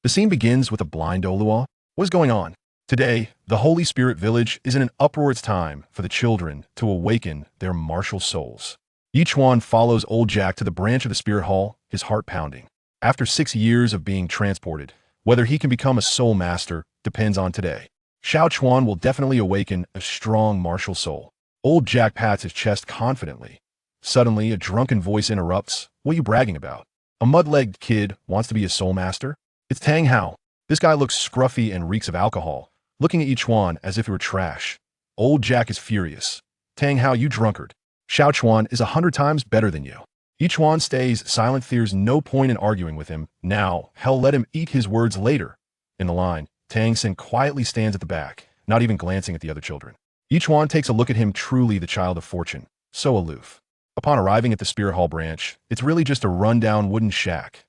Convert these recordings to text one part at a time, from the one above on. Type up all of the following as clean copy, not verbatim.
The scene begins with a blind Douluo. What is going on? Today, the Holy Spirit Village is in an uproar. It's time for the children to awaken their martial souls. Ichuan follows old Jack to the branch of the Spirit Hall, his heart pounding. After 6 years of being transported, whether he can become a soul master depends on today. Chuan will definitely awaken a strong martial soul. Old Jack pats his chest confidently. Suddenly, a drunken voice interrupts. What are you bragging about? A mud-legged kid wants to be a soul master? It's Tang Hao. This guy looks scruffy and reeks of alcohol, looking at Ichuan as if he were trash. Old Jack is furious. Tang Hao, you drunkard. Chuan is 100 times better than you. Ichuan stays silent. There's no point in arguing with him. Now, hell, let him eat his words later. In the line, Tang San quietly stands at the back, not even glancing at the other children. Ichuan takes a look at him, truly the child of fortune, so aloof. Upon arriving at the Spirit Hall branch, it's really just a rundown wooden shack.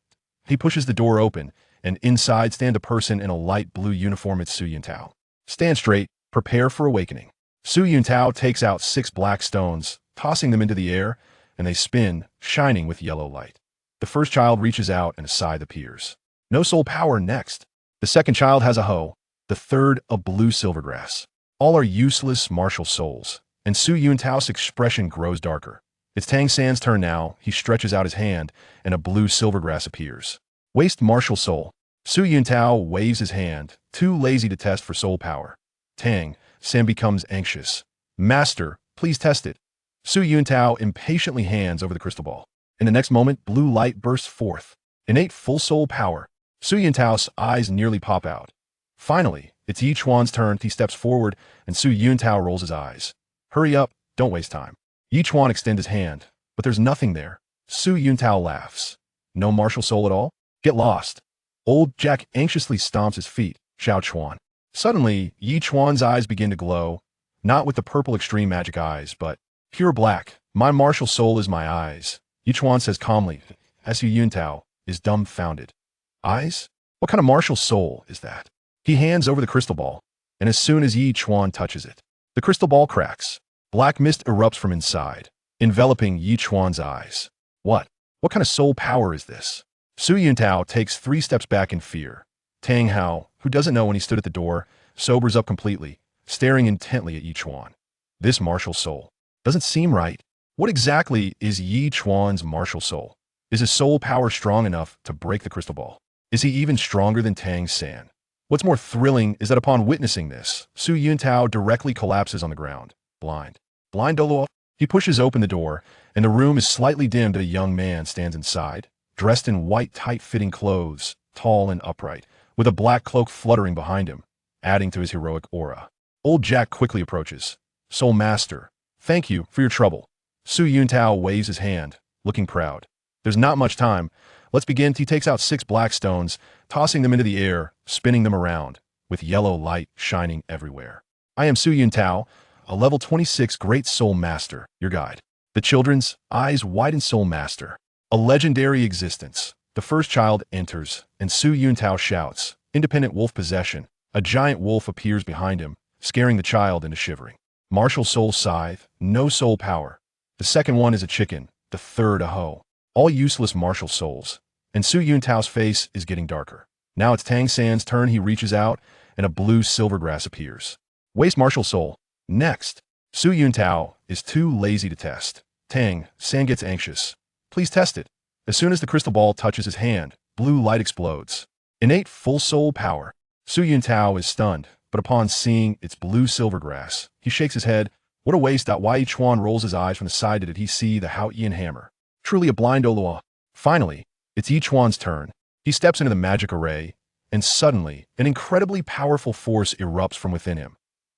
He pushes the door open, and inside stand a person in a light blue uniform. It's Su Yuntao. Stand straight, prepare for awakening. Su Yuntao takes out 6 black stones, tossing them into the air, and they spin, shining with yellow light. The first child reaches out and a scythe appears. No soul power next. The second child has a hoe, the third a blue silvergrass. All are useless martial souls, and Su Yuntao's expression grows darker. It's Tang San's turn now. He stretches out his hand, and a blue silvergrass appears. Waste martial soul. Su Yuntao waves his hand, too lazy to test for soul power. Tang San becomes anxious. Master, please test it. Su Yuntao impatiently hands over the crystal ball. In the next moment, blue light bursts forth. Innate full soul power. Su Yuntao's eyes nearly pop out. Finally, it's Ichuan's turn. He steps forward, and Su Yuntao rolls his eyes. Hurry up, don't waste time. Ichuan extends his hand, but there's nothing there. Su Yuntao laughs. No martial soul at all? Get lost. Old Jack anxiously stomps his feet. Chuan. Suddenly, Ichuan's eyes begin to glow, not with the purple extreme magic eyes, but pure black. My martial soul is my eyes. Ichuan says calmly, as Su Yuntao is dumbfounded. Eyes? What kind of martial soul is that? He hands over the crystal ball, and as soon as Ichuan touches it, the crystal ball cracks. Black mist erupts from inside, enveloping Ichuan's eyes. What kind of soul power is this? Su Yuntao takes 3 steps back in fear. Tang Hao, who doesn't know when he stood at the door, sobers up completely, staring intently at Ichuan. This martial soul doesn't seem right. What exactly is Ichuan's martial soul? Is his soul power strong enough to break the crystal ball? Is he even stronger than Tang San? What's more thrilling is that upon witnessing this, Su Yuntao directly collapses on the ground, blind. Blind Douluo. He pushes open the door, and the room is slightly dimmed. A young man stands inside, dressed in white tight-fitting clothes, tall and upright, with a black cloak fluttering behind him, adding to his heroic aura. Old Jack quickly approaches. Soul Master, thank you for your trouble. Su Yuntao waves his hand, looking proud. There's not much time. Let's begin. He takes out 6 black stones, tossing them into the air, spinning them around, with yellow light shining everywhere. I am Su Yuntao, a level 26 Great Soul Master, your guide. The children's eyes widen. Soul Master. A legendary existence. The first child enters, and Su Yuntao shouts, Independent wolf possession. A giant wolf appears behind him, scaring the child into shivering. Martial soul scythe, no soul power. The second one is a chicken, the third a hoe. All useless martial souls. And Su Yuntao's face is getting darker. Now it's Tang San's turn. He reaches out, and a blue silvergrass appears. Waste martial soul. Next. Su Yuntao is too lazy to test. Tang San gets anxious. Please test it. As soon as the crystal ball touches his hand, blue light explodes. Innate full soul power. Su Yuntao is stunned, but upon seeing its blue silvergrass, he shakes his head. What a waste. Why Chuan rolls his eyes from the side. Did he see the Hao Ian hammer? Truly a blind Douluo. Finally, it's Ichuan's turn. He steps into the magic array, and suddenly, an incredibly powerful force erupts from within him.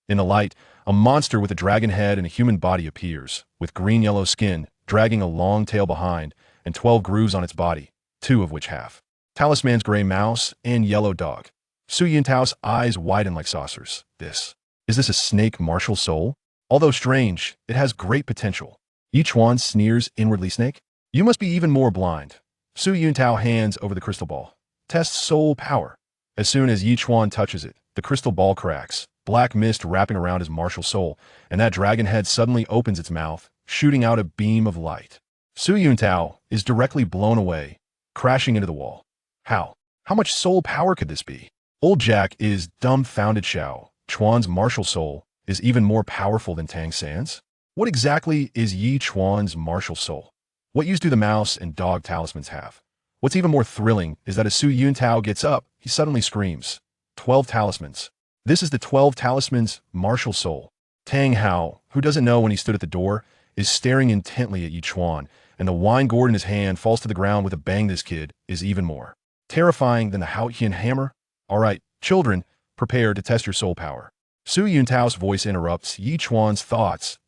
In the light, a monster with a dragon head and a human body appears, with green-yellow skin, dragging a long tail behind, and 12 grooves on its body, 2 of which have talismans: gray mouse and yellow dog. Su Yuntao's eyes widen like saucers. Is this a snake martial soul? Although strange, it has great potential. Ichuan sneers inwardly. Snake? You must be even more blind. Su Yuntao hands over the crystal ball. Test soul power. As soon as Ichuan touches it, the crystal ball cracks, black mist wrapping around his martial soul, and that dragon head suddenly opens its mouth, shooting out a beam of light. Su Yuntao is directly blown away, crashing into the wall. How? How much soul power could this be? Old Jack is dumbfounded. Xiao Chuan's martial soul is even more powerful than Tang San's? What exactly is Chuan's martial soul? What use do the mouse and dog talismans have? What's even more thrilling is that as Su Yuntao gets up, he suddenly screams, 12 talismans. This is the 12 talismans' martial soul. Tang Hao, who doesn't know when he stood at the door, is staring intently at Ichuan, and the wine gourd in his hand falls to the ground with a bang. This kid is even more terrifying than the Haotian hammer. All right, children, prepare to test your soul power. Su Yuntao's voice interrupts Yichuan's thoughts.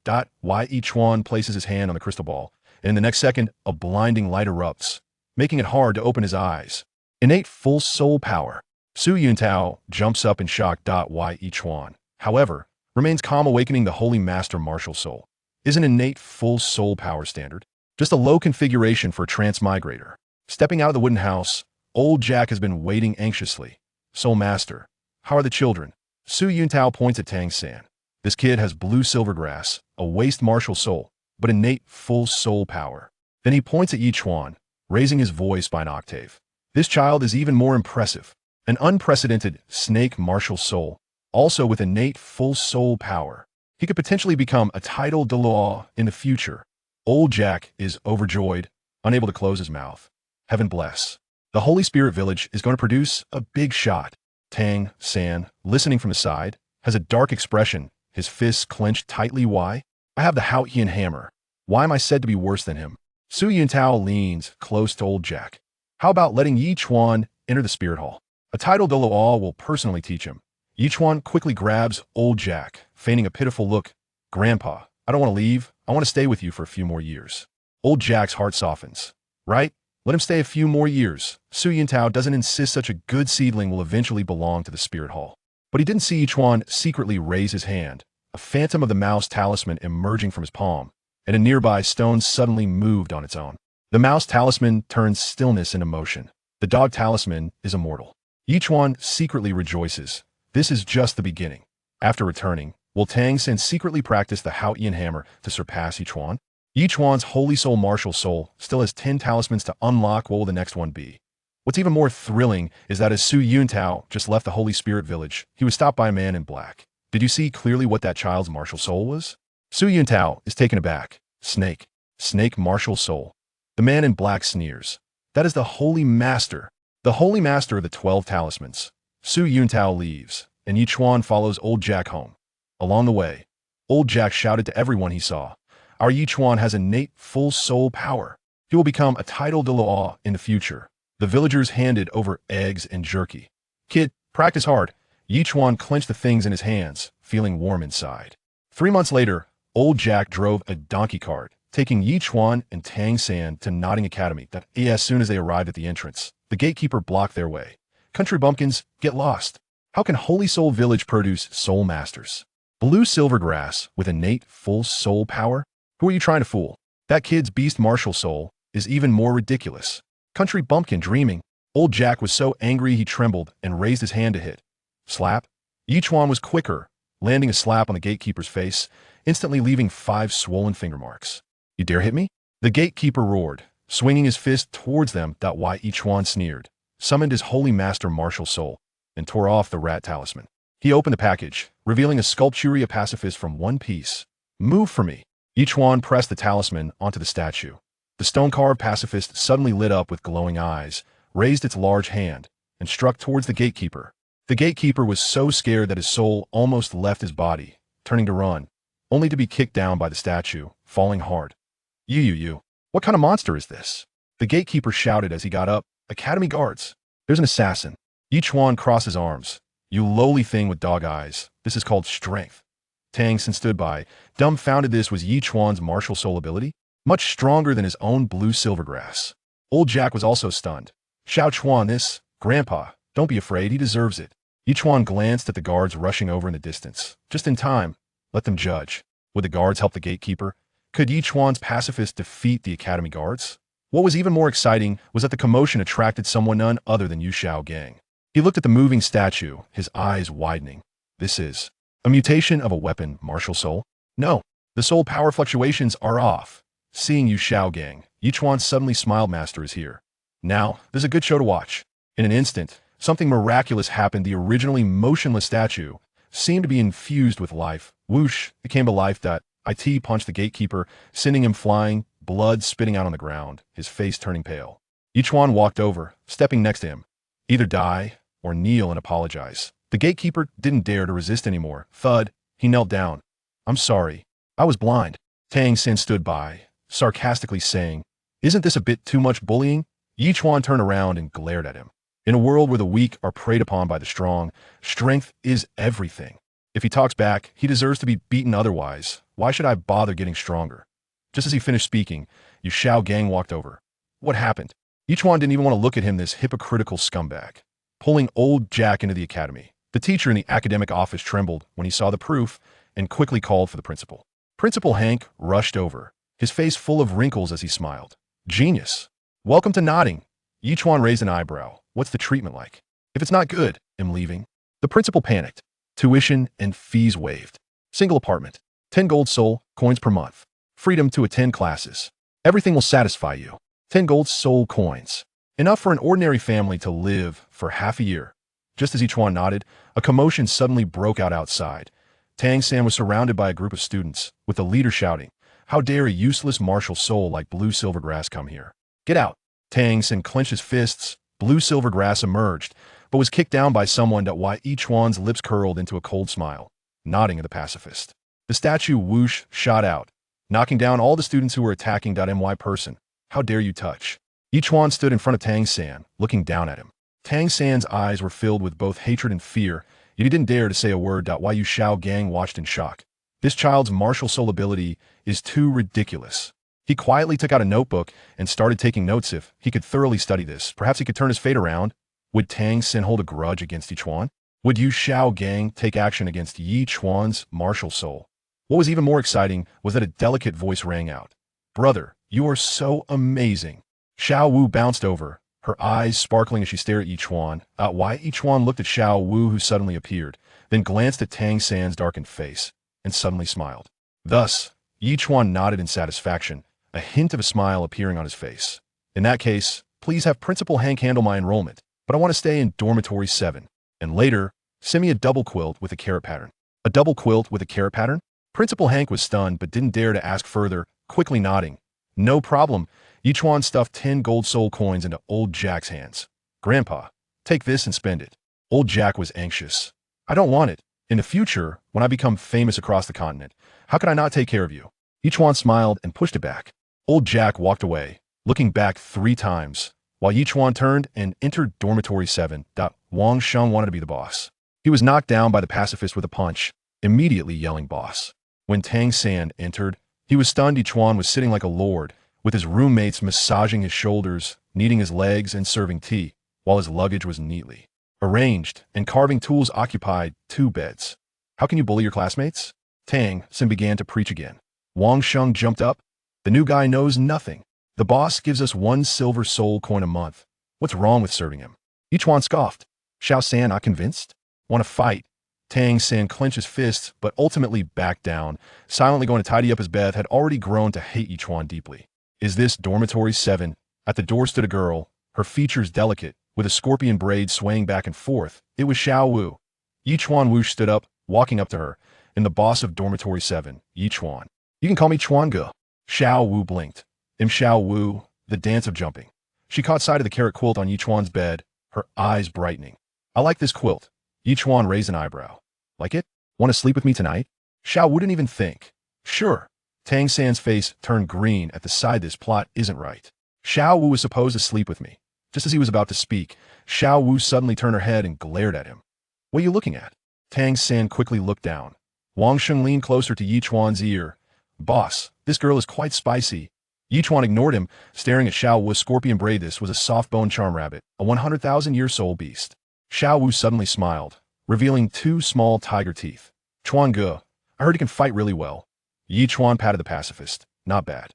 Why Yichuan places his hand on the crystal ball, and in the next second, a blinding light erupts, making it hard to open his eyes. Innate full soul power. Su Yuntao jumps up in shock. Why Yichuan, however, remains calm, awakening the Holy Master martial soul. Is an innate full soul power standard just a low configuration for a transmigrator? Stepping out of the wooden house, Old Jack has been waiting anxiously. Soul Master, how are the children? Su Yuntao points at Tang San. This kid has blue silvergrass, a waste martial soul, but innate full soul power. Then he points at Ichuan, raising his voice by an octave. This child is even more impressive. An unprecedented snake martial soul, also with innate full soul power. He could potentially become a title Douluo in the future. Old Jack is overjoyed, unable to close his mouth. Heaven bless. The Holy Spirit Village is going to produce a big shot. Tang San, listening from the side, has a dark expression, his fists clenched tightly. Why? I have the Haotian hammer. Why am I said to be worse than him? Su Yuntao leans close to Old Jack. How about letting Ichuan enter the spirit hall? A title Douluo will personally teach him. Ichuan quickly grabs Old Jack, feigning a pitiful look. Grandpa, I don't want to leave. I want to stay with you for a few more years. Old Jack's heart softens. Right? Let him stay a few more years. Su Yuntao doesn't insist such a good seedling will eventually belong to the spirit hall. But he didn't see Ichuan secretly raise his hand, a phantom of the mouse talisman emerging from his palm, and a nearby stone suddenly moved on its own. The mouse talisman turns stillness into motion. The dog talisman is immortal. Ichuan secretly rejoices. This is just the beginning. After returning, will Tang San secretly practice the Haotian hammer to surpass Ichuan? Ichuan's Holy Soul martial soul still has 10 talismans to unlock. What will the next one be? What's even more thrilling is that as Su Yuntao just left the Holy Spirit Village, he was stopped by a man in black. Did you see clearly what that child's martial soul was? Su Yuntao is taken aback. Snake. Snake martial soul. The man in black sneers. That is the Holy Master. The Holy Master of the 12 talismans. Su Yuntao leaves, and Ichuan follows Old Jack home. Along the way, Old Jack shouted to everyone he saw, our Ichuan has innate full soul power. He will become a title Douluo in the future. The villagers handed over eggs and jerky. Kid, practice hard. Ichuan clenched the things in his hands, feeling warm inside. 3 months later, Old Jack drove a donkey cart, taking Ichuan and Tang San to Notting Academy. As soon as they arrived at the entrance, the gatekeeper blocked their way. Country bumpkins, get lost. How can Holy Soul Village produce soul masters? Blue silvergrass with innate full soul power? Who are you trying to fool? That kid's beast martial soul is even more ridiculous. Country bumpkin dreaming. Old Jack was so angry he trembled and raised his hand to hit. Slap. Ichuan was quicker, landing a slap on the gatekeeper's face, instantly leaving 5 swollen finger marks. You dare hit me? The gatekeeper roared, swinging his fist towards them. Why Ichuan sneered, summoned his Holy Master martial soul, and tore off the rat talisman. He opened the package, revealing a sculpturia pacifist from One Piece. Move for me. Ichuan pressed the talisman onto the statue. The stone-carved pacifist suddenly lit up with glowing eyes, raised its large hand, and struck towards the gatekeeper. The gatekeeper was so scared that his soul almost left his body, turning to run, only to be kicked down by the statue, falling hard. You. What kind of monster is this? The gatekeeper shouted as he got up. Academy guards. There's an assassin. Ichuan crossed his arms. You lowly thing with dog eyes. This is called strength. Tang San stood by, dumbfounded. This was Ichuan's martial soul ability, much stronger than his own blue silvergrass. Old Jack was also stunned. Xiao Chuan, this, Grandpa, don't be afraid, he deserves it. Ichuan glanced at the guards rushing over in the distance. Just in time. Let them judge. Would the guards help the gatekeeper? Could Ichuan's pacifist defeat the academy guards? What was even more exciting was that the commotion attracted someone none other than Yu Xiao Gang. He looked at the moving statue, his eyes widening. This is a mutation of a weapon, martial soul? No, the soul power fluctuations are off. Seeing Yu Xiao Gang, Ichuan suddenly smiled. Master is here. Now, there's a good show to watch. In an instant, something miraculous happened. The originally motionless statue seemed to be infused with life. Whoosh, it came to life. It punched the gatekeeper, sending him flying, blood spitting out on the ground, his face turning pale. Ichuan walked over, stepping next to him. Either die or kneel and apologize. The gatekeeper didn't dare to resist anymore. Thud, he knelt down. I'm sorry. I was blind. Tang San stood by, sarcastically saying, Isn't this a bit too much bullying? Ichuan turned around and glared at him. In a world where the weak are preyed upon by the strong, strength is everything. If he talks back, he deserves to be beaten otherwise. Why should I bother getting stronger? Just as he finished speaking, Xiao Gang walked over. What happened? Ichuan didn't even want to look at him, this hypocritical scumbag. Pulling old Jack into the academy. The teacher in the academic office trembled when he saw the proof and quickly called for the principal. Principal Hank rushed over, his face full of wrinkles as he smiled. Genius. Welcome to nodding. Ichuan raised an eyebrow. What's the treatment like? If it's not good, I'm leaving. The principal panicked. Tuition and fees waived. Single apartment. 10 gold soul coins per month. Freedom to attend classes. Everything will satisfy you. 10 gold soul coins. Enough for an ordinary family to live for half a year. Just as Ichuan nodded, a commotion suddenly broke out outside. Tang San was surrounded by a group of students, with the leader shouting, How dare a useless martial soul like Blue Silvergrass come here? Get out. Tang San clenched his fists. Blue Silvergrass emerged, but was kicked down by someone. Why Ichuan's lips curled into a cold smile, nodding at the pacifist. The statue whoosh shot out, knocking down all the students who were attacking. My person, how dare you touch? Ichuan stood in front of Tang San, looking down at him. Tang San's eyes were filled with both hatred and fear, yet he didn't dare to say a word. Why Xiao Gang watched in shock. This child's martial soul ability is too ridiculous. He quietly took out a notebook and started taking notes. If he could thoroughly study this, perhaps he could turn his fate around. Would Tang San hold a grudge against Ichuan? Would Xiao Gang take action against Ichuan's martial soul? What was even more exciting was that a delicate voice rang out. Brother, you are so amazing. Xiao Wu bounced over, her eyes sparkling as she stared at Ichuan. Why Ichuan looked at Xiao Wu, who suddenly appeared, then glanced at Tang San's darkened face, and suddenly smiled. Thus, Ichuan nodded in satisfaction, a hint of a smile appearing on his face. In that case, please have Principal Hank handle my enrollment, but I want to stay in dormitory 7. And later, send me a double quilt with a carrot pattern. A double quilt with a carrot pattern? Principal Hank was stunned but didn't dare to ask further, quickly nodding. No problem. Ichuan stuffed 10 gold soul coins into old Jack's hands. Grandpa, take this and spend it. Old Jack was anxious. I don't want it. In the future, when I become famous across the continent, how could I not take care of you? Ichuan smiled and pushed it back. Old Jack walked away, looking back 3 times, while Ichuan turned and entered dormitory 7. Wang Sheng wanted to be the boss. He was knocked down by the pacifist with a punch, immediately yelling boss. When Tang San entered, he was stunned. Ichuan was sitting like a lord, with his roommates massaging his shoulders, kneading his legs, and serving tea, while his luggage was neatly arranged, and carving tools occupied 2 beds. How can you bully your classmates? Tang San began to preach again. Wang Sheng jumped up. The new guy knows nothing. The boss gives us 1 silver soul coin a month. What's wrong with serving him? Ichuan scoffed. Xiao San, not convinced? Want to fight? Tang San clenched his fists, but ultimately backed down, silently going to tidy up his bed. Had already grown to hate Ichuan deeply. Is this dormitory 7? At the door stood a girl, her features delicate, with a scorpion braid swaying back and forth. It was Xiao Wu. Ichuan Wu stood up, walking up to her, and the boss of dormitory 7, Ichuan. You can call me Chuan Ge. Xiao Wu blinked. Xiao Wu, the dance of jumping. She caught sight of the carrot quilt on Ichuan's bed, her eyes brightening. I like this quilt. Ichuan raised an eyebrow. Like it? Want to sleep with me tonight? Xiao Wu didn't even think. Sure. Tang San's face turned green at the sight. This plot isn't right. Xiao Wu was supposed to sleep with me. Just as he was about to speak, Xiao Wu suddenly turned her head and glared at him. What are you looking at? Tang San quickly looked down. Wang Sheng leaned closer to Ichuan's ear. Boss, this girl is quite spicy. Ichuan ignored him, staring at Xiao Wu's scorpion braid. This was a soft-boned charm rabbit, a 100,000-year soul beast. Xiao Wu suddenly smiled, revealing 2 small tiger teeth. Chuan Ge, I heard you can fight really well. Ichuan patted the pacifist. Not bad.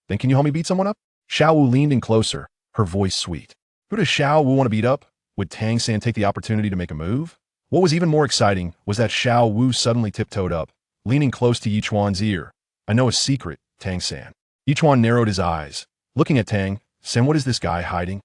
Then can you help me beat someone up? Xiao Wu leaned in closer, her voice sweet. Who does Xiao Wu want to beat up? Would Tang San take the opportunity to make a move? What was even more exciting was that Xiao Wu suddenly tiptoed up, leaning close to Ichuan's ear. I know a secret, Tang San. Ichuan narrowed his eyes, looking at Tang San. What is this guy hiding?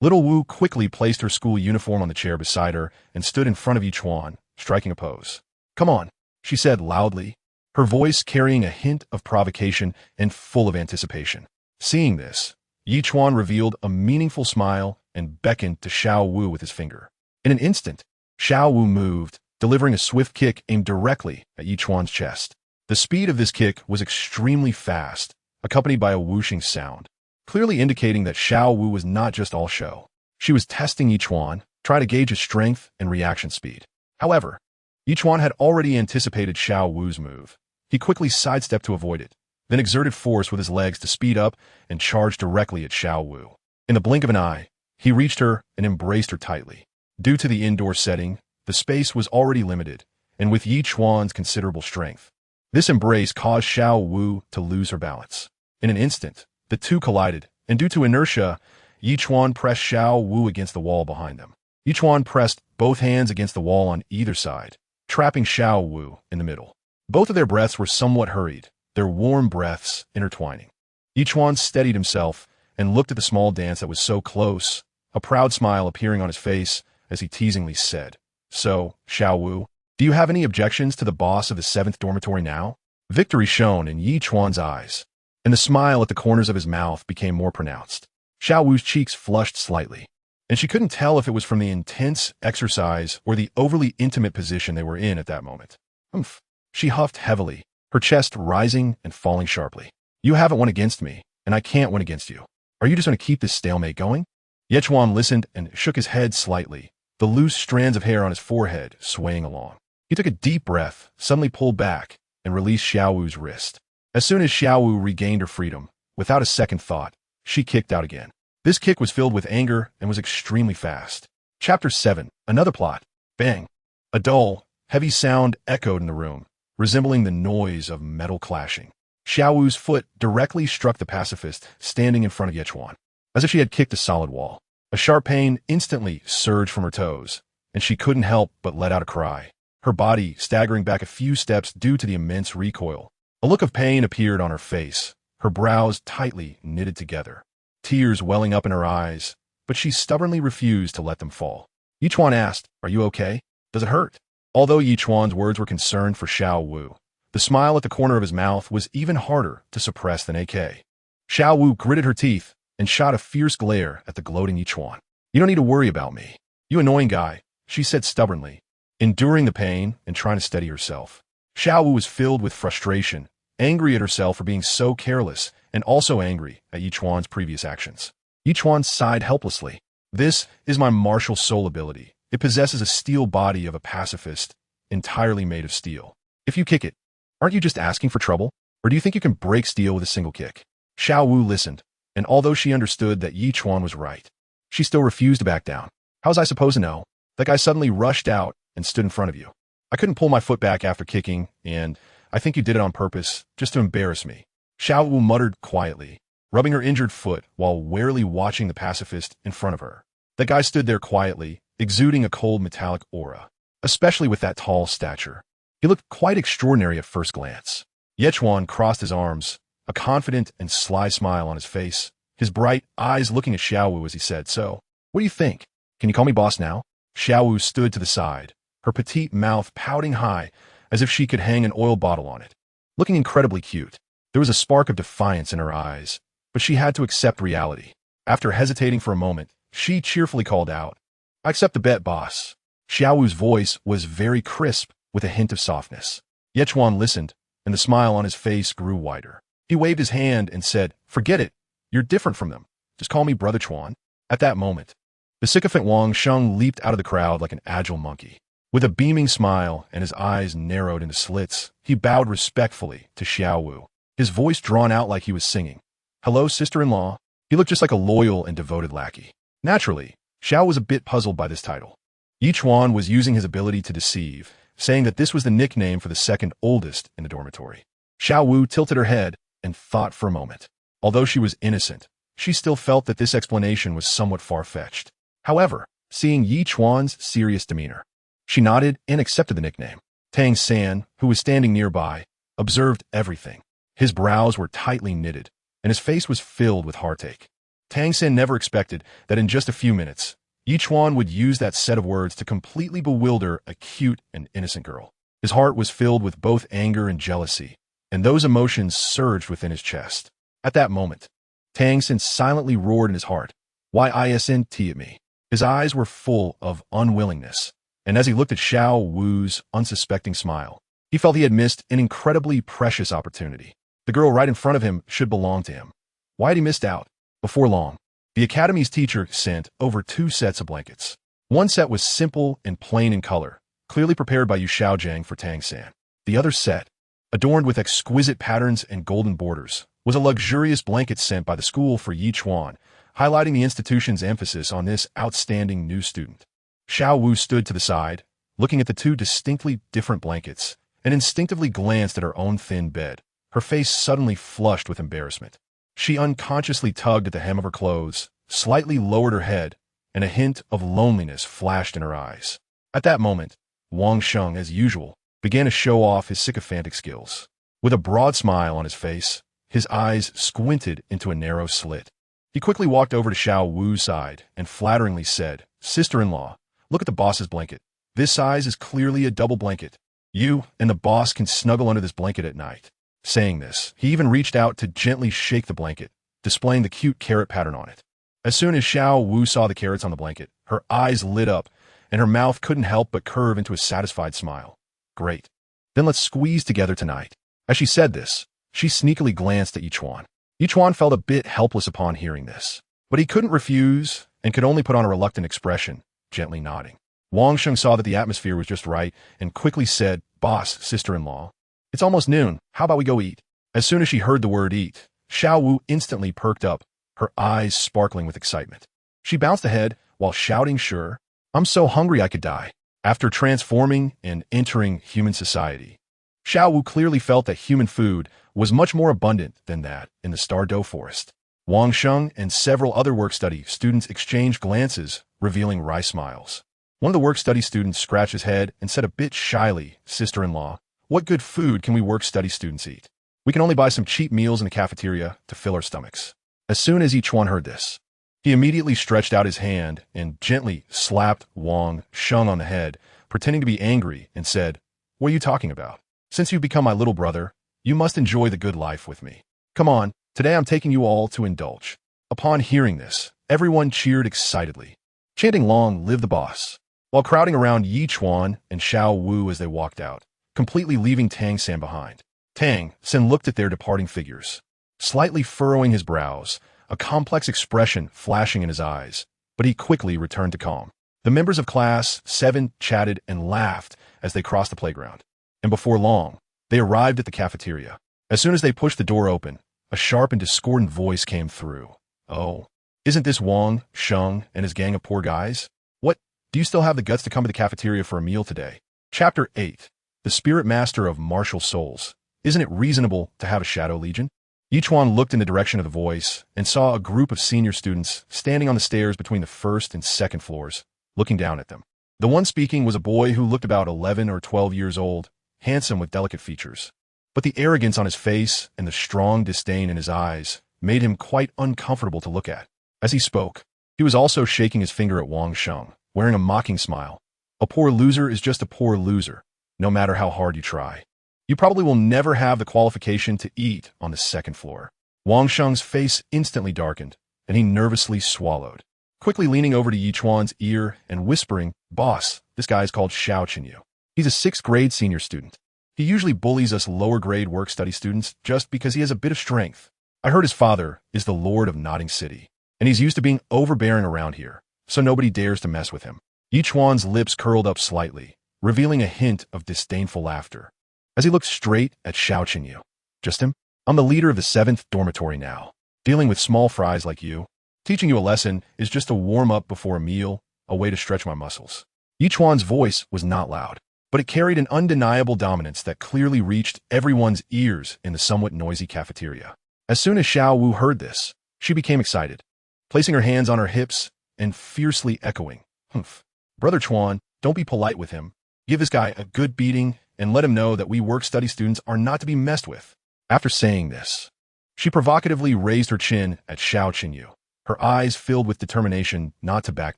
Little Wu quickly placed her school uniform on the chair beside her and stood in front of Ichuan, striking a pose. "Come on," she said loudly, her voice carrying a hint of provocation and full of anticipation. Seeing this, Ichuan revealed a meaningful smile and beckoned to Xiao Wu with his finger. In an instant, Xiao Wu moved, delivering a swift kick aimed directly at Ichuan's chest. The speed of this kick was extremely fast, accompanied by a whooshing sound, clearly indicating that Xiao Wu was not just all show. She was testing Ichuan, trying to gauge his strength and reaction speed. However, Ichuan had already anticipated Xiao Wu's move. He quickly sidestepped to avoid it, then exerted force with his legs to speed up and charge directly at Xiao Wu. In the blink of an eye, he reached her and embraced her tightly. Due to the indoor setting, the space was already limited, and with Ichuan's considerable strength, this embrace caused Xiao Wu to lose her balance. In an instant, the two collided, and due to inertia, Ichuan pressed Xiao Wu against the wall behind them. Ichuan pressed both hands against the wall on either side, trapping Xiao Wu in the middle. Both of their breaths were somewhat hurried, their warm breaths intertwining. Ichuan steadied himself and looked at the small dance that was so close, a proud smile appearing on his face as he teasingly said, "So, Xiao Wu, do you have any objections to the boss of the 7th dormitory now?" Victory shone in Ichuan's eyes, and the smile at the corners of his mouth became more pronounced. Xiao Wu's cheeks flushed slightly, and she couldn't tell if it was from the intense exercise or the overly intimate position they were in at that moment. "Humph." She huffed heavily, her chest rising and falling sharply. "You haven't won against me, and I can't win against you. Are you just going to keep this stalemate going?" Ichuan listened and shook his head slightly, the loose strands of hair on his forehead swaying along. He took a deep breath, suddenly pulled back, and released Xiao Wu's wrist. As soon as Xiao Wu regained her freedom, without a second thought, she kicked out again. This kick was filled with anger and was extremely fast. Chapter 7. Another plot. Bang. A dull, heavy sound echoed in the room, resembling the noise of metal clashing. Xiao Wu's foot directly struck the pacifist standing in front of Ichuan, as if she had kicked a solid wall. A sharp pain instantly surged from her toes, and she couldn't help but let out a cry, her body staggering back a few steps due to the immense recoil. A look of pain appeared on her face, her brows tightly knitted together, tears welling up in her eyes, but she stubbornly refused to let them fall. Ichuan asked, "Are you okay? Does it hurt?" Although Ichuan's words were concerned for Xiao Wu, the smile at the corner of his mouth was even harder to suppress than AK. Xiao Wu gritted her teeth and shot a fierce glare at the gloating Ichuan. "You don't need to worry about me, you annoying guy," she said stubbornly, enduring the pain and trying to steady herself. Xiao Wu was filled with frustration, angry at herself for being so careless, and also angry at Ichuan's previous actions. Ichuan sighed helplessly. "This is my martial soul ability. It possesses a steel body of a pacifist, entirely made of steel. If you kick it, aren't you just asking for trouble? Or do you think you can break steel with a single kick?" Xiao Wu listened, and although she understood that Ichuan was right, she still refused to back down. "How was I supposed to know? That guy suddenly rushed out and stood in front of you. I couldn't pull my foot back after kicking, and I think you did it on purpose, just to embarrass me." Xiao Wu muttered quietly, rubbing her injured foot while warily watching the pacifist in front of her. The guy stood there quietly, exuding a cold metallic aura, especially with that tall stature. He looked quite extraordinary at first glance. Ichuan crossed his arms, a confident and sly smile on his face, his bright eyes looking at Xiao Wu as he said, "So, what do you think? Can you call me boss now?" Xiao Wu stood to the side, her petite mouth pouting high as if she could hang an oil bottle on it. Looking incredibly cute, there was a spark of defiance in her eyes, but she had to accept reality. After hesitating for a moment, she cheerfully called out, "I accept the bet, boss." Xiao Wu's voice was very crisp with a hint of softness. Ichuan listened, and the smile on his face grew wider. He waved his hand and said, "Forget it. You're different from them. Just call me Brother Chuan." At that moment, the sycophant Wang Sheng leaped out of the crowd like an agile monkey. With a beaming smile and his eyes narrowed into slits, he bowed respectfully to Xiao Wu, his voice drawn out like he was singing. "Hello, sister-in-law." He looked just like a loyal and devoted lackey. Naturally, Xiao was a bit puzzled by this title. Ichuan was using his ability to deceive, saying that this was the nickname for the second oldest in the dormitory. Xiao Wu tilted her head and thought for a moment. Although she was innocent, she still felt that this explanation was somewhat far-fetched. However, seeing Ichuan's serious demeanor, she nodded and accepted the nickname. Tang San, who was standing nearby, observed everything. His brows were tightly knitted, and his face was filled with heartache. Tang San never expected that in just a few minutes, Ichuan would use that set of words to completely bewilder a cute and innocent girl. His heart was filled with both anger and jealousy, and those emotions surged within his chest. At that moment, Tang San silently roared in his heart, "Why isn't at me?" His eyes were full of unwillingness, and as he looked at Xiao Wu's unsuspecting smile, he felt he had missed an incredibly precious opportunity. The girl right in front of him should belong to him. Why had he missed out? Before long, the academy's teacher sent over 2 sets of blankets. One set was simple and plain in color, clearly prepared by Yu Xiaojiang for Tang San. The other set, adorned with exquisite patterns and golden borders, was a luxurious blanket sent by the school for Ichuan, highlighting the institution's emphasis on this outstanding new student. Xiao Wu stood to the side, looking at the 2 distinctly different blankets, and instinctively glanced at her own thin bed, her face suddenly flushed with embarrassment. She unconsciously tugged at the hem of her clothes, slightly lowered her head, and a hint of loneliness flashed in her eyes. At that moment, Wang Sheng, as usual, began to show off his sycophantic skills. With a broad smile on his face, his eyes squinted into a narrow slit. He quickly walked over to Xiao Wu's side and flatteringly said, "Sister-in-law, look at the boss's blanket. This size is clearly a double blanket. You and the boss can snuggle under this blanket at night." Saying this, he even reached out to gently shake the blanket, displaying the cute carrot pattern on it. As soon as Xiao Wu saw the carrots on the blanket, her eyes lit up, and her mouth couldn't help but curve into a satisfied smile. "Great. Then let's squeeze together tonight." As she said this, she sneakily glanced at Ichuan. Ichuan felt a bit helpless upon hearing this, but he couldn't refuse and could only put on a reluctant expression, gently nodding. Wang Sheng saw that the atmosphere was just right and quickly said, "Boss, sister-in-law, it's almost noon. How about we go eat?" As soon as she heard the word eat, Xiao Wu instantly perked up, her eyes sparkling with excitement. She bounced ahead while shouting, "Sure, I'm so hungry I could die." After transforming and entering human society, Xiao Wu clearly felt that human food was much more abundant than that in the Sodto forest. Wang Sheng and several other work-study students exchanged glances, revealing wry smiles. One of the work-study students scratched his head and said a bit shyly, "Sister-in-law, what good food can we work-study students eat? We can only buy some cheap meals in the cafeteria to fill our stomachs." As soon as each one heard this, he immediately stretched out his hand and gently slapped Wang Sheng on the head, pretending to be angry, and said, "What are you talking about? Since you've become my little brother, you must enjoy the good life with me. Come on, today I'm taking you all to indulge." Upon hearing this, everyone cheered excitedly, chanting "Long live the boss," while crowding around Ichuan and Xiao Wu as they walked out, completely leaving Tang San behind. Tang San looked at their departing figures, slightly furrowing his brows, a complex expression flashing in his eyes, but he quickly returned to calm. The members of Class 7 chatted and laughed as they crossed the playground, and before long, they arrived at the cafeteria. As soon as they pushed the door open, a sharp and discordant voice came through. "Oh, isn't this Wang Sheng and his gang of poor guys? What, do you still have the guts to come to the cafeteria for a meal today?" Chapter 8. The Spirit Master of Martial Souls. Isn't it reasonable to have a Shadow Legion? Ichuan looked in the direction of the voice and saw a group of senior students standing on the stairs between the first and second floors, looking down at them. The one speaking was a boy who looked about 11 or 12 years old, handsome with delicate features. But the arrogance on his face and the strong disdain in his eyes made him quite uncomfortable to look at. As he spoke, he was also shaking his finger at Wang Sheng, wearing a mocking smile. "A poor loser is just a poor loser, no matter how hard you try. You probably will never have the qualification to eat on the second floor." Wang Sheng's face instantly darkened, and he nervously swallowed, quickly leaning over to Ichuan's ear and whispering, "Boss, this guy is called Xiao Qinyu. He's a 6th grade senior student. He usually bullies us lower grade work-study students just because he has a bit of strength. I heard his father is the Lord of Nodding City, and he's used to being overbearing around here, so nobody dares to mess with him." Ichuan's lips curled up slightly, revealing a hint of disdainful laughter, as he looked straight at Xiao Qinyu. "Just him? I'm the leader of the 7th dormitory now. Dealing with small fries like you, teaching you a lesson is just a warm-up before a meal, a way to stretch my muscles." Ichuan's voice was not loud, but it carried an undeniable dominance that clearly reached everyone's ears in the somewhat noisy cafeteria. As soon as Xiao Wu heard this, she became excited, placing her hands on her hips and fiercely echoing, "Humph. Brother Chuan, don't be polite with him. Give this guy a good beating and let him know that we work-study students are not to be messed with." After saying this, she provocatively raised her chin at Xiao Qinyu, her eyes filled with determination not to back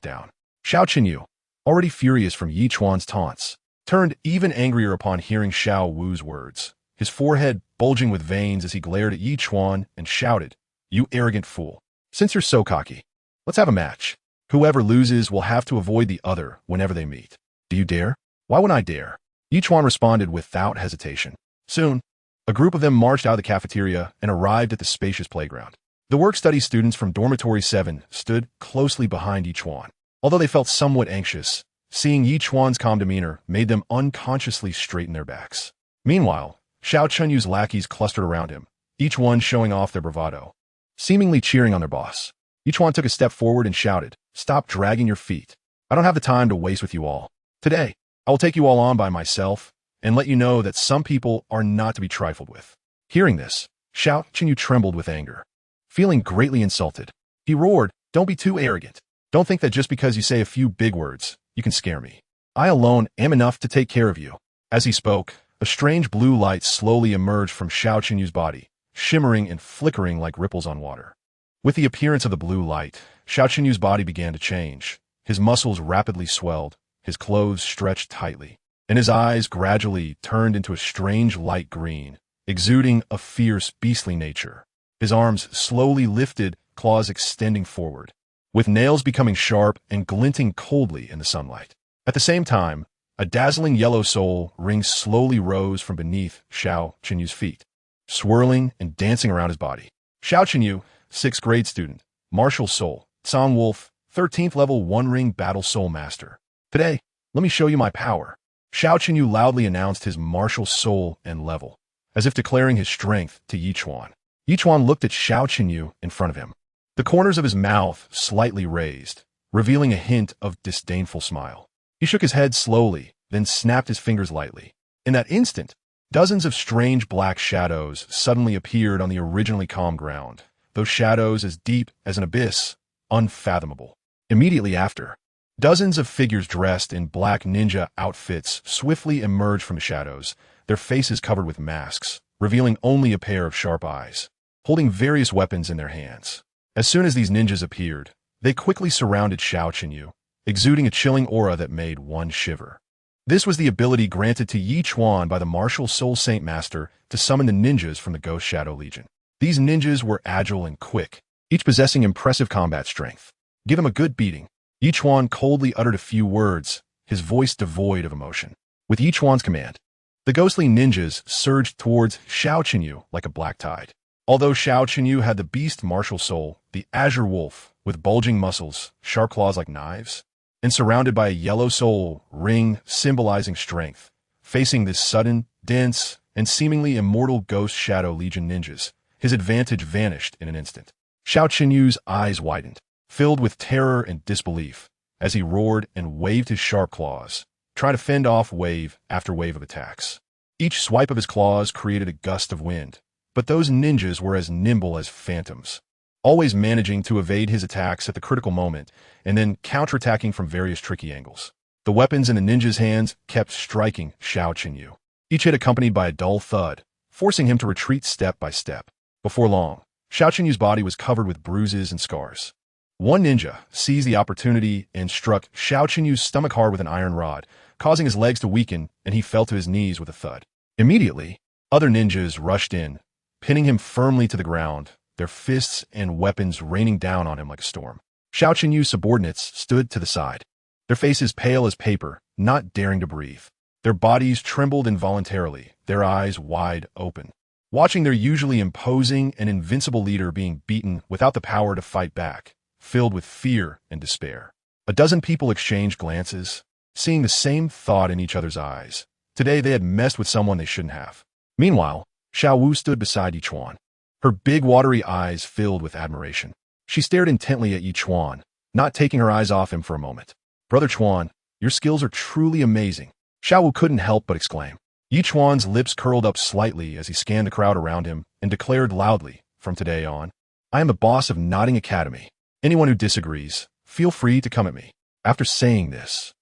down. Xiao Qinyu, already furious from Ichuan's taunts, turned even angrier upon hearing Xiao Wu's words, his forehead bulging with veins as he glared at Ichuan and shouted, "You arrogant fool. Since you're so cocky, let's have a match. Whoever loses will have to avoid the other whenever they meet. Do you dare?" "Why wouldn't I dare?" Ichuan responded without hesitation. Soon, a group of them marched out of the cafeteria and arrived at the spacious playground. The work-study students from Dormitory 7 stood closely behind Ichuan. Although they felt somewhat anxious, seeing Ichuan's calm demeanor made them unconsciously straighten their backs. Meanwhile, Xiao Chunyu's lackeys clustered around him, each one showing off their bravado, seemingly cheering on their boss. Ichuan took a step forward and shouted, "Stop dragging your feet. I don't have the time to waste with you all. Today, I will take you all on by myself and let you know that some people are not to be trifled with." Hearing this, Xiao Qinyu trembled with anger. Feeling greatly insulted, he roared, "Don't be too arrogant. Don't think that just because you say a few big words, you can scare me. I alone am enough to take care of you." As he spoke, a strange blue light slowly emerged from Xiao Qinyu's body, shimmering and flickering like ripples on water. With the appearance of the blue light, Xiao Qinyu's body began to change. His muscles rapidly swelled, his clothes stretched tightly, and his eyes gradually turned into a strange light green, exuding a fierce, beastly nature. His arms slowly lifted, claws extending forward, with nails becoming sharp and glinting coldly in the sunlight. At the same time, a dazzling yellow soul ring slowly rose from beneath Xiao Qinyu's feet, swirling and dancing around his body. Xiao Qinyu, 6th grade student, Martial Soul, Song Wolf, 13th level One-Ring Battle Soul Master. "Today, let me show you my power." Xiao Qinyu loudly announced his martial soul and level, as if declaring his strength to Ichuan. Ichuan looked at Xiao Qinyu in front of him, the corners of his mouth slightly raised, revealing a hint of disdainful smile. He shook his head slowly, then snapped his fingers lightly. In that instant, dozens of strange black shadows suddenly appeared on the originally calm ground, those shadows as deep as an abyss, unfathomable. Immediately after, dozens of figures dressed in black ninja outfits swiftly emerged from the shadows, their faces covered with masks, revealing only a pair of sharp eyes, holding various weapons in their hands. As soon as these ninjas appeared, they quickly surrounded Xiao Qinyu, exuding a chilling aura that made one shiver. This was the ability granted to Ichuan by the Martial Soul Saint Master to summon the ninjas from the Ghost Shadow Legion. These ninjas were agile and quick, each possessing impressive combat strength. "Give him a good beating." Ichuan coldly uttered a few words, his voice devoid of emotion. With Ichuan's command, the ghostly ninjas surged towards Xiao Qinyu like a black tide. Although Xiao Qinyu had the beast martial soul, the azure wolf, with bulging muscles, sharp claws like knives, and surrounded by a yellow soul ring symbolizing strength, facing this sudden, dense, and seemingly immortal Ghost Shadow Legion ninjas, his advantage vanished in an instant. Xiao Qinyu's eyes widened, filled with terror and disbelief, as he roared and waved his sharp claws, trying to fend off wave after wave of attacks. Each swipe of his claws created a gust of wind, but those ninjas were as nimble as phantoms, always managing to evade his attacks at the critical moment and then counterattacking from various tricky angles. The weapons in the ninjas' hands kept striking Xiao Qinyu, each hit accompanied by a dull thud, forcing him to retreat step by step. Before long, Xiao Qinyu's body was covered with bruises and scars. One ninja seized the opportunity and struck Xiao Qinyu's stomach hard with an iron rod, causing his legs to weaken, and he fell to his knees with a thud. Immediately, other ninjas rushed in, pinning him firmly to the ground, their fists and weapons raining down on him like a storm. Xiao Qinyu's subordinates stood to the side, their faces pale as paper, not daring to breathe. Their bodies trembled involuntarily, their eyes wide open, watching their usually imposing and invincible leader being beaten without the power to fight back, filled with fear and despair. A dozen people exchanged glances, seeing the same thought in each other's eyes. Today they had messed with someone they shouldn't have. Meanwhile, Xiao Wu stood beside Ichuan, her big watery eyes filled with admiration. She stared intently at Ichuan, not taking her eyes off him for a moment. "Brother Chuan, your skills are truly amazing," Xiao Wu couldn't help but exclaim. Ichuan's lips curled up slightly as he scanned the crowd around him and declared loudly, "From today on, I am the boss of Nodding Academy. Anyone who disagrees, feel free to come at me." After saying this,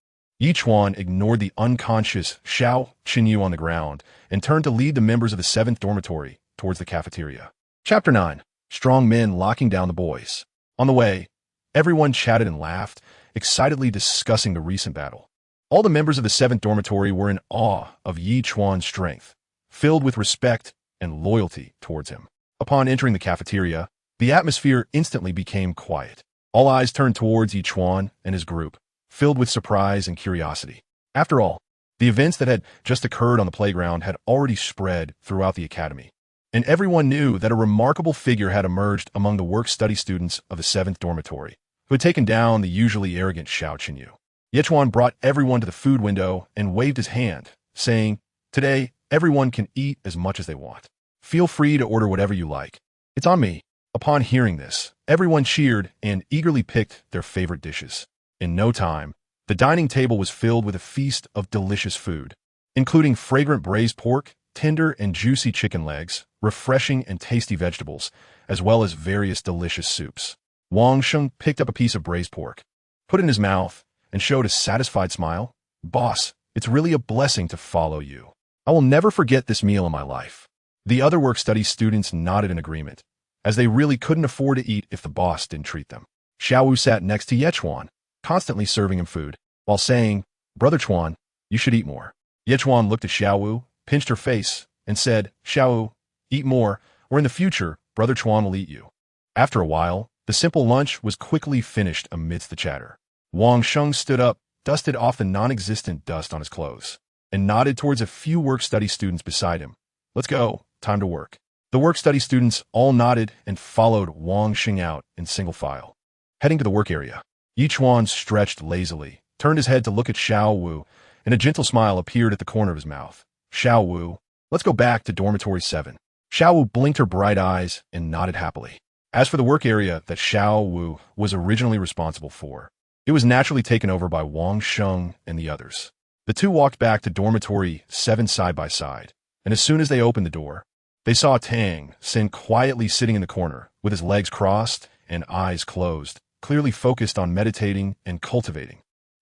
Ichuan ignored the unconscious Xiao Qinyu on the ground and turned to lead the members of the 7th dormitory towards the cafeteria. Chapter 9. Strong Men Locking Down the Boys. On the way, everyone chatted and laughed, excitedly discussing the recent battle. All the members of the 7th dormitory were in awe of Ichuan's strength, filled with respect and loyalty towards him. Upon entering the cafeteria, the atmosphere instantly became quiet. All eyes turned towards Ichuan and his group, filled with surprise and curiosity. After all, the events that had just occurred on the playground had already spread throughout the academy, and everyone knew that a remarkable figure had emerged among the work-study students of the 7th dormitory, who had taken down the usually arrogant Xiao Wu. Ichuan brought everyone to the food window and waved his hand, saying, "Today, everyone can eat as much as they want. Feel free to order whatever you like. It's on me." Upon hearing this, everyone cheered and eagerly picked their favorite dishes. In no time, the dining table was filled with a feast of delicious food, including fragrant braised pork, tender and juicy chicken legs, refreshing and tasty vegetables, as well as various delicious soups. Wang Sheng picked up a piece of braised pork, put it in his mouth, and showed a satisfied smile. "Boss, it's really a blessing to follow you. I will never forget this meal in my life." The other work-study students nodded in agreement, as they really couldn't afford to eat if the boss didn't treat them. Xiao Wu sat next to Ichuan, constantly serving him food, while saying, "Brother Chuan, you should eat more." Ichuan looked at Xiao Wu, pinched her face, and said, "Xiao Wu, eat more, or in the future, Brother Chuan will eat you." After a while, the simple lunch was quickly finished amidst the chatter. Wang Sheng stood up, dusted off the non-existent dust on his clothes, and nodded towards a few work-study students beside him. "Let's go, time to work." The work-study students all nodded and followed Wang Sheng out in single file. Heading to the work area, Ichuan stretched lazily, turned his head to look at Xiao Wu, and a gentle smile appeared at the corner of his mouth. "Xiao Wu, let's go back to dormitory 7. Xiao Wu blinked her bright eyes and nodded happily. As for the work area that Xiao Wu was originally responsible for, it was naturally taken over by Wang Sheng and the others. The two walked back to dormitory 7 side by side, and as soon as they opened the door, they saw Tang San quietly sitting in the corner, with his legs crossed and eyes closed, clearly focused on meditating and cultivating.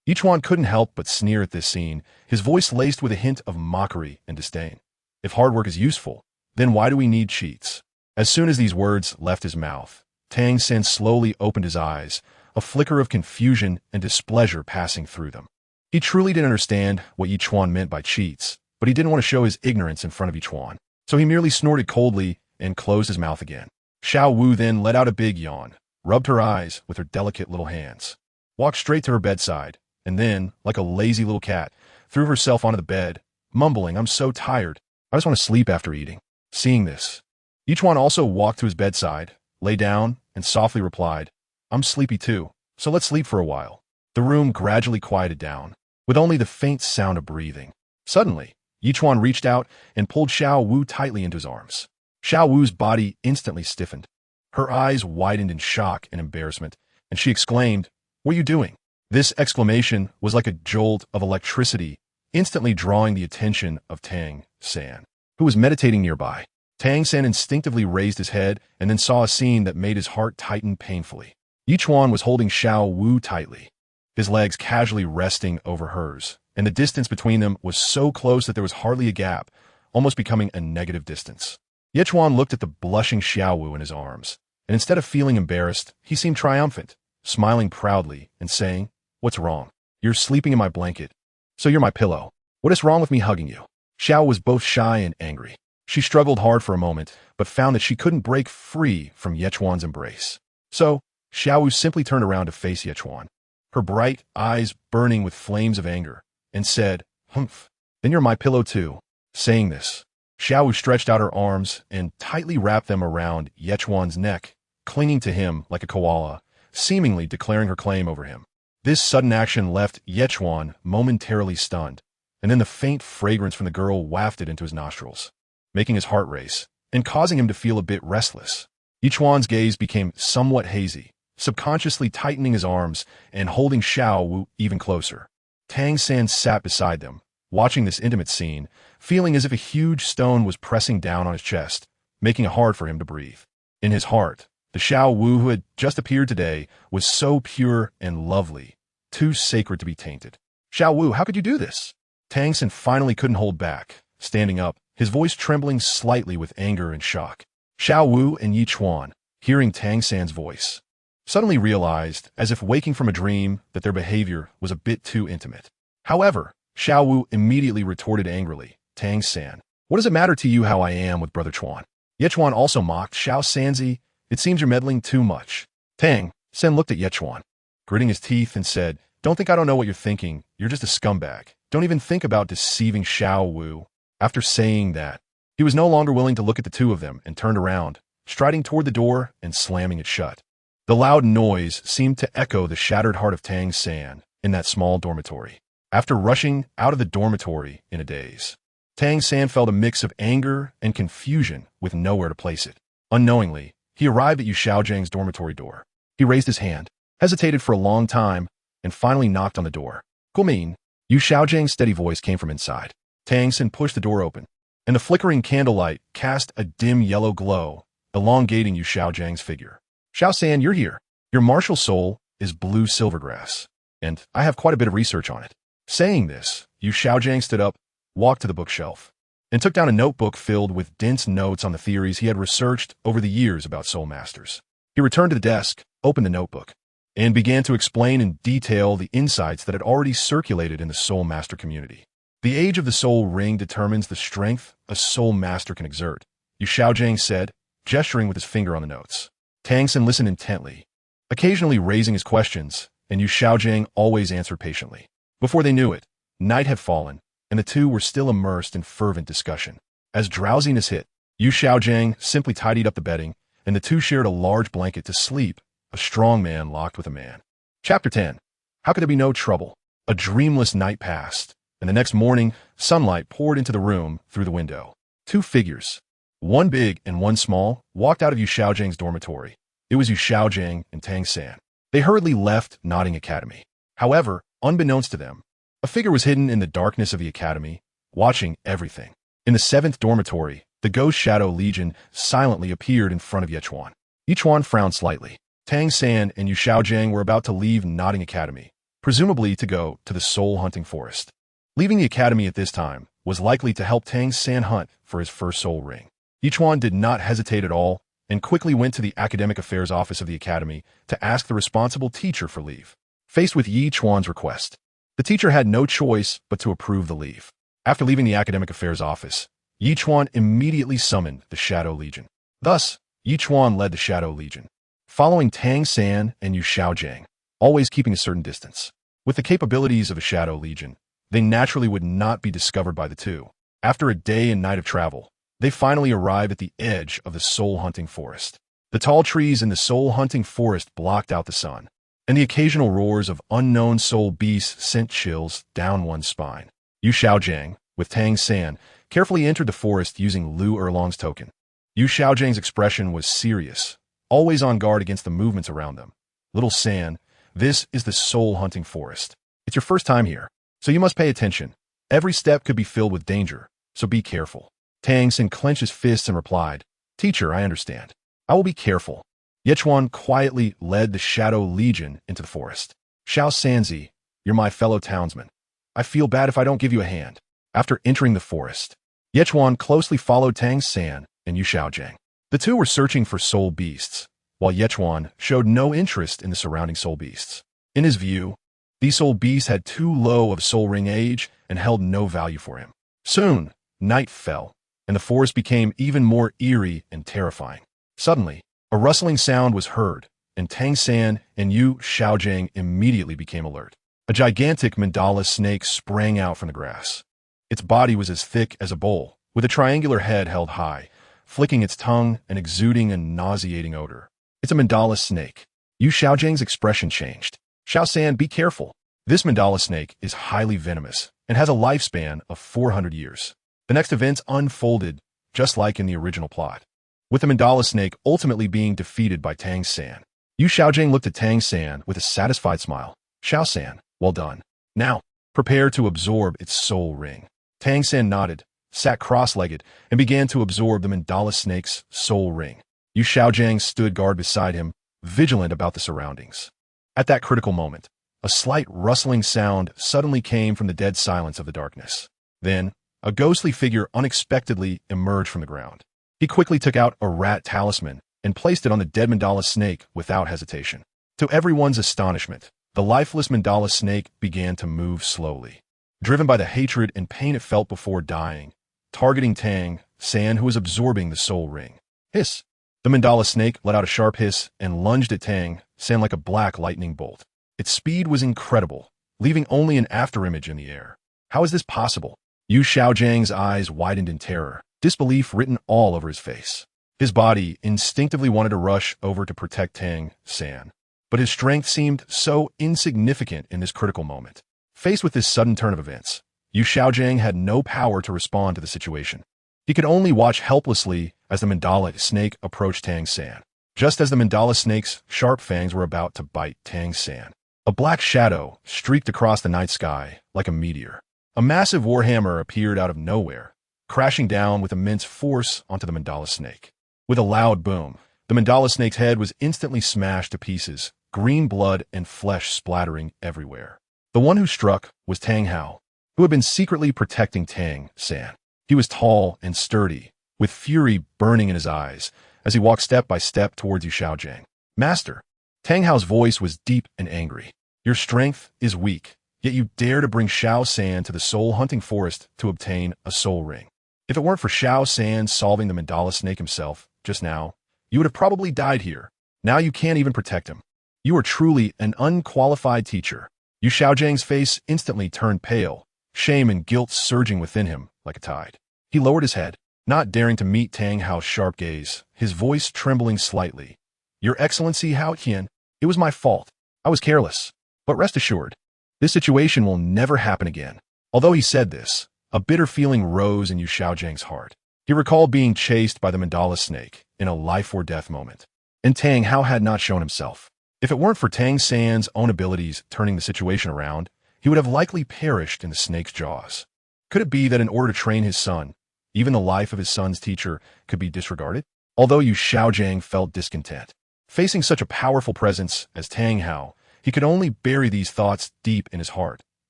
Ichuan couldn't help but sneer at this scene, his voice laced with a hint of mockery and disdain. "If hard work is useful, then why do we need cheats?" As soon as these words left his mouth, Tang San slowly opened his eyes, a flicker of confusion and displeasure passing through them. He truly didn't understand what Ichuan meant by cheats, but he didn't want to show his ignorance in front of Ichuan, so he merely snorted coldly and closed his mouth again. Xiao Wu then let out a big yawn, rubbed her eyes with her delicate little hands, walked straight to her bedside, and then, like a lazy little cat, threw herself onto the bed, mumbling, "I'm so tired. I just want to sleep after eating." Seeing this, Ichuan also walked to his bedside, lay down, and softly replied, "I'm sleepy too, so let's sleep for a while." The room gradually quieted down, with only the faint sound of breathing. Suddenly, Ichuan reached out and pulled Xiao Wu tightly into his arms. Xiao Wu's body instantly stiffened. Her eyes widened in shock and embarrassment, and she exclaimed, "What are you doing?" This exclamation was like a jolt of electricity, instantly drawing the attention of Tang San, who was meditating nearby. Tang San instinctively raised his head and then saw a scene that made his heart tighten painfully. Ichuan was holding Xiao Wu tightly, his legs casually resting over hers, and the distance between them was so close that there was hardly a gap, almost becoming a negative distance. Ichuan looked at the blushing Xiao Wu in his arms, and instead of feeling embarrassed, he seemed triumphant, smiling proudly and saying, "What's wrong? You're sleeping in my blanket, so you're my pillow. What is wrong with me hugging you?" Xiao was both shy and angry. She struggled hard for a moment, but found that she couldn't break free from Ichuan's embrace. So, Xiao Wu simply turned around to face Ichuan, her bright eyes burning with flames of anger, and said, "Humph, then you're my pillow too." Saying this, Xiao Wu stretched out her arms and tightly wrapped them around Ichuan's neck, clinging to him like a koala, seemingly declaring her claim over him. This sudden action left Ichuan momentarily stunned, and then the faint fragrance from the girl wafted into his nostrils, making his heart race and causing him to feel a bit restless. Ichuan's gaze became somewhat hazy, subconsciously tightening his arms and holding Xiao Wu even closer. Tang San sat beside them, watching this intimate scene, feeling as if a huge stone was pressing down on his chest, making it hard for him to breathe. In his heart, the Xiao Wu who had just appeared today was so pure and lovely, too sacred to be tainted. "Xiao Wu, how could you do this?" Tang San finally couldn't hold back, standing up, his voice trembling slightly with anger and shock. Xiao Wu and Ichuan, hearing Tang San's voice, suddenly realized, as if waking from a dream, that their behavior was a bit too intimate. However, Xiao Wu immediately retorted angrily, Tang San, what does it matter to you how I am with Brother Chuan? Ichuan also mocked, Xiao Sanzi, it seems you're meddling too much. Tang San looked at Ichuan, gritting his teeth and said, don't think I don't know what you're thinking, you're just a scumbag. Don't even think about deceiving Xiao Wu. After saying that, he was no longer willing to look at the two of them and turned around, striding toward the door and slamming it shut. The loud noise seemed to echo the shattered heart of Tang San in that small dormitory. After rushing out of the dormitory in a daze, Tang San felt a mix of anger and confusion with nowhere to place it. Unknowingly, he arrived at Yu Xiaozhang's dormitory door. He raised his hand, hesitated for a long time, and finally knocked on the door. Gumin, Yu Xiaozhang's steady voice came from inside. Tang San pushed the door open, and the flickering candlelight cast a dim yellow glow, elongating Yu Xiaozhang's figure. Xiao San, you're here. Your martial soul is blue silvergrass, and I have quite a bit of research on it. Saying this, Yu Xiaozhang stood up, walked to the bookshelf, and took down a notebook filled with dense notes on the theories he had researched over the years about soul masters. He returned to the desk, opened the notebook, and began to explain in detail the insights that had already circulated in the soul master community. The age of the soul ring determines the strength a soul master can exert, Yu Xiaozhang said, gesturing with his finger on the notes. Tang San listened intently, occasionally raising his questions, and Yu Xiaozhang always answered patiently. Before they knew it, night had fallen, and the two were still immersed in fervent discussion. As drowsiness hit, Yu Xiaozhang simply tidied up the bedding, and the two shared a large blanket to sleep, a strong man locked with a man. Chapter 10. How could there be no trouble? A dreamless night passed, and the next morning, sunlight poured into the room through the window. Two figures, one big and one small, walked out of Yu Xiaozhang's dormitory. It was Yu Xiaozhang and Tang San. They hurriedly left Nodding Academy. However, unbeknownst to them, a figure was hidden in the darkness of the academy, watching everything. In the 7th dormitory, the Ghost Shadow Legion silently appeared in front of Ichuan. Ichuan frowned slightly. Tang San and Yu Xiaozhang were about to leave Nodding Academy, presumably to go to the soul-hunting forest. Leaving the academy at this time was likely to help Tang San hunt for his first soul ring. Ichuan did not hesitate at all and quickly went to the academic affairs office of the academy to ask the responsible teacher for leave. Faced with Ichuan's request, the teacher had no choice but to approve the leave. After leaving the academic affairs office, Ichuan immediately summoned the Shadow Legion. Thus, Ichuan led the Shadow Legion, following Tang San and Yu Xiaozhang, always keeping a certain distance. With the capabilities of a Shadow Legion, they naturally would not be discovered by the two. After a day and night of travel, they finally arrived at the edge of the soul-hunting forest. The tall trees in the soul-hunting forest blocked out the sun, and the occasional roars of unknown soul beasts sent chills down one's spine. Yu Xiaozhang, with Tang San, carefully entered the forest using Lu Erlong's token. Yu Xiaozhang's expression was serious, always on guard against the movements around them. Little San, this is the soul-hunting forest. It's your first time here, so you must pay attention. Every step could be filled with danger, so be careful. Tang San clenched his fists and replied, Teacher, I understand. I will be careful. Ichuan quietly led the Shadow Legion into the forest. Xiao Sanzi, you're my fellow townsman. I feel bad if I don't give you a hand. After entering the forest, Ichuan closely followed Tang San and Yu Xiaozhang. The two were searching for soul beasts, while Ichuan showed no interest in the surrounding soul beasts. In his view, these soul beasts had too low of a soul ring age and held no value for him. Soon, night fell, and the forest became even more eerie and terrifying. Suddenly, a rustling sound was heard, and Tang San and Yu Xiaozhang immediately became alert. A gigantic Mandala Snake sprang out from the grass. Its body was as thick as a bowl, with a triangular head held high, flicking its tongue and exuding a nauseating odor. It's a Mandala Snake. Yu Xiaozhang's expression changed. Xiao San, be careful. This Mandala Snake is highly venomous and has a lifespan of 400 years. The next events unfolded just like in the original plot, with the Mandala Snake ultimately being defeated by Tang San. Yu Xiaozhang looked at Tang San with a satisfied smile. Xiao San, well done. Now, prepare to absorb its soul ring. Tang San nodded, sat cross-legged, and began to absorb the Mandala Snake's soul ring. Yu Xiaozhang stood guard beside him, vigilant about the surroundings. At that critical moment, a slight rustling sound suddenly came from the dead silence of the darkness. Then, a ghostly figure unexpectedly emerged from the ground. He quickly took out a rat talisman and placed it on the dead Mandala Snake without hesitation. To everyone's astonishment, the lifeless Mandala Snake began to move slowly, driven by the hatred and pain it felt before dying, targeting Tang San, who was absorbing the soul ring. Hiss! The Mandala Snake let out a sharp hiss and lunged at Tang San like a black lightning bolt. Its speed was incredible, leaving only an afterimage in the air. How is this possible? Yu Xiaozhang's eyes widened in terror, disbelief written all over his face. His body instinctively wanted to rush over to protect Tang San, but his strength seemed so insignificant in this critical moment. Faced with this sudden turn of events, Yu Xiaozhang had no power to respond to the situation. He could only watch helplessly as the Mandala Snake approached Tang San. Just as the Mandala Snake's sharp fangs were about to bite Tang San, a black shadow streaked across the night sky like a meteor. A massive warhammer appeared out of nowhere, crashing down with immense force onto the Mandala Snake. With a loud boom, the Mandala Snake's head was instantly smashed to pieces, green blood and flesh splattering everywhere. The one who struck was Tang Hao, who had been secretly protecting Tang San. He was tall and sturdy, with fury burning in his eyes, as he walked step by step towards Yu Xiaozhang. Master! Tang Hao's voice was deep and angry. Your strength is weak, yet you dare to bring Xiao San to the soul-hunting forest to obtain a soul ring. If it weren't for Xiao San solving the Mandala Snake himself just now, you would have probably died here. Now you can't even protect him. You are truly an unqualified teacher. Yu Xiaozhang's face instantly turned pale, shame and guilt surging within him like a tide. He lowered his head, not daring to meet Tang Hao's sharp gaze, his voice trembling slightly. Your Excellency Hao Qian, it was my fault. I was careless. But rest assured, this situation will never happen again. Although he said this, a bitter feeling rose in Yu Xiaozhang's heart. He recalled being chased by the Mandala Snake in a life-or-death moment, and Tang Hao had not shown himself. If it weren't for Tang San's own abilities turning the situation around, he would have likely perished in the snake's jaws. Could it be that in order to train his son, even the life of his son's teacher could be disregarded? Although Yu Xiaozhang felt discontent, facing such a powerful presence as Tang Hao, he could only bury these thoughts deep in his heart,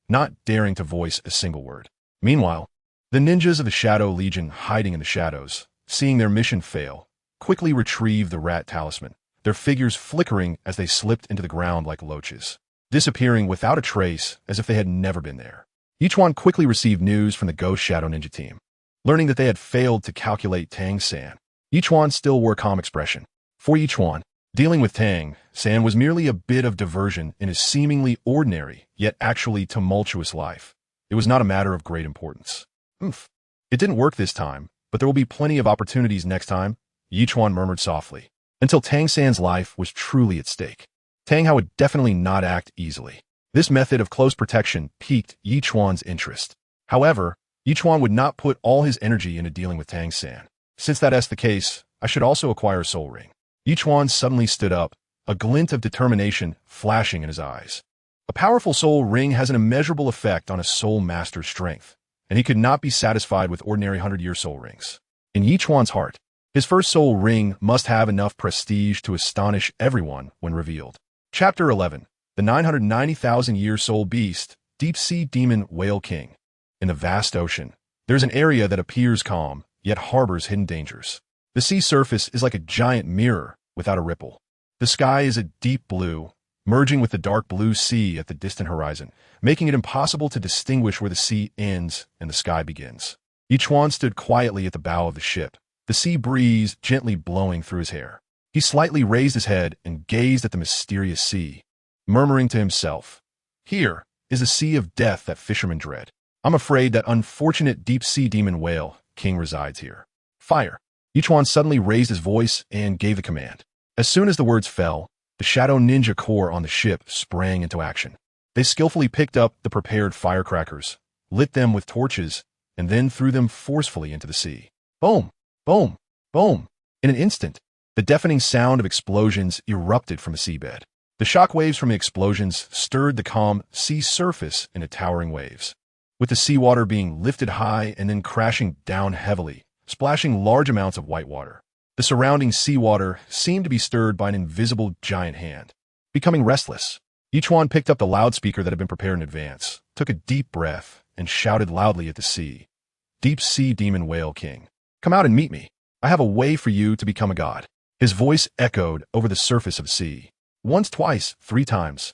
not daring to voice a single word. Meanwhile, the ninjas of the Shadow Legion hiding in the shadows, seeing their mission fail, quickly retrieved the rat talisman, their figures flickering as they slipped into the ground like loaches, disappearing without a trace as if they had never been there. Ichuan quickly received news from the Ghost Shadow Ninja team, learning that they had failed to calculate Tang San. Ichuan still wore a calm expression. For Ichuan, dealing with Tang San was merely a bit of diversion in his seemingly ordinary, yet actually tumultuous life. It was not a matter of great importance. It didn't work this time, but there will be plenty of opportunities next time, Ichuan murmured softly, until Tang San's life was truly at stake. Tang Hao would definitely not act easily. This method of close protection piqued Ichuan's interest. However, Ichuan would not put all his energy into dealing with Tang San. Since that is the case, I should also acquire a soul ring. Ichuan suddenly stood up, a glint of determination flashing in his eyes. A powerful soul ring has an immeasurable effect on a soul master's strength, and he could not be satisfied with ordinary 100-year soul rings. In Ichuan's heart, his first soul ring must have enough prestige to astonish everyone when revealed. Chapter 11. The 990,000-year soul beast, deep-sea demon whale king. In the vast ocean, there's an area that appears calm, yet harbors hidden dangers. The sea surface is like a giant mirror without a ripple. The sky is a deep blue, merging with the dark blue sea at the distant horizon, making it impossible to distinguish where the sea ends and the sky begins. Ichuan stood quietly at the bow of the ship, the sea breeze gently blowing through his hair. He slightly raised his head and gazed at the mysterious sea, murmuring to himself, "Here is the sea of death that fishermen dread. I'm afraid that unfortunate deep-sea demon whale king resides here. Fire!" Ichuan suddenly raised his voice and gave the command. As soon as the words fell, the Shadow Ninja Corps on the ship sprang into action. They skillfully picked up the prepared firecrackers, lit them with torches, and then threw them forcefully into the sea. Boom! Boom! Boom! In an instant, the deafening sound of explosions erupted from the seabed. The shock waves from the explosions stirred the calm sea surface into towering waves, with the seawater being lifted high and then crashing down heavily, splashing large amounts of white water. The surrounding seawater seemed to be stirred by an invisible giant hand. Becoming restless, Ichuan picked up the loudspeaker that had been prepared in advance, took a deep breath, and shouted loudly at the sea, "Deep Sea Demon Whale King, come out and meet me. I have a way for you to become a god." His voice echoed over the surface of the sea. Once, twice, 3 times.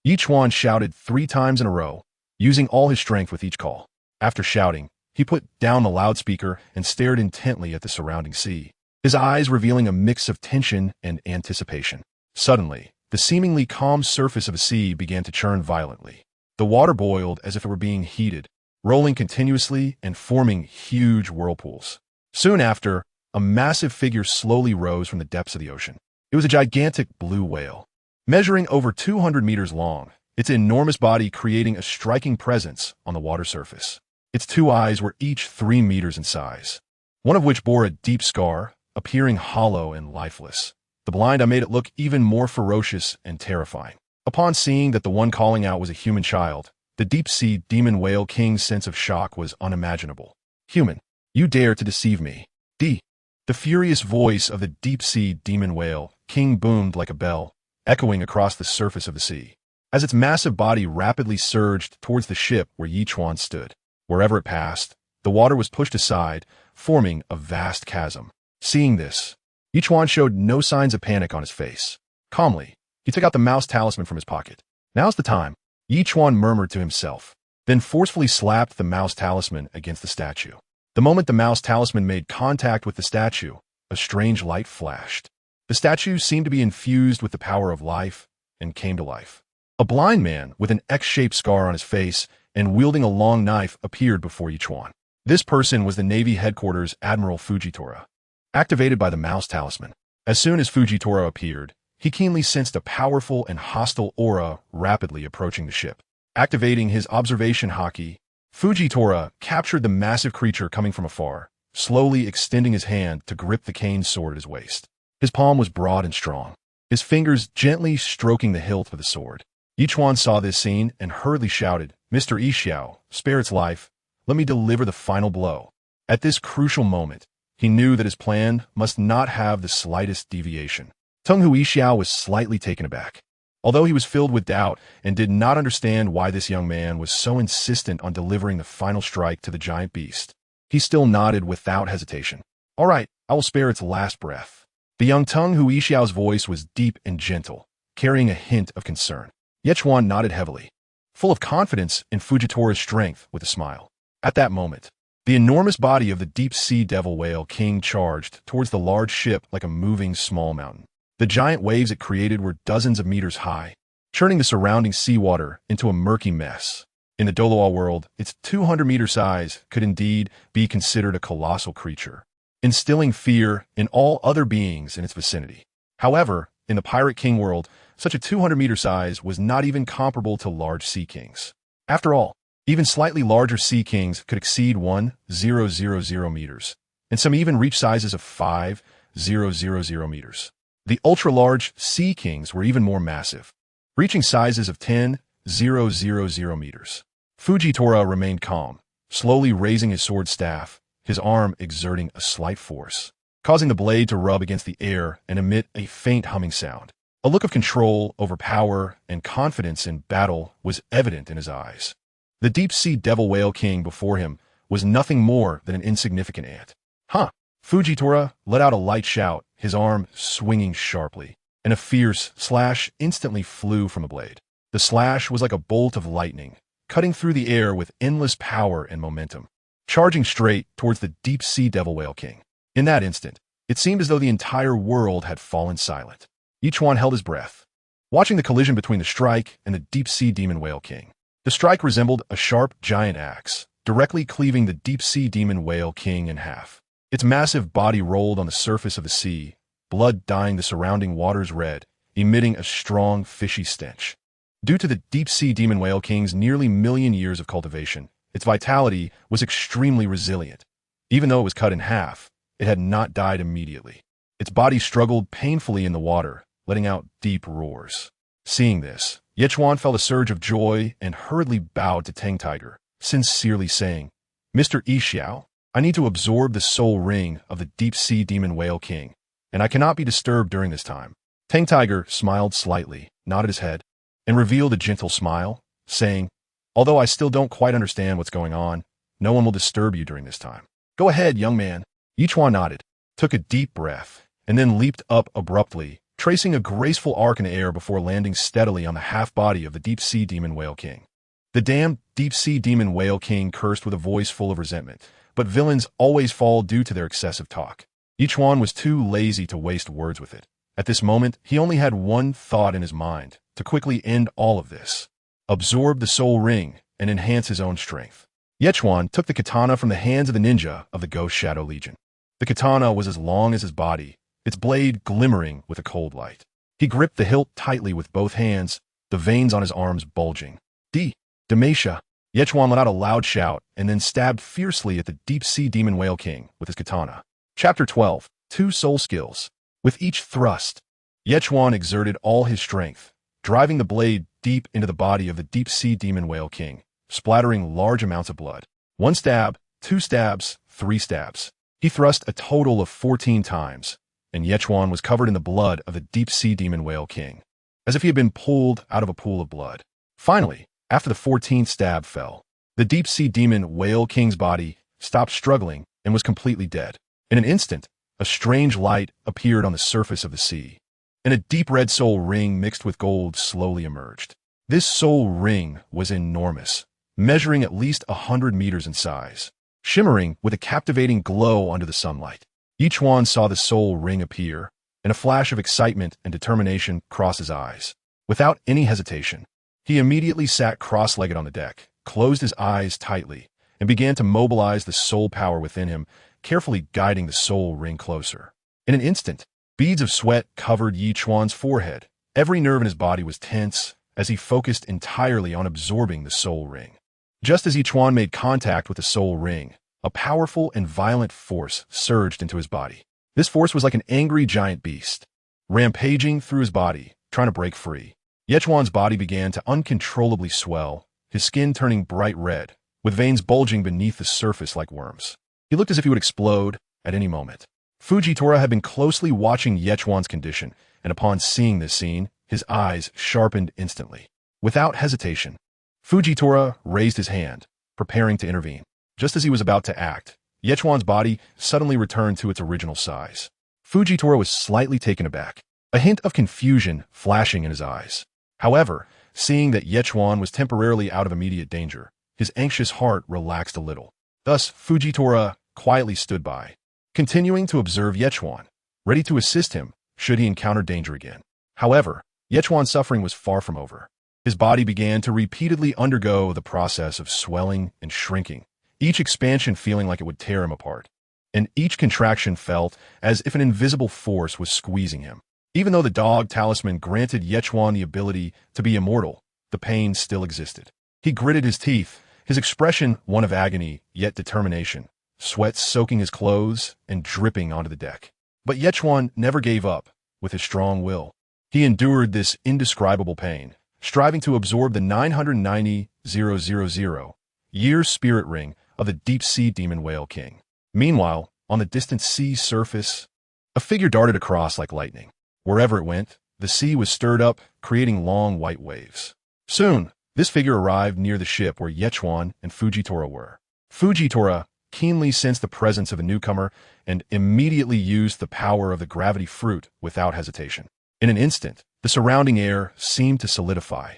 Ichuan shouted 3 times in a row, using all his strength with each call. After shouting, he put down the loudspeaker and stared intently at the surrounding sea, his eyes revealing a mix of tension and anticipation. Suddenly, the seemingly calm surface of the sea began to churn violently. The water boiled as if it were being heated, rolling continuously and forming huge whirlpools. Soon after, a massive figure slowly rose from the depths of the ocean. It was a gigantic blue whale, measuring over 200 meters long, its enormous body creating a striking presence on the water surface. Its 2 eyes were each 3 meters in size, one of which bore a deep scar, appearing hollow and lifeless. The blind eye made it look even more ferocious and terrifying. Upon seeing that the one calling out was a human child, the deep-sea demon whale king's sense of shock was unimaginable. "Human, you dare to deceive me." The furious voice of the deep-sea demon whale king boomed like a bell, echoing across the surface of the sea. As its massive body rapidly surged towards the ship where Ichuan stood. Wherever it passed, the water was pushed aside, forming a vast chasm. Seeing this, Ichuan showed no signs of panic on his face. Calmly, he took out the mouse talisman from his pocket. "Now's the time," Ichuan murmured to himself, then forcefully slapped the mouse talisman against the statue. The moment the mouse talisman made contact with the statue, a strange light flashed. The statue seemed to be infused with the power of life and came to life. A blind man with an X-shaped scar on his face and wielding a long knife appeared before Ichuan. This person was the Navy headquarters Admiral Fujitora, activated by the mouse talisman. As soon as Fujitora appeared, he keenly sensed a powerful and hostile aura rapidly approaching the ship. Activating his observation haki, Fujitora captured the massive creature coming from afar, slowly extending his hand to grip the cane sword at his waist. His palm was broad and strong, his fingers gently stroking the hilt of the sword. Ichuan saw this scene and hurriedly shouted, "Mr. Xiao, spare its life. Let me deliver the final blow." At this crucial moment, he knew that his plan must not have the slightest deviation. Tang Xiao was slightly taken aback. Although he was filled with doubt and did not understand why this young man was so insistent on delivering the final strike to the giant beast, he still nodded without hesitation. "All right, I will spare its last breath." The young Tang Xiao's voice was deep and gentle, carrying a hint of concern. Ichuan nodded heavily, full of confidence in Fujitora's strength, with a smile. At that moment, the enormous body of the deep-sea devil whale king charged towards the large ship like a moving small mountain. The giant waves it created were dozens of meters high, churning the surrounding seawater into a murky mess. In the Douluo world, its 200-meter size could indeed be considered a colossal creature, instilling fear in all other beings in its vicinity. However, in the Pirate King world, such a 200-meter size was not even comparable to large sea kings. After all, even slightly larger sea kings could exceed 1,000 meters, and some even reach sizes of 5,000 meters. The ultra-large sea kings were even more massive, reaching sizes of 10,000 meters. Fujitora remained calm, slowly raising his sword staff, his arm exerting a slight force, causing the blade to rub against the air and emit a faint humming sound. A look of control over power and confidence in battle was evident in his eyes. The deep-sea devil whale king before him was nothing more than an insignificant ant. "Huh!" Fujitora let out a light shout, his arm swinging sharply, and a fierce slash instantly flew from the blade. The slash was like a bolt of lightning, cutting through the air with endless power and momentum, charging straight towards the deep-sea devil whale king. In that instant, it seemed as though the entire world had fallen silent. Ichuan held his breath, watching the collision between the strike and the deep-sea demon whale king. The strike resembled a sharp giant axe, directly cleaving the deep-sea demon whale king in half. Its massive body rolled on the surface of the sea, blood dyeing the surrounding waters red, emitting a strong, fishy stench. Due to the deep-sea demon whale king's nearly million years of cultivation, its vitality was extremely resilient. Even though it was cut in half, it had not died immediately. Its body struggled painfully in the water, letting out deep roars. Seeing this, Ichuan felt a surge of joy and hurriedly bowed to Tang Tiger, sincerely saying, "Mr. Xiao, I need to absorb the soul ring of the deep-sea demon whale king, and I cannot be disturbed during this time." Tang Tiger smiled slightly, nodded his head, and revealed a gentle smile, saying, "Although I still don't quite understand what's going on, no one will disturb you during this time. Go ahead, young man." Ichuan nodded, took a deep breath, and then leaped up abruptly, tracing a graceful arc in the air before landing steadily on the half-body of the deep-sea demon whale king. The damned deep-sea demon whale king cursed with a voice full of resentment, but villains always fall due to their excessive talk. Ichuan was too lazy to waste words with it. At this moment, he only had one thought in his mind, to quickly end all of this. Absorb the soul ring and enhance his own strength. Ichuan took the katana from the hands of the ninja of the Ghost Shadow Legion. The katana was as long as his body, its blade glimmering with a cold light. He gripped the hilt tightly with both hands, the veins on his arms bulging. Demacia! Ichuan let out a loud shout and then stabbed fiercely at the deep-sea demon whale king with his katana. Chapter 12. 2 Soul Skills. With each thrust, Ichuan exerted all his strength, driving the blade deep into the body of the deep-sea demon whale king, splattering large amounts of blood. 1 stab, 2 stabs, 3 stabs. He thrust a total of 14 times, and Ichuan was covered in the blood of the deep-sea demon whale king, as if he had been pulled out of a pool of blood. Finally, after the 14th stab fell, the deep-sea demon whale king's body stopped struggling and was completely dead. In an instant, a strange light appeared on the surface of the sea, and a deep red soul ring mixed with gold slowly emerged. This soul ring was enormous, measuring at least 100 meters in size, shimmering with a captivating glow under the sunlight. Ichuan saw the soul ring appear, and a flash of excitement and determination crossed his eyes. Without any hesitation, he immediately sat cross-legged on the deck, closed his eyes tightly, and began to mobilize the soul power within him, carefully guiding the soul ring closer. In an instant, beads of sweat covered Ichuan's forehead. Every nerve in his body was tense as he focused entirely on absorbing the soul ring. Just as Ichuan made contact with the soul ring, a powerful and violent force surged into his body. This force was like an angry giant beast, rampaging through his body, trying to break free. Ichuan's body began to uncontrollably swell, his skin turning bright red, with veins bulging beneath the surface like worms. He looked as if he would explode at any moment. Fujitora had been closely watching Ichuan's condition, and upon seeing this scene, his eyes sharpened instantly. Without hesitation, Fujitora raised his hand, preparing to intervene. Just as he was about to act, Ichuan's body suddenly returned to its original size. Fujitora was slightly taken aback, a hint of confusion flashing in his eyes. However, seeing that Ichuan was temporarily out of immediate danger, his anxious heart relaxed a little. Thus, Fujitora quietly stood by, continuing to observe Ichuan, ready to assist him should he encounter danger again. However, Ichuan's suffering was far from over. His body began to repeatedly undergo the process of swelling and shrinking, each expansion feeling like it would tear him apart, and each contraction felt as if an invisible force was squeezing him. Even though the dog talisman granted Ichuan the ability to be immortal, the pain still existed. He gritted his teeth, his expression one of agony yet determination, sweat soaking his clothes and dripping onto the deck. But Ichuan never gave up. With his strong will, he endured this indescribable pain, striving to absorb the 990,000 year spirit ring of the deep-sea demon whale king. Meanwhile, on the distant sea surface, a figure darted across like lightning. Wherever it went, the sea was stirred up, creating long white waves. Soon, this figure arrived near the ship where Ichuan and Fujitora were. Fujitora keenly sensed the presence of a newcomer and immediately used the power of the gravity fruit without hesitation. In an instant, the surrounding air seemed to solidify,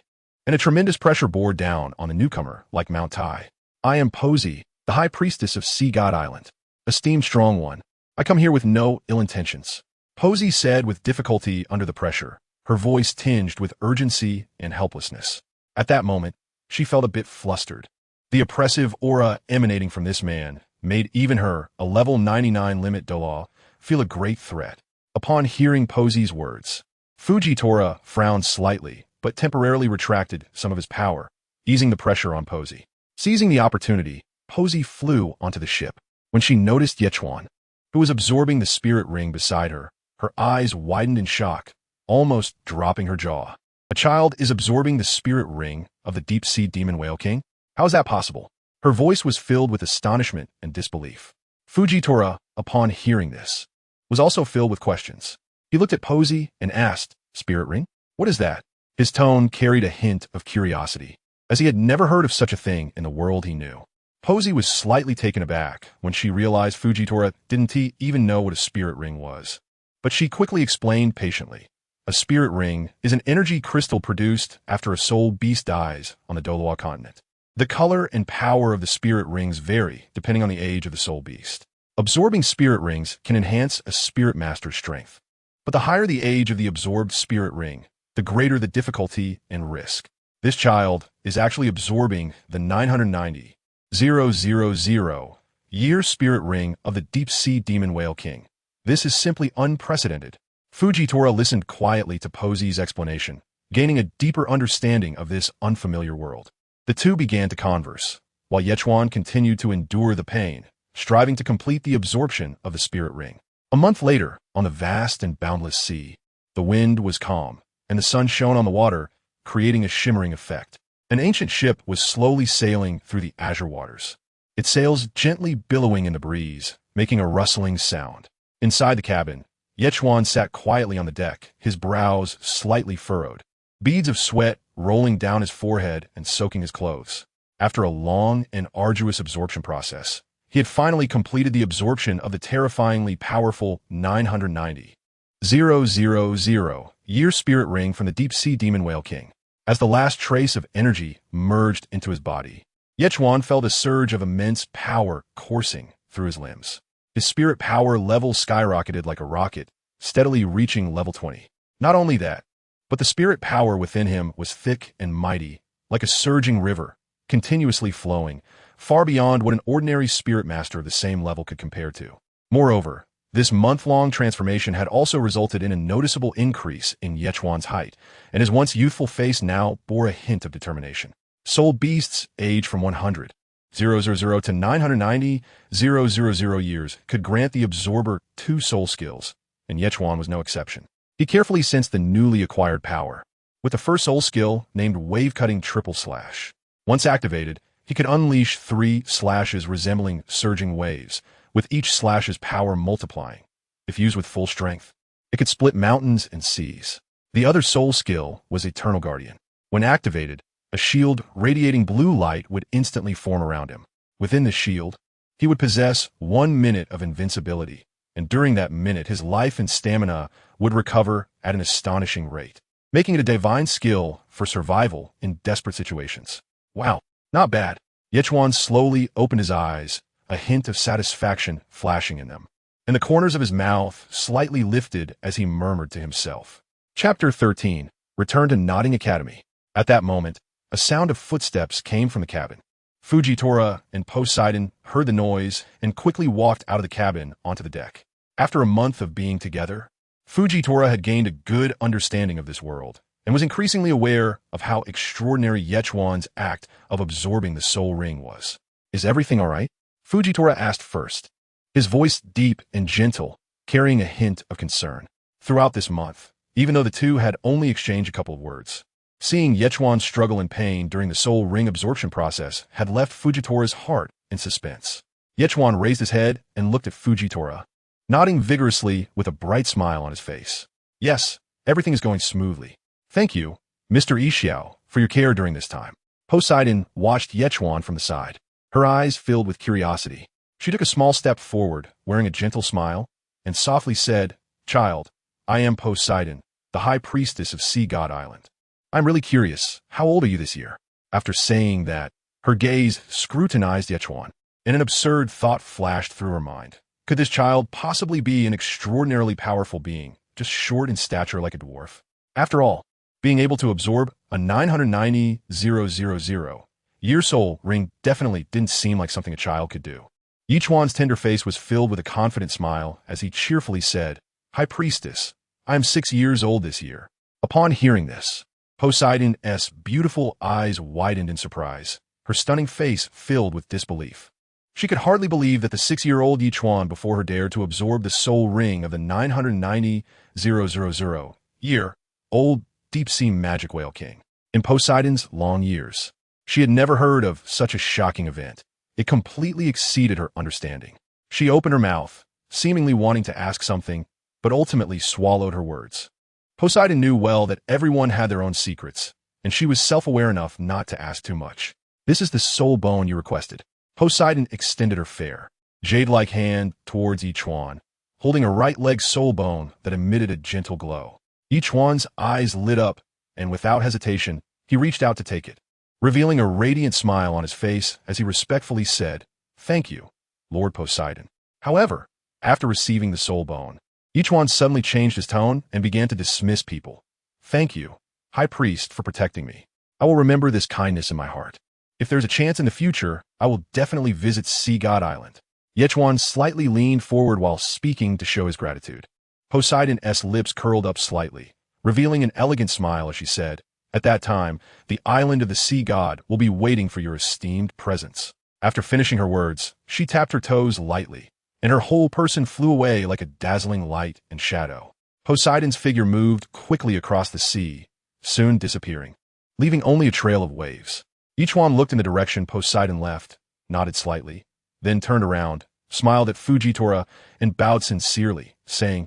and a tremendous pressure bore down on the newcomer like Mount Tai. I am Posi, the High Priestess of Sea God Island. Esteemed strong one, I come here with no ill intentions. Posi said with difficulty under the pressure, her voice tinged with urgency and helplessness. At that moment, she felt a bit flustered. The oppressive aura emanating from this man made even her, a level 99 limit Douluo, feel a great threat. Upon hearing Posi's words, Fujitora frowned slightly, but temporarily retracted some of his power, easing the pressure on Posi. Seizing the opportunity, Posi flew onto the ship. When she noticed Ichuan, who was absorbing the spirit ring beside her, her eyes widened in shock, almost dropping her jaw. A child is absorbing the spirit ring of the deep-sea demon whale king? How is that possible? Her voice was filled with astonishment and disbelief. Fujitora, upon hearing this, was also filled with questions. He looked at Posi and asked, "Spirit ring? What is that?" His tone carried a hint of curiosity, as he had never heard of such a thing in the world he knew. Posi was slightly taken aback when she realized Fujitora didn't even know what a spirit ring was. But she quickly explained patiently. A spirit ring is an energy crystal produced after a soul beast dies on the Douluo Continent. The color and power of the spirit rings vary depending on the age of the soul beast. Absorbing spirit rings can enhance a spirit master's strength. But the higher the age of the absorbed spirit ring, the greater the difficulty and risk. This child is actually absorbing the 990,000 year spirit ring of the deep-sea demon whale king. This is simply unprecedented. Fujitora listened quietly to Posey's explanation, gaining a deeper understanding of this unfamiliar world. The two began to converse, while Ichuan continued to endure the pain, striving to complete the absorption of the spirit ring. A month later, on the vast and boundless sea, the wind was calm, and the sun shone on the water, creating a shimmering effect. An ancient ship was slowly sailing through the azure waters, its sails gently billowing in the breeze, making a rustling sound. Inside the cabin, Ichuan sat quietly on the deck, his brows slightly furrowed, beads of sweat rolling down his forehead and soaking his clothes. After a long and arduous absorption process, he had finally completed the absorption of the terrifyingly powerful 990,000 year spirit ring from the deep-sea demon whale king. As the last trace of energy merged into his body, Ichuan felt a surge of immense power coursing through his limbs. His spirit power level skyrocketed like a rocket, steadily reaching level 20. Not only that, but the spirit power within him was thick and mighty, like a surging river, continuously flowing, far beyond what an ordinary spirit master of the same level could compare to. Moreover, this month-long transformation had also resulted in a noticeable increase in Ichuan's height, and his once youthful face now bore a hint of determination. Soul beasts age from 100,000 to 990,000 years could grant the absorber 2 soul skills, and Ichuan was no exception. He carefully sensed the newly acquired power, with the first soul skill named Wave-Cutting Triple Slash. Once activated, he could unleash 3 slashes resembling surging waves, with each slash's power multiplying. If used with full strength, it could split mountains and seas. The other soul skill was Eternal Guardian. When activated, a shield radiating blue light would instantly form around him. Within the shield, he would possess 1 minute of invincibility, and during that minute his life and stamina would recover at an astonishing rate, making it a divine skill for survival in desperate situations. Wow, not bad. Ichuan slowly opened his eyes, a hint of satisfaction flashing in them, and the corners of his mouth slightly lifted as he murmured to himself. Chapter 13. Return to Nodding Academy. At that moment, a sound of footsteps came from the cabin. Fujitora and Poseidon heard the noise and quickly walked out of the cabin onto the deck. After a month of being together, Fujitora had gained a good understanding of this world and was increasingly aware of how extraordinary Ichuan's act of absorbing the soul ring was. "Is everything all right?" Fujitora asked first, his voice deep and gentle, carrying a hint of concern. Throughout this month, even though the two had only exchanged a couple of words, seeing Ichuan struggle in pain during the soul ring absorption process had left Fujitora's heart in suspense. Ichuan raised his head and looked at Fujitora, nodding vigorously with a bright smile on his face. "Yes, everything is going smoothly. Thank you, Mr. Xiao, for your care during this time." Poseidon watched Ichuan from the side, her eyes filled with curiosity. She took a small step forward, wearing a gentle smile, and softly said, "Child, I am Poseidon, the High Priestess of Sea God Island. I'm really curious, how old are you this year?" After saying that, her gaze scrutinized Ichuan, and an absurd thought flashed through her mind. Could this child possibly be an extraordinarily powerful being, just short in stature like a dwarf? After all, being able to absorb a 990,000 year soul ring definitely didn't seem like something a child could do. Ichuan's tender face was filled with a confident smile as he cheerfully said, "High Priestess, I am 6 years old this year." Upon hearing this, Poseidon's beautiful eyes widened in surprise, her stunning face filled with disbelief. She could hardly believe that the 6-year-old Ichuan before her dared to absorb the soul ring of the 990,000 year old deep-sea magic whale king. In Poseidon's long years, she had never heard of such a shocking event. It completely exceeded her understanding. She opened her mouth, seemingly wanting to ask something, but ultimately swallowed her words. Poseidon knew well that everyone had their own secrets, and she was self-aware enough not to ask too much. "This is the soul bone you requested." Poseidon extended her fair, jade-like hand towards Ichuan, holding a right leg soul bone that emitted a gentle glow. Ichuan's eyes lit up, and without hesitation, he reached out to take it, revealing a radiant smile on his face as he respectfully said, "Thank you, Lord Poseidon." However, after receiving the soul bone, Ichuan suddenly changed his tone and began to dismiss people. "Thank you, High Priest, for protecting me. I will remember this kindness in my heart. If there's a chance in the future, I will definitely visit Sea God Island." Ichuan slightly leaned forward while speaking to show his gratitude. Poseidon's lips curled up slightly, revealing an elegant smile as she said, "At that time, the island of the sea god will be waiting for your esteemed presence." After finishing her words, she tapped her toes lightly, and her whole person flew away like a dazzling light and shadow. Poseidon's figure moved quickly across the sea, soon disappearing, leaving only a trail of waves. Ichuan looked in the direction Poseidon left, nodded slightly, then turned around, smiled at Fujitora, and bowed sincerely, saying,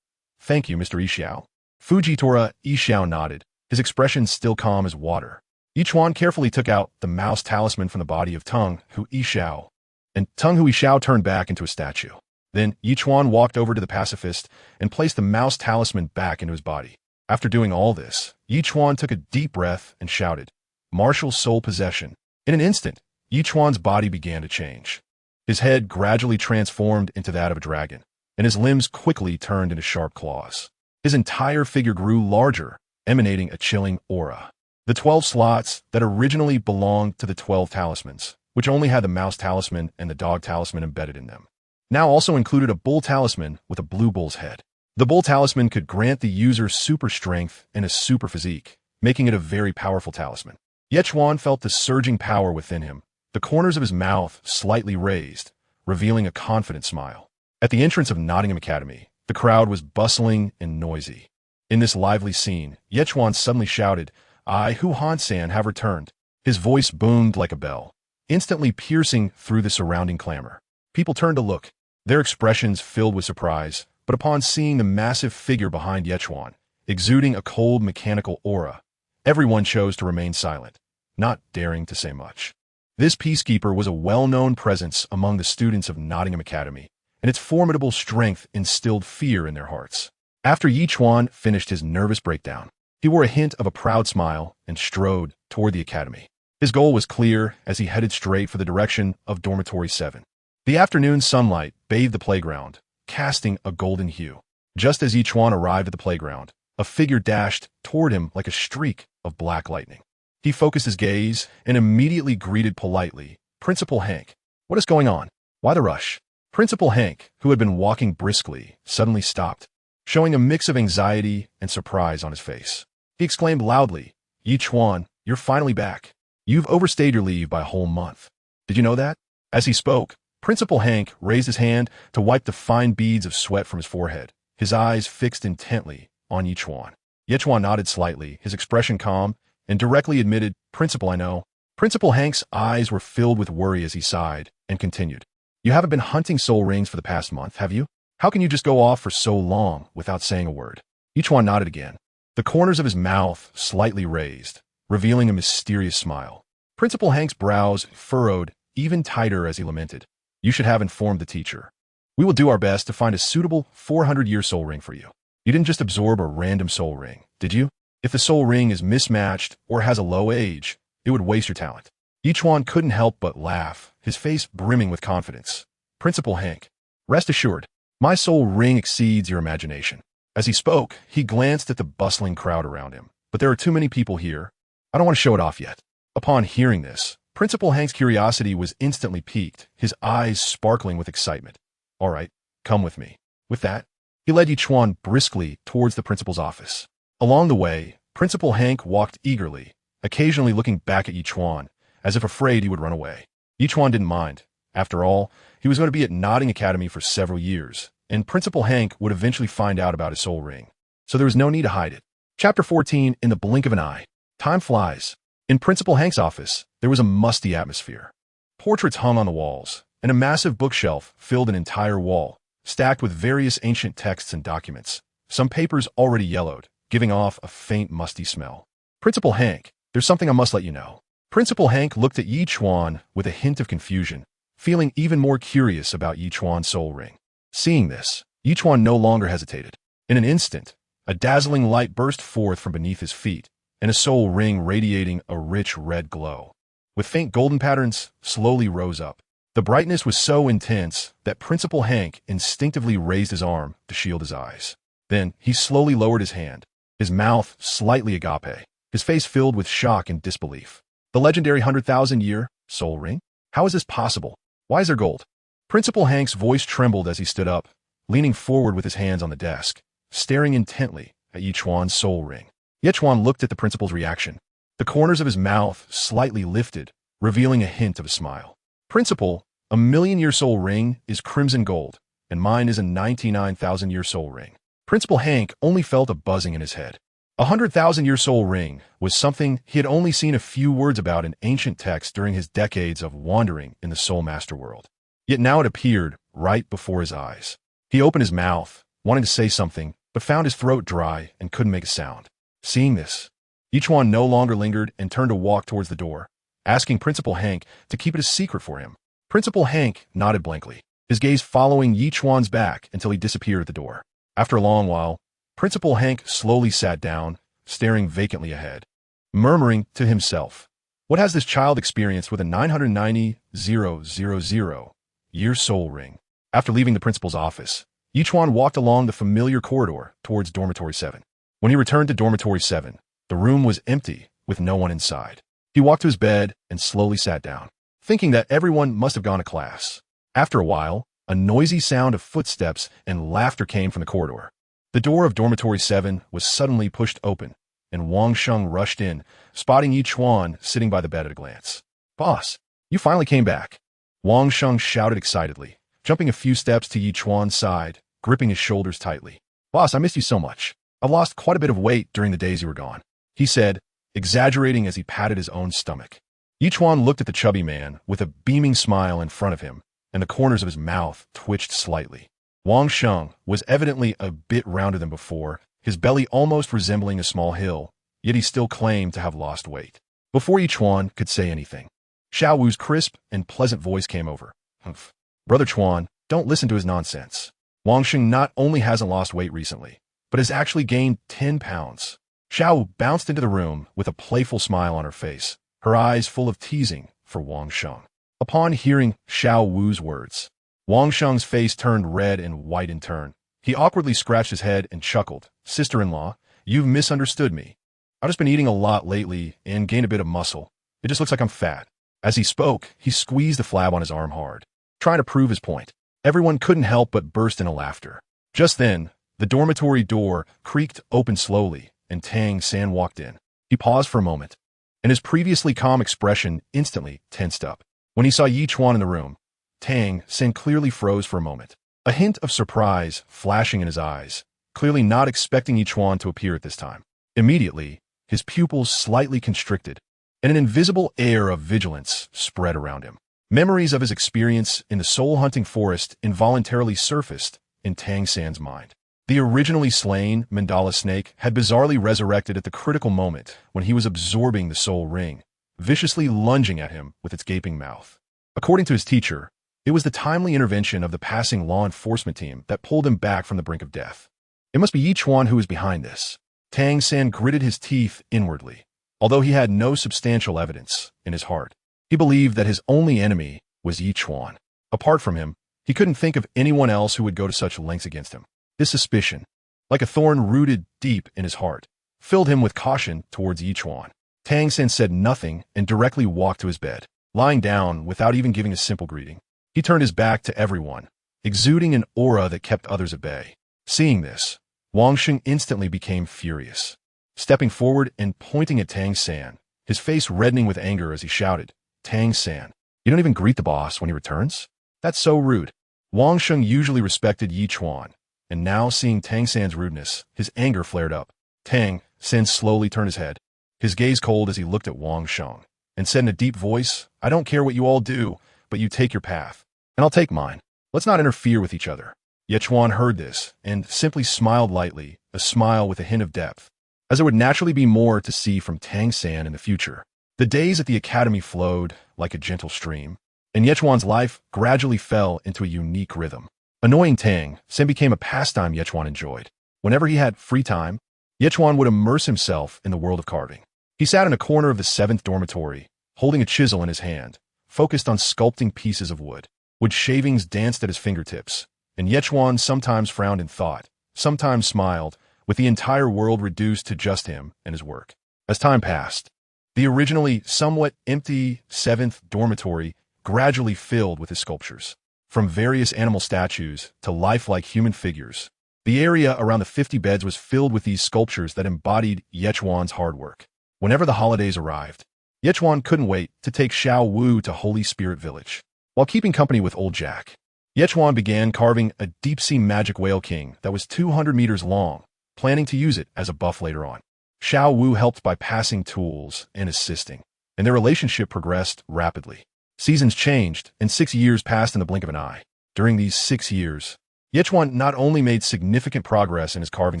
"Thank you, Mr. Xiao." Xiao nodded, his expression still calm as water. Ichuan carefully took out the mouse talisman from the body of Tang Xiao, and Tang Xiao turned back into a statue. Then Ichuan walked over to the pacifist and placed the mouse talisman back into his body. After doing all this, Ichuan took a deep breath and shouted, "Martial soul possession." In an instant, Ichuan's body began to change. His head gradually transformed into that of a dragon, and his limbs quickly turned into sharp claws. His entire figure grew larger, emanating a chilling aura. The 12 slots that originally belonged to the 12 talismans, which only had the mouse talisman and the dog talisman embedded in them, now also included a bull talisman with a blue bull's head. The bull talisman could grant the user super strength and a super physique, making it a very powerful talisman. Ichuan felt the surging power within him, the corners of his mouth slightly raised, revealing a confident smile. At the entrance of Nottingham Academy, the crowd was bustling and noisy. In this lively scene, Ichuan suddenly shouted, "I, Tang San, have returned." His voice boomed like a bell, instantly piercing through the surrounding clamor. People turned to look, their expressions filled with surprise, but upon seeing the massive figure behind Ichuan, exuding a cold mechanical aura, everyone chose to remain silent, not daring to say much. This peacekeeper was a well-known presence among the students of Nottingham Academy, and its formidable strength instilled fear in their hearts. After Ichuan finished his nervous breakdown, he wore a hint of a proud smile and strode toward the academy. His goal was clear as he headed straight for the direction of Dormitory 7. The afternoon sunlight bathed the playground, casting a golden hue. Just as Ichuan arrived at the playground, a figure dashed toward him like a streak of black lightning. He focused his gaze and immediately greeted politely, "Principal Hank." "What is going on? Why the rush?" Principal Hank, who had been walking briskly, suddenly stopped, showing a mix of anxiety and surprise on his face. He exclaimed loudly, "Ichuan, you're finally back. You've overstayed your leave by a whole month. Did you know that?" As he spoke, Principal Hank raised his hand to wipe the fine beads of sweat from his forehead, his eyes fixed intently on Ichuan. Ichuan nodded slightly, his expression calm, and directly admitted, "Principal, I know." Principal Hank's eyes were filled with worry as he sighed and continued, "You haven't been hunting soul rings for the past month, have you? How can you just go off for so long without saying a word?" Ichuan nodded again, the corners of his mouth slightly raised, revealing a mysterious smile. Principal Hank's brows furrowed even tighter as he lamented, "You should have informed the teacher. We will do our best to find a suitable 400-year soul ring for you. You didn't just absorb a random soul ring, did you? If the soul ring is mismatched or has a low age, it would waste your talent." Ichuan couldn't help but laugh, his face brimming with confidence. "Principal Hank, rest assured, my soul ring exceeds your imagination." As he spoke, he glanced at the bustling crowd around him. "But there are too many people here. I don't want to show it off yet." Upon hearing this, Principal Hank's curiosity was instantly piqued, his eyes sparkling with excitement. "All right, come with me." With that, he led Ichuan briskly towards the principal's office. Along the way, Principal Hank walked eagerly, occasionally looking back at Ichuan, as if afraid he would run away. Ichuan didn't mind. After all, he was going to be at Nottingham Academy for several years, and Principal Hank would eventually find out about his soul ring, so there was no need to hide it. Chapter 14, In the Blink of an Eye. Time flies. In Principal Hank's office, there was a musty atmosphere. Portraits hung on the walls, and a massive bookshelf filled an entire wall, stacked with various ancient texts and documents, some papers already yellowed, giving off a faint musty smell. "Principal Hank, there's something I must let you know." Principal Hank looked at Ichuan with a hint of confusion, feeling even more curious about Ichuan's soul ring. Seeing this, Ichuan no longer hesitated. In an instant, A dazzling light burst forth from beneath his feet, and a soul ring radiating a rich red glow, with faint golden patterns, slowly rose up. The brightness was so intense that Principal Hank instinctively raised his arm to shield his eyes. Then he slowly lowered his hand, his mouth slightly agape, his face filled with shock and disbelief. The legendary 100,000-year soul ring? How is this possible? Why is there gold? Principal Hank's voice trembled as he stood up, leaning forward with his hands on the desk, staring intently at Ichuan's soul ring. Ichuan looked at the principal's reaction. The corners of his mouth slightly lifted, revealing a hint of a smile. Principal, a 1,000,000-year soul ring is crimson gold, and mine is a 99,000-year soul ring. Principal Hank only felt a buzzing in his head. A 100,000-year soul ring was something he had only seen a few words about in ancient texts during his decades of wandering in the Soul Master world. Yet now it appeared right before his eyes. He opened his mouth, wanting to say something, but found his throat dry and couldn't make a sound. Seeing this, Ichuan no longer lingered and turned to walk towards the door, asking Principal Hank to keep it a secret for him. Principal Hank nodded blankly, his gaze following Ichuan's back until he disappeared at the door. After a long while, Principal Hank slowly sat down, staring vacantly ahead, murmuring to himself, "What has this child experienced with a 990,000-year soul ring?" After leaving the principal's office, Ichuan walked along the familiar corridor towards Dormitory 7. When he returned to Dormitory 7, the room was empty, with no one inside. He walked to his bed and slowly sat down, thinking that everyone must have gone to class. After a while, a noisy sound of footsteps and laughter came from the corridor. The door of Dormitory 7 was suddenly pushed open, and Wang Sheng rushed in, spotting Ichuan sitting by the bed at a glance. "Boss, you finally came back," Wang Sheng shouted excitedly, jumping a few steps to Ichuan's side, gripping his shoulders tightly. "Boss, I missed you so much. I've lost quite a bit of weight during the days you were gone," he said, exaggerating as he patted his own stomach. Ichuan looked at the chubby man with a beaming smile in front of him, and the corners of his mouth twitched slightly. Wang Sheng was evidently a bit rounder than before, his belly almost resembling a small hill, yet he still claimed to have lost weight. Before Ichuan could say anything, Xiao Wu's crisp and pleasant voice came over. "Humph. Brother Chuan, don't listen to his nonsense. Wang Sheng not only hasn't lost weight recently, but has actually gained 10 pounds. Xiao Wu bounced into the room with a playful smile on her face, her eyes full of teasing for Wang Sheng. Upon hearing Xiao Wu's words, Wang Sheng's face turned red and white in turn. He awkwardly scratched his head and chuckled. "Sister-in-law, you've misunderstood me. I've just been eating a lot lately and gained a bit of muscle. It just looks like I'm fat." As he spoke, he squeezed the flab on his arm hard, trying to prove his point. Everyone couldn't help but burst into laughter. Just then, the dormitory door creaked open slowly, and Tang San walked in. He paused for a moment, and his previously calm expression instantly tensed up. When he saw Ichuan in the room, Tang San clearly froze for a moment, a hint of surprise flashing in his eyes, clearly not expecting Ichuan to appear at this time. Immediately, his pupils slightly constricted, and an invisible air of vigilance spread around him. Memories of his experience in the soul-hunting forest involuntarily surfaced in Tang San's mind. The originally slain Mandala Snake had bizarrely resurrected at the critical moment when he was absorbing the soul ring, viciously lunging at him with its gaping mouth. According to his teacher, it was the timely intervention of the passing law enforcement team that pulled him back from the brink of death. It must be Ichuan who is behind this. Tang San gritted his teeth inwardly. Although he had no substantial evidence in his heart, he believed that his only enemy was Ichuan. Apart from him, he couldn't think of anyone else who would go to such lengths against him. This suspicion, like a thorn rooted deep in his heart, filled him with caution towards Ichuan. Tang San said nothing and directly walked to his bed, lying down without even giving a simple greeting. He turned his back to everyone, exuding an aura that kept others at bay. Seeing this, Wang Sheng instantly became furious. Stepping forward and pointing at Tang San, his face reddening with anger as he shouted, "Tang San, you don't even greet the boss when he returns? That's so rude." Wang Sheng usually respected Ichuan, and now seeing Tang San's rudeness, his anger flared up. Tang San slowly turned his head, his gaze cold as he looked at Wang Sheng, and said in a deep voice, "I don't care what you all do, but you take your path, and I'll take mine. Let's not interfere with each other." Ichuan heard this and simply smiled lightly, a smile with a hint of depth, as there would naturally be more to see from Tang San in the future. The days at the academy flowed like a gentle stream, and Ichuan's life gradually fell into a unique rhythm. Annoying Tang San became a pastime Ichuan enjoyed. Whenever he had free time, Ichuan would immerse himself in the world of carving. He sat in a corner of the 7th dormitory, holding a chisel in his hand, focused on sculpting pieces of wood. Wood shavings danced at his fingertips, and Ichuan sometimes frowned in thought, sometimes smiled, with the entire world reduced to just him and his work. As time passed, the originally somewhat empty 7th dormitory gradually filled with his sculptures. From various animal statues to lifelike human figures, the area around the 50 beds was filled with these sculptures that embodied Ichuan's hard work. Whenever the holidays arrived, Ichuan couldn't wait to take Xiao Wu to Holy Spirit Village. While keeping company with Old Jack, Ichuan began carving a deep-sea magic whale king that was 200 meters long, planning to use it as a buff later on. Xiao Wu helped by passing tools and assisting, and their relationship progressed rapidly. Seasons changed, and 6 years passed in the blink of an eye. During these 6 years, Ichuan not only made significant progress in his carving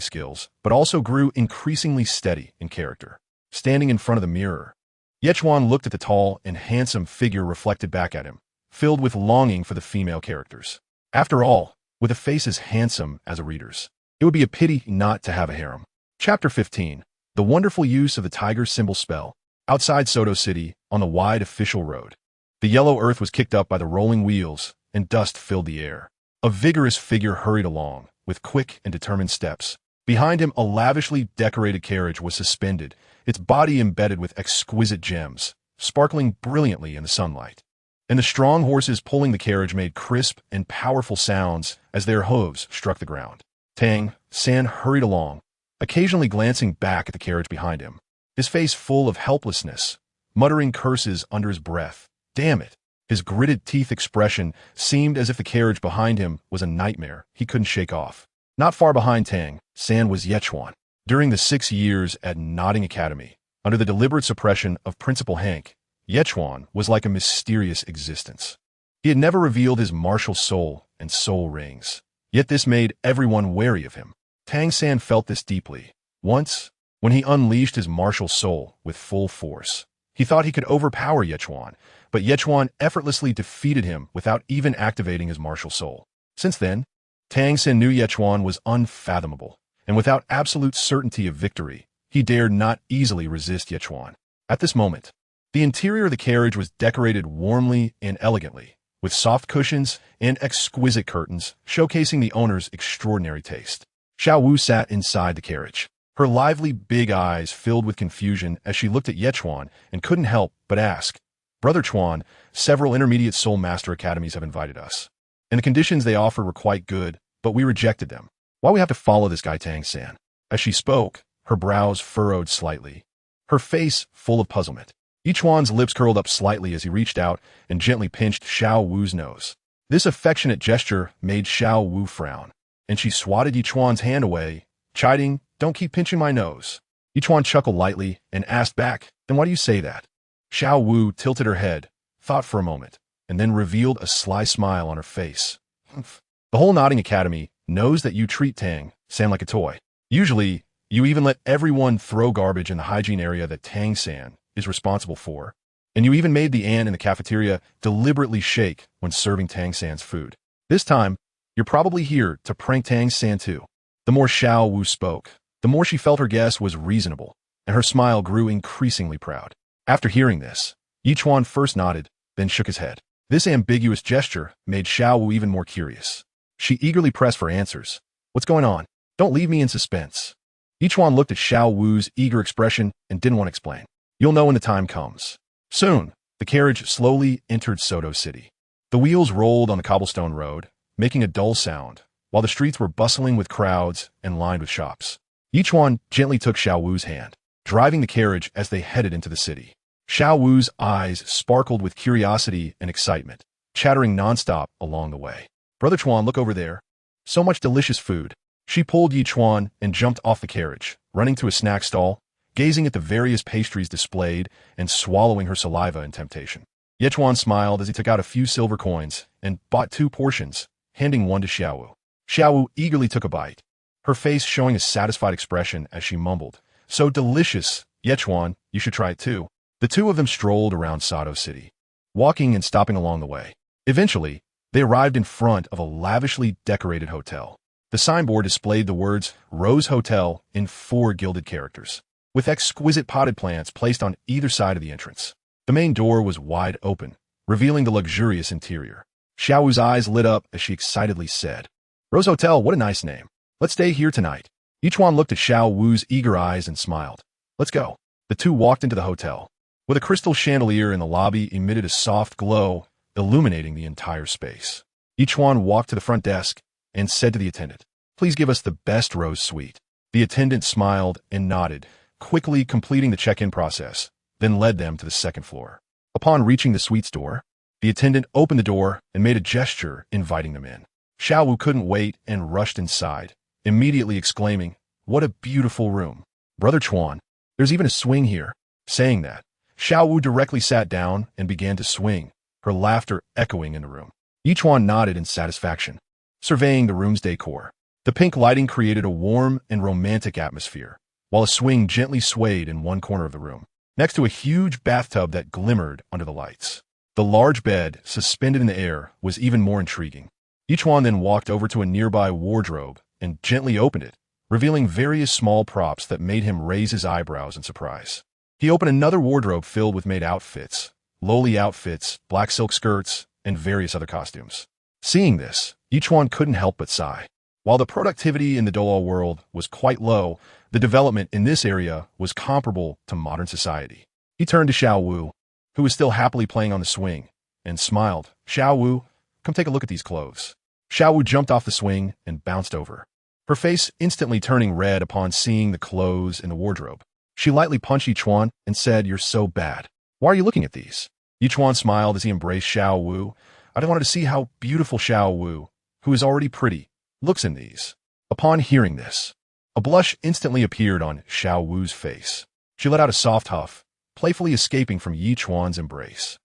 skills, but also grew increasingly steady in character. Standing in front of the mirror, Ichuan looked at the tall and handsome figure reflected back at him, filled with longing for the female characters. After all, with a face as handsome as a reader's, it would be a pity not to have a harem. Chapter 15. The wonderful use of the tiger symbol spell. Outside Sodto City, on the wide official road, the yellow earth was kicked up by the rolling wheels, and dust filled the air. A vigorous figure hurried along, with quick and determined steps. Behind him, a lavishly decorated carriage was suspended, its body embedded with exquisite gems, sparkling brilliantly in the sunlight. And the strong horses pulling the carriage made crisp and powerful sounds as their hooves struck the ground. Tang San hurried along, occasionally glancing back at the carriage behind him, his face full of helplessness, muttering curses under his breath. Damn it! His gritted teeth expression seemed as if the carriage behind him was a nightmare he couldn't shake off. Not far behind Tang San was Ichuan. During the 6 years at Notting Academy, under the deliberate suppression of Principal Hank, Ichuan was like a mysterious existence. He had never revealed his martial soul and soul rings, yet this made everyone wary of him. Tang San felt this deeply. Once, when he unleashed his martial soul with full force, he thought he could overpower Ichuan, but Ichuan effortlessly defeated him without even activating his martial soul. Since then, Tang San knew Ichuan was unfathomable, and without absolute certainty of victory, he dared not easily resist Ichuan. At this moment, the interior of the carriage was decorated warmly and elegantly, with soft cushions and exquisite curtains showcasing the owner's extraordinary taste. Xiao Wu sat inside the carriage, her lively big eyes filled with confusion as she looked at Ichuan and couldn't help but ask, "Brother Chuan, several intermediate soul master academies have invited us, and the conditions they offered were quite good, but we rejected them. Why we have to follow this guy Tang San?" As she spoke, her brows furrowed slightly, her face full of puzzlement. Ichuan's lips curled up slightly as he reached out and gently pinched Xiao Wu's nose. This affectionate gesture made Xiao Wu frown, and she swatted Ichuan's hand away, chiding, "Don't keep pinching my nose." Ichuan chuckled lightly and asked back, "Then why do you say that?" Xiao Wu tilted her head, thought for a moment, and then revealed a sly smile on her face. "The whole Notting Academy knows that you treat Tang San like a toy. Usually, you even let everyone throw garbage in the hygiene area that Tang San is responsible for, and you even made the ant in the cafeteria deliberately shake when serving Tang San's food. This time, you're probably here to prank Tang San too." The more Xiao Wu spoke, the more she felt her guess was reasonable, and her smile grew increasingly proud. After hearing this, Ichuan first nodded, then shook his head. This ambiguous gesture made Xiao Wu even more curious. She eagerly pressed for answers. "What's going on? Don't leave me in suspense." Ichuan looked at Xiao Wu's eager expression and didn't want to explain. "You'll know when the time comes." Soon, the carriage slowly entered Sodto City. The wheels rolled on the cobblestone road, making a dull sound, while the streets were bustling with crowds and lined with shops. Ichuan gently took Xiao Wu's hand, driving the carriage as they headed into the city. Xiao Wu's eyes sparkled with curiosity and excitement, chattering nonstop along the way. "Brother Chuan, look over there. So much delicious food." She pulled Ichuan and jumped off the carriage, running to a snack stall, gazing at the various pastries displayed and swallowing her saliva in temptation. Ichuan smiled as he took out a few silver coins and bought 2 portions, handing one to Xiao Wu. Xiao Wu eagerly took a bite, her face showing a satisfied expression as she mumbled, "So delicious, Ichuan, you should try it too." The two of them strolled around Sodto City, walking and stopping along the way. Eventually, they arrived in front of a lavishly decorated hotel. The signboard displayed the words Rose Hotel in 4 gilded characters, with exquisite potted plants placed on either side of the entrance. The main door was wide open, revealing the luxurious interior. Xiao Wu's eyes lit up as she excitedly said, "Rose Hotel, what a nice name. Let's stay here tonight." Ichuan looked at Xiao Wu's eager eyes and smiled. "Let's go." The two walked into the hotel, with a crystal chandelier in the lobby emitted a soft glow, illuminating the entire space. Ichuan walked to the front desk and said to the attendant, "Please give us the best rose suite." The attendant smiled and nodded, quickly completing the check-in process, then led them to the second floor. Upon reaching the suite's door, the attendant opened the door and made a gesture inviting them in. Xiao Wu couldn't wait and rushed inside, immediately exclaiming, "What a beautiful room. Brother Chuan, there's even a swing here." Saying that, Xiao Wu directly sat down and began to swing, her laughter echoing in the room. Ichuan nodded in satisfaction, surveying the room's decor. The pink lighting created a warm and romantic atmosphere, while a swing gently swayed in one corner of the room, next to a huge bathtub that glimmered under the lights. The large bed, suspended in the air, was even more intriguing. Ichuan then walked over to a nearby wardrobe and gently opened it, revealing various small props that made him raise his eyebrows in surprise. He opened another wardrobe filled with maid outfits, lowly outfits, black silk skirts, and various other costumes. Seeing this, Ichuan couldn't help but sigh. While the productivity in the Douluo world was quite low, the development in this area was comparable to modern society. He turned to Xiao Wu, who was still happily playing on the swing, and smiled. "Xiao Wu, come take a look at these clothes." Xiao Wu jumped off the swing and bounced over, her face instantly turning red upon seeing the clothes in the wardrobe. She lightly punched Ichuan and said, "You're so bad. Why are you looking at these?" Ichuan smiled as he embraced Xiao Wu. "I wanted to see how beautiful Xiao Wu, who is already pretty, looks in these." Upon hearing this, a blush instantly appeared on Xiao Wu's face. She let out a soft huff, playfully escaping from Ichuan's embrace.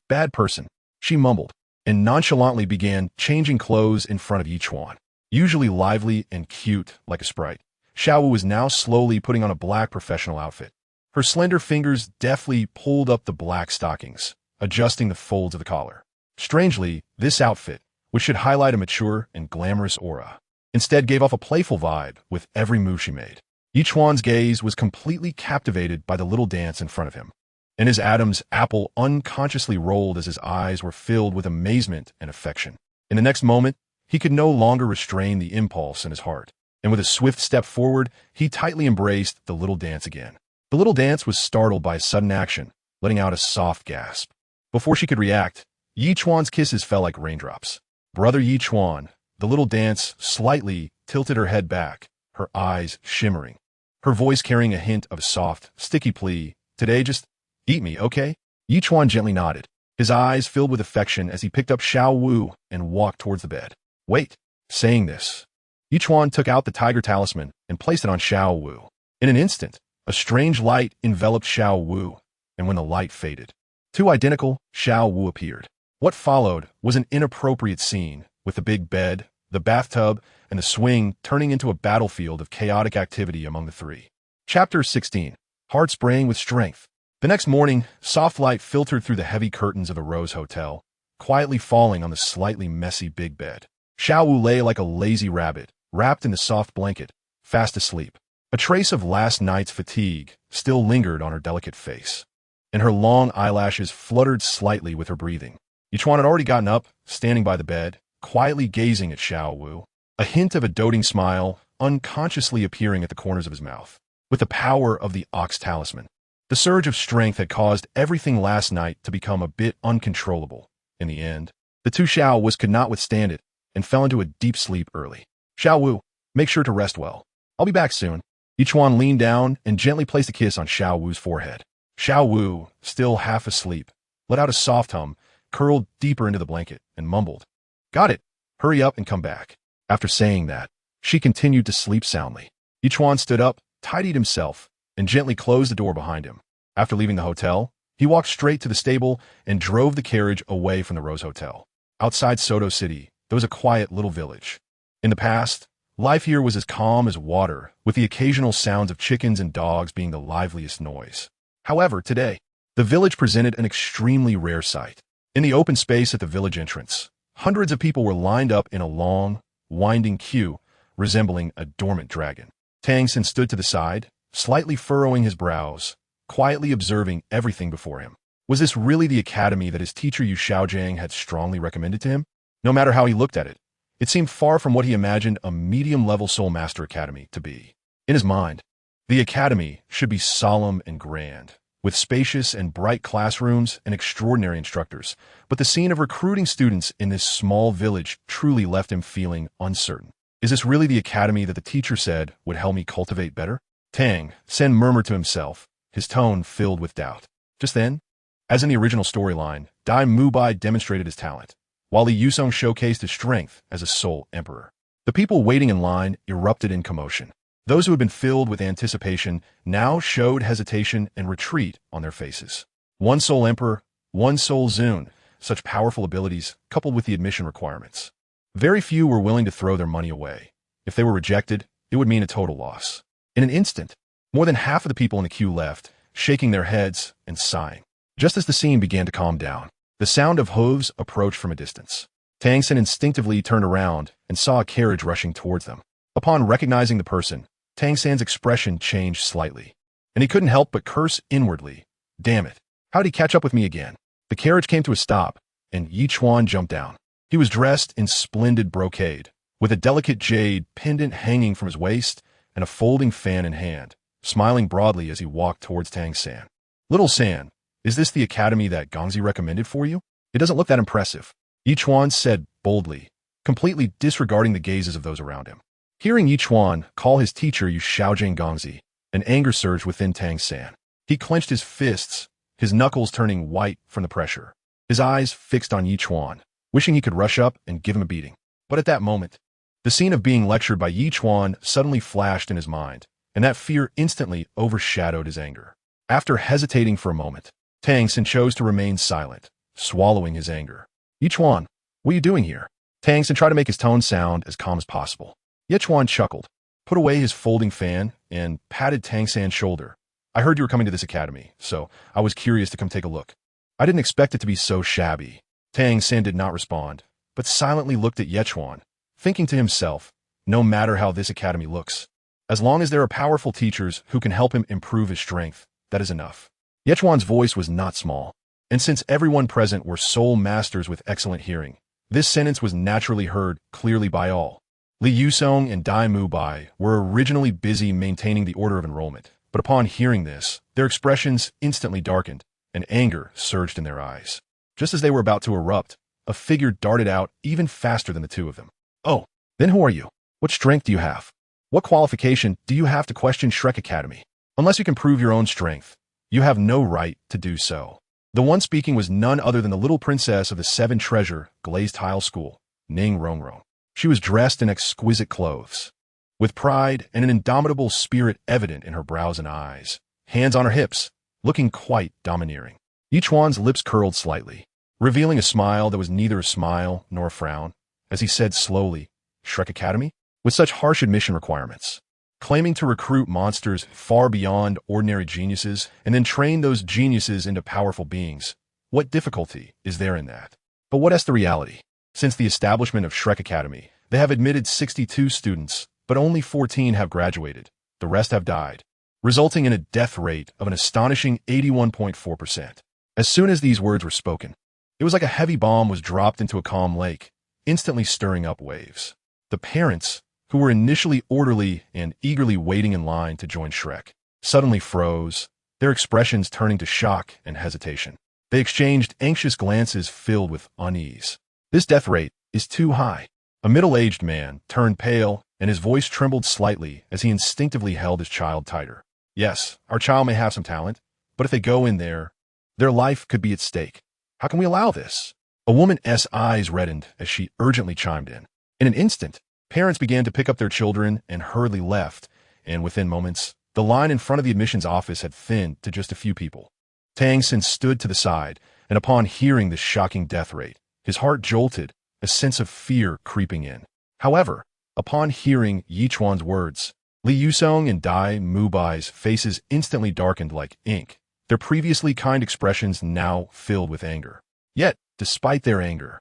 "Bad person," she mumbled, and nonchalantly began changing clothes in front of Ichuan. Usually lively and cute like a sprite, Xiao Wu was now slowly putting on a black professional outfit. Her slender fingers deftly pulled up the black stockings, adjusting the folds of the collar. Strangely, this outfit, which should highlight a mature and glamorous aura, instead gave off a playful vibe with every move she made. Ichuan's gaze was completely captivated by the little dance in front of him, and his Adam's apple unconsciously rolled as his eyes were filled with amazement and affection. In the next moment, he could no longer restrain the impulse in his heart, and with a swift step forward, he tightly embraced the little dance again. The little dance was startled by a sudden action, letting out a soft gasp. Before she could react, Yichuan's kisses fell like raindrops. "Brother Yichuan," the little dance slightly tilted her head back, her eyes shimmering, her voice carrying a hint of a soft, sticky plea. "Today, just eat me, okay?" Yichuan gently nodded, his eyes filled with affection as he picked up Xiao Wu and walked towards the bed. "Wait." Saying this, Ichuan took out the tiger talisman and placed it on Xiao Wu. In an instant, a strange light enveloped Xiao Wu, and when the light faded, 2 identical Xiao Wu appeared. What followed was an inappropriate scene, with the big bed, the bathtub, and the swing turning into a battlefield of chaotic activity among the 3. Chapter 16. Heart Spraying with Strength. The next morning, soft light filtered through the heavy curtains of the Rose Hotel, quietly falling on the slightly messy big bed. Xiao Wu lay like a lazy rabbit, wrapped in the soft blanket, fast asleep. A trace of last night's fatigue still lingered on her delicate face, and her long eyelashes fluttered slightly with her breathing. Ichuan had already gotten up, standing by the bed, quietly gazing at Xiao Wu, a hint of a doting smile unconsciously appearing at the corners of his mouth. With the power of the Ox Talisman, the surge of strength had caused everything last night to become a bit uncontrollable. In the end, the 2 Xiao Wus could not withstand it and fell into a deep sleep early. "Xiao Wu, make sure to rest well. I'll be back soon." Ichuan leaned down and gently placed a kiss on Xiao Wu's forehead. Xiao Wu, still half asleep, let out a soft hum, curled deeper into the blanket, and mumbled, "Got it. Hurry up and come back." After saying that, she continued to sleep soundly. Ichuan stood up, tidied himself, and gently closed the door behind him. After leaving the hotel, he walked straight to the stable and drove the carriage away from the Rose Hotel. Outside Sodto City, there was a quiet little village. In the past, life here was as calm as water, with the occasional sounds of chickens and dogs being the liveliest noise. However, today, the village presented an extremely rare sight. In the open space at the village entrance, hundreds of people were lined up in a long, winding queue, resembling a dormant dragon. Tang San stood to the side, slightly furrowing his brows, quietly observing everything before him. Was this really the academy that his teacher Yu Xiaojing had strongly recommended to him? No matter how he looked at it, it seemed far from what he imagined a medium-level Soul Master Academy to be. In his mind, the academy should be solemn and grand, with spacious and bright classrooms and extraordinary instructors, but the scene of recruiting students in this small village truly left him feeling uncertain. Is this really the academy that the teacher said would help me cultivate better? Tang San murmured to himself, his tone filled with doubt. Just then, as in the original storyline, Dai Mubai demonstrated his talent, while Li Yusong showcased his strength as a soul emperor. The people waiting in line erupted in commotion. Those who had been filled with anticipation now showed hesitation and retreat on their faces. One soul emperor, one soul Zun, such powerful abilities coupled with the admission requirements. Very few were willing to throw their money away. If they were rejected, it would mean a total loss. In an instant, more than half of the people in the queue left, shaking their heads and sighing. Just as the scene began to calm down, the sound of hooves approached from a distance. Tang San instinctively turned around and saw a carriage rushing towards them. Upon recognizing the person, Tang San's expression changed slightly, and he couldn't help but curse inwardly. Damn it, how'd he catch up with me again? The carriage came to a stop, and Ichuan jumped down. He was dressed in splendid brocade, with a delicate jade pendant hanging from his waist and a folding fan in hand, smiling broadly as he walked towards Tang San. Little San, is this the academy that Gongzi recommended for you? It doesn't look that impressive, Ichuan said boldly, completely disregarding the gazes of those around him. Hearing Ichuan call his teacher Yu Xiaojing Gongzi, an anger surged within Tang San. He clenched his fists, his knuckles turning white from the pressure. His eyes fixed on Ichuan, wishing he could rush up and give him a beating. But at that moment, the scene of being lectured by Ichuan suddenly flashed in his mind, and that fear instantly overshadowed his anger. After hesitating for a moment, Tang San chose to remain silent, swallowing his anger. Ichuan, what are you doing here? Tang San tried to make his tone sound as calm as possible. Ichuan chuckled, put away his folding fan, and patted Tang San's shoulder. I heard you were coming to this academy, so I was curious to come take a look. I didn't expect it to be so shabby. Tang San did not respond, but silently looked at Ichuan, thinking to himself, no matter how this academy looks, as long as there are powerful teachers who can help him improve his strength, that is enough. Ichuan's voice was not small, and since everyone present were soul masters with excellent hearing, this sentence was naturally heard clearly by all. Li Yusong and Dai Mubai were originally busy maintaining the order of enrollment, but upon hearing this, their expressions instantly darkened, and anger surged in their eyes. Just as they were about to erupt, a figure darted out even faster than the two of them. Oh, then who are you? What strength do you have? What qualification do you have to question Shrek Academy? Unless you can prove your own strength, you have no right to do so. The one speaking was none other than the little princess of the Seven Treasure Glazed Tile School, Ning Rongrong. She was dressed in exquisite clothes, with pride and an indomitable spirit evident in her brows and eyes, hands on her hips, looking quite domineering. Ichuan's lips curled slightly, revealing a smile that was neither a smile nor a frown, as he said slowly, Shrek Academy? With such harsh admission requirements, claiming to recruit monsters far beyond ordinary geniuses and then train those geniuses into powerful beings, what difficulty is there in that? But what is the reality? Since the establishment of Shrek Academy, they have admitted 62 students, but only 14 have graduated. The rest have died, resulting in a death rate of an astonishing 81.4%. As soon as these words were spoken, it was like a heavy bomb was dropped into a calm lake, instantly stirring up waves. The parents, who were initially orderly and eagerly waiting in line to join Shrek, suddenly froze, their expressions turning to shock and hesitation. They exchanged anxious glances filled with unease. This death rate is too high. A middle-aged man turned pale, and his voice trembled slightly as he instinctively held his child tighter. Yes, our child may have some talent, but if they go in there, their life could be at stake. How can we allow this? A woman's eyes reddened as she urgently chimed in. In an instant, parents began to pick up their children and hurriedly left, and within moments, the line in front of the admissions office had thinned to just a few people. Tang San stood to the side, and upon hearing this shocking death rate, his heart jolted, a sense of fear creeping in. However, upon hearing Ichuan's words, Li Yusong and Dai Mubai's faces instantly darkened like ink, their previously kind expressions now filled with anger. Yet, despite their anger,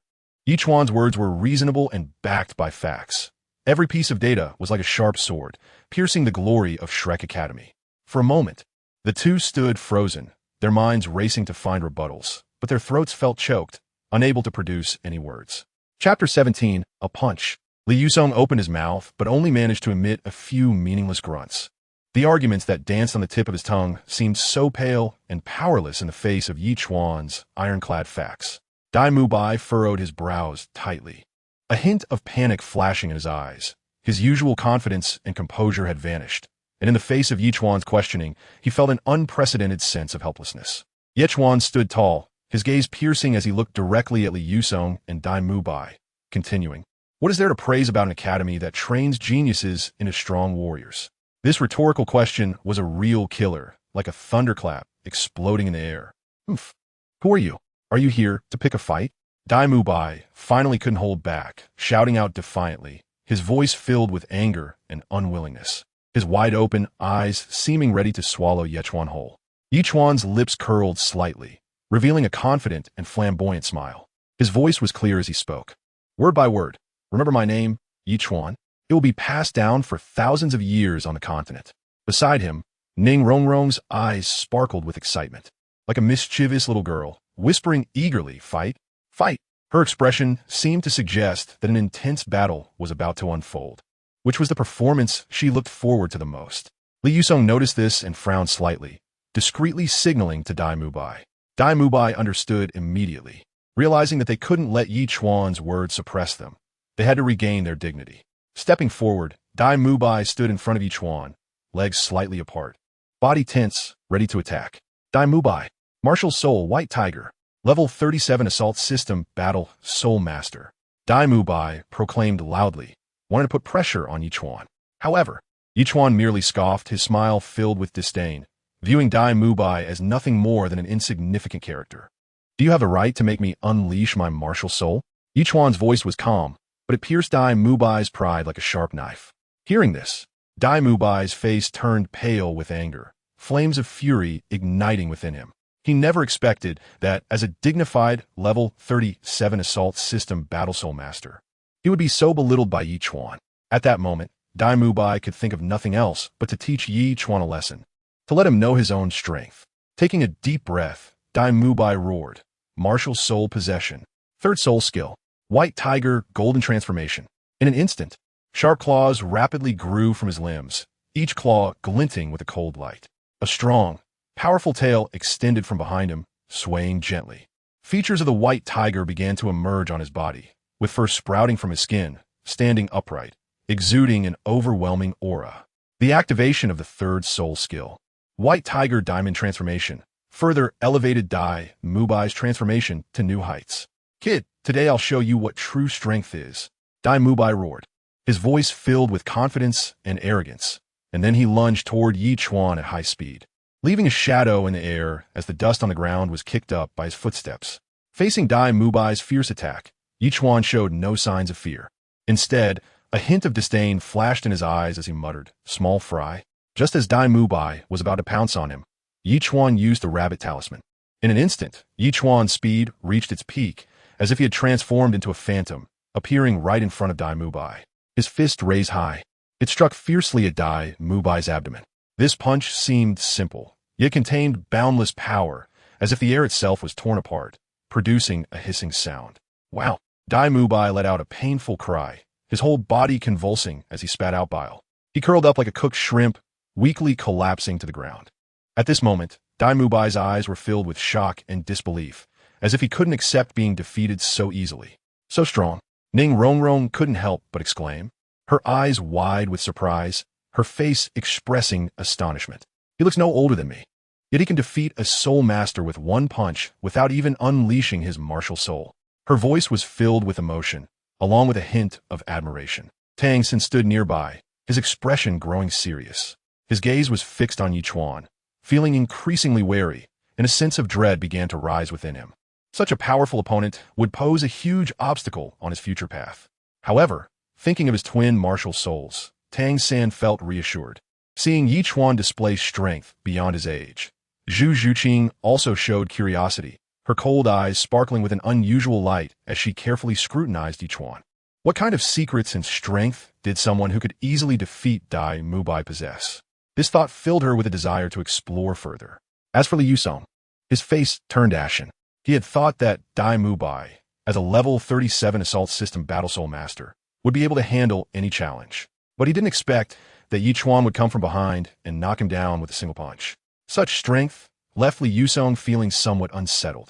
Ichuan's words were reasonable and backed by facts. Every piece of data was like a sharp sword, piercing the glory of Shrek Academy. For a moment, the two stood frozen, their minds racing to find rebuttals, but their throats felt choked, unable to produce any words. Chapter 17, A Punch. Li Yusong opened his mouth, but only managed to emit a few meaningless grunts. The arguments that danced on the tip of his tongue seemed so pale and powerless in the face of Ichuan's ironclad facts. Dai Mubai furrowed his brows tightly, a hint of panic flashing in his eyes. His usual confidence and composure had vanished, and in the face of Ichuan's questioning, he felt an unprecedented sense of helplessness. Ichuan stood tall, his gaze piercing as he looked directly at Li Yusong and Dai Mubai, continuing, "What is there to praise about an academy that trains geniuses into strong warriors?" This rhetorical question was a real killer, like a thunderclap exploding in the air. "Oof. Who are you? Are you here to pick a fight?" Dai Mubai finally couldn't hold back, shouting out defiantly, his voice filled with anger and unwillingness, his wide-open eyes seeming ready to swallow Ichuan whole. Ichuan's lips curled slightly, revealing a confident and flamboyant smile. His voice was clear as he spoke. "Word by word, remember my name, Ichuan? It will be passed down for thousands of years on the continent." Beside him, Ning Rongrong's eyes sparkled with excitement, like a mischievous little girl, whispering eagerly, "Fight! Fight!" Her expression seemed to suggest that an intense battle was about to unfold, which was the performance she looked forward to the most. Li Yusong noticed this and frowned slightly, discreetly signaling to Dai Mubai. Dai Mubai understood immediately, realizing that they couldn't let Ichuan's words suppress them. They had to regain their dignity. Stepping forward, Dai Mubai stood in front of Ichuan, legs slightly apart, body tense, ready to attack. Dai Mubai, Martial Soul, White Tiger, Level 37 Assault System Battle Soul Master. Dai Mubai proclaimed loudly, wanting to put pressure on Ichuan. However, Ichuan merely scoffed, his smile filled with disdain, viewing Dai Mubai as nothing more than an insignificant character. "Do you have a right to make me unleash my martial soul?" Ichuan's voice was calm, but it pierced Dai Mubai's pride like a sharp knife. Hearing this, Dai Mubai's face turned pale with anger, flames of fury igniting within him. He never expected that, as a dignified Level 37 Assault System Battle Soul Master, he would be so belittled by Ichuan. At that moment, Dai Mubai could think of nothing else but to teach Ichuan a lesson, to let him know his own strength. Taking a deep breath, Dai Mubai roared, "Martial Soul Possession. Third Soul Skill. White Tiger Golden Transformation." In an instant, sharp claws rapidly grew from his limbs, each claw glinting with a cold light. A strong, powerful tail extended from behind him, swaying gently. Features of the white tiger began to emerge on his body, with fur sprouting from his skin, standing upright, exuding an overwhelming aura. The activation of the third soul skill, White Tiger Diamond Transformation, further elevated Dai Mubai's transformation to new heights. "Kid, today I'll show you what true strength is," Dai Mubai roared, his voice filled with confidence and arrogance, and then he lunged toward Ichuan at high speed, leaving a shadow in the air as the dust on the ground was kicked up by his footsteps. Facing Dai Mubai's fierce attack, Ichuan showed no signs of fear. Instead, a hint of disdain flashed in his eyes as he muttered, "Small fry." Just as Dai Mubai was about to pounce on him, Ichuan used the rabbit talisman. In an instant, Ichuan's speed reached its peak, as if he had transformed into a phantom, appearing right in front of Dai Mubai. His fist raised high. It struck fiercely at Dai Mubai's abdomen. This punch seemed simple, yet contained boundless power, as if the air itself was torn apart, producing a hissing sound. "Wow!" Dai Mubai let out a painful cry, his whole body convulsing as he spat out bile. He curled up like a cooked shrimp, weakly collapsing to the ground. At this moment, Dai Mubai's eyes were filled with shock and disbelief, as if he couldn't accept being defeated so easily. "So strong." Ning Rongrong couldn't help but exclaim, her eyes wide with surprise, her face expressing astonishment. "He looks no older than me, yet he can defeat a soul master with one punch without even unleashing his martial soul." Her voice was filled with emotion, along with a hint of admiration. Tang San stood nearby, his expression growing serious. His gaze was fixed on Ichuan, feeling increasingly wary, and a sense of dread began to rise within him. Such a powerful opponent would pose a huge obstacle on his future path. However, thinking of his twin martial souls, Tang San felt reassured, seeing Ichuan display strength beyond his age. Zhu Xuching also showed curiosity, her cold eyes sparkling with an unusual light as she carefully scrutinized Ichuan. What kind of secrets and strength did someone who could easily defeat Dai Mubai possess? This thought filled her with a desire to explore further. As for Li Yusong, his face turned ashen. He had thought that Dai Mubai, as a level 37 assault system battle soul master, would be able to handle any challenge. But he didn't expect that Ichuan would come from behind and knock him down with a single punch. Such strength left Li Yusong feeling somewhat unsettled,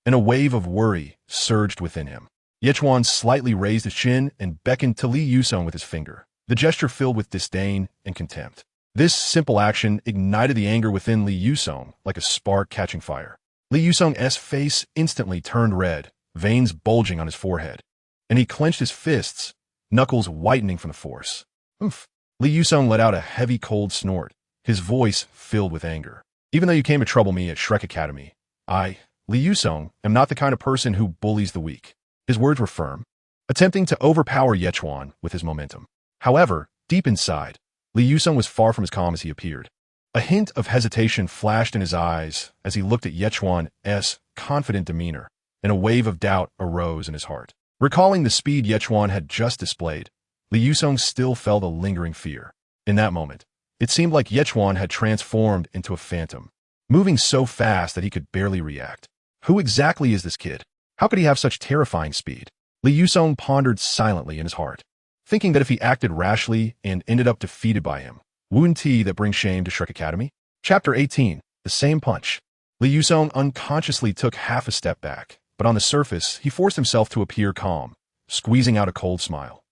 and a wave of worry surged within him. Ichuan slightly raised his chin and beckoned to Li Yusong with his finger, the gesture filled with disdain and contempt. This simple action ignited the anger within Li Yusong like a spark catching fire. Li Yusong's face instantly turned red, veins bulging on his forehead, and he clenched his fists, knuckles whitening from the force. Oof. Li Yusong let out a heavy cold snort, his voice filled with anger. Even though you came to trouble me at Shrek Academy, I, Li Yusong, am not the kind of person who bullies the weak. His words were firm, attempting to overpower Ichuan with his momentum. However, deep inside, Li Yusong was far from as calm as he appeared. A hint of hesitation flashed in his eyes as he looked at Ichuan's confident demeanor, and a wave of doubt arose in his heart. Recalling the speed Ichuan had just displayed, Li Yusong still felt a lingering fear. In that moment, it seemed like Ichuan had transformed into a phantom, moving so fast that he could barely react. Who exactly is this kid? How could he have such terrifying speed? Li Yusong pondered silently in his heart, thinking that if he acted rashly and ended up defeated by him, wouldn't he that brings shame to Shrek Academy? Chapter 18, The Same Punch. Li Yusong unconsciously took half a step back, but on the surface, he forced himself to appear calm, squeezing out a cold smile.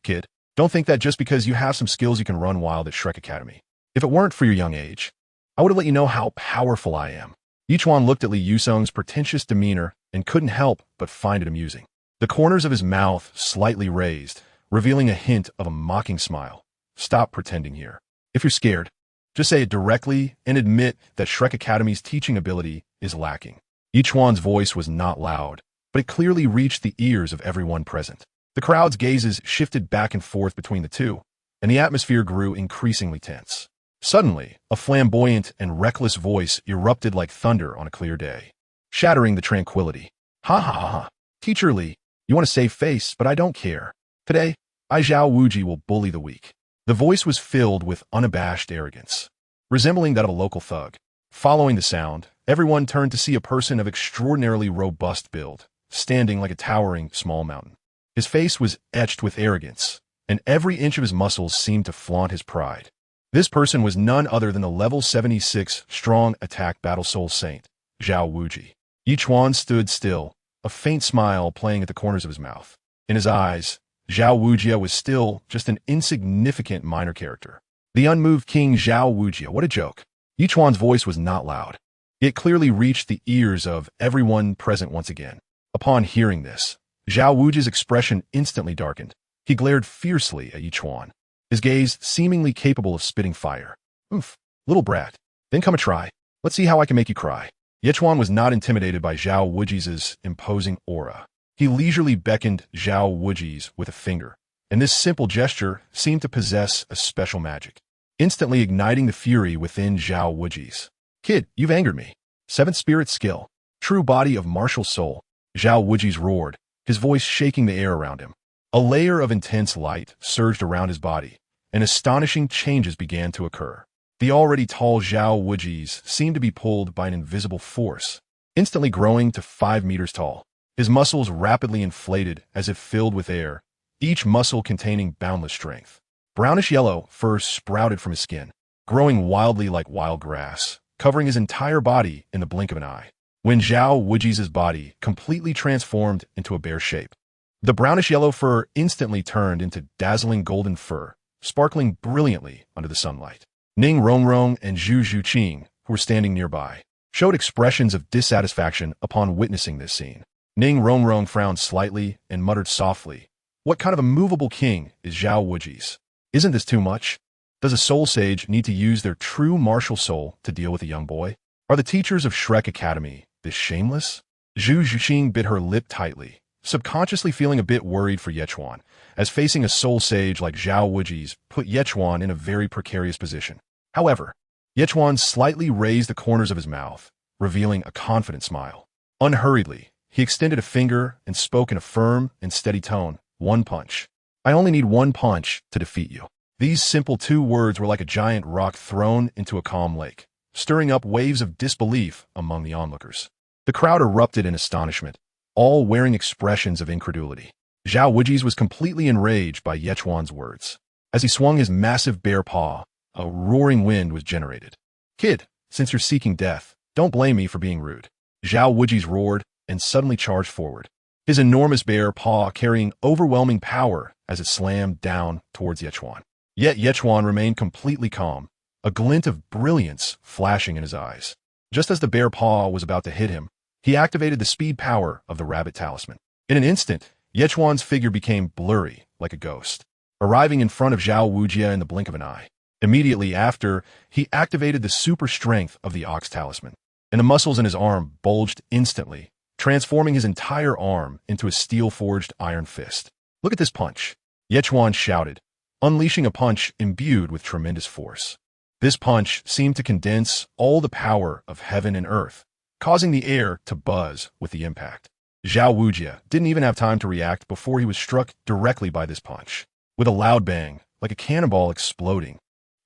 Kid, don't think that just because you have some skills you can run wild at Shrek Academy. If it weren't for your young age, I would have let you know how powerful I am. Ichuan looked at Li Yusong's pretentious demeanor and couldn't help but find it amusing. The corners of his mouth slightly raised, revealing a hint of a mocking smile. Stop pretending here. If you're scared, just say it directly and admit that Shrek Academy's teaching ability is lacking. Ichuan's voice was not loud, but it clearly reached the ears of everyone present. The crowd's gazes shifted back and forth between the two, and the atmosphere grew increasingly tense. Suddenly, a flamboyant and reckless voice erupted like thunder on a clear day, shattering the tranquility. Ha ha ha ha. Teacher Li, you want to save face, but I don't care. Today, Wuji will bully the weak. The voice was filled with unabashed arrogance, resembling that of a local thug. Following the sound, everyone turned to see a person of extraordinarily robust build, standing like a towering small mountain. His face was etched with arrogance, and every inch of his muscles seemed to flaunt his pride. This person was none other than the level 76 strong attack battle soul saint, Xiao Wuji. Ichuan stood still, a faint smile playing at the corners of his mouth. In his eyes, Xiao Wuji was still just an insignificant minor character. The unmoved King Xiao Wuji, what a joke. Ichuan's voice was not loud. It clearly reached the ears of everyone present once again. Upon hearing this, Xiao Wuji's expression instantly darkened. He glared fiercely at Ichuan, his gaze seemingly capable of spitting fire. Oof, little brat. Then come a try. Let's see how I can make you cry. Ichuan was not intimidated by Xiao Wuji's imposing aura. He leisurely beckoned Xiao Wuji's with a finger, and this simple gesture seemed to possess a special magic, instantly igniting the fury within Xiao Wuji's. Kid, you've angered me. Seventh spirit skill. True body of martial soul. Xiao Wuji's roared, his voice shaking the air around him. A layer of intense light surged around his body, and astonishing changes began to occur. The already tall Xiao Wuji's seemed to be pulled by an invisible force, instantly growing to 5 meters tall. His muscles rapidly inflated as if filled with air, each muscle containing boundless strength. Brownish-yellow fur sprouted from his skin, growing wildly like wild grass, covering his entire body in the blink of an eye. When Xiao Wuji's body completely transformed into a bear shape, the brownish-yellow fur instantly turned into dazzling golden fur, sparkling brilliantly under the sunlight. Ning Rongrong and Zhu Xuching, who were standing nearby, showed expressions of dissatisfaction upon witnessing this scene. Ning Rongrong frowned slightly and muttered softly, "What kind of a movable king is Xiao Wuji's? Isn't this too much? Does a soul sage need to use their true martial soul to deal with a young boy? Are the teachers of Shrek Academy this shameless?" Zhu Xuching bit her lip tightly, subconsciously feeling a bit worried for Ichuan, as facing a soul sage like Xiao Wuji's put Ichuan in a very precarious position. However, Ichuan slightly raised the corners of his mouth, revealing a confident smile. Unhurriedly, he extended a finger and spoke in a firm and steady tone. One punch. I only need one punch to defeat you. These simple two words were like a giant rock thrown into a calm lake, stirring up waves of disbelief among the onlookers. The crowd erupted in astonishment, all wearing expressions of incredulity. Xiao Wuji's was completely enraged by Ichuan's words. As he swung his massive bare paw, a roaring wind was generated. Kid, since you're seeking death, don't blame me for being rude. Xiao Wuji's roared and suddenly charged forward, his enormous bare paw carrying overwhelming power as it slammed down towards Ichuan. Yet Ichuan remained completely calm, a glint of brilliance flashing in his eyes. Just as the bare paw was about to hit him, he activated the speed power of the rabbit talisman. In an instant, Ichuan's figure became blurry, like a ghost, arriving in front of Xiao Wuji in the blink of an eye. Immediately after, he activated the super strength of the ox talisman, and the muscles in his arm bulged instantly, transforming his entire arm into a steel-forged iron fist. Look at this punch, Ichuan shouted, unleashing a punch imbued with tremendous force. This punch seemed to condense all the power of heaven and earth, causing the air to buzz with the impact. Xiao Wuji didn't even have time to react before he was struck directly by this punch. With a loud bang, like a cannonball exploding,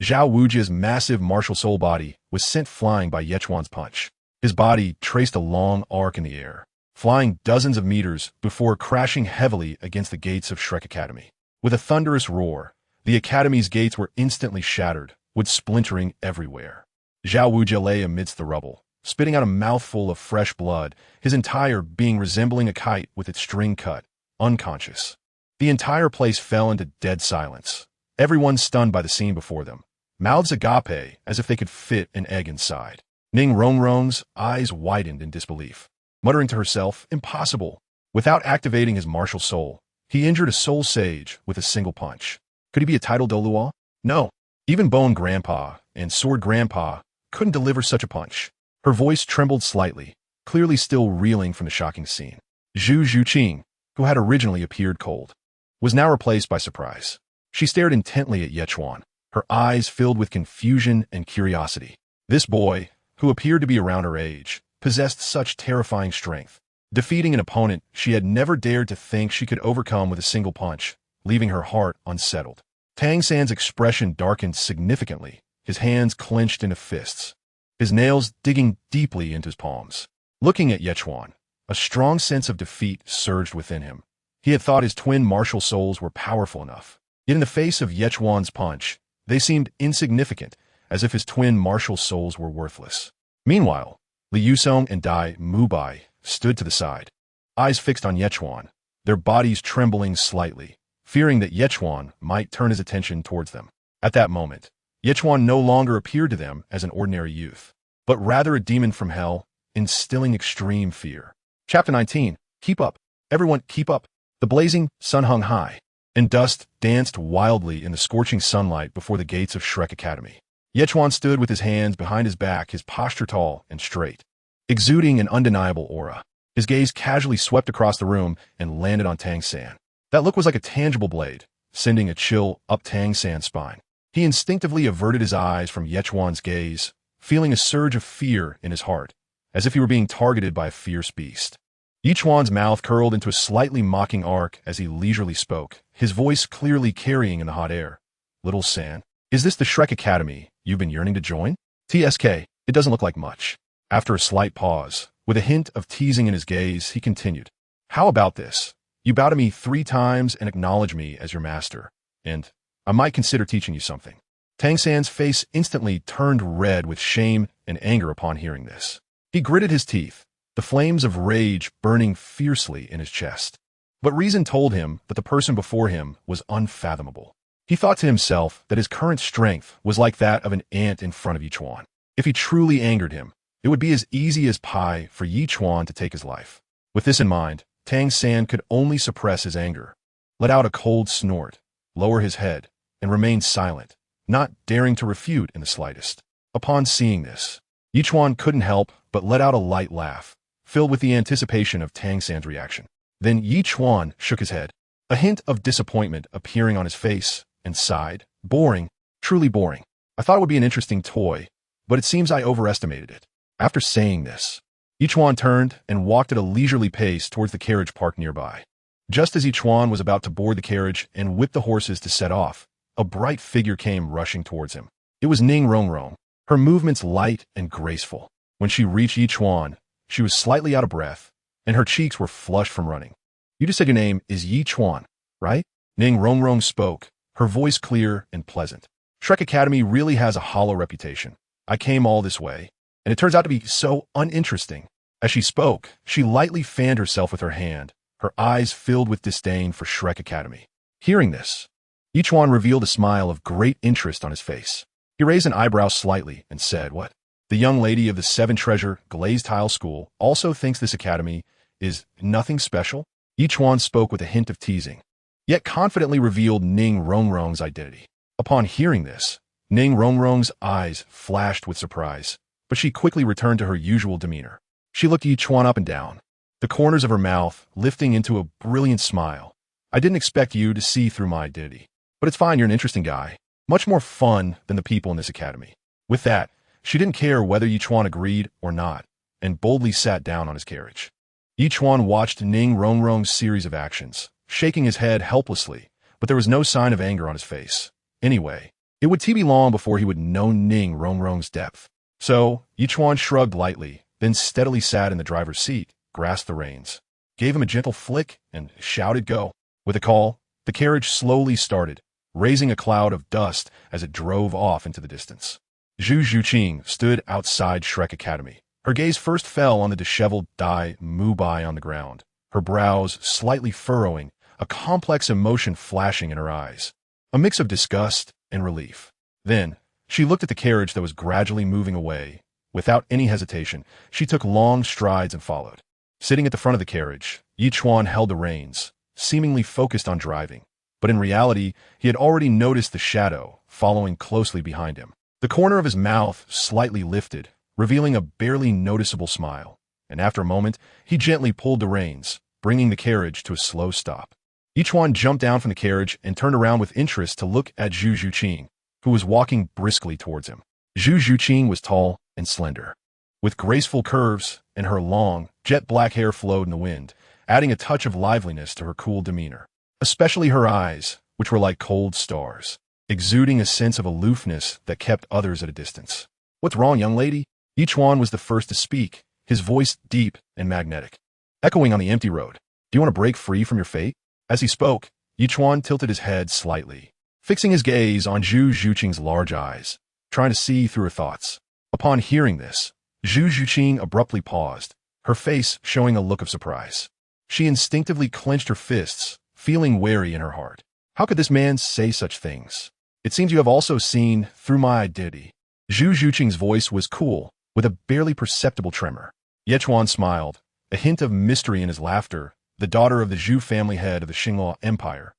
Xiao Wuji's massive martial soul body was sent flying by Ichuan's punch. His body traced a long arc in the air, flying dozens of meters before crashing heavily against the gates of Shrek Academy. With a thunderous roar, the Academy's gates were instantly shattered, with splintering everywhere. Xiao Wuji lay amidst the rubble, spitting out a mouthful of fresh blood, his entire being resembling a kite with its string cut, unconscious. The entire place fell into dead silence, everyone stunned by the scene before them, mouths agape as if they could fit an egg inside. Ning Rongrong's eyes widened in disbelief, muttering to herself, impossible. Without activating his martial soul, he injured a soul sage with a single punch. Could he be a title Douluo? No. Even Bone Grandpa and Sword Grandpa couldn't deliver such a punch. Her voice trembled slightly, clearly still reeling from the shocking scene. Zhu Xuching, who had originally appeared cold, was now replaced by surprise. She stared intently at Ichuan, her eyes filled with confusion and curiosity. This boy, who appeared to be around her age, possessed such terrifying strength, defeating an opponent she had never dared to think she could overcome with a single punch, leaving her heart unsettled. Tang San's expression darkened significantly, his hands clenched into fists, his nails digging deeply into his palms. Looking at Ichuan, a strong sense of defeat surged within him. He had thought his twin martial souls were powerful enough, yet in the face of Ichuan's punch, they seemed insignificant, as if his twin martial souls were worthless. Meanwhile, Li Yusong and Dai Mubai stood to the side, eyes fixed on Ichuan, their bodies trembling slightly, fearing that Ichuan might turn his attention towards them. At that moment, Ichuan no longer appeared to them as an ordinary youth, but rather a demon from hell, instilling extreme fear. Chapter 19. Keep up. Everyone, keep up. The blazing sun hung high, and dust danced wildly in the scorching sunlight before the gates of Shrek Academy. Ichuan stood with his hands behind his back, his posture tall and straight, exuding an undeniable aura. His gaze casually swept across the room and landed on Tang San. That look was like a tangible blade, sending a chill up Tang San's spine. He instinctively averted his eyes from Ichuan's gaze, feeling a surge of fear in his heart, as if he were being targeted by a fierce beast. Ichuan's mouth curled into a slightly mocking arc as he leisurely spoke, his voice clearly carrying in the hot air. Little San, is this the Shrek Academy you've been yearning to join? TSK, it doesn't look like much. After a slight pause, with a hint of teasing in his gaze, he continued. How about this? You bow to me 3 times and acknowledge me as your master, and I might consider teaching you something. Tang San's face instantly turned red with shame and anger upon hearing this. He gritted his teeth, the flames of rage burning fiercely in his chest. But reason told him that the person before him was unfathomable. He thought to himself that his current strength was like that of an ant in front of Ichuan. If he truly angered him, it would be as easy as pie for Ichuan to take his life. With this in mind, Tang San could only suppress his anger, let out a cold snort, lower his head, and remain silent, not daring to refute in the slightest. Upon seeing this, Ichuan couldn't help but let out a light laugh, filled with the anticipation of Tang San's reaction. Then Ichuan shook his head, a hint of disappointment appearing on his face, and sighed. Boring, truly boring. I thought it would be an interesting toy, but it seems I overestimated it. After saying this, Ichuan turned and walked at a leisurely pace towards the carriage parked nearby. Just as Ichuan was about to board the carriage and whip the horses to set off, a bright figure came rushing towards him. It was Ning Rongrong, her movements light and graceful. When she reached Ichuan, she was slightly out of breath, and her cheeks were flushed from running. "You just said your name is Ichuan, right?" Ning Rongrong spoke, her voice clear and pleasant. "Shrek Academy really has a hollow reputation. I came all this way, and it turns out to be so uninteresting." As she spoke, she lightly fanned herself with her hand, her eyes filled with disdain for Shrek Academy. Hearing this, Ichuan revealed a smile of great interest on his face. He raised an eyebrow slightly and said, "What? The young lady of the Seven Treasure Glazed Tile School also thinks this academy is nothing special?" Ichuan spoke with a hint of teasing, yet confidently revealed Ning Rongrong's identity. Upon hearing this, Ning Rongrong's eyes flashed with surprise, but she quickly returned to her usual demeanor. She looked Ichuan up and down, the corners of her mouth lifting into a brilliant smile. "I didn't expect you to see through my identity, but it's fine, you're an interesting guy. Much more fun than the people in this academy." With that, she didn't care whether Ichuan agreed or not, and boldly sat down on his carriage. Ichuan watched Ning Rongrong's series of actions, shaking his head helplessly, but there was no sign of anger on his face. Anyway, it would be long before he would know Ning Rongrong's depth. So, Ichuan shrugged lightly, then steadily sat in the driver's seat, grasped the reins, gave him a gentle flick, and shouted go. With a call, the carriage slowly started, raising a cloud of dust as it drove off into the distance. Zhu Xuching stood outside Shrek Academy. Her gaze first fell on the disheveled Dai Mubai on the ground, her brows slightly furrowing, a complex emotion flashing in her eyes, a mix of disgust and relief. Then, she looked at the carriage that was gradually moving away. Without any hesitation, she took long strides and followed. Sitting at the front of the carriage, Ichuan held the reins, seemingly focused on driving, but in reality, he had already noticed the shadow following closely behind him. The corner of his mouth slightly lifted, revealing a barely noticeable smile, and after a moment, he gently pulled the reins, bringing the carriage to a slow stop. Ichuan jumped down from the carriage and turned around with interest to look at Zhu Xuching, who was walking briskly towards him. Zhu Xuching was tall and slender, with graceful curves, and her long, jet-black hair flowed in the wind, adding a touch of liveliness to her cool demeanor. Especially her eyes, which were like cold stars, exuding a sense of aloofness that kept others at a distance. "What's wrong, young lady?" Ichuan was the first to speak, his voice deep and magnetic, echoing on the empty road. "Do you want to break free from your fate?" As he spoke, Ichuan tilted his head slightly, fixing his gaze on Zhu Xuching's large eyes, trying to see through her thoughts. Upon hearing this, Zhu Xuching abruptly paused, her face showing a look of surprise. She instinctively clenched her fists, feeling wary in her heart. How could this man say such things? "It seems you have also seen through my identity." Zhu Xuching's voice was cool, with a barely perceptible tremor. Ichuan smiled, a hint of mystery in his laughter, the daughter of the Zhu family head of the Xinghua Empire.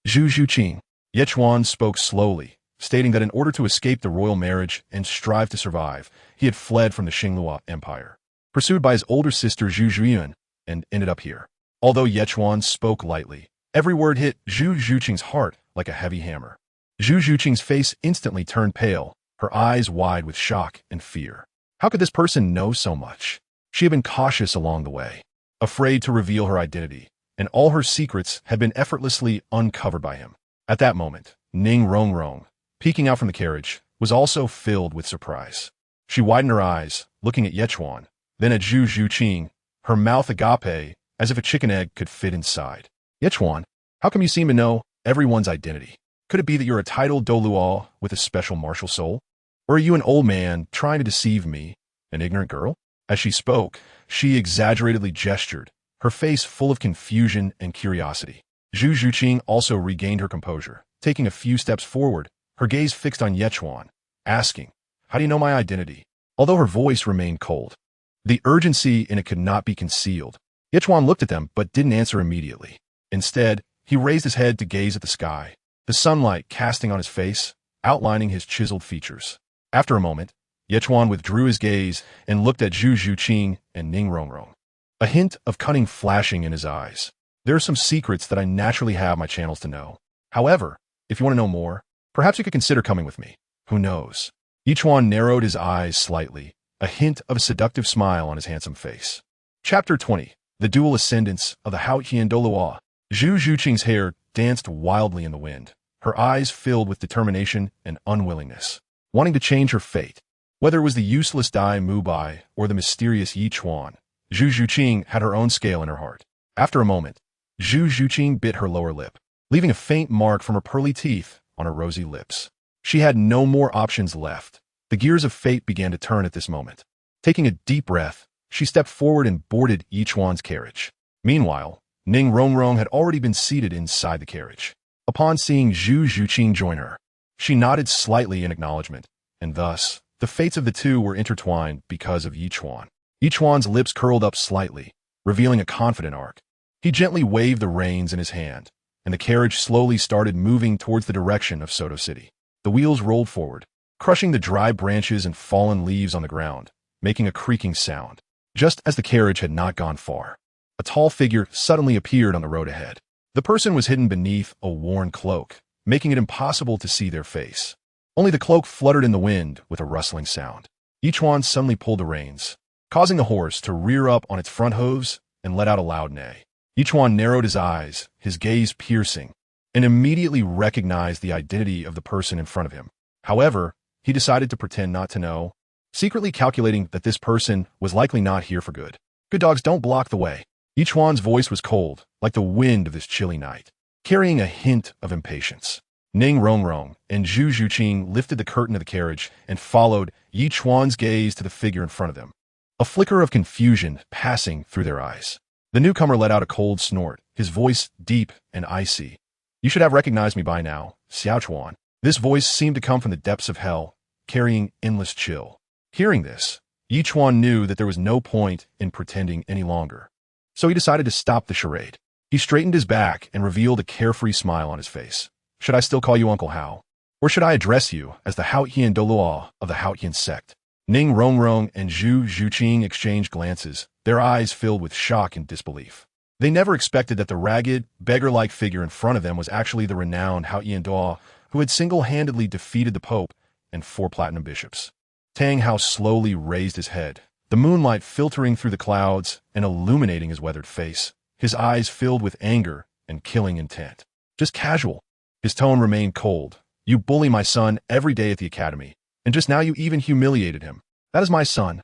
"Zhu Xuching." Ichuan spoke slowly, stating that in order to escape the royal marriage and strive to survive, he had fled from the Xinghua Empire, pursued by his older sister Zhu Xuan, and ended up here. Although Ichuan spoke lightly, every word hit Zhu Xuching's heart like a heavy hammer. Zhu Xuching's face instantly turned pale, her eyes wide with shock and fear. How could this person know so much? She had been cautious along the way, afraid to reveal her identity, and all her secrets had been effortlessly uncovered by him. At that moment, Ning Rongrong, peeking out from the carriage, was also filled with surprise. She widened her eyes, looking at Ichuan, then at Zhu Xuching, her mouth agape, as if a chicken egg could fit inside. "Ichuan, how come you seem to know everyone's identity? Could it be that you're a titled Douluo with a special martial soul? Or are you an old man trying to deceive me, an ignorant girl?" As she spoke, she exaggeratedly gestured, her face full of confusion and curiosity. Zhu Xuching also regained her composure, taking a few steps forward, her gaze fixed on Ichuan, asking, "How do you know my identity?" Although her voice remained cold, the urgency in it could not be concealed. Ichuan looked at them but didn't answer immediately. Instead, he raised his head to gaze at the sky, the sunlight casting on his face, outlining his chiseled features. After a moment, Ichuan withdrew his gaze and looked at Zhu Xuching and Ning Rongrong, a hint of cunning flashing in his eyes. "There are some secrets that I naturally have my channels to know. However, if you want to know more, perhaps you could consider coming with me. Who knows?" Ichuan narrowed his eyes slightly, a hint of a seductive smile on his handsome face. Chapter 20. The Dual Ascendants of the Haotian Douluo. Zhu Xuching's hair danced wildly in the wind, her eyes filled with determination and unwillingness, wanting to change her fate. Whether it was the useless Dai Mubai or the mysterious Ichuan, Zhu Xuching had her own scale in her heart. After a moment, Zhu Xuching bit her lower lip, leaving a faint mark from her pearly teeth on her rosy lips. She had no more options left. The gears of fate began to turn at this moment. Taking a deep breath, she stepped forward and boarded Ichuan's carriage. Meanwhile, Ning Rongrong had already been seated inside the carriage. Upon seeing Zhu Xuching join her, she nodded slightly in acknowledgement, and thus, the fates of the two were intertwined because of Ichuan. Ichuan's lips curled up slightly, revealing a confident arc. He gently waved the reins in his hand, and the carriage slowly started moving towards the direction of Sodto City. The wheels rolled forward, crushing the dry branches and fallen leaves on the ground, making a creaking sound. Just as the carriage had not gone far, a tall figure suddenly appeared on the road ahead. The person was hidden beneath a worn cloak, making it impossible to see their face. Only the cloak fluttered in the wind with a rustling sound. Ichuan suddenly pulled the reins, causing the horse to rear up on its front hooves and let out a loud neigh. Ichuan narrowed his eyes, his gaze piercing, and immediately recognized the identity of the person in front of him. However, he decided to pretend not to know, secretly calculating that this person was likely not here for good. Good dogs don't block the way. Ichuan's voice was cold, like the wind of this chilly night, carrying a hint of impatience. Ning Rongrong and Zhu Xuching lifted the curtain of the carriage and followed Ichuan's gaze to the figure in front of them, a flicker of confusion passing through their eyes. The newcomer let out a cold snort, his voice deep and icy. You should have recognized me by now, Xiao. This voice seemed to come from the depths of hell, carrying endless chill. Hearing this, Ichuan knew that there was no point in pretending any longer. So he decided to stop the charade. He straightened his back and revealed a carefree smile on his face. Should I still call you Uncle Hao? Or should I address you as the Haotian Douluo of the Haotian Sect? Ning Rongrong and Zhu Xuching exchanged glances, their eyes filled with shock and disbelief. They never expected that the ragged, beggar-like figure in front of them was actually the renowned Haotian Douluo who had single-handedly defeated the Pope and 4 platinum bishops. Tang Hao slowly raised his head, the moonlight filtering through the clouds and illuminating his weathered face, his eyes filled with anger and killing intent. Just casual. His tone remained cold. You bully my son every day at the academy, and just now you even humiliated him. That is my son.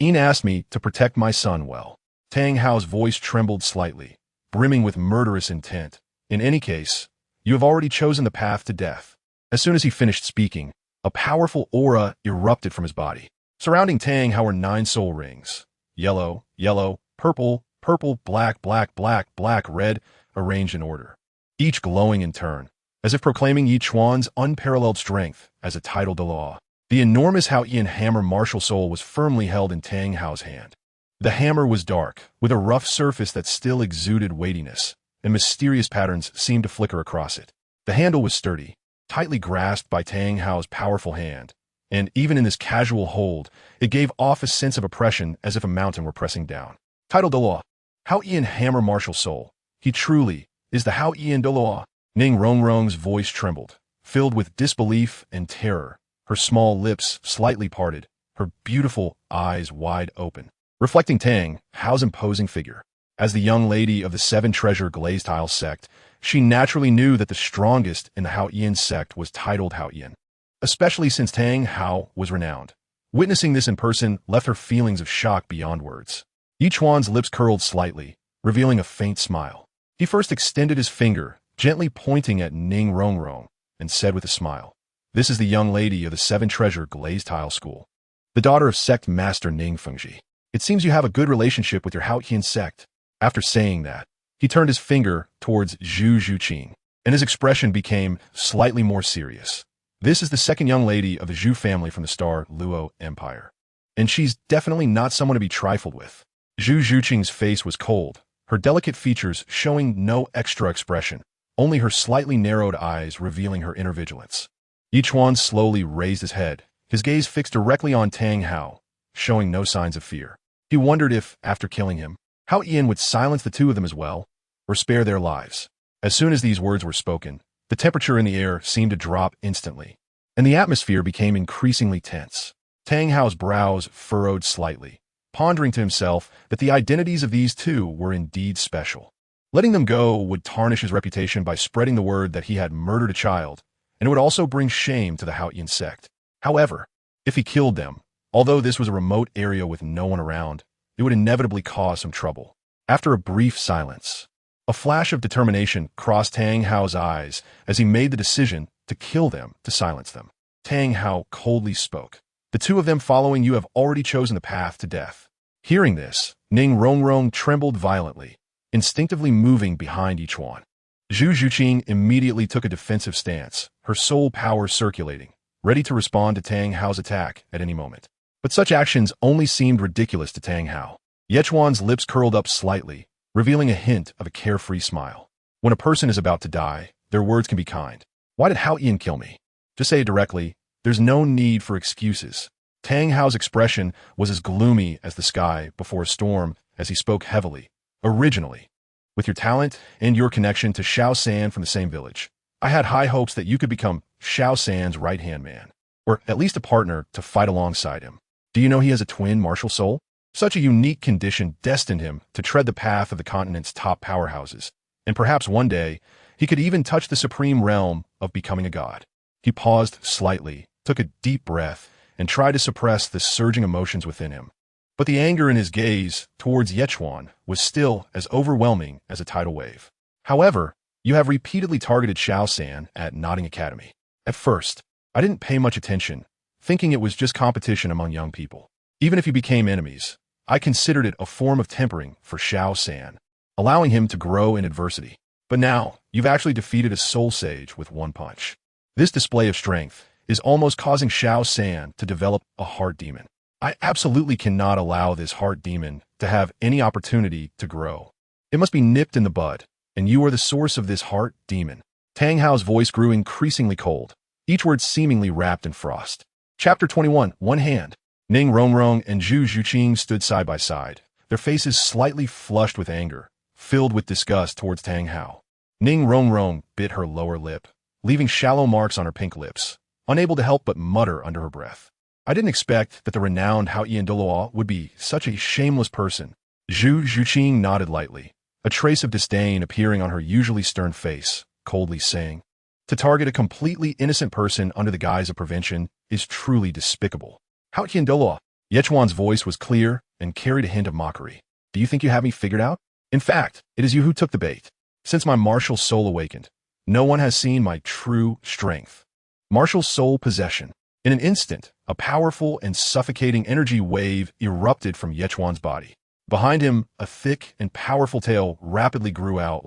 Ian asked me to protect my son well. Tang Hao's voice trembled slightly, brimming with murderous intent. In any case, you have already chosen the path to death. As soon as he finished speaking, a powerful aura erupted from his body. Surrounding Tang Hao were 9 soul rings. Yellow, yellow, purple, purple, black, black, black, black, red, arranged in order. Each glowing in turn, as if proclaiming Ichuan's unparalleled strength as a title Douluo. The enormous Haotian hammer martial soul was firmly held in Tang Hao's hand. The hammer was dark, with a rough surface that still exuded weightiness, and mysterious patterns seemed to flicker across it. The handle was sturdy, tightly grasped by Tang Hao's powerful hand, and even in this casual hold, it gave off a sense of oppression as if a mountain were pressing down. Title Douluo, Haotian hammer martial soul. He truly is the Haotian Douluo. Ning Rongrong's voice trembled, filled with disbelief and terror, her small lips slightly parted, her beautiful eyes wide open, reflecting Tang Hao's imposing figure. As the young lady of the 7-treasure Glazed Sect, she naturally knew that the strongest in the Haotian sect was titled Haotian, especially since Tang Hao was renowned. Witnessing this in person left her feelings of shock beyond words. Ichuan's lips curled slightly, revealing a faint smile. He first extended his finger, gently pointing at Ning Rongrong, and said with a smile, "This is the young lady of the 7-treasure Glazed School, the daughter of Sect Master Ning Fengji. It seems you have a good relationship with your Haotian sect." After saying that, he turned his finger towards Zhu Xuching, and his expression became slightly more serious. This is the second young lady of the Zhu family from the Star Luo Empire, and she's definitely not someone to be trifled with. Zhu Xuching's face was cold, her delicate features showing no extra expression, only her slightly narrowed eyes revealing her inner vigilance. Ichuan slowly raised his head, his gaze fixed directly on Tang Hao, showing no signs of fear. He wondered if, after killing him, Haotian would silence the two of them as well, or spare their lives. As soon as these words were spoken, the temperature in the air seemed to drop instantly, and the atmosphere became increasingly tense. Tang Hao's brows furrowed slightly, pondering to himself that the identities of these two were indeed special. Letting them go would tarnish his reputation by spreading the word that he had murdered a child, and it would also bring shame to the Haotian sect. However, if he killed them, although this was a remote area with no one around, it would inevitably cause some trouble. After a brief silence, a flash of determination crossed Tang Hao's eyes as he made the decision to kill them to silence them. Tang Hao coldly spoke. The two of them following you have already chosen the path to death. Hearing this, Ning Rongrong trembled violently, instinctively moving behind Ichuan. Zhu Xuching immediately took a defensive stance, her soul power circulating, ready to respond to Tang Hao's attack at any moment. But such actions only seemed ridiculous to Tang Hao. Ichuan's lips curled up slightly, revealing a hint of a carefree smile. When a person is about to die, their words can be kind. Why did Haotian kill me? Just say it directly. There's no need for excuses. Tang Hao's expression was as gloomy as the sky before a storm as he spoke heavily. Originally, with your talent and your connection to Xiao San from the same village, I had high hopes that you could become Xiao San's right-hand man, or at least a partner to fight alongside him. Do you know he has a twin martial soul? Such a unique condition destined him to tread the path of the continent's top powerhouses, and perhaps one day, he could even touch the supreme realm of becoming a god. He paused slightly, took a deep breath, and tried to suppress the surging emotions within him. But the anger in his gaze towards Ichuan was still as overwhelming as a tidal wave. However, you have repeatedly targeted Xiao San at Nodding Academy. At first, I didn't pay much attention, thinking it was just competition among young people. Even if you became enemies, I considered it a form of tempering for Xiao San, allowing him to grow in adversity. But now, you've actually defeated a soul sage with one punch. This display of strength is almost causing Xiao San to develop a heart demon. I absolutely cannot allow this heart demon to have any opportunity to grow. It must be nipped in the bud, and you are the source of this heart demon. Tang Hao's voice grew increasingly cold, each word seemingly wrapped in frost. Chapter 21, One Hand. Ning Rongrong and Zhu Xuching stood side by side, their faces slightly flushed with anger, filled with disgust towards Tang Hao. Ning Rongrong bit her lower lip, leaving shallow marks on her pink lips, unable to help but mutter under her breath. I didn't expect that the renowned Haotian Douluo would be such a shameless person. Zhu Xuching nodded lightly, a trace of disdain appearing on her usually stern face, coldly saying, "To target a completely innocent person under the guise of prevention is truly despicable." Haotian Douluo. Ichuan's voice was clear and carried a hint of mockery. Do you think you have me figured out? In fact, it is you who took the bait. Since my martial soul awakened, no one has seen my true strength. Martial soul possession. In an instant, a powerful and suffocating energy wave erupted from Ichuan's body. Behind him, a thick and powerful tail rapidly grew out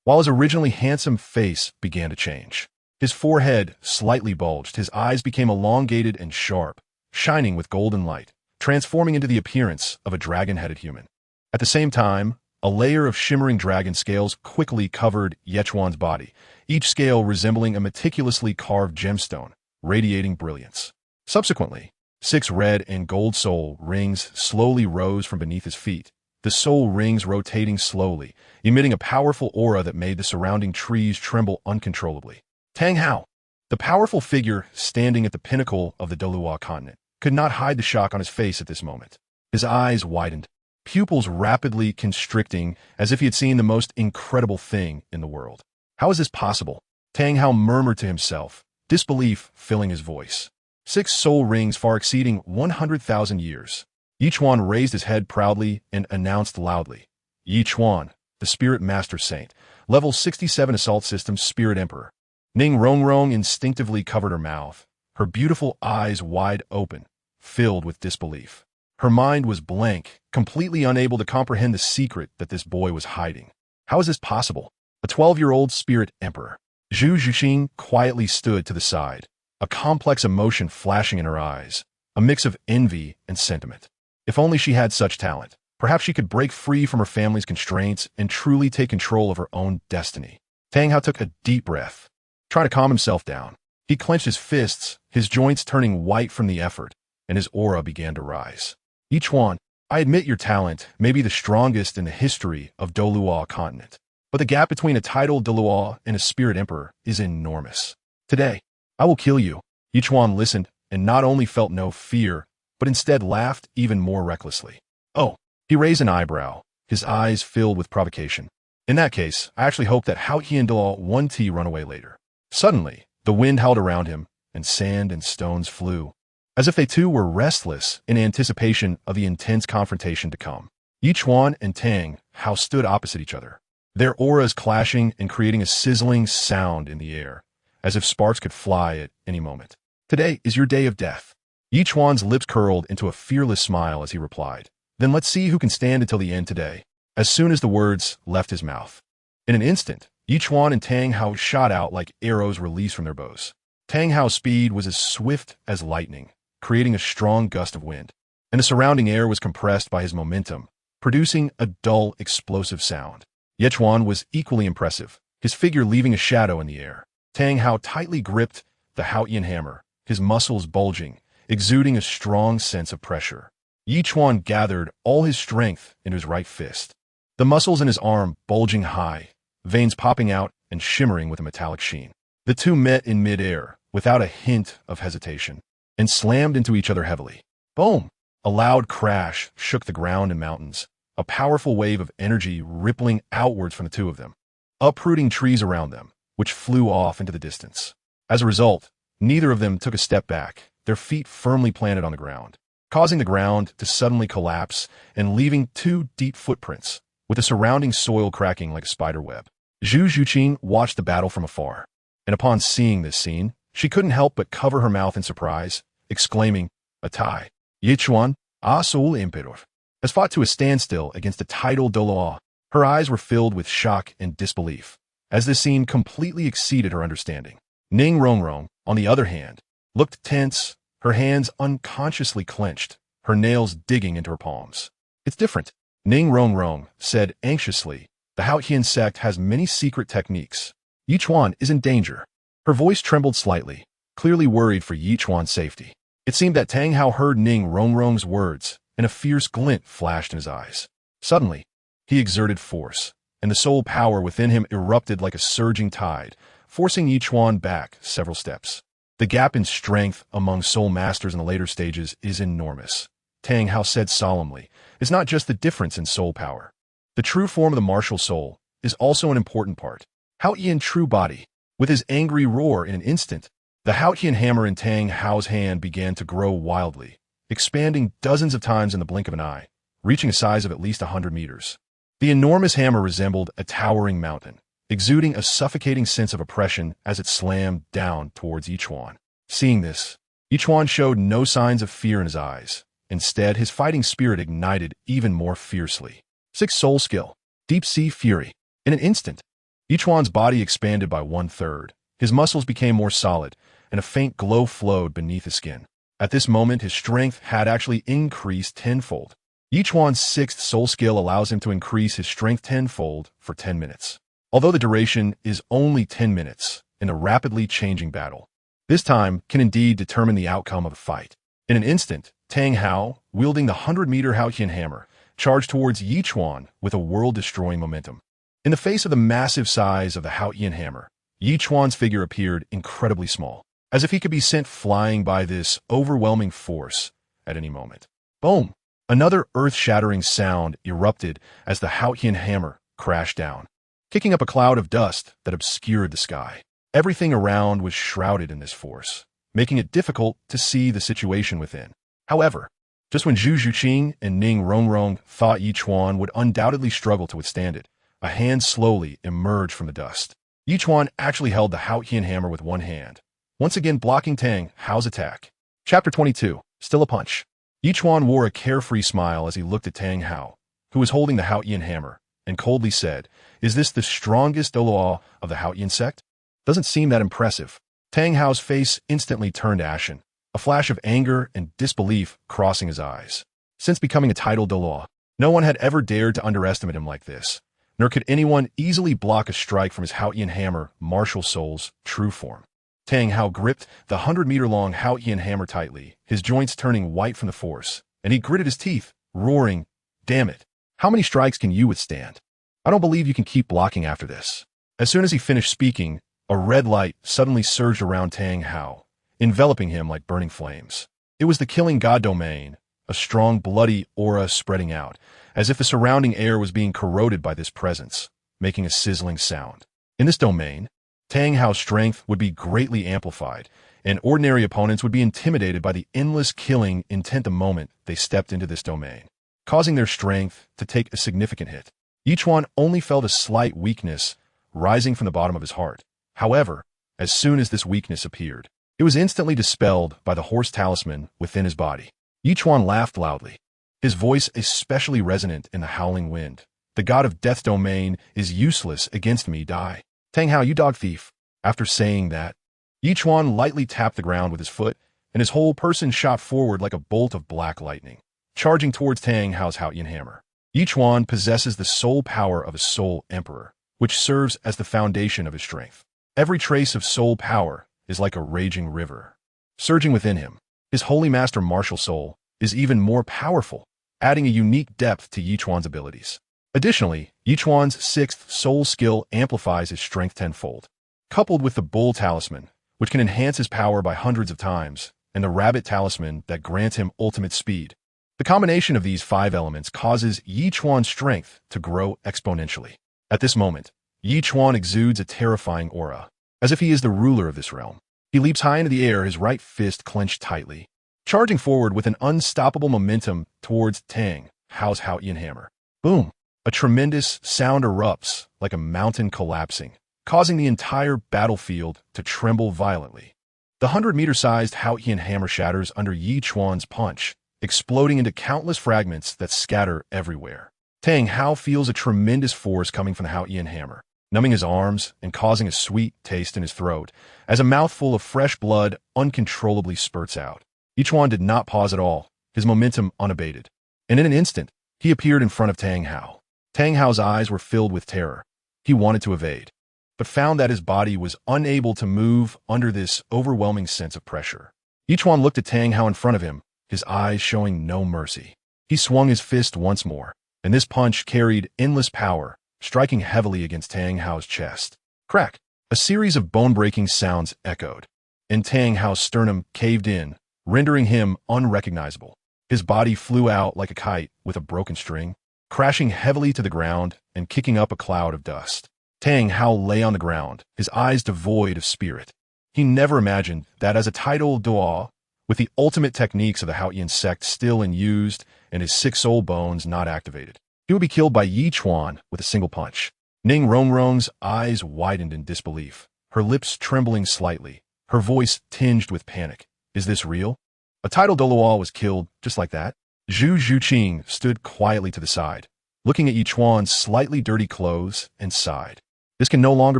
while his originally handsome face began to change. His forehead slightly bulged, his eyes became elongated and sharp, shining with golden light, transforming into the appearance of a dragon-headed human. At the same time, a layer of shimmering dragon scales quickly covered Ichuan's body, each scale resembling a meticulously carved gemstone, radiating brilliance. Subsequently, 6 red and gold soul rings slowly rose from beneath his feet, the soul rings rotating slowly, emitting a powerful aura that made the surrounding trees tremble uncontrollably. Tang Hao, the powerful figure standing at the pinnacle of the Douluo Continent, could not hide the shock on his face at this moment. His eyes widened, pupils rapidly constricting as if he had seen the most incredible thing in the world. How is this possible? Tang Hao murmured to himself, disbelief filling his voice. 6 soul rings far exceeding 100,000 years. Ichuan raised his head proudly and announced loudly, Ichuan, the Spirit Master Saint, level 67 Assault System Spirit Emperor. Ning Rongrong instinctively covered her mouth, her beautiful eyes wide open, filled with disbelief. Her mind was blank, completely unable to comprehend the secret that this boy was hiding. How is this possible? A 12-year-old Spirit Emperor. Zhu Xuching quietly stood to the side, a complex emotion flashing in her eyes, a mix of envy and sentiment. If only she had such talent, perhaps she could break free from her family's constraints and truly take control of her own destiny. Tang Hao took a deep breath, trying to calm himself down. He clenched his fists, his joints turning white from the effort, and his aura began to rise. Ichuan, I admit your talent may be the strongest in the history of Douluo Continent, but the gap between a titled Douluo and a Spirit Emperor is enormous. Today, I will kill you. Ichuan listened and not only felt no fear, but instead laughed even more recklessly. Oh, he raised an eyebrow, his eyes filled with provocation. In that case, I actually hope that Hao and Douluo 1T run away later. Suddenly, the wind howled around him, and sand and stones flew, as if they too were restless in anticipation of the intense confrontation to come. Ichuan and Tang Hao stood opposite each other, their auras clashing and creating a sizzling sound in the air, as if sparks could fly at any moment. Today is your day of death. Ichuan's lips curled into a fearless smile as he replied, "Then let's see who can stand until the end today." As soon as the words left his mouth, in an instant, Ichuan and Tang Hao shot out like arrows released from their bows. Tang Hao's speed was as swift as lightning, creating a strong gust of wind, and the surrounding air was compressed by his momentum, producing a dull, explosive sound. Ichuan was equally impressive, his figure leaving a shadow in the air. Tang Hao tightly gripped the Haotian hammer, his muscles bulging, exuding a strong sense of pressure. Ichuan gathered all his strength into his right fist, the muscles in his arm bulging high, veins popping out and shimmering with a metallic sheen. The two met in midair, without a hint of hesitation, and slammed into each other heavily. Boom! A loud crash shook the ground and mountains, a powerful wave of energy rippling outwards from the two of them, uprooting trees around them, which flew off into the distance. As a result, neither of them took a step back, their feet firmly planted on the ground, causing the ground to suddenly collapse and leaving two deep footprints, with the surrounding soil cracking like a spider web. Zhu Xuching watched the battle from afar, and upon seeing this scene, she couldn't help but cover her mouth in surprise, exclaiming, "A tie! Ichuan, Soul Emperor, has fought to a standstill against the title Douluo." Her eyes were filled with shock and disbelief, as this scene completely exceeded her understanding. Ning Rongrong, on the other hand, looked tense, her hands unconsciously clenched, her nails digging into her palms. "It's different," Ning Rongrong said anxiously. "The Haotian sect has many secret techniques. Ichuan is in danger." Her voice trembled slightly, clearly worried for Ichuan's safety. It seemed that Tang Hao heard Ning Rongrong's words, and a fierce glint flashed in his eyes. Suddenly, he exerted force, and the soul power within him erupted like a surging tide, forcing Ichuan back several steps. The gap in strength among soul masters in the later stages is enormous, Tang Hao said solemnly. It's not just the difference in soul power. The true form of the martial soul is also an important part. Haotian true body. With his angry roar in an instant, the Haotian hammer in Tang Hao's hand began to grow wildly, expanding dozens of times in the blink of an eye, reaching a size of at least 100 meters. The enormous hammer resembled a towering mountain, exuding a suffocating sense of oppression as it slammed down towards Ichuan. Seeing this, Ichuan showed no signs of fear in his eyes. Instead, his fighting spirit ignited even more fiercely. 6 Soul Skill, Deep Sea Fury. In an instant, Ichuan's body expanded by 1/3. His muscles became more solid, and a faint glow flowed beneath his skin. At this moment, his strength had actually increased tenfold. Ichuan's 6th Soul Skill allows him to increase his strength tenfold for 10 minutes. Although the duration is only 10 minutes in a rapidly changing battle, this time can indeed determine the outcome of a fight. In an instant, Tang Hao, wielding the 100-meter Haotian hammer, charged towards Ichuan with a world-destroying momentum. In the face of the massive size of the Haotian hammer, Ichuan's figure appeared incredibly small, as if he could be sent flying by this overwhelming force at any moment. Boom! Another earth-shattering sound erupted as the Haotian hammer crashed down, kicking up a cloud of dust that obscured the sky. Everything around was shrouded in this force, making it difficult to see the situation within. However, just when Zhu Xuching and Ning Rongrong thought Ichuan would undoubtedly struggle to withstand it, a hand slowly emerged from the dust. Ichuan actually held the Haotian hammer with one hand, once again blocking Tang Hao's attack. Chapter 22, Still a Punch. Ichuan wore a carefree smile as he looked at Tang Hao, who was holding the Haotian hammer, and coldly said, "Is this the strongest Douluo of the Haotian sect? Doesn't seem that impressive." Tang Hao's face instantly turned ashen, a flash of anger and disbelief crossing his eyes. Since becoming a titled Douluo, no one had ever dared to underestimate him like this, nor could anyone easily block a strike from his Haotian hammer, Martial Soul's true form. Tang Hao gripped the 100-meter-long Haotian hammer tightly, his joints turning white from the force, and he gritted his teeth, roaring, "Damn it! How many strikes can you withstand? I don't believe you can keep blocking after this." As soon as he finished speaking, a red light suddenly surged around Tang Hao, enveloping him like burning flames. It was the killing god domain, a strong bloody aura spreading out, as if the surrounding air was being corroded by this presence, making a sizzling sound. In this domain, Tang Hao's strength would be greatly amplified, and ordinary opponents would be intimidated by the endless killing intent the moment they stepped into this domain, causing their strength to take a significant hit. Ichuan only felt a slight weakness rising from the bottom of his heart. However, as soon as this weakness appeared, it was instantly dispelled by the horse talisman within his body. Ichuan laughed loudly, his voice especially resonant in the howling wind. The god of death domain is useless against me, die. Tang Hao, you dog thief. After saying that, Ichuan lightly tapped the ground with his foot, and his whole person shot forward like a bolt of black lightning, charging towards Tang Hao's Haotian hammer. Ichuan possesses the soul power of a soul emperor, which serves as the foundation of his strength. Every trace of soul power is like a raging river, surging within him. His holy master martial soul is even more powerful, adding a unique depth to Ichuan's abilities. Additionally, Ichuan's sixth soul skill amplifies his strength tenfold. Coupled with the bull talisman, which can enhance his power by hundreds of times, and the rabbit talisman that grants him ultimate speed, the combination of these 5 elements causes Ichuan's strength to grow exponentially. At this moment, Ichuan exudes a terrifying aura, as if he is the ruler of this realm. He leaps high into the air, his right fist clenched tightly, charging forward with an unstoppable momentum towards Tang Hao's Haotian hammer. Boom! A tremendous sound erupts like a mountain collapsing, causing the entire battlefield to tremble violently. The 100-meter-sized Haotian hammer shatters under Ichuan's punch, exploding into countless fragments that scatter everywhere. Tang Hao feels a tremendous force coming from the Haotian hammer, numbing his arms and causing a sweet taste in his throat as a mouthful of fresh blood uncontrollably spurts out. Ichuan did not pause at all, his momentum unabated, and in an instant, he appeared in front of Tang Hao. Tang Hao's eyes were filled with terror. He wanted to evade, but found that his body was unable to move under this overwhelming sense of pressure. Ichuan looked at Tang Hao in front of him, his eyes showing no mercy. He swung his fist once more, and this punch carried endless power, striking heavily against Tang Hao's chest. Crack! A series of bone-breaking sounds echoed, and Tang Hao's sternum caved in, rendering him unrecognizable. His body flew out like a kite with a broken string, crashing heavily to the ground and kicking up a cloud of dust. Tang Hao lay on the ground, his eyes devoid of spirit. He never imagined that as a title Douluo, with the ultimate techniques of the Haotian Sect still in use and his 6 soul bones not activated, he would be killed by Ichuan with a single punch. Ning Rongrong's eyes widened in disbelief, her lips trembling slightly, her voice tinged with panic. Is this real? A title Douluo was killed just like that? Zhu Xuching stood quietly to the side, looking at Ichuan's slightly dirty clothes, and sighed. This can no longer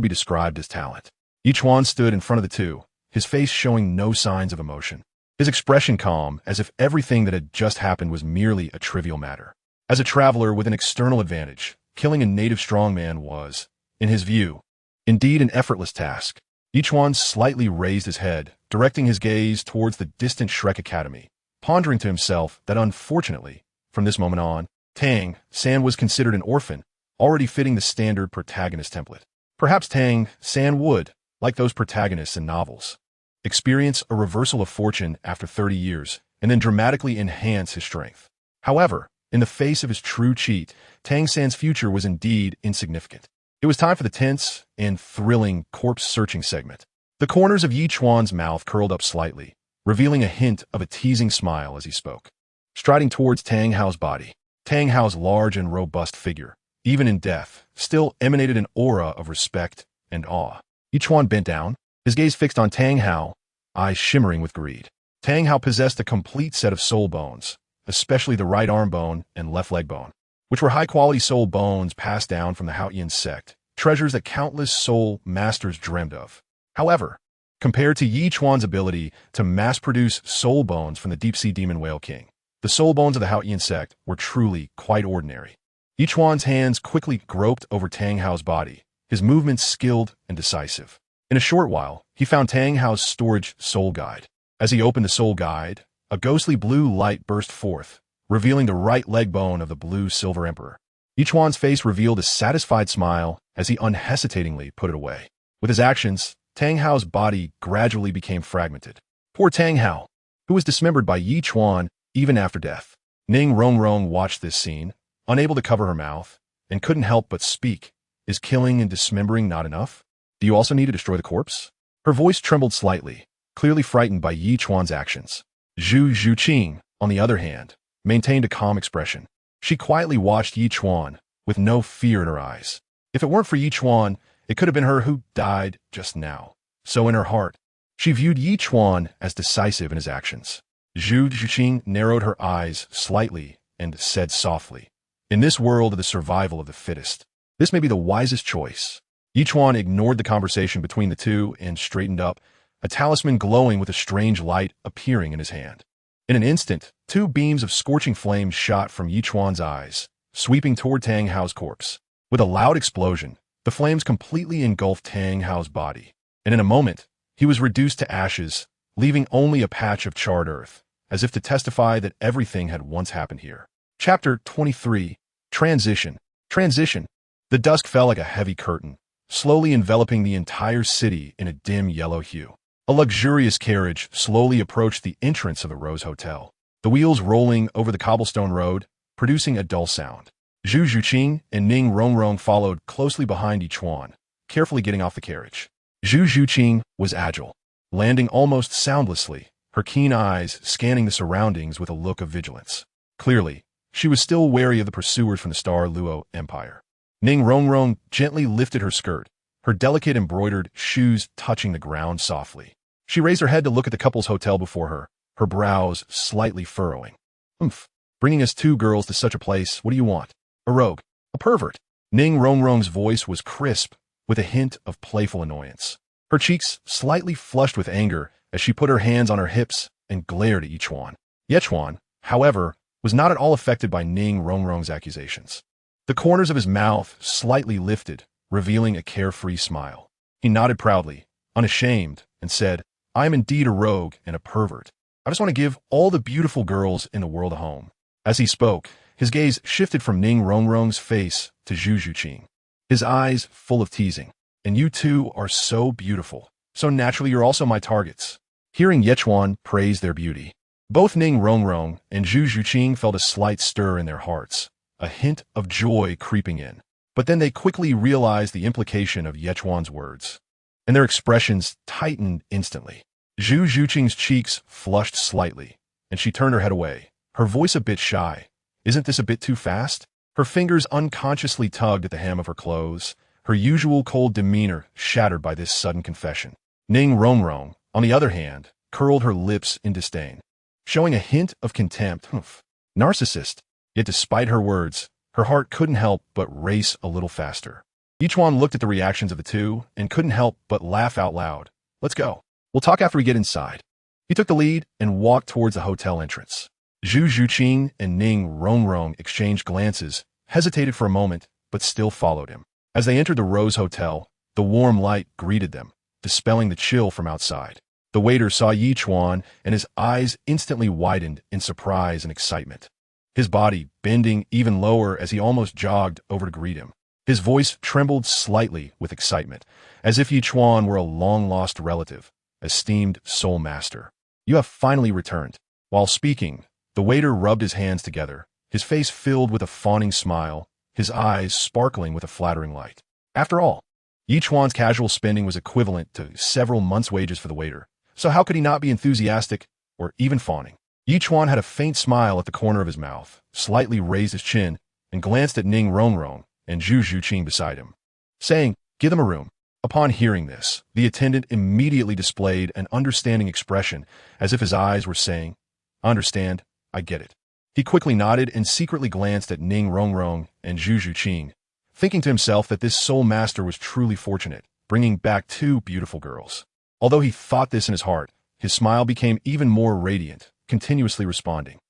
be described as talent. Ichuan stood in front of the two, his face showing no signs of emotion, his expression calm, as if everything that had just happened was merely a trivial matter. As a traveler with an external advantage, killing a native strongman was, in his view, indeed an effortless task. Ichuan slightly raised his head, directing his gaze towards the distant Shrek Academy, pondering to himself that unfortunately, from this moment on, Tang San was considered an orphan, already fitting the standard protagonist template. Perhaps Tang San would, like those protagonists in novels, experience a reversal of fortune after 30 years and then dramatically enhance his strength. However, in the face of his true cheat, Tang San's future was indeed insignificant. It was time for the tense and thrilling corpse-searching segment. The corners of Ichuan's mouth curled up slightly, revealing a hint of a teasing smile as he spoke. Striding towards Tang Hao's body, Tang Hao's large and robust figure, even in death, still emanated an aura of respect and awe. Ichuan bent down, his gaze fixed on Tang Hao, eyes shimmering with greed. Tang Hao possessed a complete set of soul bones, especially the right arm bone and left leg bone, which were high-quality soul bones passed down from the Haotian Sect, treasures that countless soul masters dreamed of. However, compared to Ichuan's ability to mass-produce soul bones from the deep-sea demon whale king, the soul bones of the Haotian Sect were truly quite ordinary. Ichuan's hands quickly groped over Tang Hao's body, his movements skilled and decisive. In a short while, he found Tang Hao's storage soul guide. As he opened the soul guide, a ghostly blue light burst forth, revealing the right leg bone of the blue silver emperor. Ichuan's face revealed a satisfied smile as he unhesitatingly put it away. With his actions, Tang Hao's body gradually became fragmented. Poor Tang Hao, who was dismembered by Ichuan even after death. Ning Rongrong watched this scene, unable to cover her mouth, and couldn't help but speak, Is killing and dismembering not enough? Do you also need to destroy the corpse? Her voice trembled slightly, clearly frightened by Ichuan's actions. Zhu Xuching, on the other hand, maintained a calm expression. She quietly watched Ichuan, with no fear in her eyes. If it weren't for Ichuan, it could have been her who died just now. So in her heart, she viewed Ichuan as decisive in his actions. Zhu Xuching narrowed her eyes slightly and said softly, "In this world of the survival of the fittest, this may be the wisest choice." Ichuan ignored the conversation between the two and straightened up, a talisman glowing with a strange light appearing in his hand. In an instant, two beams of scorching flames shot from Ichuan's eyes, sweeping toward Tang Hao's corpse. With a loud explosion, the flames completely engulfed Tang Hao's body, and in a moment, he was reduced to ashes, leaving only a patch of charred earth, as if to testify that everything had once happened here. Chapter 23. Transition. Transition. The dusk fell like a heavy curtain, slowly enveloping the entire city in a dim yellow hue. A luxurious carriage slowly approached the entrance of the Rose Hotel, the wheels rolling over the cobblestone road, producing a dull sound. Zhu Xuching and Ning Rongrong followed closely behind Ichuan, carefully getting off the carriage. Zhu Xuching was agile, landing almost soundlessly, her keen eyes scanning the surroundings with a look of vigilance. Clearly, she was still wary of the pursuers from the Star Luo Empire. Ning Rongrong gently lifted her skirt, her delicate embroidered shoes touching the ground softly. She raised her head to look at the couple's hotel before her, her brows slightly furrowing. Bringing us two girls to such a place, what do you want? A rogue? A pervert? Ning Rongrong's voice was crisp, with a hint of playful annoyance. Her cheeks slightly flushed with anger as she put her hands on her hips and glared at Ichuan. Ichuan, however, was not at all affected by Ning Rongrong's accusations. The corners of his mouth slightly lifted, revealing a carefree smile. He nodded proudly, unashamed, and said, "I am indeed a rogue and a pervert. I just want to give all the beautiful girls in the world a home." As he spoke, his gaze shifted from Ning Rongrong's face to Zhu Xuching, his eyes full of teasing. "And you two are so beautiful, so naturally you're also my targets." Hearing Ichuan praise their beauty, both Ning Rongrong and Zhu Xuching felt a slight stir in their hearts, a hint of joy creeping in. But then they quickly realized the implication of Ichuan's words, and their expressions tightened instantly. Zhu Xuching's cheeks flushed slightly, and she turned her head away, her voice a bit shy. "Isn't this a bit too fast?" Her fingers unconsciously tugged at the hem of her clothes, her usual cold demeanor shattered by this sudden confession. Ning Rongrong, on the other hand, curled her lips in disdain, showing a hint of contempt. Narcissist. Yet despite her words, her heart couldn't help but race a little faster. Ichuan looked at the reactions of the two and couldn't help but laugh out loud. "Let's go. We'll talk after we get inside." He took the lead and walked towards the hotel entrance. Zhu Xuching and Ning Rongrong exchanged glances, hesitated for a moment, but still followed him. As they entered the Rose Hotel, the warm light greeted them, dispelling the chill from outside. The waiter saw Ichuan, and his eyes instantly widened in surprise and excitement, his body bending even lower as he almost jogged over to greet him. His voice trembled slightly with excitement, as if Ichuan were a long-lost relative, esteemed soul master. "You have finally returned." While speaking, the waiter rubbed his hands together, his face filled with a fawning smile, his eyes sparkling with a flattering light. After all, Ichuan's casual spending was equivalent to several months' wages for the waiter, so how could he not be enthusiastic or even fawning? Ichuan had a faint smile at the corner of his mouth, slightly raised his chin, and glanced at Ning Rongrong and Zhu Xuching beside him, saying, "Give them a room." Upon hearing this, the attendant immediately displayed an understanding expression, as if his eyes were saying, "I understand, I get it." He quickly nodded and secretly glanced at Ning Rongrong and Zhu Xuching, thinking to himself that this soul master was truly fortunate, bringing back two beautiful girls. Although he thought this in his heart, his smile became even more radiant, continuously responding,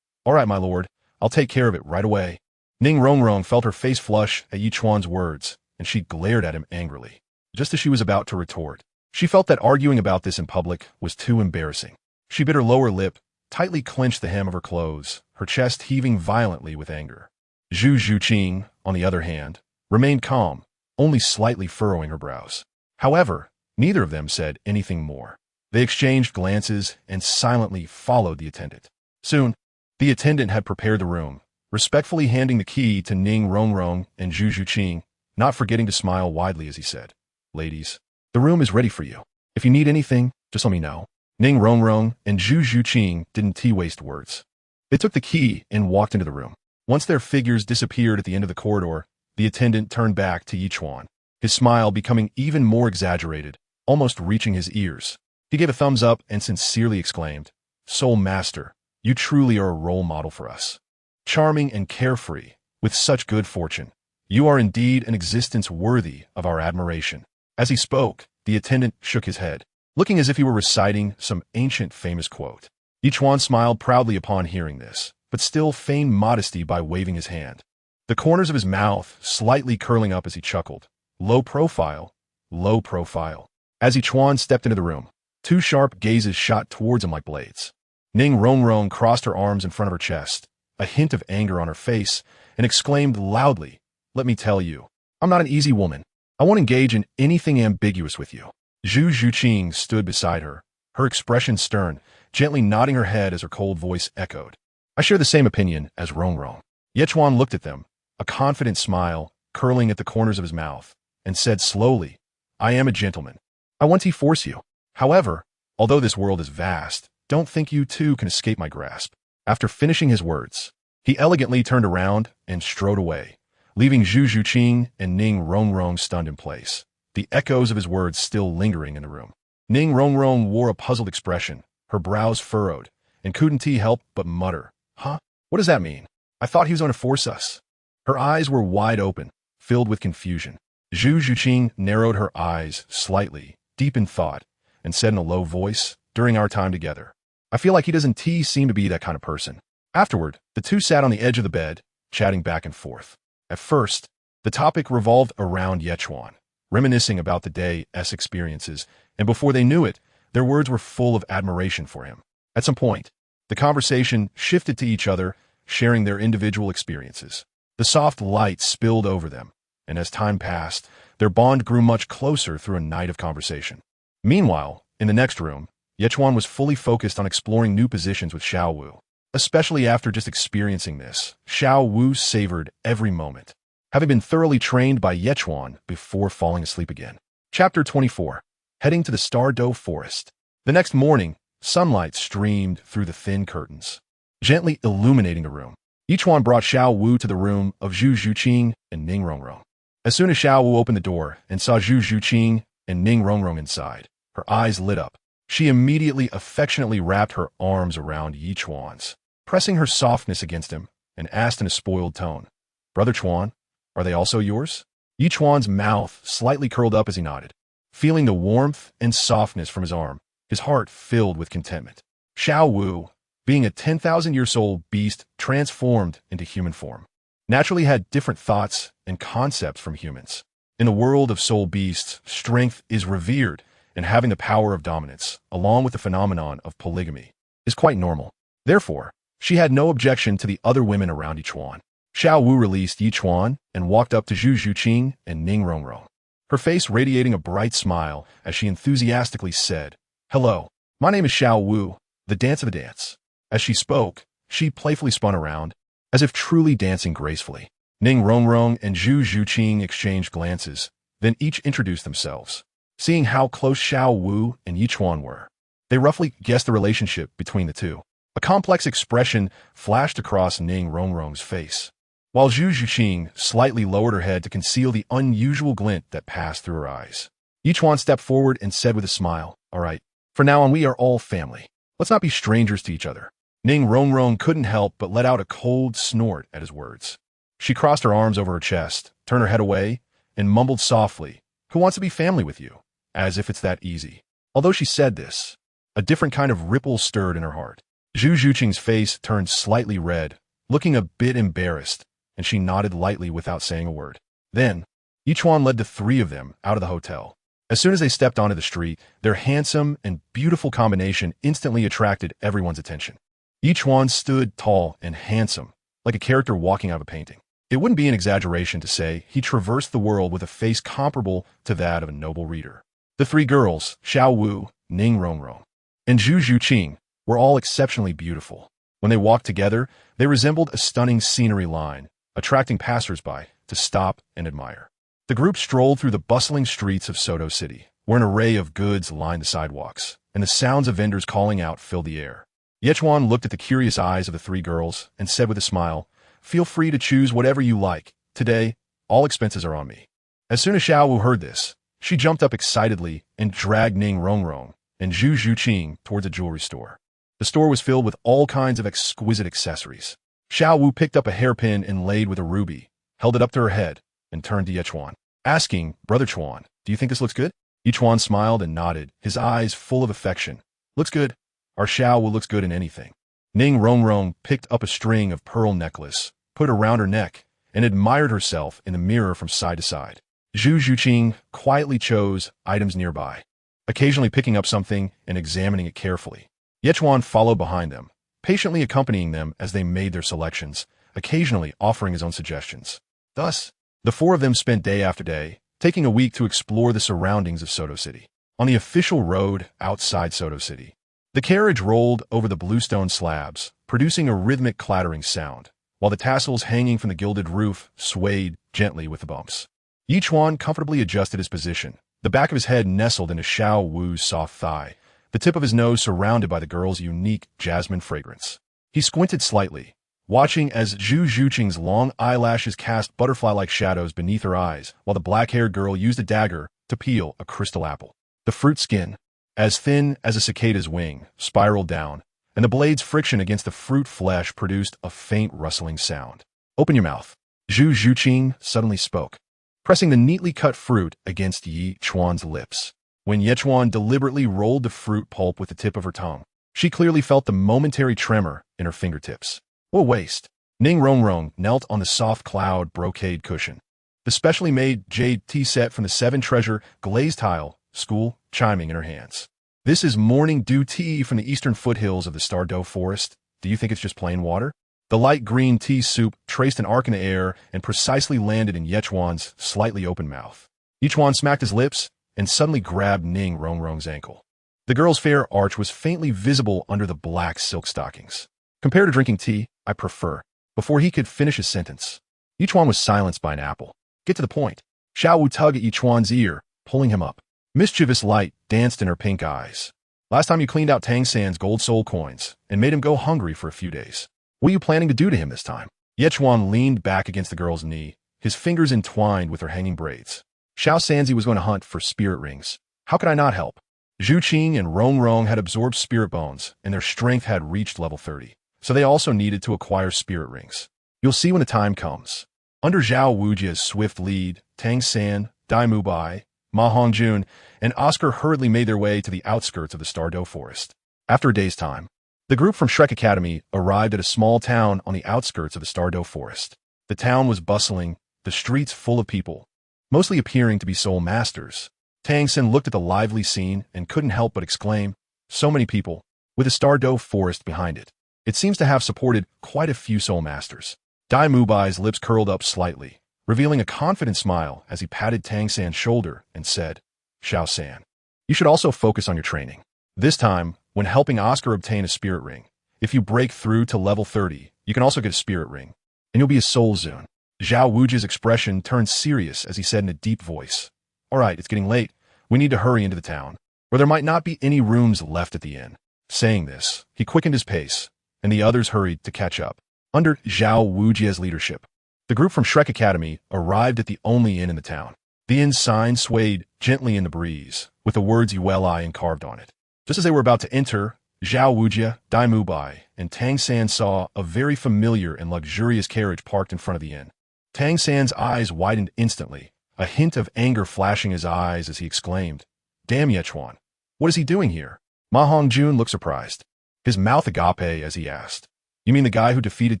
"All right, my lord, I'll take care of it right away." Ning Rongrong felt her face flush at Ichuan's words, and she glared at him angrily, just as she was about to retort. She felt that arguing about this in public was too embarrassing. She bit her lower lip, tightly clenched the hem of her clothes, her chest heaving violently with anger. Zhu Xuching, on the other hand, remained calm, only slightly furrowing her brows. However, neither of them said anything more. They exchanged glances and silently followed the attendant. Soon, the attendant had prepared the room, respectfully handing the key to Ning Rongrong and Zhu Xuching. not forgetting to smile widely as he said, "Ladies, the room is ready for you. If you need anything, just let me know." Ning Rongrong and Zhu Xuching didn't waste words. They took the key and walked into the room. Once their figures disappeared at the end of the corridor, the attendant turned back to Ichuan, his smile becoming even more exaggerated, almost reaching his ears. He gave a thumbs up and sincerely exclaimed, "Soul Master, you truly are a role model for us. Charming and carefree, with such good fortune. You are indeed an existence worthy of our admiration." As he spoke, the attendant shook his head, looking as if he were reciting some ancient famous quote. Ichuan smiled proudly upon hearing this, but still feigned modesty by waving his hand, the corners of his mouth slightly curling up as he chuckled. Low profile, low profile. As Ichuan stepped into the room, two sharp gazes shot towards him like blades. Ning Rongrong crossed her arms in front of her chest, a hint of anger on her face, and exclaimed loudly, "Let me tell you, I'm not an easy woman. I won't engage in anything ambiguous with you." Zhu Xuching stood beside her, her expression stern, gently nodding her head as her cold voice echoed, "I share the same opinion as Rongrong." Ichuan looked at them, a confident smile curling at the corners of his mouth, and said slowly, "I am a gentleman. I won't force you. However, although this world is vast, don't think you too can escape my grasp." After finishing his words, he elegantly turned around and strode away, leaving Zhu Xuching and Ning Rongrong stunned in place, the echoes of his words still lingering in the room. Ning Rongrong wore a puzzled expression, her brows furrowed, and couldn't help but mutter, "Huh? What does that mean? I thought he was going to force us." Her eyes were wide open, filled with confusion. Zhu Xuching narrowed her eyes slightly, deep in thought, and said in a low voice, "During our time together, I feel like he doesn't seem to be that kind of person." Afterward, the two sat on the edge of the bed, chatting back and forth. At first, the topic revolved around Ichuan, reminiscing about the day's experiences, and before they knew it, their words were full of admiration for him. At some point, the conversation shifted to each other, sharing their individual experiences. The soft light spilled over them, and as time passed, their bond grew much closer through a night of conversation. Meanwhile, in the next room, Ichuan was fully focused on exploring new positions with Xiao Wu. Especially after just experiencing this, Xiao Wu savored every moment, having been thoroughly trained by Ichuan before falling asleep again. Chapter 24. Heading to the Sodto forest. The next morning, sunlight streamed through the thin curtains, gently illuminating the room. Ichuan brought Xiao Wu to the room of Zhu Xuching and Ning Rongrong. As soon as Xiao Wu opened the door and saw Zhu Xuching and Ning Rongrong inside, her eyes lit up. She immediately affectionately wrapped her arms around Ichuan's, pressing her softness against him, and asked in a spoiled tone, "Brother Chuan, are they also yours?" Ichuan's mouth slightly curled up as he nodded, feeling the warmth and softness from his arm, his heart filled with contentment. Xiao Wu, being a 10,000-year-old beast transformed into human form, naturally had different thoughts and concepts from humans. In the world of soul beasts, strength is revered, and having the power of dominance, along with the phenomenon of polygamy, is quite normal. Therefore, she had no objection to the other women around Ichuan. Xiao Wu released Ichuan and walked up to Zhu Xuching and Ning Rongrong, her face radiating a bright smile as she enthusiastically said, "Hello, my name is Xiao Wu, the dance of the dance." As she spoke, she playfully spun around, as if truly dancing gracefully. Ning Rongrong and Zhu Xuching exchanged glances, then each introduced themselves. Seeing how close Xiao Wu and Ichuan were, they roughly guessed the relationship between the two. A complex expression flashed across Ning Rongrong's face, while Zhu Xuching slightly lowered her head to conceal the unusual glint that passed through her eyes. Ichuan stepped forward and said with a smile, "All right, from now on we are all family. Let's not be strangers to each other." Ning Rongrong couldn't help but let out a cold snort at his words. She crossed her arms over her chest, turned her head away, and mumbled softly, "Who wants to be family with you?" As if it's that easy. Although she said this, a different kind of ripple stirred in her heart. Zhu Xuching's face turned slightly red, looking a bit embarrassed, and she nodded lightly without saying a word. Then, Ichuan led the three of them out of the hotel. As soon as they stepped onto the street, their handsome and beautiful combination instantly attracted everyone's attention. Ichuan stood tall and handsome, like a character walking out of a painting. It wouldn't be an exaggeration to say he traversed the world with a face comparable to that of a noble reader. The three girls, Xiao Wu, Ning Rongrong, and Zhu Xuching, were all exceptionally beautiful. When they walked together, they resembled a stunning scenery line, attracting passers-by to stop and admire. The group strolled through the bustling streets of Sodto City, where an array of goods lined the sidewalks, and the sounds of vendors calling out filled the air. Ichuan looked at the curious eyes of the three girls and said with a smile, "Feel free to choose whatever you like. Today, all expenses are on me." As soon as Xiao Wu heard this, she jumped up excitedly and dragged Ning Rongrong and Zhu Xuching towards a jewelry store. The store was filled with all kinds of exquisite accessories. Xiao Wu picked up a hairpin inlaid with a ruby, held it up to her head, and turned to Ichuan, asking, "Brother Chuan, do you think this looks good?" Ichuan smiled and nodded, his eyes full of affection. "Looks good. Our Xiao Wu looks good in anything." Ning Rongrong picked up a string of pearl necklace, put it around her neck, and admired herself in the mirror from side to side. Zhu Xuching quietly chose items nearby, occasionally picking up something and examining it carefully. Ichuan followed behind them, patiently accompanying them as they made their selections, occasionally offering his own suggestions. Thus, the four of them spent day after day, taking a week to explore the surroundings of Sodto City. On the official road outside Sodto City, the carriage rolled over the bluestone slabs, producing a rhythmic clattering sound, while the tassels hanging from the gilded roof swayed gently with the bumps. Ichuan comfortably adjusted his position, the back of his head nestled into Xiao Wu's soft thigh, the tip of his nose surrounded by the girl's unique jasmine fragrance. He squinted slightly, watching as Zhu Xuching's long eyelashes cast butterfly-like shadows beneath her eyes, while the black-haired girl used a dagger to peel a crystal apple. The fruit skin, as thin as a cicada's wing, spiraled down, and the blade's friction against the fruit flesh produced a faint rustling sound. "Open your mouth," Zhu Xuching suddenly spoke, pressing the neatly cut fruit against Ichuan's lips. When Ichuan deliberately rolled the fruit pulp with the tip of her tongue, she clearly felt the momentary tremor in her fingertips. What a waste! Ning Rongrong knelt on the soft cloud brocade cushion, the specially made jade tea set from the Seven Treasure glazed tile school chiming in her hands. "This is morning dew tea from the eastern foothills of the Sodto forest. Do you think it's just plain water?" The light green tea soup traced an arc in the air and precisely landed in Ichuan's slightly open mouth. Ichuan smacked his lips and suddenly grabbed Ning Rongrong's ankle. The girl's fair arch was faintly visible under the black silk stockings. "Compared to drinking tea, I prefer." Before he could finish his sentence, Ichuan was silenced by an apple. "Get to the point." Xiao Wu tugged at Ichuan's ear, pulling him up. Mischievous light danced in her pink eyes. "Last time you cleaned out Tang San's gold soul coins and made him go hungry for a few days. What are you planning to do to him this time?" Ichuan leaned back against the girl's knee, his fingers entwined with her hanging braids. "Xiao Sanzi was going to hunt for spirit rings. How could I not help?" Zhu Qing and Rongrong had absorbed spirit bones, and their strength had reached level 30, so they also needed to acquire spirit rings. You'll see when the time comes. Under Zhao Wuji's swift lead, Tang San, Dai Mubai, Ma Hongjun, and Oscar hurriedly made their way to the outskirts of the Sodto forest. After a day's time, the group from Shrek Academy arrived at a small town on the outskirts of the Sodto forest. The town was bustling, the streets full of people, mostly appearing to be soul masters. Tang San looked at the lively scene and couldn't help but exclaim, "So many people, with the Sodto forest behind it. It seems to have supported quite a few soul masters." Dai Mubai's lips curled up slightly, revealing a confident smile as he patted Tang San's shoulder and said, "Xiao San, you should also focus on your training. This time, when helping Oscar obtain a spirit ring, if you break through to level 30, you can also get a spirit ring, and you'll be a soul Zun." Zhao Wuji's expression turned serious as he said in a deep voice, "All right, it's getting late. We need to hurry into the town, or there might not be any rooms left at the inn." Saying this, he quickened his pace, and the others hurried to catch up. Under Zhao Wuji's leadership, the group from Shrek Academy arrived at the only inn in the town. The inn's sign swayed gently in the breeze, with the words Yueli encarved on it. Just as they were about to enter, Zhao Wuji, Dai Mubai, and Tang San saw a very familiar and luxurious carriage parked in front of the inn. Tang San's eyes widened instantly, a hint of anger flashing his eyes as he exclaimed, "Damn Ichuan, what is he doing here?" Ma Hongjun looked surprised, his mouth agape as he asked, "You mean the guy who defeated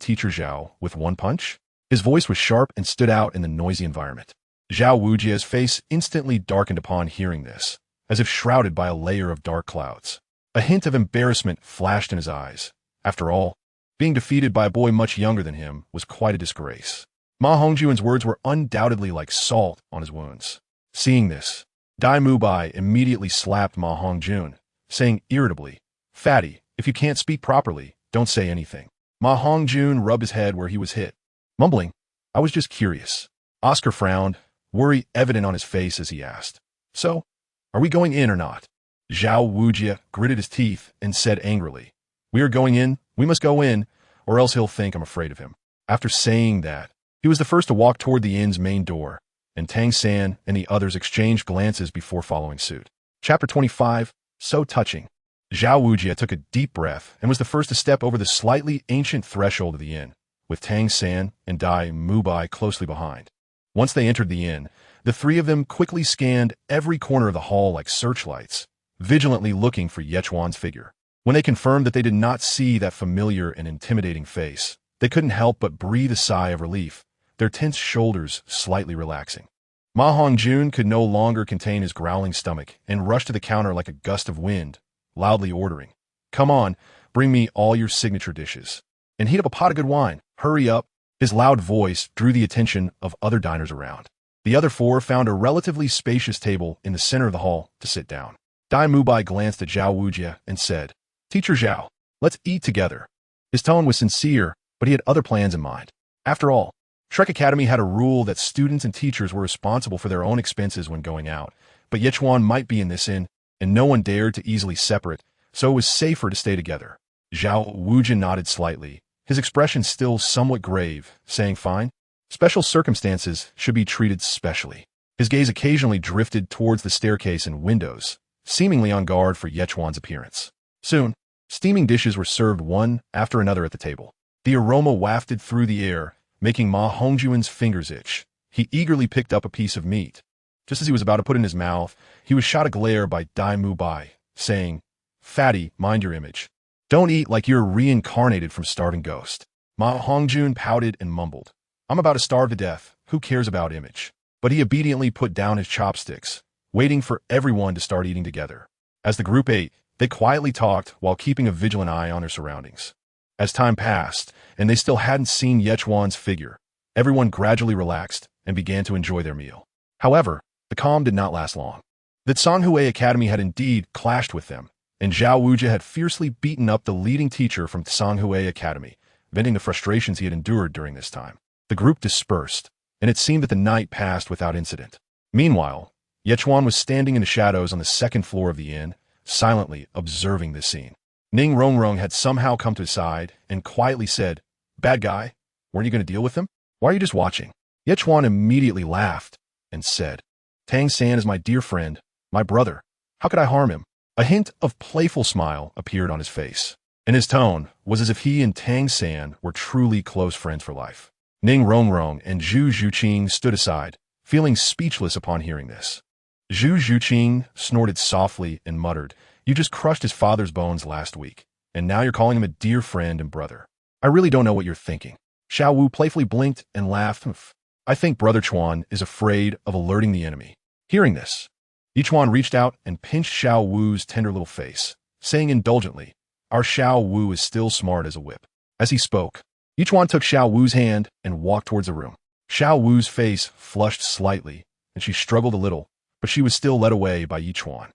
Teacher Zhao with one punch?" His voice was sharp and stood out in the noisy environment. Zhao Wuji's face instantly darkened upon hearing this, as if shrouded by a layer of dark clouds. A hint of embarrassment flashed in his eyes. After all, being defeated by a boy much younger than him was quite a disgrace. Ma Hongjun's words were undoubtedly like salt on his wounds. Seeing this, Dai Mubai immediately slapped Ma Hongjun, saying irritably, "Fatty, if you can't speak properly, don't say anything." Ma Hongjun rubbed his head where he was hit, mumbling, "I was just curious." Oscar frowned, worry evident on his face as he asked, "So, are we going in or not?" Xiao Wuji gritted his teeth and said angrily, "We are going in, we must go in, or else he'll think I'm afraid of him." After saying that, he was the first to walk toward the inn's main door, and Tang San and the others exchanged glances before following suit. Chapter 25, So Touching. Xiao Wuji took a deep breath and was the first to step over the slightly ancient threshold of the inn, with Tang San and Dai Mubai closely behind. Once they entered the inn, the three of them quickly scanned every corner of the hall like searchlights, vigilantly looking for Ichuan's figure. When they confirmed that they did not see that familiar and intimidating face, they couldn't help but breathe a sigh of relief, their tense shoulders slightly relaxing. Ma Hongjun could no longer contain his growling stomach and rushed to the counter like a gust of wind, loudly ordering, "Come on, bring me all your signature dishes. And heat up a pot of good wine. Hurry up." His loud voice drew the attention of other diners around. The other four found a relatively spacious table in the center of the hall to sit down. Dai Mubai glanced at Xiao Wuji and said, "Teacher Xiao, let's eat together." His tone was sincere, but he had other plans in mind. After all, Shrek Academy had a rule that students and teachers were responsible for their own expenses when going out, but Ichuan might be in this inn, and no one dared to easily separate, so it was safer to stay together. Xiao Wuji nodded slightly, his expression still somewhat grave, saying, "Fine. Special circumstances should be treated specially." His gaze occasionally drifted towards the staircase and windows, seemingly on guard for Ichuan's appearance. Soon, steaming dishes were served one after another at the table. The aroma wafted through the air, making Ma Hongjun's fingers itch. He eagerly picked up a piece of meat. Just as he was about to put it in his mouth, he was shot a glare by Dai Mubai, saying, "Fatty, mind your image. Don't eat like you're reincarnated from starving ghost." Ma Hongjun pouted and mumbled, "I'm about to starve to death. Who cares about image?" But he obediently put down his chopsticks, waiting for everyone to start eating together. As the group ate, they quietly talked while keeping a vigilant eye on their surroundings. As time passed, and they still hadn't seen Ichuan's figure, everyone gradually relaxed and began to enjoy their meal. However, the calm did not last long. The Tsanghui Academy had indeed clashed with them, and Xiao Wuji had fiercely beaten up the leading teacher from Tsanghui Academy, venting the frustrations he had endured during this time. The group dispersed, and it seemed that the night passed without incident. Meanwhile, Ichuan was standing in the shadows on the second floor of the inn, silently observing this scene. Ning Rongrong had somehow come to his side and quietly said, "Bad guy, weren't you going to deal with him? Why are you just watching?" Ichuan immediately laughed and said, "Tang San is my dear friend, my brother. How could I harm him?" A hint of playful smile appeared on his face, and his tone was as if he and Tang San were truly close friends for life. Ning Rongrong and Zhu Xuching stood aside, feeling speechless upon hearing this. Zhu Xuching snorted softly and muttered, "You just crushed his father's bones last week, and now you're calling him a dear friend and brother. I really don't know what you're thinking." Xiao Wu playfully blinked and laughed. "I think Brother Chuan is afraid of alerting the enemy." Hearing this, Ichuan reached out and pinched Xiao Wu's tender little face, saying indulgently, "Our Xiao Wu is still smart as a whip." As he spoke, Ichuan took Xiao Wu's hand and walked towards the room. Xiao Wu's face flushed slightly, and she struggled a little, but she was still led away by Ichuan.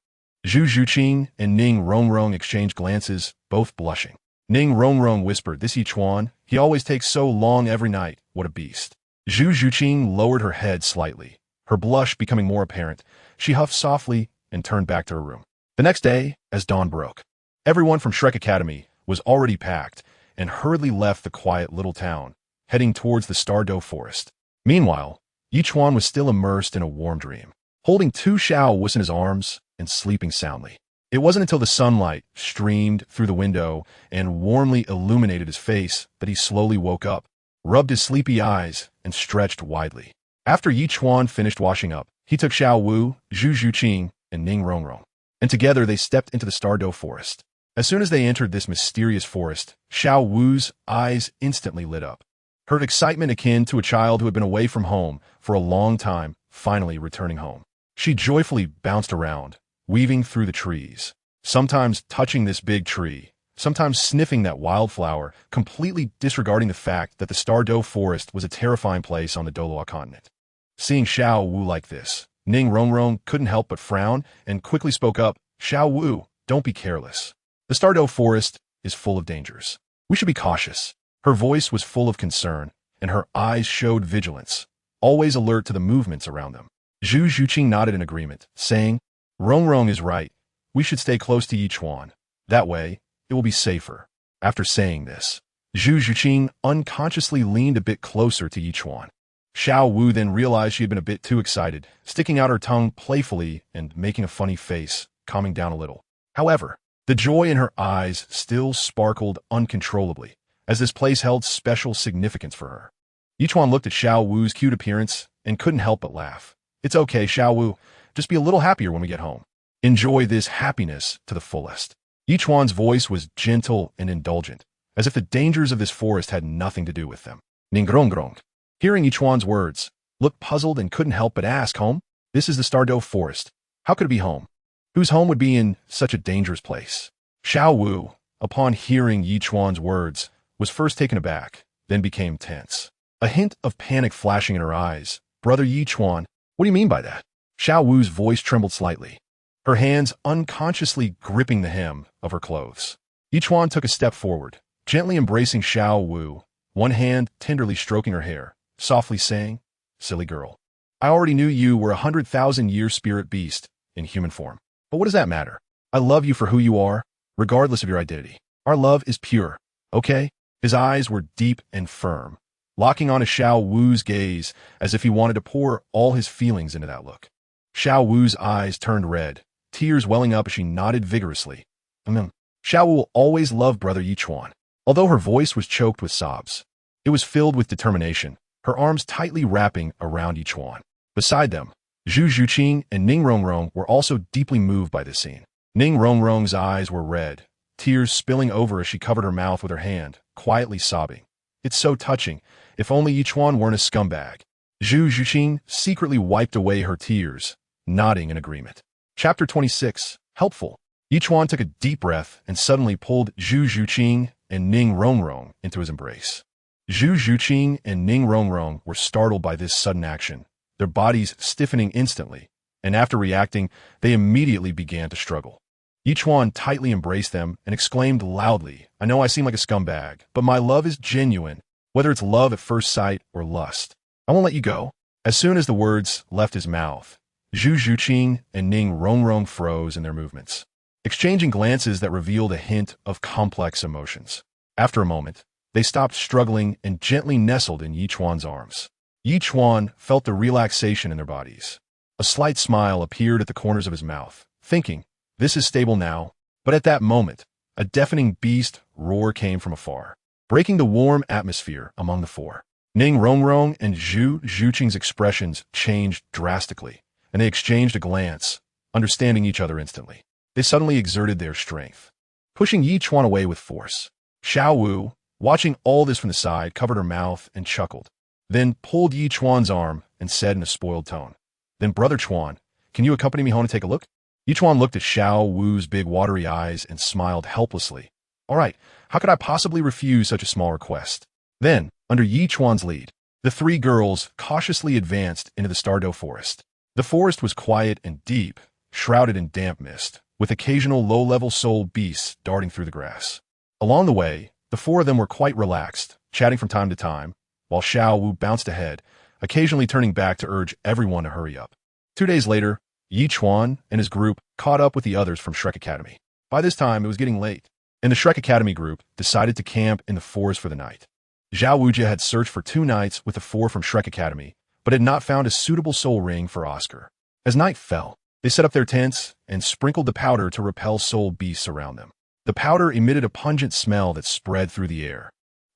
Zhu Xuching and Ning Rongrong exchanged glances, both blushing. Ning Rongrong whispered, "This Ichuan, he always takes so long every night, what a beast." Zhu Xuching lowered her head slightly, her blush becoming more apparent. She huffed softly and turned back to her room. The next day, as dawn broke, everyone from Shrek Academy was already packed and hurriedly left the quiet little town, heading towards the Sodto forest. Meanwhile, Ichuan was still immersed in a warm dream, holding two Xiao Wus in his arms and sleeping soundly. It wasn't until the sunlight streamed through the window and warmly illuminated his face that he slowly woke up, rubbed his sleepy eyes, and stretched widely. After Ichuan finished washing up, he took Xiao Wu, Zhu Xuching, and Ning Rongrong, and together they stepped into the Sodto forest. As soon as they entered this mysterious forest, Xiao Wu's eyes instantly lit up. Her excitement akin to a child who had been away from home for a long time, finally returning home. She joyfully bounced around, weaving through the trees, sometimes touching this big tree, sometimes sniffing that wildflower, completely disregarding the fact that the Sodto forest was a terrifying place on the Douluo Continent. Seeing Xiao Wu like this, Ning Rongrong couldn't help but frown and quickly spoke up, "Xiao Wu, don't be careless. The Sodto forest is full of dangers. We should be cautious." Her voice was full of concern, and her eyes showed vigilance, always alert to the movements around them. Zhu Xuching nodded in agreement, saying, "Rong Rong is right. We should stay close to Ichuan. That way, it will be safer." After saying this, Zhu Xuching unconsciously leaned a bit closer to Ichuan. Xiao Wu then realized she had been a bit too excited, sticking out her tongue playfully and making a funny face, calming down a little. However, the joy in her eyes still sparkled uncontrollably, as this place held special significance for her. Ichuan looked at Xiao Wu's cute appearance and couldn't help but laugh. "It's okay, Xiao Wu. Just be a little happier when we get home. Enjoy this happiness to the fullest." Ichuan's voice was gentle and indulgent, as if the dangers of this forest had nothing to do with them. Ningrongrong, hearing Ichuan's words, looked puzzled and couldn't help but ask, "Home? This is the Sodto forest. How could it be home? Whose home would be in such a dangerous place?" Xiao Wu, upon hearing Ichuan's words, was first taken aback, then became tense. A hint of panic flashing in her eyes. "Brother Ichuan, what do you mean by that?" Xiao Wu's voice trembled slightly, her hands unconsciously gripping the hem of her clothes. Ichuan took a step forward, gently embracing Xiao Wu, one hand tenderly stroking her hair, softly saying, "Silly girl. I already knew you were 100,000-year spirit beast in human form. But what does that matter? I love you for who you are, regardless of your identity. Our love is pure, okay?" His eyes were deep and firm, locking onto Xiao Wu's gaze as if he wanted to pour all his feelings into that look. Xiao Wu's eyes turned red, tears welling up as she nodded vigorously. Xiao Wu will always love Brother Ichuan. Although her voice was choked with sobs, it was filled with determination, her arms tightly wrapping around Ichuan. Beside them, Zhu Xuching and Ning Rongrong were also deeply moved by this scene. Ning Rongrong's eyes were red, tears spilling over as she covered her mouth with her hand, quietly sobbing. "It's so touching. If only Ichuan weren't a scumbag." Zhu Xuching secretly wiped away her tears, nodding in agreement. Chapter 26. Helpful. Ichuan took a deep breath and suddenly pulled Zhu Xuching and Ning Rongrong into his embrace. Zhu Xuching and Ning Rongrong were startled by this sudden action, their bodies stiffening instantly, and after reacting, they immediately began to struggle. Ichuan tightly embraced them and exclaimed loudly, "I know I seem like a scumbag, but my love is genuine, whether it's love at first sight or lust. I won't let you go." As soon as the words left his mouth, Zhu Xuching and Ning Rongrong froze in their movements, exchanging glances that revealed a hint of complex emotions. After a moment, they stopped struggling and gently nestled in Ichuan's arms. Ichuan felt the relaxation in their bodies. A slight smile appeared at the corners of his mouth, thinking, "This is stable now." But at that moment, a deafening beast roar came from afar, breaking the warm atmosphere among the four. Ning Rongrong and Zhu Xuching's expressions changed drastically, and they exchanged a glance, understanding each other instantly. They suddenly exerted their strength, pushing Ichuan away with force. Xiao Wu, watching all this from the side, covered her mouth and chuckled, then pulled Ichuan's arm and said in a spoiled tone, "Then Brother Chuan, can you accompany me home to take a look?" Ichuan looked at Xiao Wu's big watery eyes and smiled helplessly. "All right, how could I possibly refuse such a small request?" Then, under Ichuan's lead, the three girls cautiously advanced into the Sodto forest. The forest was quiet and deep, shrouded in damp mist, with occasional low-level soul beasts darting through the grass. Along the way, the four of them were quite relaxed, chatting from time to time, while Xiao Wu bounced ahead, occasionally turning back to urge everyone to hurry up. 2 days later, Ichuan and his group caught up with the others from Shrek Academy. By this time, it was getting late, and the Shrek Academy group decided to camp in the forest for the night. Xiao Wuji had searched for 2 nights with the 4 from Shrek Academy, but had not found a suitable soul ring for Oscar. As night fell, they set up their tents and sprinkled the powder to repel soul beasts around them. The powder emitted a pungent smell that spread through the air.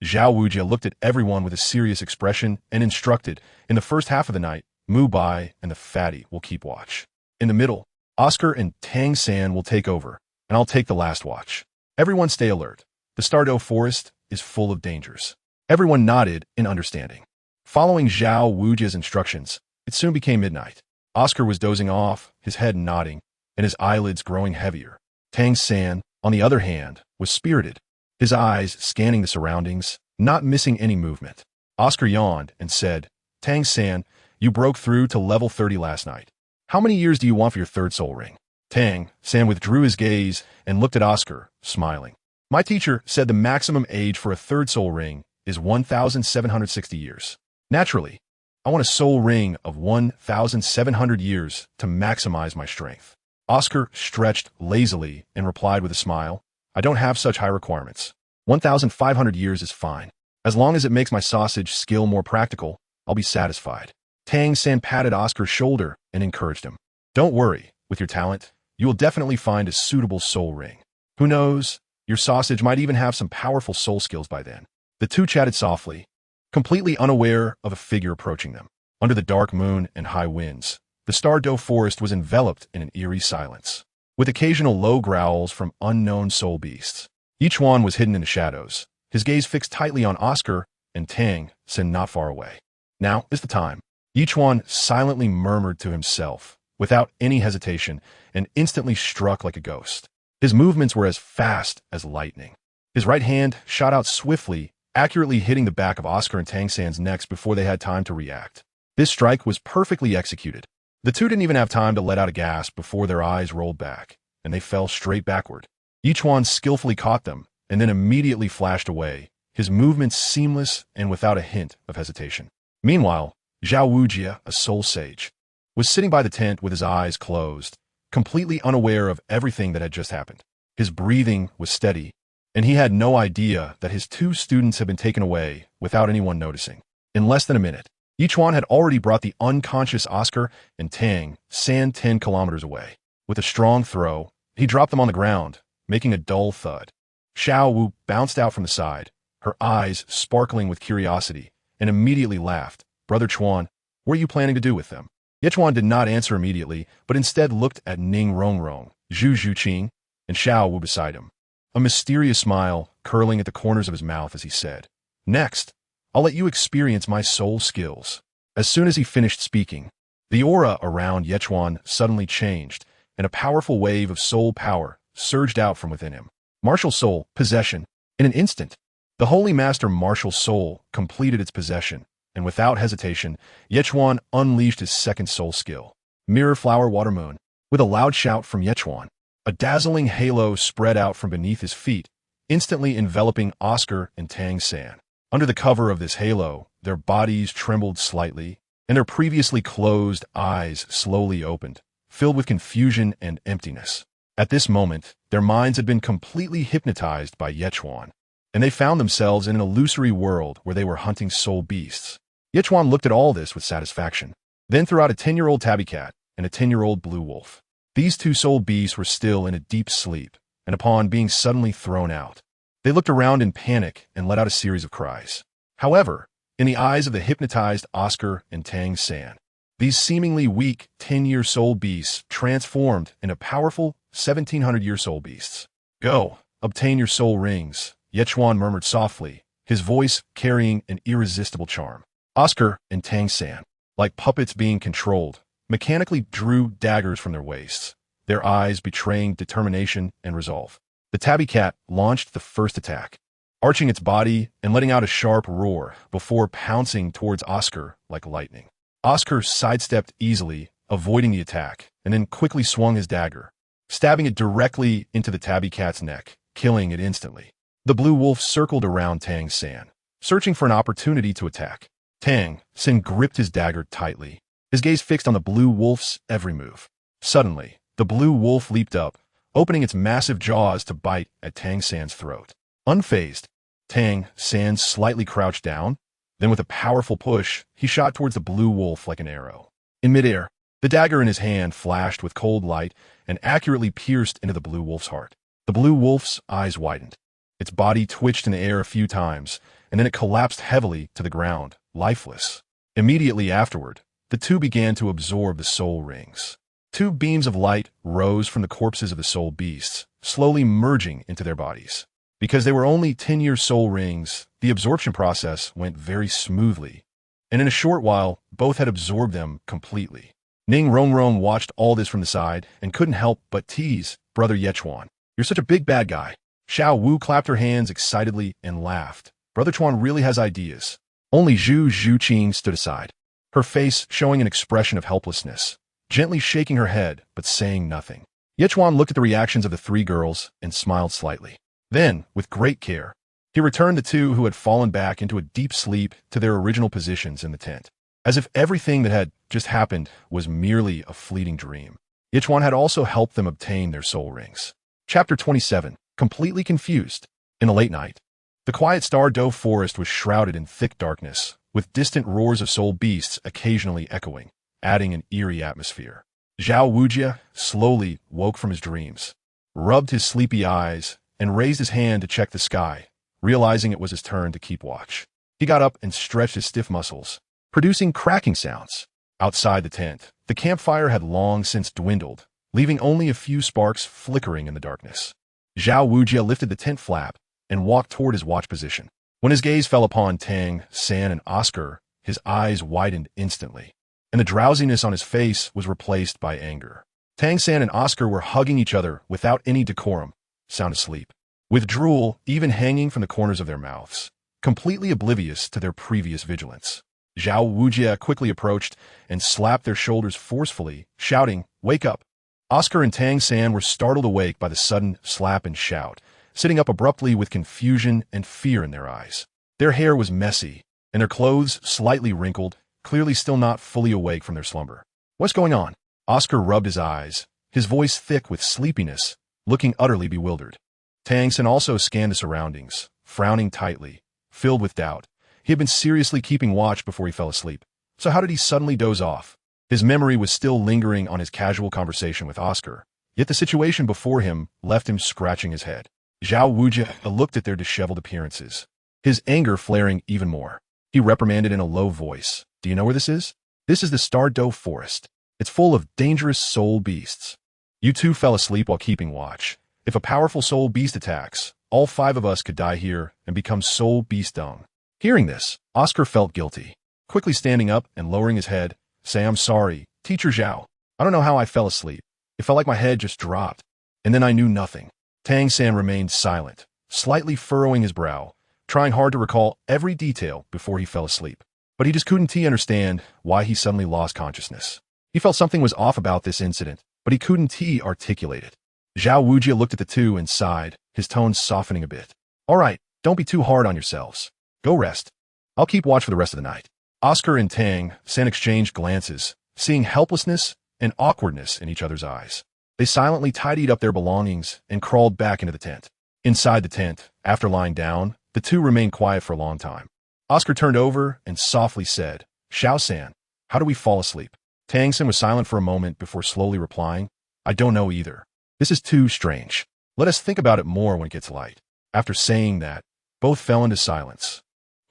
Xiao Wuji looked at everyone with a serious expression and instructed, "In the first half of the night, Mu Bai and the fatty will keep watch. In the middle, Oscar and Tang San will take over, and I'll take the last watch. Everyone stay alert. The Sodto forest is full of dangers." Everyone nodded in understanding. Following Xiao Wuji's instructions, it soon became midnight. Oscar was dozing off, his head nodding, and his eyelids growing heavier. Tang San, on the other hand, was spirited, his eyes scanning the surroundings, not missing any movement. Oscar yawned and said, "Tang San, you broke through to level 30 last night. How many years do you want for your 3rd soul ring?" Tang San withdrew his gaze and looked at Oscar, smiling. "My teacher said the maximum age for a 3rd soul ring is 1,760 years. Naturally, I want a soul ring of 1,700 years to maximize my strength. Oscar stretched lazily and replied with a smile, I don't have such high requirements. 1,500 years is fine. As long as it makes my sausage skill more practical, I'll be satisfied. Tang San patted Oscar's shoulder and encouraged him. Don't worry, with your talent, you will definitely find a suitable soul ring. Who knows, your sausage might even have some powerful soul skills by then. The two chatted softly, completely unaware of a figure approaching them. Under the dark moon and high winds, the Sodto forest was enveloped in an eerie silence, with occasional low growls from unknown soul beasts. Ichuan was hidden in the shadows, his gaze fixed tightly on Oscar and Tang San not far away. Now is the time. Ichuan silently murmured to himself, without any hesitation, and instantly struck like a ghost. His movements were as fast as lightning. His right hand shot out swiftly, accurately hitting the back of Oscar and Tang San's necks before they had time to react. This strike was perfectly executed. The two didn't even have time to let out a gasp before their eyes rolled back, and they fell straight backward. Ichuan skillfully caught them, and then immediately flashed away, his movements seamless and without a hint of hesitation. Meanwhile, Xiao Wu, a soul sage, was sitting by the tent with his eyes closed, completely unaware of everything that had just happened. His breathing was steady, and he had no idea that his two students had been taken away without anyone noticing. In less than a minute, Ichuan had already brought the unconscious Oscar and Tang San 10 kilometers away. With a strong throw, he dropped them on the ground, making a dull thud. Xiao Wu bounced out from the side, her eyes sparkling with curiosity, and immediately laughed. Brother Chuan, what are you planning to do with them? Ichuan did not answer immediately, but instead looked at Ning Rongrong, Zhu Xuching, and Xiao Wu beside him, a mysterious smile curling at the corners of his mouth as he said, Next, I'll let you experience my soul skills. As soon as he finished speaking, the aura around Ichuan suddenly changed, and a powerful wave of soul power surged out from within him. Martial Soul, possession. In an instant, the Holy Master Martial Soul completed its possession, and without hesitation, Ichuan unleashed his second soul skill, Mirror Flower Water Moon. With a loud shout from Ichuan, a dazzling halo spread out from beneath his feet, instantly enveloping Oscar and Tang San. Under the cover of this halo, their bodies trembled slightly, and their previously closed eyes slowly opened, filled with confusion and emptiness. At this moment, their minds had been completely hypnotized by Ichuan, and they found themselves in an illusory world where they were hunting soul beasts. Ichuan looked at all this with satisfaction, then threw out a 10-year-old tabby cat and a 10-year-old blue wolf. These two soul beasts were still in a deep sleep, and upon being suddenly thrown out, they looked around in panic and let out a series of cries. However, in the eyes of the hypnotized Oscar and Tang San, these seemingly weak 10-year soul beasts transformed into powerful 1,700-year soul beasts. Go, obtain your soul rings, Ichuan murmured softly, his voice carrying an irresistible charm. Oscar and Tang San, like puppets being controlled, mechanically drew daggers from their waists, their eyes betraying determination and resolve. The tabby cat launched the first attack, arching its body and letting out a sharp roar before pouncing towards Oscar like lightning. Oscar sidestepped easily, avoiding the attack, and then quickly swung his dagger, stabbing it directly into the tabby cat's neck, killing it instantly. The blue wolf circled around Tang San, searching for an opportunity to attack. Tang San gripped his dagger tightly, his gaze fixed on the blue wolf's every move. Suddenly, the blue wolf leaped up, opening its massive jaws to bite at Tang San's throat. Unfazed, Tang San slightly crouched down, then with a powerful push, he shot towards the blue wolf like an arrow. In midair, the dagger in his hand flashed with cold light and accurately pierced into the blue wolf's heart. The blue wolf's eyes widened. Its body twitched in the air a few times, and then it collapsed heavily to the ground, lifeless. Immediately afterward, the two began to absorb the soul rings. Two beams of light rose from the corpses of the soul beasts, slowly merging into their bodies. Because they were only 10-year soul rings, the absorption process went very smoothly, and in a short while, both had absorbed them completely. Ning Rongrong watched all this from the side and couldn't help but tease, Brother Ichuan, you're such a big bad guy. Xiao Wu clapped her hands excitedly and laughed. Brother Chuan really has ideas. Only Zhu Xuching stood aside, her face showing an expression of helplessness, gently shaking her head but saying nothing. Ichuan looked at the reactions of the three girls and smiled slightly. Then, with great care, he returned the two who had fallen back into a deep sleep to their original positions in the tent. as if everything that had just happened was merely a fleeting dream. Ichuan had also helped them obtain their soul rings. Chapter 27. Completely confused. In the late night, the quiet Sodto forest was shrouded in thick darkness, with distant roars of soul beasts occasionally echoing, adding an eerie atmosphere. Xiao Wu slowly woke from his dreams, rubbed his sleepy eyes, and raised his hand to check the sky, realizing it was his turn to keep watch. He got up and stretched his stiff muscles, producing cracking sounds. Outside the tent, the campfire had long since dwindled, leaving only a few sparks flickering in the darkness. Xiao Wu lifted the tent flap and walked toward his watch position. When his gaze fell upon Tang San and Oscar, his eyes widened instantly, and the drowsiness on his face was replaced by anger. Tang San and Oscar were hugging each other without any decorum, sound asleep, with drool even hanging from the corners of their mouths, completely oblivious to their previous vigilance. Xiao Wu quickly approached and slapped their shoulders forcefully, shouting, "Wake up!" Oscar and Tang San were startled awake by the sudden slap and shout, sitting up abruptly with confusion and fear in their eyes. Their hair was messy, and their clothes slightly wrinkled, clearly still not fully awake from their slumber. "What's going on?" Oscar rubbed his eyes, his voice thick with sleepiness, looking utterly bewildered. Tang San also scanned the surroundings, frowning tightly, filled with doubt. He had been seriously keeping watch before he fell asleep. So how did he suddenly doze off? His memory was still lingering on his casual conversation with Oscar, yet the situation before him left him scratching his head. Xiao Wu looked at their disheveled appearances, his anger flaring even more. He reprimanded in a low voice, "Do you know where this is? This is the Sodto forest. It's full of dangerous soul beasts. You two fell asleep while keeping watch. If a powerful soul beast attacks, all 5 of us could die here and become soul beast dung." Hearing this, Oscar felt guilty, quickly standing up and lowering his head, saying, "I'm sorry, Teacher Xiao. I don't know how I fell asleep. It felt like my head just dropped, and then I knew nothing." Tang San remained silent, slightly furrowing his brow, trying hard to recall every detail before he fell asleep. But he just couldn't understand why he suddenly lost consciousness. He felt something was off about this incident, but he couldn't articulate it. Xiao Wu looked at the two and sighed, his tone softening a bit. "All right, don't be too hard on yourselves. Go rest. I'll keep watch for the rest of the night." Oscar and Tang San exchanged glances, seeing helplessness and awkwardness in each other's eyes. They silently tidied up their belongings and crawled back into the tent. Inside the tent, after lying down, the two remained quiet for a long time. Oscar turned over and softly said, "Xiao San, how do we fall asleep?" Tang San was silent for a moment before slowly replying, "I don't know either. This is too strange. Let us think about it more when it gets light." After saying that, both fell into silence,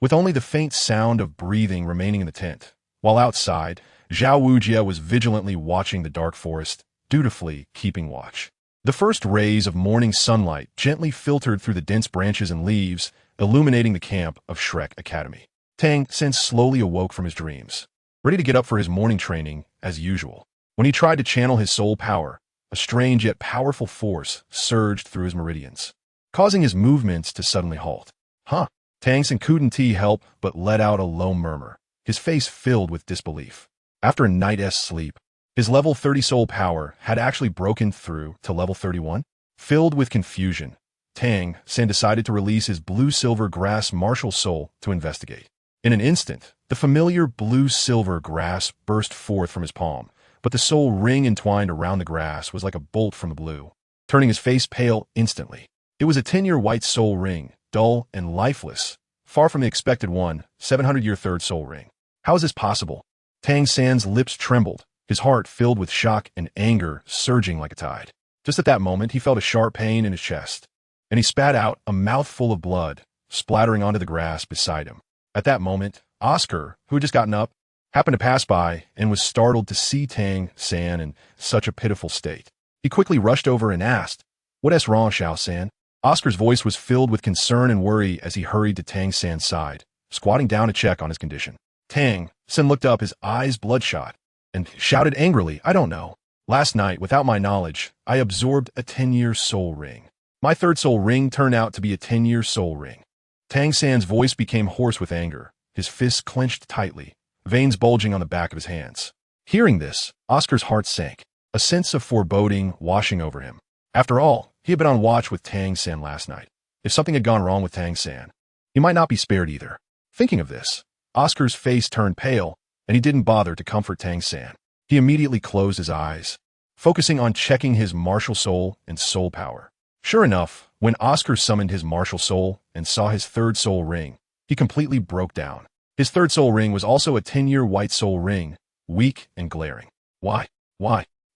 with only the faint sound of breathing remaining in the tent, while outside, Xiao Wu was vigilantly watching the dark forest, dutifully keeping watch. The first rays of morning sunlight gently filtered through the dense branches and leaves, illuminating the camp of Shrek Academy. Tang San slowly awoke from his dreams, ready to get up for his morning training as usual. When he tried to channel his soul power, a strange yet powerful force surged through his meridians, causing his movements to suddenly halt. "Huh?" Tang San couldn't help but let out a low murmur, his face filled with disbelief. After a night's sleep, his level 30 soul power had actually broken through to level 31. Filled with confusion, Tang San decided to release his blue-silver grass martial soul to investigate. In an instant, the familiar blue-silver grass burst forth from his palm, but the soul ring entwined around the grass was like a bolt from the blue, turning his face pale instantly. It was a 10-year white soul ring, dull and lifeless, far from the expected 700-year third soul ring. How is this possible? Tang San's lips trembled, his heart filled with shock and anger surging like a tide. Just at that moment, he felt a sharp pain in his chest, and he spat out a mouthful of blood, splattering onto the grass beside him. At that moment, Oscar, who had just gotten up, happened to pass by and was startled to see Tang San in such a pitiful state. He quickly rushed over and asked, "What's wrong, Xiao San?" Oscar's voice was filled with concern and worry as he hurried to Tang San's side, squatting down to check on his condition. Tang San looked up, his eyes bloodshot, and shouted angrily, "I don't know. Last night, without my knowledge, I absorbed a 10-year soul ring. My third soul ring turned out to be a 10-year soul ring." Tang San's voice became hoarse with anger, his fists clenched tightly, veins bulging on the back of his hands. Hearing this, Oscar's heart sank, a sense of foreboding washing over him. After all, he had been on watch with Tang San last night. If something had gone wrong with Tang San, he might not be spared either. Thinking of this, Oscar's face turned pale, and he didn't bother to comfort Tang San. He immediately closed his eyes, focusing on checking his martial soul and soul power. Sure enough, when Oscar summoned his martial soul and saw his third soul ring, he completely broke down. His third soul ring was also a 10-year white soul ring, weak and glaring. Why?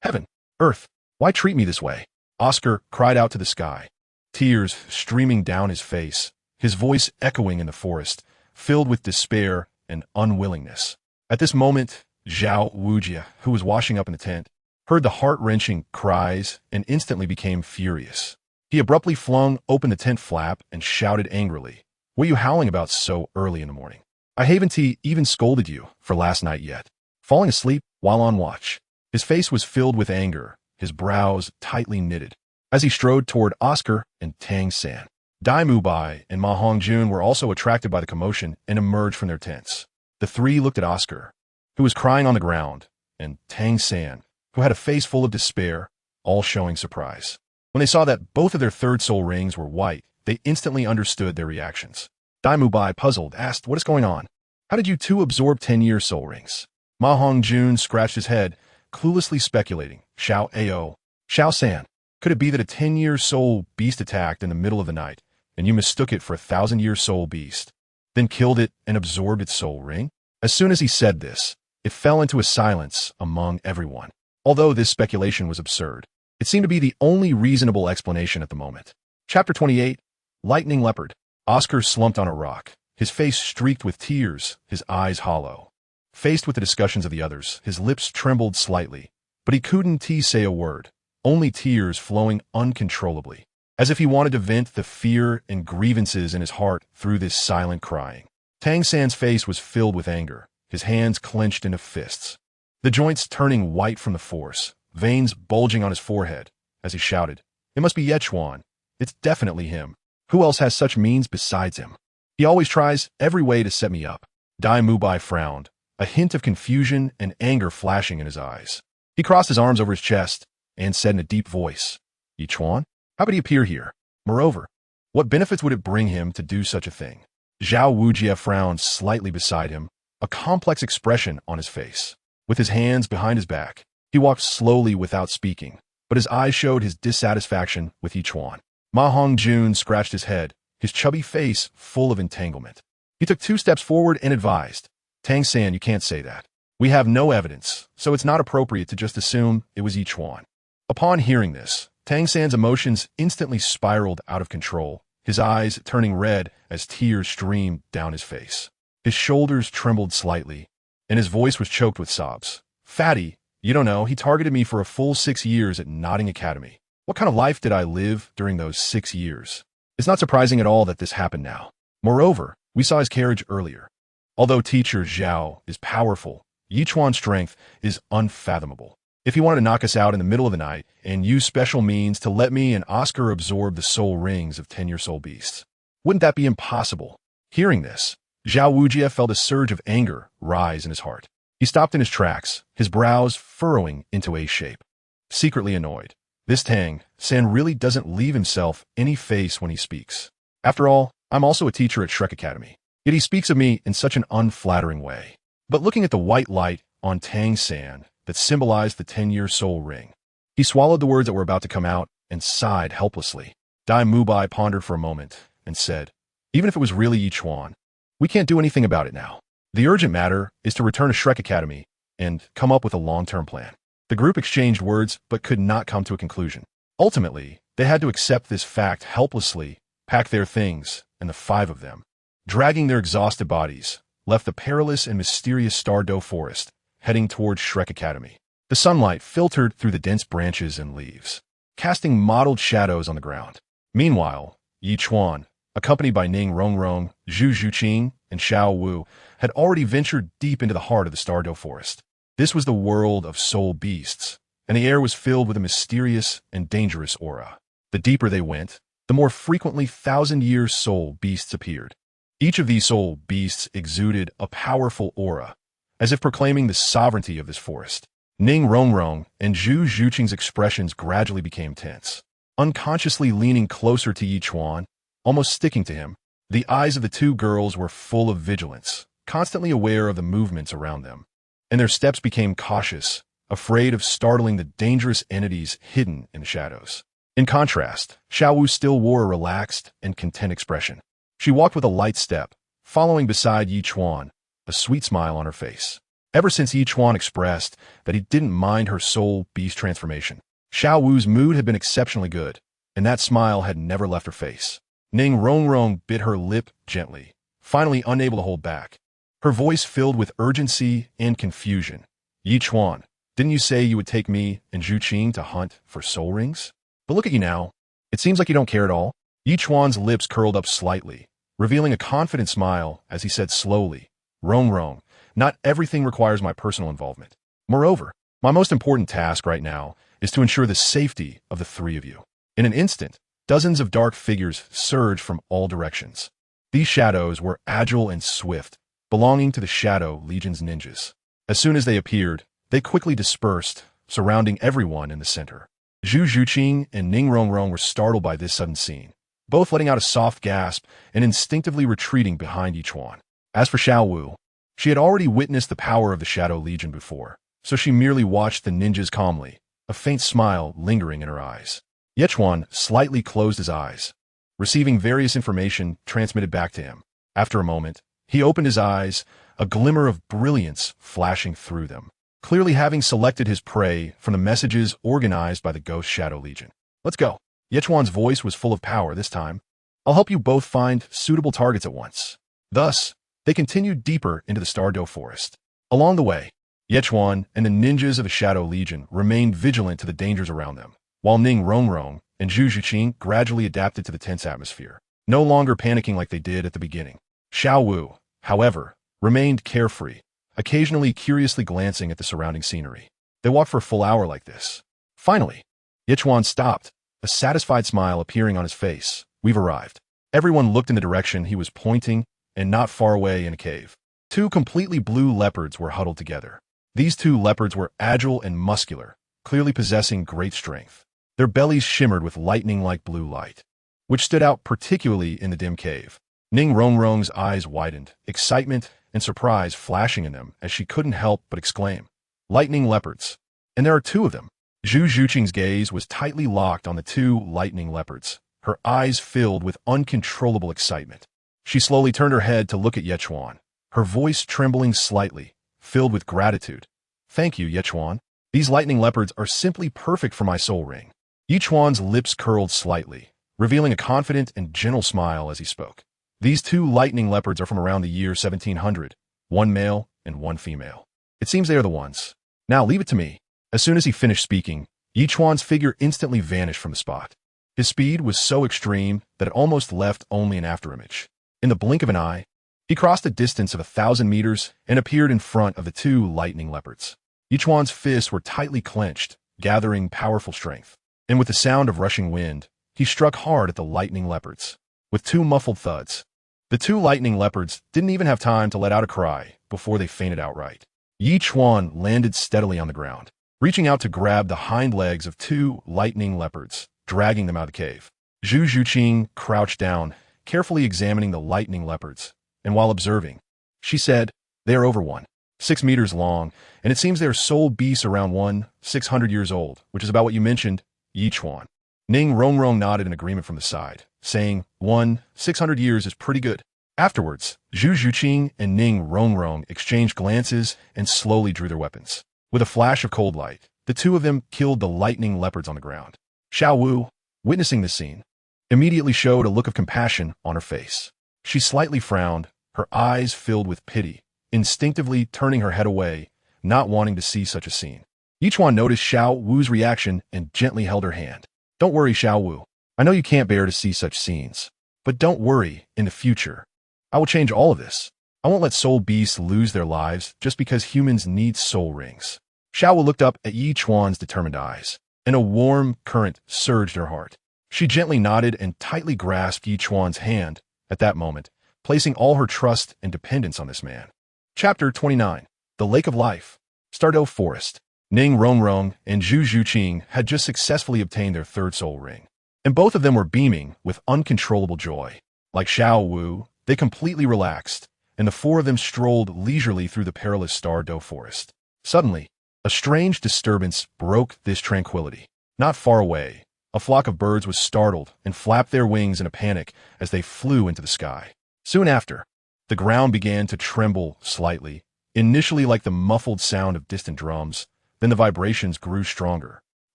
Heaven, earth, why treat me this way? Oscar cried out to the sky, tears streaming down his face, his voice echoing in the forest, filled with despair and unwillingness. At this moment, Xiao Wu, who was washing up in the tent, heard the heart-wrenching cries and instantly became furious. He abruptly flung open the tent flap and shouted angrily, "What are you howling about so early in the morning? I haven't even scolded you for last night yet." Falling asleep while on watch, his face was filled with anger, his brows tightly knitted, as he strode toward Oscar and Tang San. Dai Mubai and Ma Hongjun were also attracted by the commotion and emerged from their tents. The three looked at Oscar, who was crying on the ground, and Tang San, who had a face full of despair, all showing surprise. When they saw that both of their third soul rings were white, they instantly understood their reactions. Dai Mubai, puzzled, asked, "What is going on? How did you two absorb 10-year soul rings?" Ma Hongjun scratched his head, cluelessly speculating. Xiao San, could it be that a 10-year soul beast attacked in the middle of the night, and you mistook it for a 1,000-year soul beast, then killed it and absorbed its soul ring? As soon as he said this, it fell into a silence among everyone. Although this speculation was absurd, it seemed to be the only reasonable explanation at the moment. Chapter 28, Lightning Leopard. Oscar slumped on a rock, his face streaked with tears, his eyes hollow. Faced with the discussions of the others, his lips trembled slightly, but he couldn't say a word, only tears flowing uncontrollably, as if he wanted to vent the fear and grievances in his heart through this silent crying. Tang San's face was filled with anger, his hands clenched into fists, the joints turning white from the force, veins bulging on his forehead, as he shouted, "It must be Ichuan. It's definitely him. Who else has such means besides him? He always tries every way to set me up." Dai Mubai frowned, a hint of confusion and anger flashing in his eyes. He crossed his arms over his chest and said in a deep voice, "Ichuan? How could he appear here? Moreover, what benefits would it bring him to do such a thing?" Xiao Wu frowned slightly beside him, a complex expression on his face. With his hands behind his back, he walked slowly without speaking, but his eyes showed his dissatisfaction with Ichuan. Ma Hongjun scratched his head, his chubby face full of entanglement. He took 2 steps forward and advised, "Tang San, you can't say that. We have no evidence, so it's not appropriate to just assume it was Ichuan." Upon hearing this, Tang San's emotions instantly spiraled out of control, his eyes turning red as tears streamed down his face. His shoulders trembled slightly, and his voice was choked with sobs. "Fatty, you don't know, he targeted me for a full 6 years at Notting Academy. What kind of life did I live during those 6 years? It's not surprising at all that this happened now. Moreover, we saw his carriage earlier. Although teacher Xiao is powerful, Ichuan's strength is unfathomable. If he wanted to knock us out in the middle of the night and use special means to let me and Oscar absorb the soul rings of 10-year soul beasts, wouldn't that be impossible?" Hearing this, Xiao Wu felt a surge of anger rise in his heart. He stopped in his tracks, his brows furrowing into a shape. Secretly annoyed, this Tang San really doesn't leave himself any face when he speaks. After all, I'm also a teacher at Shrek Academy, yet he speaks of me in such an unflattering way. But looking at the white light on Tang San that symbolized the 10-year soul ring, he swallowed the words that were about to come out and sighed helplessly. Dai Mubai pondered for a moment and said, "Even if it was really Ichuan, we can't do anything about it now. The urgent matter is to return to Shrek Academy and come up with a long-term plan." The group exchanged words but could not come to a conclusion. Ultimately, they had to accept this fact helplessly, pack their things, and the 5 of them, dragging their exhausted bodies, left the perilous and mysterious Sodto forest, heading towards Shrek Academy. The sunlight filtered through the dense branches and leaves, casting mottled shadows on the ground. Meanwhile, Ichuan, accompanied by Ning Rongrong, Zhu Xuching, and Xiao Wu, had already ventured deep into the heart of the Sodto forest. This was the world of soul beasts, and the air was filled with a mysterious and dangerous aura. The deeper they went, the more frequently 1,000-year soul beasts appeared. Each of these soul beasts exuded a powerful aura, as if proclaiming the sovereignty of this forest. Ning Rongrong and Zhu Xuching's expressions gradually became tense. Unconsciously leaning closer to Ichuan, almost sticking to him, the eyes of the 2 girls were full of vigilance, constantly aware of the movements around them. and their steps became cautious, afraid of startling the dangerous entities hidden in the shadows. In contrast, Xiao Wu still wore a relaxed and content expression. She walked with a light step, following beside Ichuan, a sweet smile on her face. Ever since Ichuan expressed that he didn't mind her soul beast transformation, Xiao Wu's mood had been exceptionally good, and that smile had never left her face. Ning Rongrong bit her lip gently, finally unable to hold back. Her voice filled with urgency and confusion. Ichuan, didn't you say you would take me and Zhu Xuching to hunt for soul rings? But look at you now. It seems like you don't care at all. Ichuan's lips curled up slightly, revealing a confident smile as he said slowly, Rongrong, not everything requires my personal involvement. Moreover, my most important task right now is to ensure the safety of the three of you. In an instant, dozens of dark figures surged from all directions. These shadows were agile and swift, belonging to the Shadow Legion's ninjas. As soon as they appeared, they quickly dispersed, surrounding everyone in the center. Zhu Xuching and Ning Rongrong were startled by this sudden scene, both letting out a soft gasp and instinctively retreating behind Ichuan. As for Xiao Wu, she had already witnessed the power of the Shadow Legion before, so she merely watched the ninjas calmly, a faint smile lingering in her eyes. Ichuan slightly closed his eyes, receiving various information transmitted back to him. After a moment, he opened his eyes, a glimmer of brilliance flashing through them, clearly having selected his prey from the messages organized by the Ghost Shadow Legion. Let's go. Ichuan's voice was full of power this time. I'll help you both find suitable targets at once. Thus, they continued deeper into the Sodto forest. Along the way, Ichuan and the ninjas of the Shadow Legion remained vigilant to the dangers around them, while Ning Rongrong and Zhu Xuching gradually adapted to the tense atmosphere, no longer panicking like they did at the beginning. Xiao Wu, however, remained carefree, occasionally curiously glancing at the surrounding scenery. They walked for a full hour like this. Finally, Ichuan stopped, a satisfied smile appearing on his face. We've arrived. Everyone looked in the direction he was pointing, and not far away in a cave. Two completely blue leopards were huddled together. These two leopards were agile and muscular, clearly possessing great strength. Their bellies shimmered with lightning-like blue light, which stood out particularly in the dim cave. Ning Rongrong's eyes widened, excitement and surprise flashing in them as she couldn't help but exclaim, "Lightning leopards! And there are two of them!" Zhu Xuching's gaze was tightly locked on the two lightning leopards, her eyes filled with uncontrollable excitement. She slowly turned her head to look at Ichuan, her voice trembling slightly, filled with gratitude. "Thank you, Ichuan. These lightning leopards are simply perfect for my soul ring." Ichuan's lips curled slightly, revealing a confident and gentle smile as he spoke. "These two lightning leopards are from around the year 1700, one male and one female. It seems they are the ones. Now leave it to me." As soon as he finished speaking, Ichuan's figure instantly vanished from the spot. His speed was so extreme that it almost left only an afterimage. In the blink of an eye, he crossed a distance of 1,000 meters and appeared in front of the two lightning leopards. Ichuan's fists were tightly clenched, gathering powerful strength. And with the sound of rushing wind, he struck hard at the lightning leopards. With two muffled thuds, the two lightning leopards didn't even have time to let out a cry before they fainted outright. Ichuan landed steadily on the ground, reaching out to grab the hind legs of two lightning leopards, dragging them out of the cave. Zhu Xuching crouched down, carefully examining the lightning leopards, and while observing, she said, "They are over 1.6 meters long, and it seems they are soul beasts around 1,600 years old, which is about what you mentioned, Ichuan." Ning Rongrong nodded in agreement from the side, saying, 1,600 years is pretty good. Afterwards, Zhu Xuching and Ning Rongrong exchanged glances and slowly drew their weapons. With a flash of cold light, the two of them killed the lightning leopards on the ground. Xiao Wu, witnessing this scene, immediately showed a look of compassion on her face. She slightly frowned, her eyes filled with pity, instinctively turning her head away, not wanting to see such a scene. Ichuan noticed Xiao Wu's reaction and gently held her hand. "Don't worry, Xiao Wu. I know you can't bear to see such scenes. But don't worry, in the future, I will change all of this. I won't let soul beasts lose their lives just because humans need soul rings." Xiao Wu looked up at Ichuan's determined eyes, and a warm current surged in her heart. She gently nodded and tightly grasped Ichuan's hand at that moment, placing all her trust and dependence on this man. Chapter 29. The Lake of Life. Sodto Forest. Ning Rongrong and Zhu Xuching had just successfully obtained their third soul ring, and both of them were beaming with uncontrollable joy. Like Xiao Wu, they completely relaxed, and the four of them strolled leisurely through the perilous Sodto forest. Suddenly, a strange disturbance broke this tranquility. Not far away, a flock of birds was startled and flapped their wings in a panic as they flew into the sky. Soon after, the ground began to tremble slightly, initially like the muffled sound of distant drums, then the vibrations grew stronger.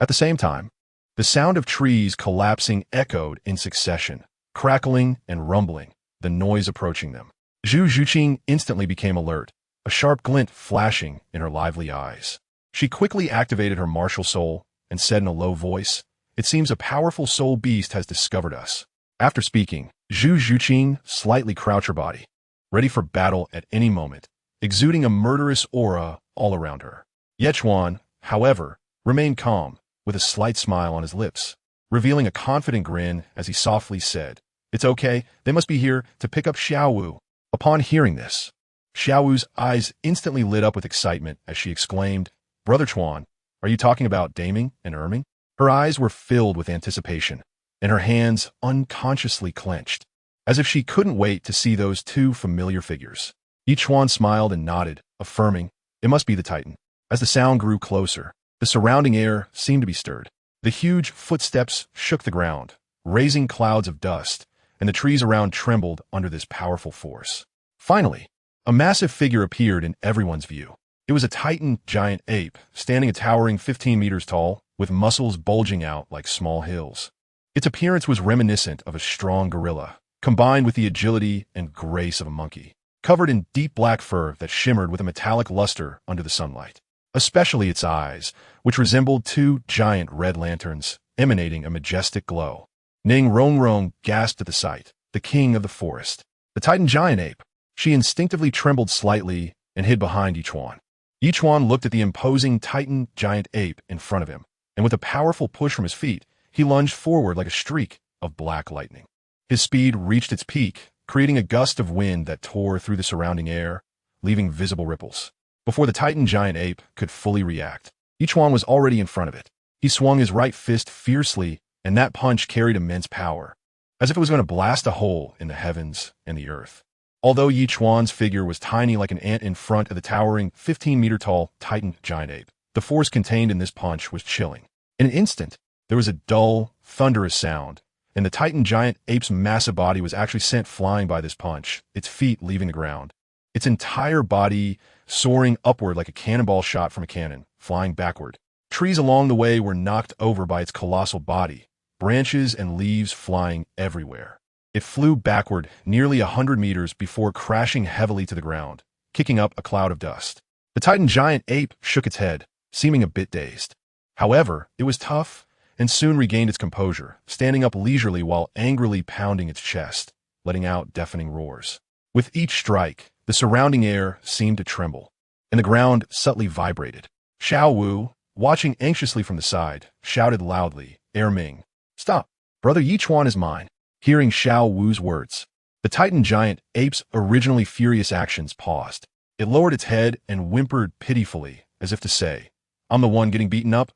At the same time, the sound of trees collapsing echoed in succession, crackling and rumbling, the noise approaching them. Zhu Xuching instantly became alert, a sharp glint flashing in her lively eyes. She quickly activated her martial soul and said in a low voice, "It seems a powerful soul beast has discovered us." After speaking, Zhu Xuching slightly crouched her body, ready for battle at any moment, exuding a murderous aura all around her. Ichuan, however, remained calm, with a slight smile on his lips, revealing a confident grin as he softly said, "It's okay, they must be here to pick up Xiao Wu." Upon hearing this, Xiao Wu's eyes instantly lit up with excitement as she exclaimed, "Brother Chuan, are you talking about Daming and Erming?" Her eyes were filled with anticipation, and her hands unconsciously clenched, as if she couldn't wait to see those two familiar figures. Ichuan smiled and nodded, affirming, "It must be the Titan." As the sound grew closer, the surrounding air seemed to be stirred. The huge footsteps shook the ground, raising clouds of dust, and the trees around trembled under this powerful force. Finally, a massive figure appeared in everyone's view. It was a Titan giant ape, standing a towering 15 meters tall, with muscles bulging out like small hills. Its appearance was reminiscent of a strong gorilla, combined with the agility and grace of a monkey, covered in deep black fur that shimmered with a metallic luster under the sunlight. Especially its eyes, which resembled two giant red lanterns, emanating a majestic glow. Ning Rongrong gasped at the sight, the king of the forest. The Titan giant ape. She instinctively trembled slightly and hid behind Ichuan. Ichuan looked at the imposing Titan giant ape in front of him, and with a powerful push from his feet, he lunged forward like a streak of black lightning. His speed reached its peak, creating a gust of wind that tore through the surrounding air, leaving visible ripples. Before the Titan giant ape could fully react, Ichuan was already in front of it. He swung his right fist fiercely, and that punch carried immense power, as if it was going to blast a hole in the heavens and the earth. Although Ichuan's figure was tiny like an ant in front of the towering 15-meter-tall Titan giant ape, the force contained in this punch was chilling. In an instant, there was a dull, thunderous sound, and the Titan giant ape's massive body was actually sent flying by this punch, its feet leaving the ground. Its entire body soaring upward like a cannonball shot from a cannon, flying backward. Trees along the way were knocked over by its colossal body, branches and leaves flying everywhere. It flew backward nearly 100 meters before crashing heavily to the ground, kicking up a cloud of dust. The Titan giant ape shook its head, seeming a bit dazed. However, it was tough and soon regained its composure, standing up leisurely while angrily pounding its chest, letting out deafening roars. With each strike, the surrounding air seemed to tremble, and the ground subtly vibrated. Xiao Wu, watching anxiously from the side, shouted loudly, "Erming, stop! Brother Ichuan is mine." Hearing Xiao Wu's words, the Titan giant ape's originally furious actions paused. It lowered its head and whimpered pitifully, as if to say, "I'm the one getting beaten up?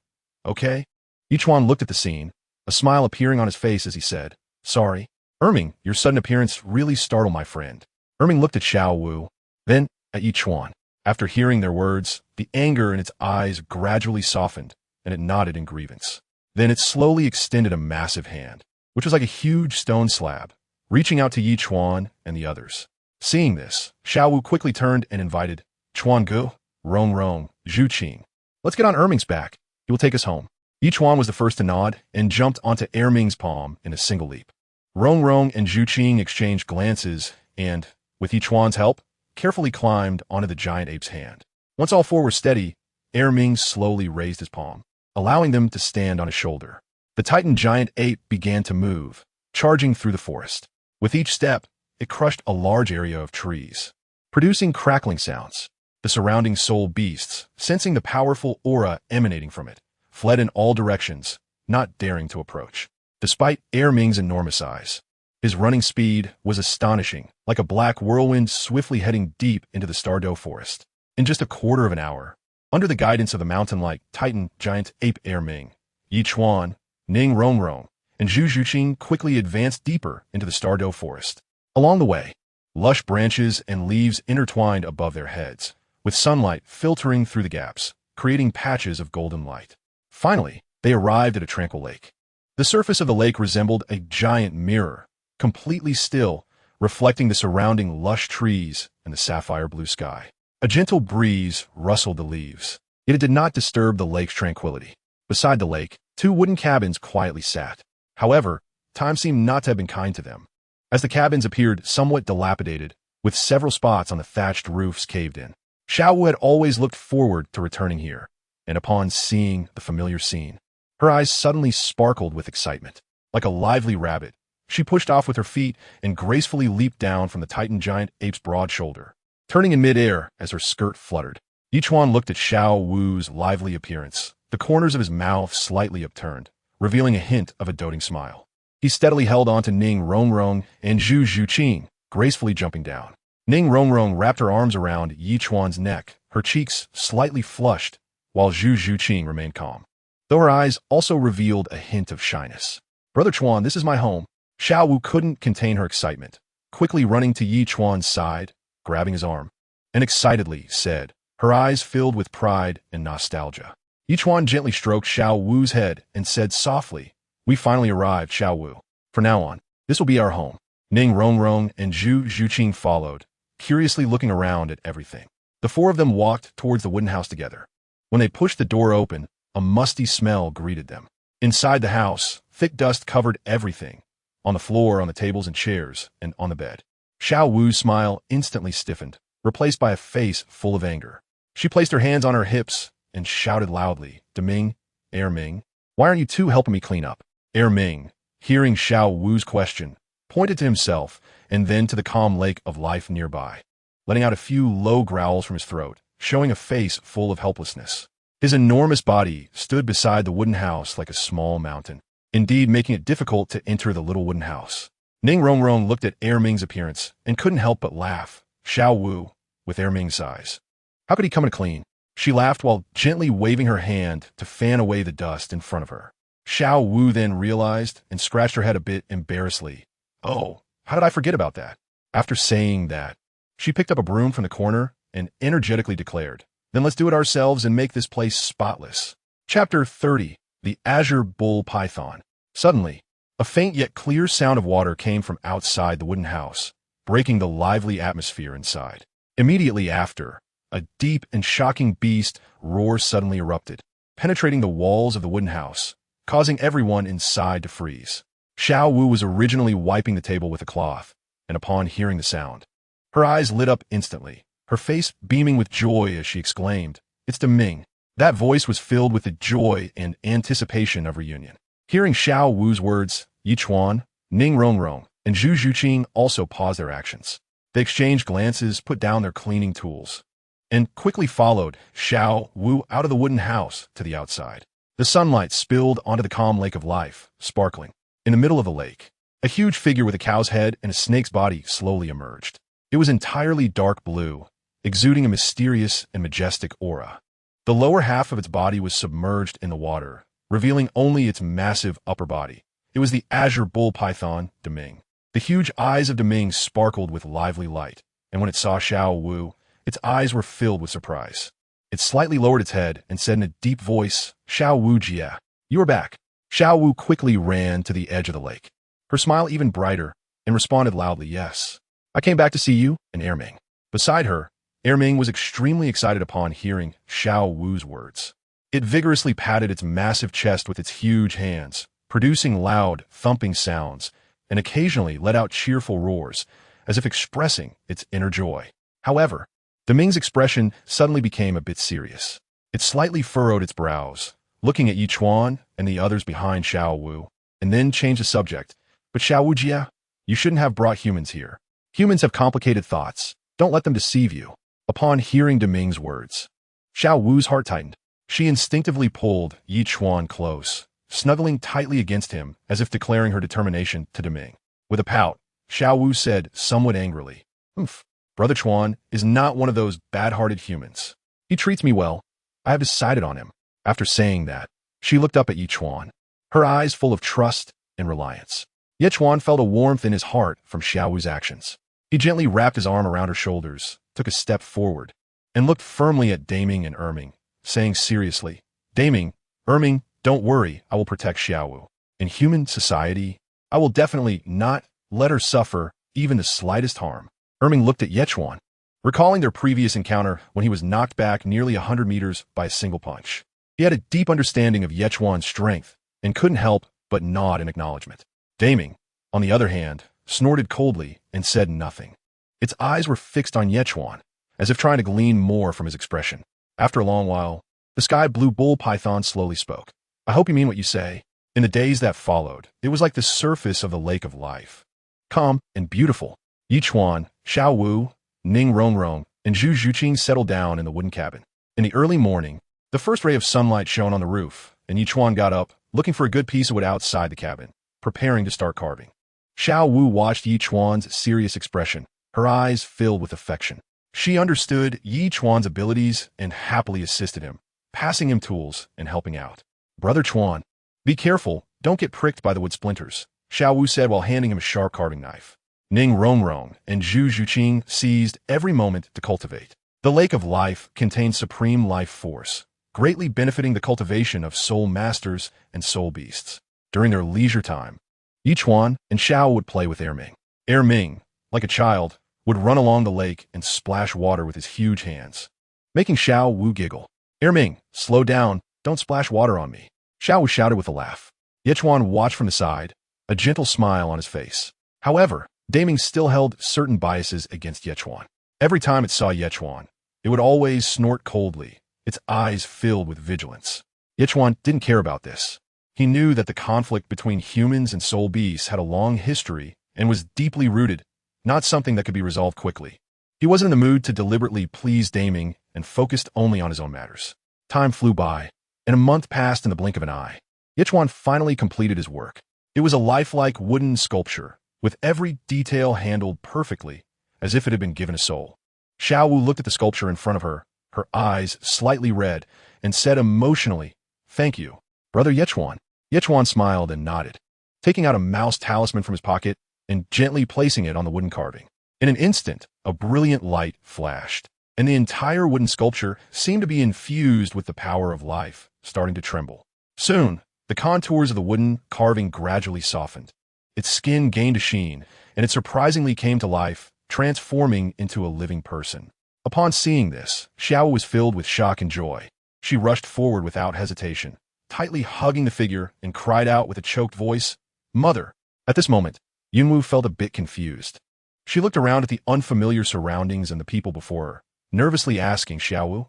Okay?" Ichuan looked at the scene, a smile appearing on his face as he said, "Sorry. Erming, your sudden appearance really startled my friend." Erming looked at Xiao Wu, then at Ichuan. After hearing their words, the anger in its eyes gradually softened, and it nodded in grievance. Then it slowly extended a massive hand, which was like a huge stone slab, reaching out to Ichuan and the others. Seeing this, Xiao Wu quickly turned and invited, "Chuan Gu, Rong Rong, Zhu Qing. Let's get on Erming's back. He will take us home." Ichuan was the first to nod and jumped onto Erming's palm in a single leap. Rong Rong and Zhu Qing exchanged glances and, with Ichuan's help, carefully climbed onto the giant ape's hand. Once all four were steady, Erming slowly raised his palm, allowing them to stand on his shoulder. The Titan giant ape began to move, charging through the forest. With each step, it crushed a large area of trees, producing crackling sounds. The surrounding soul beasts, sensing the powerful aura emanating from it, fled in all directions, not daring to approach. Despite Erming's enormous size, his running speed was astonishing, like a black whirlwind swiftly heading deep into the Sodto forest. In just a quarter of an hour, under the guidance of the mountain-like Titan giant ape Erming, Ichuan, Ning Rongrong, and Zhu Xuching quickly advanced deeper into the Sodto forest. Along the way, lush branches and leaves intertwined above their heads, with sunlight filtering through the gaps, creating patches of golden light. Finally, they arrived at a tranquil lake. The surface of the lake resembled a giant mirror, completely still, reflecting the surrounding lush trees and the sapphire blue sky. A gentle breeze rustled the leaves, yet it did not disturb the lake's tranquility. Beside the lake, two wooden cabins quietly sat. However, time seemed not to have been kind to them, as the cabins appeared somewhat dilapidated, with several spots on the thatched roofs caved in. Xiao Wu had always looked forward to returning here, and upon seeing the familiar scene, her eyes suddenly sparkled with excitement. Like a lively rabbit, she pushed off with her feet and gracefully leaped down from the Titan giant ape's broad shoulder, turning in midair as her skirt fluttered. Ichuan looked at Xiao Wu's lively appearance, the corners of his mouth slightly upturned, revealing a hint of a doting smile. He steadily held on to Ning Rongrong and Zhu Xuching, gracefully jumping down. Ning Rongrong wrapped her arms around Ichuan's neck, her cheeks slightly flushed, while Zhu Xuching remained calm, though her eyes also revealed a hint of shyness. "Brother Chuan, this is my home." Xiao Wu couldn't contain her excitement, quickly running to Ichuan's side, grabbing his arm, and excitedly said, her eyes filled with pride and nostalgia. Ichuan gently stroked Xiao Wu's head and said softly, "We finally arrived, Xiao Wu. From now on, this will be our home." Ning Rongrong and Zhu Xuching followed, curiously looking around at everything. The four of them walked towards the wooden house together. When they pushed the door open, a musty smell greeted them. Inside the house, thick dust covered everything, on the floor, on the tables and chairs, and on the bed. Xiao Wu's smile instantly stiffened, replaced by a face full of anger. She placed her hands on her hips and shouted loudly, "Deming, Ming, why aren't you two helping me clean up?" Ming, hearing Xiao Wu's question, pointed to himself and then to the calm lake of life nearby, letting out a few low growls from his throat, showing a face full of helplessness. His enormous body stood beside the wooden house like a small mountain, indeed making it difficult to enter the little wooden house. Ning Rongrong looked at Ming's appearance and couldn't help but laugh. Xiao Wu, with Ming's size. How could he come to clean? She laughed while gently waving her hand to fan away the dust in front of her. Xiao Wu then realized and scratched her head a bit embarrassedly. "Oh, how did I forget about that?" After saying that, she picked up a broom from the corner and energetically declared, "Then let's do it ourselves and make this place spotless." Chapter 30. The Azure Bull Python. Suddenly, a faint yet clear sound of water came from outside the wooden house, breaking the lively atmosphere inside. Immediately after, a deep and shocking beast roar suddenly erupted, penetrating the walls of the wooden house, causing everyone inside to freeze. Xiao Wu was originally wiping the table with a cloth, and upon hearing the sound, her eyes lit up instantly, her face beaming with joy as she exclaimed, "It's Deming." That voice was filled with the joy and anticipation of reunion. Hearing Xiao Wu's words, Ichuan, Ning Rongrong, and Zhu Xuching also paused their actions. They exchanged glances, put down their cleaning tools, and quickly followed Xiao Wu out of the wooden house to the outside. The sunlight spilled onto the calm lake of life, sparkling. In the middle of the lake, a huge figure with a cow's head and a snake's body slowly emerged. It was entirely dark blue, exuding a mysterious and majestic aura. The lower half of its body was submerged in the water, revealing only its massive upper body. It was the Azure Bull Python, Deming. The huge eyes of Deming sparkled with lively light, and when it saw Xiao Wu, its eyes were filled with surprise. It slightly lowered its head and said in a deep voice, "Xiao Wu Jia, you are back." Xiao Wu quickly ran to the edge of the lake, her smile even brighter, and responded loudly, "Yes, I came back to see you," and Ming. Beside her, Ming was extremely excited upon hearing Xiao Wu's words. It vigorously patted its massive chest with its huge hands, producing loud, thumping sounds, and occasionally let out cheerful roars, as if expressing its inner joy. However, Deming's expression suddenly became a bit serious. It slightly furrowed its brows, looking at Ichuan and the others behind Xiao Wu, and then changed the subject. "But Xiao Wu Jia, you shouldn't have brought humans here. Humans have complicated thoughts. Don't let them deceive you." Upon hearing Deming's words, Xiao Wu's heart tightened. She instinctively pulled Ichuan close, snuggling tightly against him as if declaring her determination to Deming. With a pout, Xiao Wu said somewhat angrily, "Humph, Brother Chuan is not one of those bad-hearted humans. He treats me well. I have decided on him." After saying that, she looked up at Ichuan, her eyes full of trust and reliance. Ichuan felt a warmth in his heart from Xiao Wu's actions. He gently wrapped his arm around her shoulders, took a step forward, and looked firmly at Daming and Erming, saying seriously, Daming, Erming, don't worry, I will protect Xiao Wu. In human society, I will definitely not let her suffer even the slightest harm. Erming looked at Ichuan, recalling their previous encounter when he was knocked back nearly 100 meters by a single punch. He had a deep understanding of Ichuan's strength and couldn't help but nod in acknowledgement. Daming, on the other hand, snorted coldly and said nothing. Its eyes were fixed on Ichuan, as if trying to glean more from his expression. After a long while, the sky-blue bull python slowly spoke. I hope you mean what you say. In the days that followed, it was like the surface of the lake of life. Calm and beautiful. Ichuan, Xiao Wu, Ning Rongrong, and Zhu Xuching settled down in the wooden cabin. In the early morning, the first ray of sunlight shone on the roof, and Ichuan got up, looking for a good piece of wood outside the cabin, preparing to start carving. Xiao Wu watched Ichuan's serious expression, her eyes filled with affection. She understood Ichuan's abilities and happily assisted him, passing him tools and helping out. Brother Chuan, be careful, don't get pricked by the wood splinters, Xiao Wu said while handing him a sharp carving knife. Ning Rongrong and Zhu Xuching seized every moment to cultivate. The lake of life contained supreme life force, greatly benefiting the cultivation of soul masters and soul beasts. During their leisure time, Ichuan and Xiao would play with Erming. Erming, like a child, would run along the lake and splash water with his huge hands, making Xiao Wu giggle. Erming, slow down, don't splash water on me, Xiao Wu shouted with a laugh. Ichuan watched from the side, a gentle smile on his face. However, Daming still held certain biases against Ichuan. Every time it saw Ichuan, it would always snort coldly, its eyes filled with vigilance. Ichuan didn't care about this. He knew that the conflict between humans and soul beasts had a long history and was deeply rooted, not something that could be resolved quickly. He wasn't in the mood to deliberately please Daming and focused only on his own matters. Time flew by, and a month passed in the blink of an eye. Ichuan finally completed his work. It was a lifelike wooden sculpture, with every detail handled perfectly, as if it had been given a soul. Xiao Wu looked at the sculpture in front of her, her eyes slightly red, and said emotionally, Thank you, Brother Ichuan. Ichuan smiled and nodded, taking out a mouse talisman from his pocket and gently placing it on the wooden carving. In an instant, a brilliant light flashed, and the entire wooden sculpture seemed to be infused with the power of life, starting to tremble. Soon, the contours of the wooden carving gradually softened. Its skin gained a sheen, and it surprisingly came to life, transforming into a living person. Upon seeing this, Xiao was filled with shock and joy. She rushed forward without hesitation, tightly hugging the figure, and cried out with a choked voice, Mother! At this moment, Yunwu felt a bit confused. She looked around at the unfamiliar surroundings and the people before her, nervously asking Xiao Wu,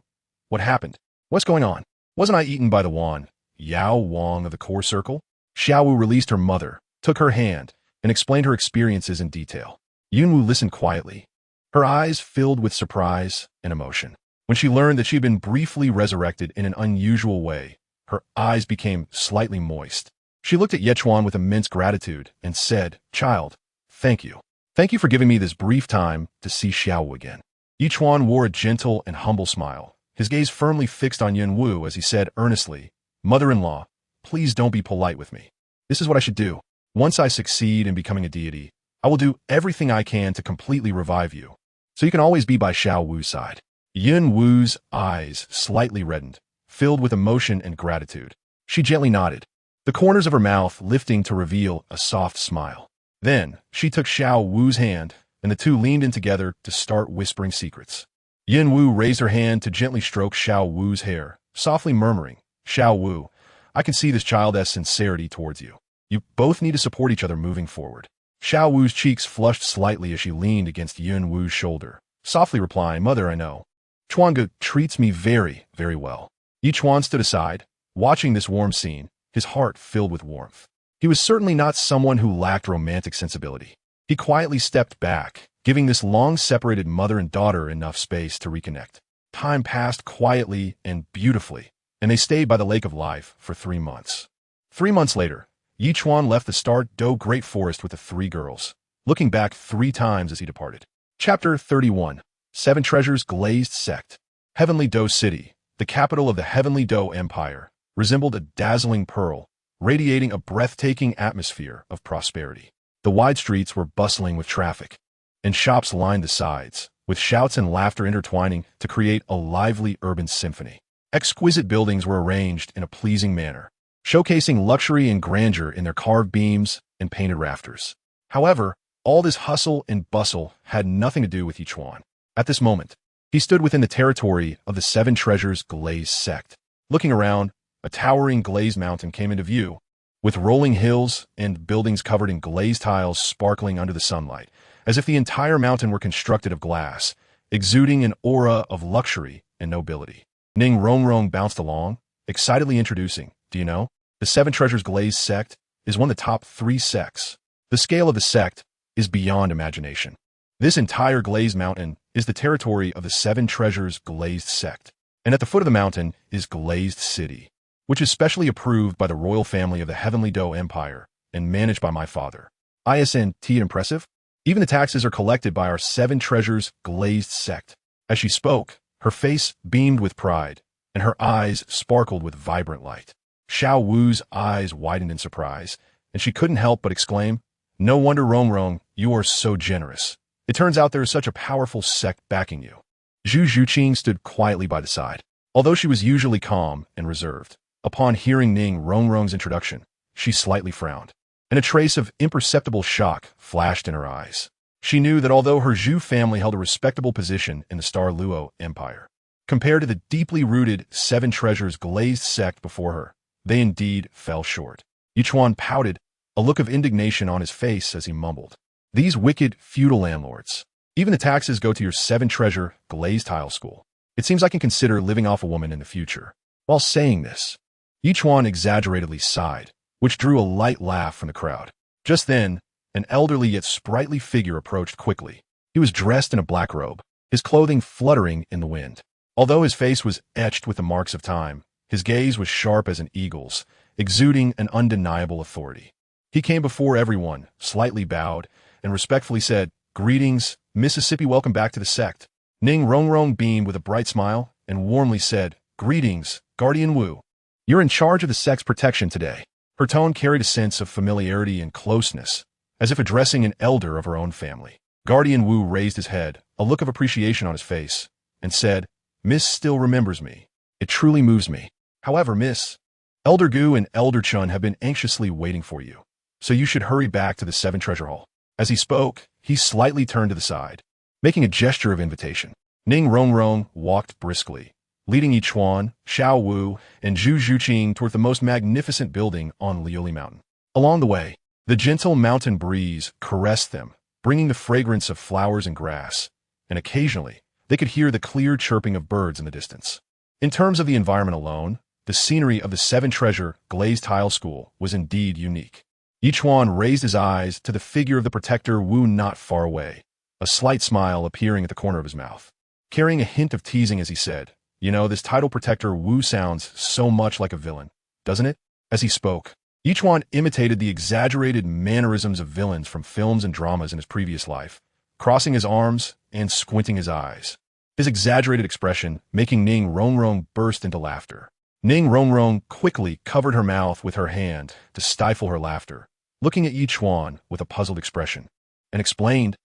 What happened? What's going on? Wasn't I eaten by the Wan, Yao Wang of the core circle? Xiao Wu released her mother, took her hand, and explained her experiences in detail. Yunwu listened quietly, her eyes filled with surprise and emotion. When she learned that she had been briefly resurrected in an unusual way, her eyes became slightly moist. She looked at Ichuan with immense gratitude and said, Child, thank you. Thank you for giving me this brief time to see Xiao Wu again. Ichuan wore a gentle and humble smile, his gaze firmly fixed on Yunwu as he said earnestly, Mother-in-law, please don't be polite with me. This is what I should do. Once I succeed in becoming a deity, I will do everything I can to completely revive you, so you can always be by Xiao Wu's side. Yun Wu's eyes slightly reddened, filled with emotion and gratitude. She gently nodded, the corners of her mouth lifting to reveal a soft smile. Then, she took Xiao Wu's hand, and the two leaned in together to start whispering secrets. Yun Wu raised her hand to gently stroke Xiao Wu's hair, softly murmuring, Xiao Wu, I can see this child has sincerity towards you. You both need to support each other moving forward. Xiao Wu's cheeks flushed slightly as she leaned against Yun Wu's shoulder, softly replying, Mother, I know. Chuan treats me very, very well. Ichuan stood aside, watching this warm scene, his heart filled with warmth. He was certainly not someone who lacked romantic sensibility. He quietly stepped back, giving this long-separated mother and daughter enough space to reconnect. Time passed quietly and beautifully, and they stayed by the Lake of Life for 3 months. 3 months later, Ichuan left the Sodto Great Forest with the 3 girls, looking back 3 times as he departed. Chapter 31. 7 Treasures Glazed Sect. Heavenly Do City, the capital of the Heavenly Do Empire, resembled a dazzling pearl, radiating a breathtaking atmosphere of prosperity. The wide streets were bustling with traffic, and shops lined the sides, with shouts and laughter intertwining to create a lively urban symphony. Exquisite buildings were arranged in a pleasing manner, showcasing luxury and grandeur in their carved beams and painted rafters. However, all this hustle and bustle had nothing to do with Ichuan. At this moment, he stood within the territory of the Seven Treasures Glazed Sect. Looking around, a towering glazed mountain came into view, with rolling hills and buildings covered in glazed tiles sparkling under the sunlight, as if the entire mountain were constructed of glass, exuding an aura of luxury and nobility. Ning Rongrong bounced along, excitedly introducing, "Do you know? The Seven Treasures Glazed Sect is one of the top 3 sects. The scale of the sect is beyond imagination. This entire glazed mountain is the territory of the Seven Treasures Glazed Sect, and at the foot of the mountain is Glazed City, which is specially approved by the royal family of the Heavenly Do Empire and managed by my father. Isn't impressive? Even the taxes are collected by our Seven Treasures Glazed Sect." As she spoke, her face beamed with pride, and her eyes sparkled with vibrant light. Xiao Wu's eyes widened in surprise, and she couldn't help but exclaim, "No wonder, Rongrong, you are so generous. It turns out there is such a powerful sect backing you." Zhu Xuching stood quietly by the side. Although she was usually calm and reserved, upon hearing Ning Rongrong's introduction, she slightly frowned, and a trace of imperceptible shock flashed in her eyes. She knew that although her Zhu family held a respectable position in the Douluo Empire, compared to the deeply rooted Seven Treasures Glazed Sect before her, they indeed fell short. Ichuan pouted, a look of indignation on his face as he mumbled, "These wicked feudal landlords. Even the taxes go to your Seven Treasure Glazed Tile School. It seems I can consider living off a woman in the future." While saying this, Ichuan exaggeratedly sighed, which drew a light laugh from the crowd. Just then, an elderly yet sprightly figure approached quickly. He was dressed in a black robe, his clothing fluttering in the wind. Although his face was etched with the marks of time, his gaze was sharp as an eagle's, exuding an undeniable authority. He came before everyone, slightly bowed, and respectfully said, "Greetings, Mississippi, welcome back to the sect." Ning Rongrong beamed with a bright smile and warmly said, "Greetings, Guardian Wu. You're in charge of the sect's protection today." Her tone carried a sense of familiarity and closeness, as if addressing an elder of her own family. Guardian Wu raised his head, a look of appreciation on his face, and said, "Miss still remembers me. It truly moves me. However, Miss, Elder Gu and Elder Chuan have been anxiously waiting for you, so you should hurry back to the Seven Treasure Hall." As he spoke, he slightly turned to the side, making a gesture of invitation. Ning Rongrong walked briskly, leading Ichuan, Xiao Wu, and Zhu Xuching toward the most magnificent building on Liuli Mountain. Along the way, the gentle mountain breeze caressed them, bringing the fragrance of flowers and grass, and occasionally, they could hear the clear chirping of birds in the distance. In terms of the environment alone, the scenery of the Seven Treasure Glazed Tile School was indeed unique. Ichuan raised his eyes to the figure of the protector Wu not far away, a slight smile appearing at the corner of his mouth, carrying a hint of teasing as he said, "You know, this title protector Wu sounds so much like a villain, doesn't it?" As he spoke, Ichuan imitated the exaggerated mannerisms of villains from films and dramas in his previous life, crossing his arms and squinting his eyes, his exaggerated expression making Ning Rongrong burst into laughter. Ning Rongrong quickly covered her mouth with her hand to stifle her laughter, looking at Ichuan with a puzzled expression, and explained,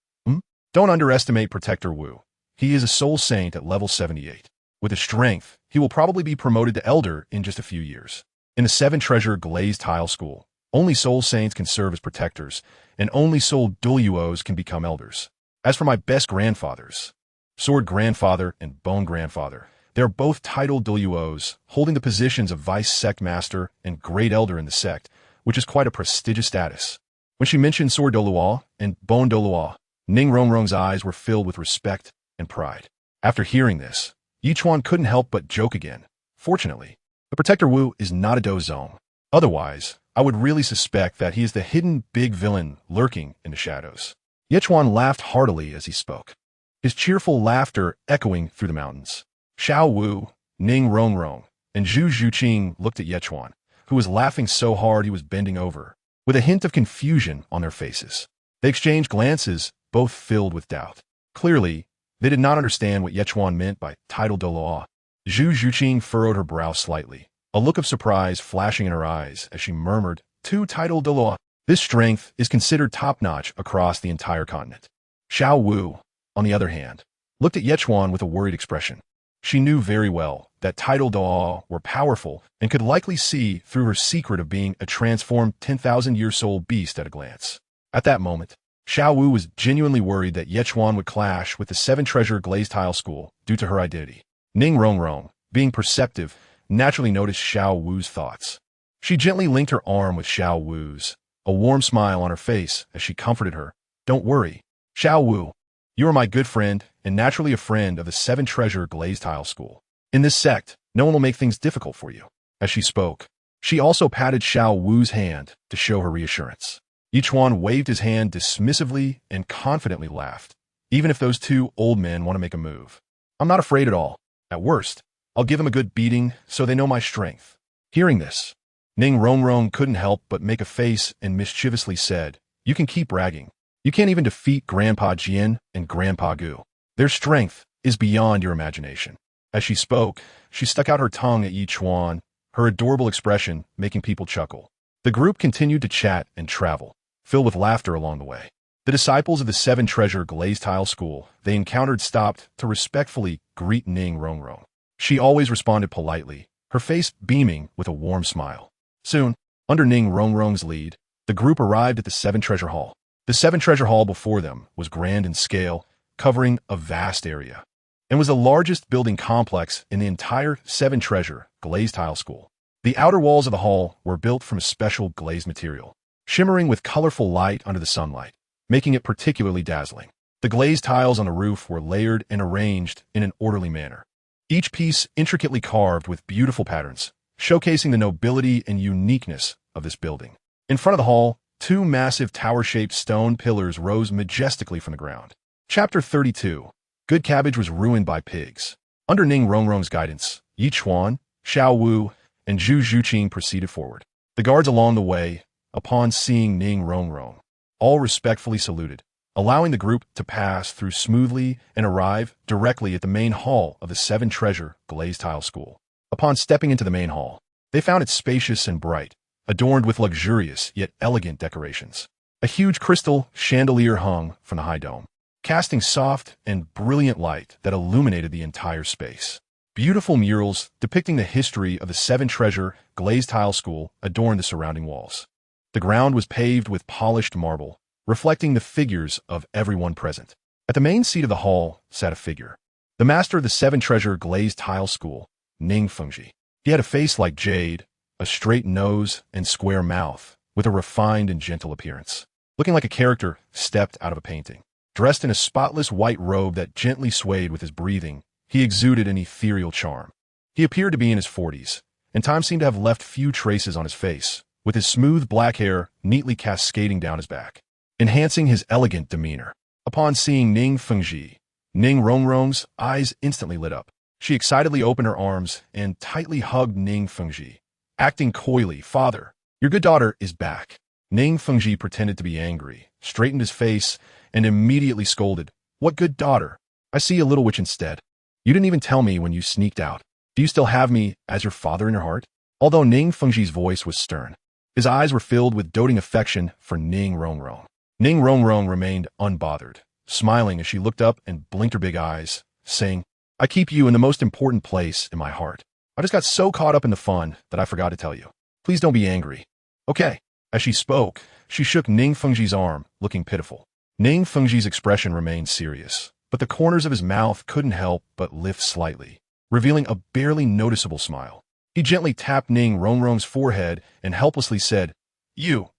"Don't underestimate Protector Wu. He is a soul saint at level 78. With his strength, he will probably be promoted to elder in just a few years. In the Seven Treasure Glazed Tile School, only soul saints can serve as protectors, and only soul Douluos can become elders. As for my best grandfathers, Sword Grandfather and Bone Grandfather, they are both titled Douluos, holding the positions of Vice Sect Master and Great Elder in the sect, which is quite a prestigious status." When she mentioned Sword Douluo and Bone Douluo, Ning Rongrong's eyes were filled with respect and pride. After hearing this, Ichuan couldn't help but joke again. Fortunately, the Protector Wu is not a dozome. Otherwise, I would really suspect that he is the hidden big villain lurking in the shadows. Ichuan laughed heartily as he spoke, his cheerful laughter echoing through the mountains. Xiao Wu, Ning Rongrong, and Zhu Xuching looked at Ichuan, who was laughing so hard he was bending over, with a hint of confusion on their faces. They exchanged glances, both filled with doubt. Clearly, they did not understand what Ichuan meant by title Douluo. Zhu Xuching furrowed her brow slightly, a look of surprise flashing in her eyes as she murmured, "Two title Douluo. This strength is considered top-notch across the entire continent." Xiao Wu, on the other hand, looked at Ichuan with a worried expression. She knew very well that title Douluo were powerful and could likely see through her secret of being a transformed 10,000-year-soul beast at a glance. At that moment, Xiao Wu was genuinely worried that Ichuan would clash with the seven-treasure glazed tile school due to her identity. Ning Rongrong, being perceptive, naturally noticed Xiao Wu's thoughts. She gently linked her arm with Xiao Wu's, a warm smile on her face as she comforted her. Don't worry, Xiao Wu. You are my good friend and naturally a friend of the seven-treasure glazed tile school. In this sect, no one will make things difficult for you. As she spoke, she also patted Xiao Wu's hand to show her reassurance. Ichuan waved his hand dismissively and confidently laughed. Even if those two old men want to make a move, I'm not afraid at all. At worst, I'll give them a good beating so they know my strength. Hearing this, Ning Rongrong couldn't help but make a face and mischievously said, You can keep bragging. You can't even defeat Grandpa Jian and Grandpa Gu. Their strength is beyond your imagination. As she spoke, she stuck out her tongue at Ichuan, her adorable expression making people chuckle. The group continued to chat and travel, filled with laughter along the way. The disciples of the seven-treasure glazed tile school they encountered stopped to respectfully greet Ning Rongrong. She always responded politely, her face beaming with a warm smile. Soon, under Ning Rongrong's lead, the group arrived at the seven-treasure hall. The seven-treasure hall before them was grand in scale, covering a vast area, and was the largest building complex in the entire seven-treasure glazed tile school. The outer walls of the hall were built from a special glazed material, shimmering with colorful light under the sunlight, making it particularly dazzling. The glazed tiles on the roof were layered and arranged in an orderly manner, each piece intricately carved with beautiful patterns, showcasing the nobility and uniqueness of this building. In front of the hall, two massive tower-shaped stone pillars rose majestically from the ground. Chapter 32. Good cabbage was ruined by pigs. Under Ning Rongrong's guidance, Ichuan, Xiao Wu, and Zhu Xuching proceeded forward. The guards along the way, upon seeing Ning Rongrong, all respectfully saluted, allowing the group to pass through smoothly and arrive directly at the main hall of the seven-treasure glazed tile school. Upon stepping into the main hall, they found it spacious and bright, adorned with luxurious yet elegant decorations. A huge crystal chandelier hung from the high dome, casting soft and brilliant light that illuminated the entire space. Beautiful murals depicting the history of the seven-treasure glazed tile school adorned the surrounding walls. The ground was paved with polished marble, reflecting the figures of everyone present. At the main seat of the hall sat a figure, the master of the seven-treasure glazed tile school, Ning Fengji. He had a face like jade, a straight nose and square mouth, with a refined and gentle appearance, looking like a character stepped out of a painting. Dressed in a spotless white robe that gently swayed with his breathing, he exuded an ethereal charm. He appeared to be in his 40s, and time seemed to have left few traces on his face, with his smooth black hair neatly cascading down his back, enhancing his elegant demeanor. Upon seeing Ning Fengji, Ning Rongrong's eyes instantly lit up. She excitedly opened her arms and tightly hugged Ning Fengji, acting coyly. Father, your good daughter is back. Ning Fengji pretended to be angry, straightened his face, and immediately scolded. What good daughter? I see a little witch instead. You didn't even tell me when you sneaked out. Do you still have me as your father in your heart? Although Ning Fengji's voice was stern, his eyes were filled with doting affection for Ning Rongrong. Ning Rongrong remained unbothered, smiling as she looked up and blinked her big eyes, saying, I keep you in the most important place in my heart. I just got so caught up in the fun that I forgot to tell you. Please don't be angry. Okay. As she spoke, she shook Ning Fengji's arm, looking pitiful. Ning Fengji's expression remained serious, but the corners of his mouth couldn't help but lift slightly, revealing a barely noticeable smile. He gently tapped Ning Rongrong's forehead and helplessly said, You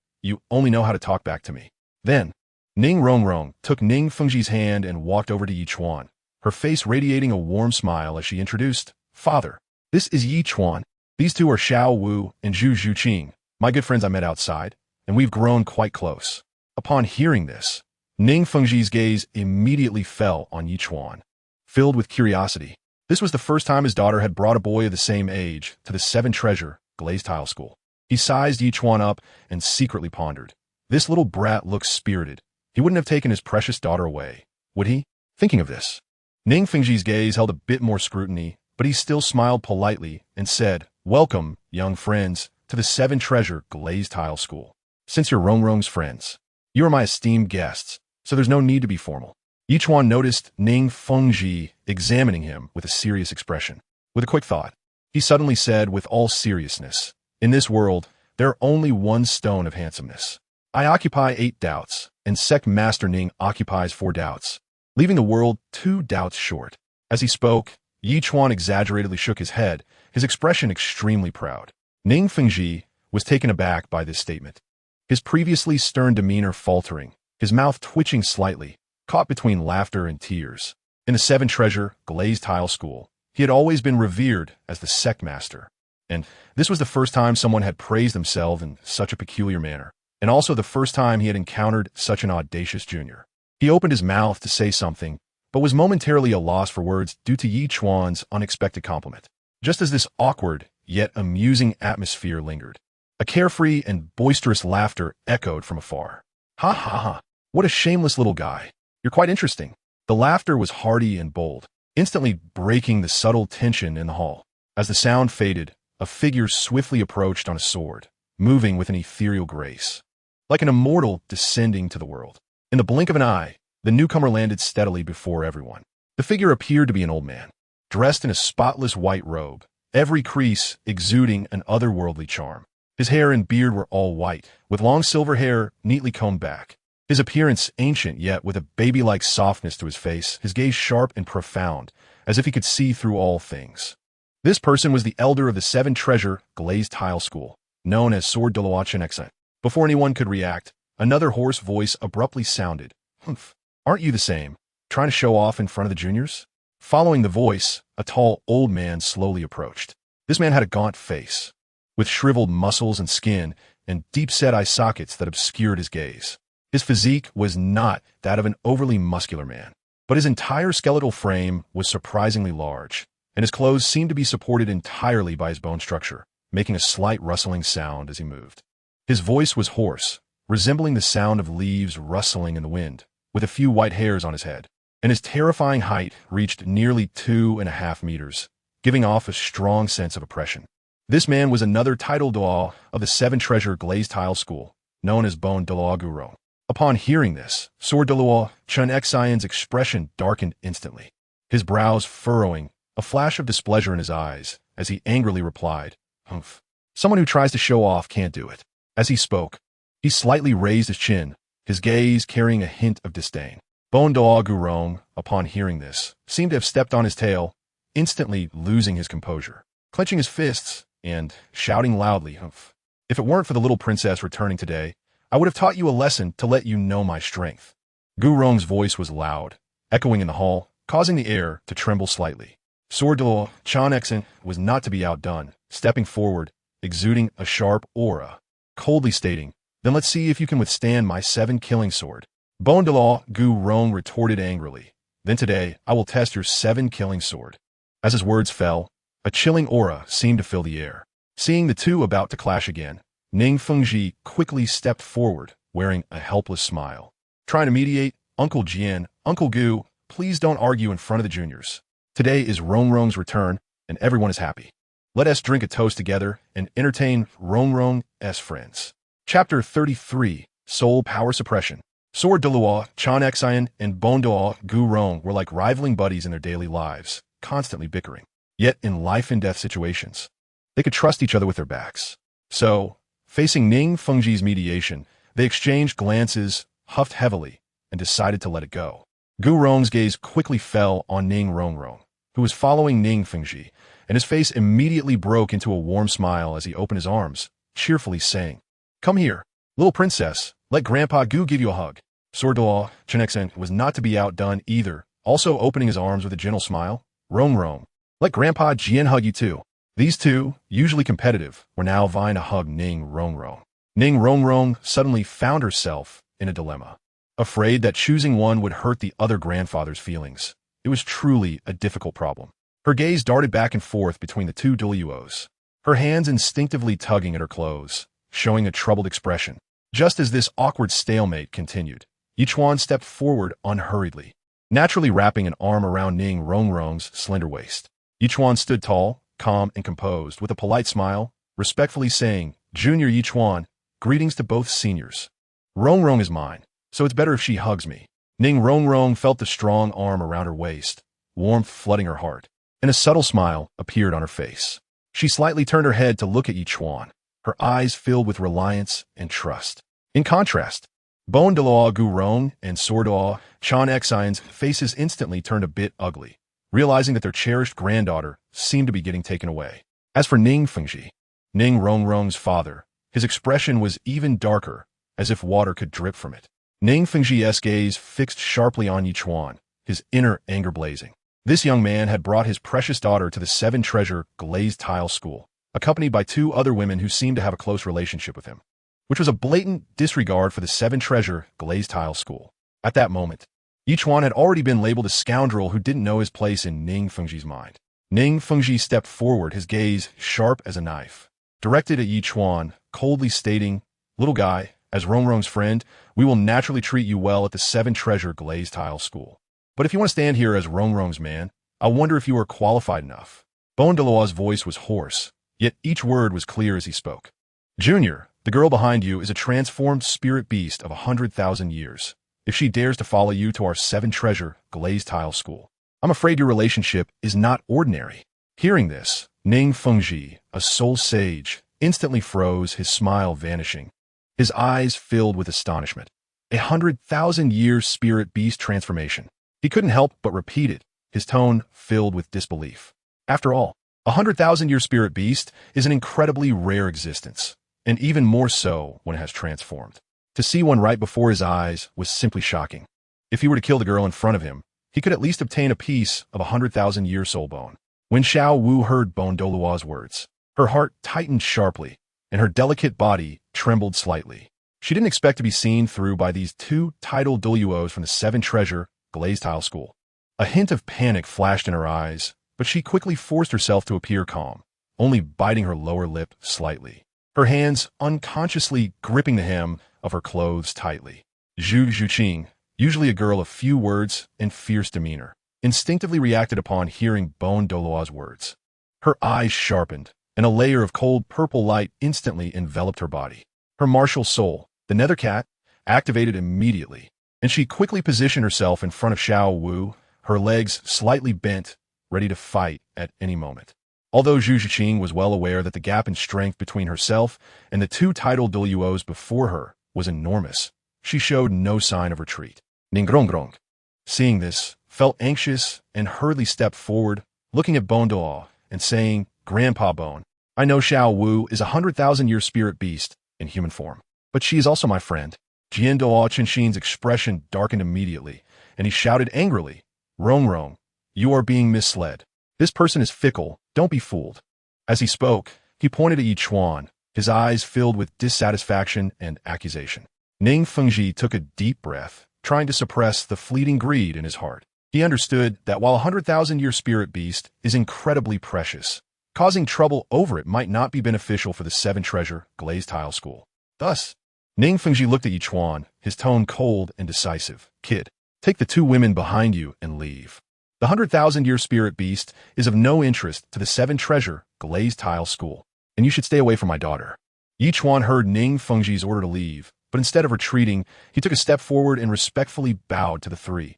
only know how to talk back to me. Then, Ning Rongrong took Ning Fengji's hand and walked over to Ichuan, her face radiating a warm smile as she introduced, Father, this is Ichuan. These two are Xiao Wu and Zhu Xuching, my good friends I met outside, and we've grown quite close. Upon hearing this, Ning Fengji's gaze immediately fell on Ichuan, filled with curiosity. This was the first time his daughter had brought a boy of the same age to the seven-treasure glazed tile school. He sized Ichuan up and secretly pondered. This little brat looks spirited. He wouldn't have taken his precious daughter away, would he? Thinking of this, Ning Fengji's gaze held a bit more scrutiny, but he still smiled politely and said, Welcome, young friends, to the seven-treasure glazed tile school. Since you're Rongrong's friends, you are my esteemed guests, so there's no need to be formal. Ichuan noticed Ning Fengji examining him with a serious expression. With a quick thought, he suddenly said with all seriousness, "In this world, there are only one stone of handsomeness. I occupy 8 doubts, and Sect Master Ning occupies 4 doubts, leaving the world 2 doubts short." As he spoke, Yichuan exaggeratedly shook his head, his expression extremely proud. Ning Fengji was taken aback by this statement. His previously stern demeanor faltering, his mouth twitching slightly, caught between laughter and tears. In the 7 Treasure Glazed Tile School, he had always been revered as the Sect Master, and this was the first time someone had praised himself in such a peculiar manner, and also the first time he had encountered such an audacious junior. He opened his mouth to say something, but was momentarily at a loss for words due to Yichuan's unexpected compliment. Just as this awkward, yet amusing atmosphere lingered, a carefree and boisterous laughter echoed from afar. "Ha ha ha, what a shameless little guy. You're quite interesting." The laughter was hearty and bold, instantly breaking the subtle tension in the hall. As the sound faded, a figure swiftly approached on a sword, moving with an ethereal grace, like an immortal descending to the world. In the blink of an eye, the newcomer landed steadily before everyone. The figure appeared to be an old man, dressed in a spotless white robe, every crease exuding an otherworldly charm. His hair and beard were all white, with long silver hair neatly combed back. His appearance ancient, yet with a baby-like softness to his face, his gaze sharp and profound, as if he could see through all things. This person was the elder of the 7 Treasure Glazed Tile School, known as Douluo Continent. Before anyone could react, another hoarse voice abruptly sounded. "Humph, aren't you the same, trying to show off in front of the juniors?" Following the voice, a tall old man slowly approached. This man had a gaunt face, with shriveled muscles and skin, and deep-set eye sockets that obscured his gaze. His physique was not that of an overly muscular man, but his entire skeletal frame was surprisingly large, and his clothes seemed to be supported entirely by his bone structure, making a slight rustling sound as he moved. His voice was hoarse, resembling the sound of leaves rustling in the wind, with a few white hairs on his head, and his terrifying height reached nearly 2.5 meters, giving off a strong sense of oppression. This man was another title Douluo of the 7 Treasure Glazed Tile School, known as Douluo Guro. Upon hearing this, Douluo Continent's expression darkened instantly, his brows furrowing, a flash of displeasure in his eyes, as he angrily replied, "Humph, someone who tries to show off can't do it." As he spoke, he slightly raised his chin, his gaze carrying a hint of disdain. Douluo Guro, upon hearing this, seemed to have stepped on his tail, instantly losing his composure, clenching his fists, and shouting loudly, "Humph, if it weren't for the little princess returning today, I would have taught you a lesson to let you know my strength." Gurong's voice was loud, echoing in the hall, causing the air to tremble slightly. Douluo Continent was not to be outdone, stepping forward, exuding a sharp aura, coldly stating, "Then let's see if you can withstand my 7 killing sword." Douluo Gurong retorted angrily, "Then today I will test your 7 killing sword." As his words fell, a chilling aura seemed to fill the air. Seeing the two about to clash again, Ning Fengji quickly stepped forward, wearing a helpless smile. "Trying to mediate? Uncle Jian, Uncle Gu, please don't argue in front of the juniors. Today is Rongrong's return, and everyone is happy. Let us drink a toast together and entertain Rongrong's friends." Chapter 33, Soul Power Suppression. Douluo Continent and Douluo Gurong were like rivaling buddies in their daily lives, constantly bickering. Yet in life-and-death situations, they could trust each other with their backs. So, facing Ning Fengji's mediation, they exchanged glances, huffed heavily, and decided to let it go. Gurong's gaze quickly fell on Ning Rongrong, who was following Ning Fengji, and his face immediately broke into a warm smile as he opened his arms, cheerfully saying, "Come here, little princess, let Grandpa Gu give you a hug." Douluo Continent was not to be outdone either, also opening his arms with a gentle smile. "Rongrong, let Grandpa Jian hug you too." These two, usually competitive, were now vying to hug Ning Rongrong. Ning Rongrong suddenly found herself in a dilemma. Afraid that choosing one would hurt the other grandfather's feelings, it was truly a difficult problem. Her gaze darted back and forth between the two Douluos, her hands instinctively tugging at her clothes, showing a troubled expression. Just as this awkward stalemate continued, Ichuan stepped forward unhurriedly, naturally wrapping an arm around Ning Rongrong's slender waist. Ichuan stood tall, calm and composed, with a polite smile, respectfully saying, "Junior Ichuan, greetings to both seniors. Rongrong is mine, so it's better if she hugs me." Ning Rongrong felt the strong arm around her waist, warmth flooding her heart, and a subtle smile appeared on her face. She slightly turned her head to look at Ichuan, her eyes filled with reliance and trust. In contrast, Douluo Gurong and Sodto Chan Xian's faces instantly turned a bit ugly, realizing that their cherished granddaughter seemed to be getting taken away. As for Ning Fengji, Ning Rongrong's father, his expression was even darker, as if water could drip from it. Ning Fengji's gaze fixed sharply on Ichuan, his inner anger blazing. This young man had brought his precious daughter to the seven-treasure Glazed tile school, accompanied by two other women who seemed to have a close relationship with him, which was a blatant disregard for the seven-treasure Glazed tile school. At that moment, Ichuan had already been labeled a scoundrel who didn't know his place in Ning Fengji's mind. Ning Fengji stepped forward, his gaze sharp as a knife, directed at Ichuan, coldly stating, "Little guy, as Rongrong's friend, we will naturally treat you well at the seven-treasure Glazed tile school. But if you want to stand here as Rongrong's man, I wonder if you are qualified enough." Douluo's voice was hoarse, yet each word was clear as he spoke. "Junior, the girl behind you is a transformed spirit beast of 100,000 years. If she dares to follow you to our seven-treasure Glazed tile school, I'm afraid your relationship is not ordinary." Hearing this, Ning Fengji, a soul sage, instantly froze, his smile vanishing. His eyes filled with astonishment. 100,000-year spirit beast transformation. He couldn't help but repeat it, his tone filled with disbelief. After all, 100,000-year spirit beast is an incredibly rare existence, and even more so when it has transformed. To see one right before his eyes was simply shocking. If he were to kill the girl in front of him, he could at least obtain a piece of 100,000-year soul bone. When Xiao Wu heard Douluo's words, her heart tightened sharply, and her delicate body trembled slightly. She didn't expect to be seen through by these two titled Douluos from the seven-treasure Glazed tile school. A hint of panic flashed in her eyes, but she quickly forced herself to appear calm, only biting her lower lip slightly, her hands unconsciously gripping the hem of her clothes tightly. Zhu Xuching, usually a girl of few words and fierce demeanor, instinctively reacted upon hearing Douluo's words. Her eyes sharpened, and a layer of cold purple light instantly enveloped her body. Her martial soul, the nether cat, activated immediately, and she quickly positioned herself in front of Xiao Wu, her legs slightly bent, ready to fight at any moment. Although Zhu Xuching was well aware that the gap in strength between herself and the two titled Douluos before her was enormous, she showed no sign of retreat. Ningrongrong, seeing this, felt anxious and hurriedly stepped forward, looking at Douluo and saying, "Grandpa Bone, I know Xiao Wu is a 100,000-year spirit beast in human form, but she is also my friend." Douluo Qinshin's expression darkened immediately, and he shouted angrily, "Rongrong, you are being misled. This person is fickle, don't be fooled." As he spoke, he pointed at Ichuan, his eyes filled with dissatisfaction and accusation. Ning Fengji took a deep breath, trying to suppress the fleeting greed in his heart. He understood that while a 100,000-year spirit beast is incredibly precious, causing trouble over it might not be beneficial for the seven-treasure Glazed tile school. Thus, Ning Fengji looked at Ichuan, his tone cold and decisive. "Kid, take the two women behind you and leave. The 100,000-year spirit beast is of no interest to the seven-treasure Glazed tile school, and you should stay away from my daughter." Ichuan heard Ning Fengji's order to leave, but instead of retreating, he took a step forward and respectfully bowed to the three.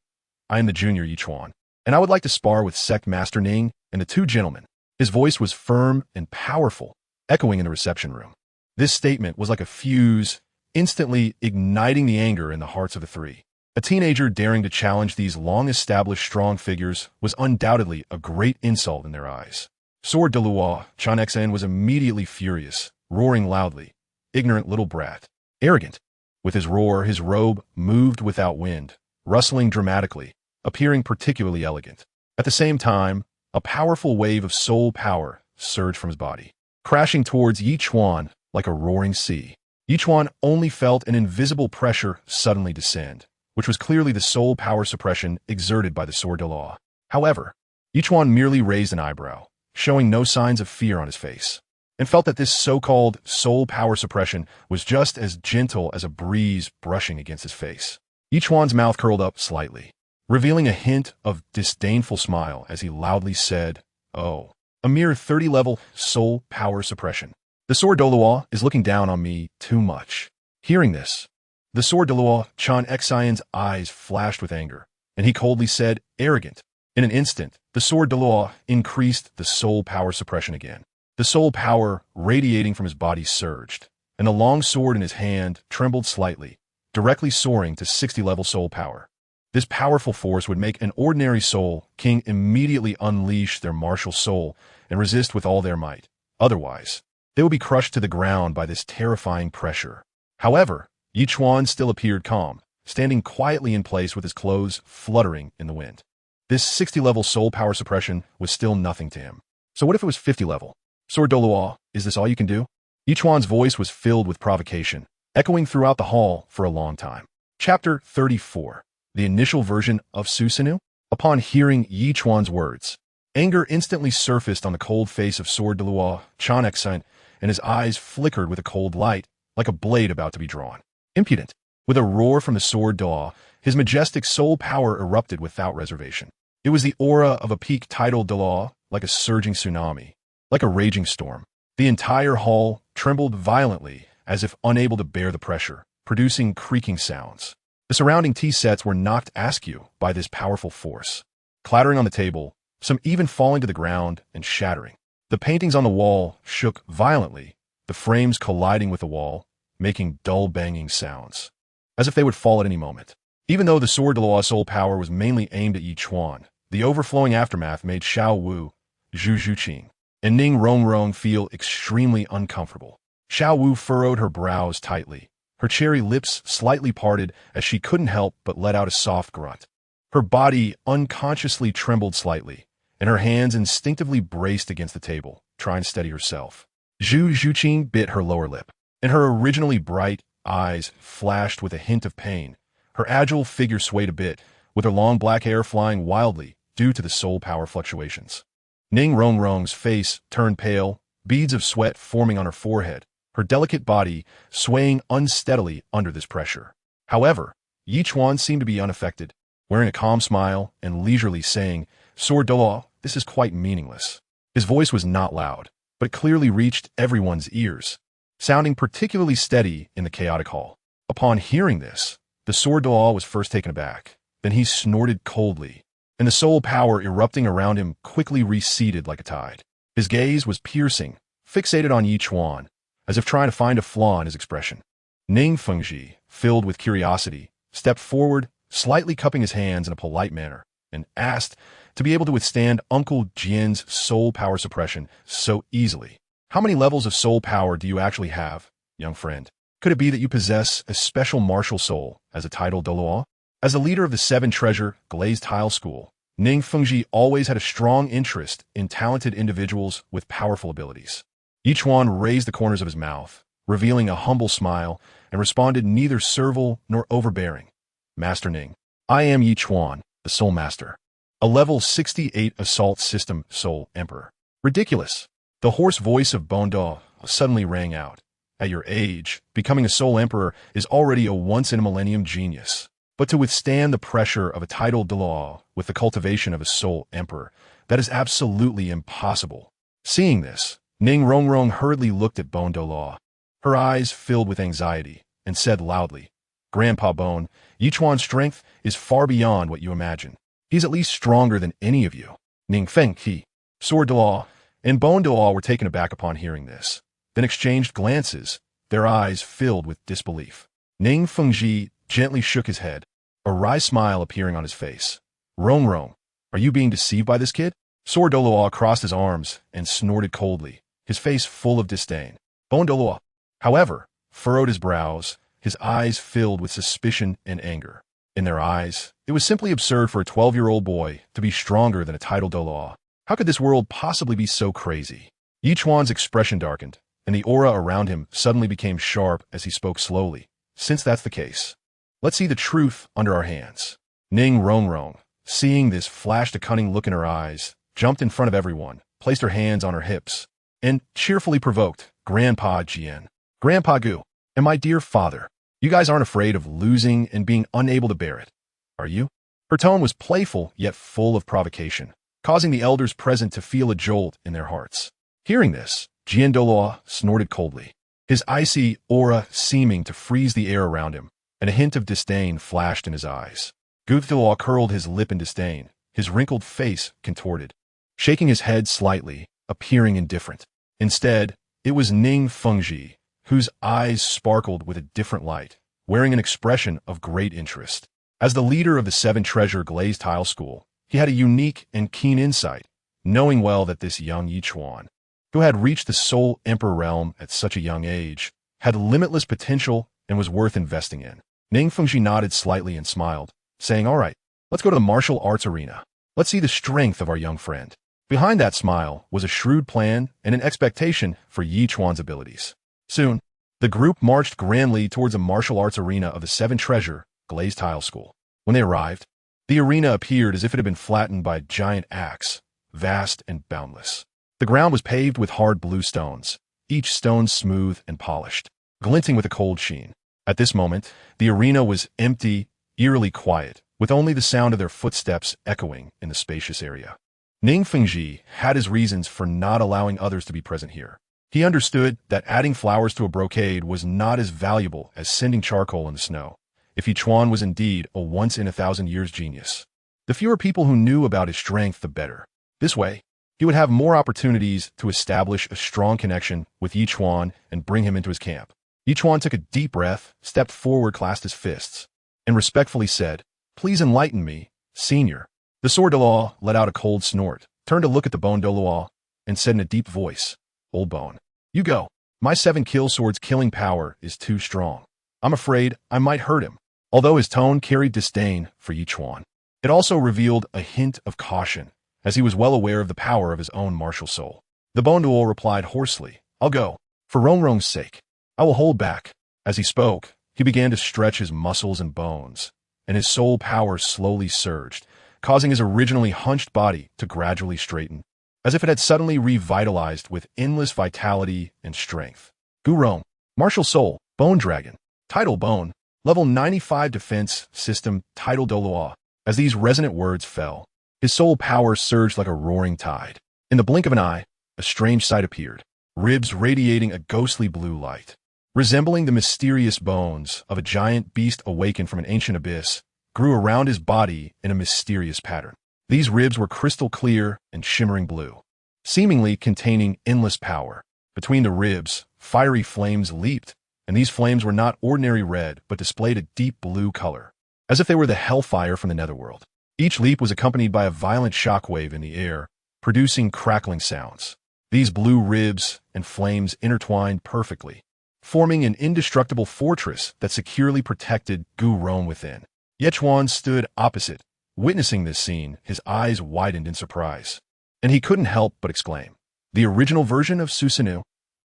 "I am the junior Ichuan, and I would like to spar with Sect Master Ning and the two gentlemen." His voice was firm and powerful, echoing in the reception room. This statement was like a fuse, instantly igniting the anger in the hearts of the three. A teenager daring to challenge these long-established strong figures was undoubtedly a great insult in their eyes. Sword Douluo Qinshin was immediately furious, roaring loudly, "Ignorant little brat. Arrogant." With his roar, his robe moved without wind, rustling dramatically, appearing particularly elegant. At the same time, a powerful wave of soul power surged from his body, crashing towards Ichuan like a roaring sea. Ichuan only felt an invisible pressure suddenly descend, which was clearly the soul power suppression exerted by the sword Douluo. However, Ichuan merely raised an eyebrow, showing no signs of fear on his face, and felt that this so-called soul power suppression was just as gentle as a breeze brushing against his face. Ichuan's mouth curled up slightly, revealing a hint of disdainful smile as he loudly said, "Oh, a mere 30-level soul power suppression. The sword Douluo is looking down on me too much." Hearing this, The sword Douluo Xian's eyes flashed with anger, and he coldly said, arrogant. In an instant, the sword Douluo increased the soul power suppression again. The soul power radiating from his body surged, and the long sword in his hand trembled slightly, directly soaring to 60-level soul power. This powerful force would make an ordinary soul king immediately unleash their martial soul and resist with all their might. Otherwise, they would be crushed to the ground by this terrifying pressure. However, Ichuan still appeared calm, standing quietly in place with his clothes fluttering in the wind. This 60-level soul power suppression was still nothing to him. So what if it was 50-level? Sword Douluo, is this all you can do? Ichuan's voice was filled with provocation, echoing throughout the hall for a long time. Chapter 34. The initial version of Susanu? Upon hearing Ichuan's words, anger instantly surfaced on the cold face of Sword Douluo Xian, and his eyes flickered with a cold light, like a blade about to be drawn. Impudent. With a roar from the sword Douluo, his majestic soul power erupted without reservation. It was the aura of a peak tidal Douluo, like a surging tsunami, like a raging storm. The entire hall trembled violently, as if unable to bear the pressure, producing creaking sounds. The surrounding tea sets were knocked askew by this powerful force, clattering on the table, some even falling to the ground and shattering. The paintings on the wall shook violently, the frames colliding with the wall, making dull banging sounds, as if they would fall at any moment. Even though the sword Douluo soul power was mainly aimed at Ichuan, the overflowing aftermath made Xiao Wu, Zhu Xuching, and Ning Rongrong feel extremely uncomfortable. Xiao Wu furrowed her brows tightly, her cherry lips slightly parted as she couldn't help but let out a soft grunt. Her body unconsciously trembled slightly, and her hands instinctively braced against the table, trying to steady herself. Zhu Xuching bit her lower lip, and her originally bright eyes flashed with a hint of pain. Her agile figure swayed a bit, with her long black hair flying wildly due to the soul power fluctuations. Ning Rongrong's face turned pale, beads of sweat forming on her forehead, her delicate body swaying unsteadily under this pressure. However, Ichuan seemed to be unaffected, wearing a calm smile and leisurely saying, Sword Douluo, this is quite meaningless. His voice was not loud, but clearly reached everyone's ears, sounding particularly steady in the chaotic hall. Upon hearing this, the sword Douluo was first taken aback. Then he snorted coldly, and the soul power erupting around him quickly receded like a tide. His gaze was piercing, fixated on Ichuan, as if trying to find a flaw in his expression. Ning Fengji, filled with curiosity, stepped forward, slightly cupping his hands in a polite manner, and asked to be able to withstand Uncle Jian's soul power suppression so easily. How many levels of soul power do you actually have, young friend? Could it be that you possess a special martial soul as a title Douluo? As the leader of the 7-treasure Glazed Tile School, Ning Fengji always had a strong interest in talented individuals with powerful abilities. Ichuan raised the corners of his mouth, revealing a humble smile, and responded neither servile nor overbearing. Master Ning, I am Ichuan, the Soul Master. A level 68 Assault System Soul Emperor. Ridiculous. The hoarse voice of Bondo suddenly rang out. At your age, becoming a Soul Emperor is already a once-in-a-millennium genius. But to withstand the pressure of a title Douluo with the cultivation of a Soul Emperor, that is absolutely impossible. Seeing this, Ning Rongrong hurriedly looked at Bone Douluo. Her eyes filled with anxiety, and said loudly, Grandpa Bone, Ichuan's strength is far beyond what you imagine. He's at least stronger than any of you. Ning Fengji, Sword Douluo, and Bone Douluo were taken aback upon hearing this, then exchanged glances, their eyes filled with disbelief. Ning Fengji gently shook his head, a wry smile appearing on his face. Rongrong, are you being deceived by this kid? Sword Douluo crossed his arms and snorted coldly, his face full of disdain. Bone Douluo, however, furrowed his brows, his eyes filled with suspicion and anger. In their eyes, it was simply absurd for a 12-year-old boy to be stronger than a title Douluo. How could this world possibly be so crazy? Ichuan's expression darkened, and the aura around him suddenly became sharp as he spoke slowly. Since that's the case, let's see the truth under our hands. Ning Rongrong, seeing this, flashed a cunning look in her eyes, jumped in front of everyone, placed her hands on her hips, and cheerfully provoked, Grandpa Jian, Grandpa Gu, and my dear father, you guys aren't afraid of losing and being unable to bear it, are you? Her tone was playful yet full of provocation, causing the elders present to feel a jolt in their hearts. Hearing this, Jian Douluo snorted coldly, his icy aura seeming to freeze the air around him. and a hint of disdain flashed in his eyes. Douluo curled his lip in disdain, his wrinkled face contorted, shaking his head slightly, appearing indifferent. Instead, it was Ning Fengji, whose eyes sparkled with a different light, wearing an expression of great interest. As the leader of the Seven Treasure Glazed Tile School, he had a unique and keen insight, knowing well that this young Ichuan, who had reached the Soul Emperor realm at such a young age, had limitless potential and was worth investing in. Ning Fengji nodded slightly and smiled, saying, "All right, let's go to the martial arts arena. Let's see the strength of our young friend." Behind that smile was a shrewd plan and an expectation for Ichuan's abilities. Soon, the group marched grandly towards the martial arts arena of the Seven Treasure Glazed Tile School. When they arrived, the arena appeared as if it had been flattened by a giant axe, vast and boundless. The ground was paved with hard blue stones, each stone smooth and polished, glinting with a cold sheen. At this moment, the arena was empty, eerily quiet, with only the sound of their footsteps echoing in the spacious area. Ning Fengji had his reasons for not allowing others to be present here. He understood that adding flowers to a brocade was not as valuable as sending charcoal in the snow, if Chuan was indeed a once-in-a-thousand-years genius. The fewer people who knew about his strength, the better. This way, he would have more opportunities to establish a strong connection with Ichuan and bring him into his camp. Ichuan took a deep breath, stepped forward, clasped his fists, and respectfully said, "Please enlighten me, senior." The sword Douluo let out a cold snort, turned to look at the bone Douluo, and said in a deep voice, "Old bone, you go. My 7-kill sword's killing power is too strong. I'm afraid I might hurt him." Although his tone carried disdain for Ichuan, it also revealed a hint of caution, as he was well aware of the power of his own martial soul. The bone Douluo replied hoarsely, "I'll go. For Rongrong's sake, I will hold back." As he spoke, he began to stretch his muscles and bones, and his soul power slowly surged, causing his originally hunched body to gradually straighten, as if it had suddenly revitalized with endless vitality and strength. Gurong, Martial Soul, Bone Dragon, Tidal Bone, Level 95 Defense System, Tidal Douluo. As these resonant words fell, his soul power surged like a roaring tide. In the blink of an eye, a strange sight appeared, ribs radiating a ghostly blue light. Resembling the mysterious bones of a giant beast awakened from an ancient abyss, grew around his body in a mysterious pattern. These ribs were crystal clear and shimmering blue, seemingly containing endless power. Between the ribs, fiery flames leaped, and these flames were not ordinary red, but displayed a deep blue color, as if they were the hellfire from the netherworld. Each leap was accompanied by a violent shockwave in the air, producing crackling sounds. These blue ribs and flames intertwined perfectly, forming an indestructible fortress that securely protected Gurong within. Ichuan stood opposite, witnessing this scene, his eyes widened in surprise, and he couldn't help but exclaim, "The original version of Susanu?"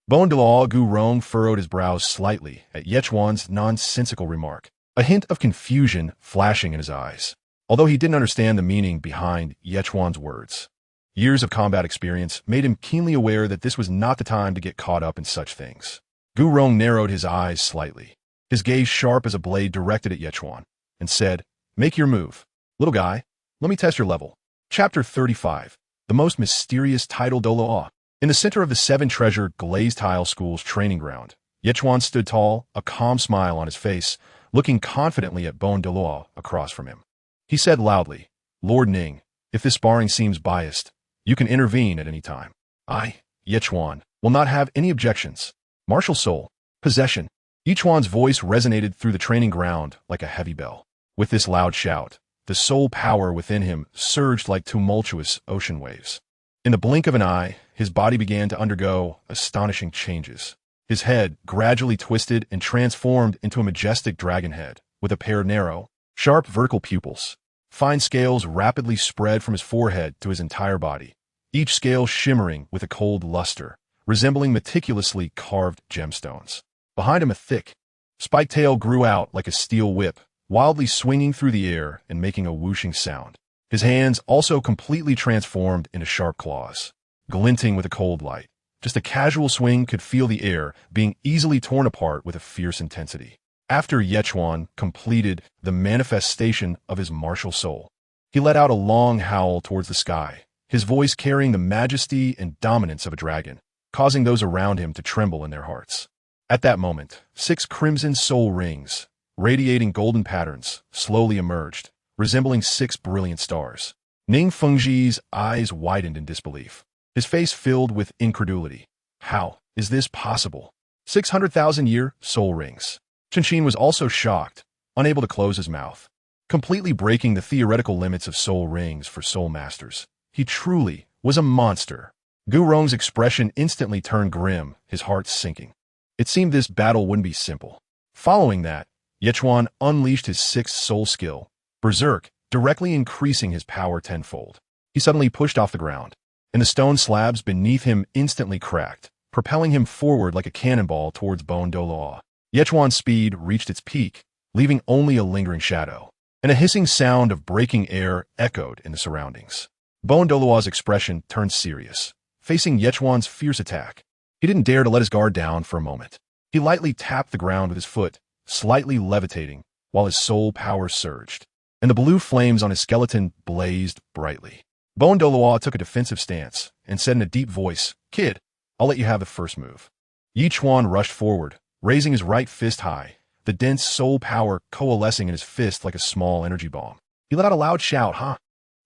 Bone Douluo Gurong furrowed his brows slightly at Ichuan's nonsensical remark, a hint of confusion flashing in his eyes, although he didn't understand the meaning behind Ichuan's words. Years of combat experience made him keenly aware that this was not the time to get caught up in such things. Gurong narrowed his eyes slightly, his gaze sharp as a blade directed at Ichuan, and said, "Make your move. Little guy, let me test your level." Chapter 35, The Most Mysterious Tidal Douluo. In the center of the Seven Treasure Glazed Tile School's training ground, Ichuan stood tall, a calm smile on his face, looking confidently at Bone Douluo across from him. He said loudly, "Lord Ning, if this sparring seems biased, you can intervene at any time. I, Ichuan, will not have any objections." Martial Soul, Possession. Ichuan's voice resonated through the training ground like a heavy bell. With this loud shout, the soul power within him surged like tumultuous ocean waves. In the blink of an eye, his body began to undergo astonishing changes. His head gradually twisted and transformed into a majestic dragon head, with a pair of narrow, sharp vertical pupils. Fine scales rapidly spread from his forehead to his entire body, each scale shimmering with a cold luster, resembling meticulously carved gemstones. Behind him a thick, spiked tail grew out like a steel whip, wildly swinging through the air and making a whooshing sound. His hands also completely transformed into sharp claws, glinting with a cold light. Just a casual swing could feel the air being easily torn apart with a fierce intensity. After Ichuan completed the manifestation of his martial soul, he let out a long howl towards the sky, his voice carrying the majesty and dominance of a dragon, causing those around him to tremble in their hearts. At that moment, 6 crimson soul rings, radiating golden patterns, slowly emerged, resembling 6 brilliant stars. Ning Fengji's eyes widened in disbelief. His face filled with incredulity. How is this possible? 600,000-year soul rings. Zhu was also shocked, unable to close his mouth, completely breaking the theoretical limits of soul rings for soul masters. He truly was a monster. Gu Rong's expression instantly turned grim, his heart sinking. It seemed this battle wouldn't be simple. Following that, Ichuan unleashed his 6th soul skill, Berserk, directly increasing his power tenfold. He suddenly pushed off the ground, and the stone slabs beneath him instantly cracked, propelling him forward like a cannonball towards Douluo. Ichuan's speed reached its peak, leaving only a lingering shadow, and a hissing sound of breaking air echoed in the surroundings. Douluo's expression turned serious, facing Ichuan's fierce attack. He didn't dare to let his guard down for a moment. He lightly tapped the ground with his foot, slightly levitating, while his soul power surged, and the blue flames on his skeleton blazed brightly. Douluo took a defensive stance and said in a deep voice, "Kid, I'll let you have the first move." Ichuan rushed forward, raising his right fist high, the dense soul power coalescing in his fist like a small energy bomb. He let out a loud shout, "Huh?"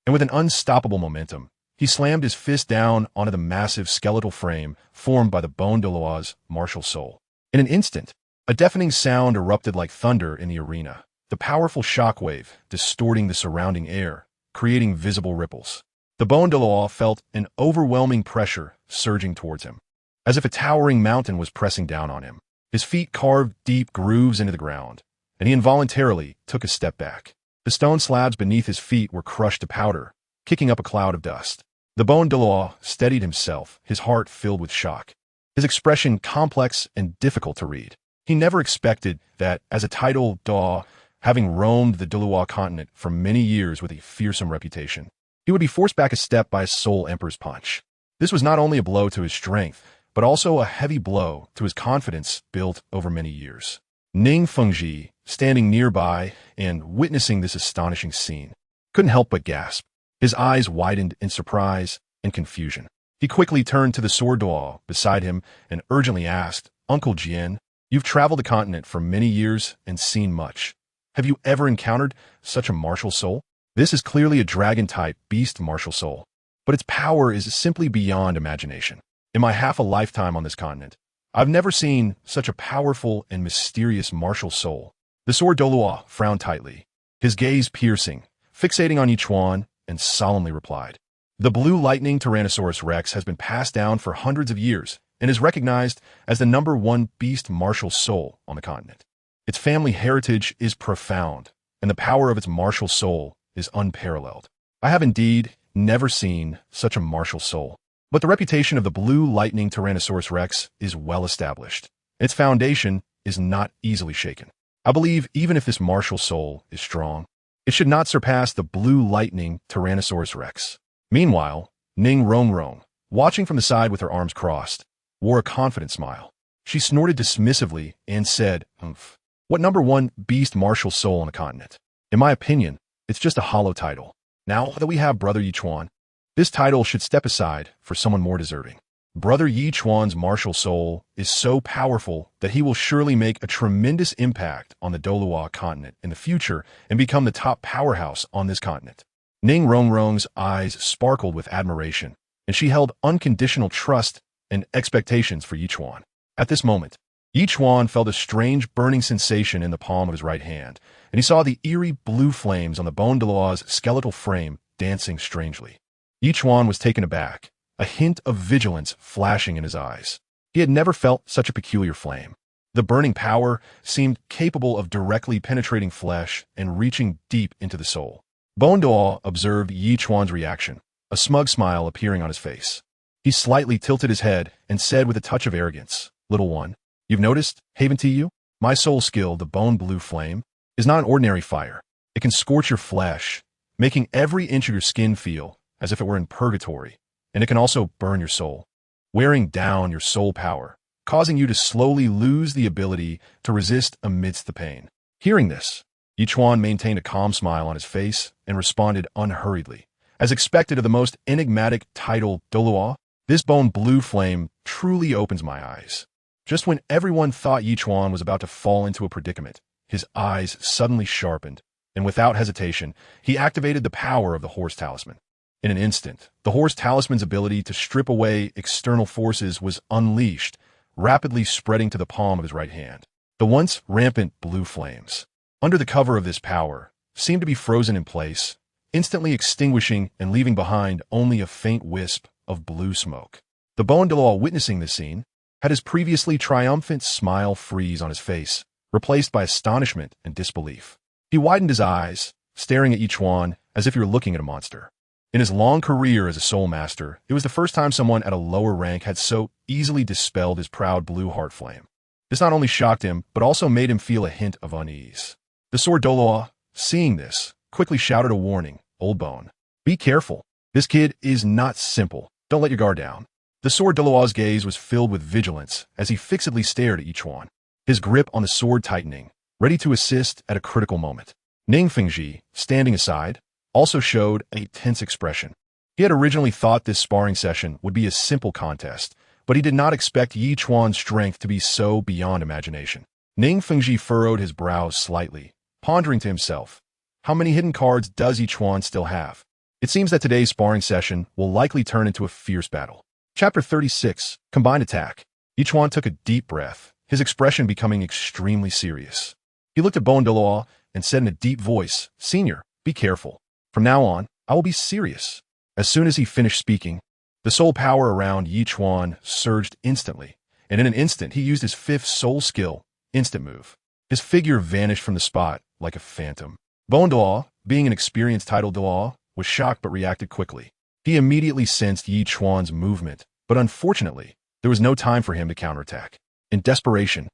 And with an unstoppable momentum, he slammed his fist down onto the massive skeletal frame formed by the Douluo's martial soul. In an instant, a deafening sound erupted like thunder in the arena, the powerful shockwave distorting the surrounding air, creating visible ripples. The Douluo felt an overwhelming pressure surging towards him, as if a towering mountain was pressing down on him. His feet carved deep grooves into the ground, and he involuntarily took a step back. The stone slabs beneath his feet were crushed to powder, kicking up a cloud of dust. The Douluo steadied himself, his heart filled with shock, his expression complex and difficult to read. He never expected that, as a title Daw, having roamed the Douluo Continent for many years with a fearsome reputation, he would be forced back a step by a soul emperor's punch. This was not only a blow to his strength, but also a heavy blow to his confidence built over many years. Ning Fengji, standing nearby and witnessing this astonishing scene, couldn't help but gasp. His eyes widened in surprise and confusion. He quickly turned to the sword Duo beside him and urgently asked, "Uncle Jian, you've traveled the continent for many years and seen much. Have you ever encountered such a martial soul? This is clearly a dragon-type beast martial soul, but its power is simply beyond imagination. In my half a lifetime on this continent, I've never seen such a powerful and mysterious martial soul." The sword Douluo frowned tightly, his gaze piercing, fixating on Ichuan, and solemnly replied, "The blue lightning Tyrannosaurus Rex has been passed down for hundreds of years and is recognized as the #1 beast martial soul on the continent. Its family heritage is profound, and the power of its martial soul is unparalleled. I have indeed never seen such a martial soul. But the reputation of the blue lightning Tyrannosaurus Rex is well established. Its foundation is not easily shaken. I believe even if this martial soul is strong, it should not surpass the blue lightning Tyrannosaurus Rex." Meanwhile, Ning Rongrong, watching from the side with her arms crossed, wore a confident smile. She snorted dismissively and said, "Umph. What #1 beast martial soul on the continent? In my opinion, it's just a hollow title. Now that we have Brother Ichuan, this title should step aside for someone more deserving. Brother Ichuan's martial soul is so powerful that he will surely make a tremendous impact on the Douluo Continent in the future and become the top powerhouse on this continent." Ning Rongrong's eyes sparkled with admiration, and she held unconditional trust and expectations for Ichuan. At this moment, Ichuan felt a strange burning sensation in the palm of his right hand, and he saw the eerie blue flames on the Douluo's skeletal frame dancing strangely. Ichuan was taken aback, a hint of vigilance flashing in his eyes. He had never felt such a peculiar flame. The burning power seemed capable of directly penetrating flesh and reaching deep into the soul. Douluo observed Ichuan's reaction, a smug smile appearing on his face. He slightly tilted his head and said with a touch of arrogance, "Little one, you've noticed, haven't you? My soul skill, the bone blue flame, is not an ordinary fire. It can scorch your flesh, making every inch of your skin feel as if it were in purgatory, and it can also burn your soul, wearing down your soul power, causing you to slowly lose the ability to resist amidst the pain." Hearing this, Ichuan maintained a calm smile on his face and responded unhurriedly. "As expected of the most enigmatic title Douluo, this bone blue flame truly opens my eyes." Just when everyone thought Ichuan was about to fall into a predicament, his eyes suddenly sharpened, and without hesitation, he activated the power of the horse talisman. In an instant, the horse talisman's ability to strip away external forces was unleashed, rapidly spreading to the palm of his right hand. The once rampant blue flames, under the cover of this power, seemed to be frozen in place, instantly extinguishing and leaving behind only a faint wisp of blue smoke. The Douluo, witnessing this scene, had his previously triumphant smile freeze on his face, replaced by astonishment and disbelief. He widened his eyes, staring at Ichuan as if he were looking at a monster. In his long career as a soul master, it was the first time someone at a lower rank had so easily dispelled his proud blue heart flame. This not only shocked him, but also made him feel a hint of unease. The sword Douluo, seeing this, quickly shouted a warning, "Old Bone, be careful. This kid is not simple. Don't let your guard down." The sword Douluo's gaze was filled with vigilance as he fixedly stared at Ichuan, his grip on the sword tightening, ready to assist at a critical moment. Ning Fengji, standing aside, also showed a tense expression. He had originally thought this sparring session would be a simple contest, but he did not expect Ichuan's strength to be so beyond imagination. Ning Fengji furrowed his brows slightly, pondering to himself, how many hidden cards does Ichuan still have? It seems that today's sparring session will likely turn into a fierce battle. Chapter 36, Combined Attack. Ichuan took a deep breath, his expression becoming extremely serious. He looked at Douluo and said in a deep voice, "Senior, be careful. From now on, I will be serious." As soon as he finished speaking, the soul power around Ichuan surged instantly, and in an instant he used his fifth soul skill, Instant Move. His figure vanished from the spot like a phantom. Douluo, being an experienced title Douluo, was shocked but reacted quickly. He immediately sensed Ichuan's movement, but unfortunately, there was no time for him to counterattack. In desperation,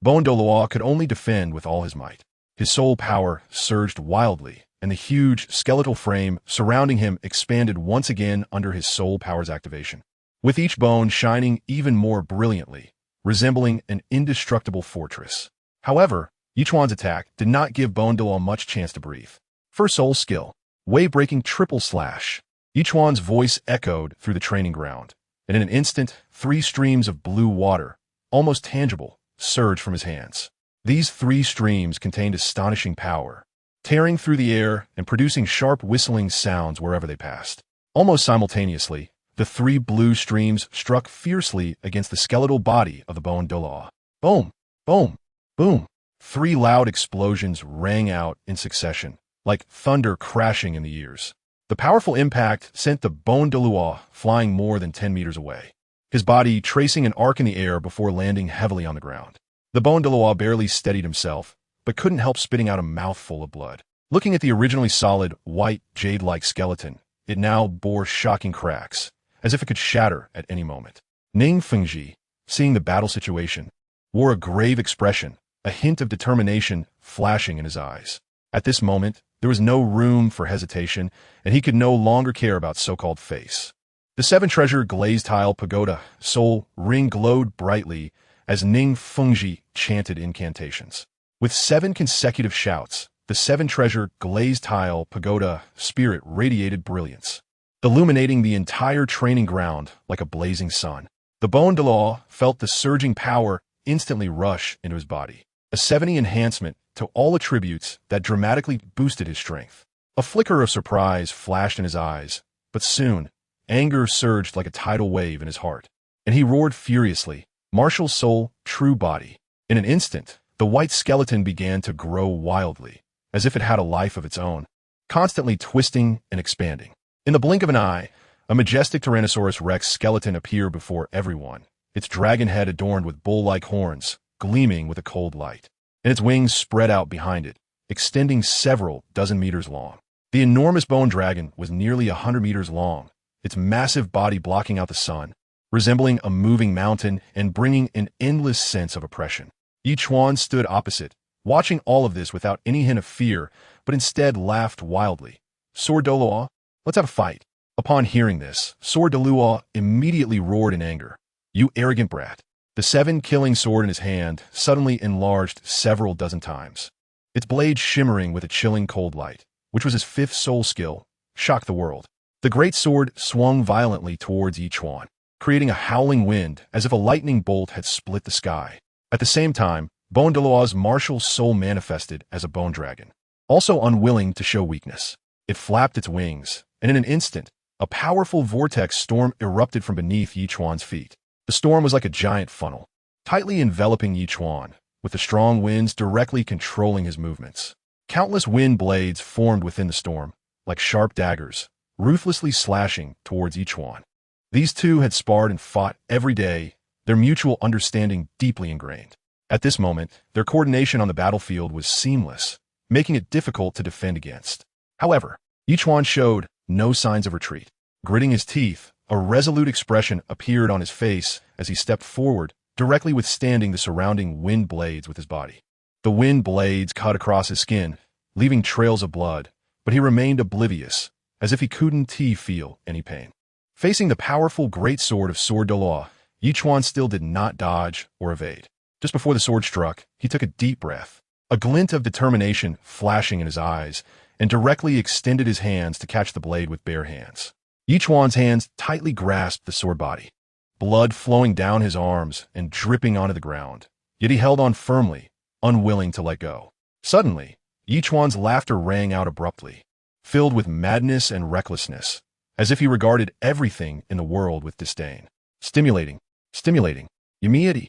Douluo could only defend with all his might. His soul power surged wildly, and the huge skeletal frame surrounding him expanded once again under his soul power's activation, with each bone shining even more brilliantly, resembling an indestructible fortress. However, Ichuan's attack did not give Douluo much chance to breathe. First soul skill, wave-breaking triple slash. Ichuan's voice echoed through the training ground, and in an instant, 3 streams of blue water, almost tangible, surged from his hands. These 3 streams contained astonishing power, tearing through the air and producing sharp whistling sounds wherever they passed. Almost simultaneously, the 3 blue streams struck fiercely against the skeletal body of the Douluo. Boom! Boom! Boom! 3 loud explosions rang out in succession, like thunder crashing in the ears. The powerful impact sent the Douluo flying more than 10 meters away, his body tracing an arc in the air before landing heavily on the ground. The Douluo barely steadied himself, but couldn't help spitting out a mouthful of blood. Looking at the originally solid, white, jade-like skeleton, it now bore shocking cracks, as if it could shatter at any moment. Ning Fengji, seeing the battle situation, wore a grave expression, a hint of determination flashing in his eyes. At this moment, there was no room for hesitation, and he could no longer care about so-called face. The 7-treasure glazed tile pagoda soul ring glowed brightly as Ning Fengji chanted incantations. With 7 consecutive shouts, the 7-treasure glazed tile pagoda spirit radiated brilliance, illuminating the entire training ground like a blazing sun. The Douluo felt the surging power instantly rush into his body, a 70 enhancement to all attributes that dramatically boosted his strength. A flicker of surprise flashed in his eyes, but soon, anger surged like a tidal wave in his heart, and he roared furiously, "Martial Soul, true body." In an instant, the white skeleton began to grow wildly, as if it had a life of its own, constantly twisting and expanding. In the blink of an eye, a majestic Tyrannosaurus Rex skeleton appeared before everyone, its dragon head adorned with bull-like horns, gleaming with a cold light, and its wings spread out behind it, extending several dozen meters long. The enormous bone dragon was nearly 100 meters long, its massive body blocking out the sun, resembling a moving mountain and bringing an endless sense of oppression. Ichuan stood opposite, watching all of this without any hint of fear, but instead laughed wildly. "Sword Douluo, let's have a fight." Upon hearing this, Sword Douluo immediately roared in anger. "You arrogant brat." The 7-killing sword in his hand suddenly enlarged several dozen times, its blade shimmering with a chilling cold light, which was his 5th soul skill, shocked the world. The great sword swung violently towards Ichuan, creating a howling wind as if a lightning bolt had split the sky. At the same time, Douluo's martial soul manifested as a bone dragon. Also unwilling to show weakness, it flapped its wings, and in an instant, a powerful vortex storm erupted from beneath Ichuan's feet. The storm was like a giant funnel, tightly enveloping Ichuan, with the strong winds directly controlling his movements. Countless wind blades formed within the storm, like sharp daggers, ruthlessly slashing towards Ichuan. These two had sparred and fought every day, their mutual understanding deeply ingrained. At this moment, their coordination on the battlefield was seamless, making it difficult to defend against. However, Ichuan showed no signs of retreat. Gritting his teeth, a resolute expression appeared on his face as he stepped forward, directly withstanding the surrounding wind blades with his body. The wind blades cut across his skin, leaving trails of blood, but he remained oblivious, as if he couldn't feel any pain. Facing the powerful great sword of Douluo, Ichuan still did not dodge or evade. Just before the sword struck, he took a deep breath, a glint of determination flashing in his eyes, and directly extended his hands to catch the blade with bare hands. Ichuan's hands tightly grasped the sword body, blood flowing down his arms and dripping onto the ground, yet he held on firmly, unwilling to let go. Suddenly, Ichuan's laughter rang out abruptly, filled with madness and recklessness, as if he regarded everything in the world with disdain. Stimulating, Yumiiti,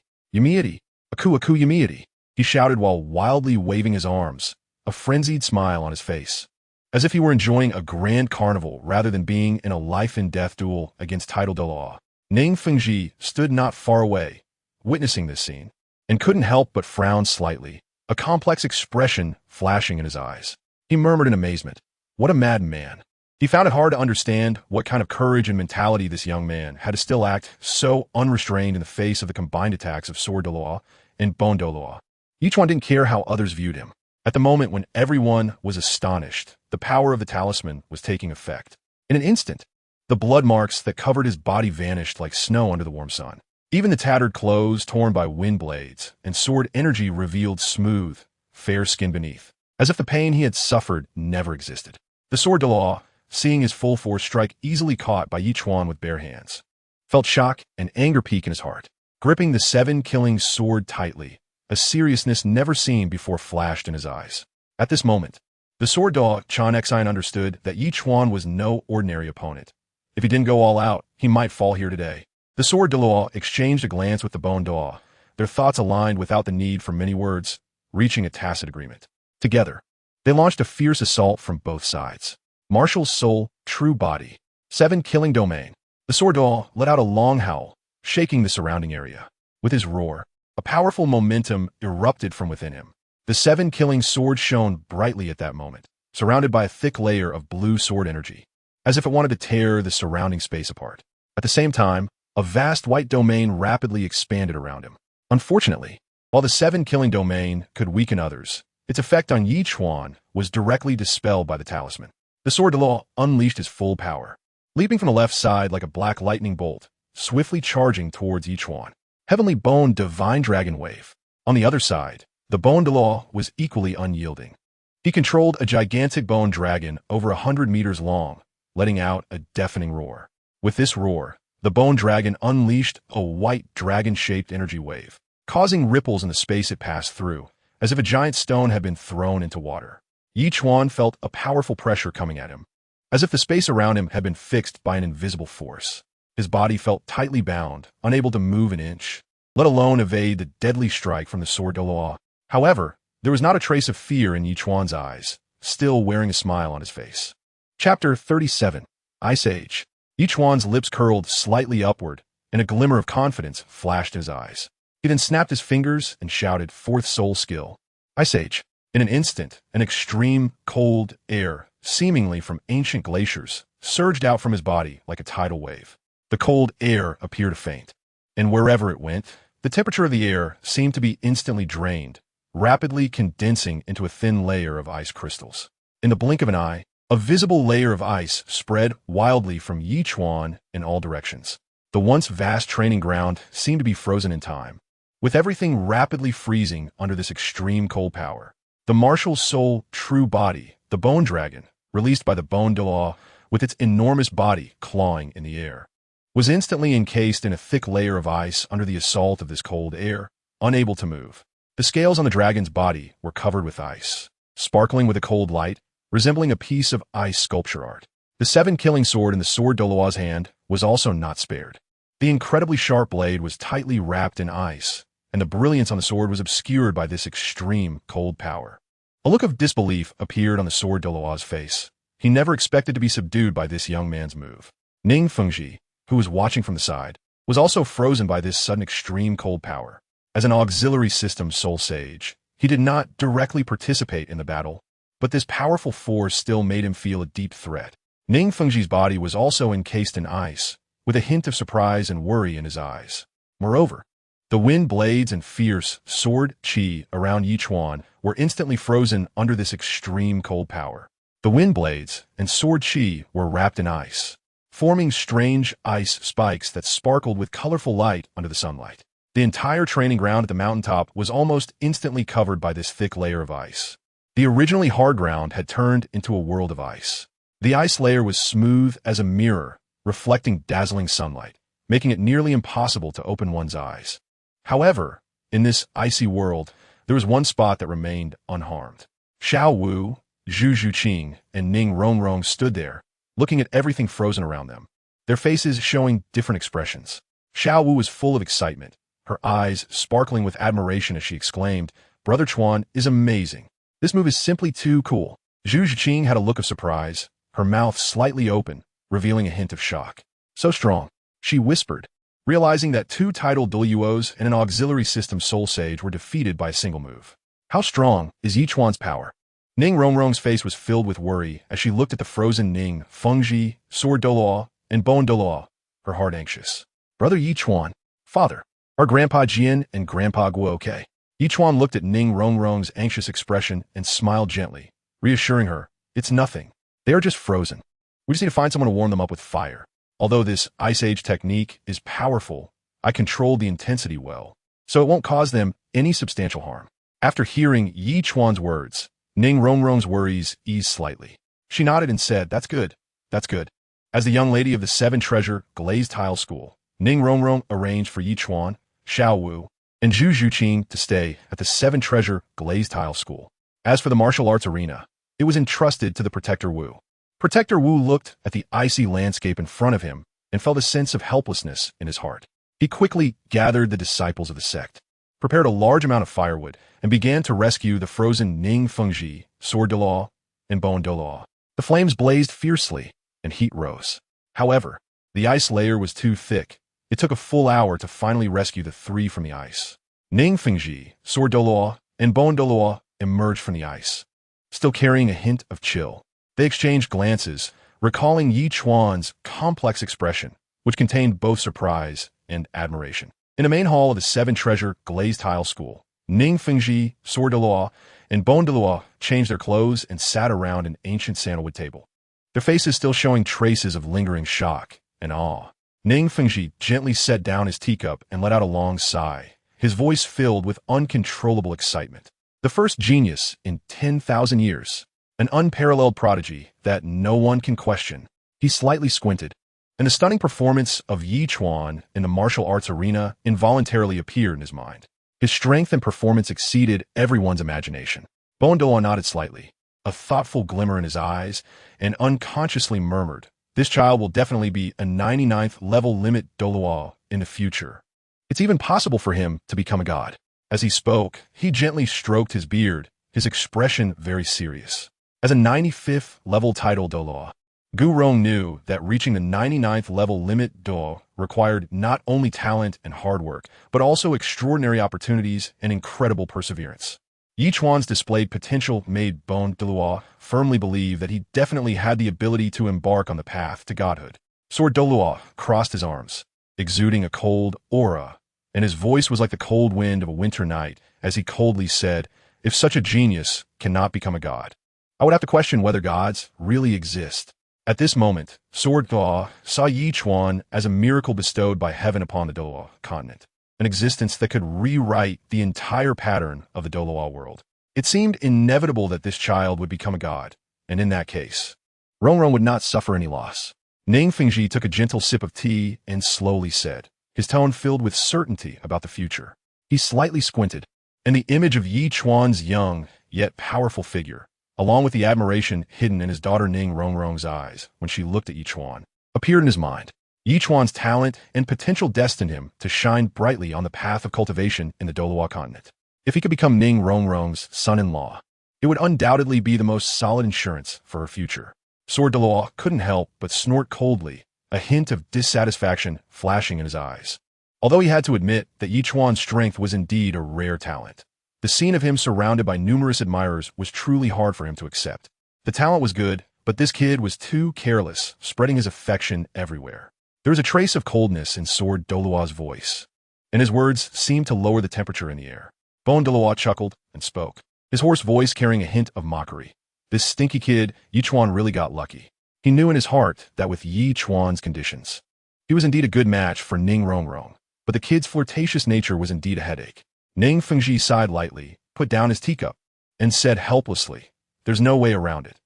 Aku Yumiiti, he shouted while wildly waving his arms, a frenzied smile on his face, as if he were enjoying a grand carnival rather than being in a life-and-death duel against Douluo. Ning Fengji stood not far away, witnessing this scene, and couldn't help but frown slightly, a complex expression flashing in his eyes. He murmured in amazement, "What a madman!" He found it hard to understand what kind of courage and mentality this young man had to still act so unrestrained in the face of the combined attacks of Douluo and Douluo. Ichuan didn't care how others viewed him. At the moment when everyone was astonished, the power of the talisman was taking effect. In an instant, the blood marks that covered his body vanished like snow under the warm sun. Even the tattered clothes torn by wind blades and sword energy revealed smooth, fair skin beneath, as if the pain he had suffered never existed. The Douluo, seeing his full force strike easily caught by Ichuan with bare hands, felt shock and anger peak in his heart. Gripping the seven-killing sword tightly, a seriousness never seen before flashed in his eyes. At this moment, the Sodto Chuan understood that Ichuan was no ordinary opponent. If he didn't go all out, he might fall here today. The Douluo exchanged a glance with the Douluo, their thoughts aligned without the need for many words, reaching a tacit agreement. Together, they launched a fierce assault from both sides. Martial Soul, True Body, 7 killing domain. The Sodto let out a long howl, shaking the surrounding area. With his roar, a powerful momentum erupted from within him. The 7 killing sword shone brightly at that moment, surrounded by a thick layer of blue sword energy, as if it wanted to tear the surrounding space apart. At the same time, a vast white domain rapidly expanded around him. Unfortunately, while the 7 killing domain could weaken others, its effect on Ichuan was directly dispelled by the talisman. The Douluo unleashed his full power, leaping from the left side like a black lightning bolt, swiftly charging towards Ichuan. Heavenly Bone Divine Dragon Wave. On the other side, the Douluo was equally unyielding. He controlled a gigantic bone dragon over 100 meters long, letting out a deafening roar. With this roar, the bone dragon unleashed a white dragon-shaped energy wave, causing ripples in the space it passed through, as if a giant stone had been thrown into water. Ichuan felt a powerful pressure coming at him, as if the space around him had been fixed by an invisible force. His body felt tightly bound, unable to move an inch, let alone evade the deadly strike from the Douluo. However, there was not a trace of fear in Ichuan's eyes, still wearing a smile on his face. Chapter 37. Ice Age. Ichuan's lips curled slightly upward, and a glimmer of confidence flashed in his eyes. He then snapped his fingers and shouted, "Fourth soul skill. Ice Age." In an instant, an extreme, cold air, seemingly from ancient glaciers, surged out from his body like a tidal wave. The cold air appeared to faint, and wherever it went, the temperature of the air seemed to be instantly drained, rapidly condensing into a thin layer of ice crystals. In the blink of an eye, a visible layer of ice spread wildly from Ichuan in all directions. The once vast training ground seemed to be frozen in time, with everything rapidly freezing under this extreme cold power. The martial soul true body, the bone dragon, released by the Douluo, with its enormous body clawing in the air, was instantly encased in a thick layer of ice under the assault of this cold air, unable to move. The scales on the dragon's body were covered with ice, sparkling with a cold light, resembling a piece of ice sculpture art. The 7-killing sword in the sword Douluo's hand was also not spared. The incredibly sharp blade was tightly wrapped in ice, and the brilliance on the sword was obscured by this extreme cold power. A look of disbelief appeared on the sword Douluo's face. He never expected to be subdued by this young man's move. Ning Fengji, who was watching from the side, was also frozen by this sudden extreme cold power. As an auxiliary system soul sage, he did not directly participate in the battle, but this powerful force still made him feel a deep threat. Ning Fengji's body was also encased in ice, with a hint of surprise and worry in his eyes. Moreover, the wind blades and fierce sword qi around Ichuan were instantly frozen under this extreme cold power. The wind blades and sword qi were wrapped in ice, forming strange ice spikes that sparkled with colorful light under the sunlight. The entire training ground at the mountaintop was almost instantly covered by this thick layer of ice. The originally hard ground had turned into a world of ice. The ice layer was smooth as a mirror, reflecting dazzling sunlight, making it nearly impossible to open one's eyes. However, in this icy world, there was one spot that remained unharmed. Xiao Wu, Zhu Xuching, and Ning Rongrong stood there, looking at everything frozen around them, their faces showing different expressions. Xiao Wu was full of excitement, her eyes sparkling with admiration as she exclaimed, "Brother Chuan is amazing. This move is simply too cool." Zhu Xuching had a look of surprise, her mouth slightly open, revealing a hint of shock. "So strong," she whispered, realizing that 2 titled Douluos and an auxiliary system soul sage were defeated by a single move. How strong is Ichuan's power? Ning Rongrong's face was filled with worry as she looked at the frozen Ning Fengji, sword Douluo, and bone Douluo, her heart anxious. "Brother Ichuan, father, are Grandpa Jian and Grandpa Guo okay?" Ichuan looked at Ning Rongrong's anxious expression and smiled gently, reassuring her, "It's nothing. They are just frozen. We just need to find someone to warm them up with fire. Although this Ice Age technique is powerful, I controlled the intensity well, so it won't cause them any substantial harm." After hearing Yi Chuan's words, Ning Rongrong's worries eased slightly. She nodded and said, "That's good. That's good." As the young lady of the 7-treasure Glazed tile school, Ning Rongrong arranged for Yi Chuan, Xiao Wu, and Zhu Xuching to stay at the 7-treasure Glazed tile school. As for the martial arts arena, it was entrusted to the Protector Wu. Protector Wu looked at the icy landscape in front of him and felt a sense of helplessness in his heart. He quickly gathered the disciples of the sect, prepared a large amount of firewood, and began to rescue the frozen Ning Fengji, sword Douluo, and bone Douluo. The flames blazed fiercely, and heat rose. However, the ice layer was too thick. It took a full hour to finally rescue the 3 from the ice. Ning Fengji, sword Douluo, and bone Douluo emerged from the ice, still carrying a hint of chill. They exchanged glances, recalling Yi Chuan's complex expression, which contained both surprise and admiration. In the main hall of the 7-treasure Glazed tile school, Ning Fengji, sword Douluo, and bone Douluo changed their clothes and sat around an ancient sandalwood table, their faces still showing traces of lingering shock and awe. Ning Fengji gently set down his teacup and let out a long sigh, his voice filled with uncontrollable excitement. The first genius in 10,000 years. An unparalleled prodigy that no one can question. He slightly squinted, and the stunning performance of Yi Chuan in the martial arts arena involuntarily appeared in his mind. His strength and performance exceeded everyone's imagination. Bone Douluo nodded slightly, a thoughtful glimmer in his eyes, and unconsciously murmured, "This child will definitely be a 99th level limit Douluo in the future. It's even possible for him to become a god." As he spoke, he gently stroked his beard, his expression very serious. As a 95th level title Douluo, Gu Rong knew that reaching the 99th level limit Douluo required not only talent and hard work, but also extraordinary opportunities and incredible perseverance. Yi Chuan's displayed potential made Bone Douluo firmly believe that he definitely had the ability to embark on the path to godhood. Sword Douluo crossed his arms, exuding a cold aura, and his voice was like the cold wind of a winter night as he coldly said, "If such a genius cannot become a god, I would have to question whether gods really exist." At this moment, Sword Douluo saw Yi Chuan as a miracle bestowed by heaven upon the Douluo Continent, an existence that could rewrite the entire pattern of the Douluo world. It seemed inevitable that this child would become a god, and in that case, Rongrong would not suffer any loss. Ning Fengji took a gentle sip of tea and slowly said, his tone filled with certainty about the future. He slightly squinted, and the image of Ichuan's young, yet powerful figure, along with the admiration hidden in his daughter Ning Rongrong's eyes when she looked at Ichuan, appeared in his mind. Ichuan's talent and potential destined him to shine brightly on the path of cultivation in the Douluo Continent. If he could become Ning Rongrong's son-in-law, it would undoubtedly be the most solid insurance for her future. Sword Douluo couldn't help but snort coldly, a hint of dissatisfaction flashing in his eyes. Although he had to admit that Ichuan's strength was indeed a rare talent, the scene of him surrounded by numerous admirers was truly hard for him to accept. The talent was good, but this kid was too careless, spreading his affection everywhere. There was a trace of coldness in Sword Douluo's voice, and his words seemed to lower the temperature in the air. Bone Douluo chuckled and spoke, his hoarse voice carrying a hint of mockery. This stinky kid, Ichuan, really got lucky. He knew in his heart that with Ichuan's conditions, he was indeed a good match for Ning Rongrong, but the kid's flirtatious nature was indeed a headache. Ning Fengji sighed lightly, put down his teacup, and said helplessly, "There's no way around it.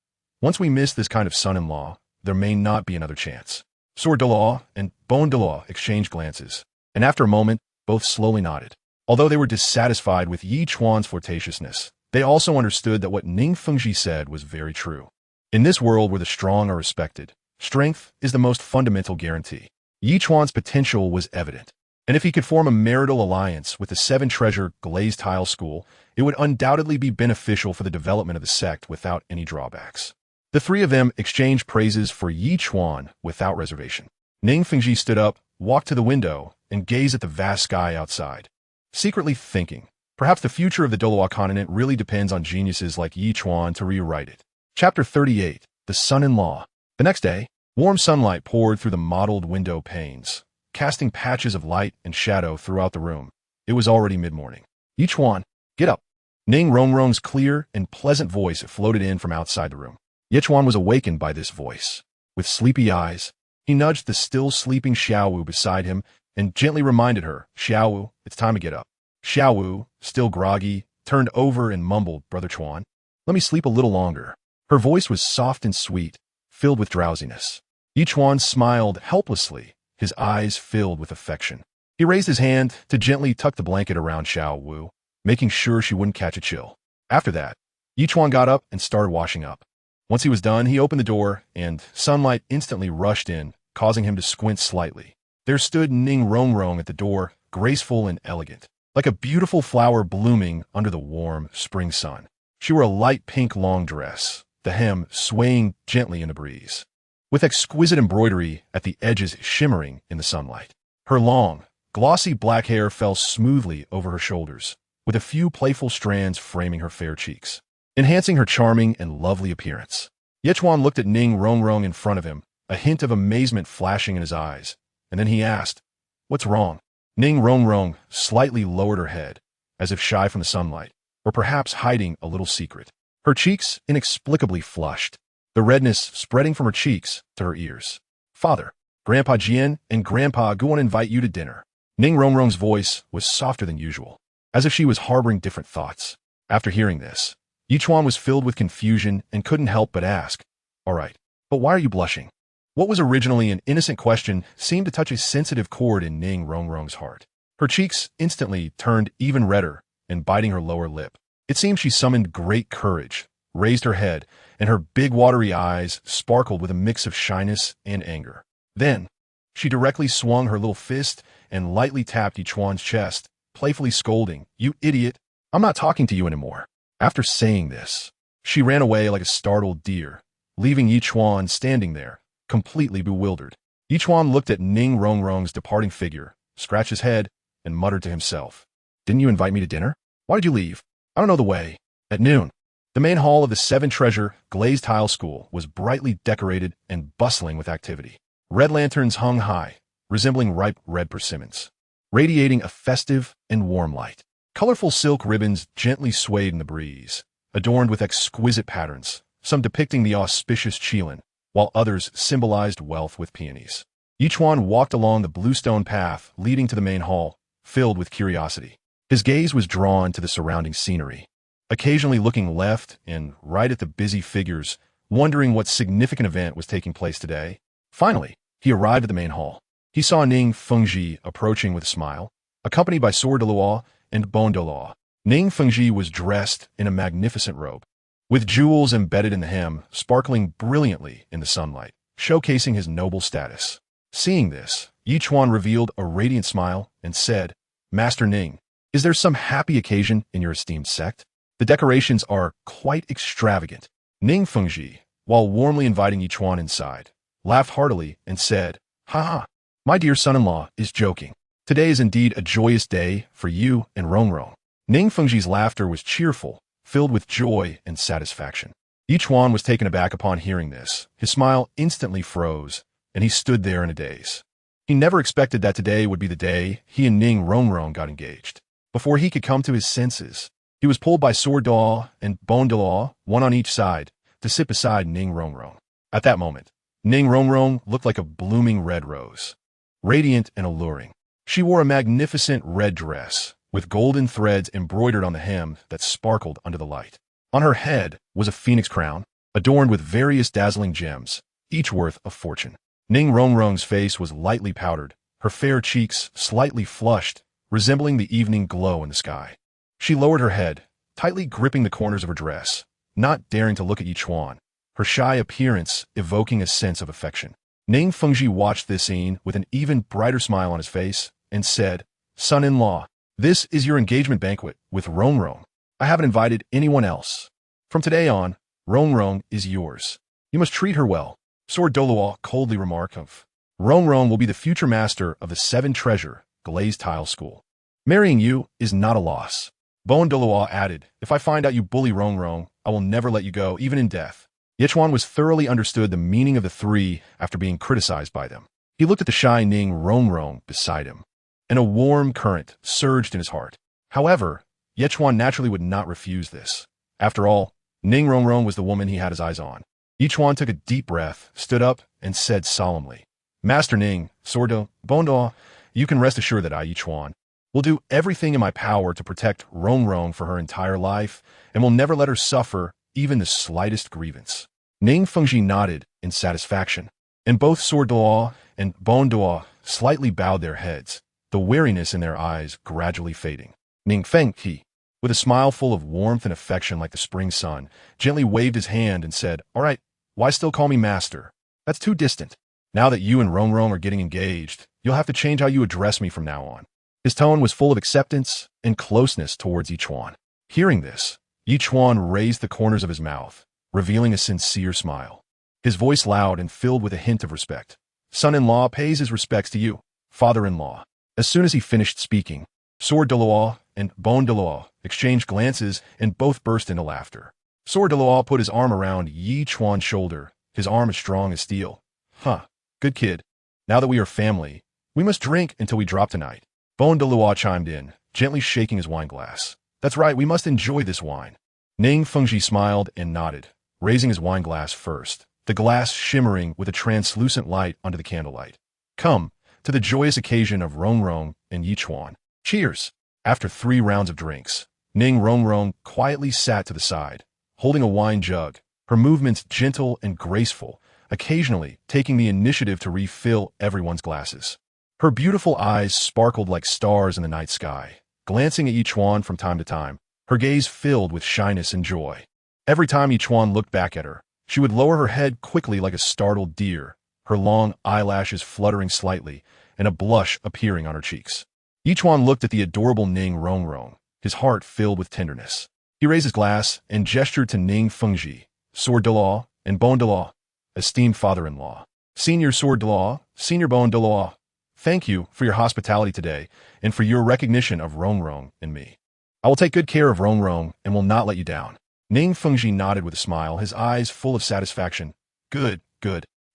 Once we miss this kind of son-in-law, there may not be another chance." Sword Douluo and Bone Douluo exchanged glances, and after a moment, both slowly nodded. Although they were dissatisfied with Ichuan's flirtatiousness, they also understood that what Ning Fengji said was very true. In this world where the strong are respected, strength is the most fundamental guarantee. Ichuan's potential was evident, and if he could form a marital alliance with the seven-treasure Glazed Tile School, it would undoubtedly be beneficial for the development of the sect without any drawbacks. The three of them exchanged praises for Ichuan without reservation. Ning Fengji stood up, walked to the window, and gazed at the vast sky outside, secretly thinking, perhaps the future of the Douluo Continent really depends on geniuses like Ichuan to rewrite it. Chapter 38, The Son-in-Law. The next day, warm sunlight poured through the mottled window panes, casting patches of light and shadow throughout the room. It was already mid-morning. Ichuan, get up. Ning Rongrong's clear and pleasant voice floated in from outside the room. Ichuan was awakened by this voice. With sleepy eyes, he nudged the still sleeping Xiao Wu beside him and gently reminded her, "Xiao Wu, it's time to get up." Xiao Wu, still groggy, turned over and mumbled, "Brother Chuan, let me sleep a little longer." Her voice was soft and sweet, filled with drowsiness. Ichuan smiled helplessly, his eyes filled with affection. He raised his hand to gently tuck the blanket around Xiao Wu, making sure she wouldn't catch a chill. After that, Ichuan got up and started washing up. Once he was done, he opened the door, and sunlight instantly rushed in, causing him to squint slightly. There stood Ning Rongrong at the door, graceful and elegant, like a beautiful flower blooming under the warm spring sun. She wore a light pink long dress, the hem swaying gently in the breeze, with exquisite embroidery at the edges shimmering in the sunlight. Her long, glossy black hair fell smoothly over her shoulders, with a few playful strands framing her fair cheeks, enhancing her charming and lovely appearance. Ichuan looked at Ning Rongrong in front of him, a hint of amazement flashing in his eyes, and then he asked, "What's wrong?" Ning Rongrong slightly lowered her head, as if shy from the sunlight, or perhaps hiding a little secret. Her cheeks inexplicably flushed, the redness spreading from her cheeks to her ears. "Father, Grandpa Jian and Grandpa Guan invite you to dinner." Ning Rongrong's voice was softer than usual, as if she was harboring different thoughts. After hearing this, Ichuan was filled with confusion and couldn't help but ask, "All right, but why are you blushing?" What was originally an innocent question seemed to touch a sensitive chord in Ning Rongrong's heart. Her cheeks instantly turned even redder and biting her lower lip. It seemed she summoned great courage, raised her head, and her big watery eyes sparkled with a mix of shyness and anger. Then, she directly swung her little fist and lightly tapped Ichuan's chest, playfully scolding, "You idiot, I'm not talking to you anymore." After saying this, she ran away like a startled deer, leaving Ichuan standing there, completely bewildered. Ichuan looked at Ning Rongrong's departing figure, scratched his head, and muttered to himself, "Didn't you invite me to dinner? Why did you leave? I don't know the way." At noon, the main hall of the seven-treasure Glazed Tile School was brightly decorated and bustling with activity. Red lanterns hung high, resembling ripe red persimmons, radiating a festive and warm light. Colorful silk ribbons gently swayed in the breeze, adorned with exquisite patterns, some depicting the auspicious Chuan, while others symbolized wealth with peonies. Ichuan walked along the bluestone path leading to the main hall, filled with curiosity. His gaze was drawn to the surrounding scenery, occasionally looking left and right at the busy figures, wondering what significant event was taking place today. Finally, he arrived at the main hall. He saw Ning Fengji approaching with a smile, accompanied by Sword Douluo and Bone Douluo. Ning Fengji was dressed in a magnificent robe, with jewels embedded in the hem, sparkling brilliantly in the sunlight, showcasing his noble status. Seeing this, Ichuan revealed a radiant smile and said, "Master Ning, is there some happy occasion in your esteemed sect? The decorations are quite extravagant." Ning Fengji, while warmly inviting Ichuan inside, laughed heartily and said, "Ha, my dear son-in-law is joking. Today is indeed a joyous day for you and Rongrong." Ning Fengji's laughter was cheerful, filled with joy and satisfaction. Ichuan was taken aback upon hearing this. His smile instantly froze, and he stood there in a daze. He never expected that today would be the day he and Ning Rongrong got engaged. Before he could come to his senses, he was pulled by Sodto and Douluo, one on each side, to sit beside Ning Rongrong. At that moment, Ning Rongrong looked like a blooming red rose, radiant and alluring. She wore a magnificent red dress, with golden threads embroidered on the hem that sparkled under the light. On her head was a phoenix crown, adorned with various dazzling gems, each worth a fortune. Ning Rongrong's face was lightly powdered, her fair cheeks slightly flushed, resembling the evening glow in the sky. She lowered her head, tightly gripping the corners of her dress, not daring to look at Ichuan, her shy appearance evoking a sense of affection. Ning Fengji watched this scene with an even brighter smile on his face and said, "Son-in-law, this is your engagement banquet with Rongrong. I haven't invited anyone else. From today on, Rongrong is yours. You must treat her well." Douluo coldly remarked of, "Rongrong will be the future master of the 7-treasure Glazed tile school. Marrying you is not a loss." Douluo added, "If I find out you bully Rongrong, I will never let you go, even in death." Ichuan was thoroughly understood the meaning of the three after being criticized by them. He looked at the shy Ning Rongrong beside him, and a warm current surged in his heart. However, Ichuan naturally would not refuse this. After all, Ning Rongrong was the woman he had his eyes on. Ichuan took a deep breath, stood up, and said solemnly, "Master Ning, Sodto, Douluo, you can rest assured that I, Ichuan, will do everything in my power to protect Rongrong for her entire life, and will never let her suffer even the slightest grievance." Ning Fengji nodded in satisfaction, and both Sodto and Douluo slightly bowed their heads, the wariness in their eyes gradually fading. Ning Fengji, with a smile full of warmth and affection like the spring sun, gently waved his hand and said, "All right, why still call me master? That's too distant. Now that you and Rongrong are getting engaged, you'll have to change how you address me from now on." His tone was full of acceptance and closeness towards Ichuan. Hearing this, Ichuan raised the corners of his mouth, revealing a sincere smile. His voice loud and filled with a hint of respect. "Son-in-law pays his respects to you, father-in-law." As soon as he finished speaking, Douluo and Douluo exchanged glances and both burst into laughter. Douluo put his arm around Ichuan's shoulder, his arm as strong as steel. "Huh, good kid. Now that we are family, we must drink until we drop tonight." Douluo chimed in, gently shaking his wine glass. "That's right, we must enjoy this wine." Ning Fengji smiled and nodded, raising his wine glass first, the glass shimmering with a translucent light under the candlelight. "Come, to the joyous occasion of Rongrong and Ichuan. Cheers!" After 3 rounds of drinks, Ning Rongrong quietly sat to the side, holding a wine jug, her movements gentle and graceful, occasionally taking the initiative to refill everyone's glasses. Her beautiful eyes sparkled like stars in the night sky, glancing at Ichuan from time to time, her gaze filled with shyness and joy. Every time Ichuan looked back at her, she would lower her head quickly like a startled deer, her long eyelashes fluttering slightly, and a blush appearing on her cheeks. Ichuan looked at the adorable Ning Rongrong, his heart filled with tenderness. He raised his glass and gestured to Ning Fengji, Douluo, and Douluo, esteemed father-in-law. "Senior Douluo, Senior Douluo, thank you for your hospitality today and for your recognition of Rongrong and me. I will take good care of Rongrong and will not let you down." Ning Fengji nodded with a smile, his eyes full of satisfaction. Good.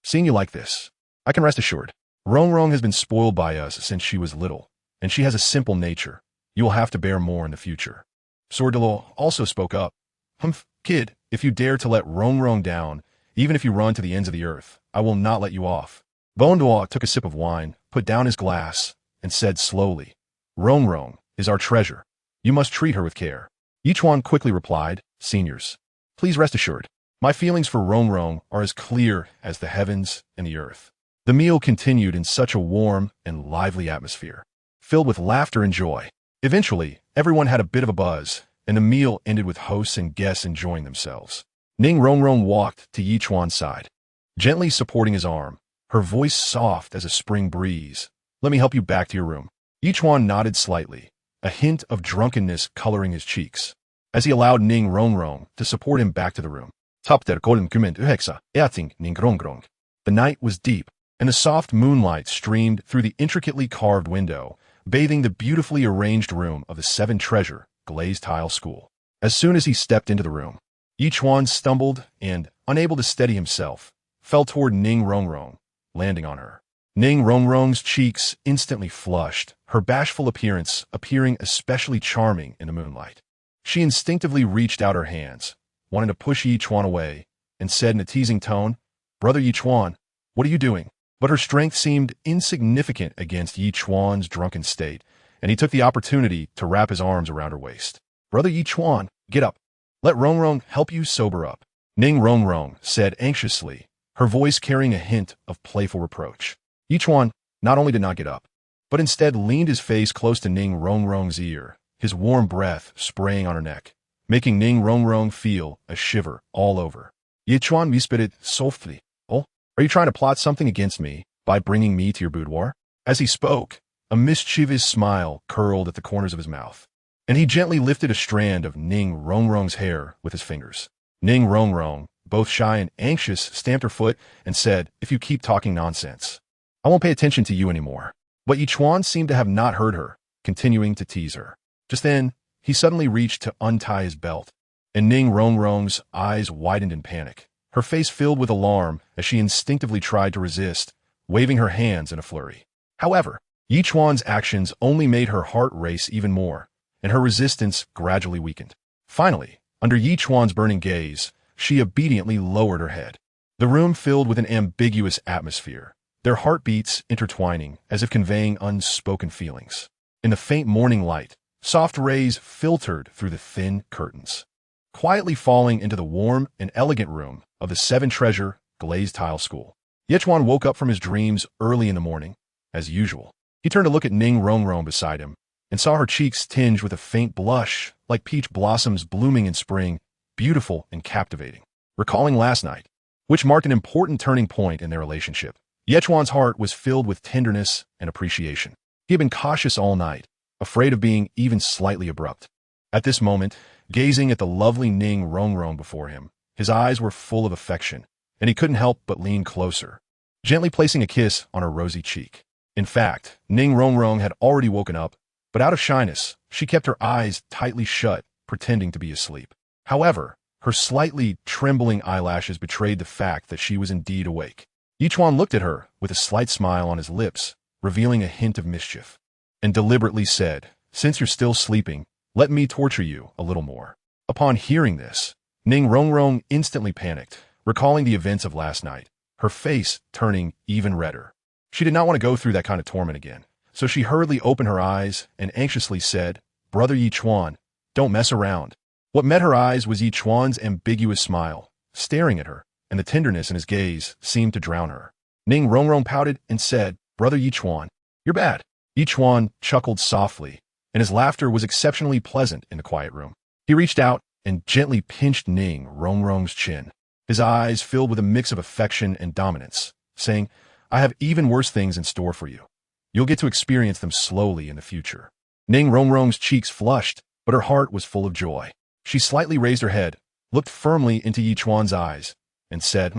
Seeing you like this, I can rest assured. Rongrong has been spoiled by us since she was little, and she has a simple nature. You will have to bear more in the future." Douluo also spoke up. "Humph, kid, if you dare to let Rongrong down, even if you run to the ends of the earth, I will not let you off." Douluo took a sip of wine, put down his glass, and said slowly, "Rongrong is our treasure. You must treat her with care." Ichuan quickly replied, "Seniors, please rest assured. My feelings for Rongrong are as clear as the heavens and the earth." The meal continued in such a warm and lively atmosphere, filled with laughter and joy. Eventually, everyone had a bit of a buzz, and the meal ended with hosts and guests enjoying themselves. Ning Rongrong walked to Ichuan's side, gently supporting his arm, her voice soft as a spring breeze. "Let me help you back to your room." Ichuan nodded slightly, a hint of drunkenness coloring his cheeks, as he allowed Ning Rongrong to support him back to the room. The night was deep, and the soft moonlight streamed through the intricately carved window, bathing the beautifully arranged room of the seven-treasure glazed tile school. As soon as he stepped into the room, Ichuan stumbled and, unable to steady himself, fell toward Ning Rongrong, landing on her. Ning Rongrong's cheeks instantly flushed, her bashful appearance appearing especially charming in the moonlight. She instinctively reached out her hands, wanting to push Ichuan away, and said in a teasing tone, "Brother Ichuan, what are you doing?" But her strength seemed insignificant against Ichuan's drunken state, and he took the opportunity to wrap his arms around her waist. "Brother Ichuan, get up. Let Rongrong help you sober up," Ning Rongrong said anxiously, her voice carrying a hint of playful reproach. Ichuan not only did not get up, but instead leaned his face close to Ning Rongrong's ear, his warm breath spraying on her neck, making Ning Rongrong feel a shiver all over. Ichuan whispered softly, "Oh, are you trying to plot something against me by bringing me to your boudoir?" As he spoke, a mischievous smile curled at the corners of his mouth, and he gently lifted a strand of Ning Rongrong's hair with his fingers. Ning Rongrong, both shy and anxious, stamped her foot and said, "If you keep talking nonsense, I won't pay attention to you anymore." But Ichuan seemed to have not heard her, continuing to tease her. Just then, he suddenly reached to untie his belt, and Ning Rongrong's eyes widened in panic, her face filled with alarm as she instinctively tried to resist, waving her hands in a flurry. However, Ichuan's actions only made her heart race even more, and her resistance gradually weakened. Finally, under Ichuan's burning gaze, she obediently lowered her head. The room filled with an ambiguous atmosphere, their heartbeats intertwining as if conveying unspoken feelings. In the faint morning light, soft rays filtered through the thin curtains, quietly falling into the warm and elegant room of the seven-treasure glazed tile school. Ichuan woke up from his dreams early in the morning, as usual. He turned to look at Ning Rongrong beside him, and saw her cheeks tinged with a faint blush, like peach blossoms blooming in spring, beautiful and captivating. Recalling last night, which marked an important turning point in their relationship, Ichuan's heart was filled with tenderness and appreciation. He had been cautious all night, afraid of being even slightly abrupt. At this moment, gazing at the lovely Ning Rongrong before him, his eyes were full of affection, and he couldn't help but lean closer, gently placing a kiss on her rosy cheek. In fact, Ning Rongrong had already woken up, but out of shyness, she kept her eyes tightly shut, pretending to be asleep. However, her slightly trembling eyelashes betrayed the fact that she was indeed awake. Ichuan looked at her with a slight smile on his lips, revealing a hint of mischief, and deliberately said, "Since you're still sleeping, let me torture you a little more." Upon hearing this, Ning Rongrong instantly panicked, recalling the events of last night, her face turning even redder. She did not want to go through that kind of torment again, so she hurriedly opened her eyes and anxiously said, "Brother Ichuan, don't mess around." What met her eyes was Ichuan's ambiguous smile, staring at her, and the tenderness in his gaze seemed to drown her. Ning Rongrong pouted and said, "Brother Ichuan, you're bad." Ichuan chuckled softly, and his laughter was exceptionally pleasant in the quiet room. He reached out and gently pinched Ning Rongrong's chin, his eyes filled with a mix of affection and dominance, saying, "I have even worse things in store for you. You'll get to experience them slowly in the future." Ning Rongrong's cheeks flushed, but her heart was full of joy. She slightly raised her head, looked firmly into Ichuan's eyes, and said,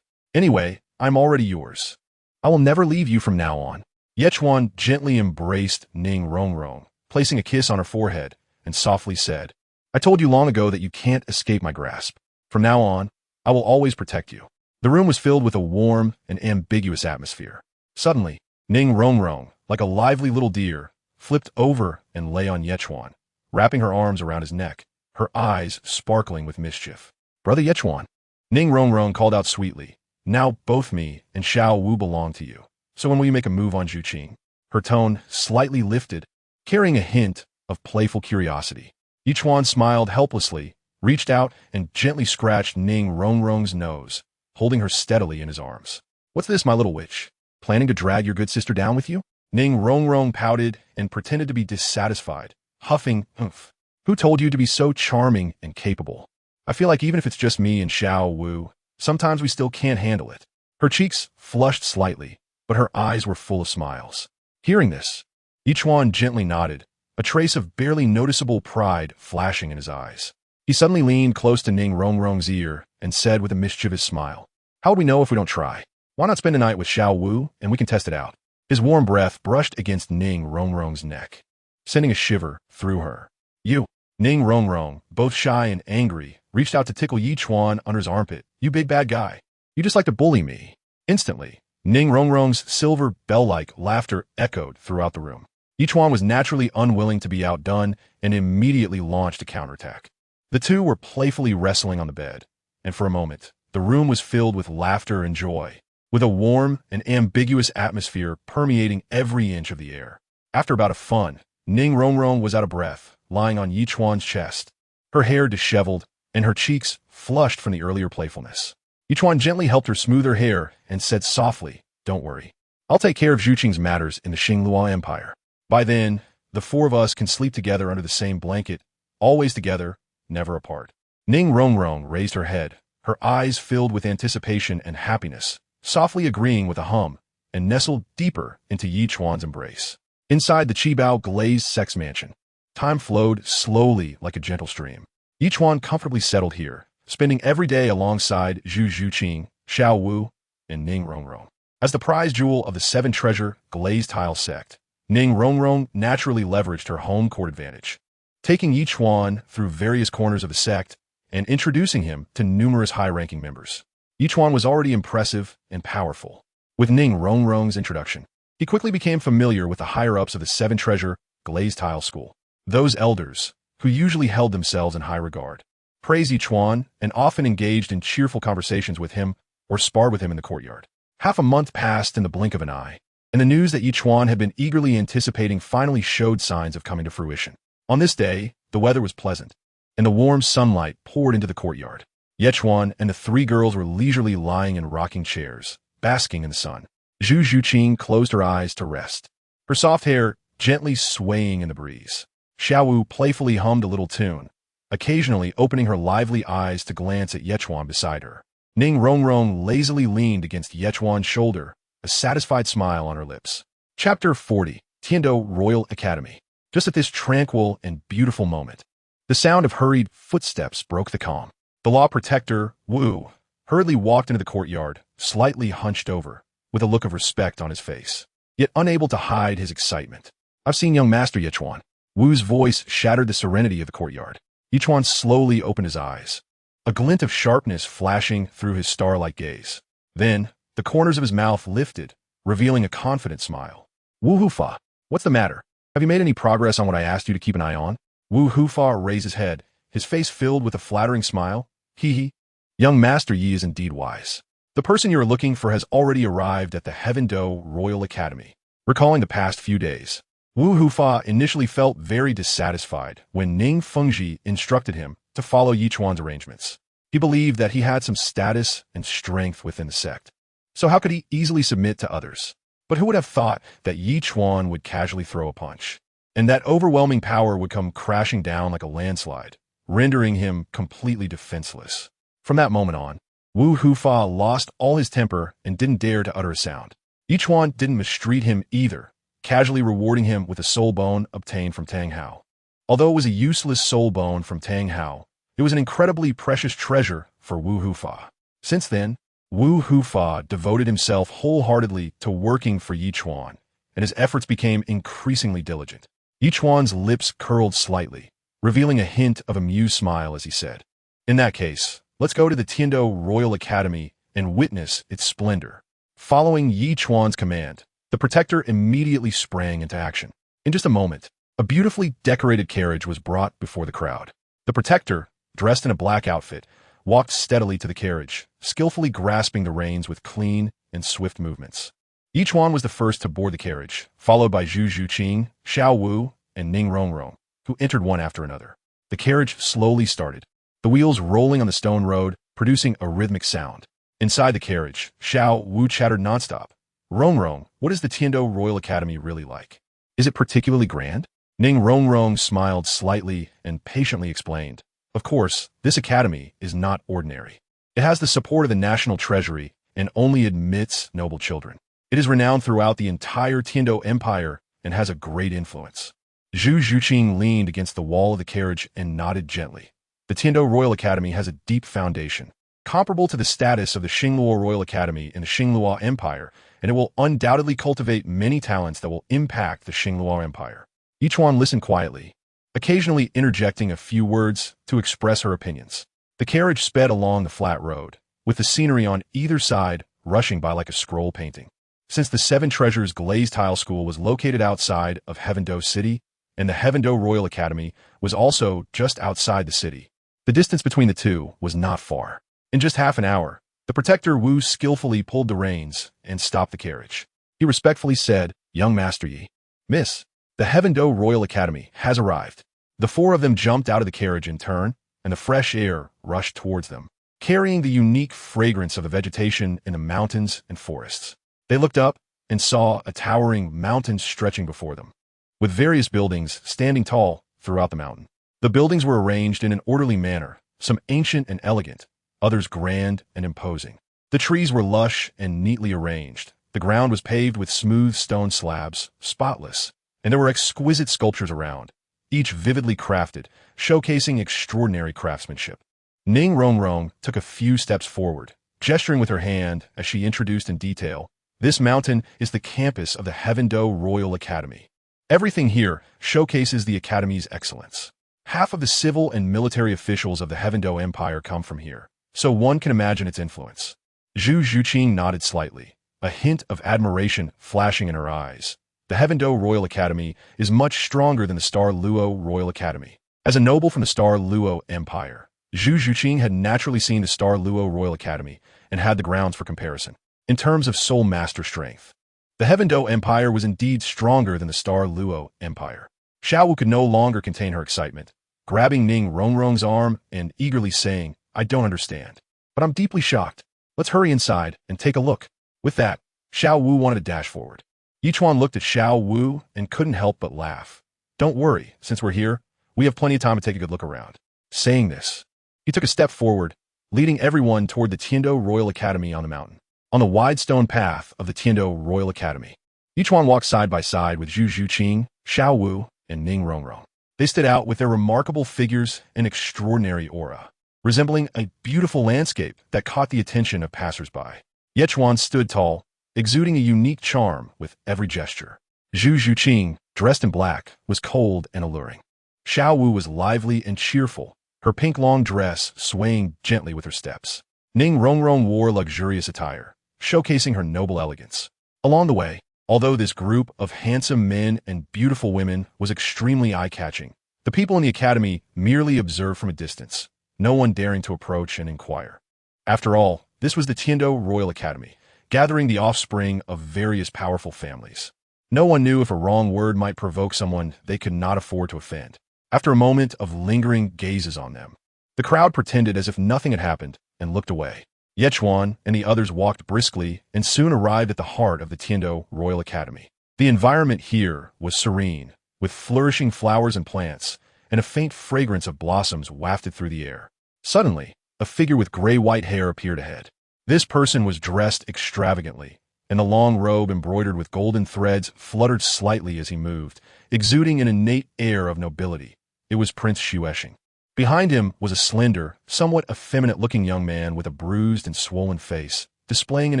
"Anyway, I'm already yours. I will never leave you from now on." Ichuan gently embraced Ning Rongrong, placing a kiss on her forehead, and softly said, "I told you long ago that you can't escape my grasp. From now on, I will always protect you." The room was filled with a warm and ambiguous atmosphere. Suddenly, Ning Rongrong, like a lively little deer, flipped over and lay on Ichuan, wrapping her arms around his neck, her eyes sparkling with mischief. "Brother Ichuan," Ning Rongrong called out sweetly, "now both me and Xiao Wu belong to you. So when will you make a move on Zhu Xuching?" Her tone slightly lifted, carrying a hint of playful curiosity. Ichuan smiled helplessly, reached out, and gently scratched Ning Rongrong's nose, holding her steadily in his arms. "What's this, my little witch? Planning to drag your good sister down with you?" Ning Rongrong pouted and pretended to be dissatisfied, huffing, "Oomph. Who told you to be so charming and capable? I feel like even if it's just me and Xiao Wu, sometimes we still can't handle it." Her cheeks flushed slightly, but her eyes were full of smiles. Hearing this, Ichuan gently nodded, a trace of barely noticeable pride flashing in his eyes. He suddenly leaned close to Ning Rongrong's ear and said with a mischievous smile, "How would we know if we don't try? Why not spend a night with Xiao Wu and we can test it out?" His warm breath brushed against Ning Rongrong's neck, sending a shiver through her. "You." Ning Rongrong, both shy and angry, reached out to tickle Ichuan under his armpit. "You big bad guy. You just like to bully me." Instantly, Ning Rongrong's silver bell-like laughter echoed throughout the room. Ichuan was naturally unwilling to be outdone and immediately launched a counterattack. The two were playfully wrestling on the bed, and for a moment, the room was filled with laughter and joy, with a warm and ambiguous atmosphere permeating every inch of the air. After a bout of fun, Ning Rongrong was out of breath, lying on Ichuan's chest, her hair disheveled and her cheeks flushed from the earlier playfulness. Ichuan gently helped her smooth her hair and said softly, "Don't worry. I'll take care of Zhu Xuching's matters in the Xinglua Empire. By then, the four of us can sleep together under the same blanket, always together, never apart." Ning Rongrong raised her head, her eyes filled with anticipation and happiness, softly agreeing with a hum, and nestled deeper into Ichuan's embrace. Inside the Qibao Glazed sex mansion, time flowed slowly like a gentle stream. Ichuan comfortably settled here, spending every day alongside Zhu Xuching, Xiao Wu, and Ning Rongrong. As the prize jewel of the seven-treasure Glazed tile sect, Ning Rongrong naturally leveraged her home court advantage, taking Ichuan through various corners of the sect and introducing him to numerous high-ranking members. Ichuan was already impressive and powerful. With Ning Rongrong's introduction, he quickly became familiar with the higher-ups of the seven-treasure Glazed tile school. Those elders, who usually held themselves in high regard, praised Ichuan and often engaged in cheerful conversations with him or sparred with him in the courtyard. Half a month passed in the blink of an eye, and the news that Ichuan had been eagerly anticipating finally showed signs of coming to fruition. On this day, the weather was pleasant, and the warm sunlight poured into the courtyard. Ichuan and the three girls were leisurely lying in rocking chairs, basking in the sun. Zhu Xuching closed her eyes to rest, her soft hair gently swaying in the breeze. Xiao Wu playfully hummed a little tune, occasionally opening her lively eyes to glance at Ichuan beside her. Ning Rongrong lazily leaned against Ichuan's shoulder, a satisfied smile on her lips. Chapter 40, Tiando Royal Academy. Just at this tranquil and beautiful moment, the sound of hurried footsteps broke the calm. The law protector, Wu, hurriedly walked into the courtyard, slightly hunched over, with a look of respect on his face, yet unable to hide his excitement. "I've seen young Master Ichuan." Wu's voice shattered the serenity of the courtyard. Ichuan slowly opened his eyes, a glint of sharpness flashing through his star-like gaze. Then, the corners of his mouth lifted, revealing a confident smile. "Wu Hufa, what's the matter? Have you made any progress on what I asked you to keep an eye on?" Wu Hufa raised his head, his face filled with a flattering smile. "Hee. Young Master Yi is indeed wise. The person you are looking for has already arrived at the Heaven Do Royal Academy." Recalling the past few days, Wu Hufa initially felt very dissatisfied when Ning Fengji instructed him to follow Ichuan's arrangements. He believed that he had some status and strength within the sect, so how could he easily submit to others? But who would have thought that Ichuan would casually throw a punch, and that overwhelming power would come crashing down like a landslide, rendering him completely defenseless. From that moment on, Wu Hufa lost all his temper and didn't dare to utter a sound. Ichuan didn't mistreat him either, casually rewarding him with a soul bone obtained from Tang Hao. Although it was a useless soul bone from Tang Hao, it was an incredibly precious treasure for Wu Hufa. Since then, Wu Hufa devoted himself wholeheartedly to working for Ichuan, and his efforts became increasingly diligent. Ichuan's lips curled slightly, revealing a hint of amused smile as he said, "In that case, let's go to the Tiando Royal Academy and witness its splendor." Following Ichuan's command, the protector immediately sprang into action. In just a moment, a beautifully decorated carriage was brought before the crowd. The protector, dressed in a black outfit, walked steadily to the carriage, skillfully grasping the reins with clean and swift movements. Ichuan was the first to board the carriage, followed by Zhu Xuching, Xiao Wu, and Ning Rongrong, who entered one after another. The carriage slowly started, the wheels rolling on the stone road, producing a rhythmic sound. Inside the carriage, Xiao Wu chattered nonstop. "Rongrong, what is the Tiando Royal Academy really like? Is it particularly grand?" Ning Rongrong smiled slightly and patiently explained. Of course, this academy is not ordinary. It has the support of the national treasury and only admits noble children. It is renowned throughout the entire Tiando Empire and has a great influence. Zhu Xuching leaned against the wall of the carriage and nodded gently. The Tiando Royal Academy has a deep foundation, comparable to the status of the Xingluo Royal Academy in the Xingluo Empire, and it will undoubtedly cultivate many talents that will impact the Xingluo Empire. Ichuan listened quietly, occasionally interjecting a few words to express her opinions. The carriage sped along the flat road, with the scenery on either side rushing by like a scroll painting. Since the Seven Treasures Glazed Tile School was located outside of Heavendo City, and the Heavendo Royal Academy was also just outside the city, the distance between the two was not far. In just half an hour, the protector Wu skillfully pulled the reins and stopped the carriage. He respectfully said, "Young Master Yi, Miss, the Heavendo Royal Academy has arrived." The four of them jumped out of the carriage in turn, and the fresh air rushed towards them, carrying the unique fragrance of the vegetation in the mountains and forests. They looked up and saw a towering mountain stretching before them, with various buildings standing tall throughout the mountain. The buildings were arranged in an orderly manner, some ancient and elegant, others grand and imposing. The trees were lush and neatly arranged. The ground was paved with smooth stone slabs, spotless, and there were exquisite sculptures around, each vividly crafted, showcasing extraordinary craftsmanship. Ning Rongrong took a few steps forward, gesturing with her hand as she introduced in detail, "This mountain is the campus of the Heavendo Royal Academy. Everything here showcases the Academy's excellence. Half of the civil and military officials of the Heavendo Empire come from here, so one can imagine its influence." Zhu Xuching nodded slightly, a hint of admiration flashing in her eyes. The Heavendo Royal Academy is much stronger than the Star Luo Royal Academy. As a noble from the Star Luo Empire, Zhu Xuching had naturally seen the Star Luo Royal Academy and had the grounds for comparison. In terms of soul master strength, the Heavendo Empire was indeed stronger than the Star Luo Empire. Xiao Wu could no longer contain her excitement, grabbing Ning Rongrong's arm and eagerly saying, "I don't understand, but I'm deeply shocked. Let's hurry inside and take a look." With that, Xiao Wu wanted to dash forward. Ichuan looked at Xiao Wu and couldn't help but laugh. "Don't worry, since we're here, we have plenty of time to take a good look around." Saying this, he took a step forward, leading everyone toward the Tiando Royal Academy on the mountain. On the wide stone path of the Tiando Royal Academy, Ichuan walked side by side with Zhu Xuching, Xiao Wu, and Ning Rongrong. They stood out with their remarkable figures and extraordinary aura, resembling a beautiful landscape that caught the attention of passers-by. Ichuan stood tall, exuding a unique charm with every gesture. Zhu Xuching, dressed in black, was cold and alluring. Xiao Wu was lively and cheerful, her pink long dress swaying gently with her steps. Ning Rongrong wore luxurious attire, showcasing her noble elegance. Along the way, although this group of handsome men and beautiful women was extremely eye-catching, the people in the academy merely observed from a distance, no one daring to approach and inquire. After all, this was the Tiando Royal Academy, gathering the offspring of various powerful families. No one knew if a wrong word might provoke someone they could not afford to offend. After a moment of lingering gazes on them, the crowd pretended as if nothing had happened and looked away. Ichuan and the others walked briskly and soon arrived at the heart of the Tiando Royal Academy. The environment here was serene, with flourishing flowers and plants, and a faint fragrance of blossoms wafted through the air. Suddenly, a figure with gray-white hair appeared ahead. This person was dressed extravagantly, and the long robe embroidered with golden threads fluttered slightly as he moved, exuding an innate air of nobility. It was Prince Xueching. Behind him was a slender, somewhat effeminate-looking young man with a bruised and swollen face, displaying an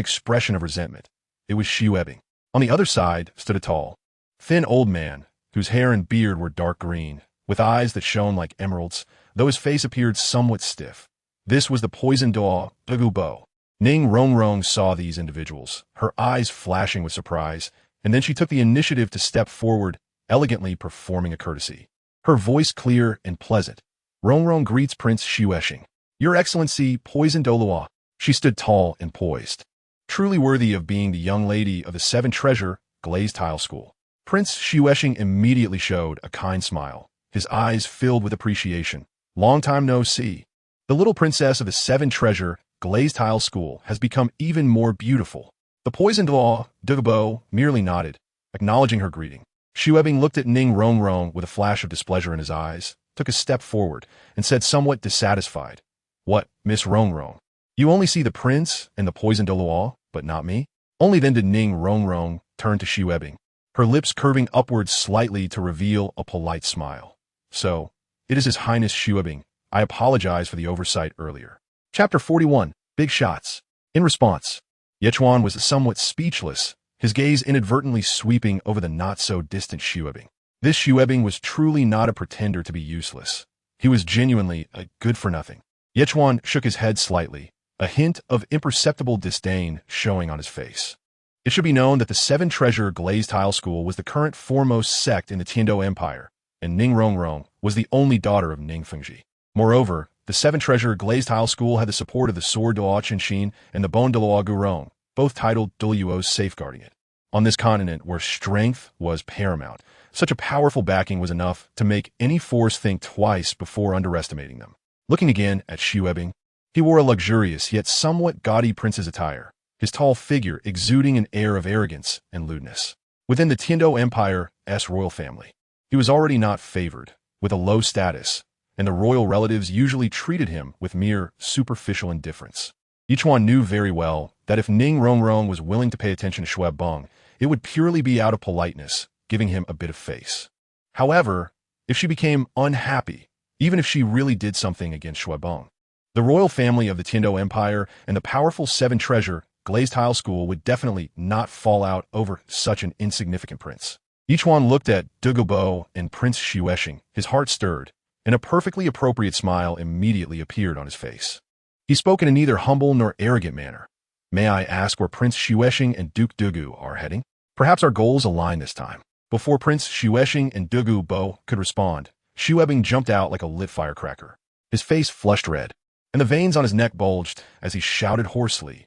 expression of resentment. It was Xuebing. On the other side stood a tall, thin old man, whose hair and beard were dark green, with eyes that shone like emeralds, though his face appeared somewhat stiff. This was the poison dog, Douluo. Ning Rongrong saw these individuals, her eyes flashing with surprise, and then she took the initiative to step forward, elegantly performing a courtesy. Her voice clear and pleasant. "Rongrong greets Prince Xueching. Your Excellency, Poison Douluo." She stood tall and poised, truly worthy of being the young lady of the Seven Treasure Glazed Tile School. Prince Xueching immediately showed a kind smile, his eyes filled with appreciation. "Long time no see. The little princess of the Seven Treasure Glazed Tile School has become even more beautiful." The poisoned Douluo merely nodded, acknowledging her greeting. Xu Ebing looked at Ning Rongrong with a flash of displeasure in his eyes, took a step forward, and said somewhat dissatisfied, "What, Miss Rongrong? You only see the prince and the poisoned Douluo, but not me?" Only then did Ning Rongrong turn to Xu Ebing, her lips curving upwards slightly to reveal a polite smile. "So, it is His Highness Xu Ebing. I apologize for the oversight earlier." Chapter 41, Big Shots. In response, Ichuan was somewhat speechless, his gaze inadvertently sweeping over the not-so-distant Xu Ebing. This Xu Ebing was truly not a pretender to be useless. He was genuinely a good-for-nothing. Ichuan shook his head slightly, a hint of imperceptible disdain showing on his face. It should be known that the seven-treasure Glazed Tile School was the current foremost sect in the Tiando Empire, and Ning Rongrong was the only daughter of Ning Fengji. Moreover, the seven-treasure Glazed Tile School had the support of the Sword Duo Qinshin and the Bone Duo Gurong, both titled Douluo safeguarding it. On this continent where strength was paramount, such a powerful backing was enough to make any force think twice before underestimating them. Looking again at Xu Ebing, he wore a luxurious yet somewhat gaudy prince's attire, his tall figure exuding an air of arrogance and lewdness. Within the Tiando Empire's royal family, he was already not favored, with a low status, and the royal relatives usually treated him with mere superficial indifference. Ichuan knew very well that if Ning Rongrong was willing to pay attention to Xue Beng, it would purely be out of politeness, giving him a bit of face. However, if she became unhappy, even if she really did something against Xue Beng, the royal family of the Tiando Empire and the powerful seven-treasure Glazed Tile School would definitely not fall out over such an insignificant prince. Ichuan looked at Douluo and Prince Xuching, his heart stirred, and a perfectly appropriate smile immediately appeared on his face. He spoke in a neither humble nor arrogant manner. "May I ask where Prince Xuching and Duke Douluo are heading? Perhaps our goals align this time." Before Prince Xuching and Douluo could respond, Xu Ebing jumped out like a lit firecracker. His face flushed red, and the veins on his neck bulged as he shouted hoarsely,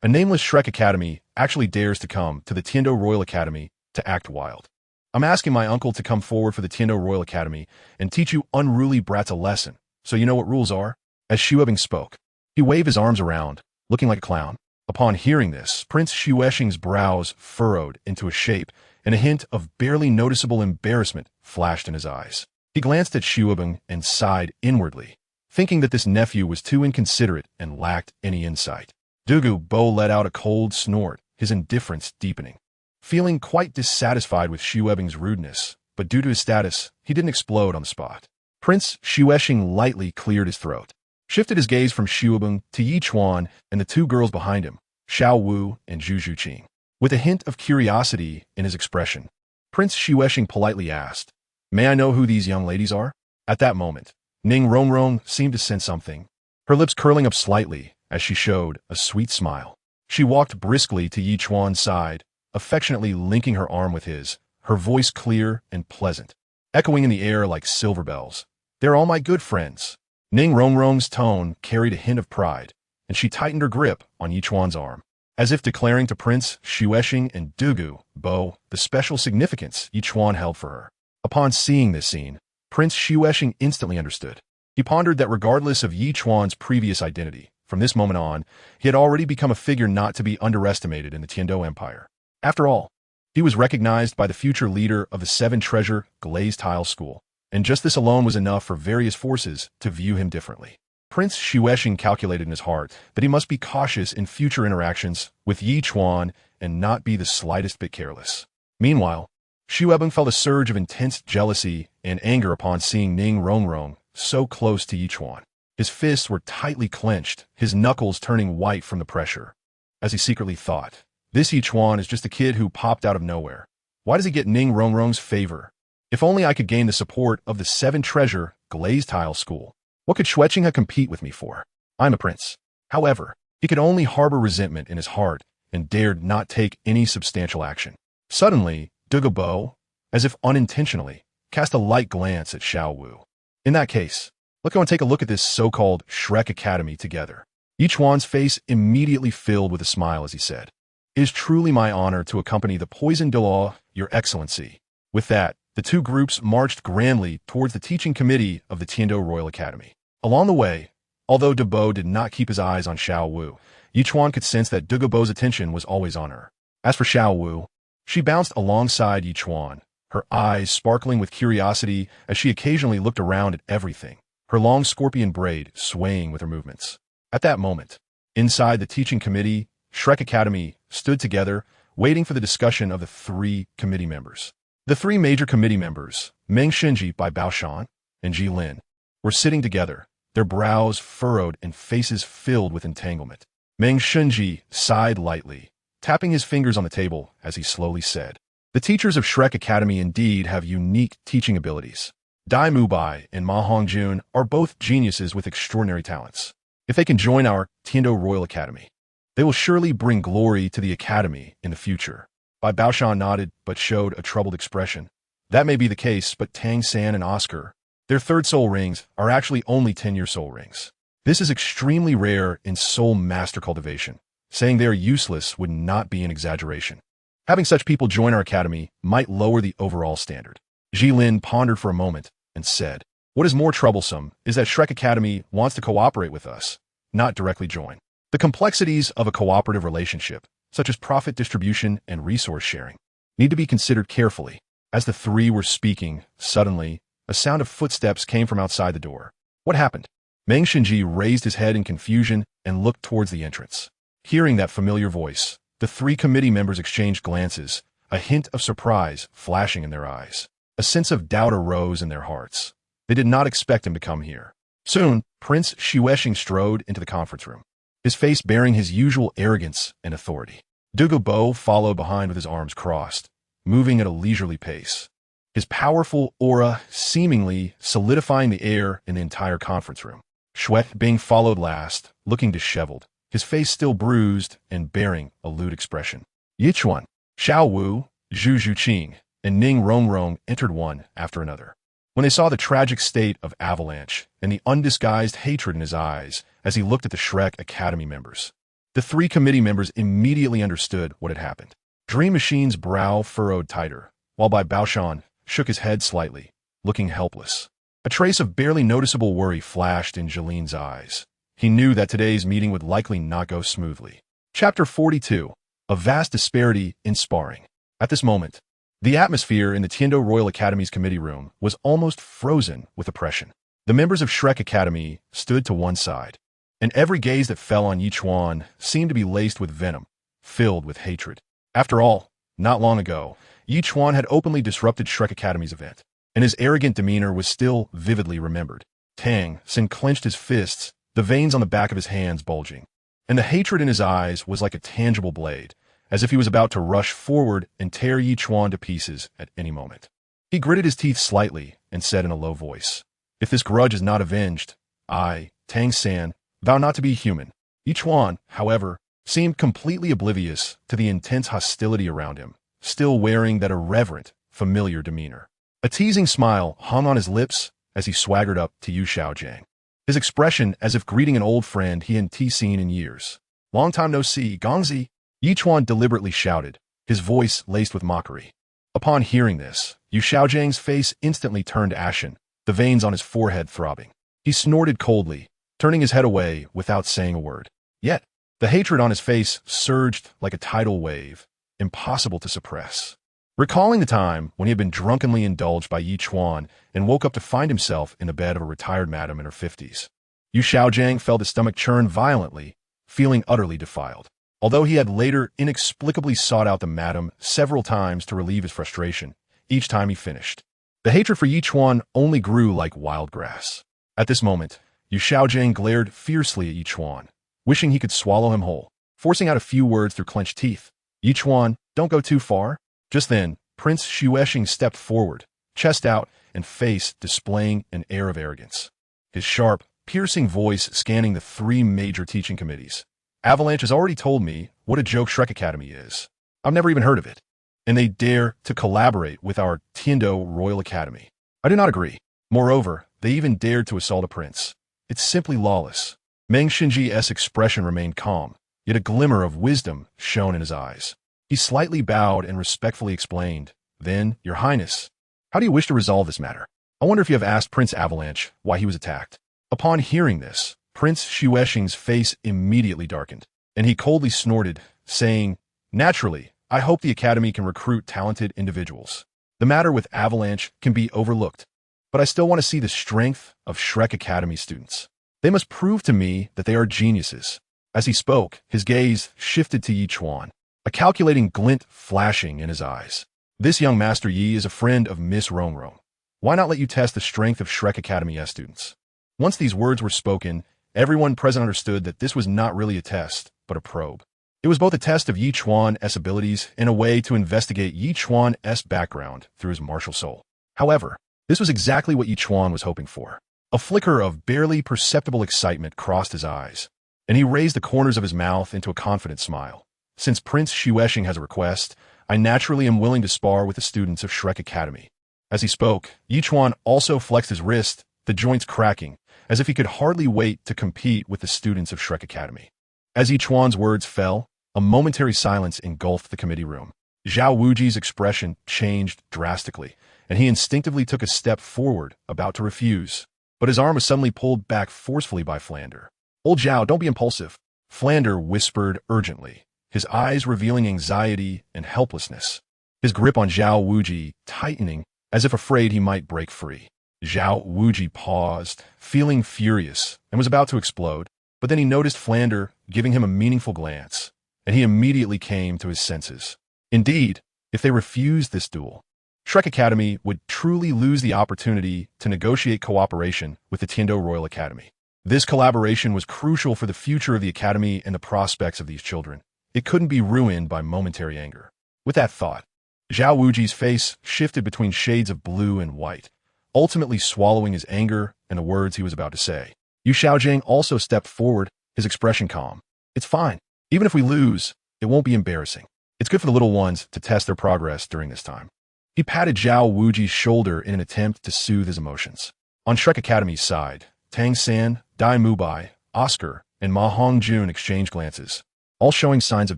"A nameless Shrek Academy actually dares to come to the Tiando Royal Academy to act wild. I'm asking my uncle to come forward for the Tiando Royal Academy and teach you unruly brats a lesson, so you know what rules are." As Xu Ebing spoke, he waved his arms around, looking like a clown. Upon hearing this, Prince Xuching's brows furrowed into a shape, and a hint of barely noticeable embarrassment flashed in his eyes. He glanced at Xu Ebing and sighed inwardly, thinking that this nephew was too inconsiderate and lacked any insight. Douluo let out a cold snort, his indifference deepening. Feeling quite dissatisfied with Xu Ebing's rudeness, but due to his status, he didn't explode on the spot. Prince Xuching lightly cleared his throat, shifted his gaze from Xu Ebing to Ichuan and the two girls behind him, Xiao Wu and Zhu Xuching. With a hint of curiosity in his expression, Prince Xuching politely asked, "May I know who these young ladies are?" At that moment, Ning Rongrong seemed to sense something, her lips curling up slightly as she showed a sweet smile. She walked briskly to Ichuan's side, affectionately linking her arm with his, her voice clear and pleasant, echoing in the air like silver bells. "They're all my good friends." Ning Rongrong's tone carried a hint of pride, and she tightened her grip on Ichuan's arm, as if declaring to Prince Xuching and Douluo the special significance Ichuan held for her. Upon seeing this scene, Prince Xuching instantly understood. He pondered that regardless of Ichuan's previous identity, from this moment on, he had already become a figure not to be underestimated in the Tiando Empire. After all, he was recognized by the future leader of the seven-treasure Glazed Tile School, and just this alone was enough for various forces to view him differently. Prince Xuching calculated in his heart that he must be cautious in future interactions with Ichuan and not be the slightest bit careless. Meanwhile, Xu Ebing felt a surge of intense jealousy and anger upon seeing Ning Rongrong so close to Ichuan. His fists were tightly clenched, his knuckles turning white from the pressure. As he secretly thought, "This Ichuan is just a kid who popped out of nowhere. Why does he get Ning Rongrong's favor? If only I could gain the support of the seven-treasure Glazed Tile School. What could Xuching compete with me for? I'm a prince." However, he could only harbor resentment in his heart and dared not take any substantial action. Suddenly, Douluo, as if unintentionally, cast a light glance at Xiao Wu. "In that case, let's go and take a look at this so-called Shrek Academy together." Ichuan's face immediately filled with a smile as he said, "It is truly my honor to accompany the poisoned Douluo, Your Excellency." With that, the two groups marched grandly towards the teaching committee of the Tiando Royal Academy. Along the way, although Douluo did not keep his eyes on Xiao Wu, Ichuan could sense that Douluo's attention was always on her. As for Xiao Wu, She bounced alongside Ichuan, her eyes sparkling with curiosity as she occasionally looked around at everything, her long scorpion braid swaying with her movements. At that moment, inside the teaching committee, Shrek Academy stood together, waiting for the discussion of the 3 committee members. The 3 major committee members, Meng Shinji by Baoshan and Ji Lin, were sitting together, their brows furrowed and faces filled with entanglement. Meng Shinji sighed lightly, tapping his fingers on the table as he slowly said, "The teachers of Shrek Academy indeed have unique teaching abilities. Dai Mubai and Ma Hongjun are both geniuses with extraordinary talents. If they can join our Tiando Royal Academy, they will surely bring glory to the academy in the future." Bai Baoshan nodded but showed a troubled expression. That may be the case, but Tang San and Oscar, their 3rd soul rings, are actually only 10-year soul rings. This is extremely rare in soul master cultivation. Saying they are useless would not be an exaggeration. Having such people join our academy might lower the overall standard. Ji Lin pondered for a moment and said, "What is more troublesome is that Shrek Academy wants to cooperate with us, not directly join. The complexities of a cooperative relationship, such as profit distribution and resource sharing, need to be considered carefully." As the 3 were speaking, suddenly, a sound of footsteps came from outside the door. What happened? Meng Shinji raised his head in confusion and looked towards the entrance. Hearing that familiar voice, the 3 committee members exchanged glances, a hint of surprise flashing in their eyes. A sense of doubt arose in their hearts. They did not expect him to come here. Soon, Prince Zhu Xuching strode into the conference room, his face bearing his usual arrogance and authority. Douluo Bo followed behind with his arms crossed, moving at a leisurely pace, his powerful aura seemingly solidifying the air in the entire conference room. Shrek being followed last, looking disheveled, his face still bruised and bearing a lewd expression. Ichuan, Xiao Wu, Zhu Xuching, and Ning Rongrong entered one after another. When they saw the tragic state of Avalanche and the undisguised hatred in his eyes as he looked at the Shrek Academy members, the 3 committee members immediately understood what had happened. Dream Machine's brow furrowed tighter, while Bai Baoshan shook his head slightly, looking helpless. A trace of barely noticeable worry flashed in Jalin's eyes. He knew that today's meeting would likely not go smoothly. Chapter 42. A vast disparity in sparring. At this moment, the atmosphere in the Tiando Royal Academy's committee room was almost frozen with oppression. The members of Shrek Academy stood to one side, and every gaze that fell on Ichuan seemed to be laced with venom, filled with hatred. After all, not long ago, Ichuan had openly disrupted Shrek Academy's event, and his arrogant demeanor was still vividly remembered. Tang San clenched his fists, the veins on the back of his hands bulging, and the hatred in his eyes was like a tangible blade, as if he was about to rush forward and tear Ichuan to pieces at any moment. He gritted his teeth slightly and said in a low voice, "If this grudge is not avenged, I, Tang San, vow not to be human." Ichuan, however, seemed completely oblivious to the intense hostility around him, still wearing that irreverent, familiar demeanor. A teasing smile hung on his lips as he swaggered up to Yu Xiaojiang, his expression as if greeting an old friend he hadn't seen in years. "Long time no see, Gongzi," Ichuan deliberately shouted, his voice laced with mockery. Upon hearing this, Yu Xiaojiang's face instantly turned ashen, the veins on his forehead throbbing. He snorted coldly, turning his head away without saying a word. Yet, the hatred on his face surged like a tidal wave, impossible to suppress. Recalling the time when he had been drunkenly indulged by Ichuan and woke up to find himself in the bed of a retired madam in her 50s, Yu Xiaojiang felt his stomach churn violently, feeling utterly defiled. Although he had later inexplicably sought out the madam several times to relieve his frustration, each time he finished, the hatred for Ichuan only grew like wild grass. At this moment, Yu Xiaojiang glared fiercely at Ichuan, wishing he could swallow him whole, forcing out a few words through clenched teeth. "Ichuan, don't go too far." Just then, Prince Zhu Xuching stepped forward, chest out and face displaying an air of arrogance, his sharp, piercing voice scanning the 3 major teaching committees. "Avalanche has already told me what a joke Shrek Academy is. I've never even heard of it. And they dare to collaborate with our Tiando Royal Academy. I do not agree. Moreover, they even dared to assault a prince. It's simply lawless." Meng Shinji's expression remained calm, yet a glimmer of wisdom shone in his eyes. He slightly bowed and respectfully explained, "Then, Your Highness, how do you wish to resolve this matter? I wonder if you have asked Prince Avalanche why he was attacked." Upon hearing this, Prince Zhu Xuching's face immediately darkened, and he coldly snorted, saying, "Naturally, I hope the Academy can recruit talented individuals. The matter with Avalanche can be overlooked, but I still want to see the strength of Shrek Academy students. They must prove to me that they are geniuses. As he spoke, his gaze shifted to Ichuan, a calculating glint flashing in his eyes. This young Master Yi is a friend of Miss Rongrong. Why not let you test the strength of Shrek Academy S students? Once these words were spoken, everyone present understood that this was not really a test, but a probe. It was both a test of Ichuan's abilities and a way to investigate Ichuan's background through his martial soul. However, this was exactly what Ichuan was hoping for. A flicker of barely perceptible excitement crossed his eyes, and he raised the corners of his mouth into a confident smile. Since Prince Zhu Xuching has a request, I naturally am willing to spar with the students of Shrek Academy. As he spoke, Ichuan also flexed his wrist, the joints cracking, as if he could hardly wait to compete with the students of Shrek Academy. As Ichuan's words fell, a momentary silence engulfed the committee room. Xiao Wuji's expression changed drastically, and he instinctively took a step forward, about to refuse. But his arm was suddenly pulled back forcefully by Flander. "Old Xiao, don't be impulsive," Flander whispered urgently, his eyes revealing anxiety and helplessness. His grip on Xiao Wuji tightening, as if afraid he might break free. Xiao Wuji paused, feeling furious, and was about to explode, but then he noticed Flander giving him a meaningful glance, and he immediately came to his senses. Indeed, if they refused this duel, Shrek Academy would truly lose the opportunity to negotiate cooperation with the Tiando Royal Academy. This collaboration was crucial for the future of the Academy and the prospects of these children. It couldn't be ruined by momentary anger. With that thought, Xiao Wuji's face shifted between shades of blue and white, ultimately swallowing his anger and the words he was about to say. Yu Xiaojing also stepped forward, his expression calm. "It's fine. Even if we lose, it won't be embarrassing. It's good for the little ones to test their progress during this time." He patted Xiao Wuji's shoulder in an attempt to soothe his emotions. On Shrek Academy's side, Tang San, Dai Mubai, Oscar, and Ma Hongjun exchanged glances, all showing signs of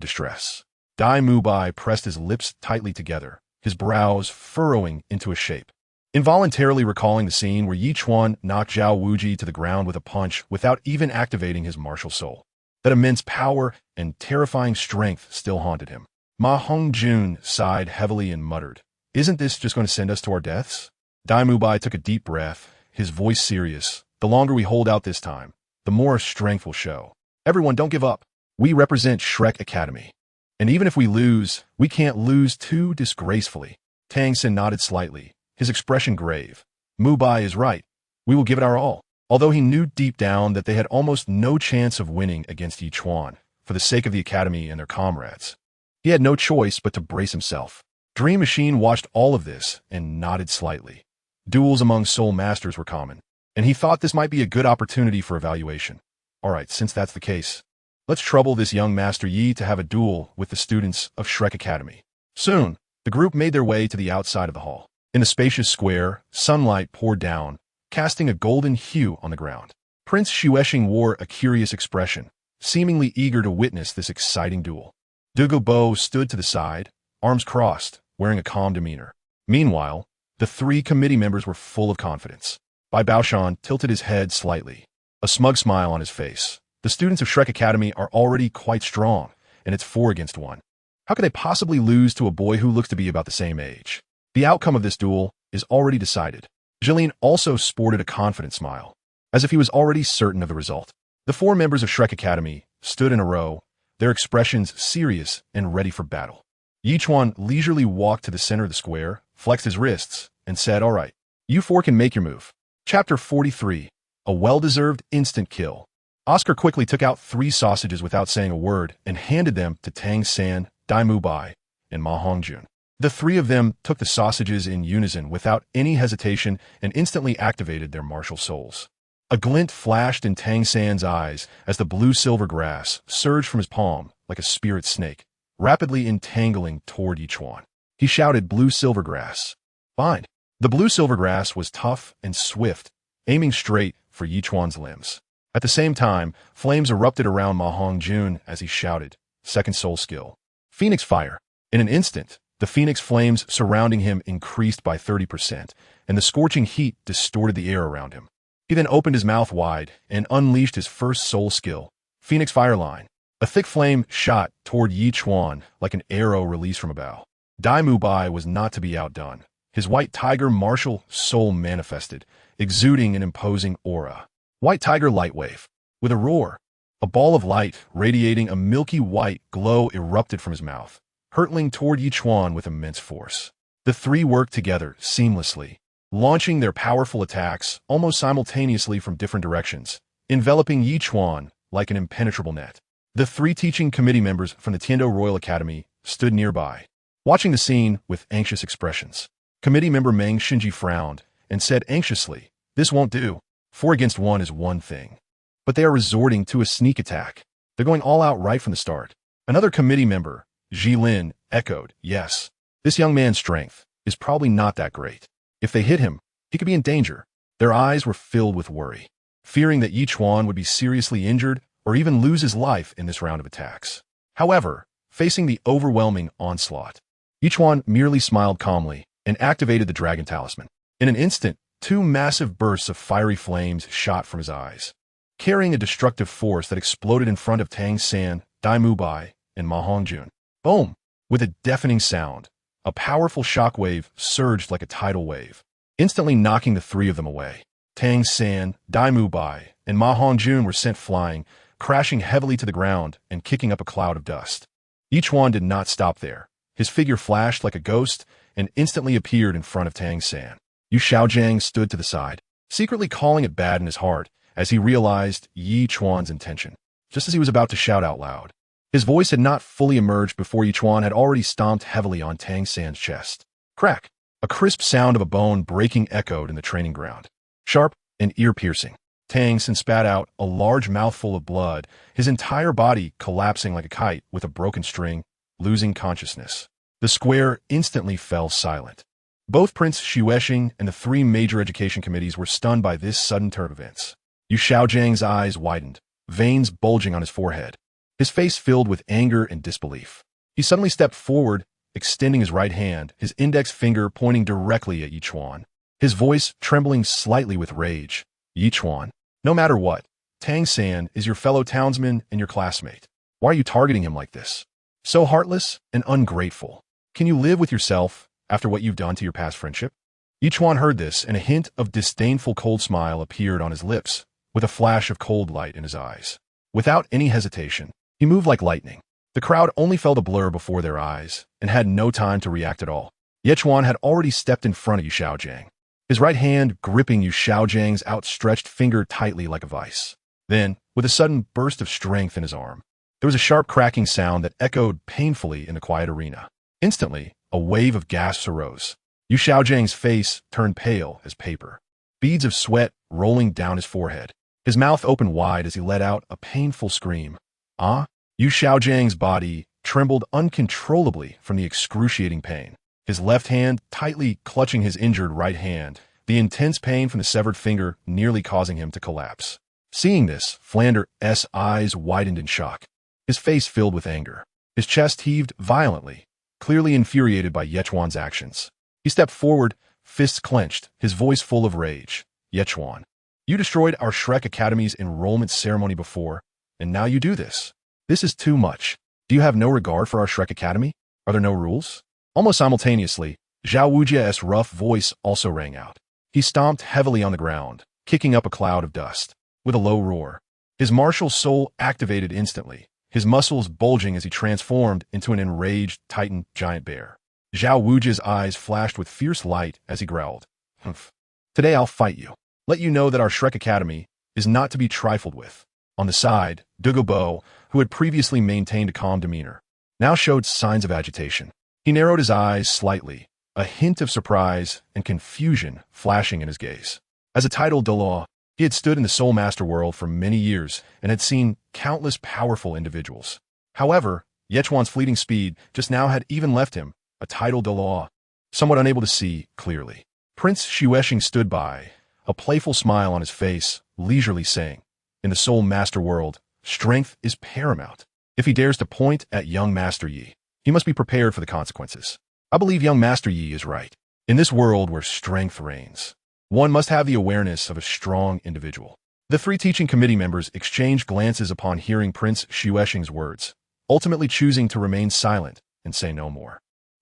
distress. Dai Mubai pressed his lips tightly together, his brows furrowing into a shape, involuntarily recalling the scene where Ichuan knocked Xiao Wuji to the ground with a punch without even activating his martial soul. That immense power and terrifying strength still haunted him. Ma Hongjun sighed heavily and muttered, "Isn't this just going to send us to our deaths?" Dai Mubai took a deep breath, his voice serious. "The longer we hold out this time, the more strength will show. Everyone, don't give up. We represent Shrek Academy. And even if we lose, we can't lose too disgracefully." Tang San nodded slightly, his expression grave. "Mubai is right. We will give it our all." Although he knew deep down that they had almost no chance of winning against Ichuan, for the sake of the Academy and their comrades, he had no choice but to brace himself. Dream Machine watched all of this and nodded slightly. Duels among soul masters were common, and he thought this might be a good opportunity for evaluation. All right, since that's the case, let's trouble this young Master Yi to have a duel with the students of Shrek Academy. Soon, the group made their way to the outside of the hall. In the spacious square, sunlight poured down, casting a golden hue on the ground. Prince Zhu Xuching wore a curious expression, seemingly eager to witness this exciting duel. Douluo Bo stood to the side, arms crossed, wearing a calm demeanor. Meanwhile, the three committee members were full of confidence. Bai Baoshan tilted his head slightly, a smug smile on his face. The students of Shrek Academy are already quite strong, and it's 4 against 1. How could they possibly lose to a boy who looks to be about the same age? The outcome of this duel is already decided. Jillian also sported a confident smile, as if he was already certain of the result. The 4 members of Shrek Academy stood in a row, their expressions serious and ready for battle. Ichuan leisurely walked to the center of the square, flexed his wrists, and said, "All right, you 4 can make your move." Chapter 43, A Well-Deserved Instant Kill. Oscar quickly took out 3 sausages without saying a word and handed them to Tang San, Dai Mubai, and Ma Hongjun. The 3 of them took the sausages in unison without any hesitation and instantly activated their martial souls. A glint flashed in Tang San's eyes as the blue-silver grass surged from his palm like a spirit snake, rapidly entangling toward Ichuan. He shouted, "Blue-silver grass." Fine. The blue-silver grass was tough and swift, aiming straight for Ichuan's limbs. At the same time, flames erupted around Ma Hongjun as he shouted, "Second soul skill. Phoenix fire." In an instant, the phoenix flames surrounding him increased by 30%, and the scorching heat distorted the air around him. He then opened his mouth wide and unleashed his first soul skill, Phoenix Fire Line. A thick flame shot toward Ichuan like an arrow released from a bow. Dai Bai was not to be outdone. His white tiger martial soul manifested, exuding an imposing aura. White tiger light wave. With a roar, a ball of light radiating a milky white glow erupted from his mouth, hurtling toward Ichuan with immense force. The three worked together seamlessly, launching their powerful attacks almost simultaneously from different directions, enveloping Ichuan like an impenetrable net. The three teaching committee members from the Tiando Royal Academy stood nearby, watching the scene with anxious expressions. Committee member Meng Shinji frowned and said anxiously, "This won't do. 4 against 1 is one thing. But they are resorting to a sneak attack. They're going all out right from the start." Another committee member, Ji Lin, echoed, "Yes, this young man's strength is probably not that great. If they hit him, he could be in danger." Their eyes were filled with worry, fearing that Ichuan would be seriously injured or even lose his life in this round of attacks. However, facing the overwhelming onslaught, Ichuan merely smiled calmly and activated the dragon talisman. In an instant, 2 massive bursts of fiery flames shot from his eyes, carrying a destructive force that exploded in front of Tang San, Dai Bai, and Ma Hongjun. Boom! With a deafening sound, a powerful shockwave surged like a tidal wave, instantly knocking the 3 of them away. Tang San, Dai Bai, and Ma Hongjun were sent flying, crashing heavily to the ground and kicking up a cloud of dust. Ichuan did not stop there. His figure flashed like a ghost and instantly appeared in front of Tang San. Yu Xiaojang stood to the side, secretly calling it bad in his heart as he realized Ichuan's intention, just as he was about to shout out loud. His voice had not fully emerged before Ichuan had already stomped heavily on Tang San's chest. Crack! A crisp sound of a bone breaking echoed in the training ground. Sharp and ear-piercing. Tang San spat out a large mouthful of blood, his entire body collapsing like a kite with a broken string, losing consciousness. The square instantly fell silent. Both Prince Xuching and the 3 major education committees were stunned by this sudden turn of events. Yu Xiaojang's eyes widened, veins bulging on his forehead, his face filled with anger and disbelief. He suddenly stepped forward, extending his right hand, his index finger pointing directly at Ichuan, his voice trembling slightly with rage. "Ichuan, no matter what, Tang San is your fellow townsman and your classmate. Why are you targeting him like this? So heartless and ungrateful. Can you live with yourself after what you've done to your past friendship?" Ichuan heard this, and a hint of disdainful cold smile appeared on his lips, with a flash of cold light in his eyes. Without any hesitation, he moved like lightning. The crowd only felt a blur before their eyes, and had no time to react at all. Ichuan had already stepped in front of Yu Xiaojang, his right hand gripping Yu Xiaojang's outstretched finger tightly like a vice. Then, with a sudden burst of strength in his arm, there was a sharp cracking sound that echoed painfully in the quiet arena. Instantly, a wave of gasps arose. Yu Xiaojang's face turned pale as paper, beads of sweat rolling down his forehead. His mouth opened wide as he let out a painful scream. "Ah!" Yu Xiaojang's body trembled uncontrollably from the excruciating pain, his left hand tightly clutching his injured right hand, the intense pain from the severed finger nearly causing him to collapse. Seeing this, Flander's eyes widened in shock, his face filled with anger. His chest heaved violently, clearly infuriated by Ichuan's actions. He stepped forward, fists clenched, his voice full of rage. "Ichuan, you destroyed our Shrek Academy's enrollment ceremony before, and now you do this. This is too much. Do you have no regard for our Shrek Academy? Are there no rules?" Almost simultaneously, Xiao Wuji's rough voice also rang out. He stomped heavily on the ground, kicking up a cloud of dust. With a low roar, his martial soul activated instantly, his muscles bulging as he transformed into an enraged Titan giant bear. Xiao Wuji's eyes flashed with fierce light as he growled, "Humph. Today I'll fight you. Let you know that our Shrek Academy is not to be trifled with." On the side, Douluo, who had previously maintained a calm demeanor, now showed signs of agitation. He narrowed his eyes slightly, a hint of surprise and confusion flashing in his gaze. As a titled Douluo, he had stood in the Soul Master world for many years and had seen countless powerful individuals. However, Ichuan's fleeting speed just now had even left him, a titled Douluo, somewhat unable to see clearly. Prince Xuching stood by, a playful smile on his face, leisurely saying, "In the Soul Master world, strength is paramount. If he dares to point at young Master Yi, he must be prepared for the consequences. I believe young Master Yi is right. In this world where strength reigns, one must have the awareness of a strong individual." The three teaching committee members exchanged glances upon hearing Prince Xuexing's words, ultimately choosing to remain silent and say no more.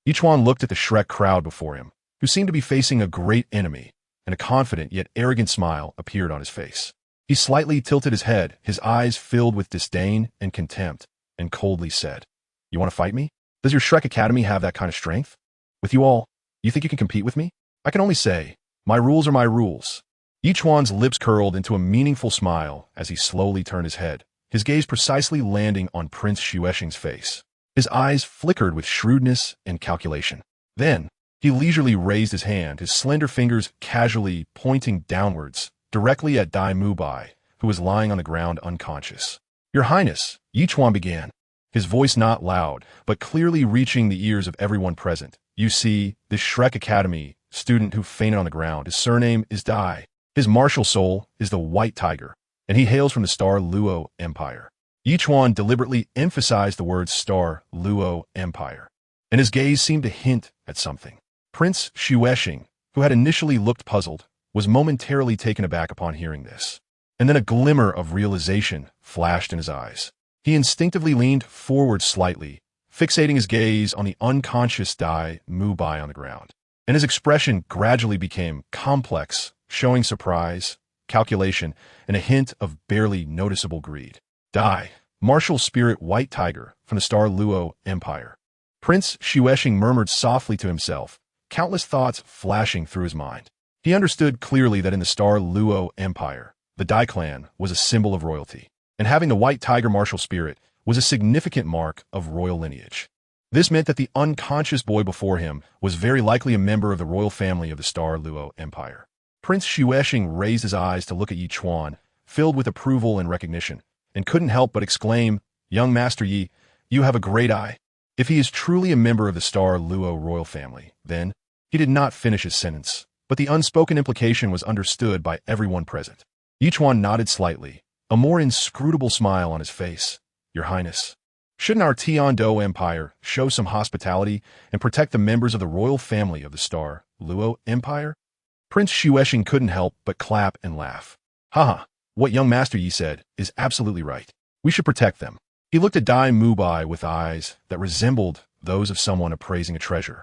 Ichuan looked at the Shrek crowd before him, who seemed to be facing a great enemy, and a confident yet arrogant smile appeared on his face. He slightly tilted his head, his eyes filled with disdain and contempt, and coldly said, "You want to fight me? Does your Shrek Academy have that kind of strength? With you all, you think you can compete with me? I can only say, my rules are my rules." Ichuan's lips curled into a meaningful smile as he slowly turned his head, his gaze precisely landing on Prince Xuexing's face. His eyes flickered with shrewdness and calculation. Then, he leisurely raised his hand, his slender fingers casually pointing downwards, directly at Dai Mubai, who was lying on the ground unconscious. "Your Highness," Ichuan began, his voice not loud, but clearly reaching the ears of everyone present. "You see, this Shrek Academy student who fainted on the ground, his surname is Dai. His martial soul is the White Tiger, and he hails from the Star Luo Empire." Ichuan deliberately emphasized the words Star Luo Empire, and his gaze seemed to hint at something. Prince Xuexing, who had initially looked puzzled, was momentarily taken aback upon hearing this. And then a glimmer of realization flashed in his eyes. He instinctively leaned forward slightly, fixating his gaze on the unconscious Dai Mubai on the ground. And his expression gradually became complex, showing surprise, calculation, and a hint of barely noticeable greed. "Dai, martial spirit White Tiger from the Star Luo Empire." Prince Xuexing murmured softly to himself, countless thoughts flashing through his mind. He understood clearly that in the Star Luo Empire, the Dai clan was a symbol of royalty, and having the White Tiger martial spirit was a significant mark of royal lineage. This meant that the unconscious boy before him was very likely a member of the royal family of the Star Luo Empire. Prince Xuexing raised his eyes to look at Ichuan, filled with approval and recognition, and couldn't help but exclaim, "Young Master Yi, you have a great eye." If he is truly a member of the Star Luo royal family, then he did not finish his sentence, but the unspoken implication was understood by everyone present. Ichuan nodded slightly, a more inscrutable smile on his face. "Your Highness, shouldn't our Tian-Do Empire show some hospitality and protect the members of the royal family of the Star Luo Empire?" Prince Xuexing couldn't help but clap and laugh. "Haha, what young Master Yi said is absolutely right. We should protect them." He looked at Dai Mubai with eyes that resembled those of someone appraising a treasure,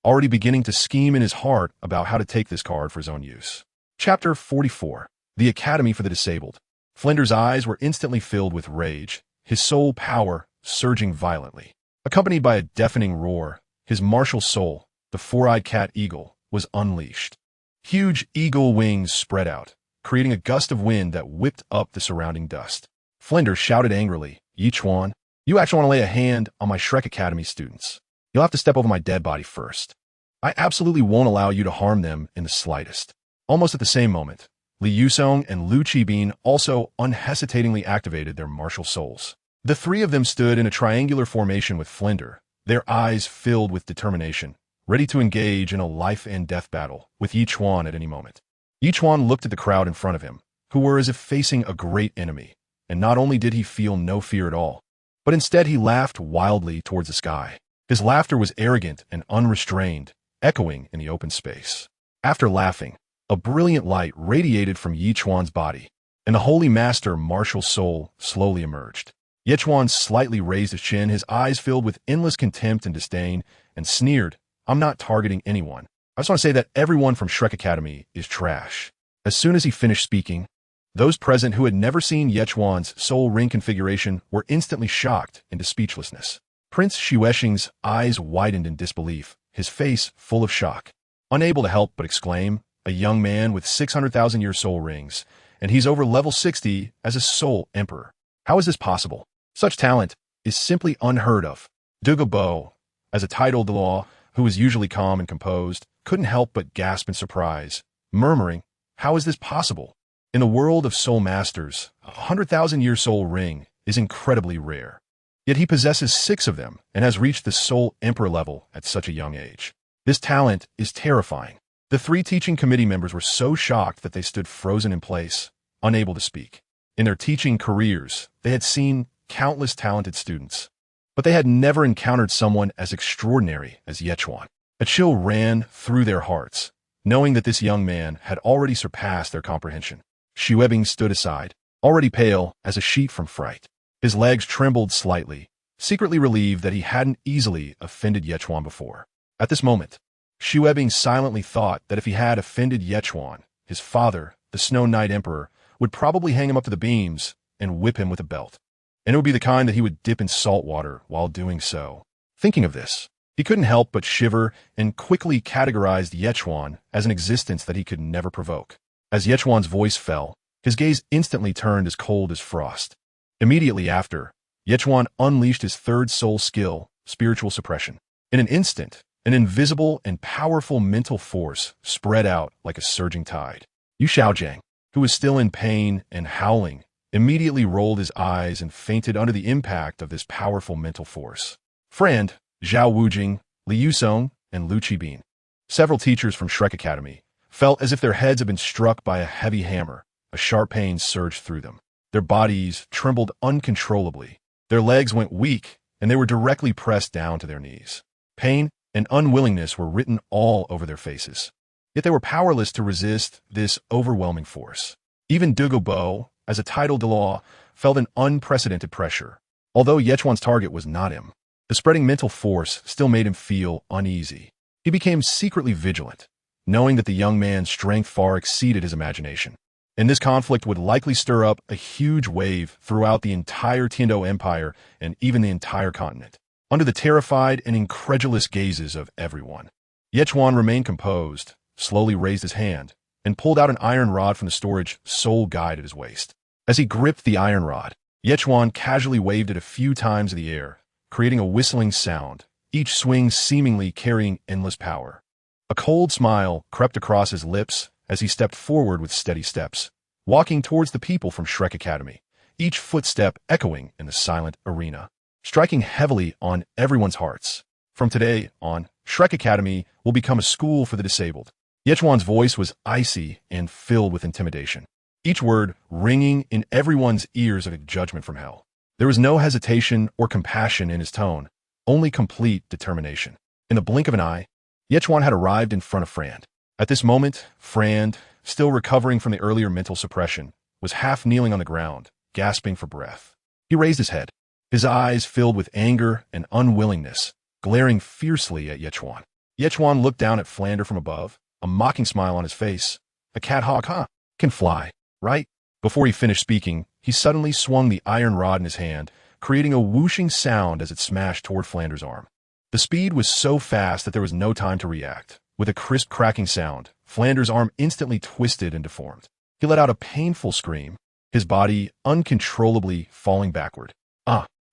already beginning to scheme in his heart about how to take this card for his own use. Chapter 44. The Academy for the Disabled. Flinder's eyes were instantly filled with rage, his soul power surging violently. Accompanied by a deafening roar, his martial soul, the four-eyed cat eagle, was unleashed. Huge eagle wings spread out, creating a gust of wind that whipped up the surrounding dust. Flinder shouted angrily, "Ichuan, you actually want to lay a hand on my Shrek Academy students. You'll have to step over my dead body first. I absolutely won't allow you to harm them in the slightest." Almost at the same moment, Li Yusong and Lu Qibin also unhesitatingly activated their martial souls. The three of them stood in a triangular formation with Flinder, their eyes filled with determination, ready to engage in a life-and-death battle with Ichuan at any moment. Ichuan looked at the crowd in front of him, who were as if facing a great enemy, and not only did he feel no fear at all, but instead he laughed wildly towards the sky. His laughter was arrogant and unrestrained, echoing in the open space. After laughing, a brilliant light radiated from Yichuan's body, and the Holy Master martial soul slowly emerged. Yichuan slightly raised his chin, his eyes filled with endless contempt and disdain, and sneered, "I'm not targeting anyone. I just want to say that everyone from Shrek Academy is trash." As soon as he finished speaking, those present who had never seen Yichuan's soul ring configuration were instantly shocked into speechlessness. Prince Xuexing's eyes widened in disbelief, his face full of shock. Unable to help but exclaim, "A young man with 600,000-year soul rings, and he's over level 60 as a soul emperor. How is this possible? Such talent is simply unheard of." Douluo, as a titled Douluo, who was usually calm and composed, couldn't help but gasp in surprise, murmuring, "How is this possible? In the world of soul masters, a 100,000-year soul ring is incredibly rare. Yet he possesses 6 of them and has reached the soul emperor level at such a young age. This talent is terrifying." The 3 teaching committee members were so shocked that they stood frozen in place, unable to speak. In their teaching careers, they had seen countless talented students, but they had never encountered someone as extraordinary as Yichuan. A chill ran through their hearts, knowing that this young man had already surpassed their comprehension. Xu Weibing stood aside, already pale as a sheet from fright. His legs trembled slightly, secretly relieved that he hadn't easily offended Ichuan before. At this moment, Xu Weibing silently thought that if he had offended Ichuan, his father, the Snow Knight Emperor, would probably hang him up to the beams and whip him with a belt. And it would be the kind that he would dip in salt water while doing so. Thinking of this, he couldn't help but shiver and quickly categorized Ichuan as an existence that he could never provoke. As Ichuan's voice fell, his gaze instantly turned as cold as frost. Immediately after, Ichuan unleashed his third soul skill, spiritual suppression. In an instant, an invisible and powerful mental force spread out like a surging tide. Yu Xiaojang, who was still in pain and howling, immediately rolled his eyes and fainted under the impact of this powerful mental force. Friend, Xiao Wujing, Li Yusong, and Lu Qibin, several teachers from Shrek Academy, felt as if their heads had been struck by a heavy hammer. A sharp pain surged through them. Their bodies trembled uncontrollably. Their legs went weak, and they were directly pressed down to their knees. Pain and unwillingness were written all over their faces. Yet they were powerless to resist this overwhelming force. Even Douluo Bo, as a title de law, felt an unprecedented pressure. Although Ichuan's target was not him, the spreading mental force still made him feel uneasy. He became secretly vigilant, knowing that the young man's strength far exceeded his imagination. And this conflict would likely stir up a huge wave throughout the entire Tiando Empire and even the entire continent. Under the terrified and incredulous gazes of everyone, Ichuan remained composed, slowly raised his hand, and pulled out an iron rod from the storage soul guide at his waist. As he gripped the iron rod, Ichuan casually waved it a few times in the air, creating a whistling sound, each swing seemingly carrying endless power. A cold smile crept across his lips as he stepped forward with steady steps, walking towards the people from Shrek Academy, each footstep echoing in the silent arena, striking heavily on everyone's hearts. From today on, Shrek Academy will become a school for the disabled. Ichuan's voice was icy and filled with intimidation, each word ringing in everyone's ears like a judgment from hell. There was no hesitation or compassion in his tone, only complete determination. In the blink of an eye, Ichuan had arrived in front of Frand. At this moment, Frand, still recovering from the earlier mental suppression, was half kneeling on the ground, gasping for breath. He raised his head, his eyes filled with anger and unwillingness, glaring fiercely at Ichuan. Ichuan looked down at Flander from above, a mocking smile on his face. A cat hawk, can fly, right? Before he finished speaking, he suddenly swung the iron rod in his hand, creating a whooshing sound as it smashed toward Flander's arm. The speed was so fast that there was no time to react. With a crisp cracking sound, Flander's arm instantly twisted and deformed. He let out a painful scream, his body uncontrollably falling backward.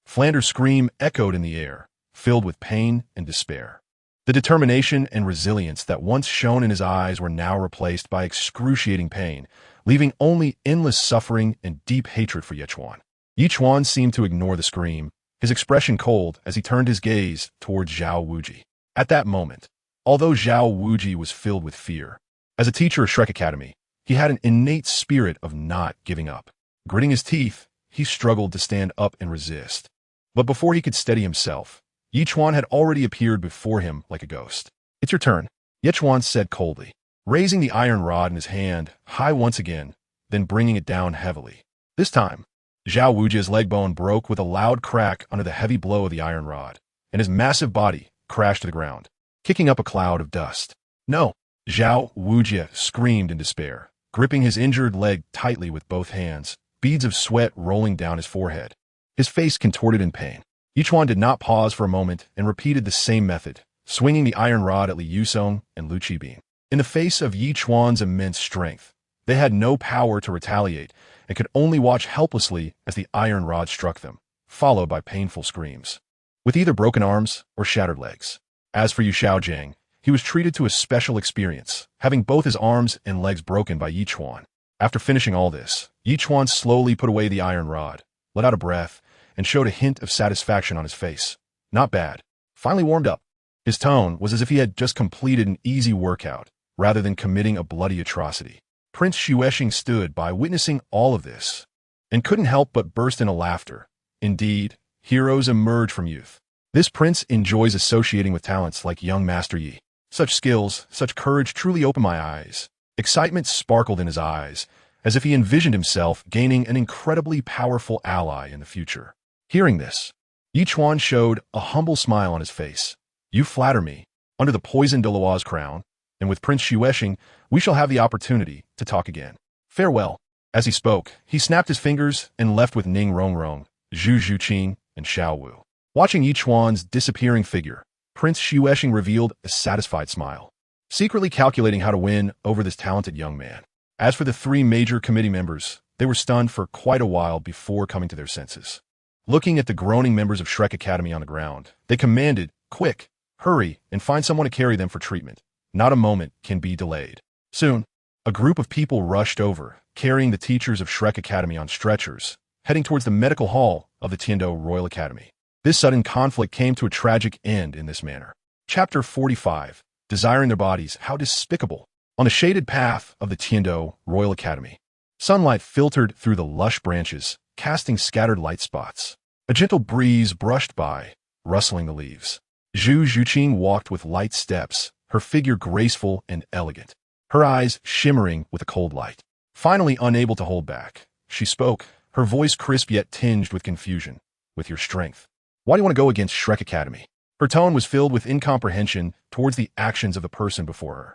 Flander's scream echoed in the air, filled with pain and despair. The determination and resilience that once shone in his eyes were now replaced by excruciating pain, leaving only endless suffering and deep hatred for Ichuan. Ichuan seemed to ignore the scream, his expression cold as he turned his gaze towards Xiao Wuji. At that moment, although Xiao Wuji was filled with fear, as a teacher of Shrek Academy, he had an innate spirit of not giving up. Gritting his teeth, he struggled to stand up and resist. But before he could steady himself, Ichuan had already appeared before him like a ghost. "It's your turn," Ichuan said coldly, raising the iron rod in his hand high once again, then bringing it down heavily. This time, Xiao Wuji's leg bone broke with a loud crack under the heavy blow of the iron rod, and his massive body crashed to the ground, kicking up a cloud of dust. "No!" Xiao Wuji screamed in despair, gripping his injured leg tightly with both hands, beads of sweat rolling down his forehead. His face contorted in pain. Ichuan did not pause for a moment and repeated the same method, swinging the iron rod at Li Yusong and Lu Qibin. In the face of Ichuan's immense strength, they had no power to retaliate and could only watch helplessly as the iron rod struck them, followed by painful screams, with either broken arms or shattered legs. As for Yu Xiaojang, he was treated to a special experience, having both his arms and legs broken by Ichuan. After finishing all this, Ichuan slowly put away the iron rod, let out a breath, and showed a hint of satisfaction on his face. Not bad. Finally warmed up. His tone was as if he had just completed an easy workout, rather than committing a bloody atrocity. Prince Xuexing stood by witnessing all of this, and couldn't help but burst into laughter. Indeed, heroes emerge from youth. This prince enjoys associating with talents like young Master Yi. Such skills, such courage truly opened my eyes. Excitement sparkled in his eyes, as if he envisioned himself gaining an incredibly powerful ally in the future. Hearing this, Ichuan showed a humble smile on his face. "You flatter me. Under the poisoned Douluo's crown, and with Prince Zhu Xuching, we shall have the opportunity to talk again. Farewell." As he spoke, he snapped his fingers and left with Ning Rongrong, Zhu Xuching, and Xiao Wu. Watching Ichuan's disappearing figure, Prince Zhu Xuching revealed a satisfied smile, secretly calculating how to win over this talented young man. As for the three major committee members, they were stunned for quite a while before coming to their senses. Looking at the groaning members of Shrek Academy on the ground, they commanded, "Quick, hurry, and find someone to carry them for treatment. Not a moment can be delayed." Soon, a group of people rushed over, carrying the teachers of Shrek Academy on stretchers, heading towards the medical hall of the Tiando Royal Academy. This sudden conflict came to a tragic end in this manner. Chapter 45, Desiring Their Bodies, How Despicable. On the shaded path of the Tiando Royal Academy, sunlight filtered through the lush branches, casting scattered light spots. A gentle breeze brushed by, rustling the leaves. Zhu Xuching walked with light steps, her figure graceful and elegant, her eyes shimmering with a cold light. Finally unable to hold back, she spoke, her voice crisp yet tinged with confusion. "With your strength, why do you want to go against Shrek Academy?" Her tone was filled with incomprehension towards the actions of the person before her.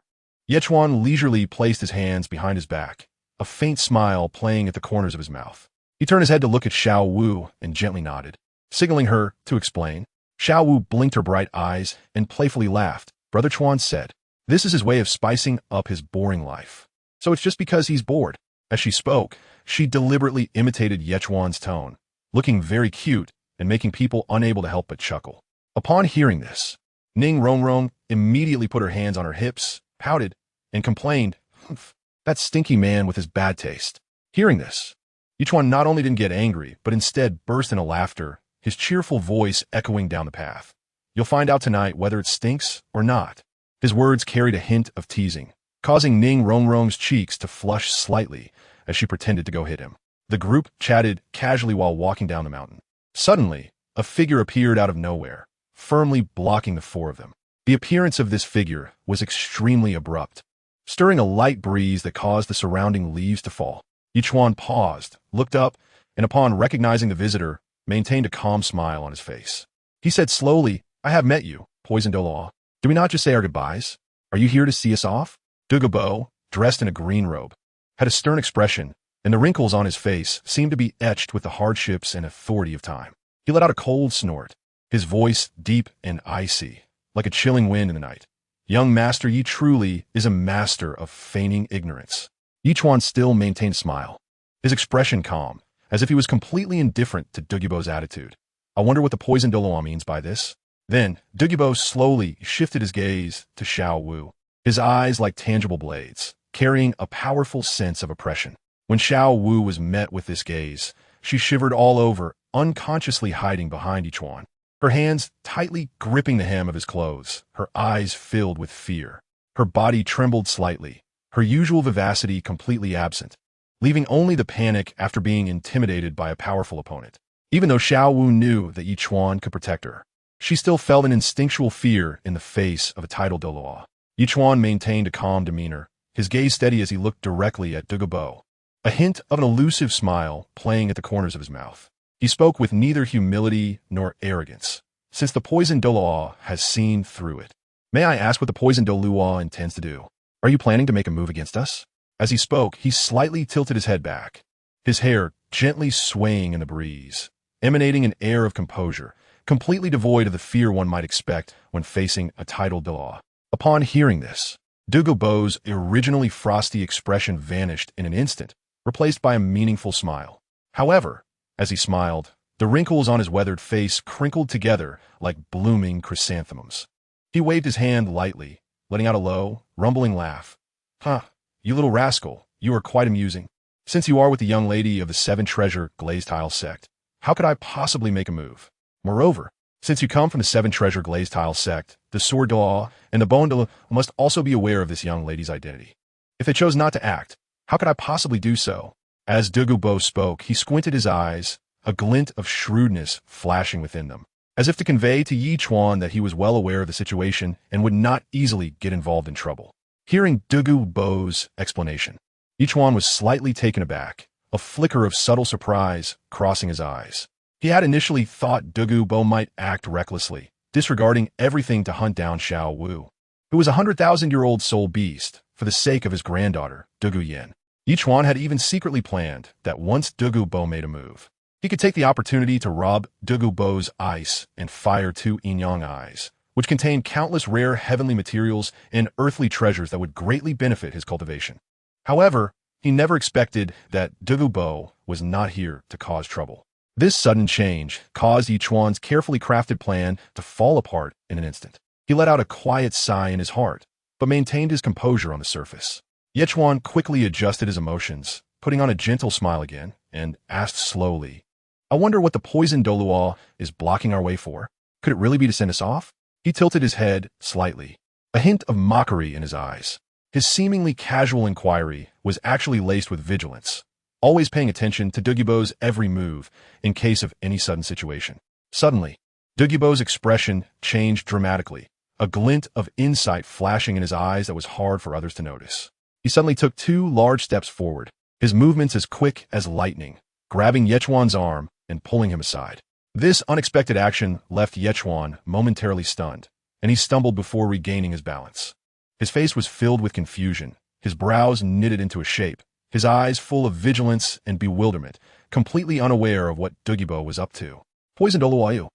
Ichuan leisurely placed his hands behind his back, a faint smile playing at the corners of his mouth. He turned his head to look at Xiao Wu and gently nodded, signaling her to explain. Xiao Wu blinked her bright eyes and playfully laughed. Brother Chuan said, "This is his way of spicing up his boring life. So it's just because he's bored." As she spoke, she deliberately imitated Ichuan's tone, looking very cute and making people unable to help but chuckle. Upon hearing this, Ning Rongrong immediately put her hands on her hips, pouted, and complained, "Humph, that stinky man with his bad taste." Hearing this, Ichuan not only didn't get angry, but instead burst into laughter, his cheerful voice echoing down the path. "You'll find out tonight whether it stinks or not." His words carried a hint of teasing, causing Ning Rongrong's cheeks to flush slightly as she pretended to go hit him. The group chatted casually while walking down the mountain. Suddenly, a figure appeared out of nowhere, firmly blocking the four of them. The appearance of this figure was extremely abrupt, stirring a light breeze that caused the surrounding leaves to fall. Ichuan paused, looked up, and upon recognizing the visitor, maintained a calm smile on his face. He said slowly, "I have met you, poisoned Douluo. Do we not just say our goodbyes? Are you here to see us off?" Douluo, dressed in a green robe, had a stern expression, and the wrinkles on his face seemed to be etched with the hardships and authority of time. He let out a cold snort, his voice deep and icy, like a chilling wind in the night. "Young master, ye truly is a master of feigning ignorance." Ichuan still maintained a smile, his expression calm, as if he was completely indifferent to Douluo's attitude. "I wonder what the poisoned Douluo means by this." Then, Douluo slowly shifted his gaze to Xiao Wu, his eyes like tangible blades, carrying a powerful sense of oppression. When Xiao Wu was met with this gaze, she shivered all over, unconsciously hiding behind Ichuan, her hands tightly gripping the hem of his clothes, her eyes filled with fear. Her body trembled slightly, her usual vivacity completely absent, leaving only the panic after being intimidated by a powerful opponent. Even though Xiao Wu knew that Ichuan could protect her, she still felt an instinctual fear in the face of a titled Douluo. Ichuan maintained a calm demeanor, his gaze steady as he looked directly at Douluo, a hint of an elusive smile playing at the corners of his mouth. He spoke with neither humility nor arrogance, since the poisoned Douluo has seen through it. "May I ask what the poisoned Douluo intends to do? Are you planning to make a move against us?" As he spoke, he slightly tilted his head back, his hair gently swaying in the breeze, emanating an air of composure, completely devoid of the fear one might expect when facing a titled Douluo. Upon hearing this, Douluo's originally frosty expression vanished in an instant, replaced by a meaningful smile. However, as he smiled, the wrinkles on his weathered face crinkled together like blooming chrysanthemums. He waved his hand lightly, letting out a low, rumbling laugh. "Huh, you little rascal, you are quite amusing. Since you are with the young lady of the seven-treasure Glazed tile sect, how could I possibly make a move? Moreover, since you come from the seven-treasure Glazed tile sect, the sword Douluo and the bone Douluo must also be aware of this young lady's identity. If they chose not to act, how could I possibly do so?" As Douluo spoke, he squinted his eyes, a glint of shrewdness flashing within them, as if to convey to Ichuan that he was well aware of the situation and would not easily get involved in trouble. Hearing Douluo's explanation, Ichuan was slightly taken aback, a flicker of subtle surprise crossing his eyes. He had initially thought Douluo might act recklessly, disregarding everything to hunt down Xiao Wu, who was a 100,000-year-old soul beast, for the sake of his granddaughter, Douluo. Ichuan had even secretly planned that once Douluo made a move, he could take the opportunity to rob Douluo's ice and fire 2 yin-yang eyes, which contained countless rare heavenly materials and earthly treasures that would greatly benefit his cultivation. However, he never expected that Douluo was not here to cause trouble. This sudden change caused Ichuan's carefully crafted plan to fall apart in an instant. He let out a quiet sigh in his heart, but maintained his composure on the surface. Ichuan quickly adjusted his emotions, putting on a gentle smile again, and asked slowly, "I wonder what the poison Douluo is blocking our way for? Could it really be to send us off?" He tilted his head slightly, a hint of mockery in his eyes. His seemingly casual inquiry was actually laced with vigilance, always paying attention to Douluo's every move in case of any sudden situation. Suddenly, Douluo's expression changed dramatically, a glint of insight flashing in his eyes that was hard for others to notice. He suddenly took 2 large steps forward, his movements as quick as lightning, grabbing Ichuan's arm and pulling him aside. This unexpected action left Ichuan momentarily stunned, and he stumbled before regaining his balance. His face was filled with confusion, his brows knitted into a shape, his eyes full of vigilance and bewilderment, completely unaware of what Douluo was up to. "Poison Douluo."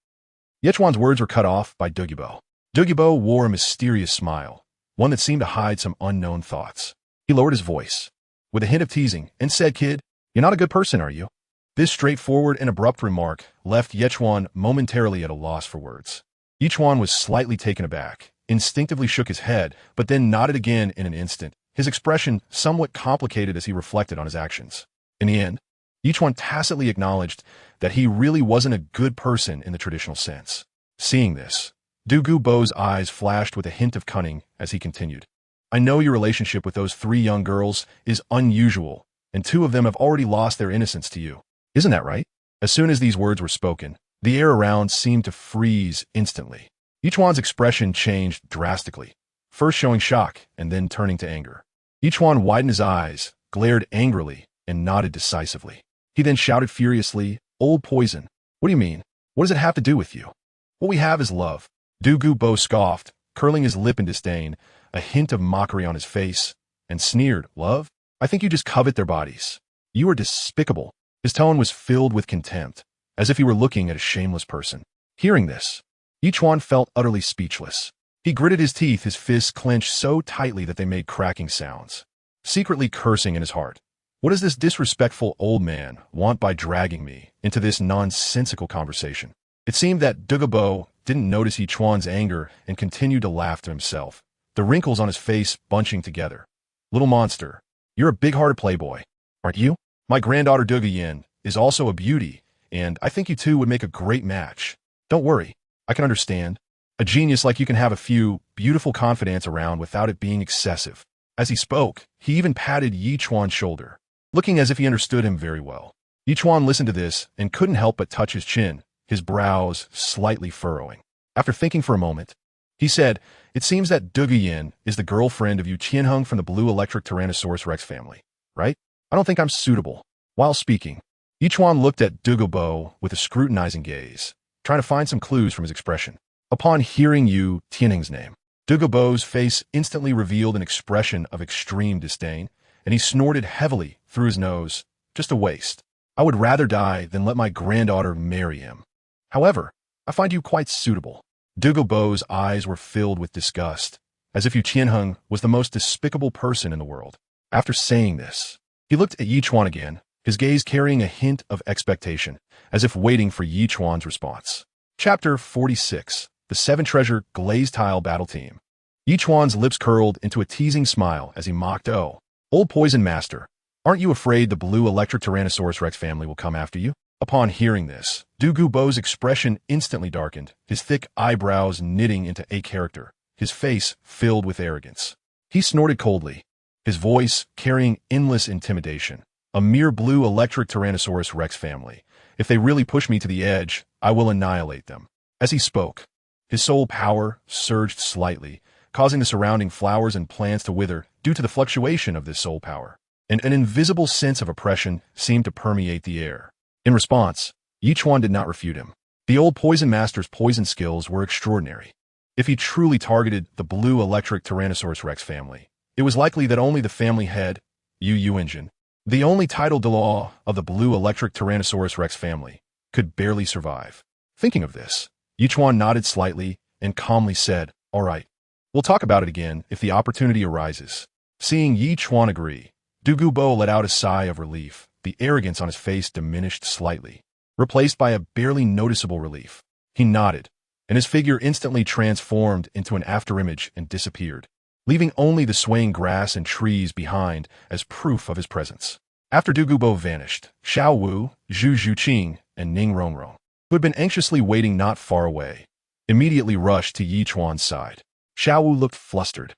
Ichuan's words were cut off by Douluo. Douluo wore a mysterious smile, one that seemed to hide some unknown thoughts. He lowered his voice, with a hint of teasing, and said, "Kid, you're not a good person, are you?" This straightforward and abrupt remark left Ichuan momentarily at a loss for words. Ichuan was slightly taken aback, instinctively shook his head, but then nodded again in an instant, his expression somewhat complicated as he reflected on his actions. In the end, Ichuan tacitly acknowledged that he really wasn't a good person in the traditional sense. Seeing this, Douluo's eyes flashed with a hint of cunning as he continued, "I know your relationship with those 3 young girls is unusual, and 2 of them have already lost their innocence to you. Isn't that right?" As soon as these words were spoken, the air around seemed to freeze instantly. Ichuan's expression changed drastically, first showing shock and then turning to anger. Ichuan widened his eyes, glared angrily, and nodded decisively. He then shouted furiously, "Old poison, what do you mean? What does it have to do with you? What we have is love." Douluo scoffed, curling his lip in disdain, a hint of mockery on his face, and sneered, "Love? I think you just covet their bodies. You are despicable." His tone was filled with contempt, as if he were looking at a shameless person. Hearing this, Ichuan felt utterly speechless. He gritted his teeth, his fists clenched so tightly that they made cracking sounds, secretly cursing in his heart. What does this disrespectful old man want by dragging me into this nonsensical conversation? It seemed that Douluo didn't notice Ichuan's anger and continued to laugh to himself, the wrinkles on his face bunching together. "Little monster, you're a big-hearted playboy, aren't you? My granddaughter Douluo is also a beauty, and I think you two would make a great match. Don't worry, I can understand. A genius like you can have a few beautiful confidants around without it being excessive." As he spoke, he even patted Ichuan's shoulder, looking as if he understood him very well. Ichuan listened to this and couldn't help but touch his chin, his brows slightly furrowing. After thinking for a moment, he said, "It seems that Douluo is the girlfriend of Yu Qianheng from the blue electric Tyrannosaurus Rex family, right? I don't think I'm suitable." While speaking, Ichuan looked at Douluo with a scrutinizing gaze, trying to find some clues from his expression. Upon hearing Yu Qianheng's name, Douluo's face instantly revealed an expression of extreme disdain, and he snorted heavily through his nose. "Just a waste. I would rather die than let my granddaughter marry him. However, I find you quite suitable." Douluo's eyes were filled with disgust, as if Yu Qianheng was the most despicable person in the world. After saying this, he looked at Ichuan again, his gaze carrying a hint of expectation, as if waiting for Ichuan's response. Chapter 46. The 7-Treasure Glazed Tile Battle Team. Ichuan's lips curled into a teasing smile as he mocked, "Oh, old poison master, aren't you afraid the blue electric Tyrannosaurus Rex family will come after you?" Upon hearing this, Douluo's expression instantly darkened, his thick eyebrows knitting into a character, his face filled with arrogance. He snorted coldly, his voice carrying endless intimidation. "A mere blue electric Tyrannosaurus Rex family. If they really push me to the edge, I will annihilate them." As he spoke, his soul power surged slightly, causing the surrounding flowers and plants to wither due to the fluctuation of this soul power. and an invisible sense of oppression seemed to permeate the air. In response, Ichuan did not refute him. The old poison master's poison skills were extraordinary. If he truly targeted the blue electric Tyrannosaurus Rex family, it was likely that only the family head, Yu engine, the only title de law of the blue electric Tyrannosaurus Rex family, could barely survive. Thinking of this, Ichuan nodded slightly and calmly said, "All right, we'll talk about it again if the opportunity arises." Seeing Ichuan agree, Douluo let out a sigh of relief. The arrogance on his face diminished slightly, replaced by a barely noticeable relief. He nodded, and his figure instantly transformed into an afterimage and disappeared, leaving only the swaying grass and trees behind as proof of his presence. After Douluo vanished, Xiao Wu, Zhu Xuching, and Ning Rongrong, who had been anxiously waiting not far away, immediately rushed to Ichuan's side. Xiao Wu looked flustered.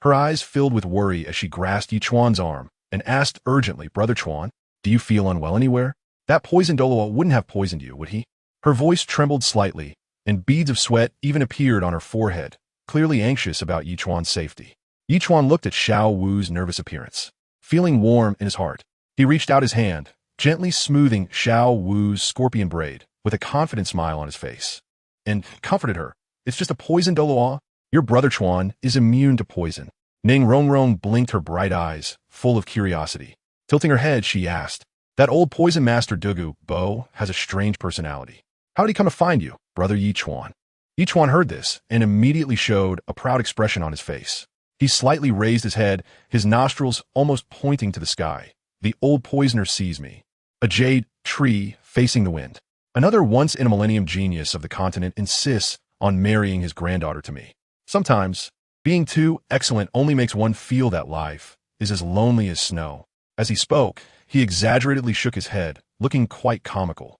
Her eyes filled with worry as she grasped Ichuan's arm and asked urgently, "Brother Chuan, do you feel unwell anywhere? That poisoned Douluo wouldn't have poisoned you, would he?" Her voice trembled slightly, and beads of sweat even appeared on her forehead, clearly anxious about Ichuan's safety. Ichuan looked at Xiao Wu's nervous appearance. Feeling warm in his heart, he reached out his hand, gently smoothing Xiao Wu's scorpion braid with a confident smile on his face, and comforted her. "It's just a poisoned Douluo. Your brother Chuan is immune to poison." Ning Rongrong blinked her bright eyes, full of curiosity. Tilting her head, she asked, "That old poison master Douluo has a strange personality. How did he come to find you, brother Ichuan?" Ichuan heard this and immediately showed a proud expression on his face. He slightly raised his head, his nostrils almost pointing to the sky. "The old poisoner sees me. A jade tree facing the wind. Another once-in-a-millennium genius of the continent insists on marrying his granddaughter to me. Sometimes, being too excellent only makes one feel that life is as lonely as snow." As he spoke, he exaggeratedly shook his head, looking quite comical.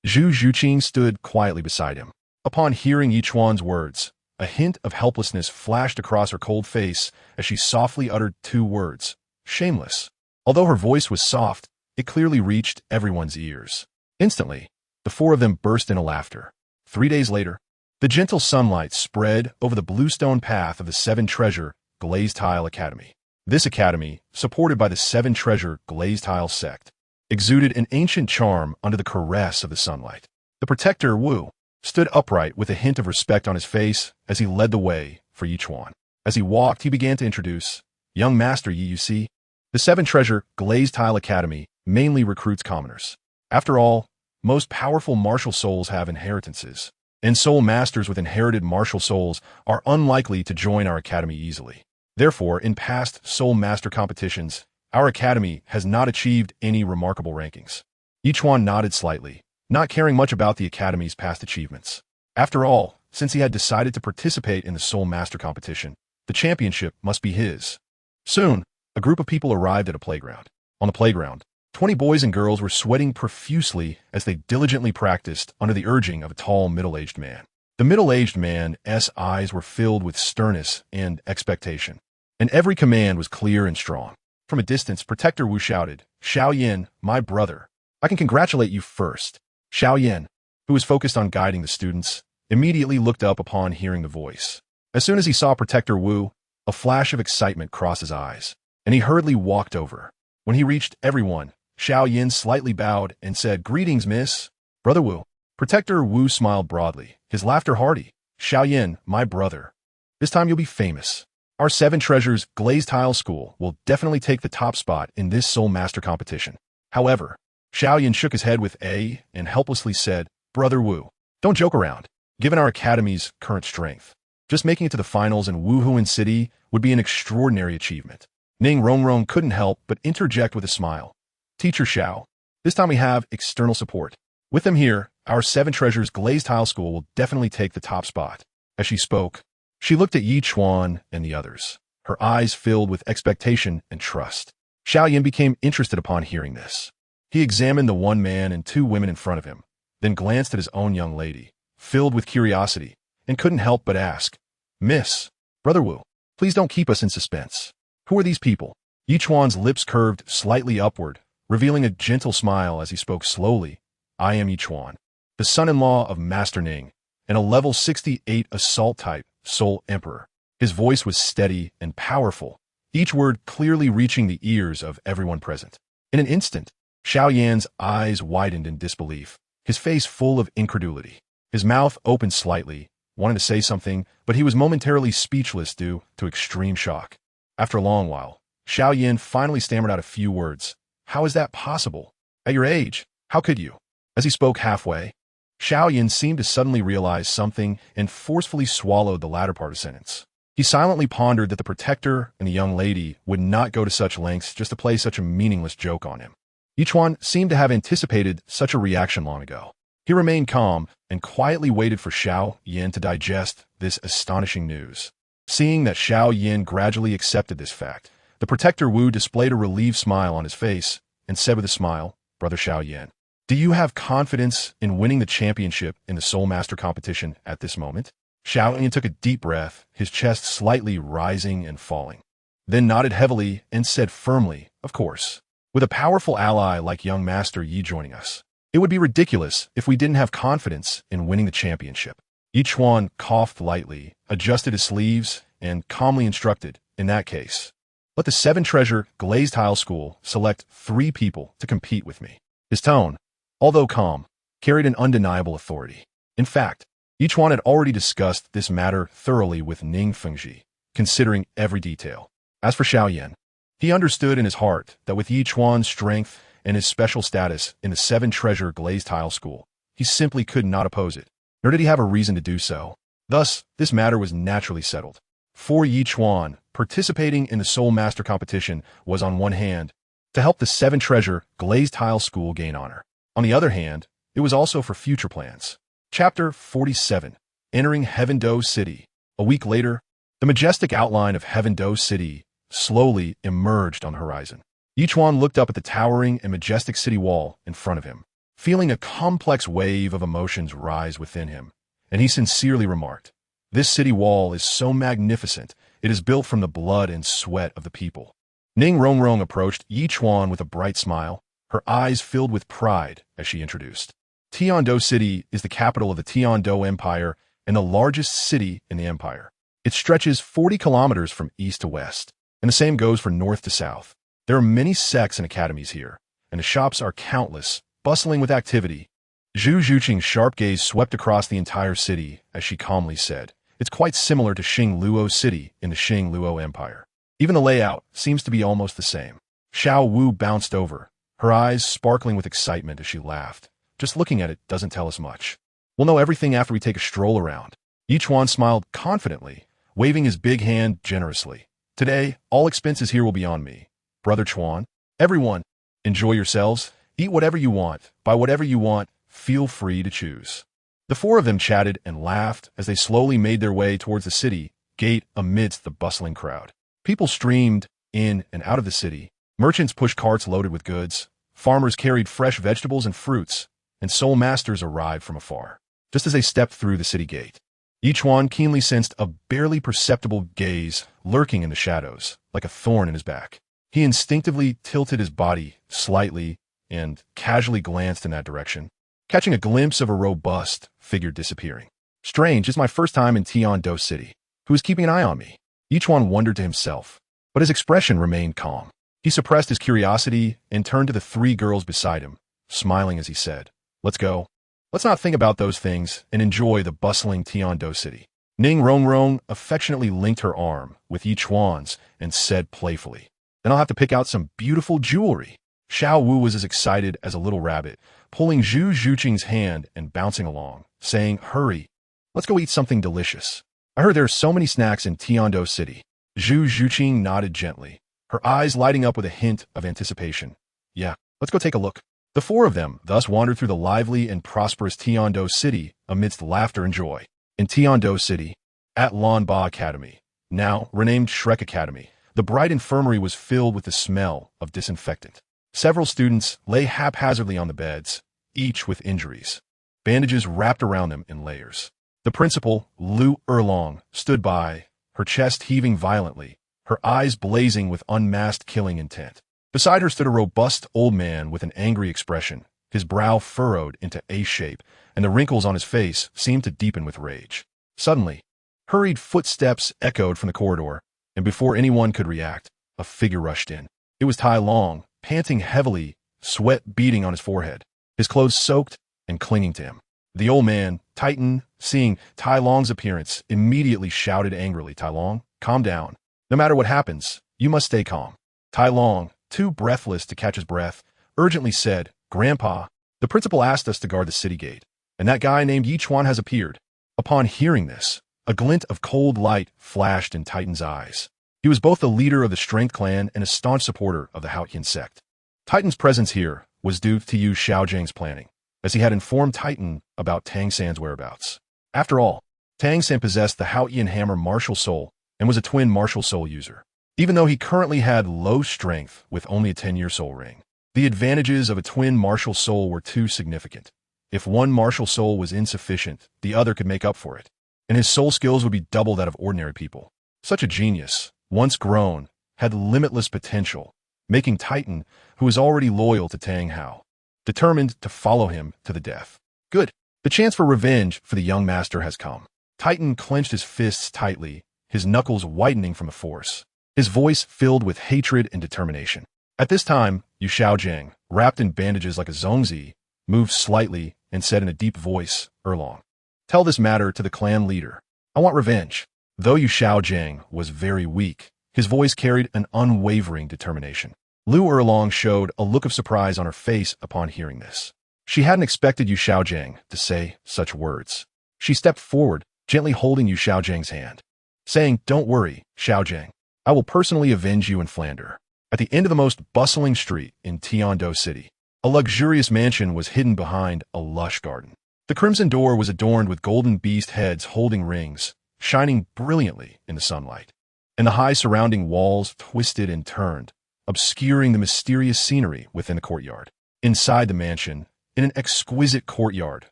Zhu Xuching stood quietly beside him. Upon hearing Ichuan's words, a hint of helplessness flashed across her cold face as she softly uttered two words, "Shameless." Although her voice was soft, it clearly reached everyone's ears. Instantly, the four of them burst into laughter. 3 days later, the gentle sunlight spread over the bluestone path of the Seven Treasure Glazed Tile Academy. This academy, supported by the Seven Treasure Glazed Tile Sect, exuded an ancient charm under the caress of the sunlight. The protector, Wu, stood upright with a hint of respect on his face as he led the way for Ichuan. As he walked, he began to introduce, "Young Master Yi, you see, the Seven Treasure Glazed Tile Academy mainly recruits commoners. After all, most powerful martial souls have inheritances, and soul masters with inherited martial souls are unlikely to join our academy easily. Therefore, in past soul master competitions, our academy has not achieved any remarkable rankings." Ichuan nodded slightly, not caring much about the academy's past achievements. After all, since he had decided to participate in the soul master competition, the championship must be his. Soon, a group of people arrived at a playground. On the playground, 20 boys and girls were sweating profusely as they diligently practiced under the urging of a tall, middle-aged man. The middle-aged man's eyes were filled with sternness and expectation, and every command was clear and strong. From a distance, Protector Wu shouted, "Xiao Yin, my brother, I can congratulate you first." Xiao Yin, who was focused on guiding the students, immediately looked up upon hearing the voice. As soon as he saw Protector Wu, a flash of excitement crossed his eyes, and he hurriedly walked over. When he reached everyone, Xiao Yin slightly bowed and said, "Greetings, Miss Brother Wu." Protector Wu smiled broadly, his laughter hearty. "Xiao Yin, my brother, this time you'll be famous. Our Seven Treasures Glazed Tile School will definitely take the top spot in this Soul Master competition." However, Xiao Yin shook his head with a and helplessly said, "Brother Wu, don't joke around. Given our academy's current strength, just making it to the finals in Wuhuan City would be an extraordinary achievement." Ning Rongrong couldn't help but interject with a smile. "Teacher Xiao, this time we have external support. With them here, our Seven Treasures Glazed Tile School will definitely take the top spot." As she spoke, she looked at Ichuan and the others, her eyes filled with expectation and trust. Xiao Yin became interested upon hearing this. He examined the one man and two women in front of him, then glanced at his own young lady, filled with curiosity, and couldn't help but ask, "Miss, Brother Wu, please don't keep us in suspense. Who are these people?" Ichuan's lips curved slightly upward, revealing a gentle smile as he spoke slowly. "I am Ichuan, the son-in-law of Master Ning, and a level 68 assault type Soul Emperor." His voice was steady and powerful, each word clearly reaching the ears of everyone present. In an instant, Xiao Yan's eyes widened in disbelief, his face full of incredulity. His mouth opened slightly, wanting to say something, but he was momentarily speechless due to extreme shock. After a long while, Xiao Yan finally stammered out a few words. "How is that possible? At your age, how could you?" As he spoke halfway, Xiao Yan seemed to suddenly realize something and forcefully swallowed the latter part of the sentence. He silently pondered that the protector and the young lady would not go to such lengths just to play such a meaningless joke on him. Ichuan seemed to have anticipated such a reaction long ago. He remained calm and quietly waited for Xiao Yan to digest this astonishing news. Seeing that Xiao Yan gradually accepted this fact, the protector Wu displayed a relieved smile on his face and said with a smile, "Brother Xiao Yan, do you have confidence in winning the championship in the Soul Master competition at this moment?" Xiao Yan took a deep breath, his chest slightly rising and falling, then nodded heavily and said firmly, "Of course. With a powerful ally like young Master Yi joining us, it would be ridiculous if we didn't have confidence in winning the championship." Ichuan coughed lightly, adjusted his sleeves, and calmly instructed, "In that case, let the 7-treasure Glazed Tile School select 3 people to compete with me." His tone, although calm, carried an undeniable authority. In fact, Ichuan had already discussed this matter thoroughly with Ning Fengji, considering every detail. As for Xiao Yan, he understood in his heart that with Ichuan's strength and his special status in the 7-treasure Glazed Tile School, he simply could not oppose it, nor did he have a reason to do so. Thus, this matter was naturally settled. For Ichuan, participating in the Soul Master competition was on one hand, to help the 7-treasure Glazed Tile School gain honor. On the other hand, it was also for future plans. Chapter 47. Entering Heaven Do City. A week later, the majestic outline of Heaven Do City slowly emerged on the horizon. Ichuan looked up at the towering and majestic city wall in front of him, feeling a complex wave of emotions rise within him, and he sincerely remarked, "This city wall is so magnificent, it is built from the blood and sweat of the people." Ning Rongrong approached Ichuan with a bright smile, her eyes filled with pride as she introduced. Tiando City is the capital of the Tiando Empire and the largest city in the empire. It stretches 40 kilometers from east to west, and the same goes for north to south. There are many sects and academies here, and the shops are countless, bustling with activity. Zhu Xuching's sharp gaze swept across the entire city as she calmly said, "It's quite similar to Xing Luo City in the Xing Luo Empire. Even the layout seems to be almost the same." Xiao Wu bounced over, her eyes sparkling with excitement as she laughed. "Just looking at it doesn't tell us much. We'll know everything after we take a stroll around." Ichuan smiled confidently, waving his big hand generously. "Today, all expenses here will be on me. Brother Chuan, everyone, enjoy yourselves, eat whatever you want, buy whatever you want, feel free to choose." The 4 of them chatted and laughed as they slowly made their way towards the city gate amidst the bustling crowd. People streamed in and out of the city. Merchants pushed carts loaded with goods. Farmers carried fresh vegetables and fruits, and soul masters arrived from afar. Just as they stepped through the city gate, Ichuan keenly sensed a barely perceptible gaze lurking in the shadows, like a thorn in his back. He instinctively tilted his body slightly and casually glanced in that direction, catching a glimpse of a robust figure disappearing. "Strange, it's my first time in Tiando City. Who is keeping an eye on me?" Ichuan wondered to himself, but his expression remained calm. He suppressed his curiosity and turned to the 3 girls beside him, smiling as he said, "Let's go. Let's not think about those things and enjoy the bustling Tiando City." Ning Rongrong affectionately linked her arm with Ichuan's and said playfully, "Then I'll have to pick out some beautiful jewelry." Xiao Wu was as excited as a little rabbit, pulling Zhu Xuching's hand and bouncing along, saying, "Hurry, let's go eat something delicious. I heard there are so many snacks in Tiando City." Zhu Xuching nodded gently, her eyes lighting up with a hint of anticipation. "Yeah, let's go take a look." The 4 of them thus wandered through the lively and prosperous Tiando City amidst laughter and joy. In Tiando City, at Lanba Academy, now renamed Shrek Academy, the bright infirmary was filled with the smell of disinfectant. Several students lay haphazardly on the beds, each with injuries, bandages wrapped around them in layers. The principal, Lu Erlong, stood by, her chest heaving violently, her eyes blazing with unmasked killing intent. Beside her stood a robust old man with an angry expression, his brow furrowed into a shape, and the wrinkles on his face seemed to deepen with rage. Suddenly, hurried footsteps echoed from the corridor, and before anyone could react, a figure rushed in. It was Tai Long, panting heavily, sweat beading on his forehead, his clothes soaked and clinging to him. The old man, Titan, seeing Tai Long's appearance, immediately shouted angrily, "Tai Long, calm down. No matter what happens, you must stay calm." Tai Long, too breathless to catch his breath, urgently said, "Grandpa, the principal asked us to guard the city gate, and that guy named Ichuan has appeared." Upon hearing this, a glint of cold light flashed in Titan's eyes. He was both the leader of the Strength clan and a staunch supporter of the Haotian sect. Titan's presence here was due to Yu Xiaojing's planning, as he had informed Titan about Tang San's whereabouts. After all, Tang San possessed the Haotian hammer martial soul and was a twin martial soul user. Even though he currently had low strength with only a 10-year soul ring, the advantages of a twin martial soul were too significant. If one martial soul was insufficient, the other could make up for it, and his soul skills would be double that of ordinary people. Such a genius, once grown, had limitless potential, making Titan, who was already loyal to Tang Hao, determined to follow him to the death. Good. The chance for revenge for the young master has come. Titan clenched his fists tightly, his knuckles whitening from the force, his voice filled with hatred and determination. At this time, Yu Xiaojing, wrapped in bandages like a zongzi, moved slightly and said in a deep voice, "Erlong, tell this matter to the clan leader. I want revenge." Though Yu Xiaojing was very weak, his voice carried an unwavering determination. Lu Erlong showed a look of surprise on her face upon hearing this. She hadn't expected Yu Xiaojing to say such words. She stepped forward, gently holding Yu Xiaojing's hand, saying, "Don't worry, Xiaojing. I will personally avenge you in Flanders." At the end of the most bustling street in Tiando City, a luxurious mansion was hidden behind a lush garden. The crimson door was adorned with golden beast heads holding rings, shining brilliantly in the sunlight, and the high surrounding walls twisted and turned, obscuring the mysterious scenery within the courtyard. Inside the mansion, in an exquisite courtyard,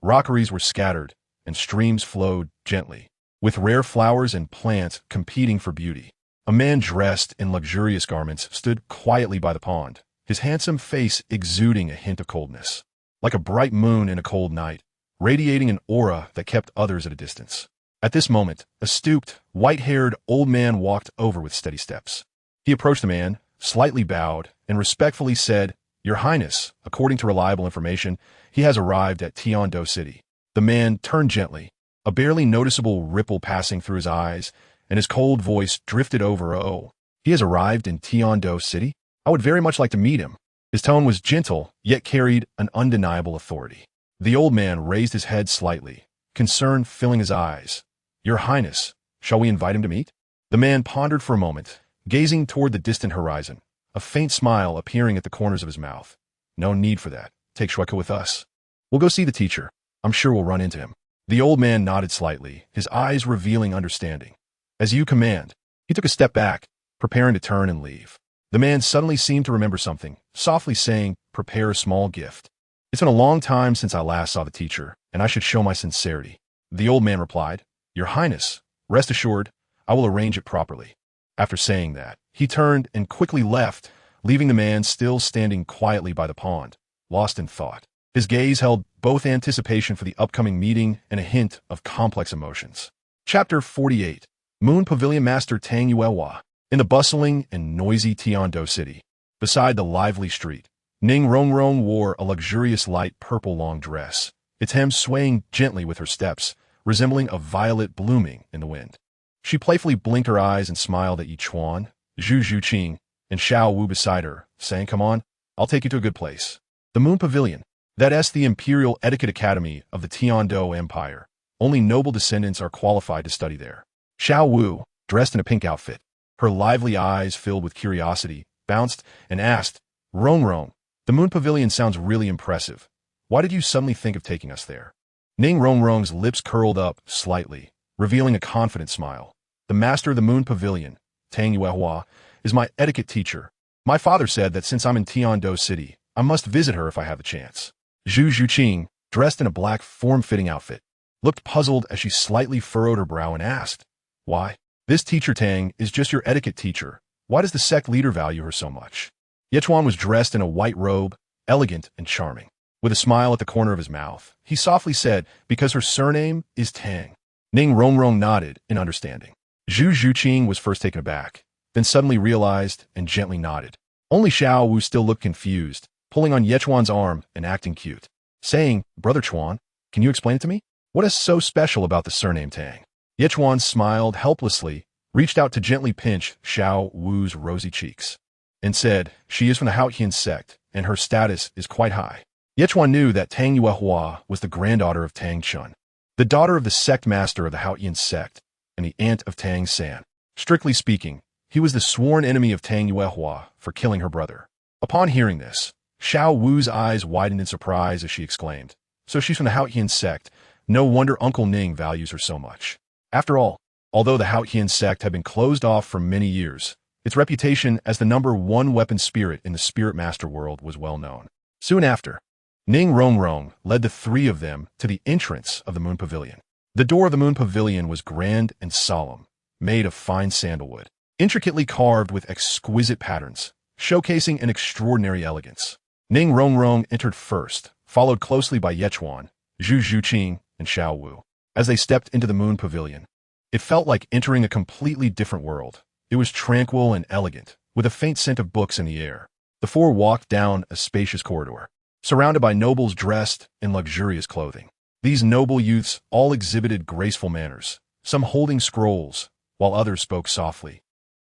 rockeries were scattered and streams flowed gently, with rare flowers and plants competing for beauty. A man dressed in luxurious garments stood quietly by the pond, his handsome face exuding a hint of coldness, like a bright moon in a cold night, radiating an aura that kept others at a distance. At this moment, a stooped, white-haired old man walked over with steady steps. He approached the man, slightly bowed, and respectfully said, "Your Highness, according to reliable information, he has arrived at Tiando City." The man turned gently, a barely noticeable ripple passing through his eyes, and his cold voice drifted over, "Oh, he has arrived in Tiando City? I would very much like to meet him." His tone was gentle, yet carried an undeniable authority. The old man raised his head slightly, concern filling his eyes. "Your Highness, shall we invite him to meet?" The man pondered for a moment, gazing toward the distant horizon, a faint smile appearing at the corners of his mouth. "No need for that. Take Shrek with us. We'll go see the teacher. I'm sure we'll run into him." The old man nodded slightly, his eyes revealing understanding. "As you command." He took a step back, preparing to turn and leave. The man suddenly seemed to remember something, softly saying, "Prepare a small gift. It's been a long time since I last saw the teacher, and I should show my sincerity." The old man replied, "Your Highness, rest assured, I will arrange it properly." After saying that, he turned and quickly left, leaving the man still standing quietly by the pond, lost in thought. His gaze held both anticipation for the upcoming meeting and a hint of complex emotions. Chapter 48. Moon Pavilion Master Tang Yuehua. In the bustling and noisy Tiando City, beside the lively street, Ning Rongrong wore a luxurious light purple long dress, its hem swaying gently with her steps, resembling a violet blooming in the wind. She playfully blinked her eyes and smiled at Ichuan, Zhu Xuching, and Xiao Wu beside her, saying, "Come on, I'll take you to a good place. The Moon Pavilion. That's the Imperial Etiquette Academy of the Tiando Empire. Only noble descendants are qualified to study there." Xiao Wu, dressed in a pink outfit, her lively eyes filled with curiosity, bounced and asked, "Rongrong, the Moon Pavilion sounds really impressive. Why did you suddenly think of taking us there?" Ning Rongrong's lips curled up slightly, revealing a confident smile. "The master of the Moon Pavilion, Tang Yuehua, is my etiquette teacher. My father said that since I'm in Tiando City, I must visit her if I have the chance." Zhu Xuching, dressed in a black form-fitting outfit, looked puzzled as she slightly furrowed her brow and asked, "Why? This teacher Tang is just your etiquette teacher. Why does the sect leader value her so much?" Ichuan was dressed in a white robe, elegant and charming. With a smile at the corner of his mouth, he softly said, "Because her surname is Tang." Ning Rongrong nodded in understanding. Zhu Xuching was first taken aback, then suddenly realized and gently nodded. Only Xiao Wu still looked confused, pulling on Ichuan's arm and acting cute, saying, "Brother Chuan, can you explain it to me? What is so special about the surname Tang?" Ichuan smiled helplessly, reached out to gently pinch Xiao Wu's rosy cheeks, and said, "She is from the Haotian Sect, and her status is quite high." Ichuan knew that Tang Yuehua was the granddaughter of Tang Chun, the daughter of the sect master of the Haotian Sect, and the aunt of Tang San. Strictly speaking, he was the sworn enemy of Tang Yuehua for killing her brother. Upon hearing this, Xiao Wu's eyes widened in surprise as she exclaimed, "So she's from the Haotian Sect. No wonder Uncle Ning values her so much." After all, although the Haotian Sect had been closed off for many years, its reputation as the #1 weapon spirit in the Spirit Master world was well known. Soon after, Ning Rongrong led the three of them to the entrance of the Moon Pavilion. The door of the Moon Pavilion was grand and solemn, made of fine sandalwood, intricately carved with exquisite patterns, showcasing an extraordinary elegance. Ning Rongrong entered first, followed closely by Ichuan, Zhu Xuching, and Xiao Wu. As they stepped into the Moon Pavilion, it felt like entering a completely different world. It was tranquil and elegant, with a faint scent of books in the air. The four walked down a spacious corridor, surrounded by nobles dressed in luxurious clothing. These noble youths all exhibited graceful manners, some holding scrolls, while others spoke softly,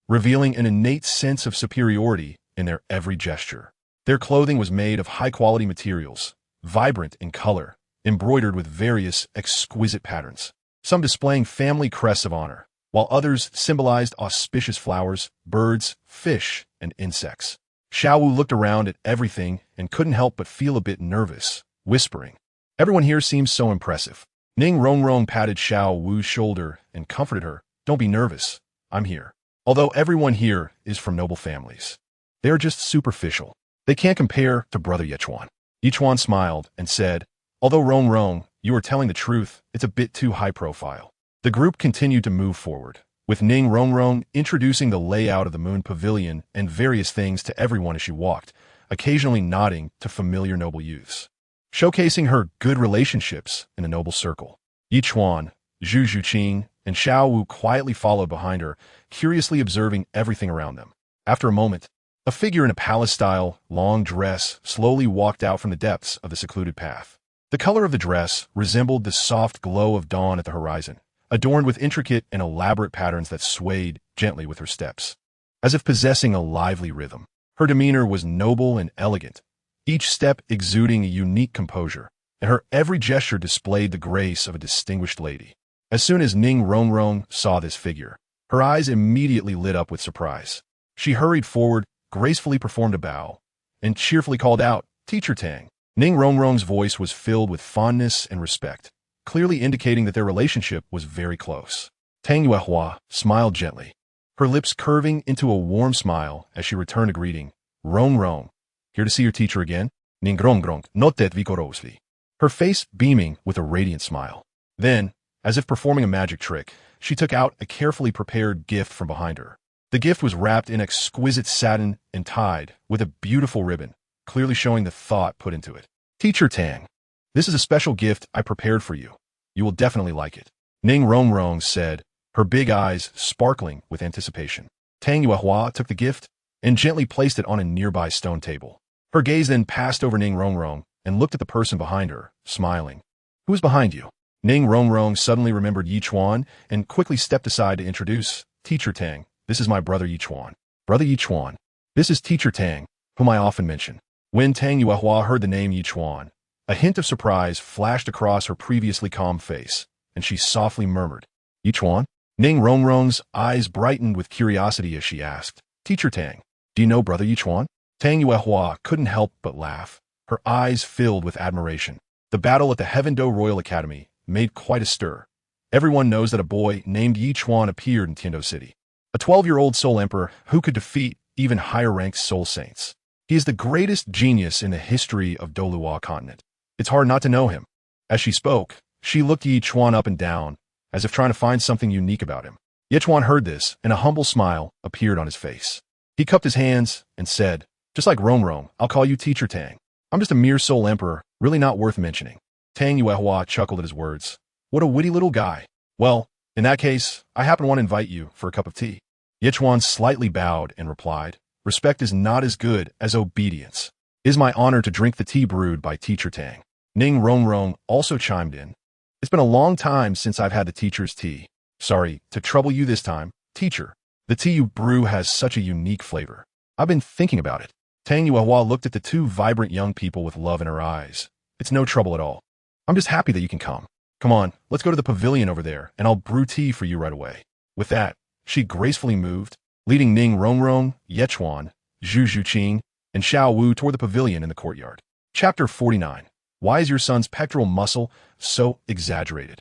revealing an innate sense of superiority in their every gesture. Their clothing was made of high-quality materials, vibrant in color, embroidered with various exquisite patterns, some displaying family crests of honor, while others symbolized auspicious flowers, birds, fish, and insects. Xiao Wu looked around at everything and couldn't help but feel a bit nervous, whispering, "Everyone here seems so impressive." Ning Rongrong patted Xiao Wu's shoulder and comforted her, "Don't be nervous. I'm here. Although everyone here is from noble families, they are just superficial. They can't compare to Brother Ichuan." Ichuan smiled and said, "Although Rongrong, you are telling the truth, it's a bit too high profile." The group continued to move forward, with Ning Rongrong introducing the layout of the Moon Pavilion and various things to everyone as she walked, occasionally nodding to familiar noble youths, showcasing her good relationships in the noble circle. Ichuan, Zhu Xuching, and Xiao Wu quietly followed behind her, curiously observing everything around them. After a moment, a figure in a palace-style, long dress slowly walked out from the depths of the secluded path. The color of the dress resembled the soft glow of dawn at the horizon, adorned with intricate and elaborate patterns that swayed gently with her steps, as if possessing a lively rhythm. Her demeanor was noble and elegant, each step exuding a unique composure, and her every gesture displayed the grace of a distinguished lady. As soon as Ning Rongrong saw this figure, her eyes immediately lit up with surprise. She hurried forward, gracefully performed a bow, and cheerfully called out, "Teacher Tang." Ning Rongrong's voice was filled with fondness and respect, clearly indicating that their relationship was very close. Tang Yuehua smiled gently, her lips curving into a warm smile as she returned a greeting. "Rongrong, here to see your teacher again?" Ning Rongrong notet vigorosly, her face beaming with a radiant smile. Then, as if performing a magic trick, she took out a carefully prepared gift from behind her. The gift was wrapped in exquisite satin and tied with a beautiful ribbon, clearly showing the thought put into it. "Teacher Tang, this is a special gift I prepared for you. You will definitely like it," Ning Rongrong said, her big eyes sparkling with anticipation. Tang Yuehua took the gift and gently placed it on a nearby stone table. Her gaze then passed over Ning Rongrong and looked at the person behind her, smiling. "Who is behind you?" Ning Rongrong suddenly remembered Ichuan and quickly stepped aside to introduce, "Teacher Tang, this is my brother Ichuan." "Brother Ichuan, this is Teacher Tang, whom I often mention." When Tang Yuehua heard the name Ichuan, a hint of surprise flashed across her previously calm face, and she softly murmured, "Ichuan?" Ning Rongrong's eyes brightened with curiosity as she asked, "Teacher Tang, do you know Brother Ichuan?" Tang Yuehua couldn't help but laugh, her eyes filled with admiration. The battle at the Heaven Do Royal Academy made quite a stir. Everyone knows that a boy named Ichuan appeared in Tiando City, a 12-year-old soul emperor who could defeat even higher-ranked soul saints. He is the greatest genius in the history of Douluo Continent. It's hard not to know him. As she spoke, she looked Ichuan up and down, as if trying to find something unique about him. Ichuan heard this, and a humble smile appeared on his face. He cupped his hands and said, "Just like Rongrong, I'll call you Teacher Tang. I'm just a mere soul emperor, really not worth mentioning." Tang Yuehua chuckled at his words. "What a witty little guy. Well, in that case, I happen to want to invite you for a cup of tea." Ichuan slightly bowed and replied, "Respect is not as good as obedience. It is my honor to drink the tea brewed by Teacher Tang." Ning Rongrong also chimed in. "It's been a long time since I've had the teacher's tea. Sorry to trouble you this time, teacher. The tea you brew has such a unique flavor. I've been thinking about it." Tang Yuehua looked at the two vibrant young people with love in her eyes. "It's no trouble at all. I'm just happy that you can come. Come on, let's go to the pavilion over there, and I'll brew tea for you right away." With that, she gracefully moved, leading Ning Rongrong, Ichuan, Zhu Xuching, and Xiao Wu toward the pavilion in the courtyard. Chapter 49. Why is your son's pectoral muscle so exaggerated?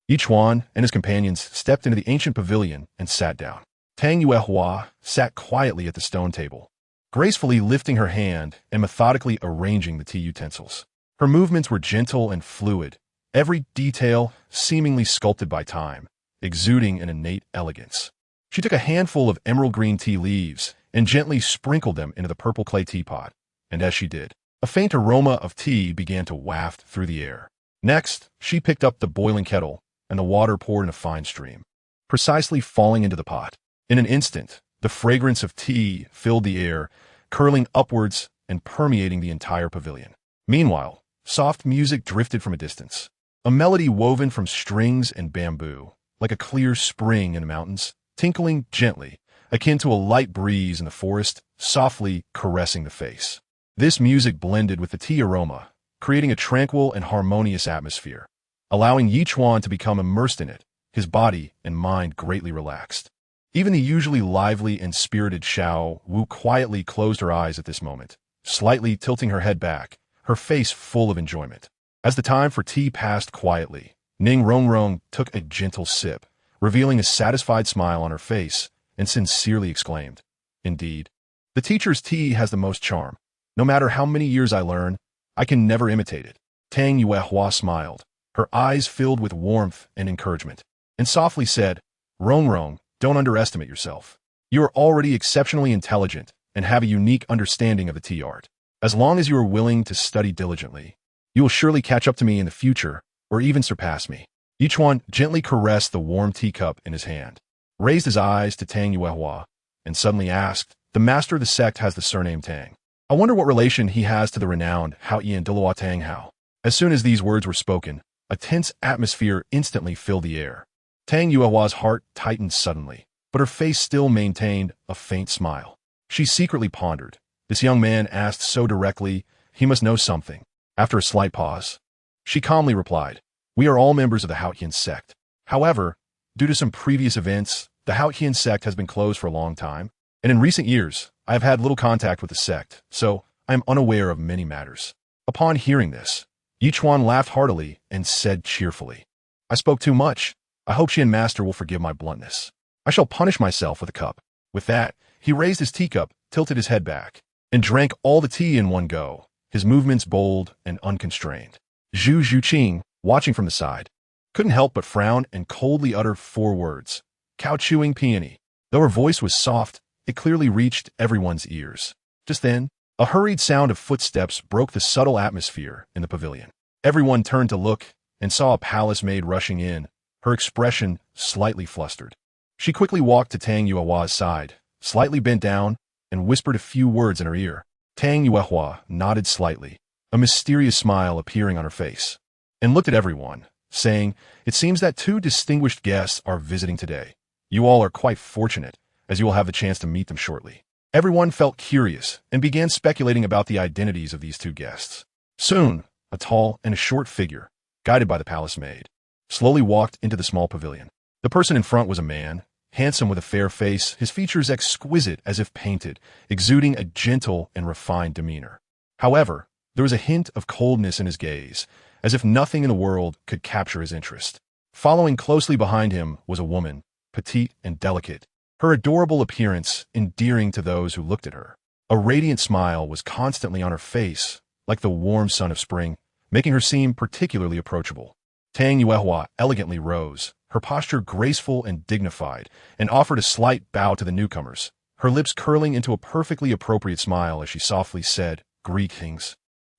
Ichuan and his companions stepped into the ancient pavilion and sat down. Tang Yuehua sat quietly at the stone table, gracefully lifting her hand and methodically arranging the tea utensils. Her movements were gentle and fluid, every detail seemingly sculpted by time, exuding an innate elegance. She took a handful of emerald green tea leaves and gently sprinkled them into the purple clay teapot, and as she did, a faint aroma of tea began to waft through the air. Next, she picked up the boiling kettle, and the water poured in a fine stream, precisely falling into the pot. In an instant, the fragrance of tea filled the air, curling upwards and permeating the entire pavilion. Meanwhile, soft music drifted from a distance, a melody woven from strings and bamboo, like a clear spring in the mountains, tinkling gently, akin to a light breeze in the forest, softly caressing the face. This music blended with the tea aroma, creating a tranquil and harmonious atmosphere, allowing Ichuan to become immersed in it, his body and mind greatly relaxed. Even the usually lively and spirited Xiao Wu quietly closed her eyes at this moment, slightly tilting her head back, her face full of enjoyment. As the time for tea passed quietly, Ning Rongrong took a gentle sip, revealing a satisfied smile on her face, and sincerely exclaimed, "Indeed, the teacher's tea has the most charm. No matter how many years I learn, I can never imitate it." Tang Yuehua smiled, her eyes filled with warmth and encouragement, and softly said, "Rongrong, don't underestimate yourself. You are already exceptionally intelligent and have a unique understanding of the tea art. As long as you are willing to study diligently, you will surely catch up to me in the future, or even surpass me." Ichuan gently caressed the warm teacup in his hand, raised his eyes to Tang Yuehua, and suddenly asked, "The master of the sect has the surname Tang. I wonder what relation he has to the renowned Haoyan Douluo Tang Hao." As soon as these words were spoken, a tense atmosphere instantly filled the air. Tang Yuehua's heart tightened suddenly, but her face still maintained a faint smile. She secretly pondered. This young man asked so directly, he must know something. After a slight pause, she calmly replied, "We are all members of the Haoyan sect. However, due to some previous events, the Haoyan sect has been closed for a long time, and in recent years, I have had little contact with the sect, so I am unaware of many matters." Upon hearing this, Ichuan laughed heartily and said cheerfully, "I spoke too much. I hope she and master will forgive my bluntness. I shall punish myself with a cup." With that, he raised his teacup, tilted his head back, and drank all the tea in one go, his movements bold and unconstrained. Zhu Xuching, watching from the side, couldn't help but frown and coldly utter 4 words, "Cow chewing peony." Though her voice was soft, it clearly reached everyone's ears. Just then, a hurried sound of footsteps broke the subtle atmosphere in the pavilion. Everyone turned to look and saw a palace maid rushing in, her expression slightly flustered. She quickly walked to Tang Yuehua's side, slightly bent down, and whispered a few words in her ear. Tang Yuehua nodded slightly, a mysterious smile appearing on her face, and looked at everyone, saying, "It seems that 2 distinguished guests are visiting today. You all are quite fortunate, as you will have the chance to meet them shortly." Everyone felt curious and began speculating about the identities of these 2 guests. Soon, a tall and a short figure, guided by the palace maid, slowly walked into the small pavilion. The person in front was a man, handsome with a fair face, his features exquisite as if painted, exuding a gentle and refined demeanor. However, there was a hint of coldness in his gaze, as if nothing in the world could capture his interest. Following closely behind him was a woman, petite and delicate, her adorable appearance endearing to those who looked at her. A radiant smile was constantly on her face, like the warm sun of spring, making her seem particularly approachable. Tang Yuehua elegantly rose, her posture graceful and dignified, and offered a slight bow to the newcomers, her lips curling into a perfectly appropriate smile as she softly said, "Greetings.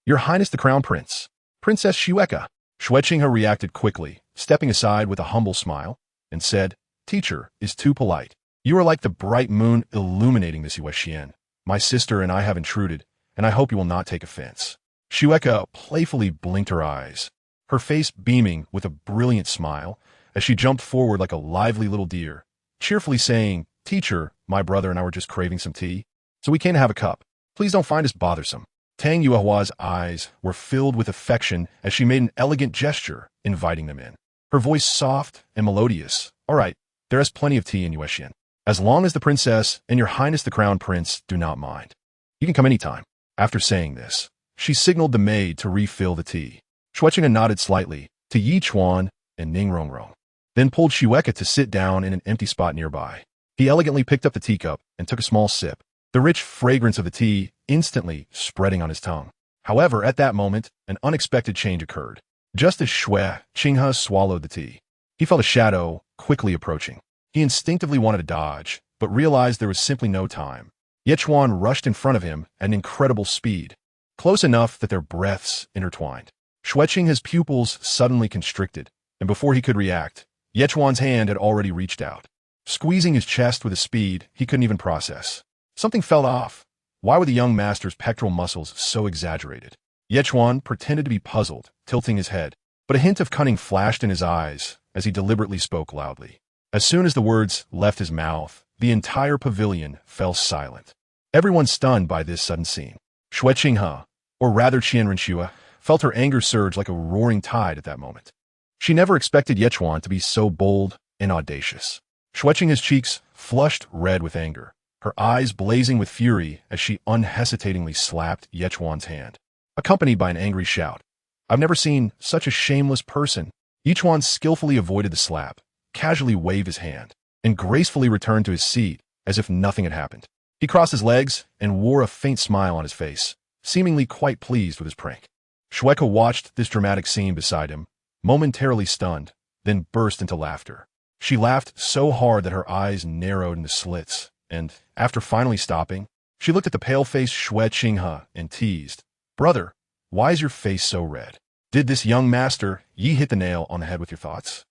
Your Highness the Crown Prince, Princess Xueka." Xueching reacted quickly, stepping aside with a humble smile, and said, "Teacher is too polite. You are like the bright moon illuminating this Yuexian. My sister and I have intruded, and I hope you will not take offense. Xueka playfully blinked her eyes, her face beaming with a brilliant smile as she jumped forward like a lively little deer, cheerfully saying, Teacher, my brother and I were just craving some tea, so we can't have a cup. Please don't find us bothersome. Tang Yuehua's eyes were filled with affection as she made an elegant gesture, inviting them in. Her voice soft and melodious. All right, there is plenty of tea in Yuexian. As long as the princess and your highness the crown prince do not mind. You can come anytime. After saying this, she signaled the maid to refill the tea. Xuching nodded slightly to Ichuan and Ning Rongrong, then pulled Xueka to sit down in an empty spot nearby. He elegantly picked up the teacup and took a small sip, the rich fragrance of the tea instantly spreading on his tongue. However, at that moment, an unexpected change occurred. Just as Zhu Xuching swallowed the tea, he felt a shadow quickly approaching. He instinctively wanted to dodge, but realized there was simply no time. Ichuan rushed in front of him at an incredible speed, close enough that their breaths intertwined. Xuching's pupils suddenly constricted, and before he could react, Ichuan's hand had already reached out, squeezing his chest with a speed he couldn't even process. Something fell off. Why were the young master's pectoral muscles so exaggerated? Ichuan pretended to be puzzled, tilting his head, but a hint of cunning flashed in his eyes as he deliberately spoke loudly. As soon as the words left his mouth, the entire pavilion fell silent. Everyone stunned by this sudden scene. Xuching, or rather Qianrenxue, felt her anger surge like a roaring tide at that moment. She never expected Ichuan to be so bold and audacious. Xuching's cheeks flushed red with anger, her eyes blazing with fury as she unhesitatingly slapped Ichuan's hand, accompanied by an angry shout. I've never seen such a shameless person. Ichuan skillfully avoided the slap, casually waved his hand, and gracefully returned to his seat as if nothing had happened. He crossed his legs and wore a faint smile on his face, seemingly quite pleased with his prank. Xueka watched this dramatic scene beside him, momentarily stunned, then burst into laughter. She laughed so hard that her eyes narrowed into slits, and, after finally stopping, she looked at the pale-faced Xuching and teased, Brother, why is your face so red? Did this young master ye hit the nail on the head with your thoughts?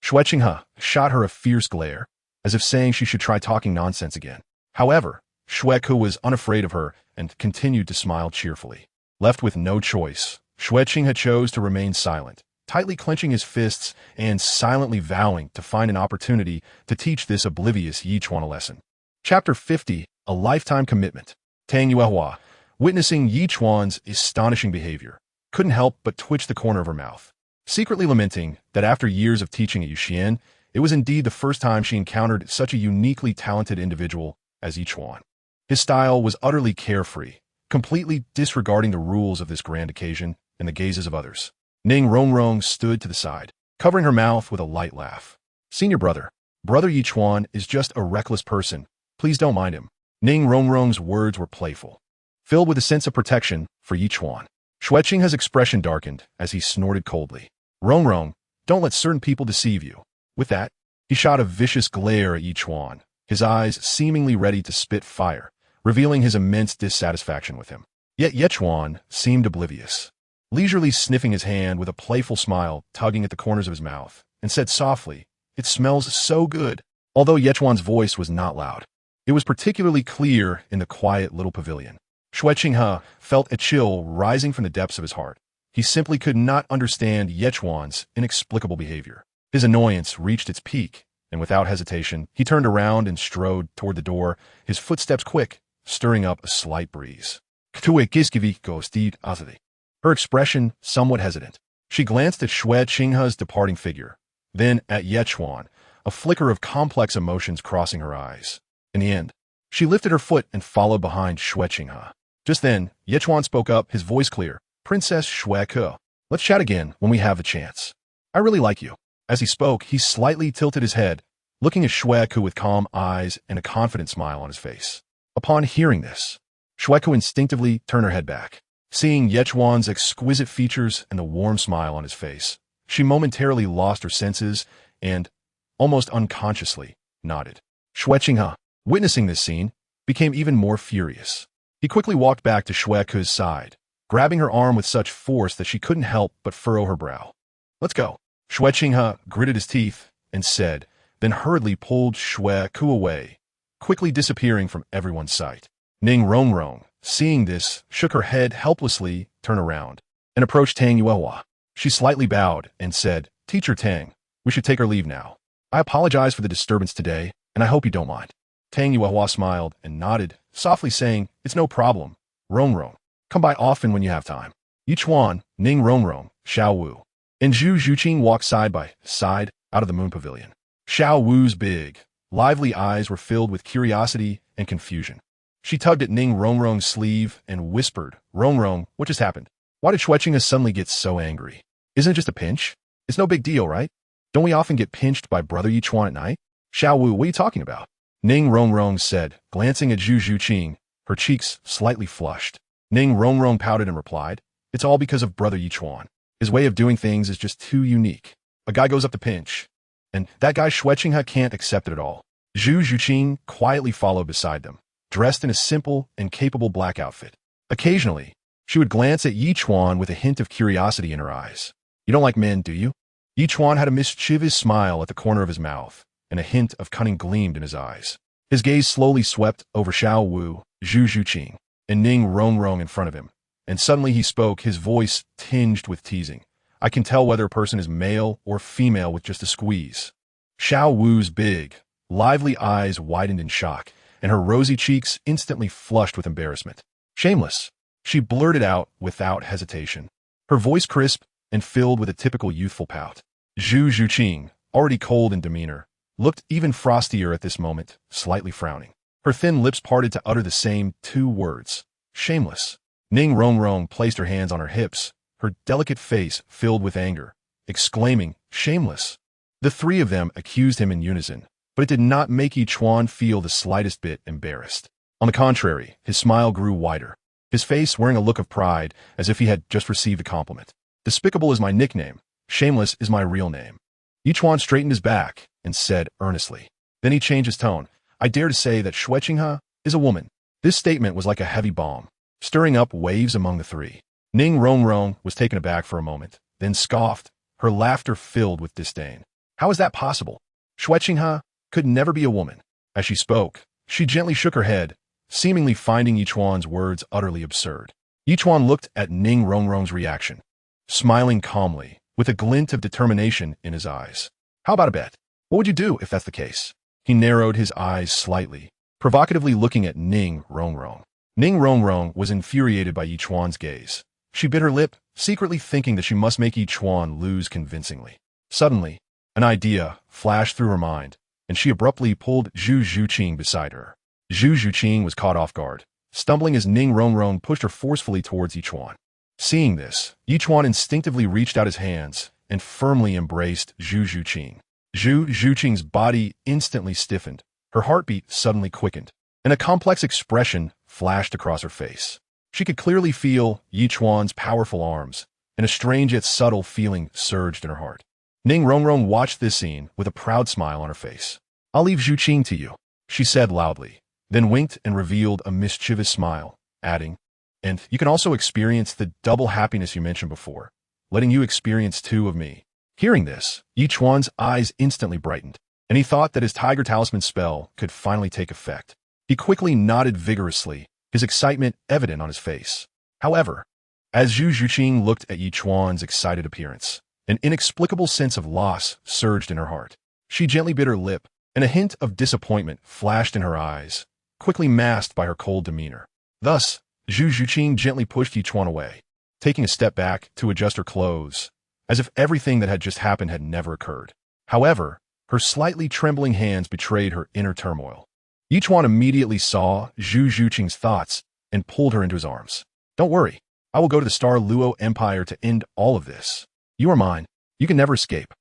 Xuching shot her a fierce glare, as if saying she should try talking nonsense again. However, Xueku was unafraid of her and continued to smile cheerfully. Left with no choice, Xuching chose to remain silent, tightly clenching his fists and silently vowing to find an opportunity to teach this oblivious Ichuan a lesson. Chapter 50, A Lifetime Commitment. Tang Yuehua, witnessing Ichuan's astonishing behavior, couldn't help but twitch the corner of her mouth, secretly lamenting that after years of teaching at Yuxian, it was indeed the first time she encountered such a uniquely talented individual as Ichuan. His style was utterly carefree, completely disregarding the rules of this grand occasion and the gazes of others. Ning Rongrong stood to the side, covering her mouth with a light laugh. Senior brother, Brother Ichuan is just a reckless person. Please don't mind him. Ning Rongrong's words were playful, filled with a sense of protection for Ichuan. Xuching's expression darkened as he snorted coldly. Rongrong, don't let certain people deceive you. With that, he shot a vicious glare at Ichuan, his eyes seemingly ready to spit fire, revealing his immense dissatisfaction with him. Yet Ichuan seemed oblivious, leisurely sniffing his hand with a playful smile tugging at the corners of his mouth, and said softly, It smells so good. Although Ichuan's voice was not loud, it was particularly clear in the quiet little pavilion. Xuching felt a chill rising from the depths of his heart. He simply could not understand Ichuan's inexplicable behavior. His annoyance reached its peak, and without hesitation, he turned around and strode toward the door, his footsteps quick, stirring up a slight breeze. Her expression somewhat hesitant. She glanced at Xuching's departing figure, then at Ichuan, a flicker of complex emotions crossing her eyes. In the end, she lifted her foot and followed behind Xuching. Just then, Ichuan spoke up, his voice clear. Princess Xueku, let's chat again when we have a chance. I really like you. As he spoke, he slightly tilted his head, looking at Xueku with calm eyes and a confident smile on his face. Upon hearing this, Xueku instinctively turned her head back. Seeing Ichuan's exquisite features and the warm smile on his face, she momentarily lost her senses and, almost unconsciously, nodded. Xuching, witnessing this scene, became even more furious. He quickly walked back to Xueku's side, grabbing her arm with such force that she couldn't help but furrow her brow. Let's go. Xuching gritted his teeth and said, then hurriedly pulled Xueku away, quickly disappearing from everyone's sight. Ning Rongrong, seeing this, shook her head helplessly, turned around, and approached Tang Yuehua. She slightly bowed and said, "Teacher Tang, we should take our leave now. I apologize for the disturbance today, and I hope you don't mind." Tang Yuehua smiled and nodded, softly saying, "It's no problem. Rongrong, come by often when you have time." Ichuan, Ning Rongrong, Xiao Wu, and Zhu Xuching walked side by side out of the moon pavilion. Xiao Wu's big, lively eyes were filled with curiosity and confusion. She tugged at Ning Rongrong's sleeve and whispered, "Rongrong, what just happened? Why did Xueching suddenly get so angry? Isn't it just a pinch? It's no big deal, right? Don't we often get pinched by Brother Ichuan at night?" "Xiao Wu, what are you talking about?" Ning Rongrong said, glancing at Zhu Xuching, her cheeks slightly flushed. Ning Rongrong pouted and replied, "It's all because of Brother Ichuan. His way of doing things is just too unique. A guy goes up to pinch, and that guy Xueching can't accept it at all." Zhu Xuching quietly followed beside them, dressed in a simple and capable black outfit. Occasionally, she would glance at Ichuan with a hint of curiosity in her eyes. "You don't like men, do you?" Ichuan had a mischievous smile at the corner of his mouth, and a hint of cunning gleamed in his eyes. His gaze slowly swept over Xiao Wu, Zhu Xuching, and Ning Rongrong in front of him, and suddenly he spoke, his voice tinged with teasing. "I can tell whether a person is male or female with just a squeeze." Xiao Wu's big, lively eyes widened in shock, and her rosy cheeks instantly flushed with embarrassment. "Shameless," she blurted out without hesitation, her voice crisp and filled with a typical youthful pout. Zhu Xuching, already cold in demeanor, looked even frostier at this moment, slightly frowning. Her thin lips parted to utter the same two words, "Shameless." Ning Rongrong placed her hands on her hips, her delicate face filled with anger, exclaiming, "Shameless." The three of them accused him in unison, but it did not make Ichuan feel the slightest bit embarrassed. On the contrary, his smile grew wider, his face wearing a look of pride as if he had just received a compliment. "Despicable is my nickname. Shameless is my real name." Ichuan straightened his back and said earnestly. Then he changed his tone. "I dare to say that Xueching is a woman." This statement was like a heavy bomb, stirring up waves among the three. Ning Rongrong was taken aback for a moment, then scoffed, her laughter filled with disdain. "How is that possible? Xueching could never be a woman." As she spoke, she gently shook her head, seemingly finding Ichuan's words utterly absurd. Ichuan looked at Ning Rongrong's reaction, smiling calmly, with a glint of determination in his eyes. "How about a bet? What would you do if that's the case?" He narrowed his eyes slightly, provocatively looking at Ning Rongrong. Ning Rongrong was infuriated by Ichuan's gaze. She bit her lip, secretly thinking that she must make Ichuan lose convincingly. Suddenly, an idea flashed through her mind, and she abruptly pulled Zhu Xuching beside her. Zhu Xuching was caught off guard, stumbling as Ning Rongrong pushed her forcefully towards Ichuan. Seeing this, Ichuan instinctively reached out his hands and firmly embraced Zhu Xuching. Zhu Xuching's body instantly stiffened, her heartbeat suddenly quickened, and a complex expression flashed across her face. She could clearly feel Ichuan's powerful arms, and a strange yet subtle feeling surged in her heart. Ning Rongrong watched this scene with a proud smile on her face. "I'll leave Xuching to you," she said loudly, then winked and revealed a mischievous smile, adding, "And you can also experience the double happiness you mentioned before, letting you experience two of me." Hearing this, Ichuan's eyes instantly brightened, and he thought that his tiger talisman spell could finally take effect. He quickly nodded vigorously, his excitement evident on his face. However, as Zhu Xuching looked at Ichuan's excited appearance, an inexplicable sense of loss surged in her heart. She gently bit her lip, and a hint of disappointment flashed in her eyes, quickly masked by her cold demeanor. Thus, Zhu Xuching gently pushed Ichuan away, taking a step back to adjust her clothes, as if everything that had just happened had never occurred. However, her slightly trembling hands betrayed her inner turmoil. Ichuan immediately saw Zhu Xuching's thoughts and pulled her into his arms. "Don't worry, I will go to the Star Luo Empire to end all of this. You are mine. You can never escape."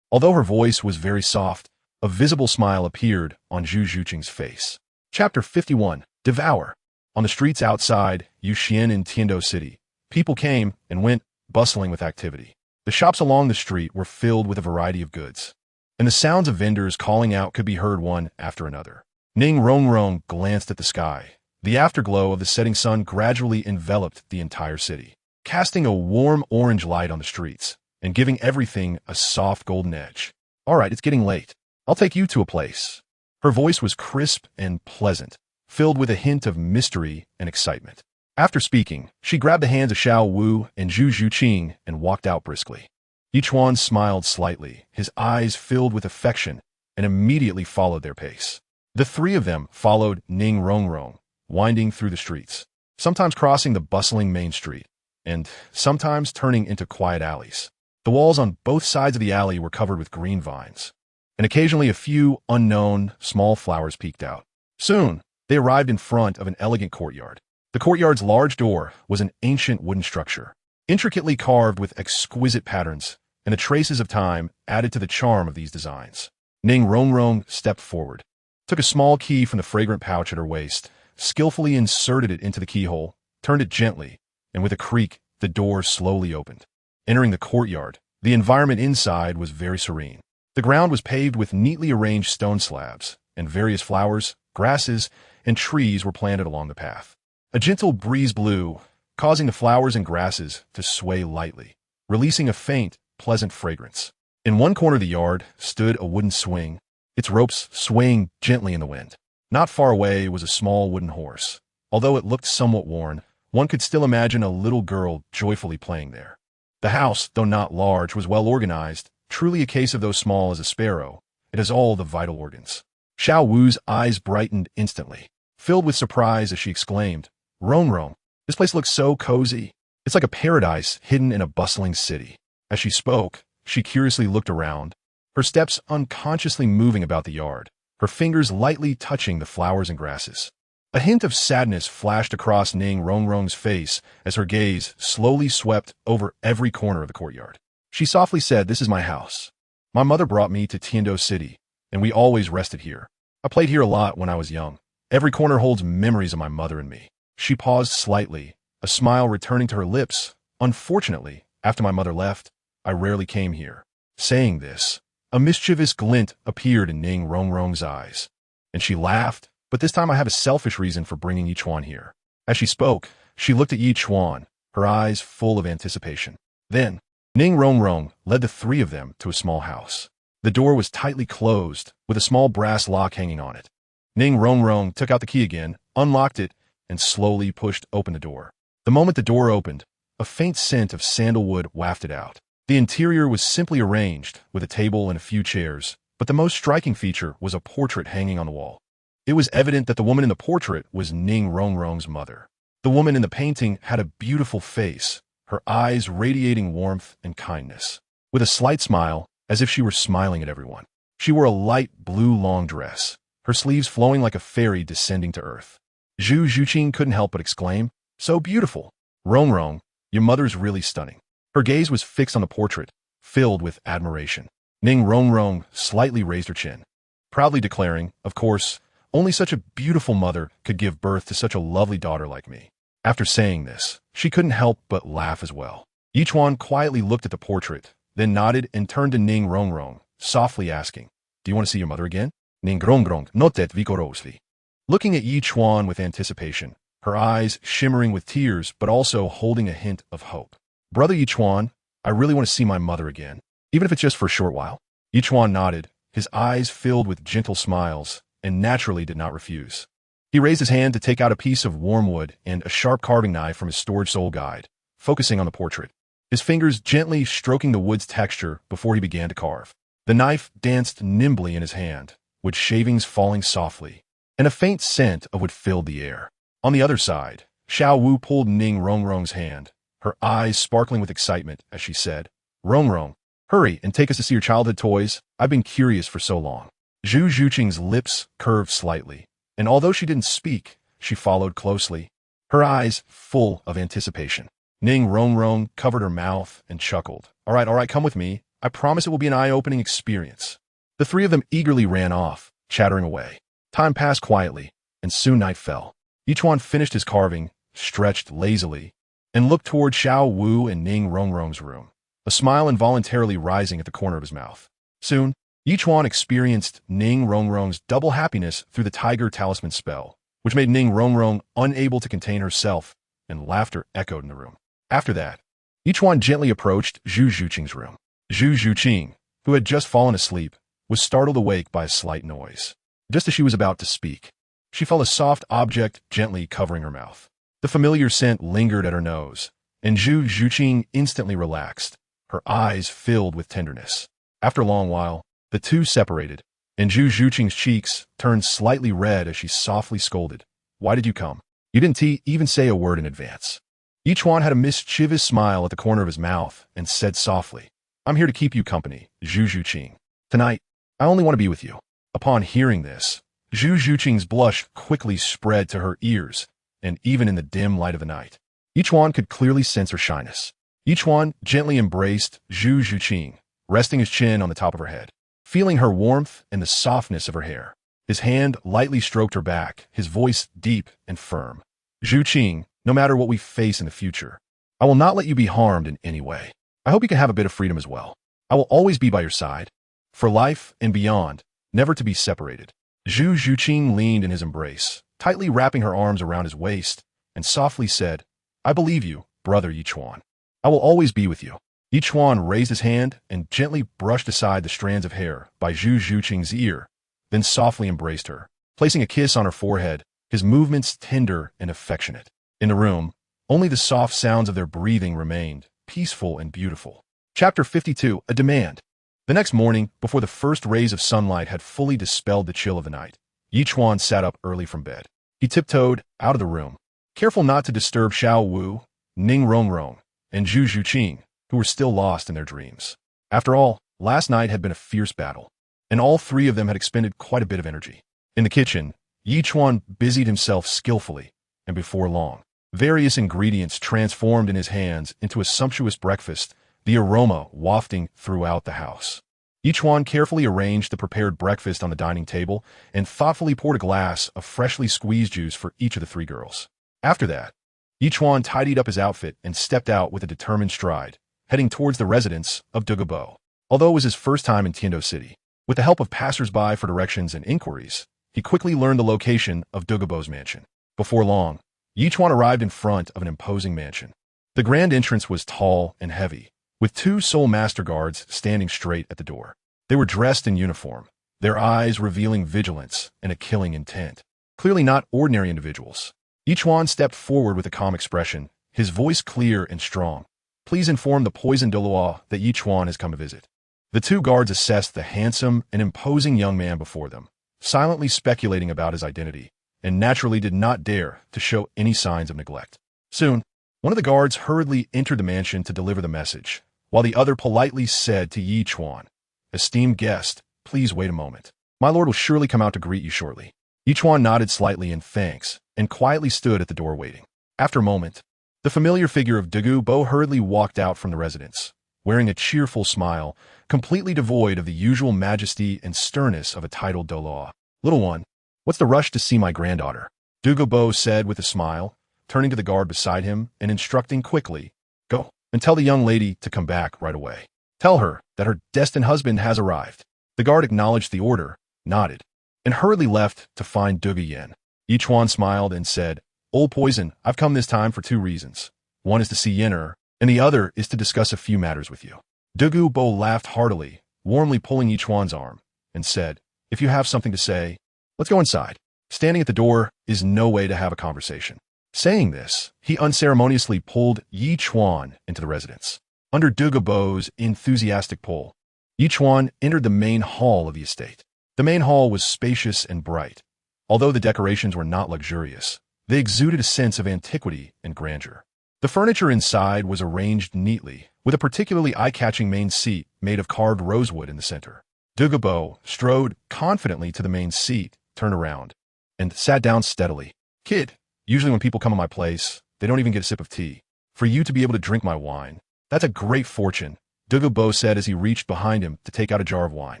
Although her voice was very soft, a visible smile appeared on Zhu Xuching's face. Chapter 51. Devour. On the streets outside Yuxian in Tiando City, people came and went, bustling with activity. The shops along the street were filled with a variety of goods, and the sounds of vendors calling out could be heard one after another. Ning Rongrong glanced at the sky. The afterglow of the setting sun gradually enveloped the entire city, casting a warm orange light on the streets and giving everything a soft golden edge. "All right, it's getting late. I'll take you to a place." Her voice was crisp and pleasant, filled with a hint of mystery and excitement. After speaking, she grabbed the hands of Xiao Wu and Zhu Xuching and walked out briskly. Ichuan smiled slightly, his eyes filled with affection, and immediately followed their pace. The three of them followed Ning Rongrong, winding through the streets, sometimes crossing the bustling main street, and sometimes turning into quiet alleys. The walls on both sides of the alley were covered with green vines, and occasionally a few unknown, small flowers peeked out. Soon, they arrived in front of an elegant courtyard. The courtyard's large door was an ancient wooden structure, intricately carved with exquisite patterns, and the traces of time added to the charm of these designs. Ning Rongrong stepped forward, took a small key from the fragrant pouch at her waist, skillfully inserted it into the keyhole, turned it gently, and with a creak, the door slowly opened. Entering the courtyard, the environment inside was very serene. The ground was paved with neatly arranged stone slabs, and various flowers, grasses, and trees were planted along the path. A gentle breeze blew, causing the flowers and grasses to sway lightly, releasing a faint, pleasant fragrance. In one corner of the yard stood a wooden swing, its ropes swaying gently in the wind. Not far away was a small wooden horse. Although it looked somewhat worn, one could still imagine a little girl joyfully playing there. The house, though not large, was well organized, truly a case of though small as a sparrow. It has all the vital organs. Xiao Wu's eyes brightened instantly, filled with surprise as she exclaimed, "Rongrong, this place looks so cozy. It's like a paradise hidden in a bustling city." As she spoke, she curiously looked around, her steps unconsciously moving about the yard, her fingers lightly touching the flowers and grasses. A hint of sadness flashed across Ning Rongrong's face as her gaze slowly swept over every corner of the courtyard. She softly said, "This is my house. My mother brought me to Tiando City, and we always rested here. I played here a lot when I was young. Every corner holds memories of my mother and me." She paused slightly, a smile returning to her lips. "Unfortunately, after my mother left, I rarely came here." Saying this, a mischievous glint appeared in Ning Rongrong's eyes, and she laughed, "But this time I have a selfish reason for bringing Ichuan here." As she spoke, she looked at Ichuan, her eyes full of anticipation. Then, Ning Rongrong led the three of them to a small house. The door was tightly closed, with a small brass lock hanging on it. Ning Rongrong took out the key again, unlocked it, and slowly pushed open the door. The moment the door opened, a faint scent of sandalwood wafted out. The interior was simply arranged, with a table and a few chairs, but the most striking feature was a portrait hanging on the wall. It was evident that the woman in the portrait was Ning Rongrong's mother. The woman in the painting had a beautiful face, her eyes radiating warmth and kindness. With a slight smile, as if she were smiling at everyone. She wore a light blue long dress, her sleeves flowing like a fairy descending to earth. Zhu Xuching couldn't help but exclaim, "So beautiful! Rongrong, your mother's really stunning." Her gaze was fixed on the portrait, filled with admiration. Ning Rongrong slightly raised her chin, proudly declaring, "Of course, only such a beautiful mother could give birth to such a lovely daughter like me." After saying this, she couldn't help but laugh as well. Ichuan quietly looked at the portrait, then nodded and turned to Ning Rongrong, softly asking, "Do you want to see your mother again?" Ning Rongrong nodded vigorously, looking at Ichuan with anticipation, her eyes shimmering with tears but also holding a hint of hope. "Brother Ichuan, I really want to see my mother again, even if it's just for a short while." Ichuan nodded, his eyes filled with gentle smiles, and naturally did not refuse. He raised his hand to take out a piece of wormwood and a sharp carving knife from his storage soul guide, focusing on the portrait, his fingers gently stroking the wood's texture before he began to carve. The knife danced nimbly in his hand, with shavings falling softly, and a faint scent of wood filled the air. On the other side, Xiao Wu pulled Ning Rongrong's hand, her eyes sparkling with excitement as she said, "Rongrong, hurry and take us to see your childhood toys. I've been curious for so long." Zhu Xuching's lips curved slightly, and although she didn't speak, she followed closely, her eyes full of anticipation. Ning Rongrong covered her mouth and chuckled. All right, come with me. I promise it will be an eye-opening experience." The three of them eagerly ran off, chattering away. Time passed quietly, and soon night fell. Ichuan finished his carving, stretched lazily, and looked toward Xiao Wu and Ning Rongrong's room, a smile involuntarily rising at the corner of his mouth. Soon, Ichuan experienced Ning Rongrong's double happiness through the tiger talisman spell, which made Ning Rongrong unable to contain herself, and laughter echoed in the room. After that, Ichuan gently approached Zhu Xuching's room. Zhu Xuching, who had just fallen asleep, was startled awake by a slight noise. Just as she was about to speak, she felt a soft object gently covering her mouth. The familiar scent lingered at her nose, and Zhu Xuching instantly relaxed, her eyes filled with tenderness. After a long while, the two separated, and Zhu Xuching's cheeks turned slightly red as she softly scolded. "Why did you come? You didn't even say a word in advance." Ichuan had a mischievous smile at the corner of his mouth and said softly, "I'm here to keep you company, Zhu Xuching. Tonight, I only want to be with you." Upon hearing this, Zhu Xuching's blush quickly spread to her ears, and even in the dim light of the night, Ichuan could clearly sense her shyness. Ichuan gently embraced Zhu Xuching, resting his chin on the top of her head, feeling her warmth and the softness of her hair. His hand lightly stroked her back, his voice deep and firm. "Xuching, no matter what we face in the future, I will not let you be harmed in any way. I hope you can have a bit of freedom as well. I will always be by your side, for life and beyond, never to be separated." Zhu Xuching leaned in his embrace, tightly wrapping her arms around his waist, and softly said, "I believe you, brother Ichuan. I will always be with you." Ichuan raised his hand and gently brushed aside the strands of hair by Zhu Xuching's ear, then softly embraced her, placing a kiss on her forehead, his movements tender and affectionate. In the room, only the soft sounds of their breathing remained, peaceful and beautiful. Chapter 52, A Demand. The next morning, before the first rays of sunlight had fully dispelled the chill of the night, Ichuan sat up early from bed. He tiptoed out of the room, careful not to disturb Xiao Wu, Ning Rongrong, and Zhu Xuching, who were still lost in their dreams. After all, last night had been a fierce battle, and all three of them had expended quite a bit of energy. In the kitchen, Ichuan busied himself skillfully, and before long, various ingredients transformed in his hands into a sumptuous breakfast, the aroma wafting throughout the house. Ichuan carefully arranged the prepared breakfast on the dining table and thoughtfully poured a glass of freshly squeezed juice for each of the three girls. After that, Ichuan tidied up his outfit and stepped out with a determined stride, heading towards the residence of Douluo. Although it was his first time in Tiando City, with the help of passers-by for directions and inquiries, he quickly learned the location of Douluo's mansion. Before long, Ichuan arrived in front of an imposing mansion. The grand entrance was tall and heavy, with two Soul Master Guards standing straight at the door. They were dressed in uniform, their eyes revealing vigilance and a killing intent. Clearly not ordinary individuals. Ichuan stepped forward with a calm expression, his voice clear and strong. "Please inform the poisoned Douluo that Ichuan has come to visit." The two guards assessed the handsome and imposing young man before them, silently speculating about his identity, and naturally did not dare to show any signs of neglect. Soon, one of the guards hurriedly entered the mansion to deliver the message, while the other politely said to Ichuan, "Esteemed guest, please wait a moment. My lord will surely come out to greet you shortly." Ichuan nodded slightly in thanks, and quietly stood at the door waiting. After a moment, the familiar figure of Douluo hurriedly walked out from the residence, wearing a cheerful smile, completely devoid of the usual majesty and sternness of a titled Douluo. "Little one, what's the rush to see my granddaughter?" Douluo said with a smile, turning to the guard beside him and instructing quickly, "Go and tell the young lady to come back right away. Tell her that her destined husband has arrived." The guard acknowledged the order, nodded, and hurriedly left to find Douluo. Ichuan smiled and said, "Old Poison, I've come this time for two reasons. One is to see Yenner, and the other is to discuss a few matters with you." Douluo laughed heartily, warmly pulling Ichuan's arm, and said, "If you have something to say, let's go inside. Standing at the door is no way to have a conversation." Saying this, he unceremoniously pulled Ichuan into the residence. Under Douluo's enthusiastic pull, Ichuan entered the main hall of the estate. The main hall was spacious and bright. Although the decorations were not luxurious, they exuded a sense of antiquity and grandeur. The furniture inside was arranged neatly, with a particularly eye-catching main seat made of carved rosewood in the center. Douluo strode confidently to the main seat, turned around, and sat down steadily. "Kid, usually when people come to my place, they don't even get a sip of tea. For you to be able to drink my wine, that's a great fortune," Douluo said as he reached behind him to take out a jar of wine.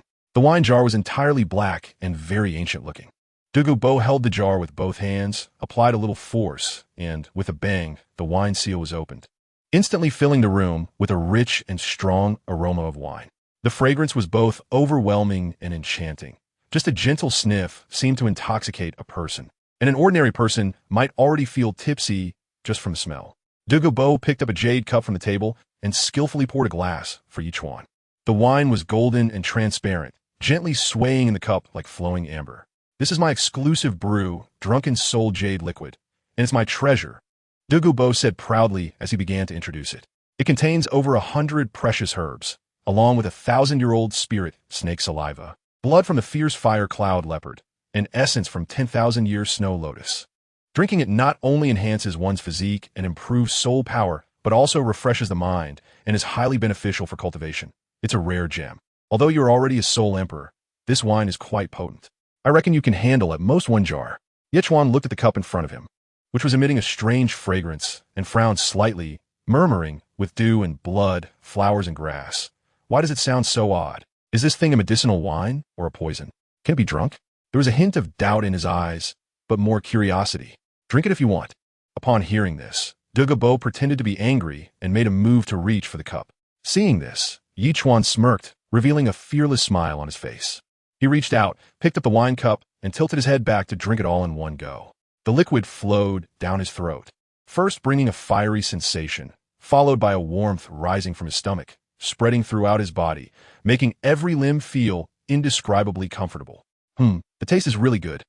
The wine jar was entirely black and very ancient-looking. Douluo held the jar with both hands, applied a little force, and, with a bang, the wine seal was opened, instantly filling the room with a rich and strong aroma of wine. The fragrance was both overwhelming and enchanting. Just a gentle sniff seemed to intoxicate a person, and an ordinary person might already feel tipsy just from the smell. Douluo picked up a jade cup from the table and skillfully poured a glass for Ichuan. The wine was golden and transparent, gently swaying in the cup like flowing amber. This is my exclusive brew, Drunken Soul Jade Liquid, and it's my treasure, Douluo said proudly as he began to introduce it. It contains over 100 precious herbs, along with 1,000-year-old spirit snake saliva, blood from the fierce fire cloud leopard, and essence from 10,000-year snow lotus. Drinking it not only enhances one's physique and improves soul power, but also refreshes the mind and is highly beneficial for cultivation. It's a rare gem. Although you're already a soul emperor, this wine is quite potent. I reckon you can handle at most 1 jar. Ichuan looked at the cup in front of him, which was emitting a strange fragrance, and frowned slightly, murmuring, with dew and blood, flowers and grass. Why does it sound so odd? Is this thing a medicinal wine or a poison? Can it be drunk? There was a hint of doubt in his eyes, but more curiosity. Drink it if you want. Upon hearing this, Douluo pretended to be angry and made a move to reach for the cup. Seeing this, Ichuan smirked, revealing a fearless smile on his face. He reached out, picked up the wine cup, and tilted his head back to drink it all in one go. The liquid flowed down his throat, first bringing a fiery sensation, followed by a warmth rising from his stomach, spreading throughout his body, making every limb feel indescribably comfortable. The taste is really good.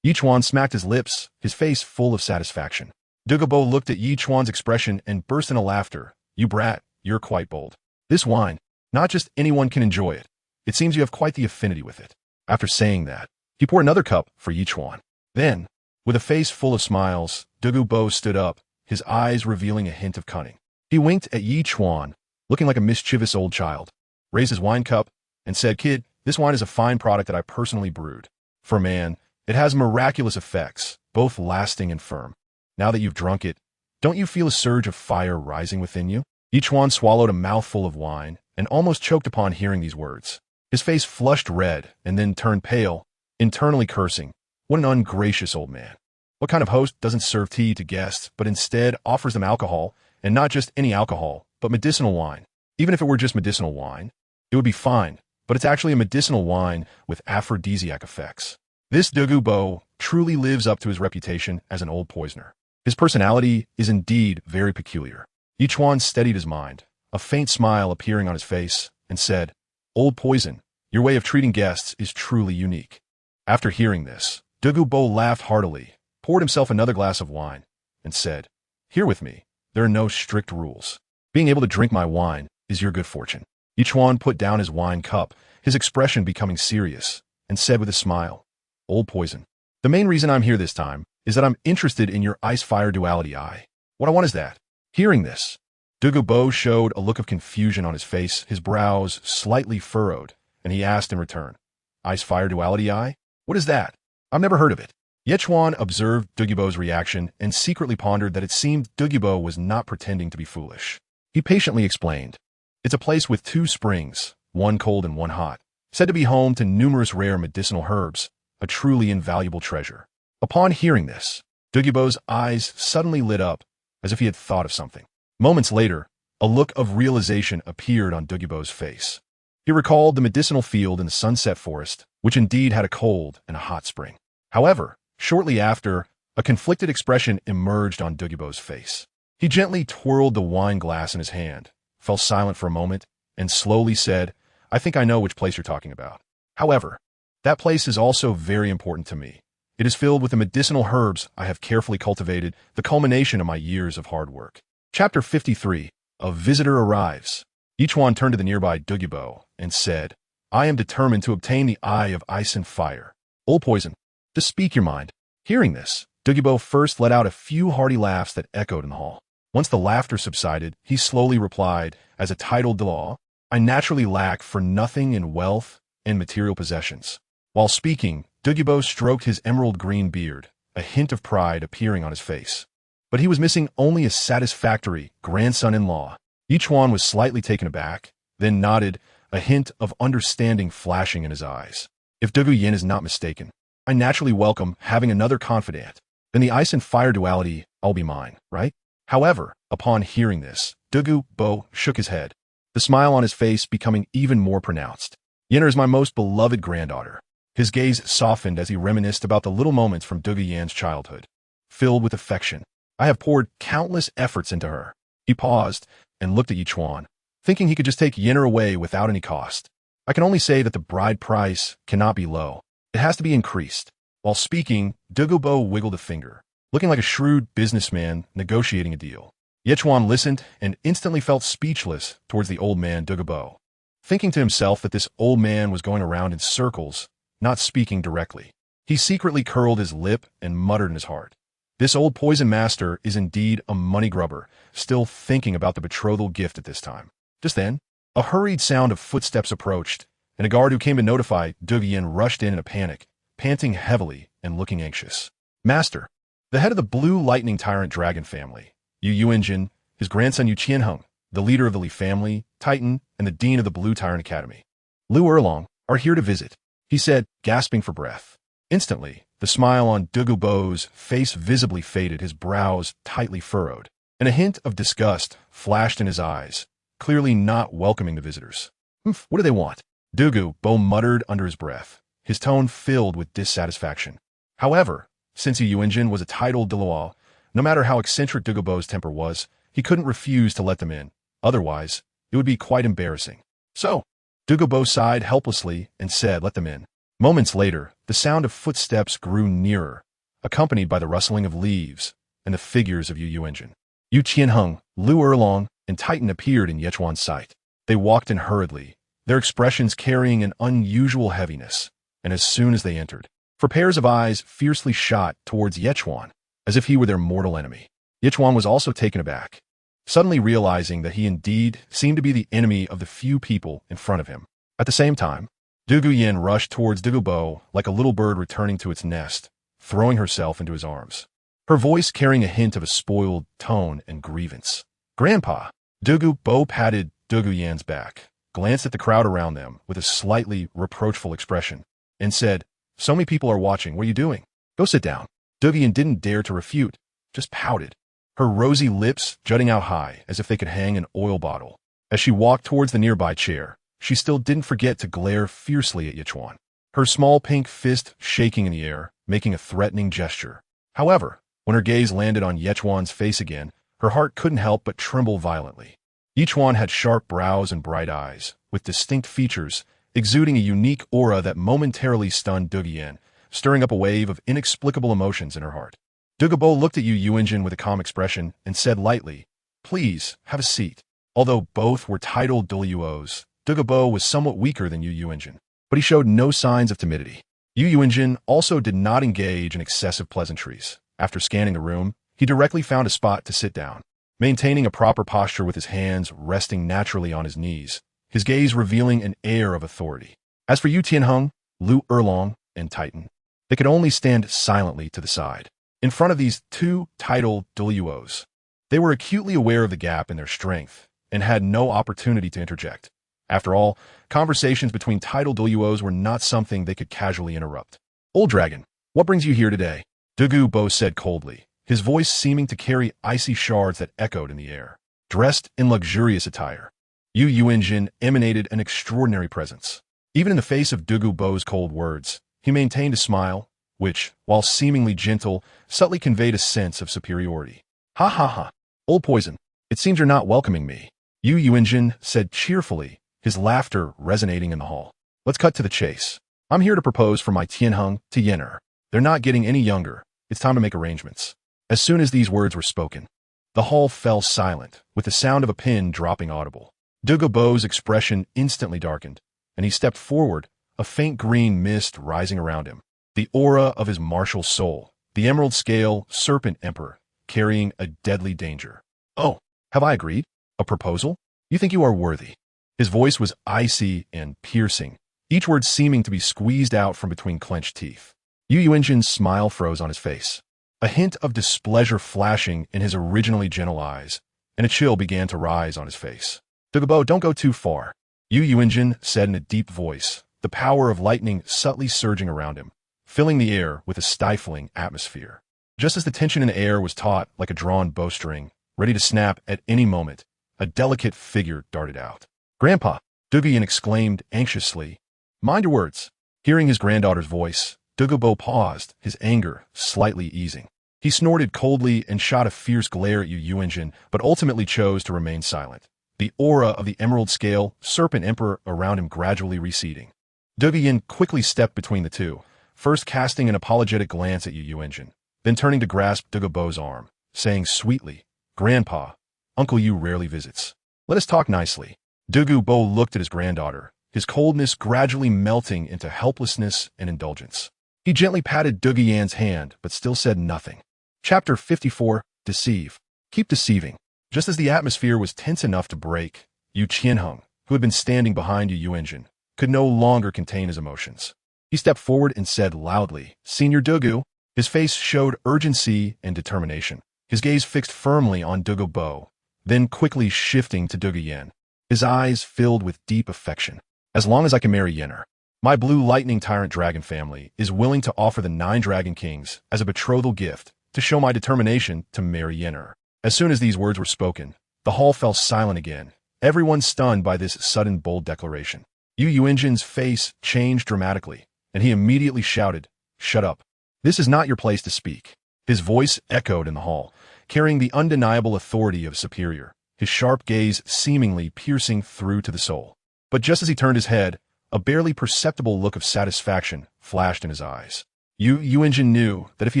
Ichuan smacked his lips, his face full of satisfaction. Douluo looked at Ichuan's expression and burst into laughter. You brat, you're quite bold. This wine, not just anyone can enjoy it. It seems you have quite the affinity with it. After saying that, he poured another cup for Ichuan. Then, with a face full of smiles, Douluo stood up, his eyes revealing a hint of cunning. He winked at Ichuan, looking like a mischievous old child, raised his wine cup, and said, Kid, this wine is a fine product that I personally brewed. For man, it has miraculous effects, both lasting and firm. Now that you've drunk it, don't you feel a surge of fire rising within you? Ichuan swallowed a mouthful of wine and almost choked upon hearing these words. His face flushed red and then turned pale, internally cursing. What an ungracious old man. What kind of host doesn't serve tea to guests, but instead offers them alcohol, and not just any alcohol, but medicinal wine? Even if it were just medicinal wine, it would be fine, but it's actually a medicinal wine with aphrodisiac effects. This Douluo truly lives up to his reputation as an old poisoner. His personality is indeed very peculiar. Ichuan steadied his mind, a faint smile appearing on his face, and said, Old poison, your way of treating guests is truly unique. After hearing this, Douluo laughed heartily, poured himself another glass of wine, and said, Here with me, there are no strict rules. Being able to drink my wine is your good fortune. Ichuan put down his wine cup, his expression becoming serious, and said with a smile, Old poison, the main reason I'm here this time is that I'm interested in your ice-fire duality eye. What I want is that. Hearing this, Douluo showed a look of confusion on his face, his brows slightly furrowed, and he asked in return, Ice-fire duality eye? What is that? I've never heard of it. Ichuan observed Douluo's reaction and secretly pondered that it seemed Douluo was not pretending to be foolish. He patiently explained, It's a place with 2 springs, one cold and one hot, said to be home to numerous rare medicinal herbs, a truly invaluable treasure. Upon hearing this, Douluo's eyes suddenly lit up, as if he had thought of something. Moments later, a look of realization appeared on Douluo's face. He recalled the medicinal field in the Sunset Forest, which indeed had a cold and a hot spring. However, shortly after, a conflicted expression emerged on Douluo's face. He gently twirled the wine glass in his hand, fell silent for a moment, and slowly said, I think I know which place you're talking about. However, that place is also very important to me. It is filled with the medicinal herbs I have carefully cultivated, the culmination of my years of hard work. Chapter 53. A Visitor Arrives. Ichuan turned to the nearby Douluo and said, I am determined to obtain the eye of ice and fire. Old poison, just speak your mind. Hearing this, Douluo first let out a few hearty laughs that echoed in the hall. Once the laughter subsided, he slowly replied, as a titled law, I naturally lack for nothing in wealth and material possessions. While speaking, Douluo stroked his emerald green beard, a hint of pride appearing on his face. But he was missing only a satisfactory grandson-in-law. Ichuan was slightly taken aback, then nodded, a hint of understanding flashing in his eyes. If Douluo is not mistaken, I naturally welcome having another confidant. Then the ice and fire duality, I'll be mine, right? However, upon hearing this, Douluo shook his head, the smile on his face becoming even more pronounced. Yenner is my most beloved granddaughter. His gaze softened as he reminisced about the little moments from Douluo's childhood. Filled with affection, I have poured countless efforts into her. He paused and looked at Ichuan, thinking he could just take Yenner away without any cost. I can only say that the bride price cannot be low. It has to be increased. While speaking, Douluo wiggled a finger, looking like a shrewd businessman negotiating a deal. Ichuan listened and instantly felt speechless towards the old man Douluo, thinking to himself that this old man was going around in circles, not speaking directly. He secretly curled his lip and muttered in his heart, "This old poison master is indeed a money grubber, still thinking about the betrothal gift at this time." Just then, a hurried sound of footsteps approached, and a guard who came to notify Douluo rushed in a panic, panting heavily and looking anxious. "Master, the head of the Blue Lightning Tyrant Dragon family, Yuanjin, his grandson Yuqianheng, the leader of the Li family, Titan, and the dean of the Blue Tyrant Academy, Lu Erlong, are here to visit," he said, gasping for breath. Instantly, the smile on Douluo's face visibly faded, his brows tightly furrowed, and a hint of disgust flashed in his eyes, clearly not welcoming the visitors. What do they want?" Douluo muttered under his breath, his tone filled with dissatisfaction. However, since Yuanjin was a titled Douluo, no matter how eccentric Douluo's temper was, he couldn't refuse to let them in. Otherwise, it would be quite embarrassing. So, Douluo sighed helplessly and said, "Let them in." Moments later, the sound of footsteps grew nearer, accompanied by the rustling of leaves and the figures of Yuanjin. Yuqianheng, Lu Erlong, and Titan appeared in Ichuan's sight. They walked in hurriedly, their expressions carrying an unusual heaviness, and as soon as they entered, for pairs of eyes fiercely shot towards Ichuan, as if he were their mortal enemy. Ichuan was also taken aback, suddenly realizing that he indeed seemed to be the enemy of the few people in front of him. At the same time, Douluo rushed towards Douluo like a little bird returning to its nest, throwing herself into his arms, her voice carrying a hint of a spoiled tone and grievance. "Grandpa!" Douluo patted Douluo's back, glanced at the crowd around them with a slightly reproachful expression, and said, "So many people are watching. What are you doing? Go sit down." Douluo didn't dare to refute, just pouted, her rosy lips jutting out high as if they could hang an oil bottle. As she walked towards the nearby chair, she still didn't forget to glare fiercely at Ichuan, her small pink fist shaking in the air, making a threatening gesture. However, when her gaze landed on Ichuan's face again, her heart couldn't help but tremble violently. Ichuan had sharp brows and bright eyes, with distinct features, exuding a unique aura that momentarily stunned Douluo, stirring up a wave of inexplicable emotions in her heart. Douluo looked at Yuanjin with a calm expression and said lightly, "Please, have a seat." Although both were titled Douluos, Douluo was somewhat weaker than Yuanjin, but he showed no signs of timidity. Yuanjin also did not engage in excessive pleasantries. After scanning the room, he directly found a spot to sit down, maintaining a proper posture with his hands resting naturally on his knees, his gaze revealing an air of authority. As for Yuqianheng, Lu Erlong, and Titan, they could only stand silently to the side. In front of these two titled Douluos, they were acutely aware of the gap in their strength and had no opportunity to interject. After all, conversations between titled Douluos were not something they could casually interrupt. "Old Dragon, what brings you here today?" Douluo said coldly, his voice seeming to carry icy shards that echoed in the air. Dressed in luxurious attire, Yuanjin emanated an extraordinary presence. Even in the face of Douluo's cold words, he maintained a smile, which, while seemingly gentle, subtly conveyed a sense of superiority. "Ha ha ha, old poison, it seems you're not welcoming me," Yuanjin said cheerfully, his laughter resonating in the hall. "Let's cut to the chase. I'm here to propose for my Tianheng to Yen'er. They're not getting any younger. It's time to make arrangements." As soon as these words were spoken, the hall fell silent, with the sound of a pin dropping audible. Douluo's expression instantly darkened, and he stepped forward, a faint green mist rising around him. The aura of his martial soul, the emerald scale serpent emperor, carrying a deadly danger. "Oh, have I agreed? A proposal? You think you are worthy?" His voice was icy and piercing, each word seeming to be squeezed out from between clenched teeth. Yuanjin's smile froze on his face, a hint of displeasure flashing in his originally gentle eyes, and a chill began to rise on his face. "Douluo, don't go too far," Yuanjin said in a deep voice, the power of lightning subtly surging around him, filling the air with a stifling atmosphere. Just as the tension in the air was taut like a drawn bowstring, ready to snap at any moment, a delicate figure darted out. "Grandpa," Douluo exclaimed anxiously. "Mind your words." Hearing his granddaughter's voice, Douluo paused, his anger slightly easing. He snorted coldly and shot a fierce glare at Yuanjin, but ultimately chose to remain silent, the aura of the emerald scale serpent emperor around him gradually receding. Douluo quickly stepped between the two, first casting an apologetic glance at Yu Yuanjin, then turning to grasp Douluo's arm, saying sweetly, "Grandpa, Uncle Yu rarely visits. Let us talk nicely." Douluo looked at his granddaughter, his coldness gradually melting into helplessness and indulgence. He gently patted Douluo's hand, but still said nothing. Chapter 54, Deceive. Keep deceiving. Just as the atmosphere was tense enough to break, Yu Qianheng, who had been standing behind Yu Yuanjin, could no longer contain his emotions. He stepped forward and said loudly, "Senior Douluo." His face showed urgency and determination, his gaze fixed firmly on Douluo, then quickly shifting to Douluo. His eyes filled with deep affection. "As long as I can marry Yenner, my blue lightning tyrant dragon family is willing to offer the 9 dragon kings as a betrothal gift to show my determination to marry Yenner." As soon as these words were spoken, the hall fell silent again, everyone stunned by this sudden bold declaration. Yu Yuanjin's face changed dramatically, and he immediately shouted, "Shut up. This is not your place to speak." His voice echoed in the hall, carrying the undeniable authority of a superior, his sharp gaze seemingly piercing through to the soul. But just as he turned his head, a barely perceptible look of satisfaction flashed in his eyes. Yu Yuanjin knew that if he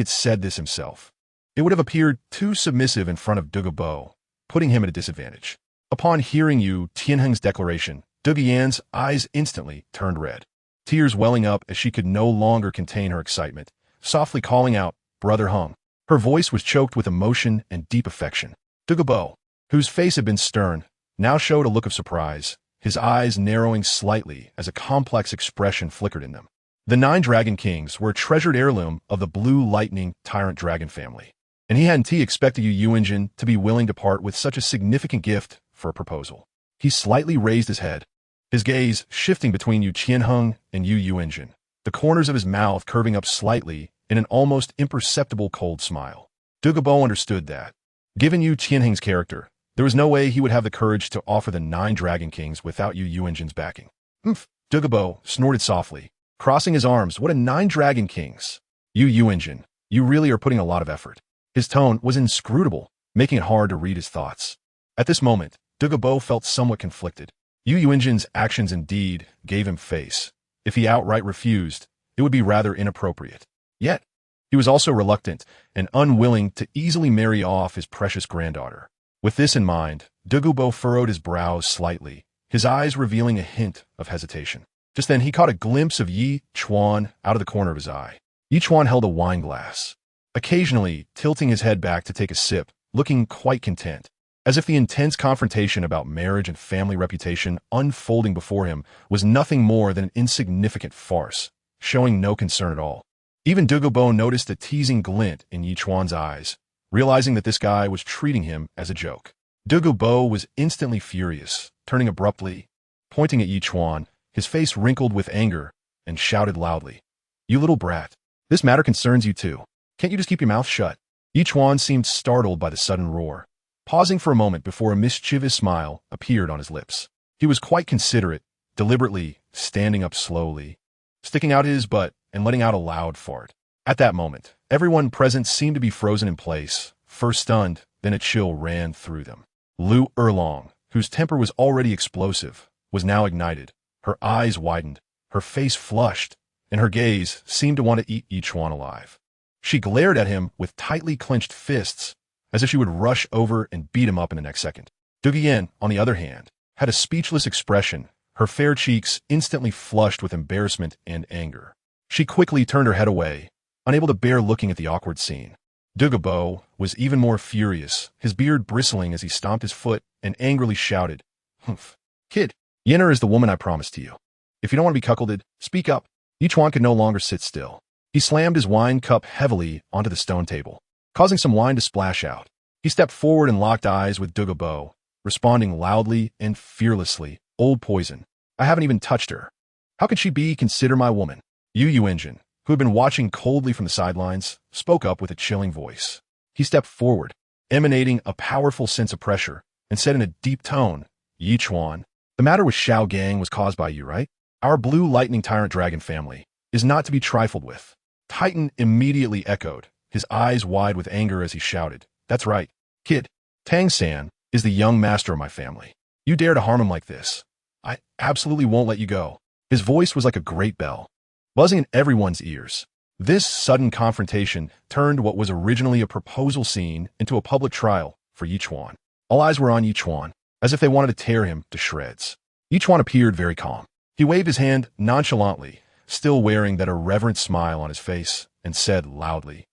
had said this himself, it would have appeared too submissive in front of Douluo, putting him at a disadvantage. Upon hearing Yu Tianheng's declaration, Douluo's eyes instantly turned red, tears welling up as she could no longer contain her excitement, softly calling out, "Brother Heng." Her voice was choked with emotion and deep affection. Douluo, whose face had been stern, now showed a look of surprise, his eyes narrowing slightly as a complex expression flickered in them. The 9 dragon kings were a treasured heirloom of the blue lightning tyrant dragon family, and he hadn't expected Yu Yuanjin to be willing to part with such a significant gift for a proposal. He slightly raised his head, his gaze shifting between Yu Qianheng and Yu Yuanjin, the corners of his mouth curving up slightly in an almost imperceptible cold smile. Douluo understood that, given Yu Qianheng's character, there was no way he would have the courage to offer the 9 dragon kings without Yu Yuanjin's backing. "Humph," Douluo snorted softly, crossing his arms. "What a 9 dragon kings! Yu Yuanjin, you really are putting a lot of effort." His tone was inscrutable, making it hard to read his thoughts. At this moment, Douluo felt somewhat conflicted. Yu Yuanjin's actions indeed gave him face. If he outright refused, it would be rather inappropriate. Yet, he was also reluctant and unwilling to easily marry off his precious granddaughter. With this in mind, Douluo furrowed his brows slightly, his eyes revealing a hint of hesitation. Just then, he caught a glimpse of Ichuan out of the corner of his eye. Ichuan held a wine glass, occasionally tilting his head back to take a sip, looking quite content, as if the intense confrontation about marriage and family reputation unfolding before him was nothing more than an insignificant farce, showing no concern at all. Even Douluo noticed a teasing glint in Ichuan's eyes, realizing that this guy was treating him as a joke. Douluo was instantly furious, turning abruptly, pointing at Ichuan, his face wrinkled with anger, and shouted loudly, "You little brat, this matter concerns you too. Can't you just keep your mouth shut?" Ichuan seemed startled by the sudden roar, pausing for a moment before a mischievous smile appeared on his lips. He was quite considerate, deliberately standing up slowly, sticking out his butt and letting out a loud fart. At that moment, everyone present seemed to be frozen in place, first stunned, then a chill ran through them. Lu Erlong, whose temper was already explosive, was now ignited. Her eyes widened, her face flushed, and her gaze seemed to want to eat Ichuan alive. She glared at him with tightly clenched fists, as if she would rush over and beat him up in the next second. Douluo, on the other hand, had a speechless expression, her fair cheeks instantly flushed with embarrassment and anger. She quickly turned her head away, unable to bear looking at the awkward scene. Douluo was even more furious, his beard bristling as he stomped his foot and angrily shouted, "Humph. Kid, Yenner is the woman I promised to you. If you don't want to be cuckolded, speak up." Ichuan could no longer sit still. He slammed his wine cup heavily onto the stone table, causing some wine to splash out. He stepped forward and locked eyes with Douluo, responding loudly and fearlessly, "Old poison. I haven't even touched her. How could she be considered my woman?" Yu Yuanjin, who had been watching coldly from the sidelines, spoke up with a chilling voice. He stepped forward, emanating a powerful sense of pressure, and said in a deep tone, "Ichuan, the matter with Xiao Gang was caused by you, right? Our blue lightning tyrant dragon family is not to be trifled with." Titan immediately echoed, his eyes wide with anger as he shouted, "That's right, kid. Tang San is the young master of my family. You dare to harm him like this, I absolutely won't let you go." His voice was like a great bell, buzzing in everyone's ears. This sudden confrontation turned what was originally a proposal scene into a public trial for Ichuan. All eyes were on Ichuan, as if they wanted to tear him to shreds. Ichuan appeared very calm. He waved his hand nonchalantly, still wearing that irreverent smile on his face, and said loudly,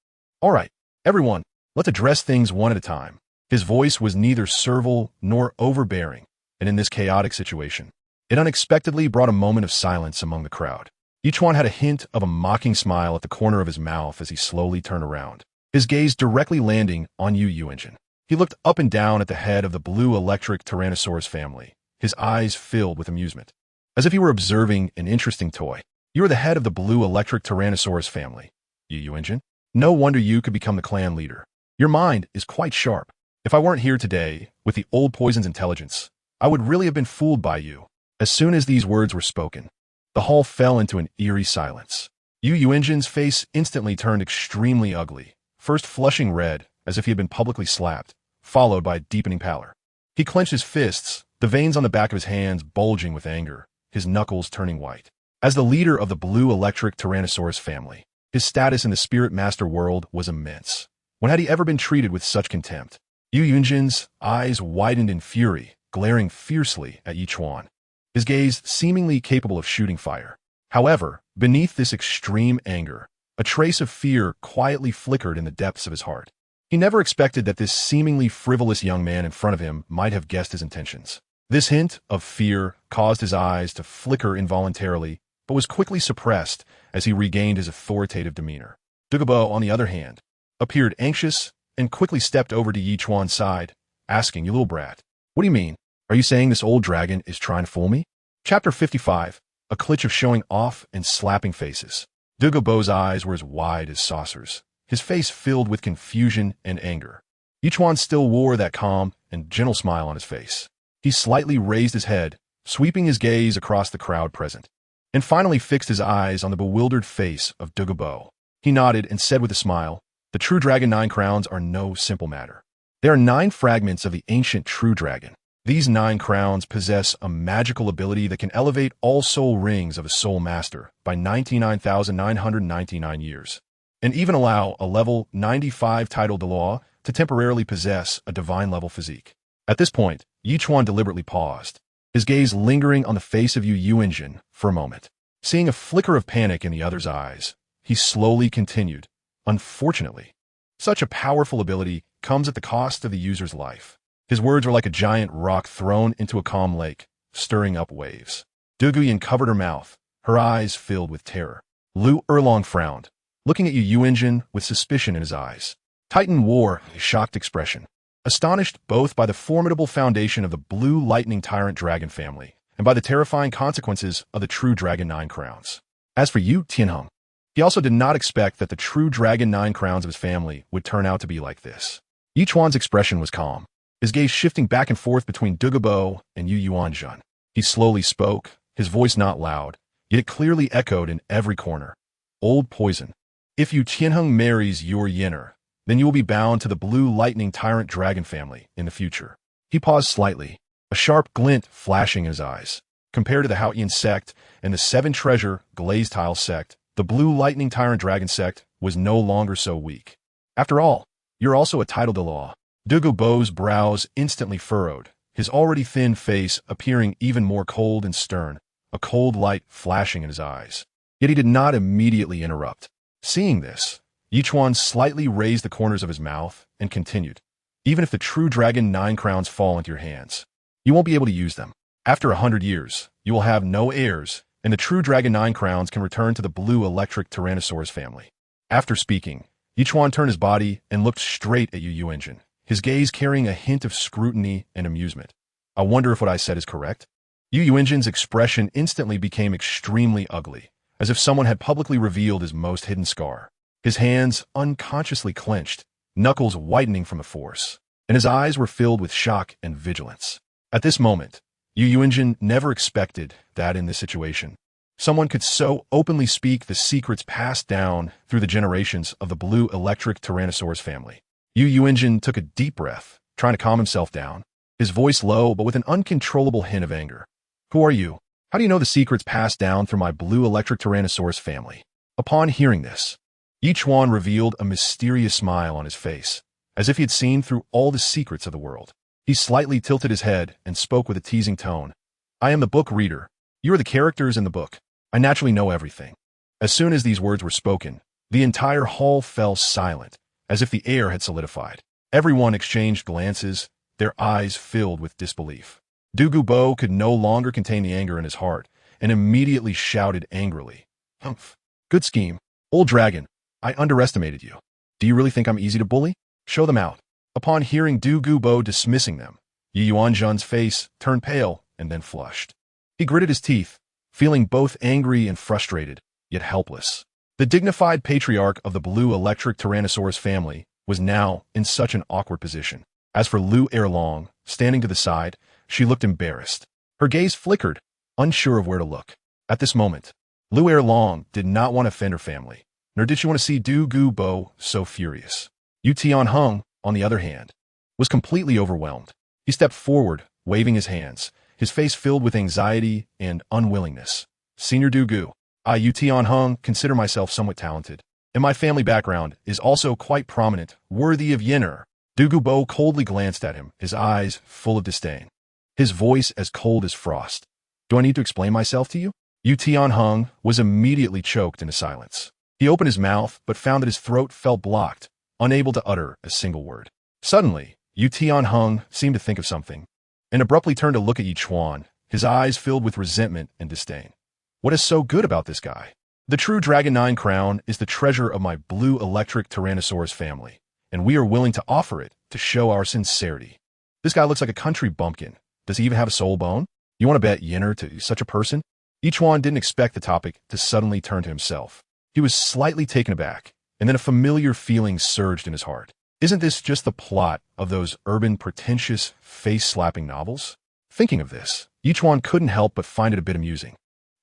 "All right, everyone, let's address things one at a time." His voice was neither servile nor overbearing, and in this chaotic situation, it unexpectedly brought a moment of silence among the crowd. Ichuan had a hint of a mocking smile at the corner of his mouth as he slowly turned around, his gaze directly landing on Yu Yuanjin. He looked up and down at the head of the blue electric Tyrannosaurus family, his eyes filled with amusement, as if he were observing an interesting toy. "You are the head of the blue electric Tyrannosaurus family, Yu Yuanjin. No wonder you could become the clan leader. Your mind is quite sharp. If I weren't here today, with the old poison's intelligence, I would really have been fooled by you." As soon as these words were spoken, the hall fell into an eerie silence. Yu Yuanjin's face instantly turned extremely ugly, first flushing red, as if he had been publicly slapped, followed by a deepening pallor. He clenched his fists, the veins on the back of his hands bulging with anger, his knuckles turning white. As the leader of the blue electric Tyrannosaurus family, his status in the spirit master world was immense. When had he ever been treated with such contempt? Yu Yuanjin's eyes widened in fury, glaring fiercely at Ichuan, his gaze seemingly capable of shooting fire. However, beneath this extreme anger, a trace of fear quietly flickered in the depths of his heart. He never expected that this seemingly frivolous young man in front of him might have guessed his intentions. This hint of fear caused his eyes to flicker involuntarily, but was quickly suppressed as he regained his authoritative demeanor. Douluo, on the other hand, appeared anxious and quickly stepped over to Ichuan's side, asking, "You little brat, what do you mean? Are you saying this old dragon is trying to fool me?" Chapter 55, a clitch of showing off and slapping faces. Douluo's eyes were as wide as saucers, his face filled with confusion and anger. Ichuan still wore that calm and gentle smile on his face. He slightly raised his head, sweeping his gaze across the crowd present, and finally fixed his eyes on the bewildered face of Douluo. He nodded and said with a smile, "The true dragon 9 crowns are no simple matter. There are 9 fragments of the ancient true dragon. These 9 crowns possess a magical ability that can elevate all soul rings of a soul master by 99,999 years, and even allow a level 95 title Douluo to temporarily possess a divine level physique." At this point, Ichuan deliberately paused, his gaze lingering on the face of Yu Yuanjin for a moment. Seeing a flicker of panic in the other's eyes, he slowly continued, "Unfortunately, such a powerful ability comes at the cost of the user's life." His words were like a giant rock thrown into a calm lake, stirring up waves. Douluo covered her mouth, her eyes filled with terror. Lu Erlong frowned, looking at Yu Yuanjin with suspicion in his eyes. Titan wore a shocked expression, astonished both by the formidable foundation of the blue lightning tyrant dragon family and by the terrifying consequences of the true dragon 9 crowns. As for Yu Tianheng, he also did not expect that the true dragon 9 crowns of his family would turn out to be like this. Ichuan's expression was calm, his gaze shifting back and forth between Douluo and Yu Yuanjin. He slowly spoke, his voice not loud, yet it clearly echoed in every corner. "Old poison. If Yu Tianheng marries your Yinner, then you will be bound to the blue lightning tyrant dragon family in the future." He paused slightly, a sharp glint flashing in his eyes. Compared to the Haotian Sect and the 7-treasure Glazed tile Sect, the blue lightning tyrant dragon Sect was no longer so weak. "After all, you're also a title Douluo." Douluo's brows instantly furrowed, his already thin face appearing even more cold and stern, a cold light flashing in his eyes. Yet he did not immediately interrupt. Seeing this, Ichuan slightly raised the corners of his mouth and continued, "Even if the true dragon 9 crowns fall into your hands, you won't be able to use them. After 100 years, you will have no heirs, and the true dragon 9 crowns can return to the blue electric Tyrannosaurus family." After speaking, Ichuan turned his body and looked straight at Yu Yuanjin, his gaze carrying a hint of scrutiny and amusement. "I wonder if what I said is correct?" Yu Yuanjin's expression instantly became extremely ugly, as if someone had publicly revealed his most hidden scar. His hands unconsciously clenched, knuckles widening from the force, and his eyes were filled with shock and vigilance. At this moment, Yu Yuanjin never expected that in this situation, someone could so openly speak the secrets passed down through the generations of the blue electric Tyrannosaurus family. Yu Yuanjin took a deep breath, trying to calm himself down, his voice low but with an uncontrollable hint of anger. "Who are you? How do you know the secrets passed down through my blue electric Tyrannosaurus family? Upon hearing this, Ichuan revealed a mysterious smile on his face, as if he had seen through all the secrets of the world. He slightly tilted his head and spoke with a teasing tone. I am the book reader. You are the characters in the book. I naturally know everything. As soon as these words were spoken, the entire hall fell silent, as if the air had solidified. Everyone exchanged glances, their eyes filled with disbelief. Douluo could no longer contain the anger in his heart, and immediately shouted angrily. Humph. Good scheme. Old dragon, I underestimated you. Do you really think I'm easy to bully? Show them out. Upon hearing Douluo dismissing them, Yuanzhun's face turned pale and then flushed. He gritted his teeth, feeling both angry and frustrated, yet helpless. The dignified patriarch of the blue electric Tyrannosaurus family was now in such an awkward position. As for Lu Erlong, standing to the side, she looked embarrassed. Her gaze flickered, unsure of where to look. At this moment, Lu Erlong did not want to offend her family, nor did she want to see Douluo so furious. Yu Tianheng, on the other hand, was completely overwhelmed. He stepped forward, waving his hands, his face filled with anxiety and unwillingness. Senior Douluo, I, Yu Tianheng, consider myself somewhat talented, and my family background is also quite prominent, worthy of Yin'er. Douluo coldly glanced at him, his eyes full of disdain, his voice as cold as frost. Do I need to explain myself to you? Yu Tianheng was immediately choked into silence. He opened his mouth, but found that his throat felt blocked, unable to utter a single word. Suddenly, Yu Tianheng seemed to think of something, and abruptly turned to look at Ichuan, his eyes filled with resentment and disdain. What is so good about this guy? The true Dragon 9 crown is the treasure of my blue electric Tyrannosaurus family, and we are willing to offer it to show our sincerity. This guy looks like a country bumpkin. Does he even have a soul bone? You want to bet Yin'er to such a person? Ichuan didn't expect the topic to suddenly turn to himself. He was slightly taken aback, and then a familiar feeling surged in his heart. Isn't this just the plot of those urban, pretentious, face-slapping novels? Thinking of this, Ichuan couldn't help but find it a bit amusing.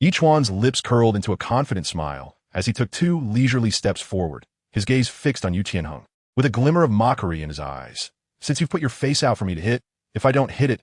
Ichuan's lips curled into a confident smile as he took 2 leisurely steps forward, his gaze fixed on Yu Tianheng, with a glimmer of mockery in his eyes. Since you've put your face out for me to hit, if I don't hit it,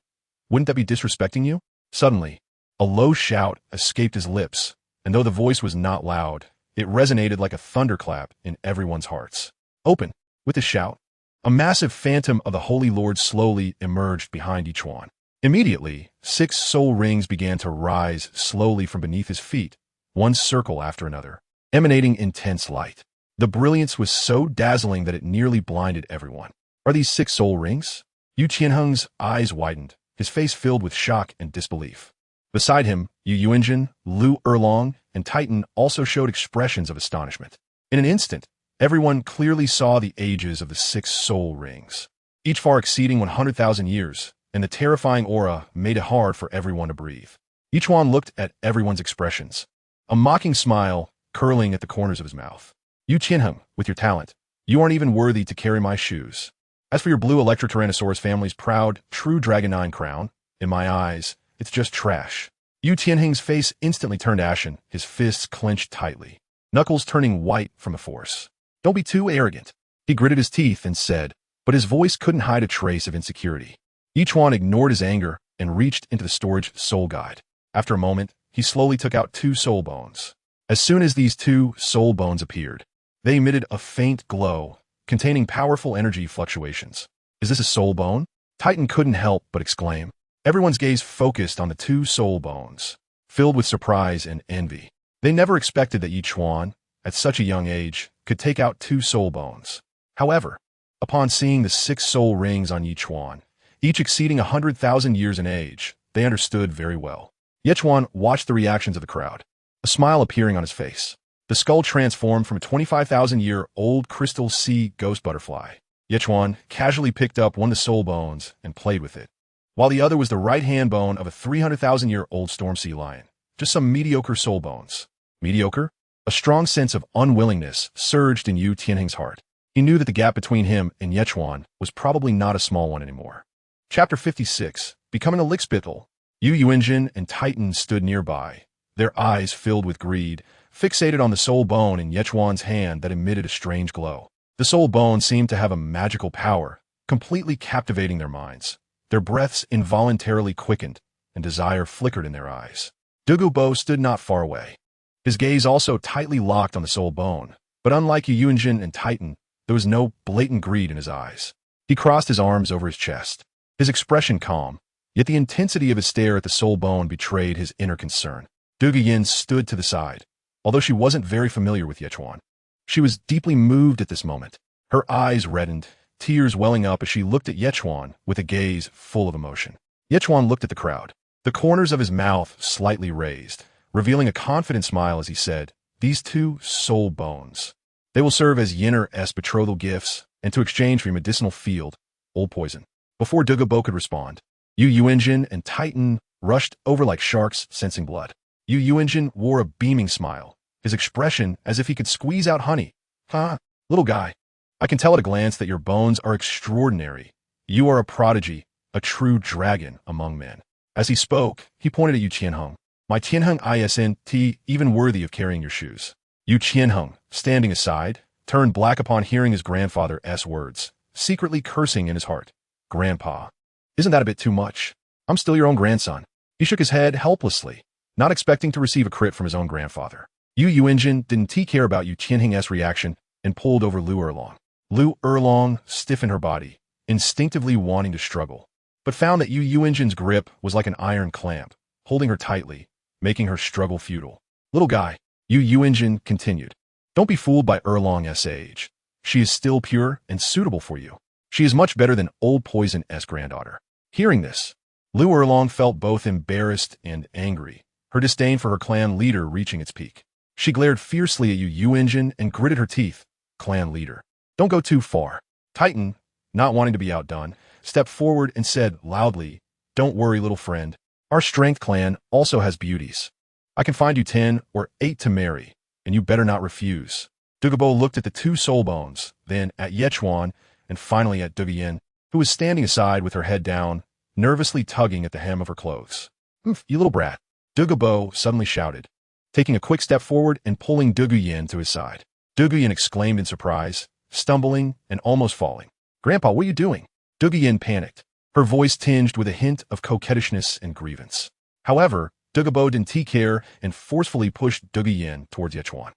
wouldn't that be disrespecting you? Suddenly, a low shout escaped his lips, and though the voice was not loud, it resonated like a thunderclap in everyone's hearts. Open! With the shout, a massive phantom of the Holy Lord slowly emerged behind Ichuan. Immediately, 6 soul rings began to rise slowly from beneath his feet, one circle after another, emanating intense light. The brilliance was so dazzling that it nearly blinded everyone. Are these 6 soul rings? Yu Tianheng's eyes widened, his face filled with shock and disbelief. Beside him, Yu Yuanzhen, Lu Erlong, and Titan also showed expressions of astonishment. In an instant, everyone clearly saw the ages of the 6 soul rings, each far exceeding 100,000 years, and the terrifying aura made it hard for everyone to breathe. Ichuan looked at everyone's expressions, a mocking smile curling at the corners of his mouth. Yu Tianheng, with your talent, you aren't even worthy to carry my shoes. As for your blue electric Tyrannosaurus family's proud, true Dragon 9 crown, in my eyes, it's just trash. Yu Tianheng's face instantly turned ashen, his fists clenched tightly, knuckles turning white from the force. Don't be too arrogant. He gritted his teeth and said, but his voice couldn't hide a trace of insecurity. Ichuan ignored his anger and reached into the storage soul guide. After a moment, he slowly took out 2 soul bones. As soon as these 2 soul bones appeared, they emitted a faint glow, containing powerful energy fluctuations. Is this a soul bone? Titan couldn't help but exclaim. Everyone's gaze focused on the 2 soul bones, filled with surprise and envy. They never expected that Ichuan, at such a young age, could take out 2 soul bones. However, upon seeing the 6 soul rings on Ichuan, each exceeding 100,000 years in age, they understood very well. Ichuan watched the reactions of the crowd, a smile appearing on his face. The skull transformed from a 25,000-year-old crystal sea ghost butterfly. Ichuan casually picked up one of the soul bones and played with it, while the other was the right hand bone of a 300,000-year-old storm sea lion. Just some mediocre soul bones. Mediocre? A strong sense of unwillingness surged in Yu Tianheng's heart. He knew that the gap between him and Ichuan was probably not a small one anymore. Chapter 56, Becoming a Lickspittle. Yu Yuanzhen and Titan stood nearby, their eyes filled with greed, fixated on the soul bone in Ichuan's hand that emitted a strange glow. The soul bone seemed to have a magical power, completely captivating their minds. Their breaths involuntarily quickened, and desire flickered in their eyes. Douluo stood not far away. His gaze also tightly locked on the soul bone, but unlike Ichuan and Titan, there was no blatant greed in his eyes. He crossed his arms over his chest, his expression calm, yet the intensity of his stare at the soul bone betrayed his inner concern. Douluo stood to the side, although she wasn't very familiar with Ichuan. She was deeply moved at this moment. Her eyes reddened, tears welling up as she looked at Ichuan with a gaze full of emotion. Ichuan looked at the crowd, the corners of his mouth slightly raised, revealing a confident smile as he said, "These two soul bones. They will serve as Yenner's betrothal gifts and to exchange for your medicinal field, old poison." Before Douluo could respond, Ichuan and Titan rushed over like sharks sensing blood. Ichuan wore a beaming smile, his expression as if he could squeeze out honey. "Huh, little guy. I can tell at a glance that your bones are extraordinary. You are a prodigy, a true dragon among men." As he spoke, he pointed at Yu Qianheng. "My Tianheng isn't even worthy of carrying your shoes." Yu Qianheng, standing aside, turned black upon hearing his grandfather's words, secretly cursing in his heart. "Grandpa, isn't that a bit too much? I'm still your own grandson." He shook his head helplessly, not expecting to receive a crit from his own grandfather. Ichuan didn't care about Yu Qianheng's reaction and pulled over Lu Erlong. Lu Erlong stiffened her body, instinctively wanting to struggle, but found that Ichuan's grip was like an iron clamp, holding her tightly, making her struggle futile. "Little guy," Ichuan continued, "don't be fooled by Erlong's age. She is still pure and suitable for you. She is much better than old Poison's granddaughter." Hearing this, Lu Erlong felt both embarrassed and angry, her disdain for her clan leader reaching its peak. She glared fiercely at Ichuan and gritted her teeth. "Clan leader, don't go too far." Titan, not wanting to be outdone, stepped forward and said loudly, "Don't worry, little friend. Our strength clan also has beauties. I can find you 10 or 8 to marry, and you better not refuse." Douluo looked at the two soul bones, then at Ichuan, and finally at Douluo, who was standing aside with her head down, nervously tugging at the hem of her clothes. "Humph, you little brat," Douluo suddenly shouted, taking a quick step forward and pulling Douluo to his side. Douluo exclaimed in surprise, stumbling and almost falling. "Grandpa, what are you doing?" Douluo panicked, her voice tinged with a hint of coquettishness and grievance. However, Douluo didn't care and forcefully pushed Douluo towards Ichuan.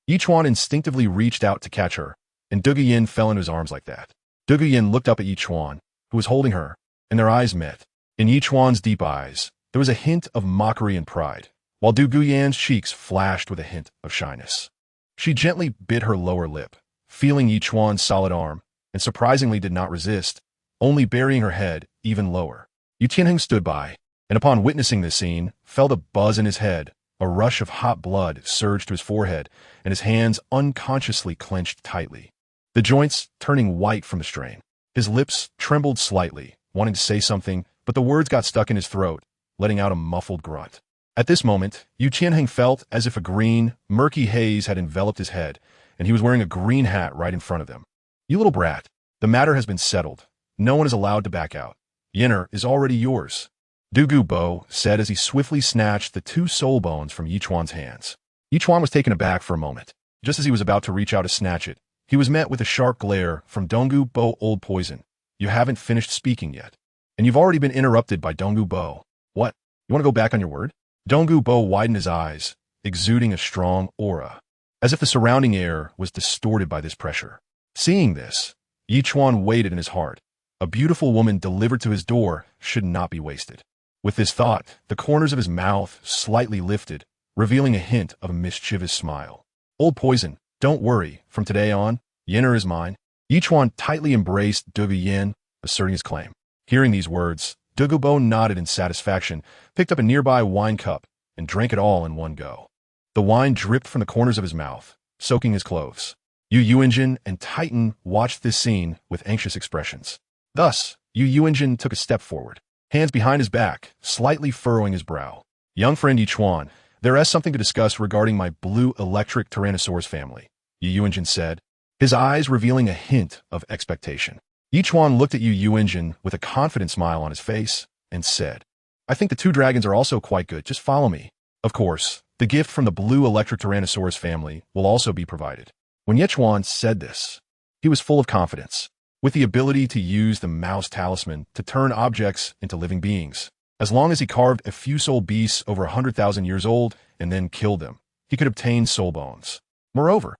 Ichuan instinctively reached out to catch her, and Douluo fell into his arms like that. Douluo looked up at Ichuan, who was holding her, and their eyes met. In Ichuan's deep eyes, there was a hint of mockery and pride, while Douluo's cheeks flashed with a hint of shyness. She gently bit her lower lip, feeling Ichuan's solid arm, and surprisingly did not resist, only burying her head even lower. Yu Qianheng stood by, and upon witnessing this scene, felt a buzz in his head, a rush of hot blood surged to his forehead, and his hands unconsciously clenched tightly, the joints turning white from the strain. His lips trembled slightly, wanting to say something, but the words got stuck in his throat, letting out a muffled grunt. At this moment, Yu Qianheng felt as if a green, murky haze had enveloped his head, and he was wearing a green hat right in front of him. "You little brat, the matter has been settled. No one is allowed to back out. Yenner is already yours," Douluo said as he swiftly snatched the two soul bones from Ichuan's hands. Ichuan was taken aback for a moment. Just as he was about to reach out to snatch it, he was met with a sharp glare from Douluo Old Poison. "You haven't finished speaking yet, and you've already been interrupted by Douluo. What? You want to go back on your word?" Douluo widened his eyes, exuding a strong aura, as if the surrounding air was distorted by this pressure. Seeing this, Ichuan waited in his heart. A beautiful woman delivered to his door should not be wasted. With this thought, the corners of his mouth slightly lifted, revealing a hint of a mischievous smile. "Old Poison, don't worry. From today on, Yenner is mine." Ichuan tightly embraced Douluo, asserting his claim. Hearing these words, Douluo nodded in satisfaction, picked up a nearby wine cup, and drank it all in one go. The wine dripped from the corners of his mouth, soaking his clothes. Ichuan and Titan watched this scene with anxious expressions. Thus, Ichuan took a step forward, hands behind his back, slightly furrowing his brow. "Young friend Ichuan, there is something to discuss regarding my blue electric Tyrannosaurus family," Ichuan said, his eyes revealing a hint of expectation. Ichuan looked at Ichuan with a confident smile on his face and said, "I think the two dragons are also quite good. Just follow me." Of course, the gift from the blue electric Tyrannosaurus family will also be provided. When Ichuan said this, he was full of confidence. With the ability to use the mouse talisman to turn objects into living beings, As long as he carved a few soul beasts over 100,000 years old and then killed them, he could obtain soul bones. Moreover,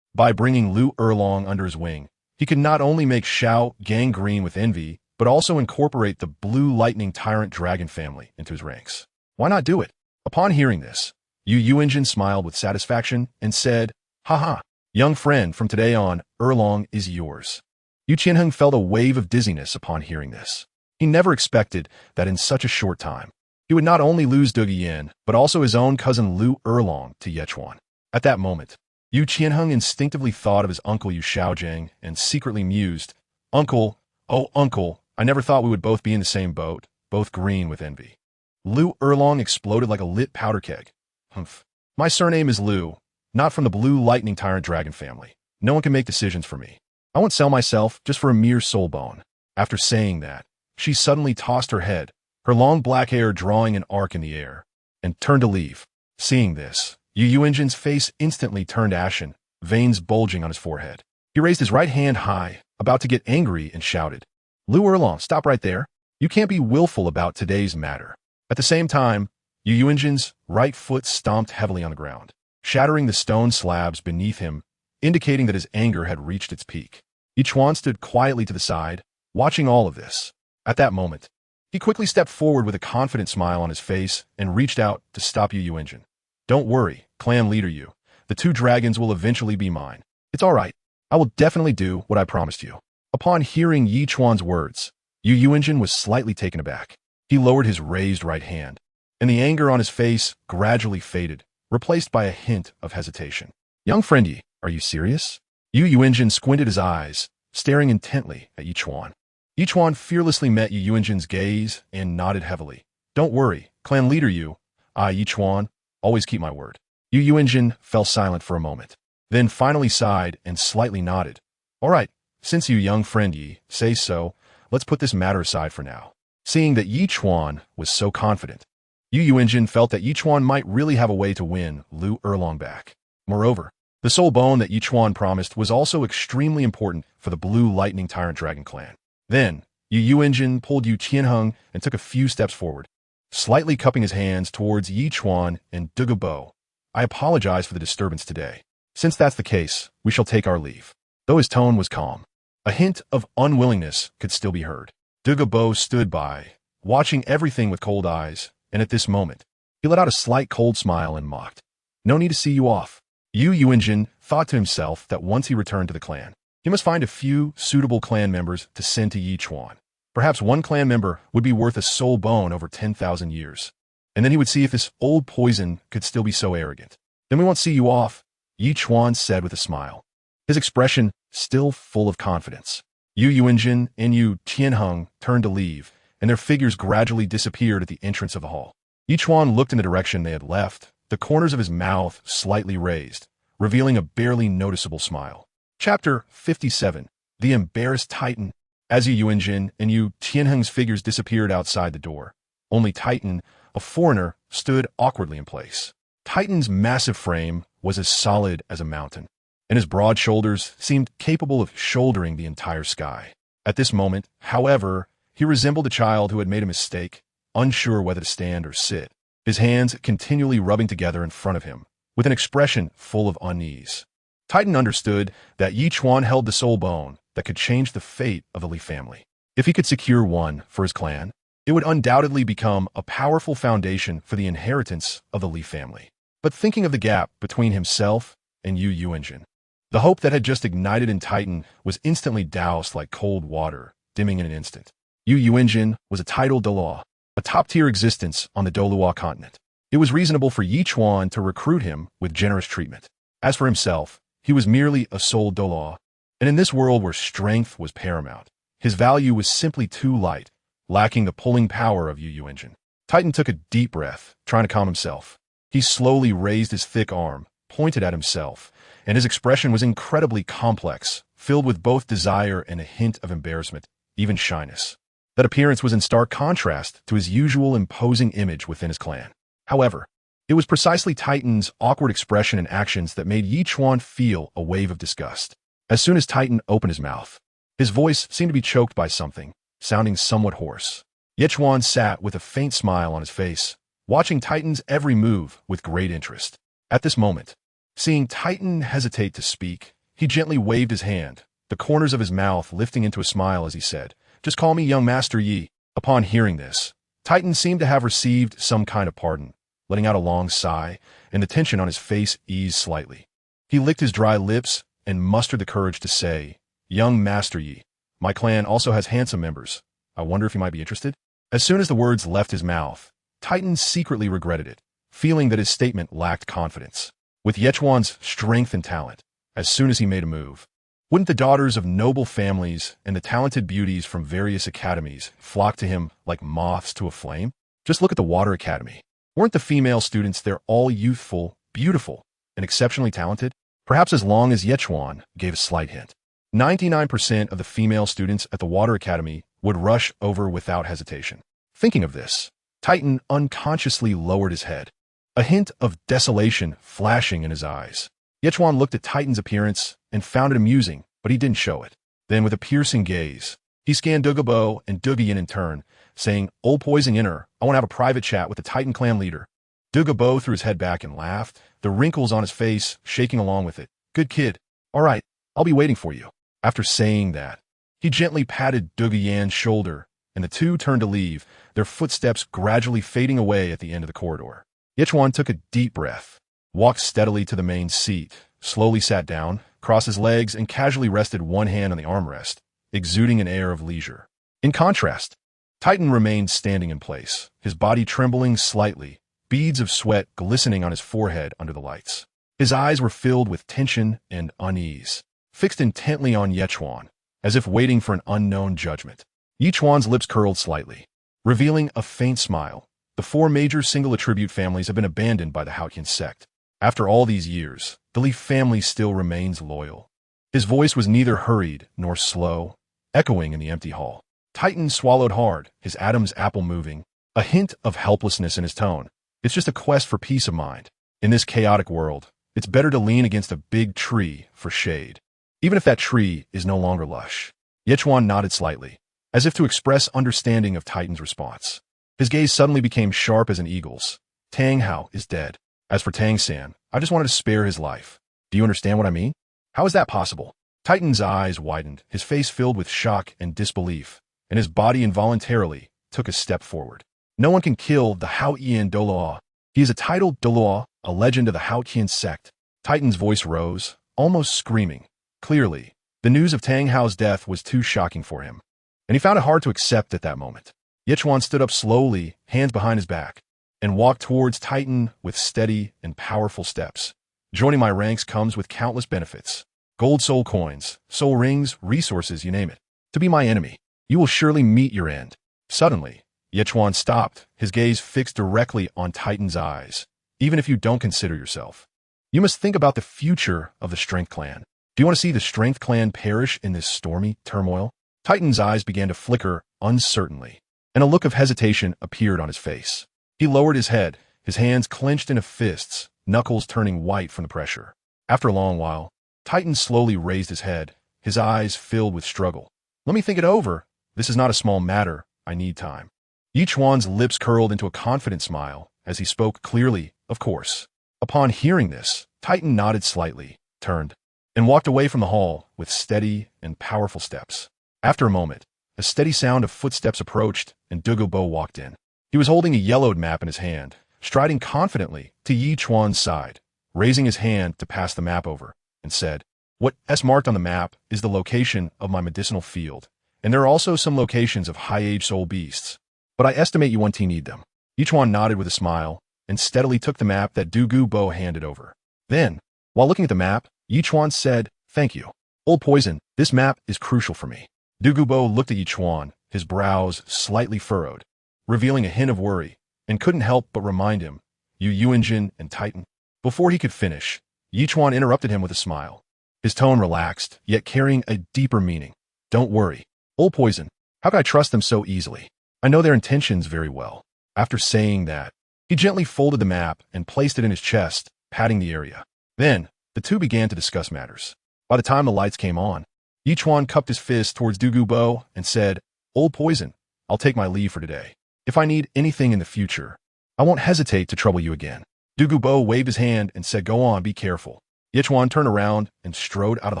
by bringing Lu Erlong under his wing, he could not only make Xiao gangrene with envy, but also incorporate the blue lightning tyrant dragon family into his ranks. Why not do it? Upon hearing this, Yuanjin smiled with satisfaction and said, "Haha, young friend, from today on, Erlong is yours." Yu Qianheng felt a wave of dizziness upon hearing this. He never expected that in such a short time, he would not only lose Duguyan, but also his own cousin Lu Erlong to Ichuan. At that moment, Yu Qianheng instinctively thought of his uncle Yu Shaojing and secretly mused, "Uncle, oh uncle, I never thought we would both be in the same boat, both green with envy." Lu Erlong exploded like a lit powder keg. "Humph. My surname is Lu, not from the blue lightning tyrant dragon family. No one can make decisions for me. I won't sell myself just for a mere soul bone." After saying that, she suddenly tossed her head, her long black hair drawing an arc in the air, and turned to leave. Seeing this, Yuanjin's face instantly turned ashen, veins bulging on his forehead. He raised his right hand high, about to get angry, and shouted, "Lu Erlong, stop right there. You can't be willful about today's matter." At the same time, Yuanjin's right foot stomped heavily on the ground, shattering the stone slabs beneath him, indicating that his anger had reached its peak. Ichuan stood quietly to the side, watching all of this. At that moment, he quickly stepped forward with a confident smile on his face and reached out to stop Yuanjin. "Don't worry, clan leader Yu. The two dragons will eventually be mine. It's all right. I will definitely do what I promised you." Upon hearing Ichuan's words, Yuanjin was slightly taken aback. He lowered his raised right hand, and the anger on his face gradually faded, replaced by a hint of hesitation. "Young friend Yi, are you serious?" Yuanjin squinted his eyes, staring intently at Ichuan. Ichuan fearlessly met Yuanjin's gaze and nodded heavily. "Don't worry, clan leader Yu. I, Ichuan, always keep my word." Yuanjin fell silent for a moment, then finally sighed and slightly nodded. "All right, since you young friend Yi say so, let's put this matter aside for now." Seeing that Ichuan was so confident, Yuanjin felt that Ichuan might really have a way to win Lu Erlong back. Moreover, the soul bone that Ichuan promised was also extremely important for the blue lightning tyrant dragon clan. Then, Yuanjin pulled Yu Qianheng and took a few steps forward, slightly cupping his hands towards Ichuan and Dugabo. "I apologize for the disturbance today. Since that's the case, we shall take our leave." Though his tone was calm, a hint of unwillingness could still be heard. Dugabo stood by, watching everything with cold eyes, and at this moment, he let out a slight cold smile and mocked. "No need to see you off." Yuanjin thought to himself that once he returned to the clan, he must find a few suitable clan members to send to Ichuan. Perhaps one clan member would be worth a soul bone over 10,000 years. And then he would see if this old poison could still be so arrogant. "Then we won't see you off," Ichuan said with a smile, his expression still full of confidence. Yuanjin and Yu Qianheng turned to leave, and their figures gradually disappeared at the entrance of the hall. Ichuan looked in the direction they had left, the corners of his mouth slightly raised, revealing a barely noticeable smile. Chapter 57. The Embarrassed Titan. As Yuanjin and Yu Qianheng's figures disappeared outside the door, only Titan, a foreigner, stood awkwardly in place. Titan's massive frame was as solid as a mountain, and his broad shoulders seemed capable of shouldering the entire sky. At this moment, however, he resembled a child who had made a mistake, unsure whether to stand or sit, his hands continually rubbing together in front of him, with an expression full of unease. Titan understood that Ichuan held the soul bone that could change the fate of the Li family. If he could secure one for his clan, it would undoubtedly become a powerful foundation for the inheritance of the Li family. But thinking of the gap between himself and Yuanjin, the hope that had just ignited in Titan was instantly doused like cold water, dimming in an instant. Yuanjin was a titled Douluo, a top-tier existence on the Douluo Continent. It was reasonable for Ichuan to recruit him with generous treatment. As for himself, he was merely a soul Douluo, and in this world where strength was paramount, his value was simply too light, lacking the pulling power of Yuanjin. Titan took a deep breath, trying to calm himself. He slowly raised his thick arm, pointed at himself, and his expression was incredibly complex, filled with both desire and a hint of embarrassment, even shyness. That appearance was in stark contrast to his usual imposing image within his clan. However, it was precisely Titan's awkward expression and actions that made Ichuan feel a wave of disgust. As soon as Titan opened his mouth, his voice seemed to be choked by something, sounding somewhat hoarse. Ichuan sat with a faint smile on his face, watching Titan's every move with great interest. At this moment, seeing Titan hesitate to speak, he gently waved his hand, the corners of his mouth lifting into a smile as he said, "Just call me young Master Yi." Upon hearing this, Titan seemed to have received some kind of pardon, letting out a long sigh, and the tension on his face eased slightly. He licked his dry lips and mustered the courage to say, "Young Master Yi, my clan also has handsome members. I wonder if you might be interested?" As soon as the words left his mouth, Titan secretly regretted it, feeling that his statement lacked confidence. With Ichuan's strength and talent, as soon as he made a move, wouldn't the daughters of noble families and the talented beauties from various academies flock to him like moths to a flame? Just look at the Water Academy. Weren't the female students there all youthful, beautiful, and exceptionally talented? Perhaps as long as Ichuan gave a slight hint. 99% of the female students at the Water Academy would rush over without hesitation. Thinking of this, Titan unconsciously lowered his head, a hint of desolation flashing in his eyes. Ichuan looked at Titan's appearance and found it amusing, but he didn't show it. Then with a piercing gaze, he scanned Douluo and Douluo in turn, saying, "Old Poison Inner, I want to have a private chat with the Titan clan leader." Douluo threw his head back and laughed, the wrinkles on his face shaking along with it. "Good kid. All right, I'll be waiting for you." After saying that, he gently patted Douluo's shoulder, and the two turned to leave, their footsteps gradually fading away at the end of the corridor. Ichuan took a deep breath, walked steadily to the main seat, slowly sat down, crossed his legs, and casually rested one hand on the armrest, exuding an air of leisure. In contrast, Titan remained standing in place, his body trembling slightly, beads of sweat glistening on his forehead under the lights. His eyes were filled with tension and unease, fixed intently on Ichuan, as if waiting for an unknown judgment. Ichuan's lips curled slightly, revealing a faint smile. The four major single attribute families have been abandoned by the Haotian sect. After all these years, the Leaf family still remains loyal. His voice was neither hurried nor slow, echoing in the empty hall. Titan swallowed hard, his Adam's apple moving, a hint of helplessness in his tone. It's just a quest for peace of mind. In this chaotic world, it's better to lean against a big tree for shade, even if that tree is no longer lush. Ichuan nodded slightly, as if to express understanding of Titan's response. His gaze suddenly became sharp as an eagle's. "Tang Hao is dead. As for Tang San, I just wanted to spare his life. Do you understand what I mean? How is that possible?" Titan's eyes widened, his face filled with shock and disbelief, and his body involuntarily took a step forward. "No one can kill the Haotian Douluo. He is a titled Douluo, a legend of the Haotian sect." Titan's voice rose, almost screaming. Clearly, the news of Tang Hao's death was too shocking for him, and he found it hard to accept at that moment. Ichuan stood up slowly, hands behind his back, and walked towards Titan with steady and powerful steps. "Joining my ranks comes with countless benefits. Gold soul coins, soul rings, resources, you name it. To be my enemy, you will surely meet your end." Suddenly, Ichuan stopped, his gaze fixed directly on Titan's eyes. "Even if you don't consider yourself, you must think about the future of the Strength Clan. Do you want to see the Strength Clan perish in this stormy turmoil?" Titan's eyes began to flicker uncertainly, and a look of hesitation appeared on his face. He lowered his head, his hands clenched into fists, knuckles turning white from the pressure. After a long while, Titan slowly raised his head, his eyes filled with struggle. "Let me think it over. This is not a small matter. I need time." Ichuan's lips curled into a confident smile as he spoke clearly, "Of course." Upon hearing this, Titan nodded slightly, turned, and walked away from the hall with steady and powerful steps. After a moment, a steady sound of footsteps approached, and Douluo walked in. He was holding a yellowed map in his hand, striding confidently to Ichuan's side, raising his hand to pass the map over, and said, "What S marked on the map is the location of my medicinal field, and there are also some locations of high-age soul beasts, but I estimate you want to need them." Ichuan nodded with a smile, and steadily took the map that Douluo handed over. Then, while looking at the map, Ichuan said, "Thank you. Old Poison, this map is crucial for me." Douluo looked at Ichuan, his brows slightly furrowed, revealing a hint of worry, and couldn't help but remind him, "You Yuanjin and Titan." Before he could finish, Ichuan interrupted him with a smile, his tone relaxed, yet carrying a deeper meaning. "Don't worry. Old Poison, how can I trust them so easily? I know their intentions very well." After saying that, he gently folded the map and placed it in his chest, patting the area. Then, the two began to discuss matters. By the time the lights came on, Ichuan cupped his fist towards Douluo and said, "Old Poison, I'll I'll take my leave for today. If I need anything in the future, I won't hesitate to trouble you again." Du Gubo waved his hand and said, "Go on, be careful." Ichuan turned around and strode out of the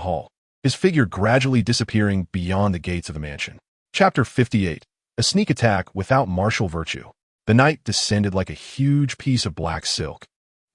hall, his figure gradually disappearing beyond the gates of the mansion. Chapter 58. A sneak attack without martial virtue. The night descended like a huge piece of black silk,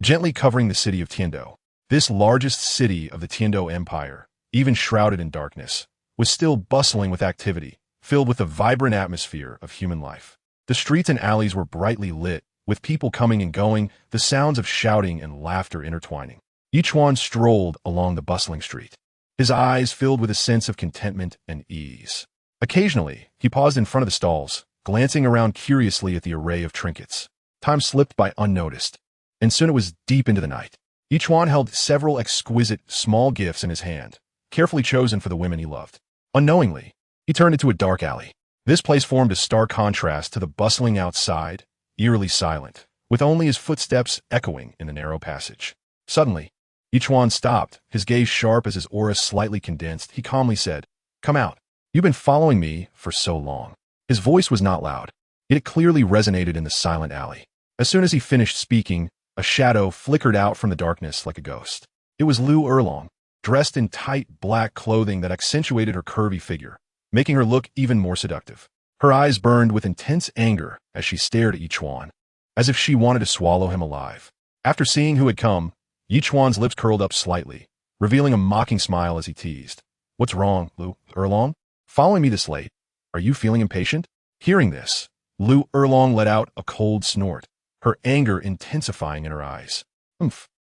gently covering the city of Tiando. This largest city of the Tiando Empire, even shrouded in darkness, was still bustling with activity, filled with a vibrant atmosphere of human life. The streets and alleys were brightly lit, with people coming and going, the sounds of shouting and laughter intertwining. Ichuan strolled along the bustling street, his eyes filled with a sense of contentment and ease. Occasionally, he paused in front of the stalls, glancing around curiously at the array of trinkets. Time slipped by unnoticed, and soon it was deep into the night. Ichuan held several exquisite, small gifts in his hand, carefully chosen for the women he loved. Unknowingly, he turned into a dark alley. This place formed a stark contrast to the bustling outside, eerily silent, with only his footsteps echoing in the narrow passage. Suddenly, Ichuan stopped, his gaze sharp as his aura slightly condensed. He calmly said, "Come out. You've been following me for so long." His voice was not loud, yet it clearly resonated in the silent alley. As soon as he finished speaking, a shadow flickered out from the darkness like a ghost. It was Lu Erlong, dressed in tight black clothing that accentuated her curvy figure, making her look even more seductive. Her eyes burned with intense anger as she stared at Ichuan, as if she wanted to swallow him alive. After seeing who had come, Ichuan's lips curled up slightly, revealing a mocking smile as he teased. "What's wrong, Lu Erlong? Following me this late? Are you feeling impatient?" Hearing this, Lu Erlong let out a cold snort, her anger intensifying in her eyes.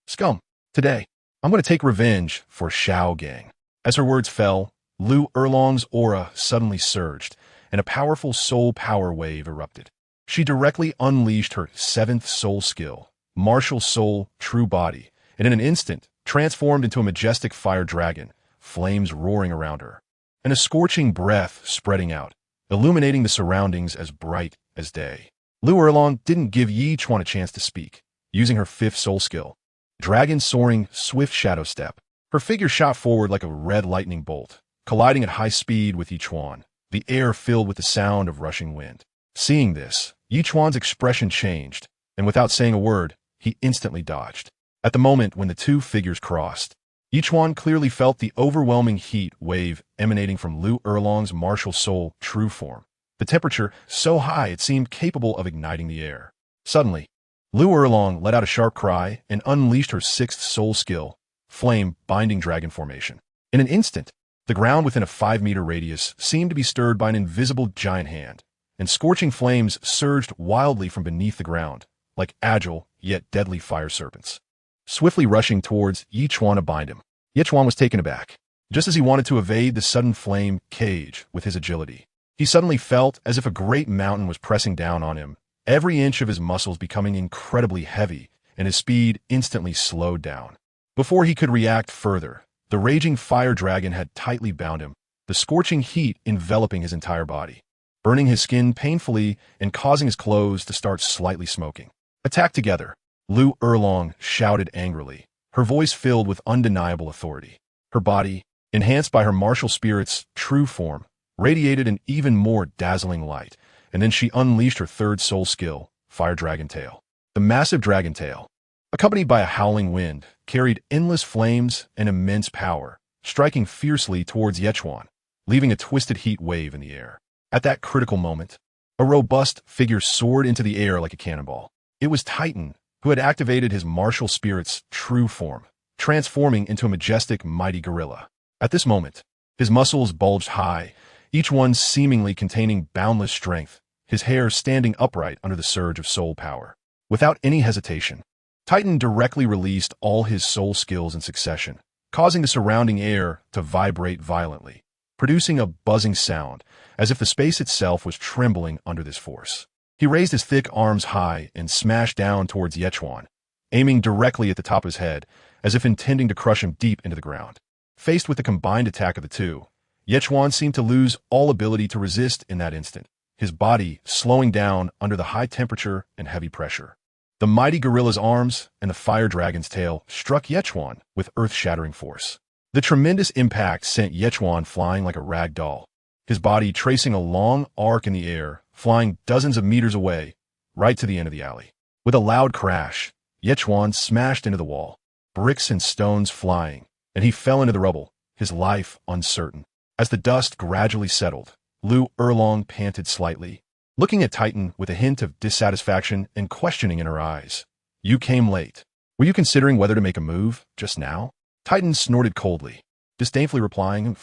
Scum. Today, I'm going to take revenge for Xiao Gang." As her words fell, Lu Erlong's aura suddenly surged, and a powerful soul power wave erupted. She directly unleashed her seventh soul skill, Martial Soul True Body, and in an instant transformed into a majestic fire dragon, flames roaring around her, and a scorching breath spreading out, illuminating the surroundings as bright as day. Lu Erlong didn't give Ichuan a chance to speak. Using her fifth soul skill, Dragon Soaring Swift Shadow Step, her figure shot forward like a red lightning bolt, colliding at high speed with Ichuan, the air filled with the sound of rushing wind. Seeing this, Ichuan's expression changed, and without saying a word, he instantly dodged. At the moment when the two figures crossed, Ichuan clearly felt the overwhelming heat wave emanating from Lu Erlong's martial soul true form, the temperature so high it seemed capable of igniting the air. Suddenly, Lu Erlong let out a sharp cry and unleashed her sixth soul skill, Flame Binding Dragon Formation. In an instant, the ground within a 5-meter radius seemed to be stirred by an invisible giant hand, and scorching flames surged wildly from beneath the ground, like agile yet deadly fire serpents, swiftly rushing towards Ichuan to bind him. Ichuan was taken aback. Just as he wanted to evade the sudden flame cage with his agility, he suddenly felt as if a great mountain was pressing down on him, every inch of his muscles becoming incredibly heavy, and his speed instantly slowed down. Before he could react further, the raging fire dragon had tightly bound him, the scorching heat enveloping his entire body, burning his skin painfully and causing his clothes to start slightly smoking. Attack together, Lu Erlong shouted angrily, her voice filled with undeniable authority. Her body, enhanced by her martial spirit's true form, radiated an even more dazzling light, and then she unleashed her third soul skill, Fire Dragon Tail. The massive dragon tail, accompanied by a howling wind, carried endless flames and immense power, striking fiercely towards Ichuan, leaving a twisted heat wave in the air. At that critical moment, a robust figure soared into the air like a cannonball. It was Titan, who had activated his martial spirit's true form, transforming into a majestic, mighty gorilla. At this moment, his muscles bulged high, each one seemingly containing boundless strength, his hair standing upright under the surge of soul power. Without any hesitation, Titan directly released all his soul skills in succession, causing the surrounding air to vibrate violently, producing a buzzing sound, as if the space itself was trembling under this force. He raised his thick arms high and smashed down towards Ichuan, aiming directly at the top of his head, as if intending to crush him deep into the ground. Faced with the combined attack of the two, Ichuan seemed to lose all ability to resist in that instant, his body slowing down under the high temperature and heavy pressure. The mighty gorilla's arms and the fire dragon's tail struck Ichuan with earth-shattering force. The tremendous impact sent Ichuan flying like a rag doll, his body tracing a long arc in the air, flying dozens of meters away, right to the end of the alley. With a loud crash, Ichuan smashed into the wall, bricks and stones flying, and he fell into the rubble, his life uncertain. As the dust gradually settled, Lu Erlong panted slightly, looking at Titan with a hint of dissatisfaction and questioning in her eyes. "You came late. Were you considering whether to make a move, just now?" Titan snorted coldly, disdainfully replying,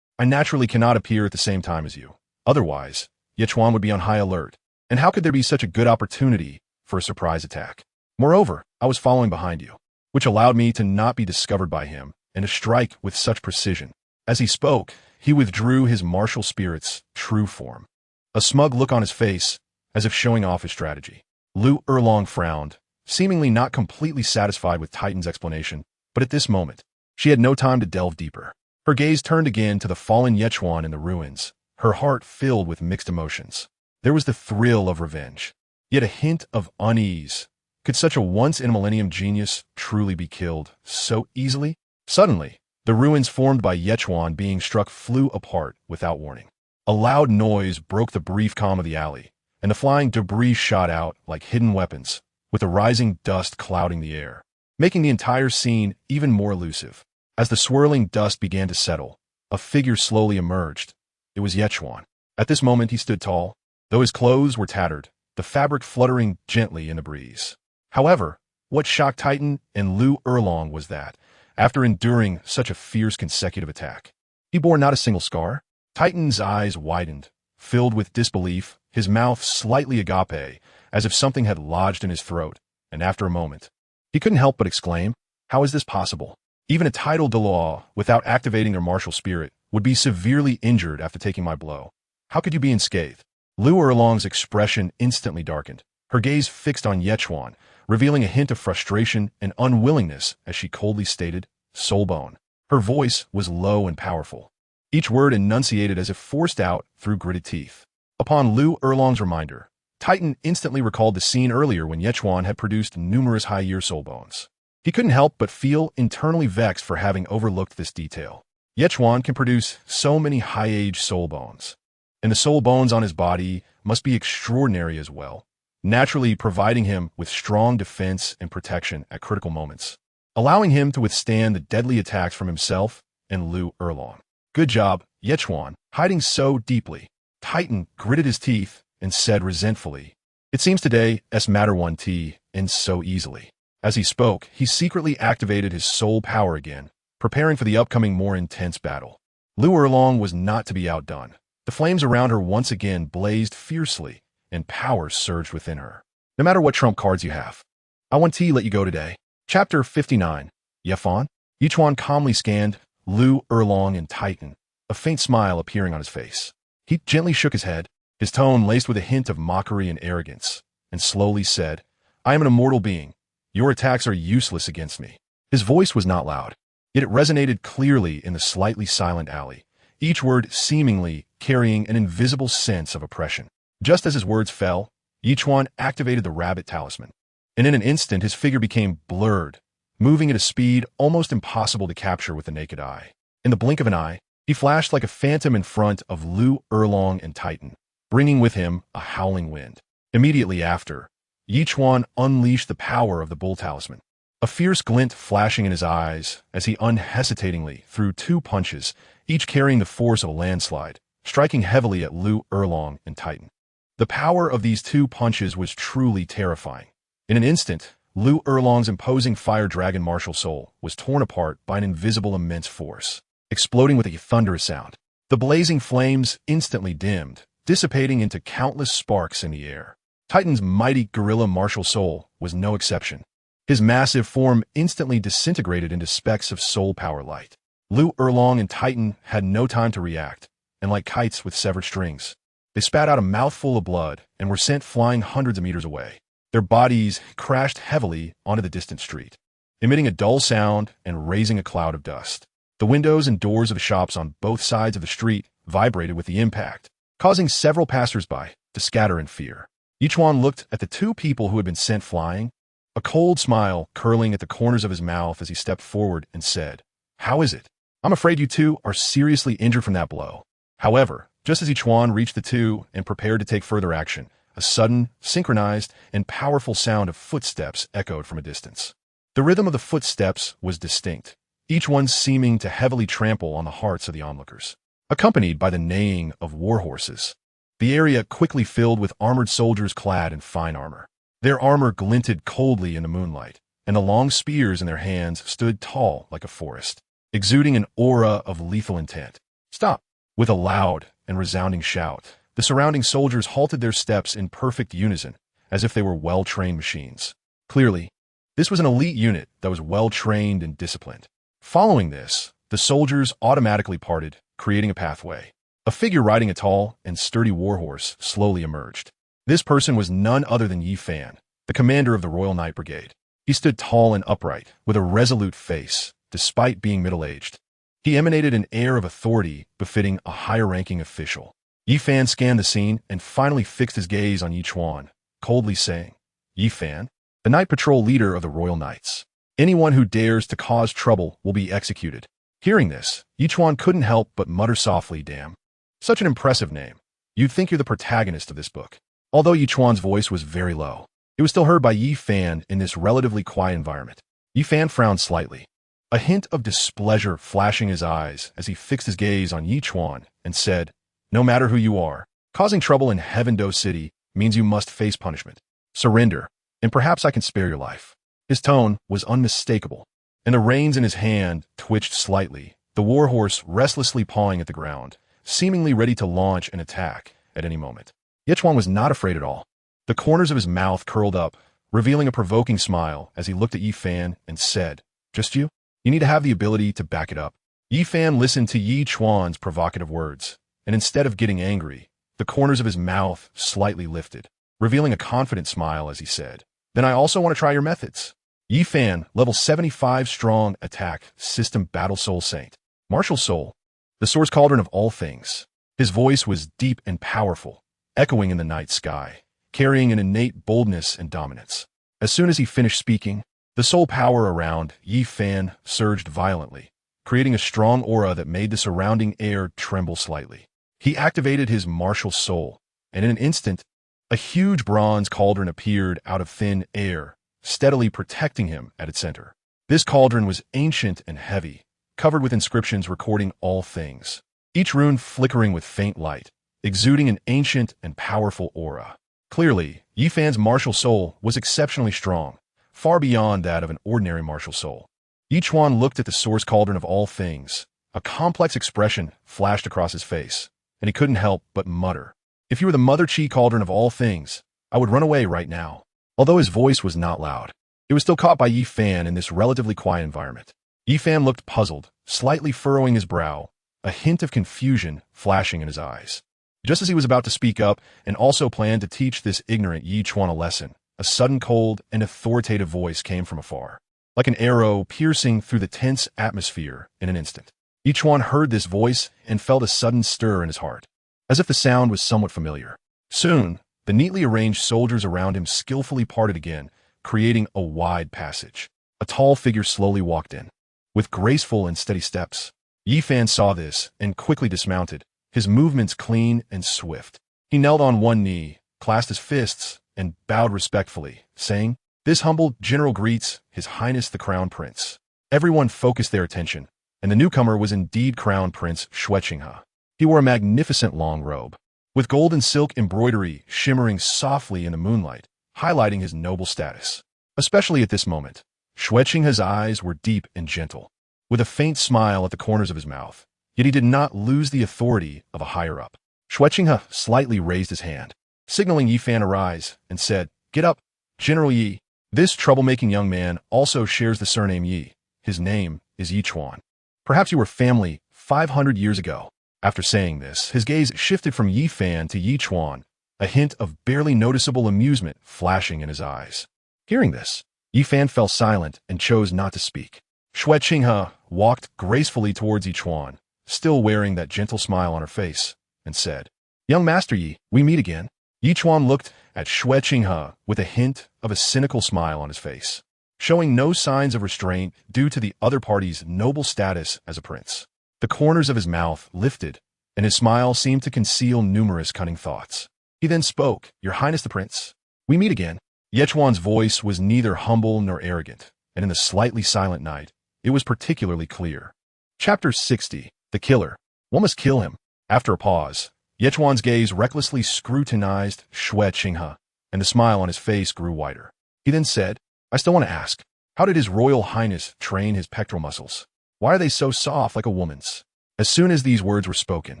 "I naturally cannot appear at the same time as you. Otherwise, Ichuan would be on high alert, and how could there be such a good opportunity for a surprise attack? Moreover, I was following behind you, which allowed me to not be discovered by him and to strike with such precision." As he spoke, he withdrew his martial spirit's true form, a smug look on his face, as if showing off his strategy. Lu Erlong frowned, seemingly not completely satisfied with Titan's explanation, but at this moment, she had no time to delve deeper. Her gaze turned again to the fallen Ichuan in the ruins, her heart filled with mixed emotions. There was the thrill of revenge, yet a hint of unease. Could such a once-in-a-millennium genius truly be killed so easily? Suddenly, the ruins formed by Ichuan being struck flew apart without warning. A loud noise broke the brief calm of the alley, and the flying debris shot out like hidden weapons, with the rising dust clouding the air, making the entire scene even more elusive. As the swirling dust began to settle, a figure slowly emerged. It was Ichuan. At this moment he stood tall, though his clothes were tattered, the fabric fluttering gently in the breeze. However, what shocked Titan and Lu Erlong was that, after enduring such a fierce consecutive attack, he bore not a single scar. Titan's eyes widened, filled with disbelief, his mouth slightly agape, as if something had lodged in his throat, and after a moment, he couldn't help but exclaim, "How is this possible? Even a titled Douluo, without activating their martial spirit, would be severely injured after taking my blow. How could you be unscathed?" Lu Erlong's expression instantly darkened, her gaze fixed on Ichuan, revealing a hint of frustration and unwillingness as she coldly stated, "Soulbone." Her voice was low and powerful, each word enunciated as if forced out through gritted teeth. Upon Lu Erlong's reminder, Titan instantly recalled the scene earlier when Ichuan had produced numerous high-year soulbones. He couldn't help but feel internally vexed for having overlooked this detail. Ichuan can produce so many high-age soulbones, and the soul bones on his body must be extraordinary as well, naturally providing him with strong defense and protection at critical moments, allowing him to withstand the deadly attacks from himself and Lu Erlong. "Good job, Ichuan, hiding so deeply." Titan gritted his teeth and said resentfully, "It seems today matter 1T ends so easily." As he spoke, he secretly activated his soul power again, preparing for the upcoming more intense battle. Lu Erlong was not to be outdone. The flames around her once again blazed fiercely, and power surged within her. "No matter what trump cards you have, I want to let you go today." Chapter 59. Yefan? Ichuan calmly scanned Lu Erlong and Titan, a faint smile appearing on his face. He gently shook his head, his tone laced with a hint of mockery and arrogance, and slowly said, "I am an immortal being. Your attacks are useless against me." His voice was not loud, yet it resonated clearly in the slightly silent alley, each word seemingly carrying an invisible sense of oppression. Just as his words fell, Ichuan activated the rabbit talisman, and in an instant his figure became blurred, moving at a speed almost impossible to capture with the naked eye. In the blink of an eye, he flashed like a phantom in front of Lu Erlong and Titan, bringing with him a howling wind. Immediately after, Ichuan unleashed the power of the bull talisman, a fierce glint flashing in his eyes as he unhesitatingly threw two punches, each carrying the force of a landslide, striking heavily at Lu Erlong and Titan. The power of these two punches was truly terrifying. In an instant, Lu Erlong's imposing fire dragon martial soul was torn apart by an invisible immense force, exploding with a thunderous sound. The blazing flames instantly dimmed, dissipating into countless sparks in the air. Titan's mighty gorilla martial soul was no exception. His massive form instantly disintegrated into specks of soul power light. Lu Erlong and Titan had no time to react, and like kites with severed strings, they spat out a mouthful of blood and were sent flying hundreds of meters away. Their bodies crashed heavily onto the distant street, emitting a dull sound and raising a cloud of dust. The windows and doors of the shops on both sides of the street vibrated with the impact, causing several passers-by to scatter in fear. Ichuan looked at the two people who had been sent flying, a cold smile curling at the corners of his mouth as he stepped forward and said, "How is it? I'm afraid you two are seriously injured from that blow. However, Just as Ichuan reached the two and prepared to take further action, a sudden, synchronized, and powerful sound of footsteps echoed from a distance. The rhythm of the footsteps was distinct, each one seeming to heavily trample on the hearts of the onlookers. Accompanied by the neighing of war horses, the area quickly filled with armored soldiers clad in fine armor. Their armor glinted coldly in the moonlight, and the long spears in their hands stood tall like a forest, exuding an aura of lethal intent. "Stop!" With a loud and resounding shout, the surrounding soldiers halted their steps in perfect unison, as if they were well-trained machines. Clearly, this was an elite unit that was well-trained and disciplined. Following this, the soldiers automatically parted, creating a pathway. A figure riding a tall and sturdy warhorse slowly emerged. This person was none other than Yi Fan, the commander of the Royal Knight Brigade. He stood tall and upright, with a resolute face, despite being middle-aged. He emanated an air of authority befitting a higher-ranking official. Yi Fan scanned the scene and finally fixed his gaze on Ichuan, coldly saying, "Yi Fan, the Night Patrol leader of the Royal Knights. Anyone who dares to cause trouble will be executed." Hearing this, Ichuan couldn't help but mutter softly, "Damn. Such an impressive name. You'd think you're the protagonist of this book." Although Ichuan's voice was very low, it was still heard by Yi Fan in this relatively quiet environment. Yi Fan frowned slightly, a hint of displeasure flashing his eyes as he fixed his gaze on Ichuan and said, "No matter who you are, causing trouble in Heavendo City means you must face punishment. Surrender, and perhaps I can spare your life." His tone was unmistakable, and the reins in his hand twitched slightly, the warhorse restlessly pawing at the ground, seemingly ready to launch an attack at any moment. Ichuan was not afraid at all. The corners of his mouth curled up, revealing a provoking smile as he looked at Yi Fan and said, "Just you? You need to have the ability to back it up." Yi Fan listened to Ichuan's provocative words, and instead of getting angry, the corners of his mouth slightly lifted, revealing a confident smile as he said, "Then I also want to try your methods." Yi Fan, level 75 strong attack, system battle soul saint. Martial soul, the source cauldron of all things. His voice was deep and powerful, echoing in the night sky, carrying an innate boldness and dominance. As soon as he finished speaking, the soul power around Yi Fan surged violently, creating a strong aura that made the surrounding air tremble slightly. He activated his martial soul, and in an instant, a huge bronze cauldron appeared out of thin air, steadily protecting him at its center. This cauldron was ancient and heavy, covered with inscriptions recording all things, each rune flickering with faint light, exuding an ancient and powerful aura. Clearly, Yi Fan's martial soul was exceptionally strong, far beyond that of an ordinary martial soul. Ichuan looked at the source cauldron of all things. A complex expression flashed across his face, and he couldn't help but mutter, "If you were the Mother Chi cauldron of all things, I would run away right now." Although his voice was not loud, it was still caught by Yi Fan in this relatively quiet environment. Yi Fan looked puzzled, slightly furrowing his brow, a hint of confusion flashing in his eyes. Just as he was about to speak up and also planned to teach this ignorant Ichuan a lesson, a sudden cold and authoritative voice came from afar, like an arrow piercing through the tense atmosphere in an instant. Ichuan heard this voice and felt a sudden stir in his heart, as if the sound was somewhat familiar. Soon, the neatly arranged soldiers around him skillfully parted again, creating a wide passage. A tall figure slowly walked in, with graceful and steady steps. Yi Fan saw this and quickly dismounted, his movements clean and swift. He knelt on one knee, clasped his fists, and bowed respectfully, saying, "This humble general greets His Highness the Crown Prince." Everyone focused their attention, and the newcomer was indeed Crown Prince Zhu Xuching. He wore a magnificent long robe, with gold and silk embroidery shimmering softly in the moonlight, highlighting his noble status. Especially at this moment, Zhu Xuching's eyes were deep and gentle, with a faint smile at the corners of his mouth, yet he did not lose the authority of a higher-up. Zhu Xuching slightly raised his hand, signaling Yi Fan arise, and said, "Get up, General Yi." This troublemaking young man also shares the surname Yi. His name is Ichuan. Perhaps you were family 500 years ago. After saying this, his gaze shifted from Yi Fan to Ichuan, a hint of barely noticeable amusement flashing in his eyes. Hearing this, Yi Fan fell silent and chose not to speak. Zhu Xuching walked gracefully towards Ichuan, still wearing that gentle smile on her face, and said, "Young Master Yi, we meet again." Ichuan looked at Zhu Xuching with a hint of a cynical smile on his face, showing no signs of restraint due to the other party's noble status as a prince. The corners of his mouth lifted, and his smile seemed to conceal numerous cunning thoughts. He then spoke, "Your Highness the Prince, we meet again." Ichuan's voice was neither humble nor arrogant, and in the slightly silent night, it was particularly clear. Chapter 60. The Killer. One must kill him. After a pause, Ichuan's gaze recklessly scrutinized Zhu Xuching, and the smile on his face grew wider. He then said, "I still want to ask, how did His Royal Highness train his pectoral muscles? Why are they so soft like a woman's?" As soon as these words were spoken,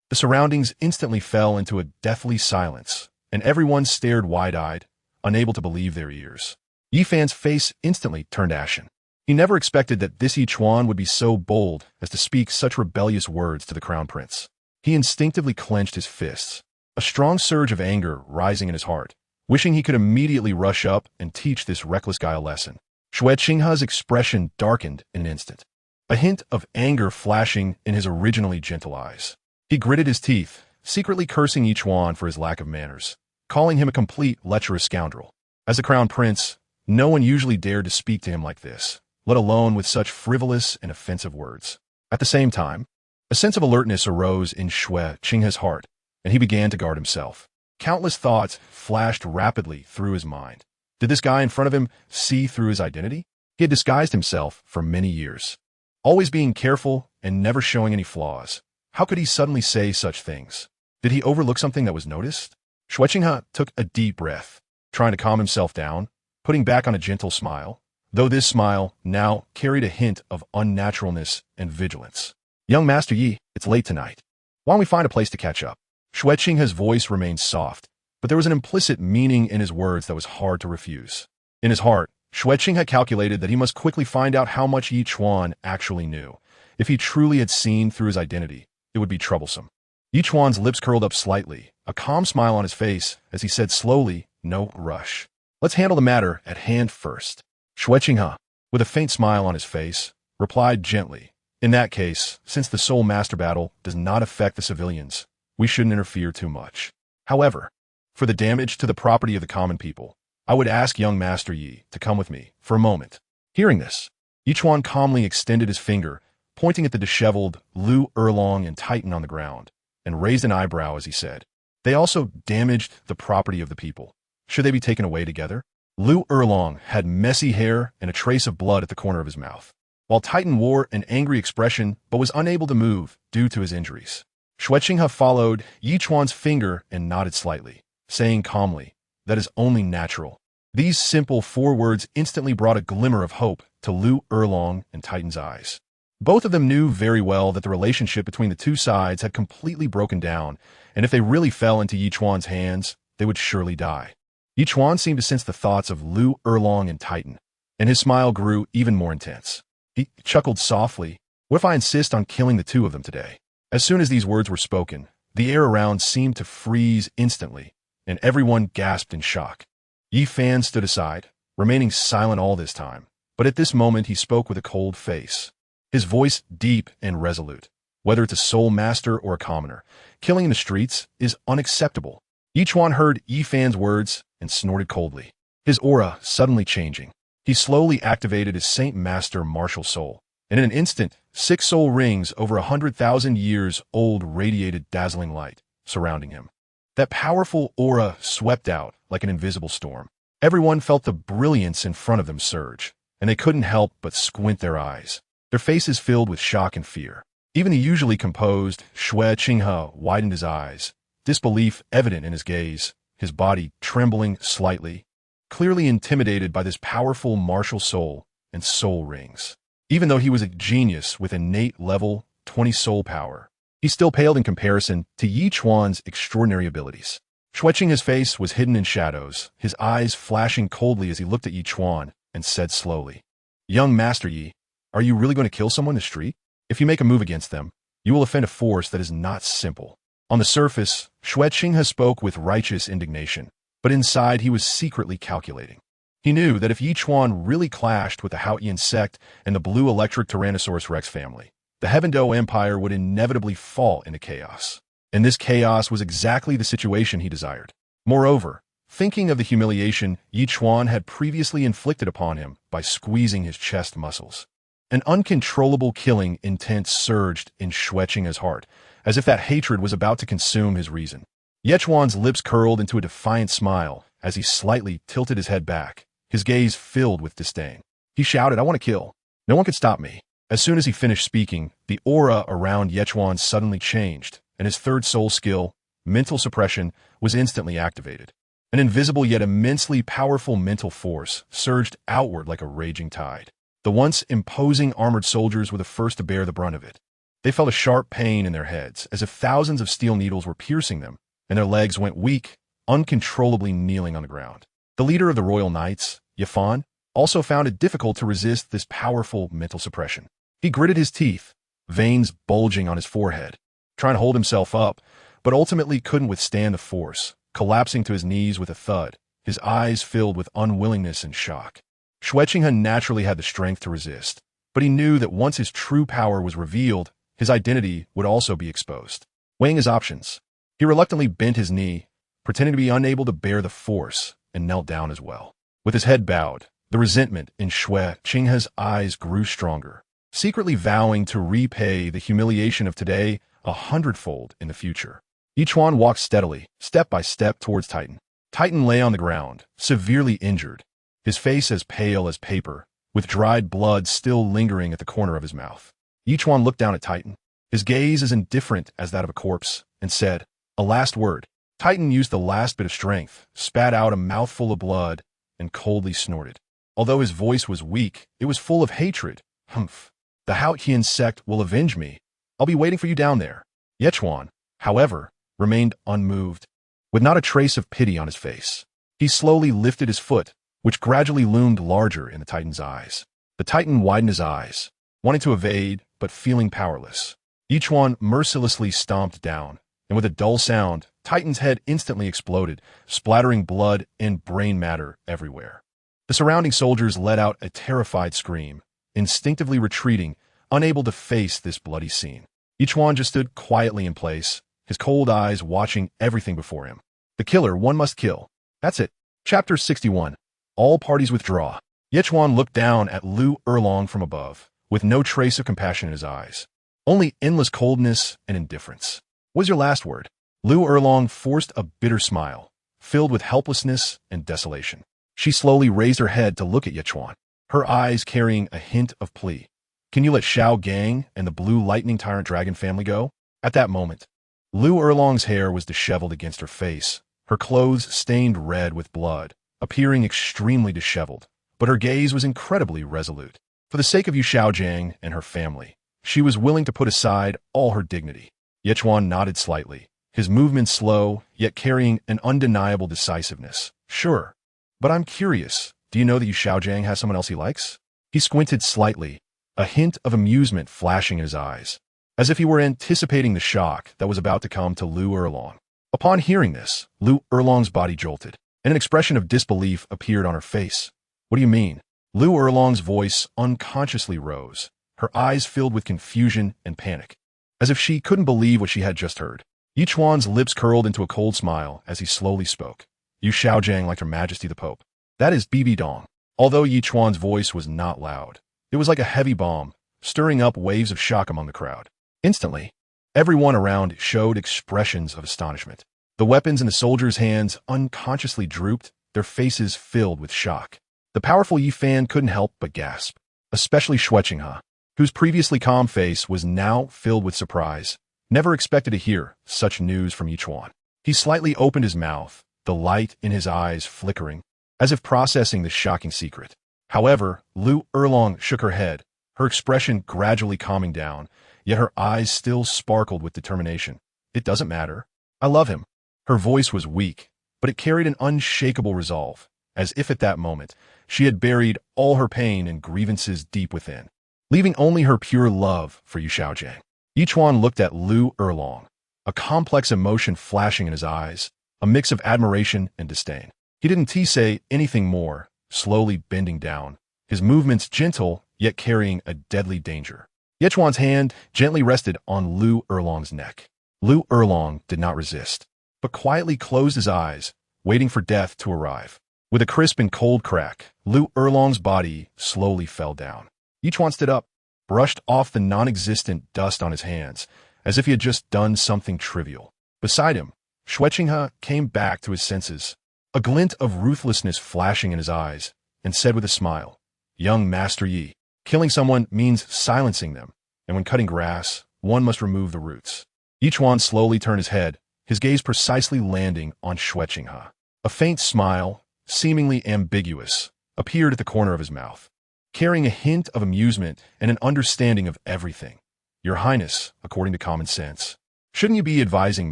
the surroundings instantly fell into a deathly silence, and everyone stared wide-eyed, unable to believe their ears. Yi Fan's face instantly turned ashen. He never expected that this Ichuan would be so bold as to speak such rebellious words to the crown prince. He instinctively clenched his fists, a strong surge of anger rising in his heart, wishing he could immediately rush up and teach this reckless guy a lesson. Zhu Xuching's expression darkened in an instant, a hint of anger flashing in his originally gentle eyes. He gritted his teeth, secretly cursing Ichuan for his lack of manners, calling him a complete lecherous scoundrel. As the crown prince, no one usually dared to speak to him like this, let alone with such frivolous and offensive words. At the same time, a sense of alertness arose in Zhu Xuching's heart, and he began to guard himself. Countless thoughts flashed rapidly through his mind. Did this guy in front of him see through his identity? He had disguised himself for many years, always being careful and never showing any flaws. How could he suddenly say such things? Did he overlook something that was noticed? Zhu Xuching took a deep breath, trying to calm himself down, putting back on a gentle smile, though this smile now carried a hint of unnaturalness and vigilance. "Young Master Yi, it's late tonight. Why don't we find a place to catch up?" Zhu Xuching's voice remained soft, but there was an implicit meaning in his words that was hard to refuse. In his heart, Zhu Xuching had calculated that he must quickly find out how much Ichuan actually knew. If he truly had seen through his identity, it would be troublesome. Ichuan's lips curled up slightly, a calm smile on his face as he said slowly, "No rush. Let's handle the matter at hand first." Zhu Xuching, with a faint smile on his face, replied gently, "In that case, since the soul master battle does not affect the civilians, we shouldn't interfere too much. However, for the damage to the property of the common people, I would ask young Master Yi to come with me for a moment." Hearing this, Ichuan calmly extended his finger, pointing at the disheveled Lu Erlong and Titan on the ground, and raised an eyebrow as he said, "They also damaged the property of the people. Should they be taken away together?" Lu Erlong had messy hair and a trace of blood at the corner of his mouth, while Titan wore an angry expression but was unable to move due to his injuries. Zhu Xuching followed Ichuan's finger and nodded slightly, saying calmly, "That is only natural." These simple 4 words instantly brought a glimmer of hope to Lu Erlong and Titan's eyes. Both of them knew very well that the relationship between the two sides had completely broken down, and if they really fell into Ichuan's hands, they would surely die. Ichuan seemed to sense the thoughts of Lu Erlong and Titan, and his smile grew even more intense. He chuckled softly, "What if I insist on killing the 2 of them today?" As soon as these words were spoken, the air around seemed to freeze instantly, and everyone gasped in shock. Yi Fan stood aside, remaining silent all this time, but at this moment he spoke with a cold face, his voice deep and resolute. "Whether it's a soul master or a commoner, killing in the streets is unacceptable." Ichuan heard Yi Fan's words and snorted coldly, his aura suddenly changing. He slowly activated his Saint Master Martial Soul, and in an instant, 6 soul rings over 100,000 years old radiated dazzling light, surrounding him. That powerful aura swept out like an invisible storm. Everyone felt the brilliance in front of them surge, and they couldn't help but squint their eyes, their faces filled with shock and fear. Even the usually composed Zhu Xuching widened his eyes, disbelief evident in his gaze, his body trembling slightly, clearly intimidated by this powerful martial soul and soul rings. Even though he was a genius with innate level 20 soul power, he still paled in comparison to Ichuan's extraordinary abilities. Zhu Xuching's face was hidden in shadows, his eyes flashing coldly as he looked at Ichuan and said slowly, "Young Master Yi, are you really going to kill someone in the street? If you make a move against them, you will offend a force that is not simple." On the surface, Zhu Xuching spoke with righteous indignation, but inside he was secretly calculating. He knew that if Ichuan really clashed with the Haotian Sect and the blue electric Tyrannosaurus Rex family, the Heavendo Empire would inevitably fall into chaos. And this chaos was exactly the situation he desired. Moreover, thinking of the humiliation Ichuan had previously inflicted upon him by squeezing his chest muscles, an uncontrollable killing intent surged in Zhu Xuching's heart, as if that hatred was about to consume his reason. Ichuan's lips curled into a defiant smile as he slightly tilted his head back, his gaze filled with disdain. He shouted, "I want to kill. No one could stop me." As soon as he finished speaking, the aura around Ichuan suddenly changed, and his third soul skill, mental suppression, was instantly activated. An invisible yet immensely powerful mental force surged outward like a raging tide. The once imposing armored soldiers were the first to bear the brunt of it. They felt a sharp pain in their heads, as if thousands of steel needles were piercing them, and their legs went weak, uncontrollably kneeling on the ground. The leader of the Royal Knights, Yifan, also found it difficult to resist this powerful mental suppression. He gritted his teeth, veins bulging on his forehead, trying to hold himself up, but ultimately couldn't withstand the force, collapsing to his knees with a thud, his eyes filled with unwillingness and shock. Zhu Xuching naturally had the strength to resist, but he knew that once his true power was revealed, his identity would also be exposed. Weighing his options, he reluctantly bent his knee, pretending to be unable to bear the force, and knelt down as well. With his head bowed, the resentment in Zhu Xuching's eyes grew stronger, secretly vowing to repay the humiliation of today 100-fold in the future. Ichuan walked steadily, step by step towards Titan. Titan lay on the ground, severely injured, his face as pale as paper, with dried blood still lingering at the corner of his mouth. Ichuan looked down at Titan, his gaze as indifferent as that of a corpse, and said, "A last word." Titan used the last bit of strength, spat out a mouthful of blood, and coldly snorted. Although his voice was weak, it was full of hatred. "Humph. The Haotian sect will avenge me. I'll be waiting for you down there." Ichuan, however, remained unmoved, with not a trace of pity on his face. He slowly lifted his foot, which gradually loomed larger in the Titan's eyes. The Titan widened his eyes, wanting to evade, but feeling powerless. Ichuan mercilessly stomped down, and with a dull sound, Titan's head instantly exploded, splattering blood and brain matter everywhere. The surrounding soldiers let out a terrified scream, instinctively retreating, unable to face this bloody scene. Ichuan just stood quietly in place, his cold eyes watching everything before him. The killer one must kill. That's it. Chapter 61. All parties withdraw. Ichuan looked down at Lu Erlong from above, with no trace of compassion in his eyes. Only endless coldness and indifference. "What's your last word?" Lu Erlong forced a bitter smile, filled with helplessness and desolation. She slowly raised her head to look at Ichuan, her eyes carrying a hint of plea. "Can you let Xiao Gang and the Blue Lightning Tyrant Dragon family go?" At that moment, Lu Erlong's hair was disheveled against her face, her clothes stained red with blood, appearing extremely disheveled, but her gaze was incredibly resolute. For the sake of Yu Xiaojiang and her family, she was willing to put aside all her dignity. Ichuan nodded slightly, his movements slow, yet carrying an undeniable decisiveness. "Sure, but I'm curious, do you know that Yu Xiaojiang has someone else he likes?" He squinted slightly, a hint of amusement flashing in his eyes, as if he were anticipating the shock that was about to come to Lu Erlong. Upon hearing this, Lu Erlong's body jolted, and an expression of disbelief appeared on her face. "What do you mean?" Lu Erlong's voice unconsciously rose, her eyes filled with confusion and panic, as if she couldn't believe what she had just heard. Ichuan's lips curled into a cold smile as he slowly spoke. "Yu Xiaojiang liked Her Majesty the Pope. That is Bibi Dong." Although Ichuan's voice was not loud, it was like a heavy bomb, stirring up waves of shock among the crowd. Instantly, everyone around showed expressions of astonishment. The weapons in the soldiers' hands unconsciously drooped, their faces filled with shock. The powerful Yifan couldn't help but gasp, especially Zhu Xuching, whose previously calm face was now filled with surprise, never expected to hear such news from Ichuan. He slightly opened his mouth, the light in his eyes flickering, as if processing the shocking secret. However, Lu Erlong shook her head, her expression gradually calming down, yet her eyes still sparkled with determination. "It doesn't matter. I love him." Her voice was weak, but it carried an unshakable resolve, as if at that moment she had buried all her pain and grievances deep within, leaving only her pure love for Yu Xiaojiang. Ichuan looked at Lu Erlong, a complex emotion flashing in his eyes, a mix of admiration and disdain. He didn't say anything more, slowly bending down, his movements gentle yet carrying a deadly danger. Ichuan's hand gently rested on Lu Erlong's neck. Lu Erlong did not resist, but quietly closed his eyes, waiting for death to arrive. With a crisp and cold crack, Lu Erlong's body slowly fell down. Ichuan stood up, brushed off the non-existent dust on his hands, as if he had just done something trivial. Beside him, Xuechinghe came back to his senses, a glint of ruthlessness flashing in his eyes, and said with a smile, "Young Master Yi, killing someone means silencing them, and when cutting grass, one must remove the roots." Ichuan slowly turned his head, his gaze precisely landing on Xuechinghe. A faint smile, seemingly ambiguous, appeared at the corner of his mouth, carrying a hint of amusement and an understanding of everything. "Your Highness, according to common sense, shouldn't you be advising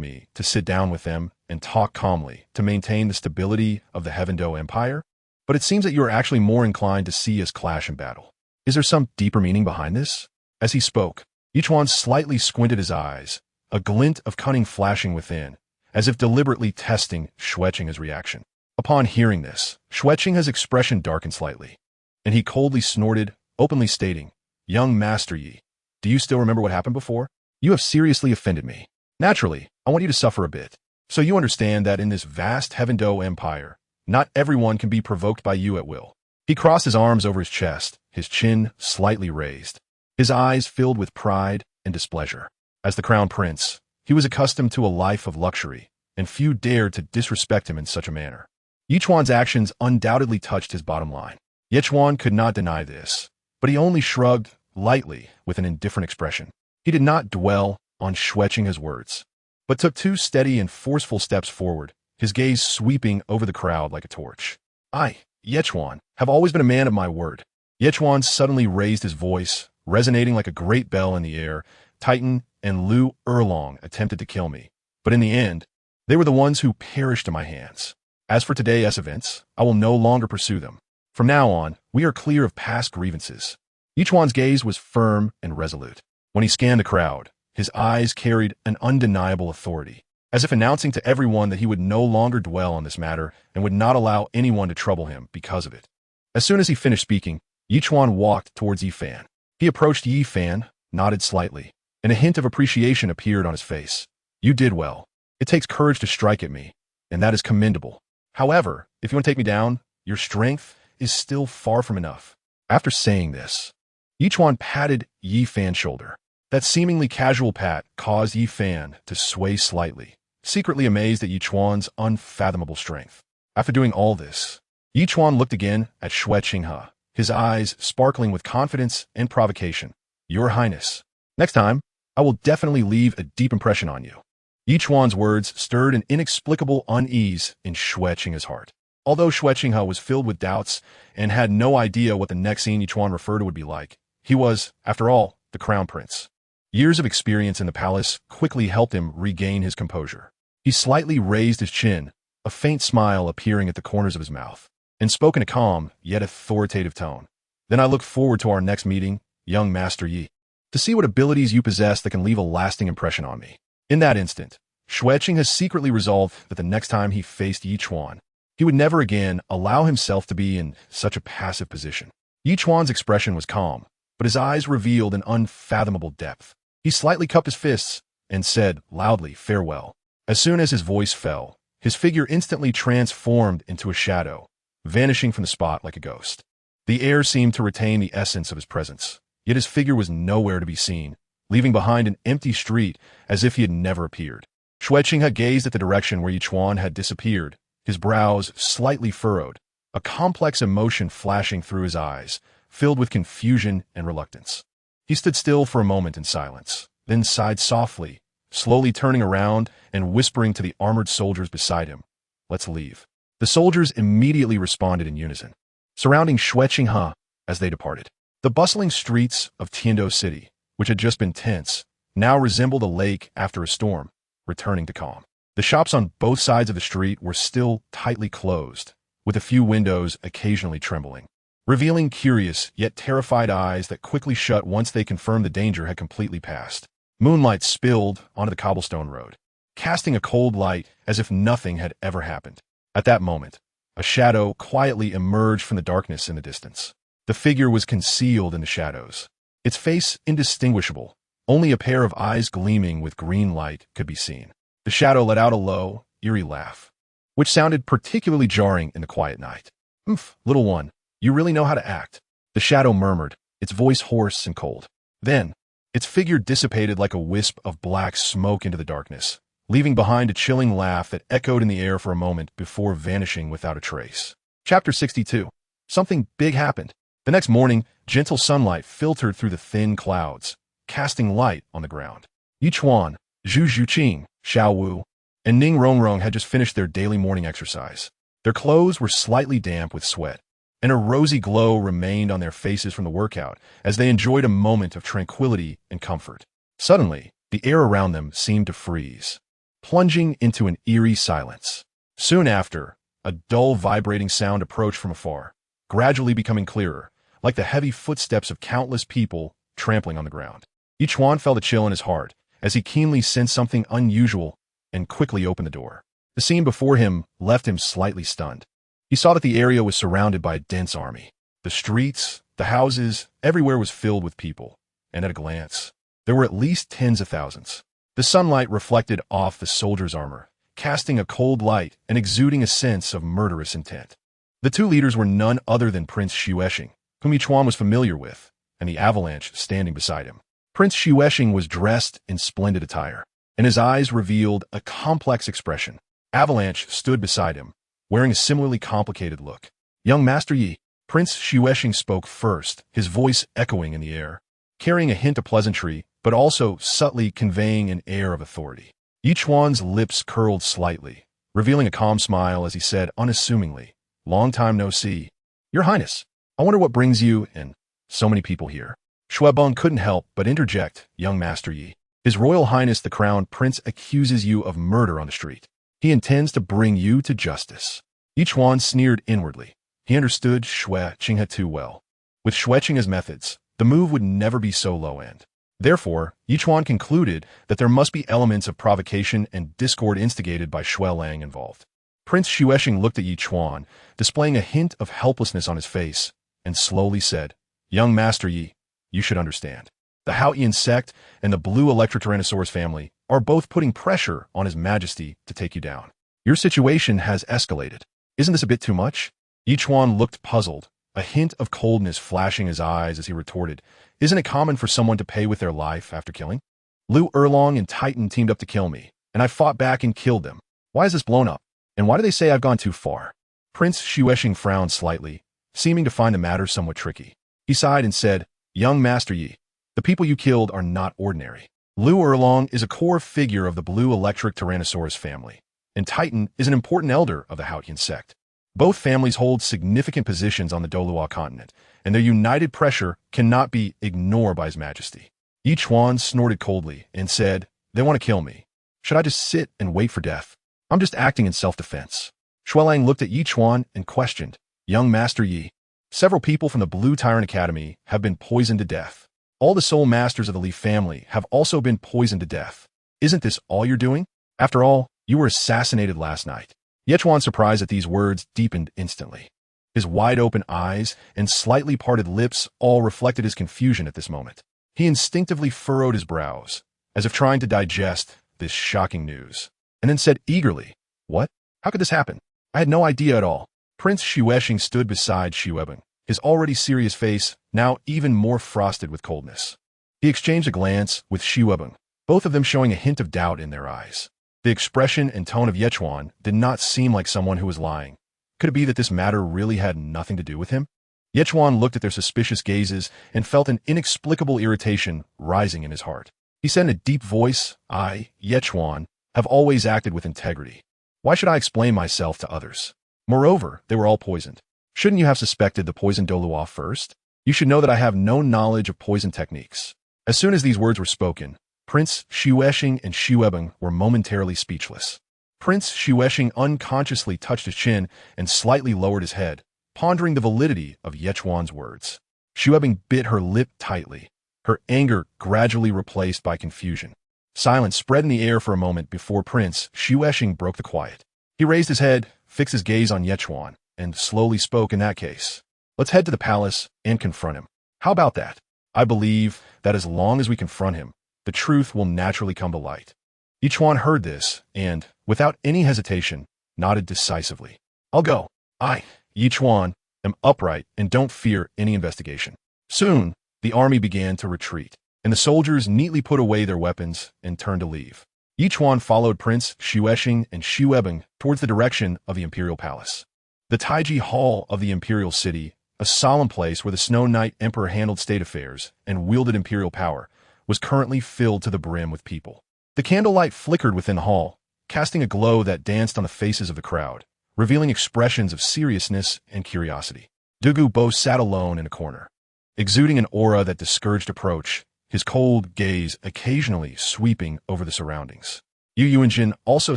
me to sit down with them and talk calmly to maintain the stability of the Heavendo Empire? But it seems that you are actually more inclined to see us clash in battle. Is there some deeper meaning behind this?" As he spoke, Ichuan slightly squinted his eyes, a glint of cunning flashing within, as if deliberately testing Xuechinghe's reaction. Upon hearing this, Xuechinghe's expression darkened slightly, and he coldly snorted, openly stating, "Young Master Yi, do you still remember what happened before? You have seriously offended me. Naturally, I want you to suffer a bit, so you understand that in this vast Heavendo Empire, not everyone can be provoked by you at will." He crossed his arms over his chest, his chin slightly raised, his eyes filled with pride and displeasure. As the crown prince, he was accustomed to a life of luxury, and few dared to disrespect him in such a manner. Ichuan's actions undoubtedly touched his bottom line. Ichuan could not deny this, but he only shrugged lightly with an indifferent expression. He did not dwell on Xuechinghe's words, but took 2 steady and forceful steps forward, his gaze sweeping over the crowd like a torch. "I, Ichuan, have always been a man of my word." Ichuan suddenly raised his voice, resonating like a great bell in the air. "Titan and Lu Erlong attempted to kill me, but in the end, they were the ones who perished in my hands. As for today's events, I will no longer pursue them. From now on, we are clear of past grievances." Ichuan's gaze was firm and resolute. When he scanned the crowd, his eyes carried an undeniable authority, as if announcing to everyone that he would no longer dwell on this matter and would not allow anyone to trouble him because of it. As soon as he finished speaking, Ichuan walked towards Yifan. He approached Yifan, nodded slightly, and a hint of appreciation appeared on his face. "You did well. It takes courage to strike at me, and that is commendable. However, if you want to take me down, your strength is still far from enough." After saying this, Ichuan patted Yifan's shoulder. That seemingly casual pat caused Yifan to sway slightly, secretly amazed at Ichuan's unfathomable strength. After doing all this, Ichuan looked again at Xuechinghe, his eyes sparkling with confidence and provocation. "Your Highness, next time, I will definitely leave a deep impression on you." Ichuan's words stirred an inexplicable unease in Xuechinghe's heart. Although Xuechinghe was filled with doubts and had no idea what the next scene Ichuan referred to would be like, he was, after all, the crown prince. Years of experience in the palace quickly helped him regain his composure. He slightly raised his chin, a faint smile appearing at the corners of his mouth, and spoke in a calm yet authoritative tone. "Then I look forward to our next meeting, young Master Yi, to see what abilities you possess that can leave a lasting impression on me." In that instant, Xueching has secretly resolved that the next time he faced Ichuan, he would never again allow himself to be in such a passive position. Ichuan's expression was calm, but his eyes revealed an unfathomable depth. He slightly cupped his fists and said loudly, "Farewell." As soon as his voice fell, his figure instantly transformed into a shadow, vanishing from the spot like a ghost. The air seemed to retain the essence of his presence, yet his figure was nowhere to be seen, leaving behind an empty street as if he had never appeared. Xuechinghe gazed at the direction where Ichuan had disappeared, his brows slightly furrowed, a complex emotion flashing through his eyes, filled with confusion and reluctance. He stood still for a moment in silence, then sighed softly, slowly turning around and whispering to the armored soldiers beside him, "Let's leave." The soldiers immediately responded in unison, surrounding Xuechinghe as they departed. The bustling streets of Tiando City, which had just been tense, now resembled a lake after a storm, returning to calm. The shops on both sides of the street were still tightly closed, with a few windows occasionally trembling, revealing curious yet terrified eyes that quickly shut once they confirmed the danger had completely passed. Moonlight spilled onto the cobblestone road, casting a cold light as if nothing had ever happened. At that moment, a shadow quietly emerged from the darkness in the distance. The figure was concealed in the shadows, its face indistinguishable. Only a pair of eyes gleaming with green light could be seen. The shadow let out a low, eerie laugh, which sounded particularly jarring in the quiet night. "Oomph, little one, you really know how to act," the shadow murmured, its voice hoarse and cold. Then, Its figure dissipated like a wisp of black smoke into the darkness, leaving behind a chilling laugh that echoed in the air for a moment before vanishing without a trace. Chapter 62. Something big happened. The next morning, gentle sunlight filtered through the thin clouds, casting light on the ground. Ichuan, Zhu Xuching, Xiao Wu, and Ning Rongrong had just finished their daily morning exercise. Their clothes were slightly damp with sweat, and a rosy glow remained on their faces from the workout as they enjoyed a moment of tranquility and comfort. Suddenly, the air around them seemed to freeze, plunging into an eerie silence. Soon after, a dull vibrating sound approached from afar, gradually becoming clearer, like the heavy footsteps of countless people trampling on the ground. Ichuan felt a chill in his heart as he keenly sensed something unusual and quickly opened the door. The scene before him left him slightly stunned. He saw that the area was surrounded by a dense army. The streets, the houses, everywhere was filled with people, and at a glance, there were at least tens of thousands. The sunlight reflected off the soldiers' armor, casting a cold light and exuding a sense of murderous intent. The two leaders were none other than Prince Xuching, whom Ichuan was familiar with, and the avalanche standing beside him. Prince Xuching was dressed in splendid attire, and his eyes revealed a complex expression. Avalanche stood beside him, wearing a similarly complicated look. "Young Master Yi," Prince Xuching spoke first, his voice echoing in the air, carrying a hint of pleasantry, but also subtly conveying an air of authority. Ichuan's lips curled slightly, revealing a calm smile as he said unassumingly, "Long time no see. Your Highness, I wonder what brings you and so many people here." Shuebeng couldn't help but interject, "Young Master Yi, His Royal Highness the Crown Prince accuses you of murder on the street. He intends to bring you to justice." Ichuan sneered inwardly. He understood Xuching too well. With Xuching's methods, the move would never be so low-end. Therefore, Ichuan concluded that there must be elements of provocation and discord instigated by Xuelang involved. Prince Xuching looked at Ichuan, displaying a hint of helplessness on his face, and slowly said, "Young Master Yi, you should understand. The Haotian Sect and the Blue Electrotyrannosaurus family are both putting pressure on His Majesty to take you down. Your situation has escalated. Isn't this a bit too much?" Ichuan looked puzzled, a hint of coldness flashing his eyes as he retorted, "Isn't it common for someone to pay with their life after killing? Lu Erlong and Titan teamed up to kill me, and I fought back and killed them. Why is this blown up? And why do they say I've gone too far?" Prince Xuching frowned slightly, seeming to find the matter somewhat tricky. He sighed and said, "Young Master Yi, the people you killed are not ordinary. Lu Erlong is a core figure of the Blue Electric Tyrannosaurus family, and Titan is an important elder of the Haotian Sect. Both families hold significant positions on the Douluo Continent, and their united pressure cannot be ignored by His Majesty." Ichuan snorted coldly and said, "They want to kill me. Should I just sit and wait for death? I'm just acting in self-defense." Xuelang looked at Ichuan and questioned, "Young Master Yi, several people from the Blue Tyrant Academy have been poisoned to death. All the soul masters of the Li family have also been poisoned to death. Isn't this all you're doing? After all, you were assassinated last night." Ichuan's surprise at these words deepened instantly. His wide-open eyes and slightly parted lips all reflected his confusion at this moment. He instinctively furrowed his brows, as if trying to digest this shocking news, and then said eagerly, "What? How could this happen? I had no idea at all." Prince Xuching stood beside Xuebeng, his already serious face now even more frosted with coldness. He exchanged a glance with Xuebeng, both of them showing a hint of doubt in their eyes. The expression and tone of Ichuan did not seem like someone who was lying. Could it be that this matter really had nothing to do with him? Ichuan looked at their suspicious gazes and felt an inexplicable irritation rising in his heart. He said in a deep voice, "I, Ichuan, have always acted with integrity. Why should I explain myself to others? Moreover, they were all poisoned. Shouldn't you have suspected the poisoned Douluo first? You should know that I have no knowledge of poison techniques." As soon as these words were spoken, Prince Xuching and Xuebeng were momentarily speechless. Prince Xuching unconsciously touched his chin and slightly lowered his head, pondering the validity of Ichuan's words. Xuebeng bit her lip tightly, her anger gradually replaced by confusion. Silence spread in the air for a moment before Prince Xuching broke the quiet. He raised his head, fixed his gaze on Ichuan, and slowly spoke, "In that case, let's head to the palace and confront him. How about that? I believe that as long as we confront him, the truth will naturally come to light." Ichuan heard this and, without any hesitation, nodded decisively. "I'll go. I, Ichuan, am upright and don't fear any investigation." Soon, the army began to retreat. and the soldiers neatly put away their weapons and turned to leave. Ichuan followed Prince Xueching and Xuebing towards the direction of the imperial palace. The Taiji Hall of the imperial city, a solemn place where the Snow Knight Emperor handled state affairs and wielded imperial power, was currently filled to the brim with people. The candlelight flickered within the hall, casting a glow that danced on the faces of the crowd, revealing expressions of seriousness and curiosity. Douluo Bo sat alone in a corner, exuding an aura that discouraged approach, his cold gaze occasionally sweeping over the surroundings. Yu Yuanjin also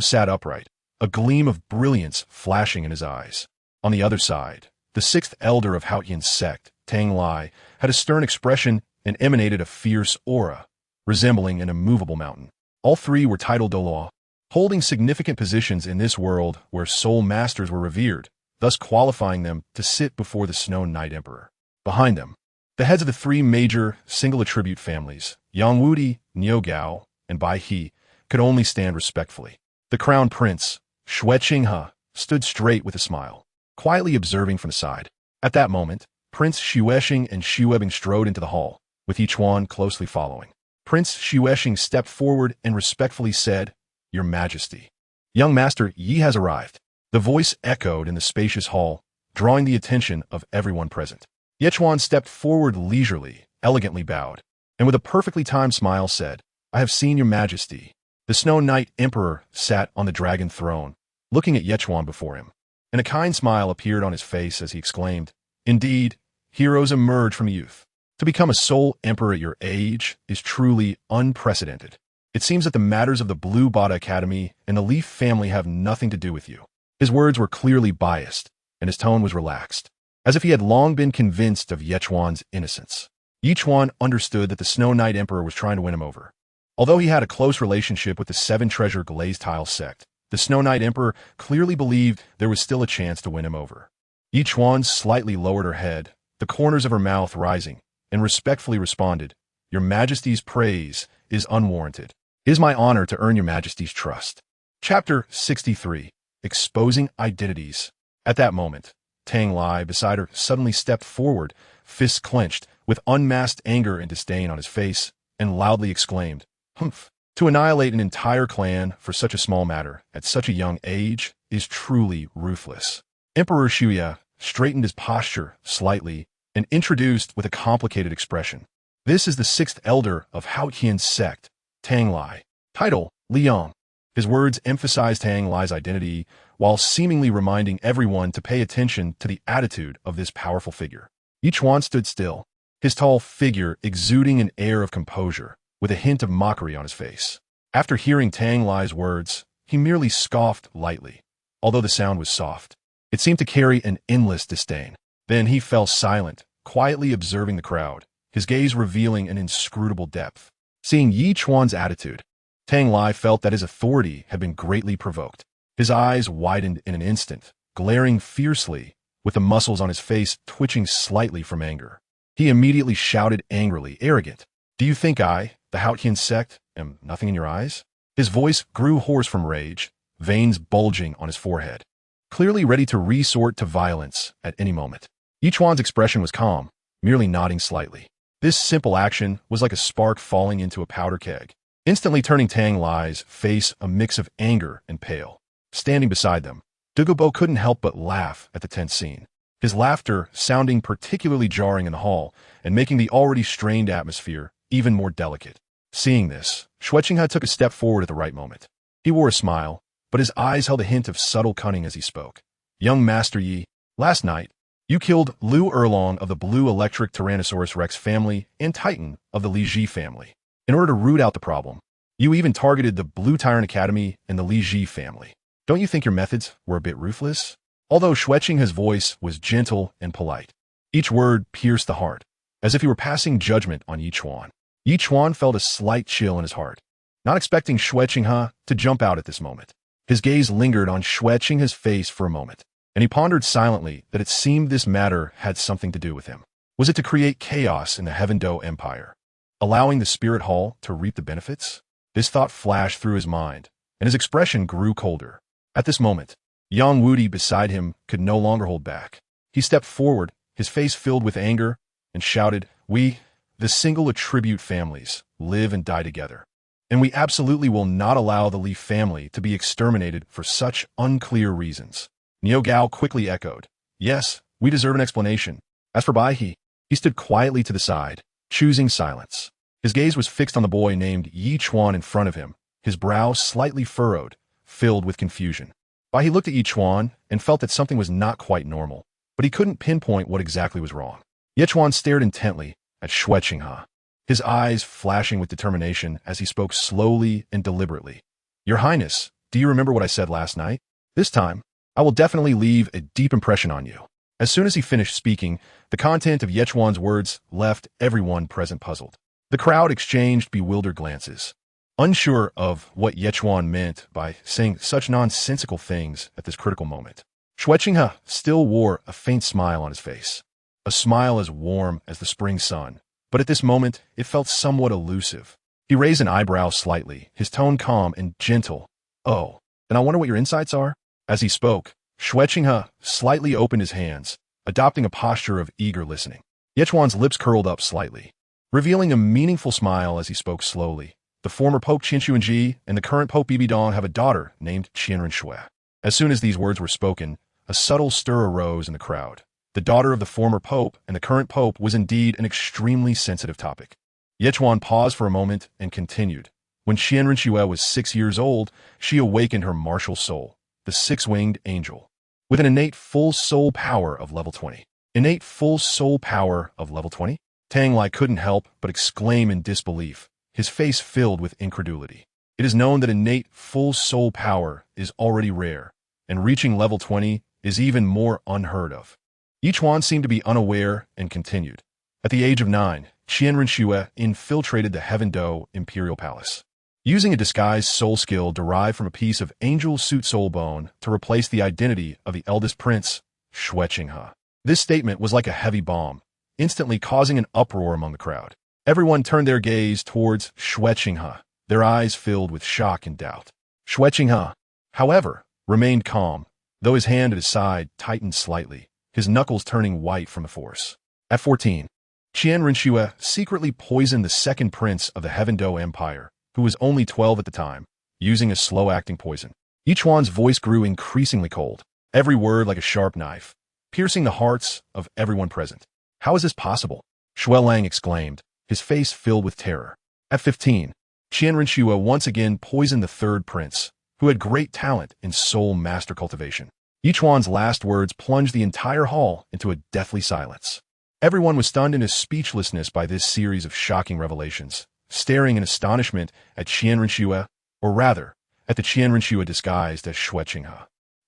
sat upright, a gleam of brilliance flashing in his eyes. On the other side, the sixth elder of Haotian's sect, Tang Lai, had a stern expression and emanated a fierce aura, resembling an immovable mountain. All three were titled Douluo, holding significant positions in this world where soul masters were revered, thus qualifying them to sit before the Snow Knight Emperor. Behind them, the heads of the three major single-attribute families, Yang Wudi, Niu Gao, and Bai He, could only stand respectfully. The crown prince, Xueching He, stood straight with a smile, quietly observing from the side. At that moment, Prince Xueching and Xuebing strode into the hall, with Ichuan closely following. Prince Xueching stepped forward and respectfully said, "Your Majesty, young Master Yi has arrived." The voice echoed in the spacious hall, drawing the attention of everyone present. Ichuan stepped forward leisurely, elegantly bowed, and with a perfectly timed smile said, "I have seen your Majesty." The Snow Knight Emperor sat on the dragon throne, looking at Ichuan before him, and a kind smile appeared on his face as he exclaimed, "Indeed, heroes emerge from youth. To become a sole emperor at your age is truly unprecedented. It seems that the matters of the Blue Bada Academy and the Leaf family have nothing to do with you." His words were clearly biased, and his tone was relaxed, as if he had long been convinced of Ichuan's innocence. Ichuan understood that the Snow Knight Emperor was trying to win him over. Although he had a close relationship with the seven-treasure Glazed tile sect, the Snow Knight Emperor clearly believed there was still a chance to win him over. Ichuan slightly lowered her head, the corners of her mouth rising, and respectfully responded, "Your Majesty's praise is unwarranted. It is my honor to earn your Majesty's trust." Chapter 63. Exposing Identities. At that moment, Tang Lai beside her suddenly stepped forward, fists clenched, with unmasked anger and disdain on his face, and loudly exclaimed, "Humph! To annihilate an entire clan for such a small matter at such a young age is truly ruthless." Emperor Xuya straightened his posture slightly and introduced with a complicated expression, "This is the sixth elder of Haotian's sect, Tang Lai. Title, Liang." His words emphasized Tang Lai's identity, while seemingly reminding everyone to pay attention to the attitude of this powerful figure. Ichuan stood still, his tall figure exuding an air of composure, with a hint of mockery on his face. After hearing Tang Lai's words, he merely scoffed lightly, although the sound was soft. It seemed to carry an endless disdain. Then he fell silent, quietly observing the crowd, his gaze revealing an inscrutable depth. Seeing Ichuan's attitude, Tang Lai felt that his authority had been greatly provoked. His eyes widened in an instant, glaring fiercely, with the muscles on his face twitching slightly from anger. He immediately shouted angrily, "Arrogant! Do you think I, the Haotian sect, am nothing in your eyes?" His voice grew hoarse from rage, veins bulging on his forehead, clearly ready to resort to violence at any moment. Ichuan's expression was calm, merely nodding slightly. This simple action was like a spark falling into a powder keg, instantly turning Tang Lai's face a mix of anger and pale. Standing beside them, Douluo couldn't help but laugh at the tense scene, his laughter sounding particularly jarring in the hall and making the already strained atmosphere even more delicate. Seeing this, Xueching took a step forward at the right moment. He wore a smile, but his eyes held a hint of subtle cunning as he spoke. "Young Master Yi, last night, you killed Liu Erlong of the Blue Electric Tyrannosaurus Rex family and Titan of the Li Ji family. In order to root out the problem, you even targeted the Blue Tyrant Academy and the Li Ji family. Don't you think your methods were a bit ruthless?" Although Xueching's voice was gentle and polite, each word pierced the heart, as if he were passing judgment on Ichuan. Ichuan felt a slight chill in his heart, not expecting Xueching to jump out at this moment. His gaze lingered on Xueching's face for a moment, and he pondered silently that it seemed this matter had something to do with him. Was it to create chaos in the Heaven Do Empire, allowing the Spirit Hall to reap the benefits? This thought flashed through his mind, and his expression grew colder. At this moment, Yang Wudi beside him could no longer hold back. He stepped forward, his face filled with anger, and shouted, "We the single attribute families, live and die together. And we absolutely will not allow the Leaf family to be exterminated for such unclear reasons. Niu Gao quickly echoed, yes, we deserve an explanation. As for Bai he stood quietly to the side, choosing silence. His gaze was fixed on the boy named Ichuan in front of him, his brow slightly furrowed, filled with confusion. Bai he looked at Ichuan and felt that something was not quite normal, but he couldn't pinpoint what exactly was wrong. Ichuan stared intently at Xuching, his eyes flashing with determination as he spoke slowly and deliberately. Your Highness, do you remember what I said last night? This time, I will definitely leave a deep impression on you. As soon as he finished speaking, the content of Ichuan's words left everyone present puzzled. The crowd exchanged bewildered glances, unsure of what Ichuan meant by saying such nonsensical things at this critical moment. Xuching still wore a faint smile on his face, a smile as warm as the spring sun, but at this moment it felt somewhat elusive. He raised an eyebrow slightly, his tone calm and gentle. Oh, then I wonder what your insights are? As he spoke, Xuching slightly opened his hands, adopting a posture of eager listening. Ichuan's lips curled up slightly, revealing a meaningful smile as he spoke slowly. The former Pope Qin and the current Pope Bibidong have a daughter named Qianren. As soon as these words were spoken, a subtle stir arose in the crowd. The daughter of the former Pope and the current Pope was indeed an extremely sensitive topic. Ichuan paused for a moment and continued. When Qianren was 6 years old, she awakened her martial soul, the six-winged angel, with an innate full soul power of level 20. Innate full soul power of level 20? Tang Lai couldn't help but exclaim in disbelief, his face filled with incredulity. It is known that innate full soul power is already rare, and reaching level 20 is even more unheard of. Ichuan seemed to be unaware and continued. At the age of 9, Qianren infiltrated the Heaven Do Imperial Palace, using a disguised soul skill derived from a piece of angel suit soul bone to replace the identity of the eldest prince, Xuching. This statement was like a heavy bomb, instantly causing an uproar among the crowd. Everyone turned their gaze towards Xuching, their eyes filled with shock and doubt. Xuching, however, remained calm, though his hand at his side tightened slightly, his knuckles turning white from the force. At 14, Qianren secretly poisoned the second prince of the Heaven Do Empire, who was only 12 at the time, using a slow-acting poison. Ichuan's voice grew increasingly cold, every word like a sharp knife, piercing the hearts of everyone present. How is this possible? Xuelang exclaimed, his face filled with terror. At 15, Qianren once again poisoned the third prince, who had great talent in soul master cultivation. Ichuan's last words plunged the entire hall into a deathly silence. Everyone was stunned into speechlessness by this series of shocking revelations, staring in astonishment at Qianren, or rather, at the Qianren disguised as Xuching,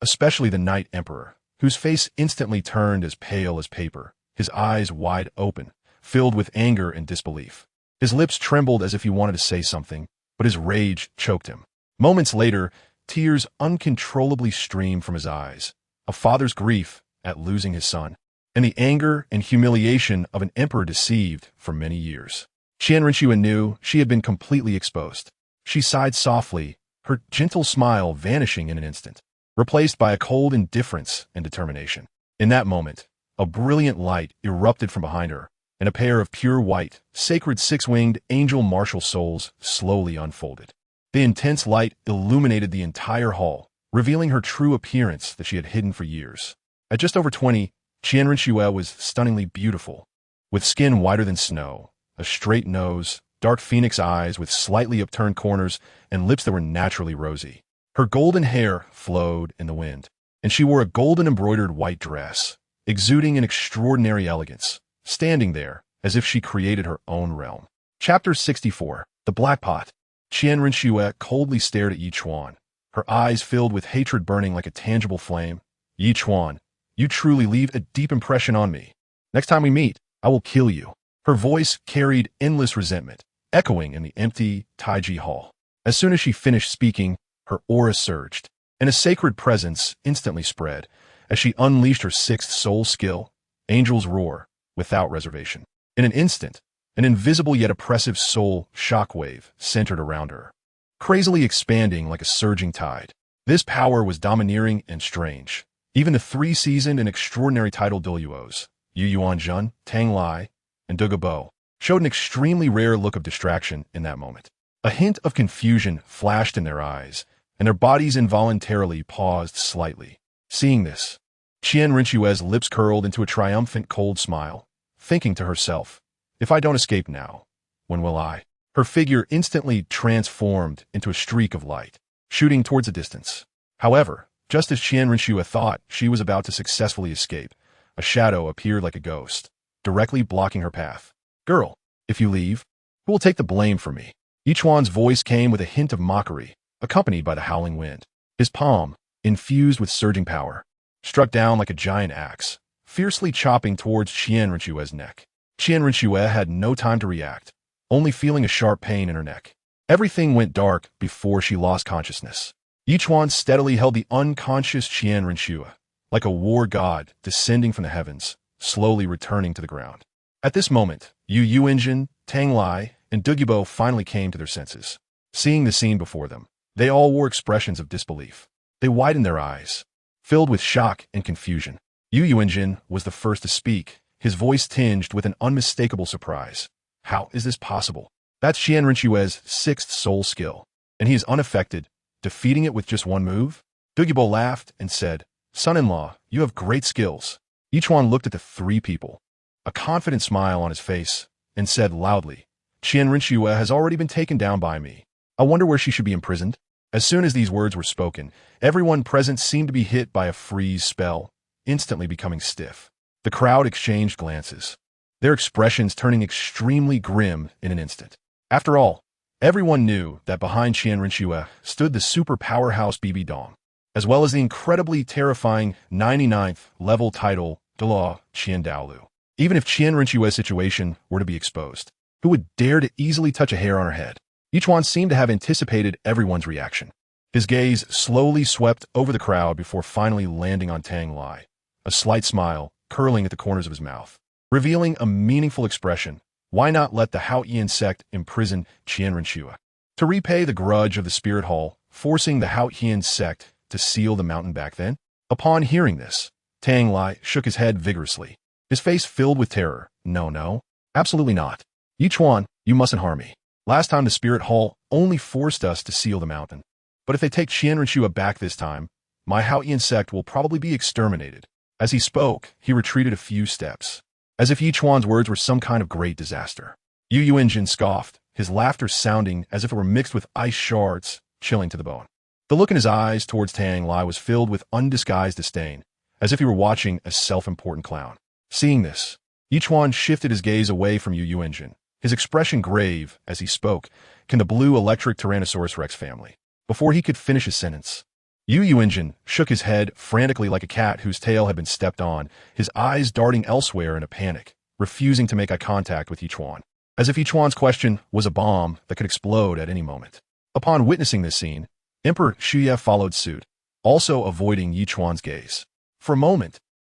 especially the Night Emperor, whose face instantly turned as pale as paper, his eyes wide open, filled with anger and disbelief. His lips trembled as if he wanted to say something, but his rage choked him. Moments later, tears uncontrollably streamed from his eyes, a father's grief at losing his son, and the anger and humiliation of an emperor deceived for many years. Qianren knew she had been completely exposed. She sighed softly, her gentle smile vanishing in an instant, replaced by a cold indifference and determination. In that moment, a brilliant light erupted from behind her, and a pair of pure white, sacred six-winged angel martial souls slowly unfolded. The intense light illuminated the entire hall, revealing her true appearance that she had hidden for years. At just over 20, Qianren was stunningly beautiful, with skin whiter than snow, a straight nose, dark phoenix eyes with slightly upturned corners, and lips that were naturally rosy. Her golden hair flowed in the wind, and she wore a golden embroidered white dress, exuding an extraordinary elegance, standing there as if she created her own realm. Chapter 64, The Black Pot. Qianren coldly stared at Ichuan, her eyes filled with hatred burning like a tangible flame. Ichuan, you truly leave a deep impression on me. Next time we meet, I will kill you. Her voice carried endless resentment, echoing in the empty Taiji hall. As soon as she finished speaking, her aura surged, and a sacred presence instantly spread as she unleashed her sixth soul skill, Angel's Roar, without reservation. In an instant, an invisible yet oppressive soul shockwave centered around her, crazily expanding like a surging tide. This power was domineering and strange. Even the three-seasoned and extraordinary title Douluos, Yu Yuanjun, Tang Lai, and Dugabo, showed an extremely rare look of distraction in that moment. A hint of confusion flashed in their eyes, and their bodies involuntarily paused slightly. Seeing this, Qian Rinchue's lips curled into a triumphant cold smile, thinking to herself, if I don't escape now, when will I? Her figure instantly transformed into a streak of light, shooting towards the distance. However, just as Qian Rinchue thought she was about to successfully escape, a shadow appeared like a ghost, directly blocking her path. Girl, if you leave, who will take the blame for me? Ichuan's voice came with a hint of mockery, accompanied by the howling wind. His palm, infused with surging power, struck down like a giant axe, fiercely chopping towards Qian Rinchue's neck. Qian Rinchue had no time to react, only feeling a sharp pain in her neck. Everything went dark before she lost consciousness. Ichuan steadily held the unconscious Qian Rinchue, like a war god descending from the heavens, slowly returning to the ground. At this moment, Yu Yuanjin, Tang Lai, and Douluo finally came to their senses. Seeing the scene before them, they all wore expressions of disbelief. They widened their eyes, filled with shock and confusion. Yu Yuanjin was the first to speak, his voice tinged with an unmistakable surprise. How is this possible? That's Qian Rinchue's sixth soul skill, and he is unaffected, defeating it with just one move? Douluo laughed and said, Son-in-law, you have great skills. Ichuan looked at the three people, a confident smile on his face, and said loudly, Qian Rinchue has already been taken down by me. I wonder where she should be imprisoned. As soon as these words were spoken, everyone present seemed to be hit by a freeze spell, instantly becoming stiff. The crowd exchanged glances, their expressions turning extremely grim in an instant. After all, everyone knew that behind Qian Rinchue stood the super powerhouse BB Dong, as well as the incredibly terrifying 99th level title Douluo Qian. Even if Qian Rinchue's situation were to be exposed, who would dare to easily touch a hair on her head? Ichuan seemed to have anticipated everyone's reaction. His gaze slowly swept over the crowd before finally landing on Tang Lai, a slight smile curling at the corners of his mouth, revealing a meaningful expression. Why not let the Hao Sect imprison Qian Rinchue? To repay the grudge of the Spirit Hall, forcing the Hao Sect to seal the mountain back then? Upon hearing this, Tang Lai shook his head vigorously, his face filled with terror. No, absolutely not. Ichuan, you mustn't harm me. Last time the Spirit Hall only forced us to seal the mountain. But if they take Qian Rinchue back this time, my Hao Sect will probably be exterminated. As he spoke, he retreated a few steps, as if Ichuan's words were some kind of great disaster. Yu Yuanjin scoffed, his laughter sounding as if it were mixed with ice shards, chilling to the bone. The look in his eyes towards Tang Lai was filled with undisguised disdain, as if he were watching a self-important clown. Seeing this, Ichuan shifted his gaze away from Yu Yuanjin, his expression grave as he spoke, "Can the blue electric Tyrannosaurus Rex family?" Before he could finish his sentence, Yu Yuanjin shook his head frantically like a cat whose tail had been stepped on, his eyes darting elsewhere in a panic, refusing to make eye contact with Ichuan, as if Ichuan's question was a bomb that could explode at any moment. Upon witnessing this scene, Emperor Xuye followed suit, also avoiding Ichuan's gaze. For a moment,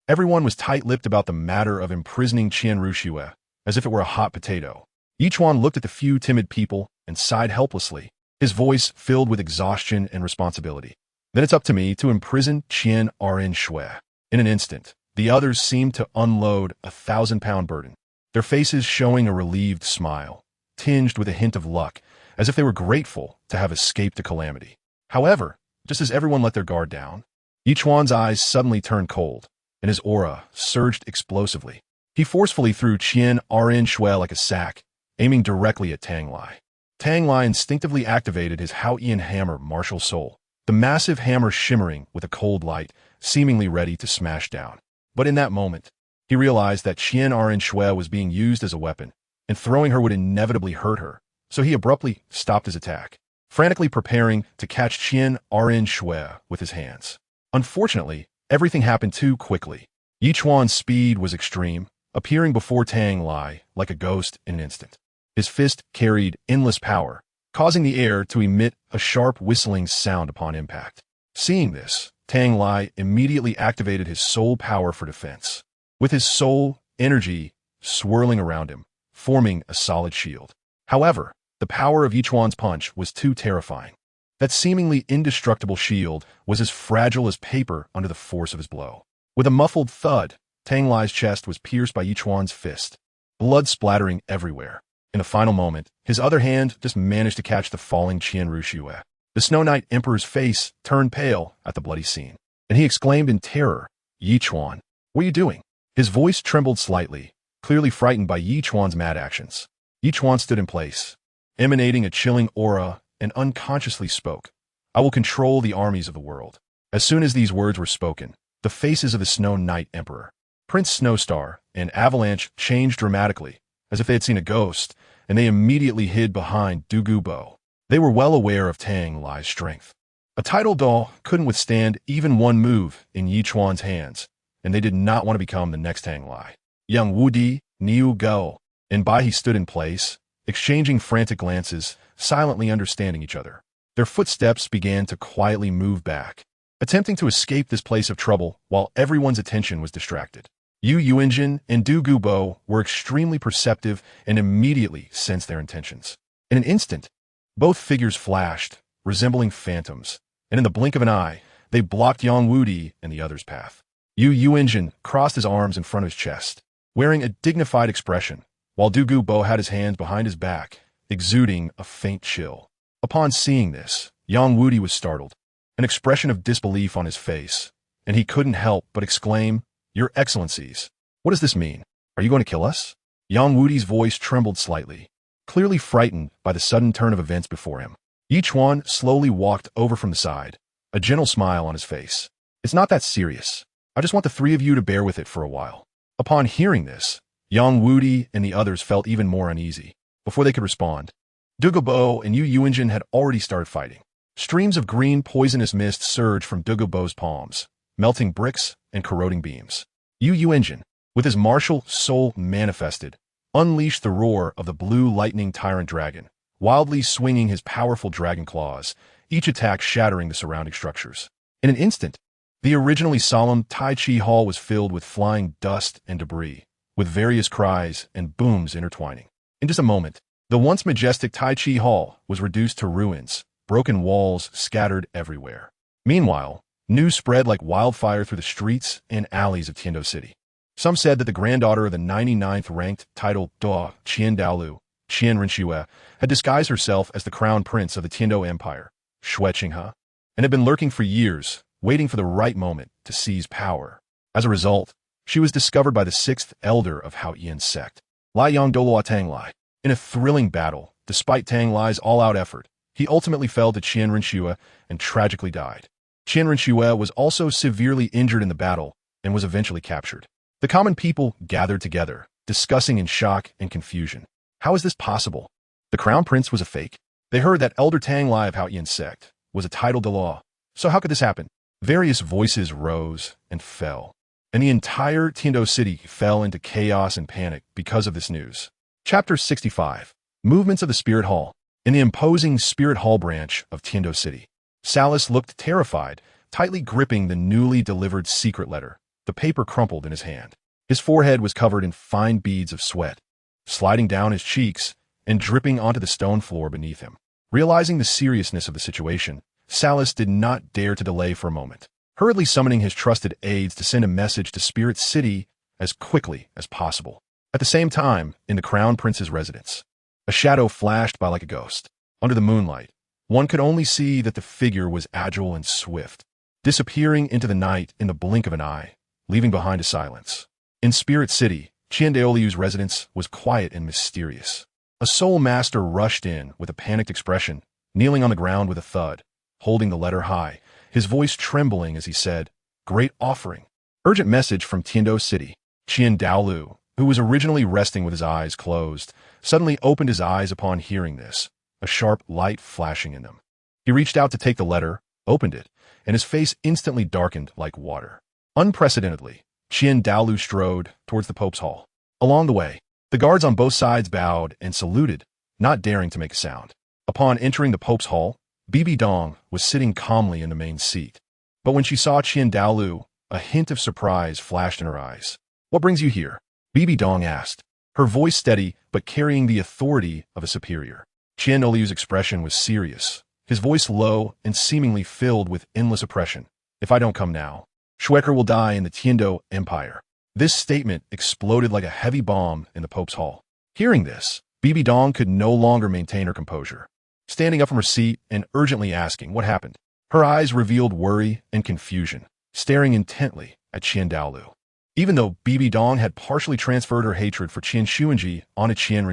everyone was tight-lipped about the matter of imprisoning Qian Rinchue, as if it were a hot potato. Ichuan looked at the few timid people and sighed helplessly, his voice filled with exhaustion and responsibility. Then it's up to me to imprison Qian Rinchue. In an instant, the others seemed to unload a 1,000-pound burden, their faces showing a relieved smile, tinged with a hint of luck, as if they were grateful to have escaped a calamity. However, just as everyone let their guard down, Ichuan's eyes suddenly turned cold, and his aura surged explosively. He forcefully threw Qian Rinchue like a sack, aiming directly at Tang Lai. Tang Lai instinctively activated his Haoyan hammer Martial Soul, the massive hammer shimmering with a cold light, seemingly ready to smash down. But in that moment, he realized that Qian Rinchue was being used as a weapon, and throwing her would inevitably hurt her, so he abruptly stopped his attack, frantically preparing to catch Qian Rinchue with his hands. Unfortunately, everything happened too quickly. Ichuan's speed was extreme, appearing before Tang Lai like a ghost in an instant. His fist carried endless power, causing the air to emit a sharp whistling sound upon impact. Seeing this, Tang Lai immediately activated his soul power for defense, with his soul energy swirling around him, forming a solid shield. However, the power of Ichuan's punch was too terrifying. That seemingly indestructible shield was as fragile as paper under the force of his blow. With a muffled thud, Tang Lai's chest was pierced by Ichuan's fist, blood splattering everywhere. In the final moment, his other hand just managed to catch the falling Qian Ruxue. The Snow Knight Emperor's face turned pale at the bloody scene, and he exclaimed in terror, "Ichuan, what are you doing?" His voice trembled slightly, clearly frightened by Ichuan's mad actions. Ichuan stood in place, emanating a chilling aura, and unconsciously spoke, "I will control the armies of the world." As soon as these words were spoken, the faces of the Snow Knight Emperor, Prince Snowstar, and Avalanche changed dramatically, as if they had seen a ghost, and they immediately hid behind Douluo Bo. They were well aware of Tang Lai's strength. A title doll couldn't withstand even one move in Ichuan's hands, and they did not want to become the next Tang Lai. Young Wuji, Niu Go, and Bai he stood in place, exchanging frantic glances, silently understanding each other. Their footsteps began to quietly move back, attempting to escape this place of trouble while everyone's attention was distracted. Yu Yuanjin and Du Gubo were extremely perceptive and immediately sensed their intentions. In an instant, both figures flashed, resembling phantoms, and in the blink of an eye, they blocked Yang Wudi and the other's path. Yu Yuanjin crossed his arms in front of his chest, wearing a dignified expression, while Du Gubo had his hands behind his back, exuding a faint chill. Upon seeing this, Yang Wudi was startled, an expression of disbelief on his face, and he couldn't help but exclaim, "Your Excellencies, what does this mean? Are you going to kill us?" Yang Wudi's voice trembled slightly, clearly frightened by the sudden turn of events before him. Ichuan slowly walked over from the side, a gentle smile on his face. "It's not that serious. I just want the three of you to bear with it for a while." Upon hearing this, Yang Wudi and the others felt even more uneasy. Before they could respond, Dugubo and Yu Yuanjin had already started fighting. Streams of green poisonous mist surged from Dugubo's palms, melting bricks and corroding beams. Yu Yuanjin, with his martial soul manifested, unleashed the roar of the blue lightning tyrant dragon, wildly swinging his powerful dragon claws, each attack shattering the surrounding structures. In an instant, the originally solemn Tai Chi hall was filled with flying dust and debris, with various cries and booms intertwining. In just a moment, the once majestic Tai Chi hall was reduced to ruins, broken walls scattered everywhere. Meanwhile, news spread like wildfire through the streets and alleys of Tiando City. Some said that the granddaughter of the 99th ranked title Duo Qian Daolu, Qian Renxue, had disguised herself as the crown prince of the Tiando Empire, Zhu Xuching, and had been lurking for years, waiting for the right moment to seize power. As a result, she was discovered by the 6th elder of Hao Yian's sect, Lai Yang Douluo Tang Lai. In a thrilling battle, despite Tang Lai's all-out effort, he ultimately fell to Qian Renxue and tragically died. Qian Renxue was also severely injured in the battle and was eventually captured. The common people gathered together, discussing in shock and confusion. How is this possible? The crown prince was a fake. They heard that Elder Tang Lai of Hao Yian's sect was a title de law. So how could this happen? Various voices rose and fell, and the entire Tiando city fell into chaos and panic because of this news. Chapter 65. Movements of the Spirit Hall. In the imposing Spirit Hall branch of Tiando City, Salas looked terrified, tightly gripping the newly delivered secret letter. The paper crumpled in his hand. His forehead was covered in fine beads of sweat, sliding down his cheeks and dripping onto the stone floor beneath him. Realizing the seriousness of the situation, Salas did not dare to delay for a moment, hurriedly summoning his trusted aides to send a message to Spirit City as quickly as possible. At the same time, in the Crown Prince's residence, a shadow flashed by like a ghost. Under the moonlight, one could only see that the figure was agile and swift, disappearing into the night in the blink of an eye, leaving behind a silence. In Spirit City, Qian Daoliu's residence was quiet and mysterious. A soul master rushed in with a panicked expression, kneeling on the ground with a thud, holding the letter high, his voice trembling as he said, "Great offering." Urgent message from Tiando City. Qian Daolu, who was originally resting with his eyes closed, suddenly opened his eyes upon hearing this, a sharp light flashing in them. He reached out to take the letter, opened it, and his face instantly darkened like water. Unprecedentedly, Qian Daolu strode towards the Pope's hall. Along the way, the guards on both sides bowed and saluted, not daring to make a sound. Upon entering the Pope's hall, Bibi Dong was sitting calmly in the main seat. But when she saw Qian Daolu, a hint of surprise flashed in her eyes. "What brings you here?" Bibi Dong asked, her voice steady but carrying the authority of a superior. Qian Daolu's expression was serious, his voice low and seemingly filled with endless oppression. "If I don't come now, Schwecker will die in the Tiando Empire." This statement exploded like a heavy bomb in the Pope's hall. Hearing this, Bibi Dong could no longer maintain her composure. Standing up from her seat and urgently asking what happened, her eyes revealed worry and confusion, staring intently at Qian Douluo. Even though Bibi Dong had partially transferred her hatred for Qian Xuanji onto Qian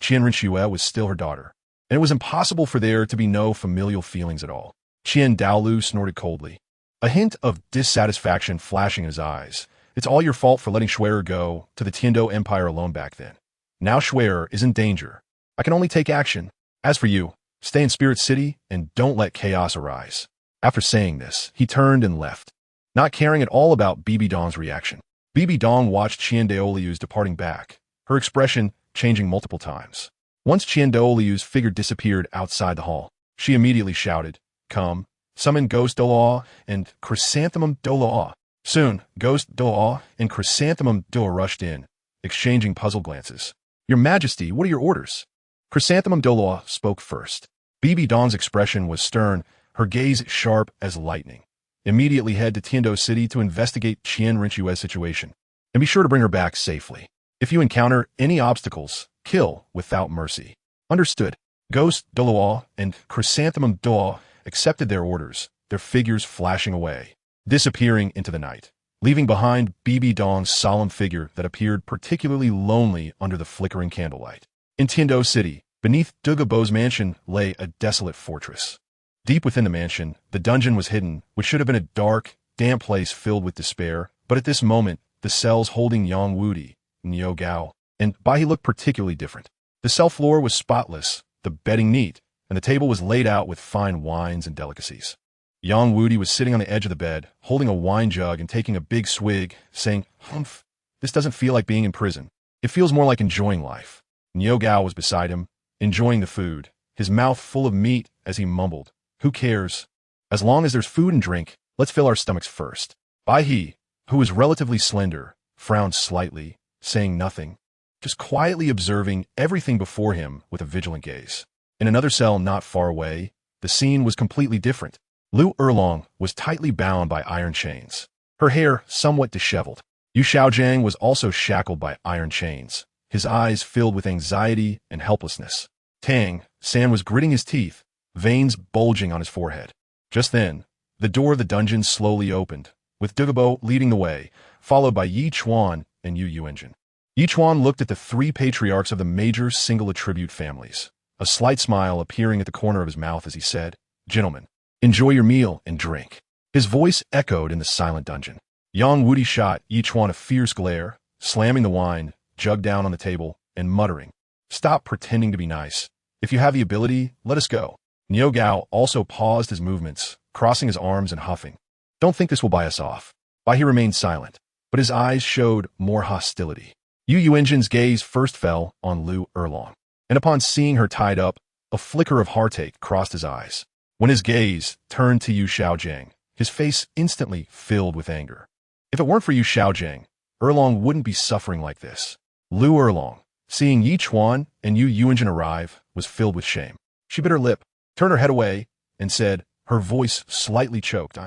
Renxue was still her daughter, and it was impossible for there to be no familial feelings at all. Qian Douluo snorted coldly, a hint of dissatisfaction flashing in his eyes. It's all your fault for letting Shuer go to the Tiando Empire alone back then. Now Shuer is in danger. I can only take action. As for you, stay in Spirit City and don't let chaos arise. After saying this, he turned and left, not caring at all about Bibi Dong's reaction. Bibi Dong watched Qian Douluo's departing back, her expression changing multiple times. Once Qian Douluo's figure disappeared outside the hall, she immediately shouted, "Come, summon Ghost Douluo and Chrysanthemum Douluo." Soon, Ghost Douluo and Chrysanthemum Douluo rushed in, exchanging puzzled glances. "Your Majesty, what are your orders?" Chrysanthemum Douluo spoke first. Bibi Dong's expression was stern, her gaze sharp as lightning. "Immediately head to Tiando City to investigate Qian Renxue's situation, and be sure to bring her back safely. If you encounter any obstacles, kill without mercy." Understood. Ghost Douluo and Chrysanthemum Douluo accepted their orders, their figures flashing away, disappearing into the night, leaving behind Bibi Dong's solemn figure that appeared particularly lonely under the flickering candlelight. In Tiando City, beneath Douluo's mansion lay a desolate fortress. Deep within the mansion, the dungeon was hidden, which should have been a dark, damp place filled with despair, but at this moment, the cells holding Yang Wuji, Niu Gao, and Bai looked particularly different. The cell floor was spotless, the bedding neat, and the table was laid out with fine wines and delicacies. Yang Wuji was sitting on the edge of the bed, holding a wine jug and taking a big swig, saying, "Humph, this doesn't feel like being in prison. It feels more like enjoying life." Niu Gao was beside him, enjoying the food, his mouth full of meat as he mumbled, "Who cares? As long as there's food and drink, let's fill our stomachs first." Bai He, who was relatively slender, frowned slightly, saying nothing, just quietly observing everything before him with a vigilant gaze. In another cell not far away, the scene was completely different. Lu Erlong was tightly bound by iron chains, her hair somewhat disheveled. Yu Xiaojiang was also shackled by iron chains, his eyes filled with anxiety and helplessness. Tang San was gritting his teeth, veins bulging on his forehead. Just then, the door of the dungeon slowly opened, with Douluo leading the way, followed by Ichuan and Yu Yuanjin. Ichuan looked at the three patriarchs of the major single attribute families, a slight smile appearing at the corner of his mouth as he said, "Gentlemen, enjoy your meal and drink." His voice echoed in the silent dungeon. Yang Wuji shot Ichuan a fierce glare, slamming the wine jug down on the table and muttering, "Stop pretending to be nice. If you have the ability, let us go." Niu Gao also paused his movements, crossing his arms and huffing. "Don't think this will buy us off." Bai He remained silent, but his eyes showed more hostility. Yu Yuanjin's gaze first fell on Lu Erlong, and upon seeing her tied up, a flicker of heartache crossed his eyes. When his gaze turned to Yu Xiaojiang, his face instantly filled with anger. If it weren't for Yu Xiaojiang, Erlong wouldn't be suffering like this. Lu Erlong, seeing Ichuan and Yu Yuanjin arrive, was filled with shame. She bit her lip, turned her head away, and said, her voice slightly choked,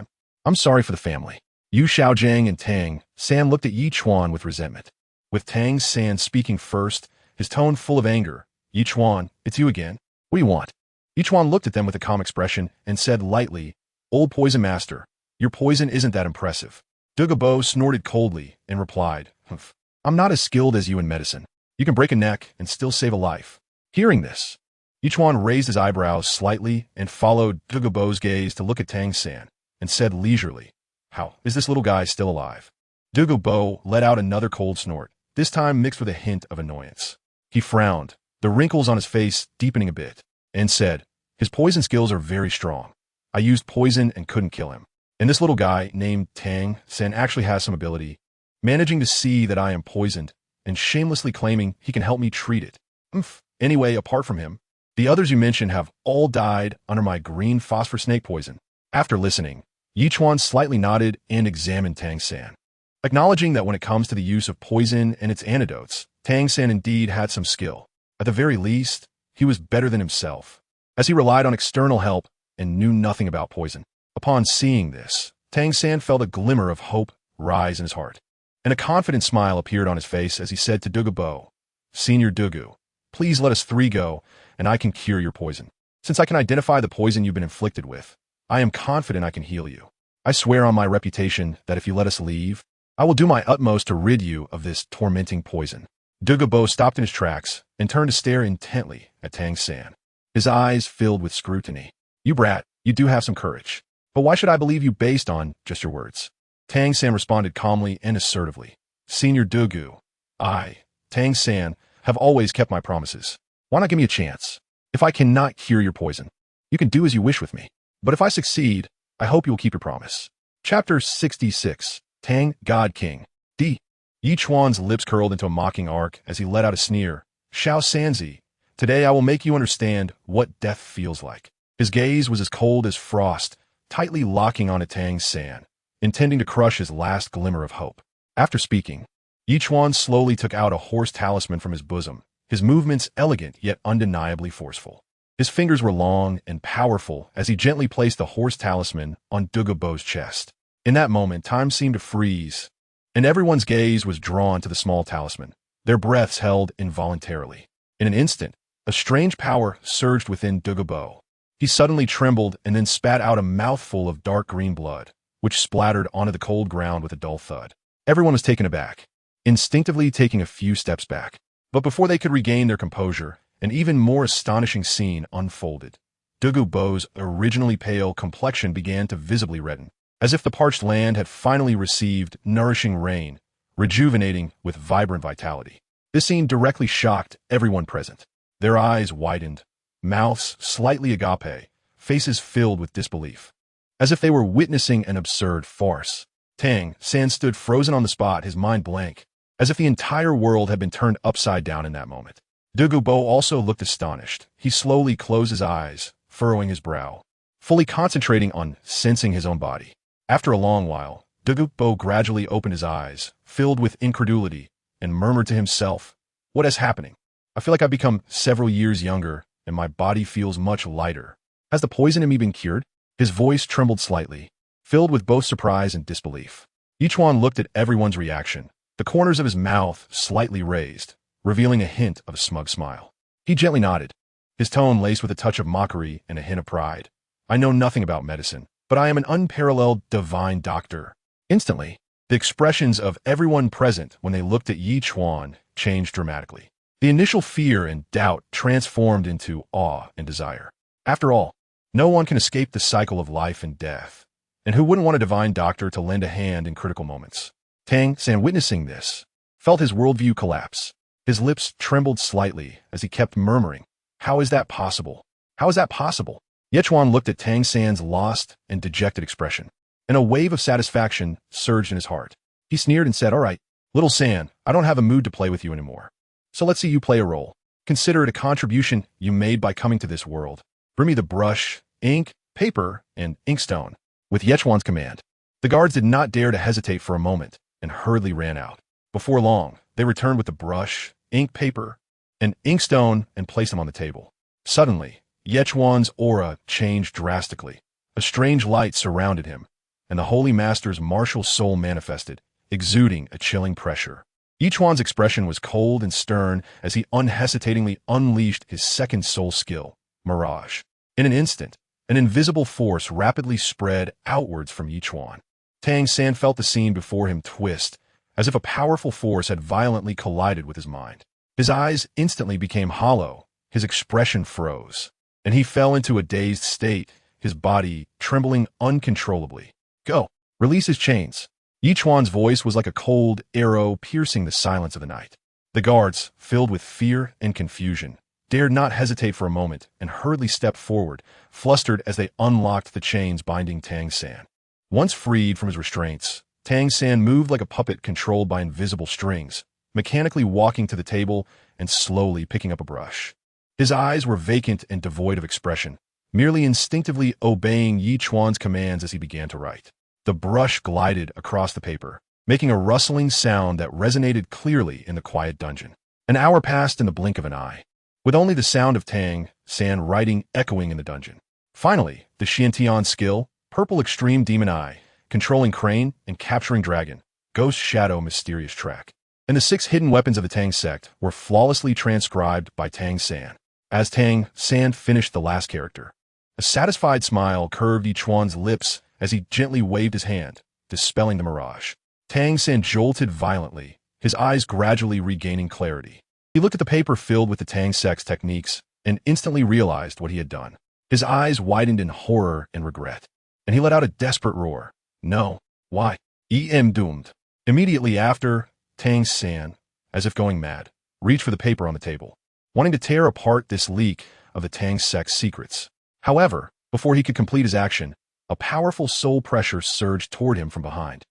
I'm sorry for the family." Yu Xiaojiang and Tang San looked at Ichuan with resentment. With Tang San speaking first, his tone full of anger, "Ichuan, it's you again. What do you want?" Ichuan looked at them with a calm expression and said lightly, "Old poison master, your poison isn't that impressive." Douluo snorted coldly and replied, "Humph, I'm not as skilled as you in medicine. You can break a neck and still save a life." Hearing this, Ichuan raised his eyebrows slightly and followed Douluo's gaze to look at Tang San and said leisurely, "How is this little guy still alive?" Douluo let out another cold snort, this time mixed with a hint of annoyance. He frowned, the wrinkles on his face deepening a bit, and said, "His poison skills are very strong. I used poison and couldn't kill him. And this little guy named Tang San actually has some ability, managing to see that I am poisoned and shamelessly claiming he can help me treat it. Anyway, apart from him, the others you mentioned have all died under my green phosphor snake poison." After listening, Ichuan slightly nodded and examined Tang San, acknowledging that when it comes to the use of poison and its antidotes, Tang San indeed had some skill. At the very least, he was better than himself, as he relied on external help and knew nothing about poison. Upon seeing this, Tang San felt a glimmer of hope rise in his heart. and a confident smile appeared on his face as he said to Douluo, "Senior Douluo, please let us three go, and I can cure your poison. Since I can identify the poison you've been inflicted with, I am confident I can heal you. I swear on my reputation that if you let us leave, I will do my utmost to rid you of this tormenting poison." Douluo stopped in his tracks and turned to stare intently at Tang San. His eyes filled with scrutiny. "You brat, you do have some courage. But why should I believe you based on just your words?" Tang San responded calmly and assertively. "Senior Douluo, I, Tang San, have always kept my promises. Why not give me a chance? If I cannot cure your poison, you can do as you wish with me. But if I succeed, I hope you will keep your promise." Chapter 66. Tang, God King. D. Ichuan's lips curled into a mocking arc as he let out a sneer. "Xiao Sanzi, today I will make you understand what death feels like." His gaze was as cold as frost, tightly locking onto Tang San, intending to crush his last glimmer of hope. After speaking, Ichuan slowly took out a horse talisman from his bosom, his movements elegant yet undeniably forceful. His fingers were long and powerful as he gently placed the horse talisman on Douluo's chest. In that moment, time seemed to freeze, and everyone's gaze was drawn to the small talisman, their breaths held involuntarily. In an instant, a strange power surged within Douluo. He suddenly trembled and then spat out a mouthful of dark green blood, which splattered onto the cold ground with a dull thud. Everyone was taken aback, instinctively taking a few steps back. But before they could regain their composure, an even more astonishing scene unfolded. Douluo's originally pale complexion began to visibly redden, as if the parched land had finally received nourishing rain, rejuvenating with vibrant vitality. This scene directly shocked everyone present. Their eyes widened, mouths slightly agape, faces filled with disbelief, as if they were witnessing an absurd farce. Tang San stood frozen on the spot, his mind blank, as if the entire world had been turned upside down in that moment. Douluo also looked astonished. He slowly closed his eyes, furrowing his brow, fully concentrating on sensing his own body. After a long while, Douluo gradually opened his eyes, filled with incredulity, and murmured to himself, "What is happening? I feel like I've become several years younger, and my body feels much lighter. Has the poison in me been cured?" His voice trembled slightly, filled with both surprise and disbelief. Ichuan looked at everyone's reaction, the corners of his mouth slightly raised, revealing a hint of a smug smile. He gently nodded, his tone laced with a touch of mockery and a hint of pride. "I know nothing about medicine, but I am an unparalleled divine doctor." Instantly, the expressions of everyone present when they looked at Ichuan changed dramatically. The initial fear and doubt transformed into awe and desire. After all, no one can escape the cycle of life and death, and who wouldn't want a divine doctor to lend a hand in critical moments? Tang San, witnessing this, felt his worldview collapse. His lips trembled slightly as he kept murmuring, "How is that possible? How is that possible?" Ichuan looked at Tang San's lost and dejected expression, and a wave of satisfaction surged in his heart. He sneered and said, "All right, little San, I don't have a mood to play with you anymore. So let's see you play a role. Consider it a contribution you made by coming to this world. Bring me the brush, ink, paper, and inkstone." With Ichuan's command, the guards did not dare to hesitate for a moment and hurriedly ran out. Before long, they returned with the brush, ink, paper, and inkstone and placed them on the table. Suddenly, Ichuan's aura changed drastically. A strange light surrounded him, and the Holy Master's martial soul manifested, exuding a chilling pressure. Ichuan's expression was cold and stern as he unhesitatingly unleashed his second soul skill, Mirage. In an instant, an invisible force rapidly spread outwards from Ichuan. Tang San felt the scene before him twist, as if a powerful force had violently collided with his mind. His eyes instantly became hollow, his expression froze, and he fell into a dazed state, his body trembling uncontrollably. "Go! Release his chains." Ichuan's voice was like a cold arrow piercing the silence of the night. The guards, filled with fear and confusion, dared not hesitate for a moment and hurriedly stepped forward, flustered as they unlocked the chains binding Tang San. Once freed from his restraints, Tang San moved like a puppet controlled by invisible strings, mechanically walking to the table and slowly picking up a brush. His eyes were vacant and devoid of expression, merely instinctively obeying Ichuan's commands as he began to write. The brush glided across the paper, making a rustling sound that resonated clearly in the quiet dungeon. An hour passed in the blink of an eye, with only the sound of Tang San writing echoing in the dungeon. Finally, the Xiantian skill, Purple Extreme Demon Eye, controlling Crane and capturing Dragon, ghost, shadow, mysterious track. And the 6 hidden weapons of the Tang sect were flawlessly transcribed by Tang San. As Tang San finished the last character, a satisfied smile curved Ichuan's lips as he gently waved his hand, dispelling the mirage. Tang San jolted violently, his eyes gradually regaining clarity. He looked at the paper filled with the Tang sect's techniques and instantly realized what he had done. His eyes widened in horror and regret, and he let out a desperate roar. No. Why? I'm doomed. Immediately after, Tang San, as if going mad, reached for the paper on the table, wanting to tear apart this leak of the Tang sect's secrets. However, before he could complete his action, a powerful soul pressure surged toward him from behind.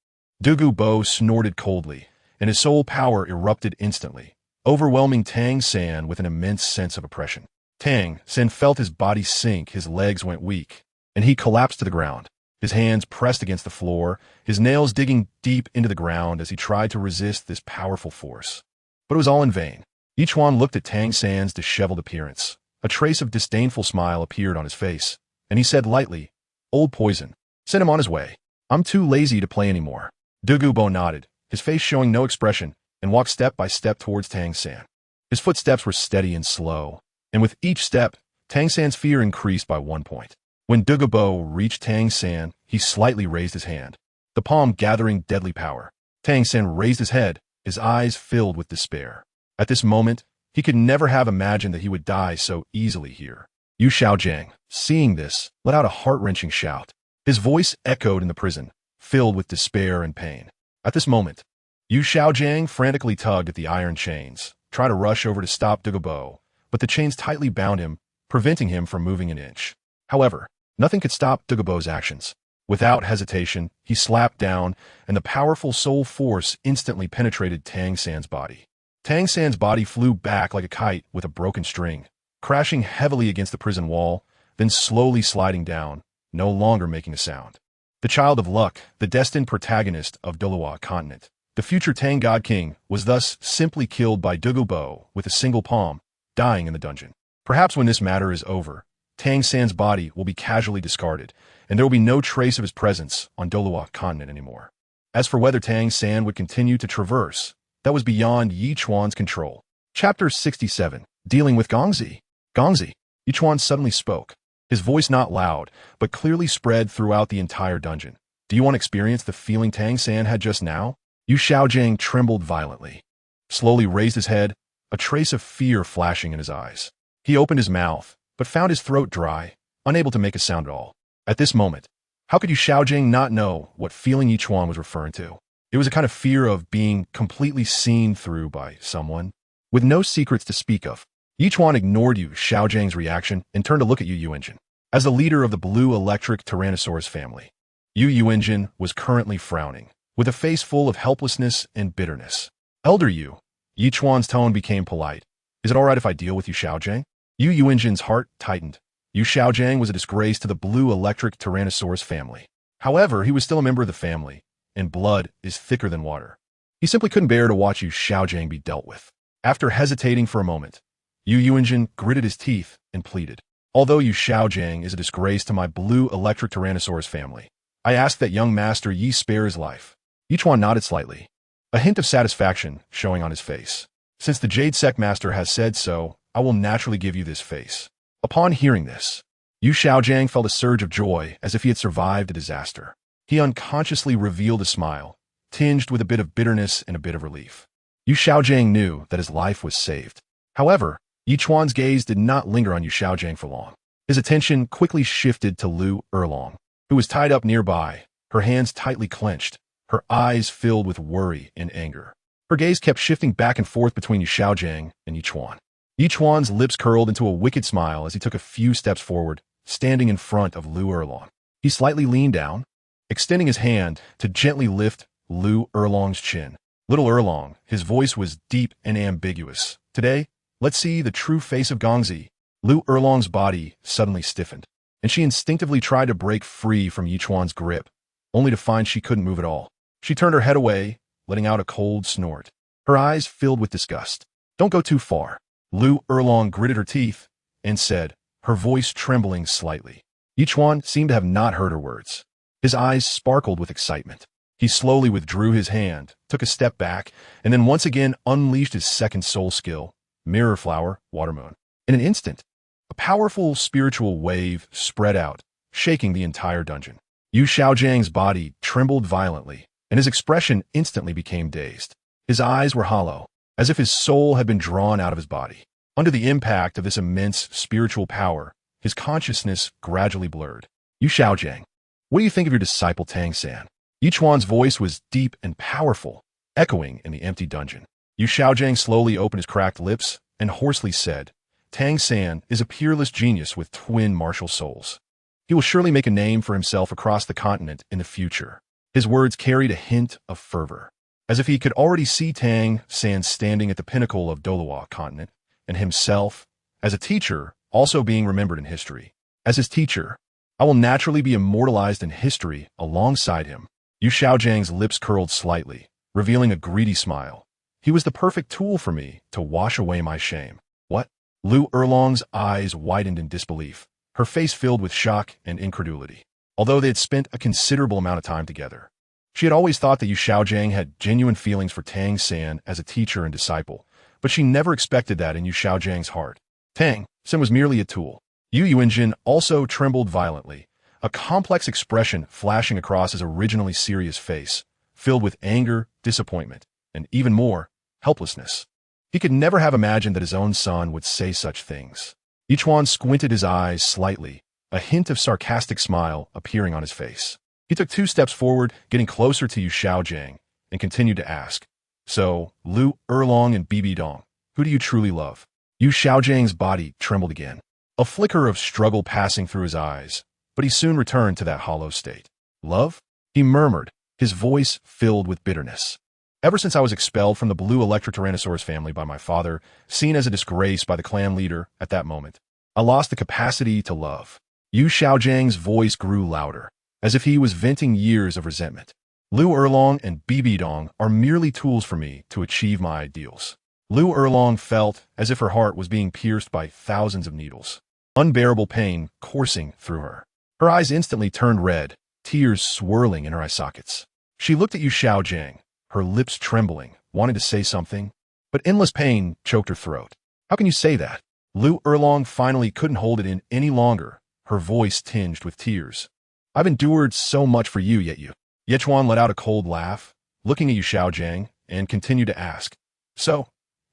Douluo snorted coldly, and his soul power erupted instantly, overwhelming Tang San with an immense sense of oppression. Tang San felt his body sink, his legs went weak, and he collapsed to the ground. His hands pressed against the floor, his nails digging deep into the ground as he tried to resist this powerful force. But it was all in vain. Ichuan looked at Tang San's disheveled appearance. A trace of disdainful smile appeared on his face, and he said lightly, "Old poison. Send him on his way. I'm too lazy to play anymore." Douluo nodded, his face showing no expression, and walked step by step towards Tang San. His footsteps were steady and slow, and with each step, Tang San's fear increased by 1 point. When Douluo reached Tang San, he slightly raised his hand, the palm gathering deadly power. Tang San raised his head, his eyes filled with despair. At this moment, he could never have imagined that he would die so easily here. Xiao Wu, seeing this, let out a heart-wrenching shout. His voice echoed in the prison, filled with despair and pain. At this moment, Xiao Wu frantically tugged at the iron chains, tried to rush over to stop Douluo, but the chains tightly bound him, preventing him from moving an inch. However, nothing could stop Douluo's actions. Without hesitation, he slapped down, and the powerful soul force instantly penetrated Tang San's body. Tang San's body flew back like a kite with a broken string, crashing heavily against the prison wall, then slowly sliding down, no longer making a sound. The child of luck, the destined protagonist of Douluo Continent, the future Tang God King, was thus simply killed by Douluo with a single palm, dying in the dungeon. Perhaps when this matter is over, Tang San's body will be casually discarded, and there will be no trace of his presence on Douluo Continent anymore. As for whether Tang San would continue to traverse, that was beyond Ichuan's control. Chapter 67, Dealing with Gongzi. Gongzi, Ichuan suddenly spoke, his voice not loud, but clearly spread throughout the entire dungeon. Do you want to experience the feeling Tang San had just now? Xiao Wu trembled violently, slowly raised his head, a trace of fear flashing in his eyes. He opened his mouth, but found his throat dry, unable to make a sound at all. At this moment, how could Xiao Wu not know what feeling Ichuan was referring to? It was a kind of fear of being completely seen through by someone, with no secrets to speak of. Ichuan ignored Xiao Wu's reaction and turned to look at Yu Engine. As the leader of the blue electric Tyrannosaurus family, Yu Engine was currently frowning, with a face full of helplessness and bitterness. Elder Yu, Ichuan's tone became polite. Is it all right if I deal with Xiao Wu? Yu Engine's heart tightened. Xiao Wu was a disgrace to the blue electric Tyrannosaurus family. However, he was still a member of the family, and blood is thicker than water. He simply couldn't bear to watch Xiao Wu be dealt with. After hesitating for a moment, Yu Engine gritted his teeth and pleaded. Although Xiao Wu is a disgrace to my blue electric Tyrannosaurus family, I ask that young master ye spare his life. Ichuan nodded slightly, a hint of satisfaction showing on his face. Since the Jade Sect Master has said so, I will naturally give you this face. Upon hearing this, Xiao Wu felt a surge of joy as if he had survived a disaster. He unconsciously revealed a smile, tinged with a bit of bitterness and a bit of relief. Xiao Wu knew that his life was saved. However, Ichuan's gaze did not linger on Xiao Wu for long. His attention quickly shifted to Lu Erlong, who was tied up nearby, her hands tightly clenched, her eyes filled with worry and anger. Her gaze kept shifting back and forth between Xiao Wu and Ichuan. Ichuan's lips curled into a wicked smile as he took a few steps forward, standing in front of Lu Erlong. He slightly leaned down, extending his hand to gently lift Lu Erlong's chin. Little Erlong, his voice was deep and ambiguous. Today, let's see the true face of Gongzi. Lu Erlong's body suddenly stiffened, and she instinctively tried to break free from Ichuan's grip, only to find she couldn't move at all. She turned her head away, letting out a cold snort. Her eyes filled with disgust. Don't go too far. Lu Erlong gritted her teeth and said, her voice trembling slightly. Ichuan seemed to have not heard her words. His eyes sparkled with excitement. He slowly withdrew his hand, took a step back, and then once again unleashed his second soul skill, Mirror Flower, Water Moon. In an instant, a powerful spiritual wave spread out, shaking the entire dungeon. Yu Xiaojiang's body trembled violently, and his expression instantly became dazed. His eyes were hollow, as if his soul had been drawn out of his body. Under the impact of this immense spiritual power, his consciousness gradually blurred. Yu Xiaojiang, what do you think of your disciple Tang San? Ichuan's voice was deep and powerful, echoing in the empty dungeon. Yu Xiaojiang slowly opened his cracked lips and hoarsely said, Tang San is a peerless genius with twin martial souls. He will surely make a name for himself across the continent in the future. His words carried a hint of fervor, as if he could already see Tang San standing at the pinnacle of Douluo Continent, and himself, as a teacher, also being remembered in history. As his teacher, I will naturally be immortalized in history alongside him. Yu Xiaojiang's lips curled slightly, revealing a greedy smile. He was the perfect tool for me to wash away my shame. What? Lu Erlong's eyes widened in disbelief, her face filled with shock and incredulity. Although they had spent a considerable amount of time together, she had always thought that Yu Xiaojiang had genuine feelings for Tang San as a teacher and disciple, but she never expected that in Yu Xiaojiang's heart. Tang San was merely a tool. Yu Yuanjin also trembled violently, a complex expression flashing across his originally serious face, filled with anger, disappointment, and even more, helplessness. He could never have imagined that his own son would say such things. Ichuan squinted his eyes slightly, a hint of sarcastic smile appearing on his face. He took 2 steps forward, getting closer to Yu Xiaojiang, and continued to ask, So, Lu Erlong and Bibi Dong, who do you truly love? Yu Xiaojiang's body trembled again, a flicker of struggle passing through his eyes, but he soon returned to that hollow state. Love? He murmured, his voice filled with bitterness. Ever since I was expelled from the blue Electrotyrannosaurus family by my father, seen as a disgrace by the clan leader at that moment, I lost the capacity to love. Yu Xiaojiang's voice grew louder, as if he was venting years of resentment. Lu Erlong and Bibi Dong are merely tools for me to achieve my ideals. Lu Erlong felt as if her heart was being pierced by thousands of needles, unbearable pain coursing through her. Her eyes instantly turned red, tears swirling in her eye sockets. She looked at Yu Xiaojiang, her lips trembling, wanting to say something, but endless pain choked her throat. How can you say that? Lu Erlong finally couldn't hold it in any longer, her voice tinged with tears. I've endured so much for you, yet you. Ichuan let out a cold laugh, looking at Yu Xiaojiang, and continued to ask, So,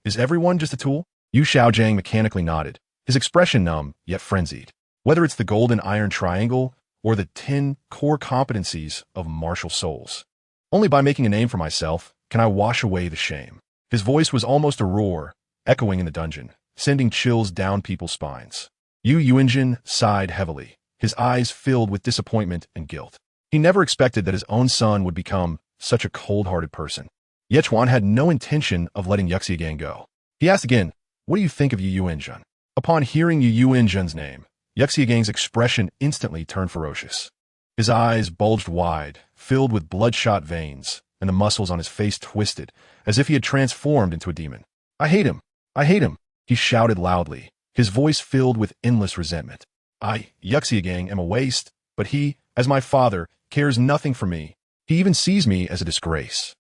is everyone just a tool? Yu Xiaojiang mechanically nodded, his expression numb, yet frenzied. Whether it's the golden iron triangle or the 10 core competencies of martial souls. Only by making a name for myself can I wash away the shame. His voice was almost a roar, echoing in the dungeon, sending chills down people's spines. Yu Yuanjin sighed heavily, his eyes filled with disappointment and guilt. He never expected that his own son would become such a cold-hearted person. Ichuan had no intention of letting Yuxigang go. He asked again, What do you think of Yu Yuanjin? Upon hearing Yu Yuanjin's name, Yuxigang's expression instantly turned ferocious. His eyes bulged wide, filled with bloodshot veins, and the muscles on his face twisted, as if he had transformed into a demon. I hate him! I hate him! He shouted loudly, his voice filled with endless resentment. Yuxigang, am a waste, but he, as my father, cares nothing for me. He even sees me as a disgrace.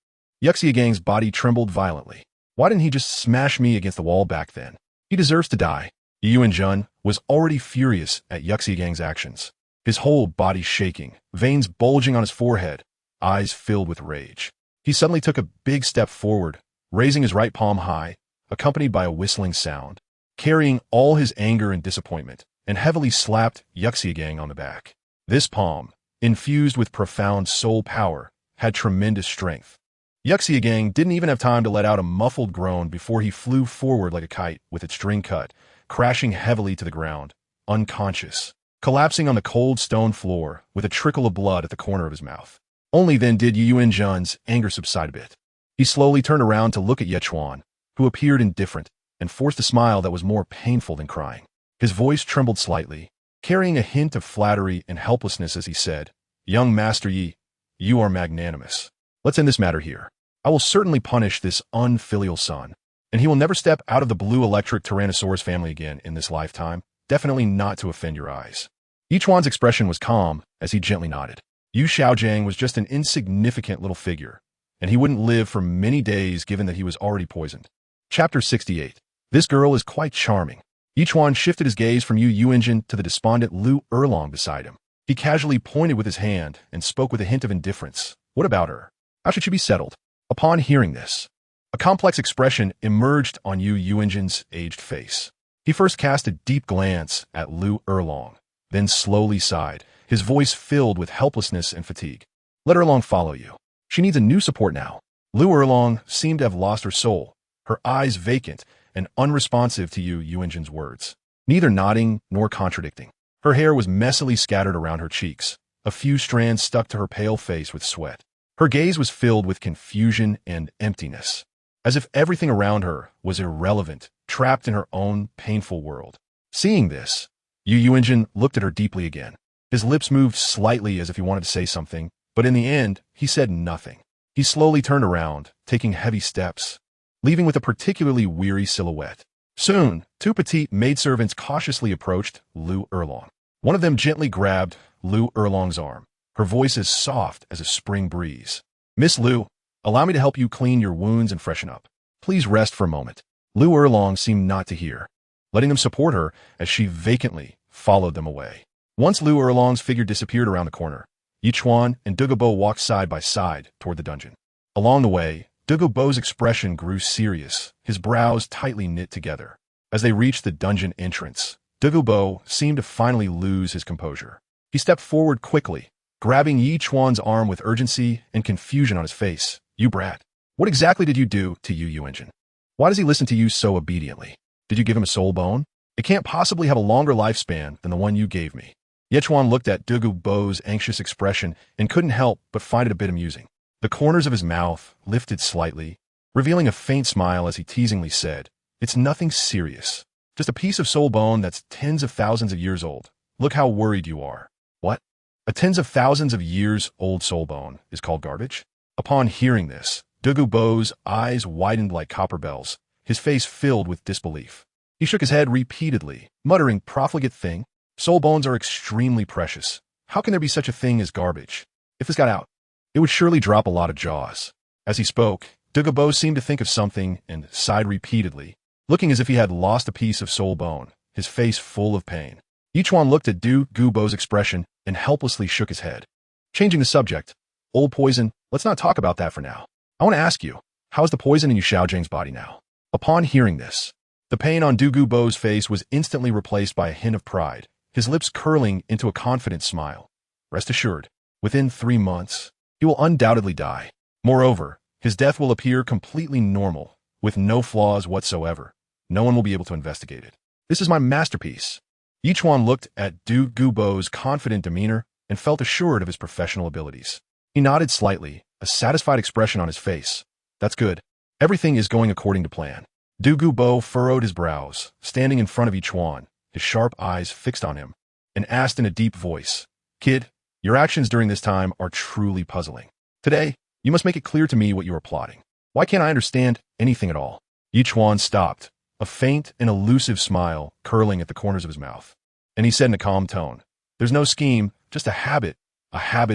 Yuxiagang's body trembled violently. Why didn't he just smash me against the wall back then? He deserves to die. Yu Yuanjun was already furious at Yuxiagang's actions, his whole body shaking, veins bulging on his forehead, eyes filled with rage. He suddenly took a big step forward, raising his right palm high, accompanied by a whistling sound, carrying all his anger and disappointment, and heavily slapped Yuxiagang on the back. This palm, infused with profound soul power, had tremendous strength. Yuxiagang didn't even have time to let out a muffled groan before he flew forward like a kite with its string cut, crashing heavily to the ground, unconscious, collapsing on the cold stone floor with a trickle of blood at the corner of his mouth. Only then did Yu Yuanjun's anger subside a bit. He slowly turned around to look at Ichuan, who appeared indifferent, and forced a smile that was more painful than crying. His voice trembled slightly, carrying a hint of flattery and helplessness as he said, Young Master Yi, you are magnanimous. Let's end this matter here. I will certainly punish this unfilial son, and he will never step out of the blue electric Tyrannosaurus family again in this lifetime, definitely not to offend your eyes. Ichuan's expression was calm as he gently nodded. Yu Xiaojang was just an insignificant little figure, and he wouldn't live for many days given that he was already poisoned. Chapter 68. This girl is quite charming. Ichuan shifted his gaze from Yu Yuanjin to the despondent Lu Erlong beside him. He casually pointed with his hand and spoke with a hint of indifference. What about her? How should she be settled? Upon hearing this, a complex expression emerged on Yu Yuanjin's aged face. He first cast a deep glance at Lu Erlong, then slowly sighed, his voice filled with helplessness and fatigue. Let Erlong follow you. She needs a new support now. Lu Erlong seemed to have lost her soul, her eyes vacant and unresponsive to Yu Yuanjin's words, neither nodding nor contradicting. Her hair was messily scattered around her cheeks, a few strands stuck to her pale face with sweat. Her gaze was filled with confusion and emptiness, as if everything around her was irrelevant, trapped in her own painful world. Seeing this, Yu Yuanjin looked at her deeply again. His lips moved slightly as if he wanted to say something, but in the end, he said nothing. He slowly turned around, taking heavy steps, leaving with a particularly weary silhouette. Soon, two petite maidservants cautiously approached Lu Erlong. One of them gently grabbed Lu Erlong's arm, her voice as soft as a spring breeze. Miss Lu, allow me to help you clean your wounds and freshen up. Please rest for a moment. Lu Erlong seemed not to hear, letting them support her as she vacantly followed them away. Once Lu Erlong's figure disappeared around the corner, Ichuan and Douluo walked side by side toward the dungeon. Along the way, Douluo's expression grew serious, his brows tightly knit together. As they reached the dungeon entrance, Douluo seemed to finally lose his composure. He stepped forward quickly, grabbing Ichuan's arm with urgency and confusion on his face. You brat. What exactly did you do to Yu Yuanjin? Why does he listen to you so obediently? Did you give him a soul bone? It can't possibly have a longer lifespan than the one you gave me. Ichuan looked at Douluo's anxious expression and couldn't help but find it a bit amusing. The corners of his mouth lifted slightly, revealing a faint smile as he teasingly said, It's nothing serious. Just a piece of soul bone that's tens of thousands of years old. Look how worried you are. What? A tens of thousands of years old soul bone is called garbage? Upon hearing this, Douluo's eyes widened like copper bells, his face filled with disbelief. He shook his head repeatedly, muttering, Profligate thing. Soul bones are extremely precious. How can there be such a thing as garbage? If this got out, it would surely drop a lot of jaws. As he spoke, Douluo seemed to think of something and sighed repeatedly, looking as if he had lost a piece of soul bone, his face full of pain. Ichuan looked at Douluo's expression and helplessly shook his head. Changing the subject, old poison, let's not talk about that for now. I want to ask you, how is the poison in Yu Xiaojang's body now? Upon hearing this, the pain on Douluo's face was instantly replaced by a hint of pride, his lips curling into a confident smile. Rest assured, within 3 months, he will undoubtedly die. Moreover, his death will appear completely normal, with no flaws whatsoever. No one will be able to investigate it. This is my masterpiece. Ichuan looked at Douluo's confident demeanor and felt assured of his professional abilities. He nodded slightly, a satisfied expression on his face. That's good. Everything is going according to plan. Douluo furrowed his brows, standing in front of Ichuan, his sharp eyes fixed on him, and asked in a deep voice, Kid, your actions during this time are truly puzzling. Today, you must make it clear to me what you are plotting. Why can't I understand anything at all? Ichuan stopped, a faint and elusive smile curling at the corners of his mouth. And he said in a calm tone, There's no scheme, just a habit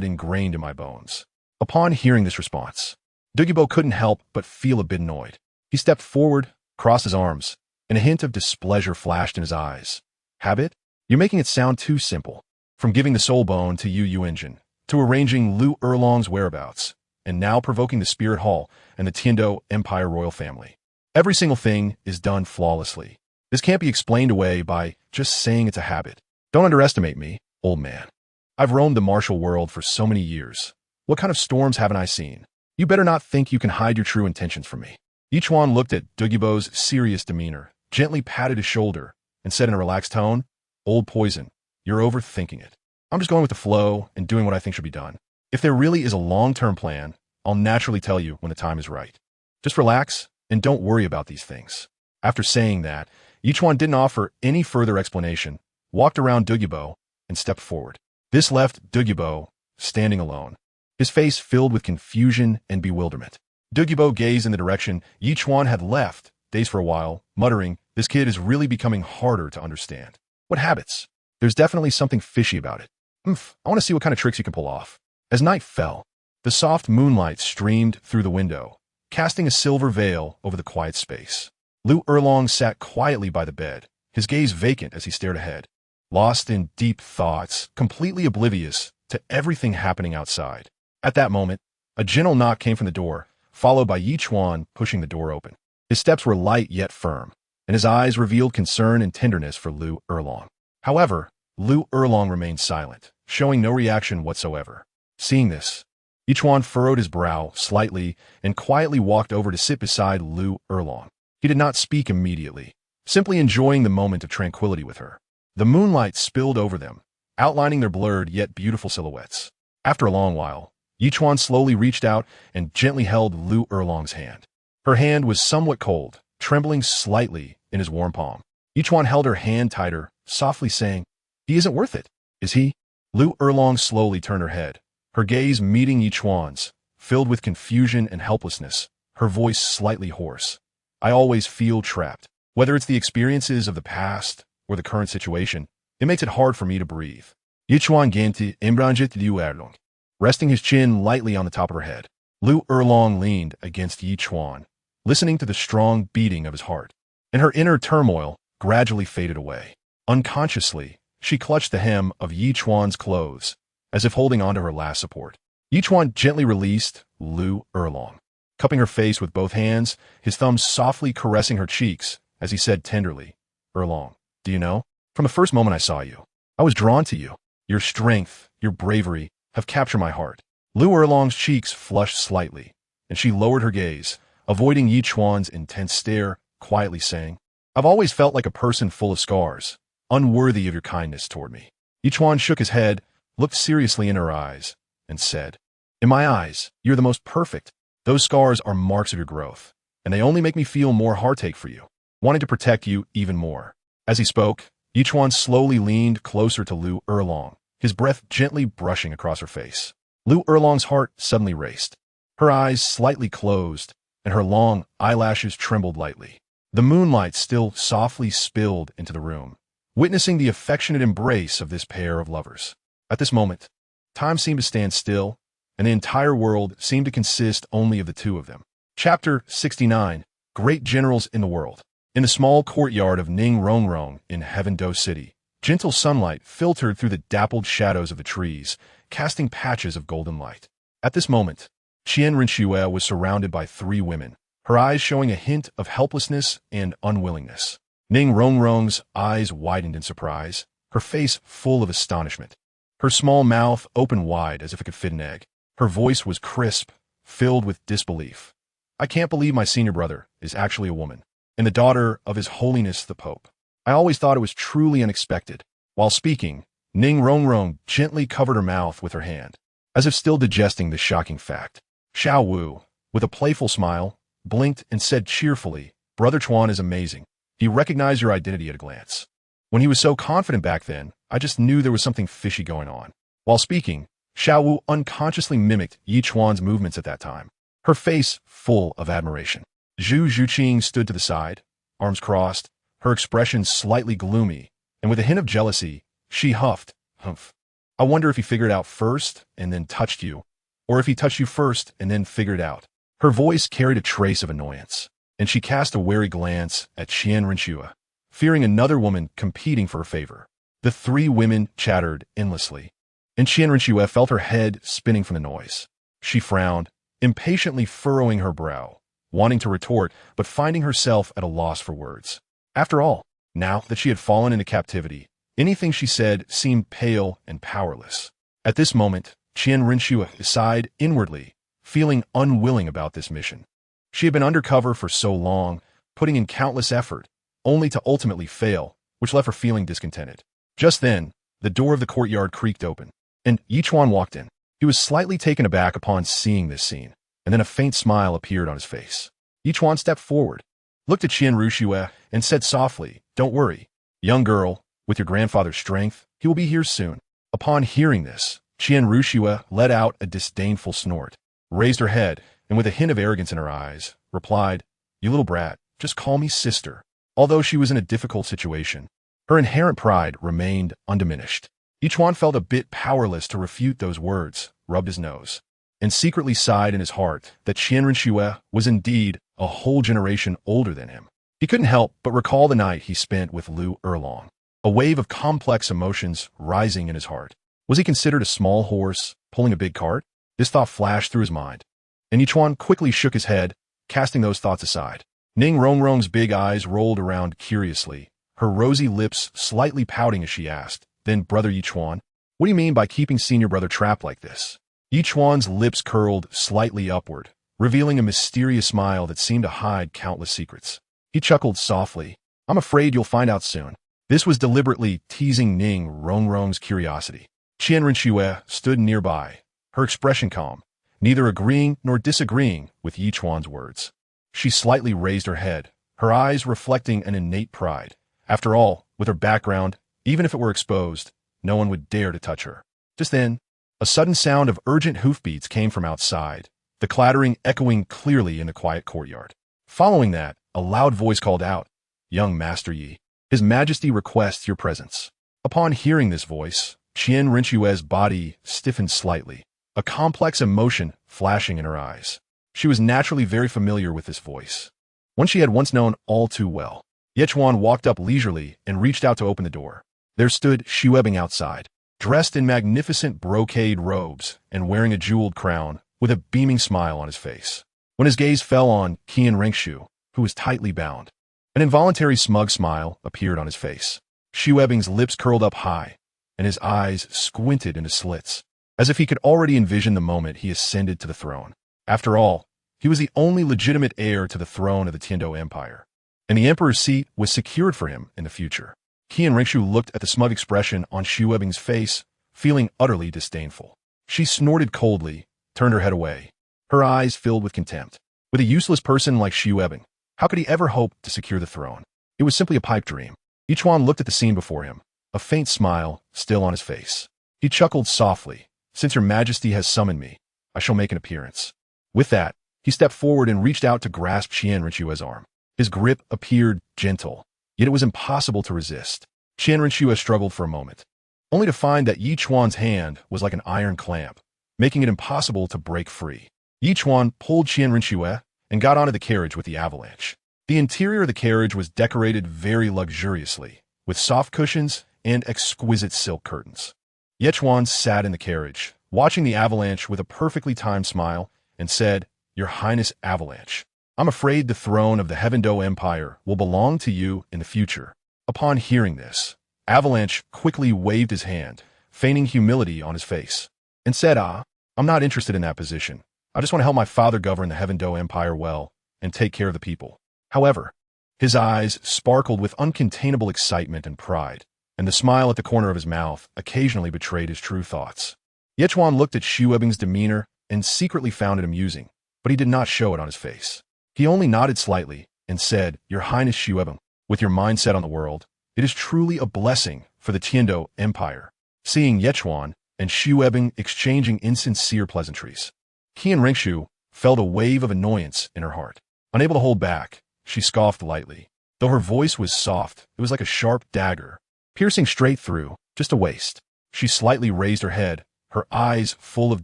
ingrained in my bones. Upon hearing this response, Douluo couldn't help but feel a bit annoyed. He stepped forward, crossed his arms, and a hint of displeasure flashed in his eyes. Habit? You're making it sound too simple. From giving the soul bone to Yu Yuanjin, to arranging Lu Erlong's whereabouts, and now provoking the Spirit Hall and the Tiando Empire royal family. Every single thing is done flawlessly. This can't be explained away by just saying it's a habit. Don't underestimate me, old man. I've roamed the martial world for so many years. What kind of storms haven't I seen? You better not think you can hide your true intentions from me. Ichuan looked at Douluo's serious demeanor, gently patted his shoulder, and said in a relaxed tone, Old poison, you're overthinking it. I'm just going with the flow and doing what I think should be done. If there really is a long-term plan, I'll naturally tell you when the time is right. Just relax and don't worry about these things. After saying that, Ichuan didn't offer any further explanation, walked around Douluo, and stepped forward. This left Douluo standing alone, his face filled with confusion and bewilderment. Douluo gazed in the direction Ichuan had left, dazed for a while, muttering, This kid is really becoming harder to understand. What habits? There's definitely something fishy about it. I want to see what kind of tricks you can pull off. As night fell, the soft moonlight streamed through the window, casting a silver veil over the quiet space. Lu Erlong sat quietly by the bed, his gaze vacant as he stared ahead, lost in deep thoughts, completely oblivious to everything happening outside. At that moment, a gentle knock came from the door, followed by Ichuan pushing the door open. His steps were light yet firm, and his eyes revealed concern and tenderness for Lu Erlong. However, Lu Erlong remained silent, showing no reaction whatsoever. Seeing this, Ichuan furrowed his brow slightly and quietly walked over to sit beside Lu Erlong. He did not speak immediately, simply enjoying the moment of tranquility with her. The moonlight spilled over them, outlining their blurred yet beautiful silhouettes. After a long while, Ichuan slowly reached out and gently held Lu Erlong's hand. Her hand was somewhat cold, trembling slightly in his warm palm. Ichuan held her hand tighter, softly saying, "He isn't worth it, is he?" Lu Erlong slowly turned her head, her gaze meeting Ichuan's, filled with confusion and helplessness, her voice slightly hoarse. "I always feel trapped. Whether it's the experiences of the past or the current situation, it makes it hard for me to breathe." Ichuan gente embranjet Lu Erlong, resting his chin lightly on the top of her head. Lu Erlong leaned against Ichuan, listening to the strong beating of his heart, and her inner turmoil gradually faded away. Unconsciously, she clutched the hem of Ichuan's clothes, as if holding onto her last support. Ichuan gently released Lu Erlong, cupping her face with both hands, his thumbs softly caressing her cheeks, as he said tenderly, "Erlong, do you know? From the first moment I saw you, I was drawn to you. Your strength, your bravery, have captured my heart." Lu Erlong's cheeks flushed slightly, and she lowered her gaze, avoiding Ichuan's intense stare, quietly saying, "I've always felt like a person full of scars, unworthy of your kindness toward me." Ichuan shook his head, looked seriously in her eyes, and said, "In my eyes, you're the most perfect. Those scars are marks of your growth, and they only make me feel more heartache for you, wanting to protect you even more." As he spoke, Ichuan slowly leaned closer to Lu Erlong, his breath gently brushing across her face. Lu Erlong's heart suddenly raced. Her eyes slightly closed, and her long eyelashes trembled lightly. The moonlight still softly spilled into the room, witnessing the affectionate embrace of this pair of lovers. At this moment, time seemed to stand still, and the entire world seemed to consist only of the two of them. Chapter 69, Great Generals in the World. In the small courtyard of Ning Rongrong in Heaven Do City, gentle sunlight filtered through the dappled shadows of the trees, casting patches of golden light. At this moment, Qian Rinxue was surrounded by 3 women, her eyes showing a hint of helplessness and unwillingness. Ning Rongrong's eyes widened in surprise, her face full of astonishment. Her small mouth opened wide as if it could fit an egg. Her voice was crisp, filled with disbelief. "I can't believe my senior brother is actually a woman, and the daughter of His Holiness the Pope. I always thought it was truly unexpected." While speaking, Ning Rongrong gently covered her mouth with her hand, as if still digesting this shocking fact. Xiao Wu, with a playful smile, blinked and said cheerfully, "Brother Chuan is amazing. He recognized your identity at a glance. When he was so confident back then, I just knew there was something fishy going on." While speaking, Xiao Wu unconsciously mimicked Ichuan's movements at that time, her face full of admiration. Zhu Xuching stood to the side, arms crossed, her expression slightly gloomy, and with a hint of jealousy, she huffed, "Humph. I wonder if he figured it out first and then touched you, or if he touched you first and then figured it out." Her voice carried a trace of annoyance, and she cast a wary glance at Qian Rinxue, fearing another woman competing for her favor. The 3 women chattered endlessly, and Qian Rinxue felt her head spinning from the noise. She frowned, impatiently furrowing her brow, wanting to retort, but finding herself at a loss for words. After all, now that she had fallen into captivity, anything she said seemed pale and powerless. At this moment, Qian Rinxue sighed inwardly, feeling unwilling about this mission. She had been undercover for so long, putting in countless effort, only to ultimately fail, which left her feeling discontented. Just then, the door of the courtyard creaked open, and Ichuan walked in. He was slightly taken aback upon seeing this scene, and then a faint smile appeared on his face. Ichuan stepped forward, looked at Qian Rinxue, and said softly, "Don't worry, young girl, with your grandfather's strength, he will be here soon." Upon hearing this, Qian Rinxue let out a disdainful snort, raised her head, and with a hint of arrogance in her eyes, replied, "You little brat, just call me sister." Although she was in a difficult situation, her inherent pride remained undiminished. Ichuan felt a bit powerless to refute those words, rubbed his nose, and secretly sighed in his heart that Qianren was indeed a whole generation older than him. He couldn't help but recall the night he spent with Lu Erlong, a wave of complex emotions rising in his heart. Was he considered a small horse pulling a big cart? This thought flashed through his mind, and Ichuan quickly shook his head, casting those thoughts aside. Ning Rongrong's big eyes rolled around curiously, her rosy lips slightly pouting as she asked, "Then, Brother Ichuan, what do you mean by keeping senior brother trapped like this?" Ichuan's lips curled slightly upward, revealing a mysterious smile that seemed to hide countless secrets. He chuckled softly. "I'm afraid you'll find out soon." This was deliberately teasing Ning Rongrong's curiosity. Qianren stood nearby, her expression calm, neither agreeing nor disagreeing with Ichuan's words. She slightly raised her head, her eyes reflecting an innate pride. After all, with her background, even if it were exposed, no one would dare to touch her. Just then, a sudden sound of urgent hoofbeats came from outside, the clattering echoing clearly in the quiet courtyard. Following that, a loud voice called out, "Young Master Yi, His Majesty requests your presence." Upon hearing this voice, Qianren body stiffened slightly, a complex emotion flashing in her eyes. She was naturally very familiar with this voice, one she had once known all too well. Ichuan walked up leisurely and reached out to open the door. There stood Xuebing outside, dressed in magnificent brocade robes and wearing a jeweled crown, with a beaming smile on his face. When his gaze fell on Qianren, who was tightly bound, an involuntary smug smile appeared on his face. Xuebing's lips curled up high, and his eyes squinted into slits, as if he could already envision the moment he ascended to the throne. After all, he was the only legitimate heir to the throne of the Tiando Empire, and the emperor's seat was secured for him in the future. Qianren looked at the smug expression on Xuebing's face, feeling utterly disdainful. She snorted coldly, turned her head away, her eyes filled with contempt. With a useless person like Xuebing, how could he ever hope to secure the throne? It was simply a pipe dream. Ichuan looked at the scene before him, a faint smile still on his face. He chuckled softly. "Since your majesty has summoned me, I shall make an appearance." With that, he stepped forward and reached out to grasp Qianren's arm. His grip appeared gentle, yet it was impossible to resist. Qianren struggled for a moment, only to find that Ichuan's hand was like an iron clamp, making it impossible to break free. Ichuan pulled Qianren and got onto the carriage with the avalanche. The interior of the carriage was decorated very luxuriously, with soft cushions and exquisite silk curtains. Ichuan sat in the carriage, watching the avalanche with a perfectly timed smile, and said, "Your Highness Avalanche, I'm afraid the throne of the Heavendo Empire will belong to you in the future." Upon hearing this, Avalanche quickly waved his hand, feigning humility on his face, and said, "I'm not interested in that position. I just want to help my father govern the Heavendo Empire well and take care of the people." However, his eyes sparkled with uncontainable excitement and pride, and the smile at the corner of his mouth occasionally betrayed his true thoughts. Ichuan looked at Xuebing's demeanor and secretly found it amusing, but he did not show it on his face. He only nodded slightly and said, "Your Highness Xuebing, with your mindset on the world, it is truly a blessing for the Tiando Empire." Seeing Ichuan and Xuebing exchanging insincere pleasantries, Qianren felt a wave of annoyance in her heart. Unable to hold back, she scoffed lightly. Though her voice was soft, it was like a sharp dagger, piercing straight through, just a waist. She slightly raised her head, her eyes full of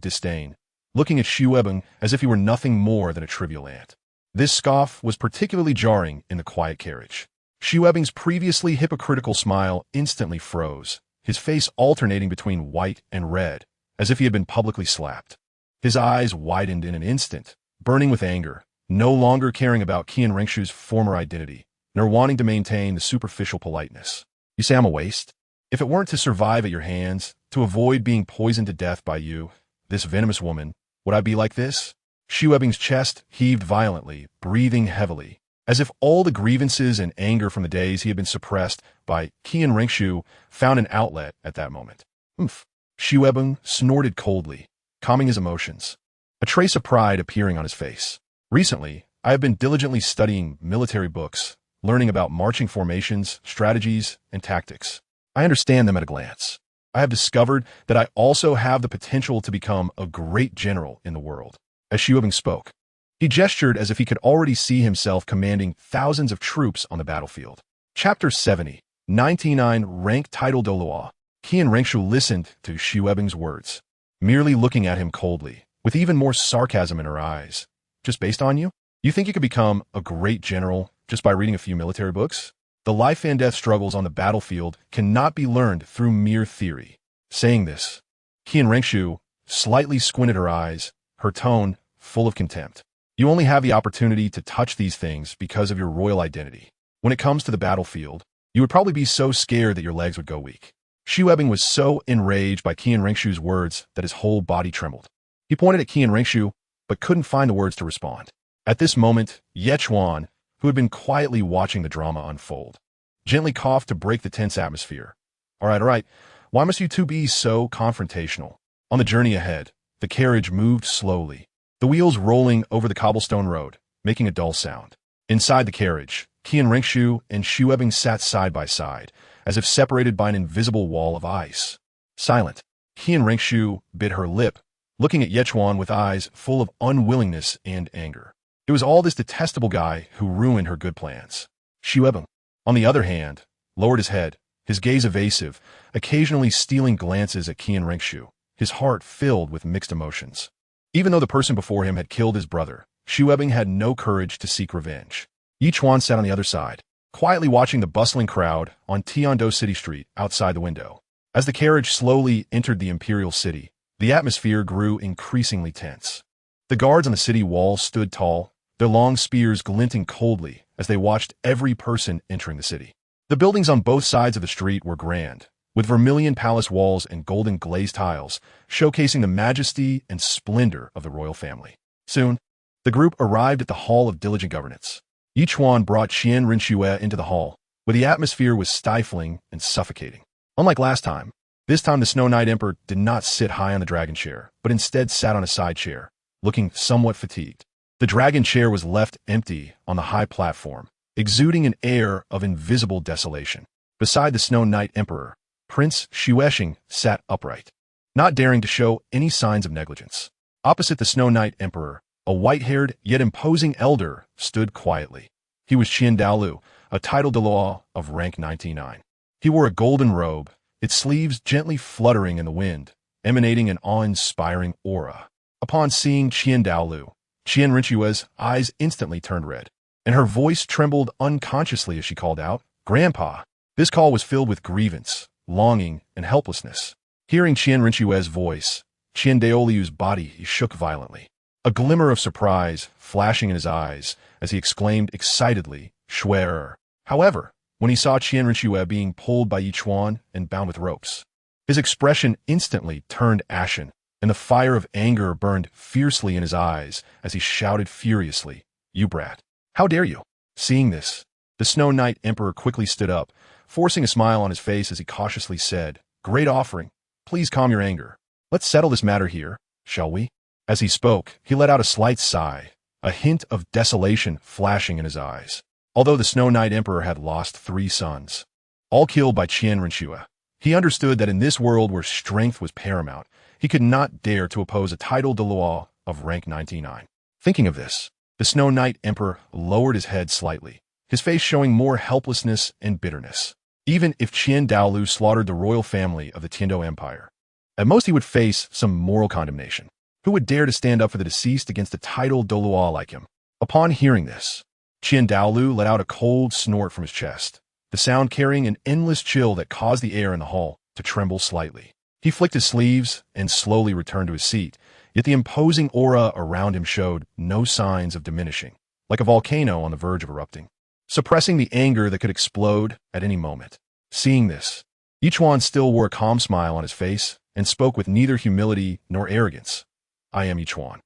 disdain, looking at Xuebing as if he were nothing more than a trivial ant. This scoff was particularly jarring in the quiet carriage. Xuebing's previously hypocritical smile instantly froze, his face alternating between white and red, as if he had been publicly slapped. His eyes widened in an instant, burning with anger, no longer caring about Qianren's former identity, nor wanting to maintain the superficial politeness. "You say I'm a waste? If it weren't to survive at your hands, to avoid being poisoned to death by you, this venomous woman, would I be like this?" Xuebing's chest heaved violently, breathing heavily, as if all the grievances and anger from the days he had been suppressed by Qianren found an outlet at that moment. "Oomph." Xuebing snorted coldly, calming his emotions, a trace of pride appearing on his face. "Recently, I have been diligently studying military books, learning about marching formations, strategies, and tactics. I understand them at a glance. I have discovered that I also have the potential to become a great general in the world." As Xuebing spoke, he gestured as if he could already see himself commanding thousands of troops on the battlefield. Chapter 70, 99 Rank Title Douluo. Qianren listened to Xuebing's words, merely looking at him coldly, with even more sarcasm in her eyes. Just based on you? You think you could become a great general just by reading a few military books? The life and death struggles on the battlefield cannot be learned through mere theory. Saying this, Qian Rengshu slightly squinted her eyes, her tone full of contempt. You only have the opportunity to touch these things because of your royal identity. When it comes to the battlefield, you would probably be so scared that your legs would go weak. Xu Ebing was so enraged by Qian Rengshu's words that his whole body trembled. He pointed at Qian Rengshu, but couldn't find the words to respond. At this moment, Ichuan, who had been quietly watching the drama unfold, gently coughed to break the tense atmosphere. All right. Why must you two be so confrontational? On the journey ahead, the carriage moved slowly, the wheels rolling over the cobblestone road, making a dull sound. Inside the carriage, Qian Rengshu and Xu Ebing sat side by side, as if separated by an invisible wall of ice. Silent, Qian Rengshu bit her lip, looking at Ichuan with eyes full of unwillingness and anger. It was all this detestable guy who ruined her good plans. Xu Ebing, on the other hand, lowered his head, his gaze evasive, occasionally stealing glances at Qian Rengshu, his heart filled with mixed emotions. Even though the person before him had killed his brother, Xu Ebing had no courage to seek revenge. Ichuan sat on the other side, quietly watching the bustling crowd on Tiando City Street outside the window. As the carriage slowly entered the imperial city, the atmosphere grew increasingly tense. The guards on the city walls stood tall, their long spears glinting coldly as they watched every person entering the city. The buildings on both sides of the street were grand, with vermilion palace walls and golden glazed tiles, showcasing the majesty and splendor of the royal family. Soon, the group arrived at the Hall of Diligent Governance. Ichuan brought Qian Renshue into the hall, where the atmosphere was stifling and suffocating. Unlike last time, this time the Snow Knight Emperor did not sit high on the dragon chair, but instead sat on a side chair, looking somewhat fatigued. The dragon chair was left empty on the high platform, exuding an air of invisible desolation. Beside the Snow Knight Emperor, Prince Xueching sat upright, not daring to show any signs of negligence. Opposite the Snow Knight Emperor, a white-haired yet imposing elder stood quietly. He was Qian Douluo, a title Douluo of rank 99. He wore a golden robe, its sleeves gently fluttering in the wind, emanating an awe-inspiring aura. Upon seeing Qian Douluo, Qian Renshue's eyes instantly turned red, and her voice trembled unconsciously as she called out, "Grandpa!" This call was filled with grievance, longing, and helplessness. Hearing Qian Renshue's voice, Qian Daoliu's body shook violently, a glimmer of surprise flashing in his eyes as he exclaimed excitedly, "Schwerer!" However, when he saw Qian Renshue being pulled by Ichuan and bound with ropes, his expression instantly turned ashen, and the fire of anger burned fiercely in his eyes as he shouted furiously, "You brat! How dare you?" Seeing this, the Snow Knight Emperor quickly stood up, forcing a smile on his face as he cautiously said, "Great offering. Please calm your anger. Let's settle this matter here, shall we?" As he spoke, he let out a slight sigh, a hint of desolation flashing in his eyes. Although the Snow Knight Emperor had lost 3 sons, all killed by Qian Renshue, he understood that in this world where strength was paramount, he could not dare to oppose a title Douluo of rank 99. Thinking of this, the Snow Knight Emperor lowered his head slightly, his face showing more helplessness and bitterness. Even if Qian Douluo slaughtered the royal family of the Tiando Empire, at most he would face some moral condemnation. Who would dare to stand up for the deceased against a title Douluo like him? Upon hearing this, Qian Douluo let out a cold snort from his chest, the sound carrying an endless chill that caused the air in the hall to tremble slightly. He flicked his sleeves and slowly returned to his seat, yet the imposing aura around him showed no signs of diminishing, like a volcano on the verge of erupting, suppressing the anger that could explode at any moment. Seeing this, Ichuan still wore a calm smile on his face and spoke with neither humility nor arrogance. "I am Ichuan.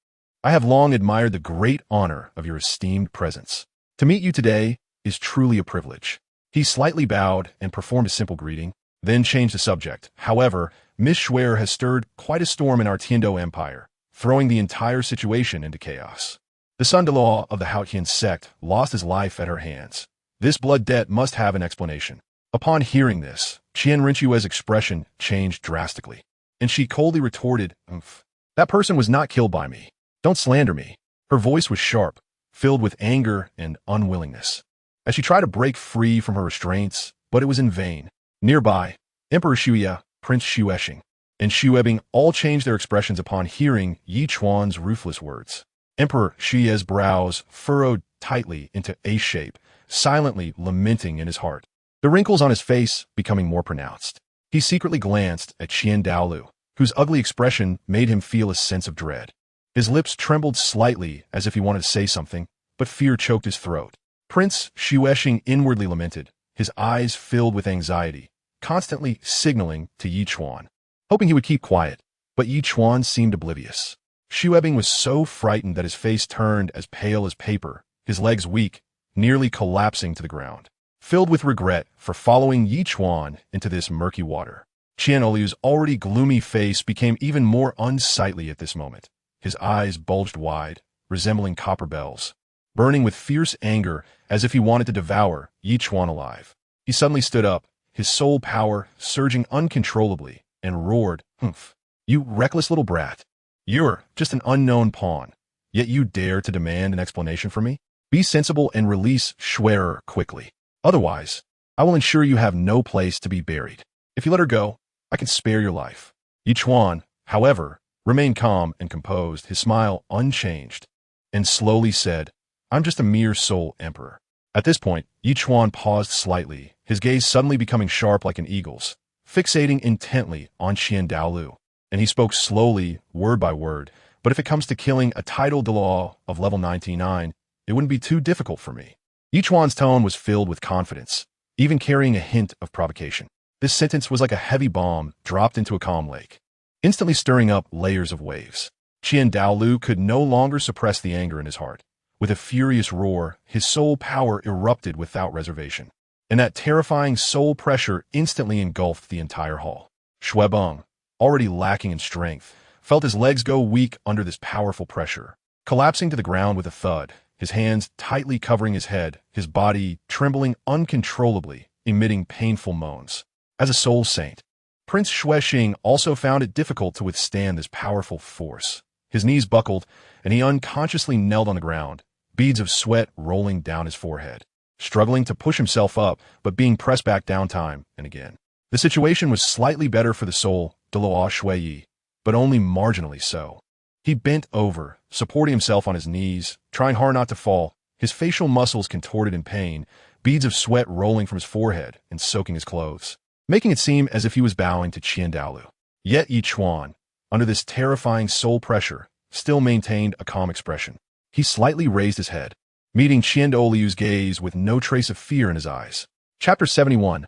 I have long admired the great honor of your esteemed presence. To meet you today is truly a privilege." He slightly bowed and performed a simple greeting, then changed the subject. "However, Miss Schwer has stirred quite a storm in our Tiando Empire, throwing the entire situation into chaos. The son-in-law of the Haotian sect lost his life at her hands. This blood debt must have an explanation." Upon hearing this, Qian Renshue's expression changed drastically, and she coldly retorted, "Umph. That person was not killed by me. Don't slander me." Her voice was sharp, filled with anger and unwillingness, as she tried to break free from her restraints, but it was in vain. Nearby, Emperor Shuya, Prince Xueching, and Xuebing all changed their expressions upon hearing Ichuan's ruthless words. Emperor Xie's brows furrowed tightly into a shape, silently lamenting in his heart, the wrinkles on his face becoming more pronounced. He secretly glanced at Douluo, whose ugly expression made him feel a sense of dread. His lips trembled slightly as if he wanted to say something, but fear choked his throat. Prince Zhu Xuching inwardly lamented, his eyes filled with anxiety, constantly signaling to Ichuan, hoping he would keep quiet, but Ichuan seemed oblivious. Xuebing was so frightened that his face turned as pale as paper, his legs weak, nearly collapsing to the ground. Filled with regret for following Ichuan into this murky water, Qianoliu's already gloomy face became even more unsightly at this moment. His eyes bulged wide, resembling copper bells, burning with fierce anger as if he wanted to devour Ichuan alive. He suddenly stood up, his soul power surging uncontrollably, and roared, "Humph! You reckless little brat! You're just an unknown pawn, yet you dare to demand an explanation from me? Be sensible and release Schwerer quickly. Otherwise, I will ensure you have no place to be buried. If you let her go, I can spare your life." Ichuan, however, remained calm and composed, his smile unchanged, and slowly said, "I'm just a mere soul emperor." At this point, Ichuan paused slightly, his gaze suddenly becoming sharp like an eagle's, fixating intently on Douluo, and he spoke slowly, word by word, "But if it comes to killing a title Douluo of level 99, it wouldn't be too difficult for me." Ichuan's tone was filled with confidence, even carrying a hint of provocation. This sentence was like a heavy bomb dropped into a calm lake, instantly stirring up layers of waves. Douluo could no longer suppress the anger in his heart. With a furious roar, his soul power erupted without reservation, and that terrifying soul pressure instantly engulfed the entire hall. Xuebing, already lacking in strength, felt his legs go weak under this powerful pressure, collapsing to the ground with a thud, his hands tightly covering his head, his body trembling uncontrollably, emitting painful moans. As a soul saint, Prince Zhu Xuching also found it difficult to withstand this powerful force. His knees buckled, and he unconsciously knelt on the ground, beads of sweat rolling down his forehead, struggling to push himself up, but being pressed back down time and again. The situation was slightly better for the soul, Douluo Shui, but only marginally so. He bent over, supporting himself on his knees, trying hard not to fall, his facial muscles contorted in pain, beads of sweat rolling from his forehead and soaking his clothes, making it seem as if he was bowing to Douluo. Yet Ichuan, under this terrifying soul pressure, still maintained a calm expression. He slightly raised his head, meeting Douluo's gaze with no trace of fear in his eyes. Chapter 71.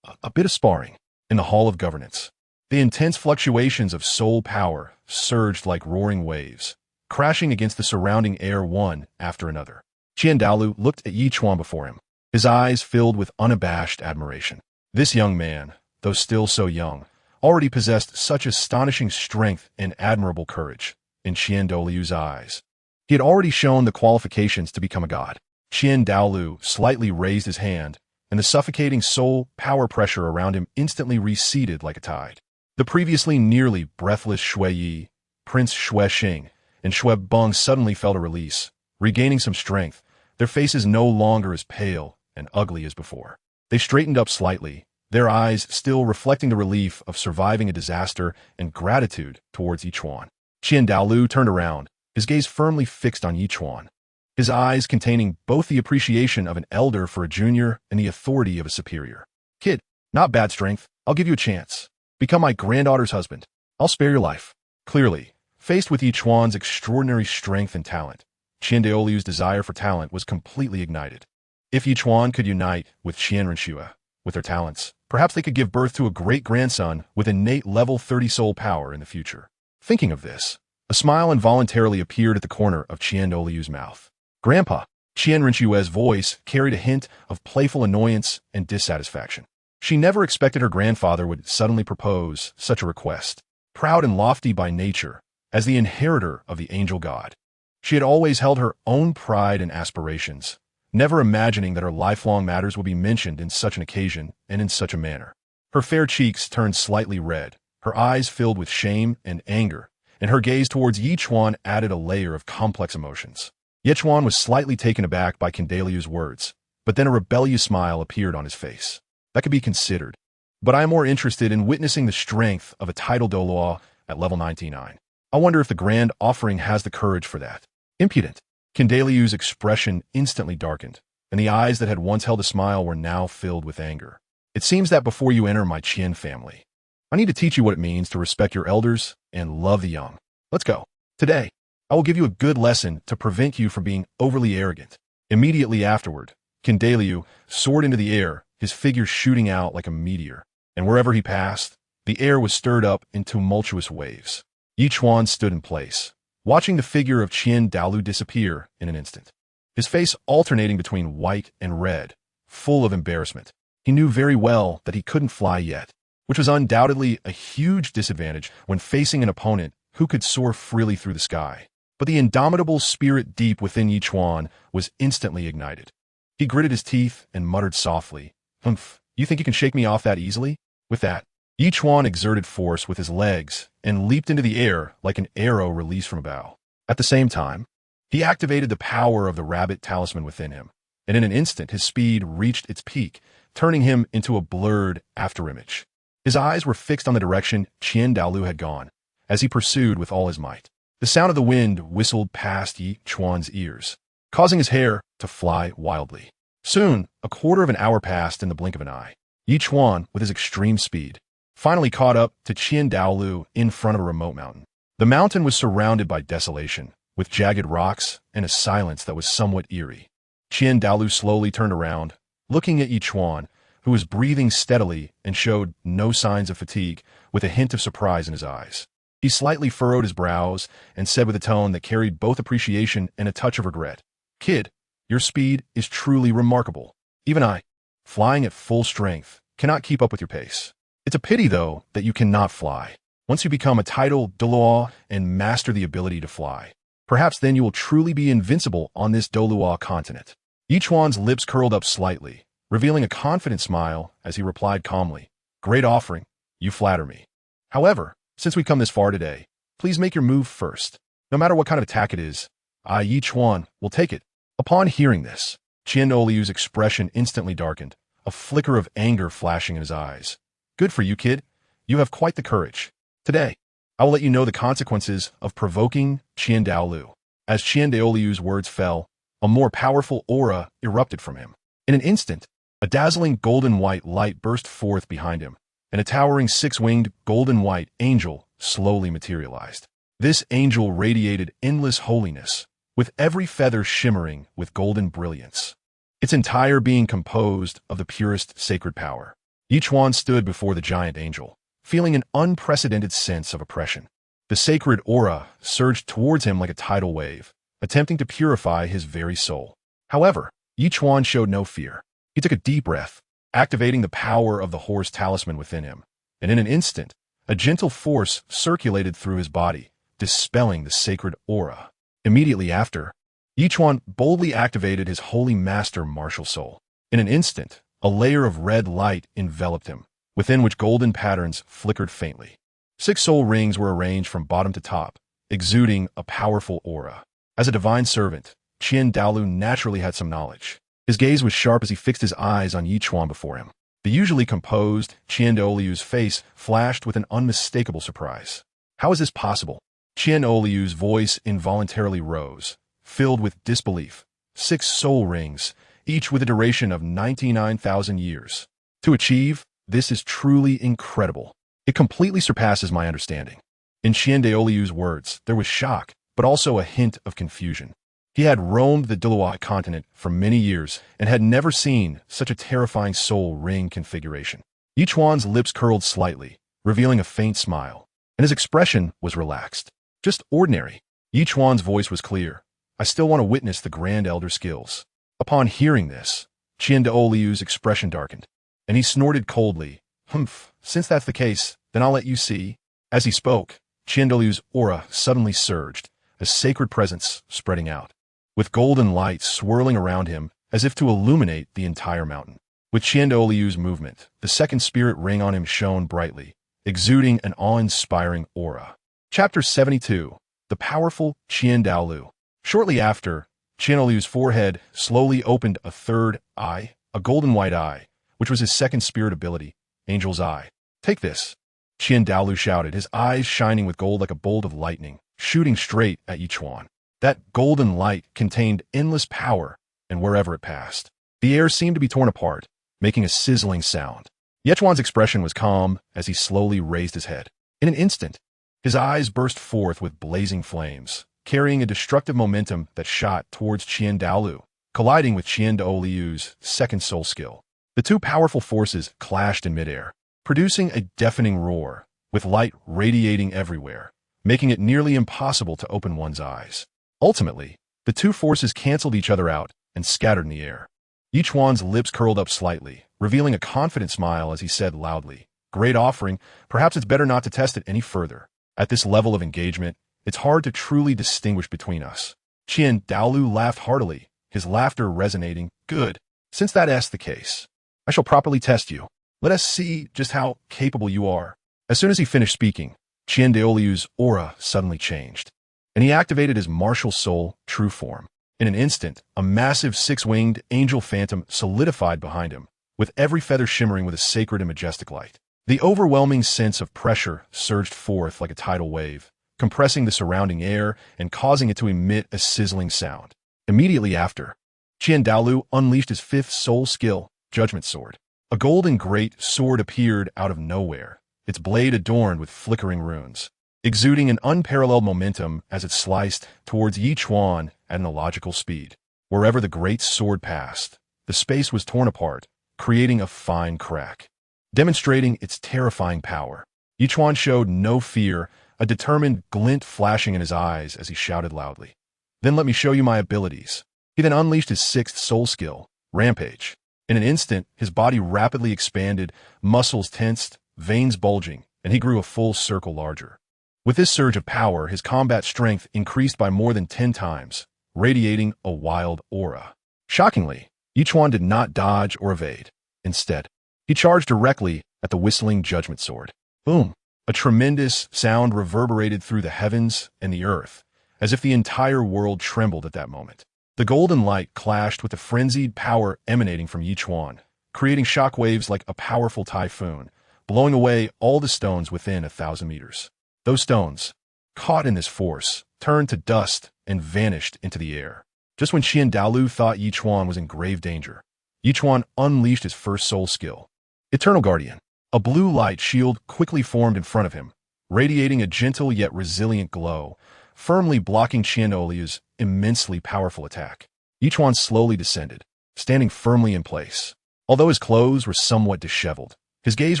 A bit of sparring. In the Hall of Governance, the intense fluctuations of soul power surged like roaring waves, crashing against the surrounding air one after another. Douluo looked at Ichuan before him, his eyes filled with unabashed admiration. This young man, though still so young, already possessed such astonishing strength and admirable courage. In Douluo's eyes, he had already shown the qualifications to become a god. Douluo slightly raised his hand, and the suffocating soul power pressure around him instantly receded like a tide. The previously nearly breathless Shui, Prince Zhu Xuching, and Xuebing suddenly felt a release, regaining some strength, their faces no longer as pale and ugly as before. They straightened up slightly, their eyes still reflecting the relief of surviving a disaster and gratitude towards Ichuan. Douluo turned around, his gaze firmly fixed on Ichuan, his eyes containing both the appreciation of an elder for a junior and the authority of a superior. "Kid, not bad strength. I'll give you a chance. Become my granddaughter's husband. I'll spare your life." Clearly, faced with Ichuan's extraordinary strength and talent, Douluo's desire for talent was completely ignited. If Ichuan could unite with Qianrenshua, with their talents, perhaps they could give birth to a great-grandson with innate level 30 soul power in the future. Thinking of this, a smile involuntarily appeared at the corner of Douluo's mouth. "Grandpa." Qianrenshua's voice carried a hint of playful annoyance and dissatisfaction. She never expected her grandfather would suddenly propose such a request. Proud and lofty by nature, as the inheritor of the angel god, she had always held her own pride and aspirations, never imagining that her lifelong matters would be mentioned in such an occasion and in such a manner. Her fair cheeks turned slightly red, her eyes filled with shame and anger, and her gaze towards Ichuan added a layer of complex emotions. Ichuan was slightly taken aback by Douluo's words, but then a rebellious smile appeared on his face. That could be considered. but I am more interested in witnessing the strength of a title Douluo at level 99. I wonder if the Grand Offering has the courage for that. Impudent. Kindaliu's expression instantly darkened, and the eyes that had once held a smile were now filled with anger. It seems that before you enter my Qian family, I need to teach you what it means to respect your elders and love the young. Let's go. Today, I will give you a good lesson to prevent you from being overly arrogant. Immediately afterward, Kindaliu soared into the air, his figure shooting out like a meteor, and wherever he passed, the air was stirred up in tumultuous waves. Ichuan stood in place, watching the figure of Qian Daolu disappear in an instant, his face alternating between white and red, full of embarrassment. He knew very well that he couldn't fly yet, which was undoubtedly a huge disadvantage when facing an opponent who could soar freely through the sky. But the indomitable spirit deep within Ichuan was instantly ignited. He gritted his teeth and muttered softly, "Humph, you think you can shake me off that easily?" With that, Ichuan exerted force with his legs and leaped into the air like an arrow released from a bow. At the same time, he activated the power of the rabbit talisman within him, and in an instant his speed reached its peak, turning him into a blurred afterimage. His eyes were fixed on the direction Qian Daolu had gone, as he pursued with all his might. The sound of the wind whistled past Ichuan's ears, causing his hair to fly wildly. Soon, a quarter of an hour passed in the blink of an eye. Ichuan, with his extreme speed, finally caught up to Qian Daolu in front of a remote mountain. The mountain was surrounded by desolation, with jagged rocks and a silence that was somewhat eerie. Qian Daolu slowly turned around, looking at Ichuan, who was breathing steadily and showed no signs of fatigue, with a hint of surprise in his eyes. He slightly furrowed his brows and said with a tone that carried both appreciation and a touch of regret, "Kid, your speed is truly remarkable. Even I, flying at full strength, cannot keep up with your pace. It's a pity, though, that you cannot fly. Once you become a title Douluo and master the ability to fly, perhaps then you will truly be invincible on this Douluo continent." Ichuan's lips curled up slightly, revealing a confident smile as he replied calmly, "Great offering. You flatter me. However, since we come this far today, please make your move first. No matter what kind of attack it is, I, Ichuan, will take it." Upon hearing this, Qian Daolu's expression instantly darkened, a flicker of anger flashing in his eyes. "Good for you, kid. You have quite the courage. Today, I will let you know the consequences of provoking Qian Daolu." As Qian Daolu's words fell, a more powerful aura erupted from him. In an instant, a dazzling golden-white light burst forth behind him, and a towering six-winged golden-white angel slowly materialized. This angel radiated endless holiness, with every feather shimmering with golden brilliance, its entire being composed of the purest sacred power. Ichuan stood before the giant angel, feeling an unprecedented sense of oppression. The sacred aura surged towards him like a tidal wave, attempting to purify his very soul. However, Ichuan showed no fear. He took a deep breath, activating the power of the horse talisman within him, and in an instant, a gentle force circulated through his body, dispelling the sacred aura. Immediately after, Ichuan boldly activated his holy master martial soul. In an instant, a layer of red light enveloped him, within which golden patterns flickered faintly. 6 soul rings were arranged from bottom to top, exuding a powerful aura. As a divine servant, Qian Daolu naturally had some knowledge. His gaze was sharp as he fixed his eyes on Ichuan before him. The usually composed Qian Daolu's face flashed with an unmistakable surprise. "How is this possible?" Qian Daolu's voice involuntarily rose, filled with disbelief. 6 soul rings, each with a duration of 99,000 years. To achieve, this is truly incredible. It completely surpasses my understanding. In Qian Daolu's words, there was shock, but also a hint of confusion. He had roamed the Douluo Continent for many years and had never seen such a terrifying soul ring configuration. Ichuan's lips curled slightly, revealing a faint smile, and his expression was relaxed. Just ordinary. Ichuan's voice was clear. "I still want to witness the Grand Elder's skills." Upon hearing this, Qian Daolu's expression darkened, and he snorted coldly. "Humph, since that's the case, then I'll let you see." As he spoke, Qian Daolu's aura suddenly surged, a sacred presence spreading out, with golden light swirling around him as if to illuminate the entire mountain. With Qian Daolu's movement, the second spirit ring on him shone brightly, exuding an awe-inspiring aura. Chapter 72. The Powerful Qian Daolu. Shortly after, Qian Daolu's forehead slowly opened a third eye, a golden white eye, which was his second spirit ability, Angel's Eye. Take this. Douluo shouted, his eyes shining with gold like a bolt of lightning, shooting straight at Ichuan. That golden light contained endless power, and wherever it passed, the air seemed to be torn apart, making a sizzling sound. Ichuan's expression was calm as he slowly raised his head. In an instant, his eyes burst forth with blazing flames, carrying a destructive momentum that shot towards Douluo, colliding with Douluo's second soul skill. The two powerful forces clashed in midair, producing a deafening roar, with light radiating everywhere, making it nearly impossible to open one's eyes. Ultimately, the two forces canceled each other out and scattered in the air. Ichuan's lips curled up slightly, revealing a confident smile as he said loudly, "Great offering, perhaps it's better not to test it any further. At this level of engagement, it's hard to truly distinguish between us." Douluo laughed heartily, his laughter resonating. "Good. Since that's the case, I shall properly test you. Let us see just how capable you are." As soon as he finished speaking, Douluo's aura suddenly changed, and he activated his martial soul true form. In an instant, a massive six-winged angel phantom solidified behind him, with every feather shimmering with a sacred and majestic light. The overwhelming sense of pressure surged forth like a tidal wave, compressing the surrounding air and causing it to emit a sizzling sound. Immediately after, Douluo unleashed his fifth soul skill, Judgment Sword. A golden great sword appeared out of nowhere, its blade adorned with flickering runes, exuding an unparalleled momentum as it sliced towards Ichuan at an illogical speed. Wherever the great sword passed, the space was torn apart, creating a fine crack. Demonstrating its terrifying power, Ichuan showed no fear, a determined glint flashing in his eyes as he shouted loudly, "Then let me show you my abilities." He then unleashed his sixth soul skill, Rampage. In an instant, his body rapidly expanded, muscles tensed, veins bulging, and he grew a full circle larger. With this surge of power, his combat strength increased by more than 10 times, radiating a wild aura. Shockingly, Ichuan did not dodge or evade. Instead, he charged directly at the whistling Judgment Sword. Boom! A tremendous sound reverberated through the heavens and the earth, as if the entire world trembled at that moment. The golden light clashed with the frenzied power emanating from Ichuan, creating shockwaves like a powerful typhoon, blowing away all the stones within 1,000 meters. Those stones, caught in this force, turned to dust and vanished into the air. Just when Douluo thought Ichuan was in grave danger, Ichuan unleashed his first soul skill, Eternal Guardian. A blue light shield quickly formed in front of him, radiating a gentle yet resilient glow, firmly blocking Douluo's immensely powerful attack. Ichuan slowly descended, standing firmly in place. Although his clothes were somewhat disheveled, his gaze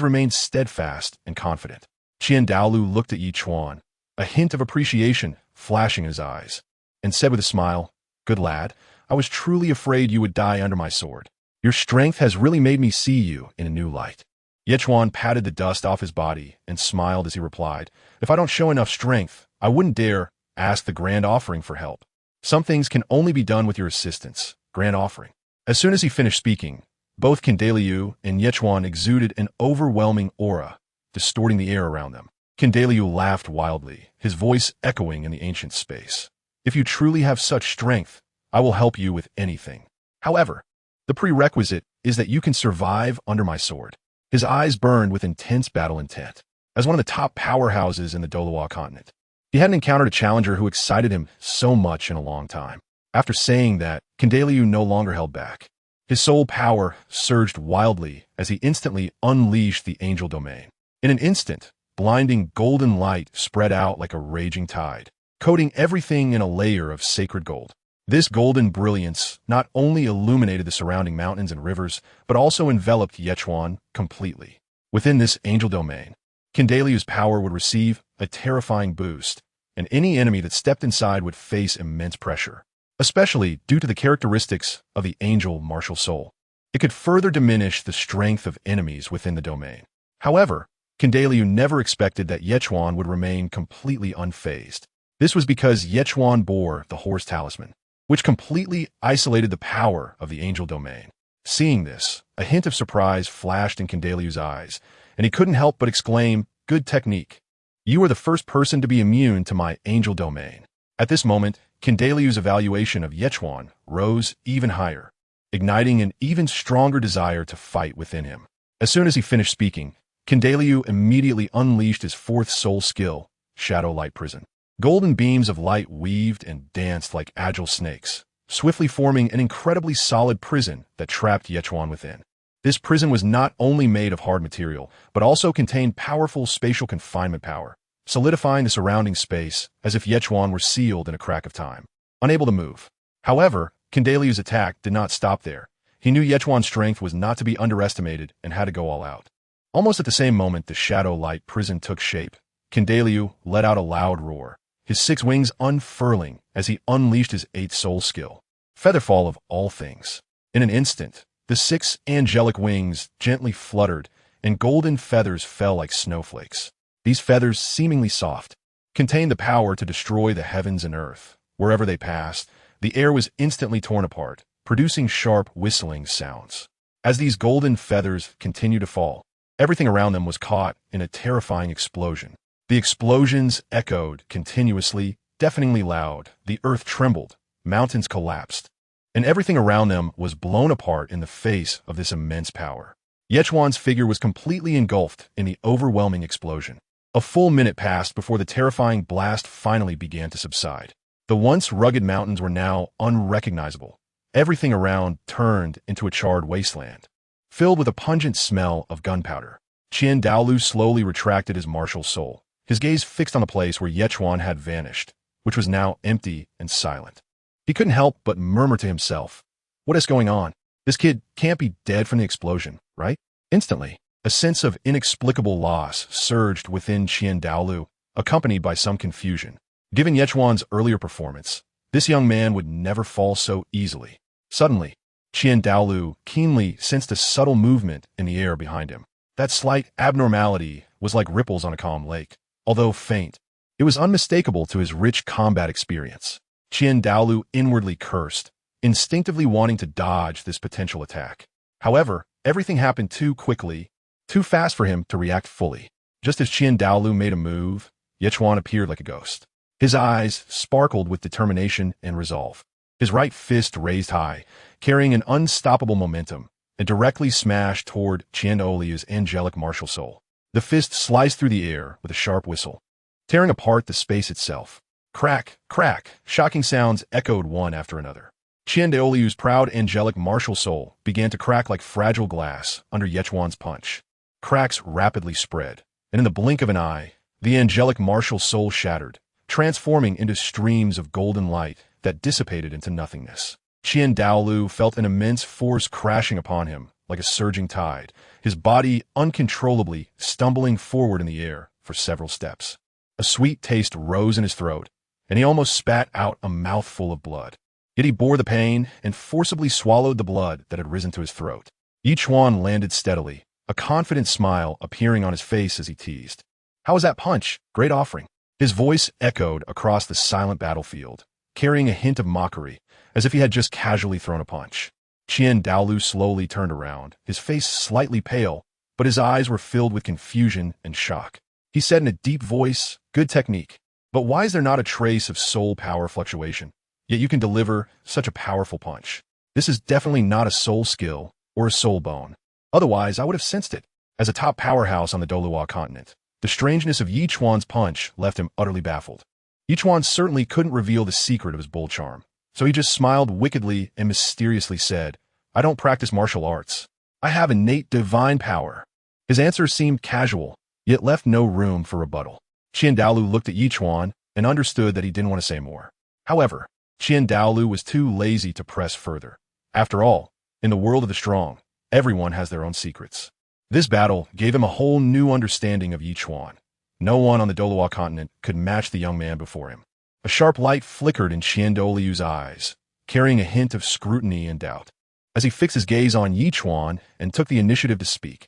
remained steadfast and confident. Douluo looked at Ichuan, a hint of appreciation flashing in his eyes, and said with a smile, "Good lad, I was truly afraid you would die under my sword. Your strength has really made me see you in a new light." Ichuan patted the dust off his body and smiled as he replied, "If I don't show enough strength, I wouldn't dare ask the Grand Offering for help. Some things can only be done with your assistance, Grand Offering." As soon as he finished speaking, both Douluo and Ichuan exuded an overwhelming aura, distorting the air around them. Douluo laughed wildly, his voice echoing in the ancient space. "If you truly have such strength, I will help you with anything. However, the prerequisite is that you can survive under my sword." His eyes burned with intense battle intent. As one of the top powerhouses in the Douluo Continent, he hadn't encountered a challenger who excited him so much in a long time. After saying that, Douluo no longer held back. His soul power surged wildly as he instantly unleashed the angel domain. In an instant, blinding golden light spread out like a raging tide, coating everything in a layer of sacred gold. This golden brilliance not only illuminated the surrounding mountains and rivers, but also enveloped Ichuan completely. Within this angel domain, Douluo's power would receive a terrifying boost, and any enemy that stepped inside would face immense pressure, especially due to the characteristics of the angel martial soul. It could further diminish the strength of enemies within the domain. However, Douluo never expected that Ichuan would remain completely unfazed. This was because Ichuan bore the horse talisman, which completely isolated the power of the angel domain. Seeing this, a hint of surprise flashed in Douluo's eyes, and he couldn't help but exclaim, "Good technique. You are the first person to be immune to my angel domain." At this moment, Douluo's evaluation of Ichuan rose even higher, igniting an even stronger desire to fight within him. As soon as he finished speaking, Douluo immediately unleashed his fourth soul skill, Shadow Light Prison. Golden beams of light weaved and danced like agile snakes, swiftly forming an incredibly solid prison that trapped Ichuan within. This prison was not only made of hard material, but also contained powerful spatial confinement power, solidifying the surrounding space as if Ichuan were sealed in a crack of time, unable to move. However, Douluo's attack did not stop there. He knew Ichuan's strength was not to be underestimated and had to go all out. Almost at the same moment the shadow light prison took shape, Douluo let out a loud roar, his 6 wings unfurling as he unleashed his 8th soul skill, Featherfall of all things. In an instant, the 6 angelic wings gently fluttered, and golden feathers fell like snowflakes. These feathers, seemingly soft, contained the power to destroy the heavens and earth. Wherever they passed, the air was instantly torn apart, producing sharp, whistling sounds. As these golden feathers continued to fall, everything around them was caught in a terrifying explosion. The explosions echoed continuously, deafeningly loud. The earth trembled, mountains collapsed, and everything around them was blown apart in the face of this immense power. Ichuan's figure was completely engulfed in the overwhelming explosion. A full minute passed before the terrifying blast finally began to subside. The once rugged mountains were now unrecognizable. Everything around turned into a charred wasteland, filled with a pungent smell of gunpowder. Douluo slowly retracted his martial soul, his gaze fixed on the place where Ichuan had vanished, which was now empty and silent. He couldn't help but murmur to himself, "What is going on? This kid can't be dead from the explosion, right?" Instantly, a sense of inexplicable loss surged within Douluo, accompanied by some confusion. Given Ichuan's earlier performance, this young man would never fall so easily. Suddenly, Douluo keenly sensed a subtle movement in the air behind him. That slight abnormality was like ripples on a calm lake. Although faint, it was unmistakable to his rich combat experience. Douluo inwardly cursed, instinctively wanting to dodge this potential attack. However, everything happened too quickly, too fast for him to react fully. Just as Douluo made a move, Ichuan appeared like a ghost. His eyes sparkled with determination and resolve. His right fist raised high, carrying an unstoppable momentum, and directly smashed toward Douluo's angelic martial soul. The fist sliced through the air with a sharp whistle, tearing apart the space itself. Crack, crack, shocking sounds echoed one after another. Douluo's proud angelic martial soul began to crack like fragile glass under Ichuan's punch. Cracks rapidly spread, and in the blink of an eye, the angelic martial soul shattered, transforming into streams of golden light that dissipated into nothingness. Douluo felt an immense force crashing upon him like a surging tide, his body uncontrollably stumbling forward in the air for several steps. A sweet taste rose in his throat, and he almost spat out a mouthful of blood. Yet he bore the pain and forcibly swallowed the blood that had risen to his throat. Ichuan landed steadily, a confident smile appearing on his face as he teased, "How was that punch? Great offering." His voice echoed across the silent battlefield, carrying a hint of mockery, as if he had just casually thrown a punch. Douluo slowly turned around, his face slightly pale, but his eyes were filled with confusion and shock. He said in a deep voice, "Good technique, but why is there not a trace of soul power fluctuation? Yet you can deliver such a powerful punch. This is definitely not a soul skill or a soul bone. Otherwise, I would have sensed it." As a top powerhouse on the Douluo Continent, the strangeness of Ichuan's punch left him utterly baffled. Ichuan certainly couldn't reveal the secret of his bull charm, so he just smiled wickedly and mysteriously said, "I don't practice martial arts. I have innate divine power." His answer seemed casual, yet left no room for rebuttal. Douluo looked at Ichuan and understood that he didn't want to say more. However, Douluo was too lazy to press further. After all, in the world of the strong, everyone has their own secrets. This battle gave him a whole new understanding of Ichuan. No one on the Douluo Continent could match the young man before him. A sharp light flickered in Douluo's eyes, carrying a hint of scrutiny and doubt. As he fixed his gaze on Ichuan and took the initiative to speak,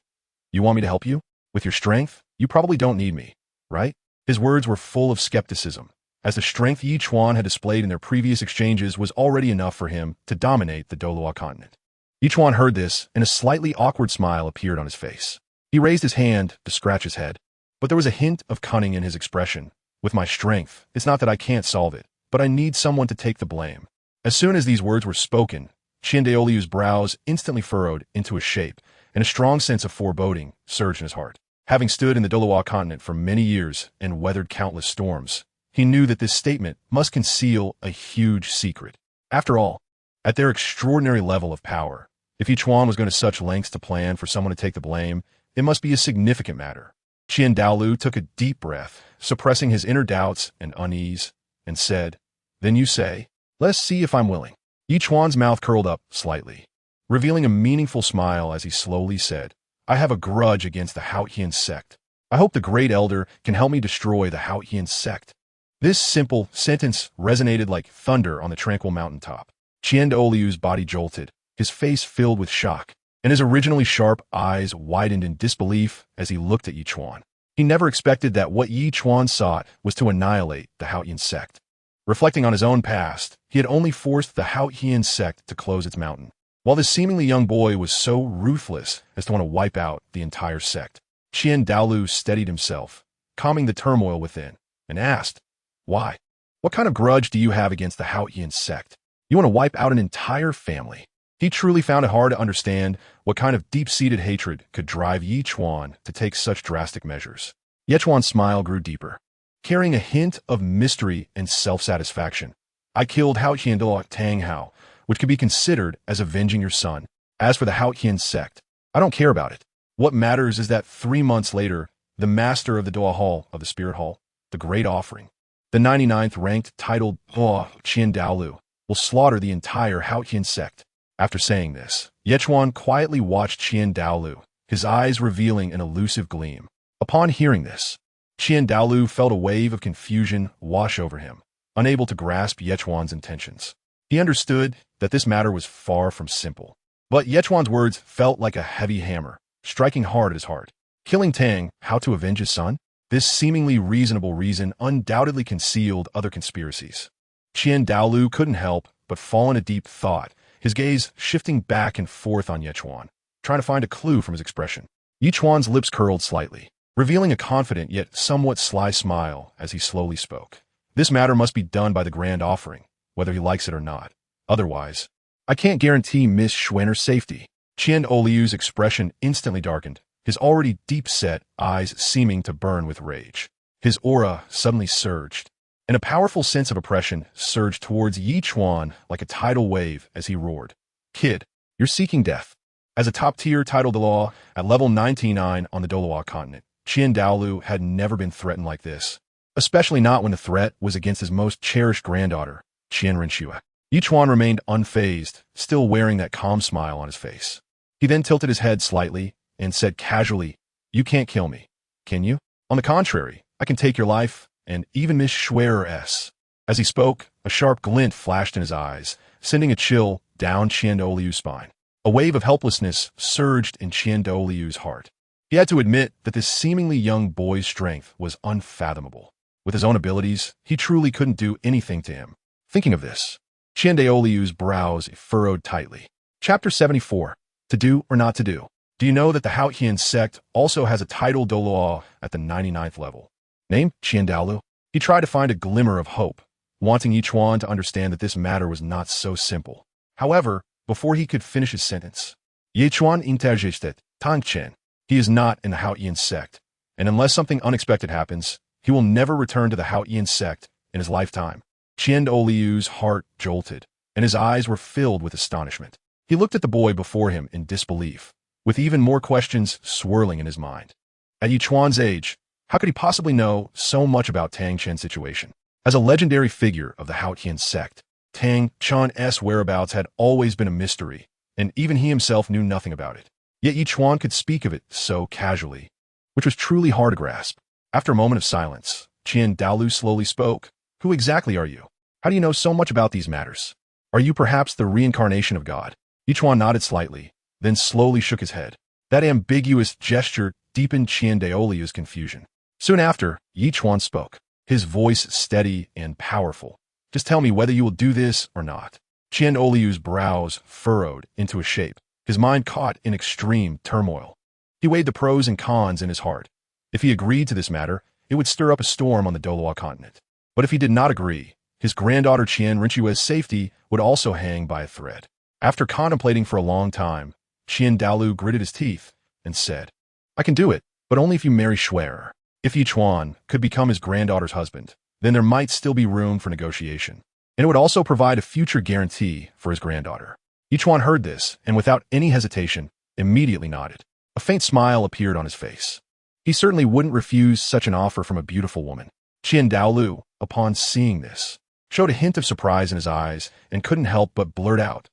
"You want me to help you? With your strength, you probably don't need me, right?" His words were full of skepticism, as the strength Ichuan had displayed in their previous exchanges was already enough for him to dominate the Douluo Continent. Ichuan heard this, and a slightly awkward smile appeared on his face. He raised his hand to scratch his head, but there was a hint of cunning in his expression. "With my strength, it's not that I can't solve it, but I need someone to take the blame." As soon as these words were spoken, Douluo's brows instantly furrowed into a shape, and a strong sense of foreboding surged in his heart. Having stood in the Douluo Continent for many years and weathered countless storms, he knew that this statement must conceal a huge secret. After all, at their extraordinary level of power, if Ichuan was going to such lengths to plan for someone to take the blame, it must be a significant matter. Douluo took a deep breath, suppressing his inner doubts and unease, and said, "Then you say, let's see if I'm willing." Ichuan's mouth curled up slightly, revealing a meaningful smile as he slowly said, "I have a grudge against the Haotian Sect. I hope the Great Elder can help me destroy the Haotian Sect." This simple sentence resonated like thunder on the tranquil mountaintop. Douluo's body jolted, his face filled with shock, and his originally sharp eyes widened in disbelief as he looked at Ichuan. He never expected that what Ichuan sought was to annihilate the Haotian Sect. Reflecting on his own past, he had only forced the Haotian Sect to close its mountain, while this seemingly young boy was so ruthless as to want to wipe out the entire sect. Douluo steadied himself, calming the turmoil within, and asked, "Why? What kind of grudge do you have against the Haotian Sect? You want to wipe out an entire family?" He truly found it hard to understand what kind of deep-seated hatred could drive Ichuan to take such drastic measures. Ichuan's smile grew deeper, carrying a hint of mystery and self-satisfaction. "I killed Haotian Tang Hao, which could be considered as avenging your son. As for the Haotian Sect, I don't care about it. What matters is that 3 months later, the master of the Doa Hall of the Spirit Hall, the Great Offering, the 99th ranked titled Douluo, will slaughter the entire Haotian Sect." After saying this, Ichuan quietly watched Douluo, his eyes revealing an elusive gleam. Upon hearing this, Douluo felt a wave of confusion wash over him, unable to grasp Ichuan's intentions. He understood that this matter was far from simple. But Ichuan's words felt like a heavy hammer, striking hard at his heart. Killing Tang Hao to avenge his son? This seemingly reasonable reason undoubtedly concealed other conspiracies. Douluo couldn't help but fall into deep thought, his gaze shifting back and forth on Ichuan, trying to find a clue from his expression. Ichuan's lips curled slightly, revealing a confident yet somewhat sly smile as he slowly spoke. "This matter must be done by the Grand Offering, whether he likes it or not. Otherwise, I can't guarantee Miss Schwenner's safety." Douluo's expression instantly darkened, his already deep-set eyes seeming to burn with rage. His aura suddenly surged, and a powerful sense of oppression surged towards Ichuan like a tidal wave as he roared, "Kid, you're seeking death." As a top-tier title de law at level 99 on the Douluo Continent, Douluo had never been threatened like this, especially not when the threat was against his most cherished granddaughter, Rinxue. Ichuan remained unfazed, still wearing that calm smile on his face. He then tilted his head slightly and said casually, "You can't kill me, can you? On the contrary, I can take your life, and even Miss Schwerer's." As he spoke, a sharp glint flashed in his eyes, sending a chill down Douluo's spine. A wave of helplessness surged in Douluo's heart. He had to admit that this seemingly young boy's strength was unfathomable. With his own abilities, he truly couldn't do anything to him. Thinking of this, Douluo's brows furrowed tightly. Chapter 74. To do or not to do. Do you know that the Haotian Sect also has a title Douluo at the 99th level? Name Douluo. He tried to find a glimmer of hope, wanting Ichuan to understand that this matter was not so simple. However, before he could finish his sentence, Ichuan interjected, "Tang San. He is not in the Haotian Sect, and unless something unexpected happens, he will never return to the Haotian Sect in his lifetime." Douluo's heart jolted, and his eyes were filled with astonishment. He looked at the boy before him in disbelief, with even more questions swirling in his mind. At Ichuan's age, how could he possibly know so much about Tang San's situation? As a legendary figure of the Haotian Sect, Tang San's whereabouts had always been a mystery, and even he himself knew nothing about it. Yet Ichuan could speak of it so casually, which was truly hard to grasp. After a moment of silence, Douluo slowly spoke. "Who exactly are you? How do you know so much about these matters? Are you perhaps the reincarnation of God?" Ichuan nodded slightly, then slowly shook his head. That ambiguous gesture deepened Douluo's confusion. Soon after, Ichuan spoke, his voice steady and powerful. "Just tell me whether you will do this or not." Douluo's brows furrowed into a shape, his mind caught in extreme turmoil. He weighed the pros and cons in his heart. If he agreed to this matter, it would stir up a storm on the Douluo Continent. But if he did not agree, his granddaughter Rinxue's safety would also hang by a thread. After contemplating for a long time, Douluo gritted his teeth and said, I can do it, but only if you marry Shuai. If Ichuan could become his granddaughter's husband, then there might still be room for negotiation. And it would also provide a future guarantee for his granddaughter. Ichuan heard this, and without any hesitation, immediately nodded. A faint smile appeared on his face. He certainly wouldn't refuse such an offer from a beautiful woman. Douluo, upon seeing this, showed a hint of surprise in his eyes and couldn't help but blurt out,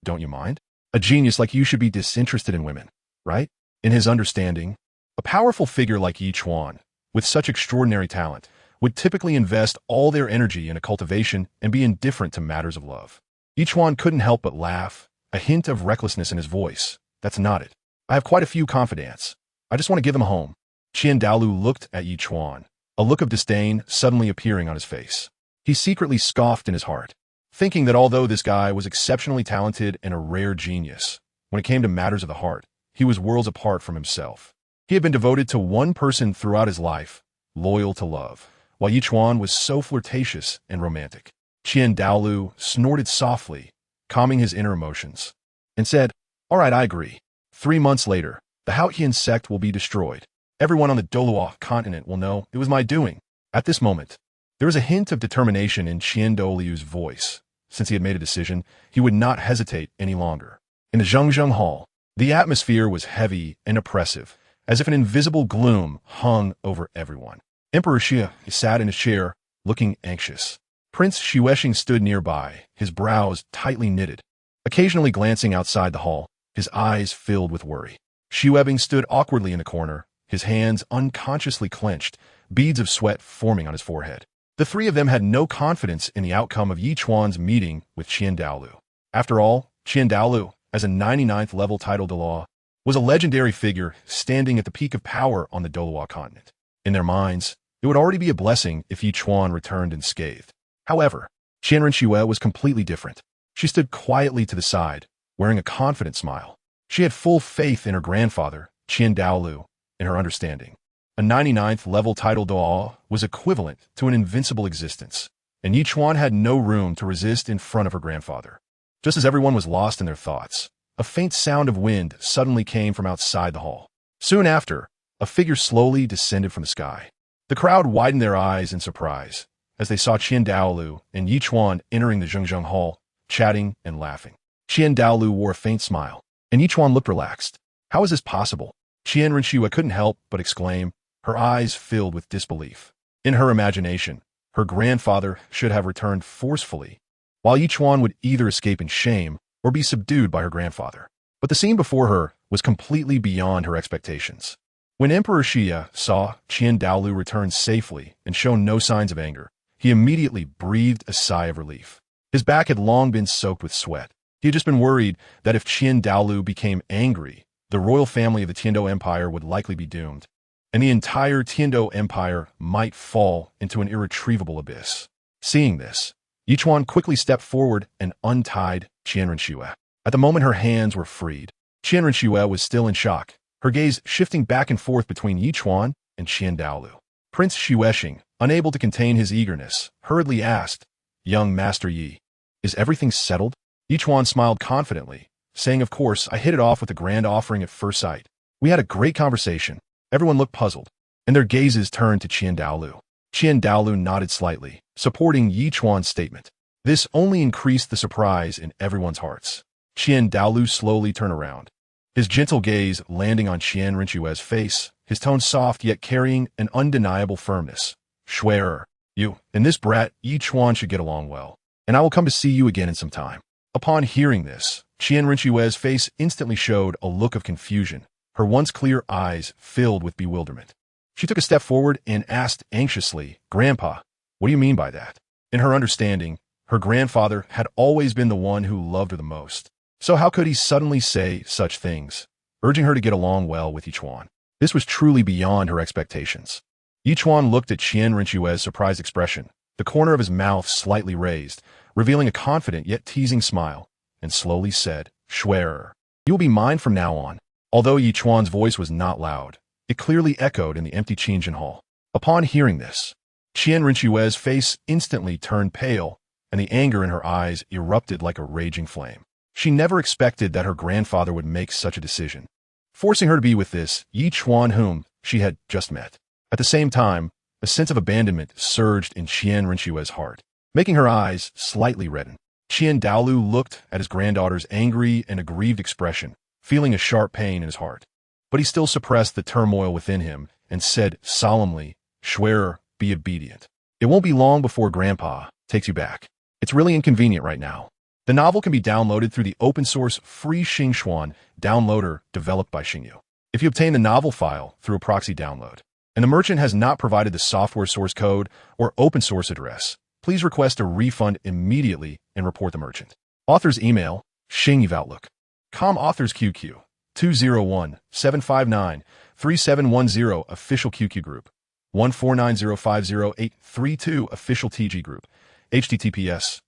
Don't you mind? A genius like you should be disinterested in women, right? In his understanding, a powerful figure like Ichuan, with such extraordinary talent, would typically invest all their energy in a cultivation and be indifferent to matters of love. Ichuan couldn't help but laugh, a hint of recklessness in his voice. That's not it. I have quite a few confidants. I just want to give them a home. Douluo looked at Ichuan, a look of disdain suddenly appearing on his face. He secretly scoffed in his heart, thinking that although this guy was exceptionally talented and a rare genius, when it came to matters of the heart, he was worlds apart from himself. He had been devoted to one person throughout his life, loyal to love, while Ichuan was so flirtatious and romantic. Douluo snorted softly, calming his inner emotions, and said, All right, I agree. 3 months later, the Haotian sect will be destroyed. Everyone on the Douluo Continent will know it was my doing. At this moment, there was a hint of determination in Douluo's voice. Since he had made a decision, he would not hesitate any longer. In the Zhengzheng Hall, the atmosphere was heavy and oppressive, as if an invisible gloom hung over everyone. Emperor Xia sat in his chair, looking anxious. Prince Zhu Xuching stood nearby, his brows tightly knitted, occasionally glancing outside the hall, his eyes filled with worry. Xu Ebing stood awkwardly in a corner, his hands unconsciously clenched, beads of sweat forming on his forehead. The three of them had no confidence in the outcome of Ichuan's meeting with Douluo. After all, Douluo, as a 99th level title Douluo, was a legendary figure standing at the peak of power on the Douluo Continent. In their minds, it would already be a blessing if Ichuan returned unscathed. However, Xianren was completely different. She stood quietly to the side, wearing a confident smile. She had full faith in her grandfather, Douluo, in her understanding. A 99th level title Douluo was equivalent to an invincible existence, and Ichuan had no room to resist in front of her grandfather. Just as everyone was lost in their thoughts, a faint sound of wind suddenly came from outside the hall. Soon after, a figure slowly descended from the sky. The crowd widened their eyes in surprise as they saw Douluo and Ichuan entering the Zhengzheng Hall, chatting and laughing. Douluo wore a faint smile, and Ichuan looked relaxed. How is this possible? Xianren couldn't help but exclaim, her eyes filled with disbelief. In her imagination, her grandfather should have returned forcefully, while Ichuan would either escape in shame or be subdued by her grandfather. But the scene before her was completely beyond her expectations. When Emperor Xia saw Douluo return safely and show no signs of anger, he immediately breathed a sigh of relief. His back had long been soaked with sweat. He had just been worried that if Douluo became angry, the royal family of the Tiando Empire would likely be doomed, and the entire Tiando Empire might fall into an irretrievable abyss. Seeing this, Ichuan quickly stepped forward and untied Xianren. At the moment her hands were freed, Xianren was still in shock, her gaze shifting back and forth between Ichuan and Douluo. Prince Zhu Xuching, unable to contain his eagerness, hurriedly asked, Young Master Yi, is everything settled? Ichuan smiled confidently, saying, Of course, I hit it off with the grand offering at first sight. We had a great conversation. Everyone looked puzzled, and their gazes turned to Douluo. Douluo nodded slightly, supporting Ichuan's statement. This only increased the surprise in everyone's hearts. Douluo slowly turned around, his gentle gaze landing on Xianren's face, his tone soft yet carrying an undeniable firmness. Shuai, you and this brat Ichuan should get along well, and I will come to see you again in some time. Upon hearing this, Xianren's face instantly showed a look of confusion, her once clear eyes filled with bewilderment. She took a step forward and asked anxiously, Grandpa, what do you mean by that? In her understanding, her grandfather had always been the one who loved her the most. So how could he suddenly say such things, urging her to get along well with Ichuan? This was truly beyond her expectations. Ichuan looked at Xianren's surprised expression, the corner of his mouth slightly raised, revealing a confident yet teasing smile, and slowly said, Shuai, you will be mine from now on. Although Ichuan's voice was not loud, it clearly echoed in the empty Qingzhen hall. Upon hearing this, Xianren's face instantly turned pale, and the anger in her eyes erupted like a raging flame. She never expected that her grandfather would make such a decision, forcing her to be with this Ichuan whom she had just met. At the same time, a sense of abandonment surged in Qian Rinxue's heart, making her eyes slightly redden. Qian Douluo looked at his granddaughter's angry and aggrieved expression, feeling a sharp pain in his heart. But he still suppressed the turmoil within him and said solemnly, "Schwerer, be obedient. It won't be long before Grandpa takes you back. It's really inconvenient right now." The novel can be downloaded through the open-source free Xuan downloader developed by Xingyu. If you obtain the novel file through a proxy download, and the merchant has not provided the software source code or open-source address, please request a refund immediately and report the merchant. Author's email, xingyu@outlook.com. Author's QQ, 201-759-3710. Official QQ group, 149050832. Official TG group, https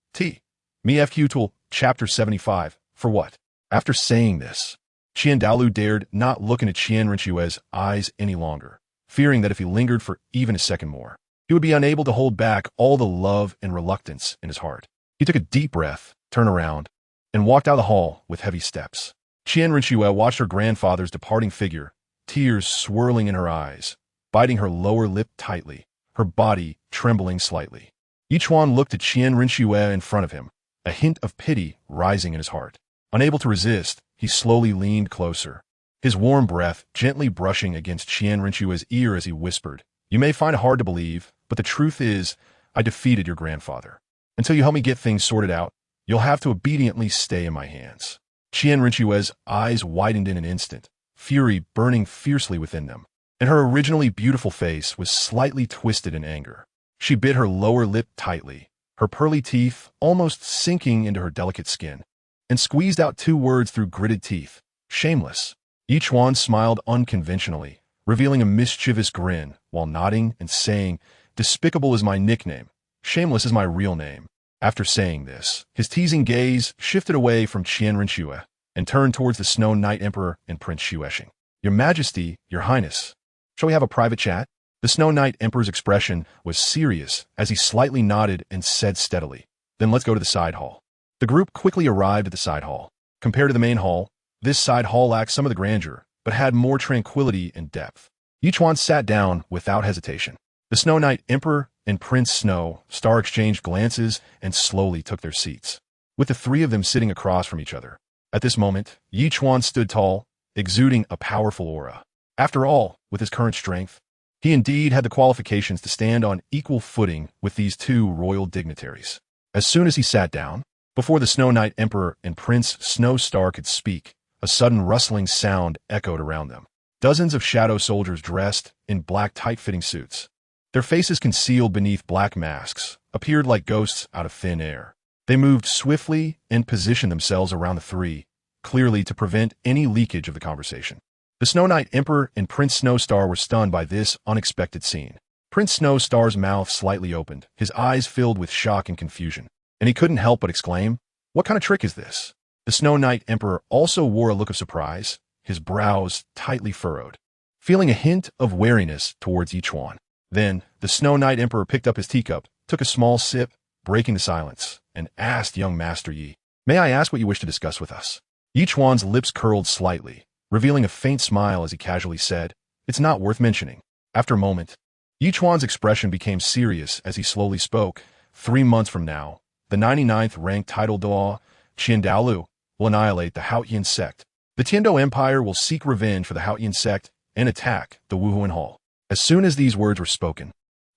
MeFQ tool, chapter 75, for what? After saying this, Qian Douluo dared not look into Qian Rinxue's eyes any longer, fearing that if he lingered for even a second more, he would be unable to hold back all the love and reluctance in his heart. He took a deep breath, turned around, and walked out of the hall with heavy steps. Qian Rinxue watched her grandfather's departing figure, tears swirling in her eyes, biting her lower lip tightly, her body trembling slightly. Ichuan looked at Qian Rinxue in front of him, a hint of pity rising in his heart. Unable to resist, he slowly leaned closer, his warm breath gently brushing against Qian Rinxue's ear as he whispered, "You may find it hard to believe, but the truth is, I defeated your grandfather. Until you help me get things sorted out, you'll have to obediently stay in my hands." Qian Rinxue's eyes widened in an instant, fury burning fiercely within them, and her originally beautiful face was slightly twisted in anger. She bit her lower lip tightly, her pearly teeth almost sinking into her delicate skin, and squeezed out two words through gritted teeth, "Shameless." Ichuan smiled unconventionally, revealing a mischievous grin while nodding and saying, "Despicable is my nickname. Shameless is my real name." After saying this, his teasing gaze shifted away from Qian Rinxue and turned towards the Snow Knight Emperor and Prince Xuching. "Your Majesty, Your Highness, shall we have a private chat?" The Snow Knight Emperor's expression was serious as he slightly nodded and said steadily, "Then let's go to the side hall." The group quickly arrived at the side hall. Compared to the main hall, this side hall lacked some of the grandeur, but had more tranquility and depth. Ichuan sat down without hesitation. The Snow Knight Emperor and Prince Snow Star exchanged glances and slowly took their seats, with the three of them sitting across from each other. At this moment, Ichuan stood tall, exuding a powerful aura. After all, with his current strength, he indeed had the qualifications to stand on equal footing with these two royal dignitaries. As soon as he sat down, before the Snow Knight Emperor and Prince Snow Star could speak, a sudden rustling sound echoed around them. Dozens of shadow soldiers dressed in black tight-fitting suits, their faces concealed beneath black masks, appeared like ghosts out of thin air. They moved swiftly and positioned themselves around the three, clearly to prevent any leakage of the conversation. The Snow Knight Emperor and Prince Snow Star were stunned by this unexpected scene. Prince Snow Star's mouth slightly opened, his eyes filled with shock and confusion, and he couldn't help but exclaim, "What kind of trick is this?" The Snow Knight Emperor also wore a look of surprise, his brows tightly furrowed, feeling a hint of wariness towards Ichuan. Then, the Snow Knight Emperor picked up his teacup, took a small sip, breaking the silence, and asked young Master Yi, "May I ask what you wish to discuss with us?" Ichuan's lips curled slightly, revealing a faint smile as he casually said, "It's not worth mentioning." After a moment, Ichuan's expression became serious as he slowly spoke. 3 months from now, the 99th ranked title Douluo, Qian Douluo, will annihilate the Haotian Sect. The Tiando Empire will seek revenge for the Haotian Sect and attack the Wuhuan Hall. As soon as these words were spoken,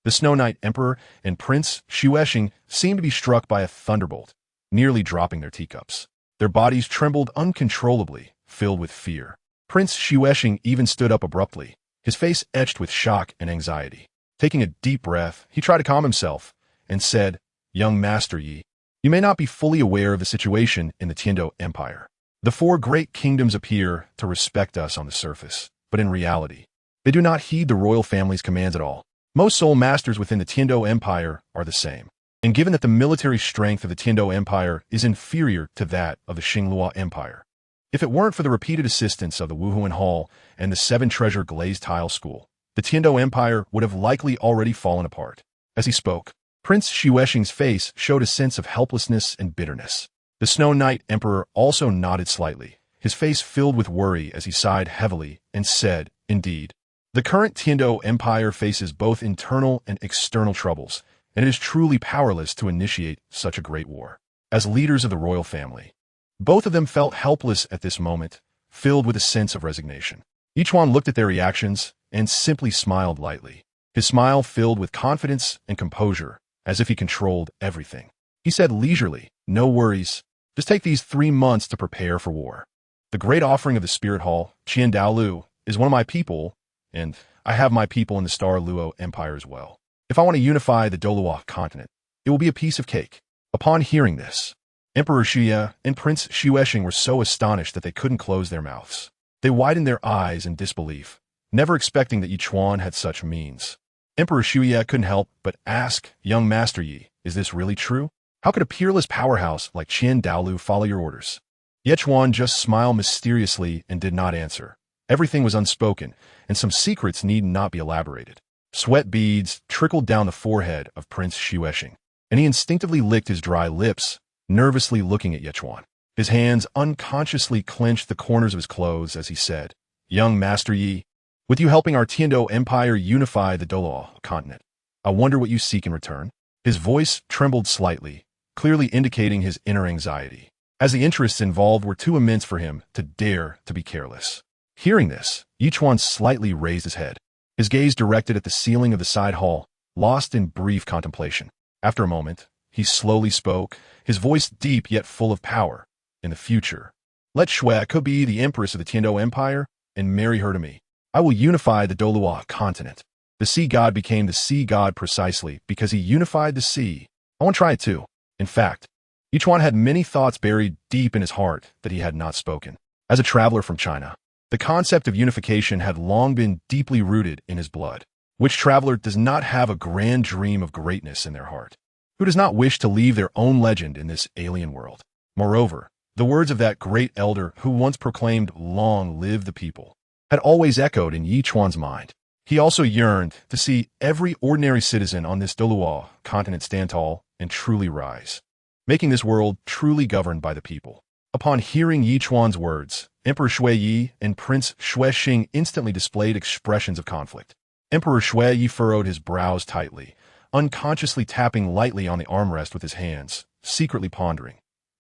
the Snow Knight Emperor and Prince Xuching seemed to be struck by a thunderbolt, nearly dropping their teacups. Their bodies trembled uncontrollably, filled with fear. Prince Xuching even stood up abruptly, his face etched with shock and anxiety. Taking a deep breath, he tried to calm himself and said, "Young Master Yi, you may not be fully aware of the situation in the Tiando Empire. The 4 great kingdoms appear to respect us on the surface, but in reality, they do not heed the royal family's commands at all. Most soul masters within the Tiando Empire are the same. And given that the military strength of the Tiando Empire is inferior to that of the Xinglua Empire, if it weren't for the repeated assistance of the Wuhuan Hall and the 7-treasure Glazed Tile School, the Tiando Empire would have likely already fallen apart." As he spoke, Prince Xuching's face showed a sense of helplessness and bitterness. The Snow Knight Emperor also nodded slightly, his face filled with worry as he sighed heavily and said, "Indeed. The current Tiando Empire faces both internal and external troubles, and it is truly powerless to initiate such a great war." As leaders of the royal family, both of them felt helpless at this moment, filled with a sense of resignation. Ichuan looked at their reactions and simply smiled lightly. His smile filled with confidence and composure, as if he controlled everything. He said leisurely, "No worries. Just take these 3 months to prepare for war. The great offering of the Spirit Hall, Qian Daolu, is one of my people, and I have my people in the Star Luo Empire as well. If I want to unify the Douluo Continent, it will be a piece of cake." Upon hearing this, Emperor Xie and Prince Xueching were so astonished that they couldn't close their mouths. They widened their eyes in disbelief, never expecting that Ichuan had such means. Emperor Xie couldn't help but ask, "Young Master Yi, is this really true? How could a peerless powerhouse like Qian Daolu follow your orders?" Ichuan just smiled mysteriously and did not answer. Everything was unspoken, and some secrets need not be elaborated. Sweat beads trickled down the forehead of Prince Xueching, and he instinctively licked his dry lips, nervously looking at Ichuan. His hands unconsciously clenched the corners of his clothes as he said, "Young Master Yi, with you helping our Tiando Empire unify the Douluo Continent, I wonder what you seek in return?" His voice trembled slightly, clearly indicating his inner anxiety, as the interests involved were too immense for him to dare to be careless. Hearing this, Ichuan slightly raised his head, his gaze directed at the ceiling of the side hall, lost in brief contemplation. After a moment, he slowly spoke, his voice deep yet full of power. "In the future, let Shrek be the empress of the Tiando Empire and marry her to me. I will unify the Douluo Continent." The sea god became the sea god precisely because he unified the sea. I want to try it too. In fact, Ichuan had many thoughts buried deep in his heart that he had not spoken. As a traveler from China, the concept of unification had long been deeply rooted in his blood. Which traveler does not have a grand dream of greatness in their heart? Who does not wish to leave their own legend in this alien world? Moreover, the words of that great elder who once proclaimed, "Long live the people," had always echoed in Ichuan's mind. He also yearned to see every ordinary citizen on this Douluo continent stand tall and truly rise, making this world truly governed by the people. Upon hearing Ichuan's words, Emperor Shui and Prince Xueching instantly displayed expressions of conflict. Emperor Shui furrowed his brows tightly, unconsciously tapping lightly on the armrest with his hands, secretly pondering.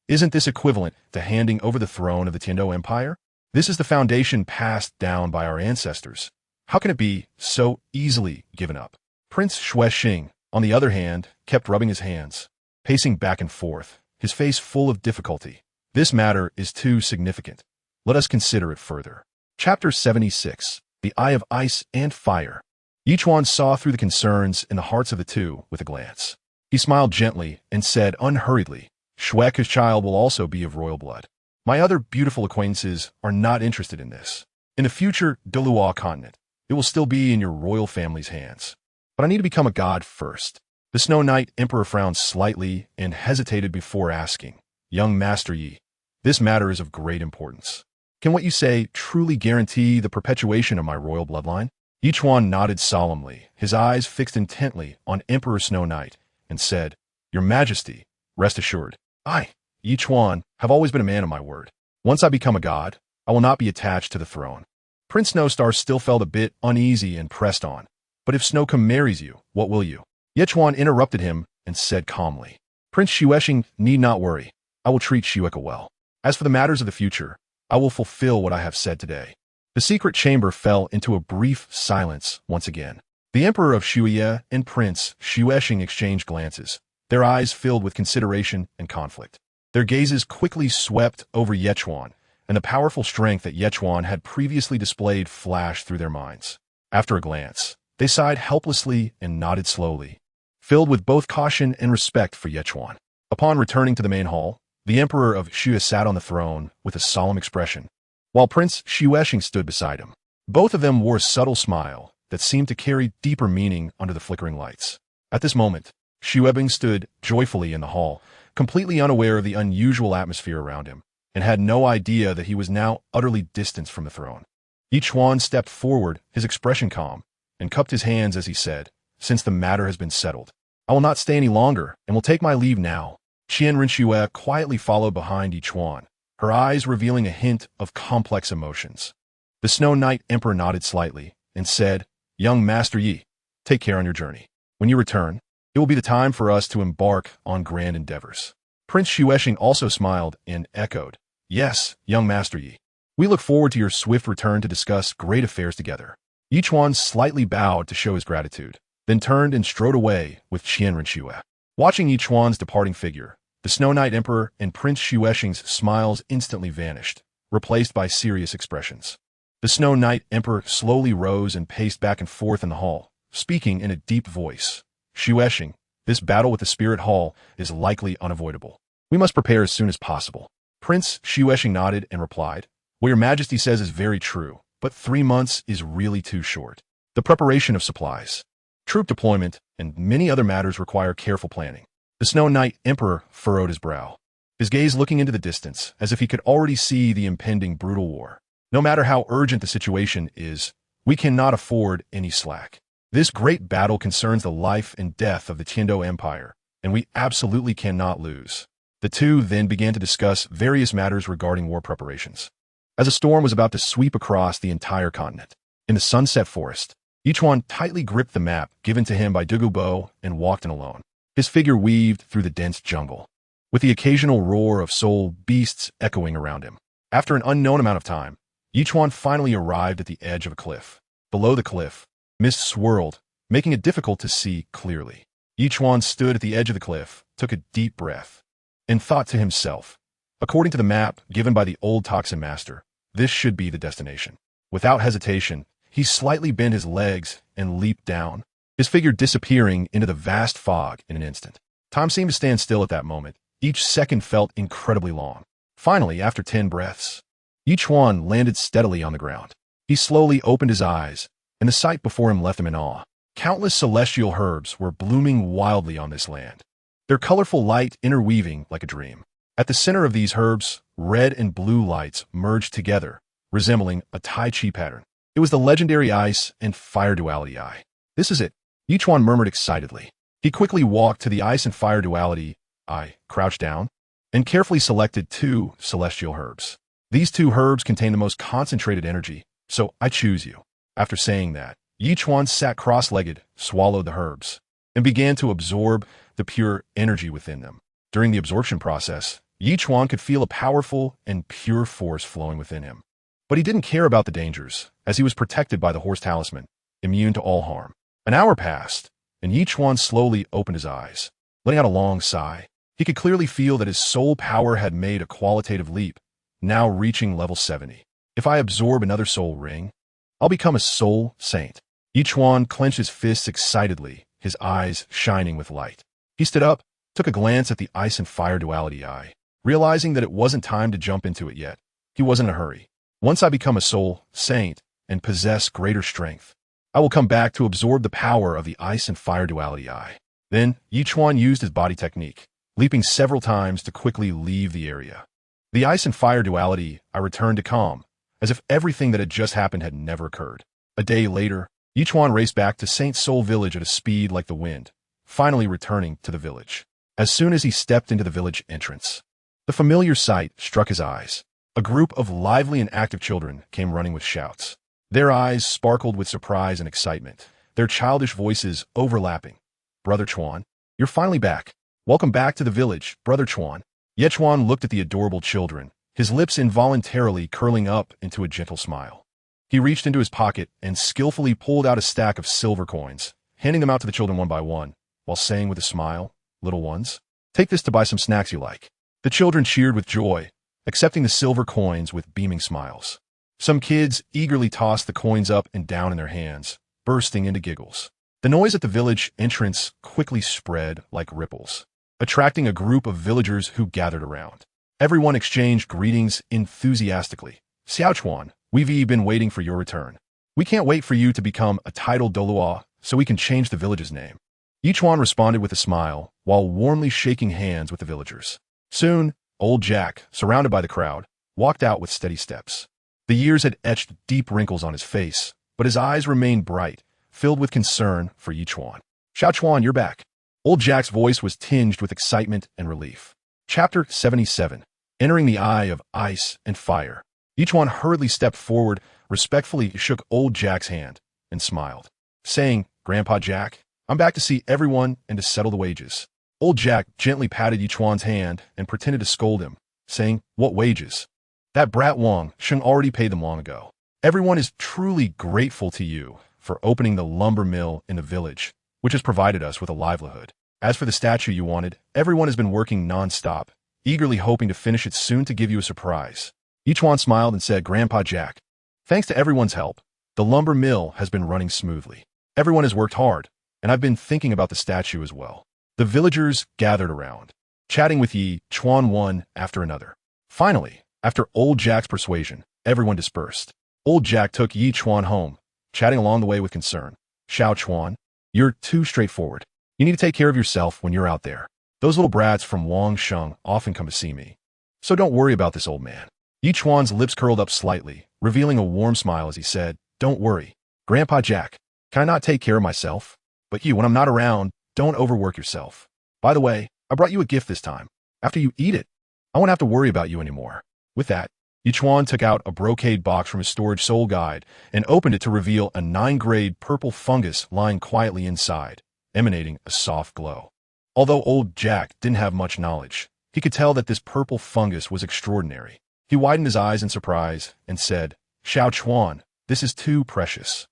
Isn't this equivalent to handing over the throne of the Tiando Empire? This is the foundation passed down by our ancestors. How can it be so easily given up? Prince Xueching, on the other hand, kept rubbing his hands, pacing back and forth, his face full of difficulty. This matter is too significant. Let us consider it further. Chapter 76, The Eye of Ice and Fire. Ichuan saw through the concerns in the hearts of the two with a glance. He smiled gently and said unhurriedly, "Shrek, child, will also be of royal blood. My other beautiful acquaintances are not interested in this. In the future Douluo Continent, it will still be in your royal family's hands. But I need to become a god first." The Snow Knight Emperor frowned slightly and hesitated before asking, "Young Master Yi, this matter is of great importance. Can what you say truly guarantee the perpetuation of my royal bloodline?" Ichuan nodded solemnly, his eyes fixed intently on Emperor Snow Knight, and said, "Your Majesty, rest assured. I, Ichuan, have always been a man of my word. Once I become a god, I will not be attached to the throne." Prince Snowstar still felt a bit uneasy and pressed on. "But if Snowcomb marries you, what will you?" Ichuan interrupted him and said calmly, "Prince Xueching need not worry. I will treat Xueka well. As for the matters of the future, I will fulfill what I have said today." The secret chamber fell into a brief silence once again. The Emperor of Shuya and Prince Xueching exchanged glances, their eyes filled with consideration and conflict. Their gazes quickly swept over Ichuan, and the powerful strength that Ichuan had previously displayed flashed through their minds. After a glance, they sighed helplessly and nodded slowly, filled with both caution and respect for Ichuan. Upon returning to the main hall, the Emperor of Shuya sat on the throne with a solemn expression, while Prince Xueching stood beside him. Both of them wore a subtle smile that seemed to carry deeper meaning under the flickering lights. At this moment, Xueching stood joyfully in the hall, completely unaware of the unusual atmosphere around him, and had no idea that he was now utterly distanced from the throne. Ichuan stepped forward, his expression calm, and cupped his hands as he said, "Since the matter has been settled, I will not stay any longer and will take my leave now." Qian Rinxue quietly followed behind Ichuan, her eyes revealing a hint of complex emotions. The Snow Knight Emperor nodded slightly and said, "Young Master Yi, take care on your journey. When you return, it will be the time for us to embark on grand endeavors." Prince Xuexing also smiled and echoed, "Yes, young Master Yi. We look forward to your swift return to discuss great affairs together." Ichuan slightly bowed to show his gratitude, then turned and strode away with Qian Rinxue. Watching Ichuan's departing figure, the Snow Knight Emperor and Prince Xuexing's smiles instantly vanished, replaced by serious expressions. The Snow Knight Emperor slowly rose and paced back and forth in the hall, speaking in a deep voice. "Xuexing, this battle with the Spirit Hall is likely unavoidable. We must prepare as soon as possible." Prince Xuexing nodded and replied, "What your majesty says is very true, but 3 months is really too short. The preparation of supplies, troop deployment, and many other matters require careful planning." The Snow Knight Emperor furrowed his brow, his gaze looking into the distance as if he could already see the impending brutal war. "No matter how urgent the situation is, we cannot afford any slack. This great battle concerns the life and death of the Tiando Empire, and we absolutely cannot lose." The two then began to discuss various matters regarding war preparations. As a storm was about to sweep across the entire continent, in the sunset forest, Ichuan tightly gripped the map given to him by Douluo and walked in alone. His figure weaved through the dense jungle, with the occasional roar of soul beasts echoing around him. After an unknown amount of time, Ichuan finally arrived at the edge of a cliff. Below the cliff, mist swirled, making it difficult to see clearly. Ichuan stood at the edge of the cliff, took a deep breath, and thought to himself, according to the map given by the old Toxin Master, this should be the destination. Without hesitation, he slightly bent his legs and leaped down, his figure disappearing into the vast fog in an instant. Time seemed to stand still at that moment. Each second felt incredibly long. Finally, after 10 breaths, Ichuan landed steadily on the ground. He slowly opened his eyes, and the sight before him left him in awe. Countless celestial herbs were blooming wildly on this land, their colorful light interweaving like a dream. At the center of these herbs, red and blue lights merged together, resembling a Tai Chi pattern. It was the legendary ice and fire duality eye. "This is it," Ichuan murmured excitedly. He quickly walked to the ice and fire duality eye, crouched down, and carefully selected 2 celestial herbs. "These 2 herbs contain the most concentrated energy, so I choose you." After saying that, Ichuan sat cross-legged, swallowed the herbs, and began to absorb the pure energy within them. During the absorption process, Ichuan could feel a powerful and pure force flowing within him. But he didn't care about the dangers, as he was protected by the horse talisman, immune to all harm. An hour passed, and Ichuan slowly opened his eyes, letting out a long sigh. He could clearly feel that his soul power had made a qualitative leap, now reaching level 70. "If I absorb another soul ring, I'll become a soul saint." Ichuan clenched his fists excitedly, his eyes shining with light. He stood up, took a glance at the ice and fire duality eye, realizing that it wasn't time to jump into it yet. He wasn't in a hurry. "Once I become a soul saint and possess greater strength, I will come back to absorb the power of the ice and fire duality eye." Then, Ichuan used his body technique, leaping several times to quickly leave the area. The ice and fire duality eye returned to calm, as if everything that had just happened had never occurred. A day later, Ichuan raced back to Saint Soul Village at a speed like the wind, finally returning to the village. As soon as he stepped into the village entrance, the familiar sight struck his eyes. A group of lively and active children came running with shouts. Their eyes sparkled with surprise and excitement, their childish voices overlapping. "Brother Chuan, you're finally back. Welcome back to the village, Brother Chuan." Ichuan looked at the adorable children, his lips involuntarily curling up into a gentle smile. He reached into his pocket and skillfully pulled out a stack of silver coins, handing them out to the children one by one, while saying with a smile, "Little ones, take this to buy some snacks you like." The children cheered with joy, accepting the silver coins with beaming smiles. Some kids eagerly tossed the coins up and down in their hands, bursting into giggles. The noise at the village entrance quickly spread like ripples, attracting a group of villagers who gathered around. Everyone exchanged greetings enthusiastically. "Xiao Chuan, we've been waiting for your return. We can't wait for you to become a titled Douluo so we can change the village's name." Ichuan responded with a smile, while warmly shaking hands with the villagers. Soon, old Jack, surrounded by the crowd, walked out with steady steps. The years had etched deep wrinkles on his face, but his eyes remained bright, filled with concern for Ichuan. "Xiao Chuan, you're back." Old Jack's voice was tinged with excitement and relief. Chapter 77. Entering the Eye of Ice and Fire. Ichuan hurriedly stepped forward, respectfully shook old Jack's hand, and smiled, saying, "Grandpa Jack, I'm back to see everyone and to settle the wages." Old Jack gently patted Ichuan's hand and pretended to scold him, saying, "What wages? That brat Wang Sheng already paid them long ago. Everyone is truly grateful to you for opening the lumber mill in the village, which has provided us with a livelihood. As for the statue you wanted, everyone has been working non-stop, eagerly hoping to finish it soon to give you a surprise." Ichuan smiled and said, "Grandpa Jack, thanks to everyone's help, the lumber mill has been running smoothly. Everyone has worked hard, and I've been thinking about the statue as well." The villagers gathered around, chatting with Chuan one after another. Finally, after old Jack's persuasion, everyone dispersed. Old Jack took Chuan home, chatting along the way with concern. "Xiao Chuan, you're too straightforward. You need to take care of yourself when you're out there. Those little brats from Wang Sheng often come to see me. So don't worry about this old man." Ichuan's lips curled up slightly, revealing a warm smile as he said, "Don't worry. Grandpa Jack, can I not take care of myself? But when I'm not around, don't overwork yourself. By the way, I brought you a gift this time. After you eat it, I won't have to worry about you anymore." With that, Ichuan took out a brocade box from his storage soul guide and opened it to reveal a 9-grade purple fungus lying quietly inside, emanating a soft glow. Although old Jack didn't have much knowledge, he could tell that this purple fungus was extraordinary. He widened his eyes in surprise and said, "Xiao Chuan, this is too precious."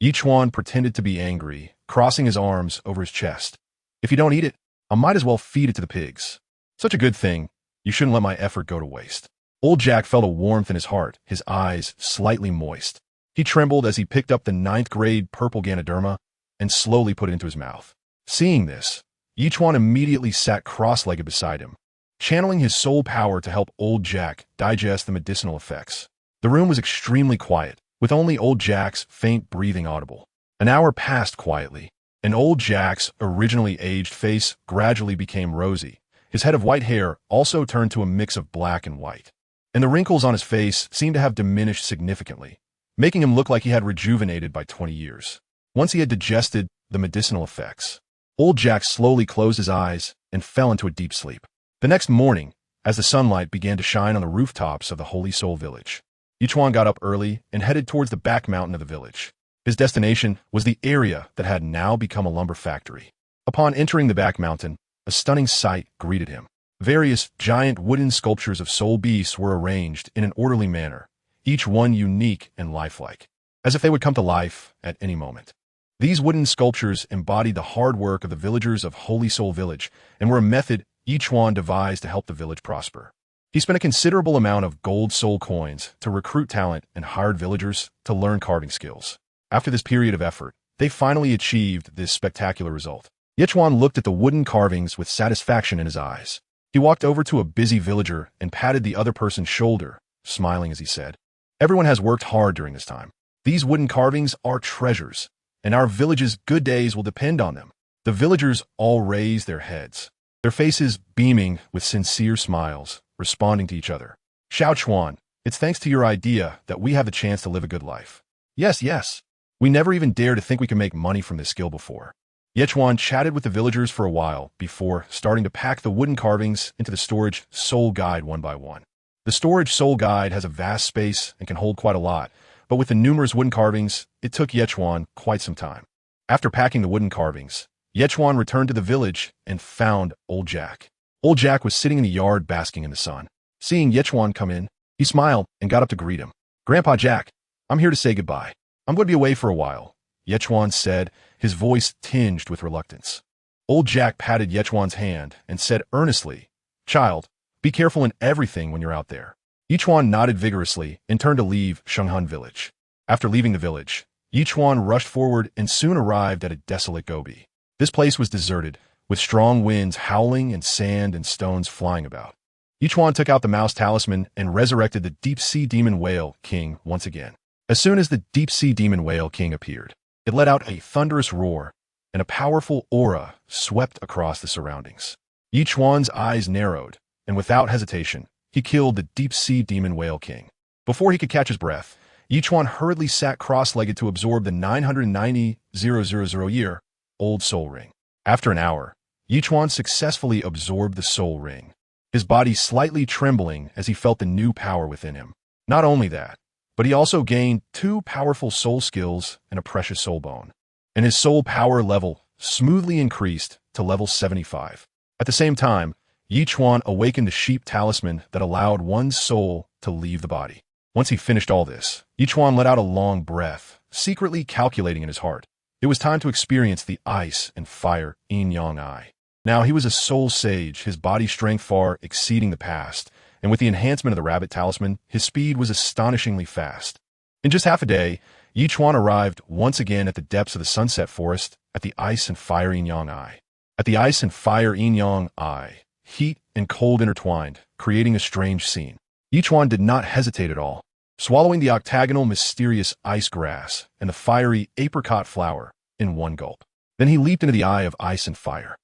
Ichuan pretended to be angry, crossing his arms over his chest. "If you don't eat it, I might as well feed it to the pigs. Such a good thing, you shouldn't let my effort go to waste." Old Jack felt a warmth in his heart, his eyes slightly moist. He trembled as he picked up the 9th-grade purple Ganoderma and slowly put it into his mouth. Seeing this, Ichuan immediately sat cross-legged beside him, channeling his soul power to help old Jack digest the medicinal effects. The room was extremely quiet, with only old Jack's faint breathing audible. An hour passed quietly, and old Jack's originally aged face gradually became rosy. His head of white hair also turned to a mix of black and white, and the wrinkles on his face seemed to have diminished significantly, making him look like he had rejuvenated by 20 years. Once he had digested the medicinal effects, old Jack slowly closed his eyes and fell into a deep sleep. The next morning, as the sunlight began to shine on the rooftops of the Holy Soul village, Ichuan got up early and headed towards the back mountain of the village. His destination was the area that had now become a lumber factory. Upon entering the back mountain, a stunning sight greeted him. Various giant wooden sculptures of soul beasts were arranged in an orderly manner, each one unique and lifelike, as if they would come to life at any moment. These wooden sculptures embodied the hard work of the villagers of Holy Soul Village and were a method Ichuan devised to help the village prosper. He spent a considerable amount of gold soul coins to recruit talent and hired villagers to learn carving skills. After this period of effort, they finally achieved this spectacular result. Ichuan looked at the wooden carvings with satisfaction in his eyes. He walked over to a busy villager and patted the other person's shoulder, smiling as he said, "Everyone has worked hard during this time. These wooden carvings are treasures, and our village's good days will depend on them." The villagers all raised their heads, their faces beaming with sincere smiles, responding to each other. "Xiao Chuan, it's thanks to your idea that we have the chance to live a good life. Yes. We never even dared to think we could make money from this skill before." Ichuan chatted with the villagers for a while before starting to pack the wooden carvings into the storage soul guide one by one. The storage soul guide has a vast space and can hold quite a lot, but with the numerous wooden carvings, it took Ichuan quite some time. After packing the wooden carvings, Ichuan returned to the village and found old Jack. Old Jack was sitting in the yard basking in the sun. Seeing Ichuan come in, he smiled and got up to greet him. "Grandpa Jack, I'm here to say goodbye. I'm going to be away for a while," Ichuan said, his voice tinged with reluctance. Old Jack patted Ichuan's hand and said earnestly, "Child, be careful in everything when you're out there." Ichuan nodded vigorously and turned to leave Shenghan village. After leaving the village, Ichuan rushed forward and soon arrived at a desolate gobi. This place was deserted, with strong winds howling and sand and stones flying about. Ichuan took out the mouse talisman and resurrected the deep-sea demon whale king once again. As soon as the deep-sea demon whale king appeared, it let out a thunderous roar, and a powerful aura swept across the surroundings. Ichuan's eyes narrowed, and without hesitation, he killed the deep-sea demon whale king. Before he could catch his breath, Ichuan hurriedly sat cross-legged to absorb the 990,000-year old soul ring. After an hour, Ichuan successfully absorbed the soul ring. his body slightly trembling as he felt the new power within him. Not only that, but he also gained 2 powerful soul skills and a precious soul bone. And his soul power level smoothly increased to level 75. At the same time, Ichuan awakened the sheep talisman that allowed one's soul to leave the body. Once he finished all this, Ichuan let out a long breath, secretly calculating in his heart. It was time to experience the ice and fire yin-yang eye. Now he was a soul sage, his body strength far exceeding the past, and with the enhancement of the rabbit talisman, his speed was astonishingly fast. In just half a day, Ichuan arrived once again at the depths of the sunset forest at the ice and fire yin-yang eye. At the ice and fire yin-yang eye, heat and cold intertwined, creating a strange scene. Ichuan did not hesitate at all, swallowing the octagonal mysterious ice grass and the fiery apricot flower in one gulp. Then he leaped into the eye of ice and fire.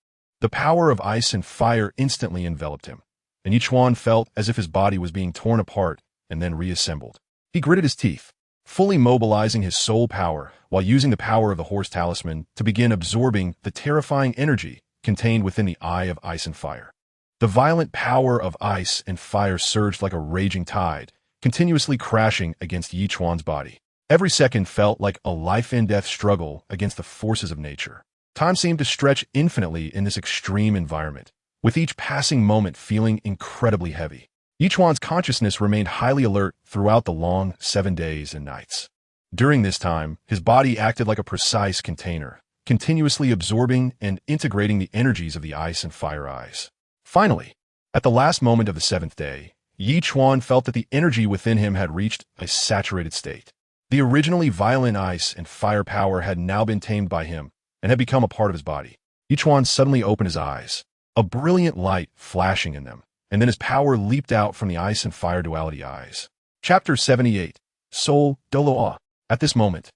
The power of ice and fire instantly enveloped him, and Ichuan felt as if his body was being torn apart and then reassembled. He gritted his teeth, fully mobilizing his soul power while using the power of the horse talisman to begin absorbing the terrifying energy contained within the eye of ice and fire. The violent power of ice and fire surged like a raging tide, continuously crashing against Ichuan's body. Every second felt like a life-and-death struggle against the forces of nature. Time seemed to stretch infinitely in this extreme environment, with each passing moment feeling incredibly heavy. Ichuan's consciousness remained highly alert throughout the long 7 days and nights. During this time, his body acted like a precise container, continuously absorbing and integrating the energies of the ice and fire eyes. Finally, at the last moment of the 7th day, Ichuan felt that the energy within him had reached a saturated state. The originally violent ice and fire power had now been tamed by him and had become a part of his body. Ichuan suddenly opened his eyes, a brilliant light flashing in them, and then his power leaped out from the ice and fire duality eyes. Chapter 78, Soul Douluo. At this moment,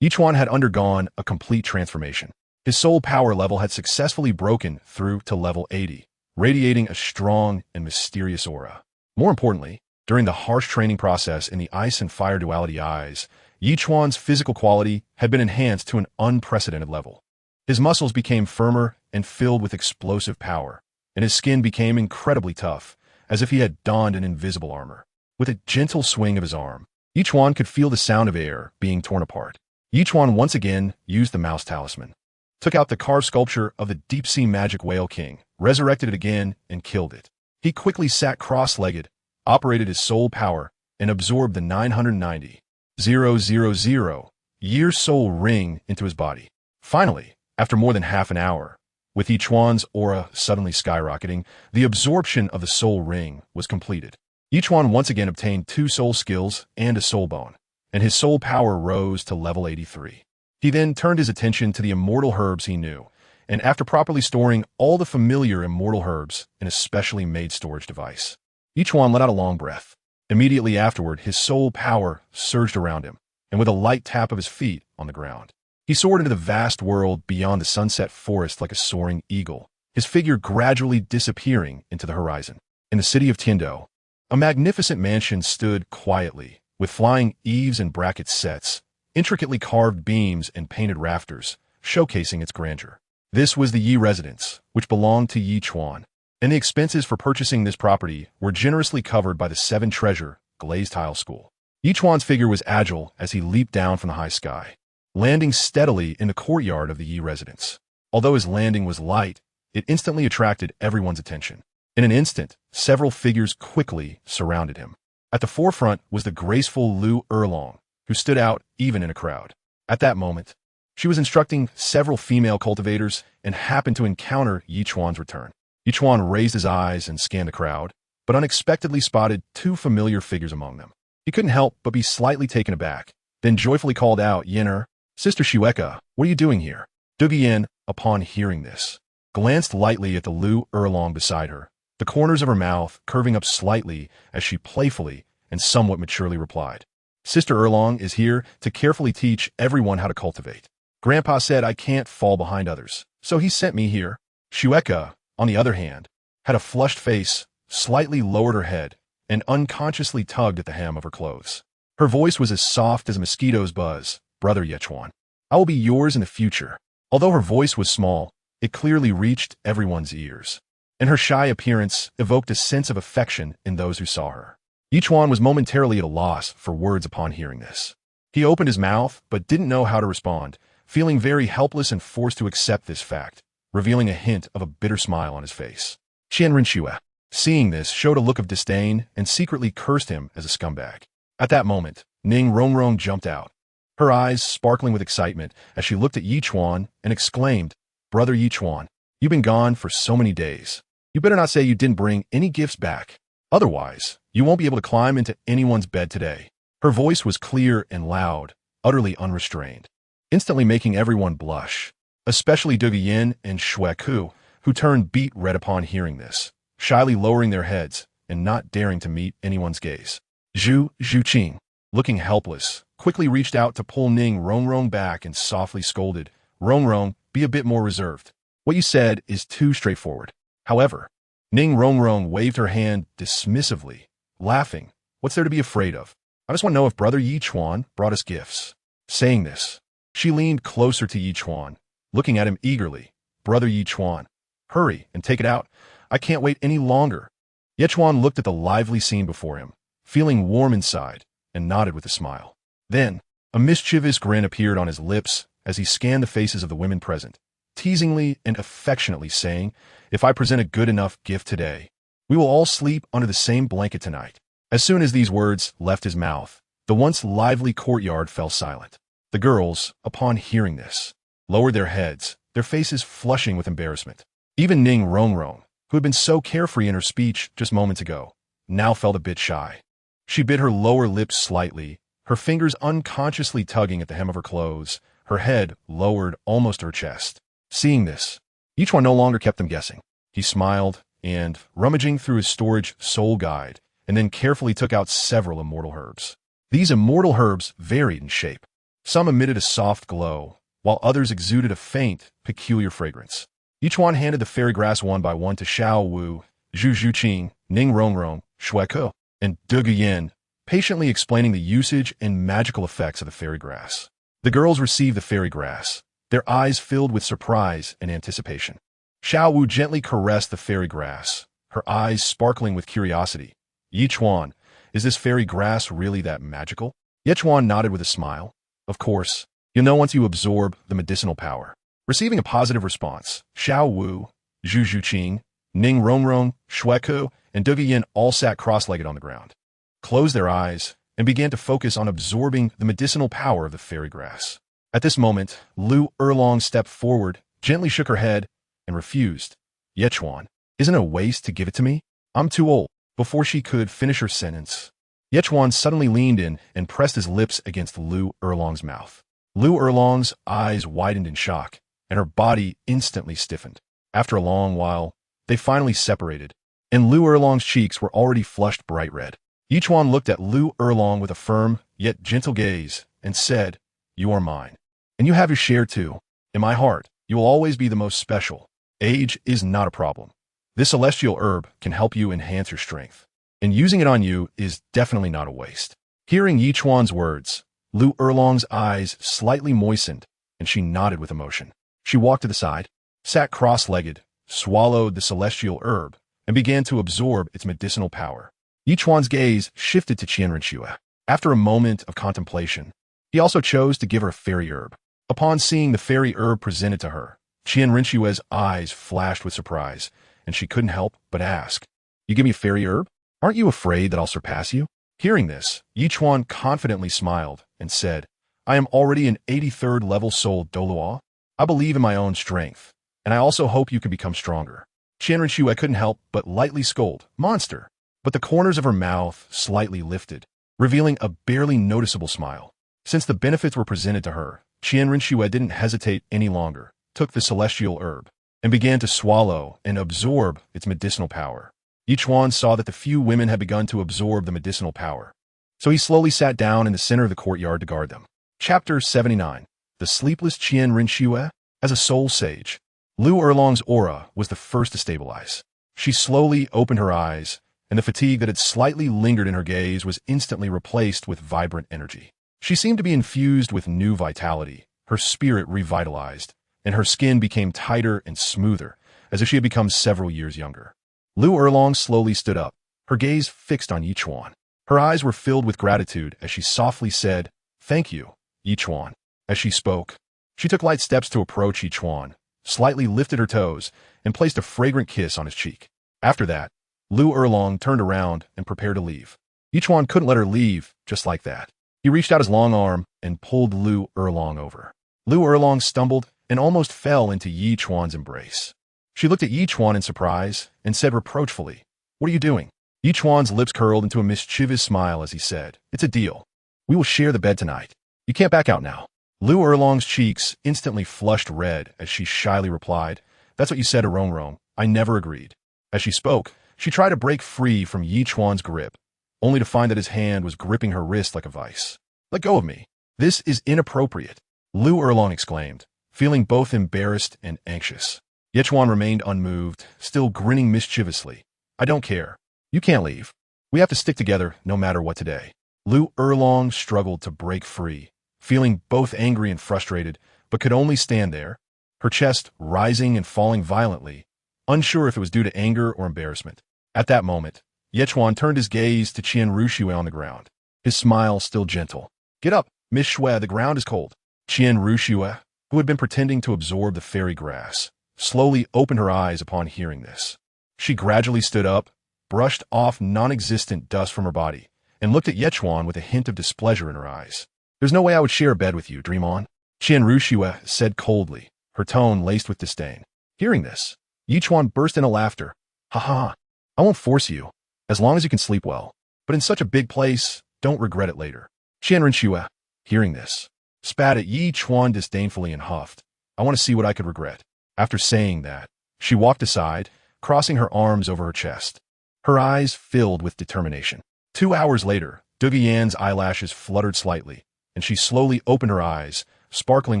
Ichuan had undergone a complete transformation. His soul power level had successfully broken through to level 80, radiating a strong and mysterious aura. More importantly, during the harsh training process in the ice and fire duality eyes, Ichuan's physical quality had been enhanced to an unprecedented level. His muscles became firmer and filled with explosive power, and his skin became incredibly tough, as if he had donned an invisible armor. With a gentle swing of his arm, Ichuan could feel the sound of air being torn apart. Ichuan once again used the mouse talisman, took out the carved sculpture of the deep-sea magic whale king, resurrected it again, and killed it. He quickly sat cross-legged, operated his soul power, and absorbed the 990,000 year soul ring into his body. Finally, after more than half an hour, with Ichuan's aura suddenly skyrocketing, the absorption of the soul ring was completed. Ichuan once again obtained 2 soul skills and a soul bone, and his soul power rose to level 83. He then turned his attention to the immortal herbs he knew, and after properly storing all the familiar immortal herbs in a specially made storage device, Ichuan let out a long breath. Immediately afterward, his soul power surged around him, and with a light tap of his feet on the ground, he soared into the vast world beyond the sunset forest like a soaring eagle, his figure gradually disappearing into the horizon. In the city of Tiando, a magnificent mansion stood quietly, with flying eaves and bracket sets, intricately carved beams and painted rafters, showcasing its grandeur. This was the Yi residence, which belonged to Ichuan, and the expenses for purchasing this property were generously covered by the 7-treasure Glazed tile school. Ichuan's figure was agile as he leaped down from the high sky, landing steadily in the courtyard of the Yi residence. Although his landing was light, it instantly attracted everyone's attention. In an instant, several figures quickly surrounded him. At the forefront was the graceful Lu Erlong, who stood out even in a crowd. At that moment, she was instructing several female cultivators and happened to encounter Ichuan's return. Ichuan raised his eyes and scanned the crowd, but unexpectedly spotted 2 familiar figures among them. He couldn't help but be slightly taken aback, then joyfully called out, "Yin'er, Sister Shueka, what are you doing here?" Dugian, upon hearing this, glanced lightly at the Lu Erlong beside her, the corners of her mouth curving up slightly as she playfully and somewhat maturely replied, "Sister Erlong is here to carefully teach everyone how to cultivate. Grandpa said I can't fall behind others, so he sent me here." Shueka, on the other hand, had a flushed face, slightly lowered her head, and unconsciously tugged at the hem of her clothes. Her voice was as soft as a mosquito's buzz. "Brother Ichuan, I will be yours in the future." Although her voice was small, it clearly reached everyone's ears. and her shy appearance evoked a sense of affection in those who saw her. Ichuan was momentarily at a loss for words upon hearing this. He opened his mouth, but didn't know how to respond, feeling very helpless and forced to accept this fact, revealing a hint of a bitter smile on his face. Qianrenxue, seeing this, showed a look of disdain and secretly cursed him as a scumbag. At that moment, Ning Rongrong jumped out, her eyes sparkling with excitement as she looked at Ichuan and exclaimed, "Brother Ichuan, you've been gone for so many days. You better not say you didn't bring any gifts back. Otherwise, you won't be able to climb into anyone's bed today." Her voice was clear and loud, utterly unrestrained, instantly making everyone blush, especially Zhu Xuching and Shrek, who turned beet red upon hearing this, shyly lowering their heads and not daring to meet anyone's gaze. Zhu Xuching, looking helpless, quickly reached out to pull Ning Rongrong back and softly scolded, "Rongrong, be a bit more reserved. What you said is too straightforward." However, Ning Rongrong waved her hand dismissively, laughing, "What's there to be afraid of? I just want to know if Brother Ichuan brought us gifts." Saying this, she leaned closer to Ichuan, looking at him eagerly. "Brother Ichuan, hurry and take it out. I can't wait any longer." Ichuan looked at the lively scene before him, feeling warm inside, and nodded with a smile. Then, a mischievous grin appeared on his lips as he scanned the faces of the women present, teasingly and affectionately saying, "If I present a good enough gift today, we will all sleep under the same blanket tonight." As soon as these words left his mouth, the once lively courtyard fell silent. The girls, upon hearing this, lowered their heads, their faces flushing with embarrassment. Even Ning Rongrong, who had been so carefree in her speech just moments ago, now felt a bit shy. She bit her lower lip slightly, her fingers unconsciously tugging at the hem of her clothes, her head lowered almost to her chest. Seeing this, Ichuan no longer kept them guessing. He smiled and, rummaging through his storage soul guide, and then carefully took out several immortal herbs. These immortal herbs varied in shape. Some emitted a soft glow, while others exuded a faint, peculiar fragrance. Ichuan handed the fairy grass one by one to Xiao Wu, Zhu Xuching, Ning Rongrong, Shrek, and Zhu Xuching, patiently explaining the usage and magical effects of the fairy grass. The girls received the fairy grass, their eyes filled with surprise and anticipation. Xiao Wu gently caressed the fairy grass, her eyes sparkling with curiosity. "Ichuan, is this fairy grass really that magical?" Ichuan nodded with a smile. "Of course, you'll know once you absorb the medicinal power." Receiving a positive response, Xiao Wu, Zhu Xuching, Ning Rongrong, Shrek, and Zhu Xuching all sat cross-legged on the ground, closed their eyes, and began to focus on absorbing the medicinal power of the fairy grass. At this moment, Lu Erlong stepped forward, gently shook her head, and refused. "Ichuan, isn't it a waste to give it to me? I'm too old." Before she could finish her sentence, Ichuan suddenly leaned in and pressed his lips against Lu Erlong's mouth. Lu Erlong's eyes widened in shock, and her body instantly stiffened. After a long while, they finally separated, and Lu Erlong's cheeks were already flushed bright red. Ichuan looked at Lu Erlong with a firm, yet gentle gaze, and said, "You are mine. And you have your share too. In my heart, you will always be the most special. Age is not a problem. This celestial herb can help you enhance your strength, and using it on you is definitely not a waste." Hearing Ichuan's words, Lu Erlong's eyes slightly moistened, and she nodded with emotion. She walked to the side, sat cross-legged, swallowed the celestial herb, and began to absorb its medicinal power. Ichuan's gaze shifted to Qianrenxue. After a moment of contemplation, he also chose to give her a fairy herb. Upon seeing the fairy herb presented to her, Qianrenxue's eyes flashed with surprise, and she couldn't help but ask, "You give me a fairy herb? Aren't you afraid that I'll surpass you?" Hearing this, Ichuan confidently smiled and said, "I am already an 83rd level soul Douluo. I believe in my own strength, and I also hope you can become stronger." Qianrenxue couldn't help but lightly scold, "Monster," but the corners of her mouth slightly lifted, revealing a barely noticeable smile. Since the benefits were presented to her, Qianrenxue didn't hesitate any longer, took the celestial herb, and began to swallow and absorb its medicinal power. Ichuan saw that the few women had begun to absorb the medicinal power, so he slowly sat down in the center of the courtyard to guard them. Chapter 79. The Sleepless Qianrenxue. As a soul sage, Lu Erlong's aura was the first to stabilize. She slowly opened her eyes, and the fatigue that had slightly lingered in her gaze was instantly replaced with vibrant energy. She seemed to be infused with new vitality, her spirit revitalized, and her skin became tighter and smoother, as if she had become several years younger. Lu Erlong slowly stood up, her gaze fixed on Ichuan. Her eyes were filled with gratitude as she softly said, "Thank you, Ichuan." As she spoke, she took light steps to approach Ichuan, slightly lifted her toes, and placed a fragrant kiss on his cheek. After that, Lu Erlong turned around and prepared to leave. Ichuan couldn't let her leave just like that. He reached out his long arm and pulled Lu Erlong over. Lu Erlong stumbled and almost fell into Yichuan's embrace. She looked at Yichuan in surprise and said reproachfully, "What are you doing?" Yichuan's lips curled into a mischievous smile as he said, "It's a deal. We will share the bed tonight. You can't back out now." Lu Erlong's cheeks instantly flushed red as she shyly replied, "That's what you said, Rong. I never agreed." As she spoke, she tried to break free from Yichuan's grip, only to find that his hand was gripping her wrist like a vice. "Let go of me. This is inappropriate," Lu Erlong exclaimed, feeling both embarrassed and anxious. Yichuan remained unmoved, still grinning mischievously. "I don't care. You can't leave. We have to stick together no matter what today." Lu Erlong struggled to break free, feeling both angry and frustrated, but could only stand there, her chest rising and falling violently, unsure if it was due to anger or embarrassment. At that moment, Yichuan turned his gaze to Qian Rushui on the ground, his smile still gentle. "Get up, Miss Shui, the ground is cold." Qian Rushui, who had been pretending to absorb the fairy grass, slowly opened her eyes upon hearing this. She gradually stood up, brushed off non-existent dust from her body, and looked at Yichuan with a hint of displeasure in her eyes. "There's no way I would share a bed with you, dream on," Qian Rushui said coldly, her tone laced with disdain. Hearing this, Yichuan burst into laughter. "Ha ha, I won't force you, as long as you can sleep well. But in such a big place, don't regret it later." Qian Rushui, hearing this, spat at Yichuan disdainfully and huffed, "I want to see what I could regret." After saying that, she walked aside, crossing her arms over her chest, her eyes filled with determination. 2 hours later, Duguyan's eyelashes fluttered slightly, and she slowly opened her eyes, sparkling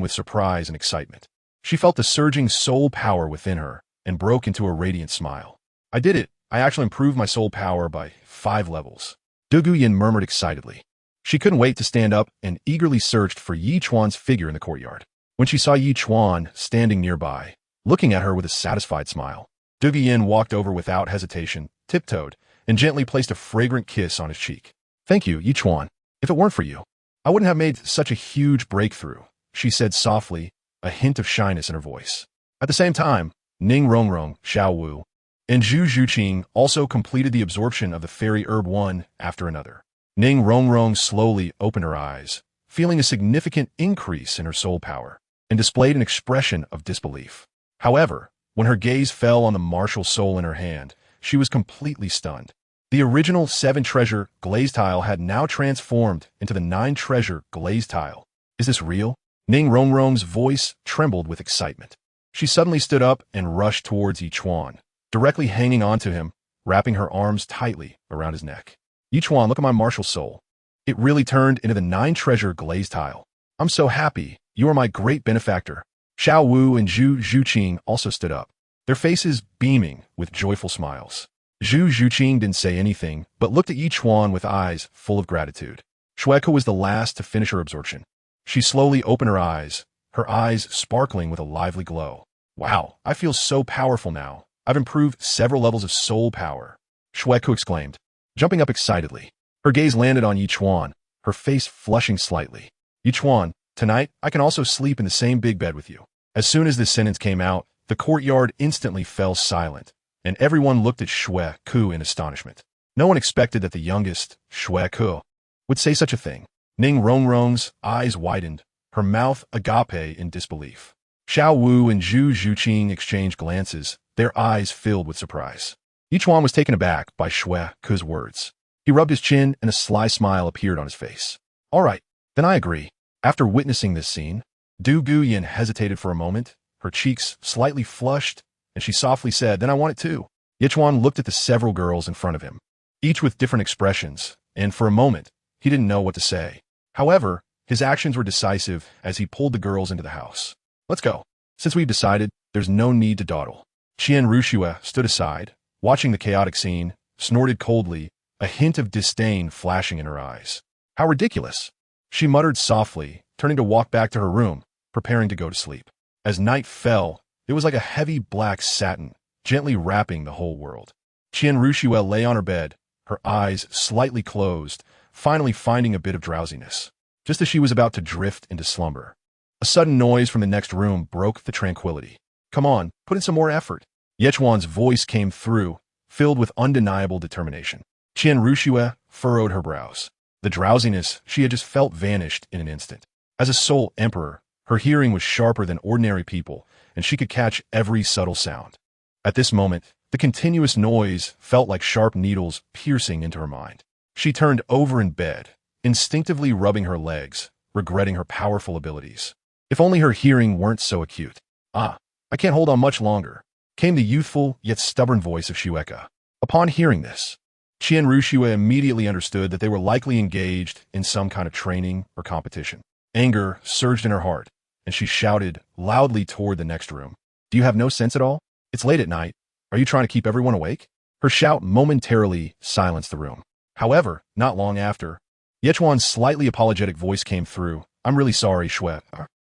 with surprise and excitement. She felt the surging soul power within her and broke into a radiant smile. "I did it. I actually improved my soul power by 5 levels. Duguyan murmured excitedly. She couldn't wait to stand up and eagerly searched for Yichuan's figure in the courtyard. When she saw Yichuan standing nearby, looking at her with a satisfied smile, Duguyan walked over without hesitation, tiptoed, and gently placed a fragrant kiss on his cheek. "Thank you, Ichuan. If it weren't for you, I wouldn't have made such a huge breakthrough," she said softly, a hint of shyness in her voice. At the same time, Ning Rongrong, Xiao Wu, and Zhu Xuching also completed the absorption of the fairy herb one after another. Ning Rongrong slowly opened her eyes, feeling a significant increase in her soul power, and displayed an expression of disbelief. However, when her gaze fell on the martial soul in her hand, she was completely stunned. The original 7-treasure glazed tile had now transformed into the 9-treasure glazed tile. "Is this real?" Ning Rongrong's voice trembled with excitement. She suddenly stood up and rushed towards Ichuan, directly hanging onto him, wrapping her arms tightly around his neck. "Ichuan, look at my martial soul. It really turned into the 9-treasure glazed tile. I'm so happy. You are my great benefactor." Xiao Wu and Zhu Xuching also stood up, their faces beaming with joyful smiles. Zhu Xuching didn't say anything, but looked at Ichuan with eyes full of gratitude. Shrek was the last to finish her absorption. She slowly opened her eyes sparkling with a lively glow. "Wow, I feel so powerful now. I've improved several levels of soul power," Shrek exclaimed, jumping up excitedly. Her gaze landed on Ichuan, her face flushing slightly. "Ichuan, tonight I can also sleep in the same big bed with you." As soon as this sentence came out, the courtyard instantly fell silent, and everyone looked at Shui Ku in astonishment. No one expected that the youngest, Shui Ku, would say such a thing. Ning Rongrong's eyes widened, her mouth agape in disbelief. Xiao Wu and Zhu Xuching exchanged glances, their eyes filled with surprise. Ichuan was taken aback by Shui Ku's words. He rubbed his chin and a sly smile appeared on his face. "All right, then I agree." After witnessing this scene, Du Guyan hesitated for a moment, her cheeks slightly flushed, and she softly said, "Then I want it too." Ichuan looked at the several girls in front of him, each with different expressions, and for a moment, he didn't know what to say. However, his actions were decisive as he pulled the girls into the house. "Let's go. Since we've decided, there's no need to dawdle." Qian Rushui stood aside, watching the chaotic scene, snorted coldly, a hint of disdain flashing in her eyes. "How ridiculous!" She muttered softly, turning to walk back to her room, preparing to go to sleep. As night fell, it was like a heavy black satin, gently wrapping the whole world. Qian Ruxue lay on her bed, her eyes slightly closed, finally finding a bit of drowsiness. Just as she was about to drift into slumber, a sudden noise from the next room broke the tranquility. "Come on, put in some more effort." Ichuan's voice came through, filled with undeniable determination. Qian Ruxue furrowed her brows. The drowsiness she had just felt vanished in an instant. As a soul emperor, her hearing was sharper than ordinary people, and she could catch every subtle sound. At this moment, the continuous noise felt like sharp needles piercing into her mind. She turned over in bed, instinctively rubbing her legs, regretting her powerful abilities. If only her hearing weren't so acute. "Ah, I can't hold on much longer," came the youthful yet stubborn voice of Shueka. Upon hearing this, Qian Ruxue immediately understood that they were likely engaged in some kind of training or competition. Anger surged in her heart, and she shouted loudly toward the next room. "Do you have no sense at all? It's late at night. Are you trying to keep everyone awake?" Her shout momentarily silenced the room. However, not long after, Ichuan's slightly apologetic voice came through. "I'm really sorry, Shui.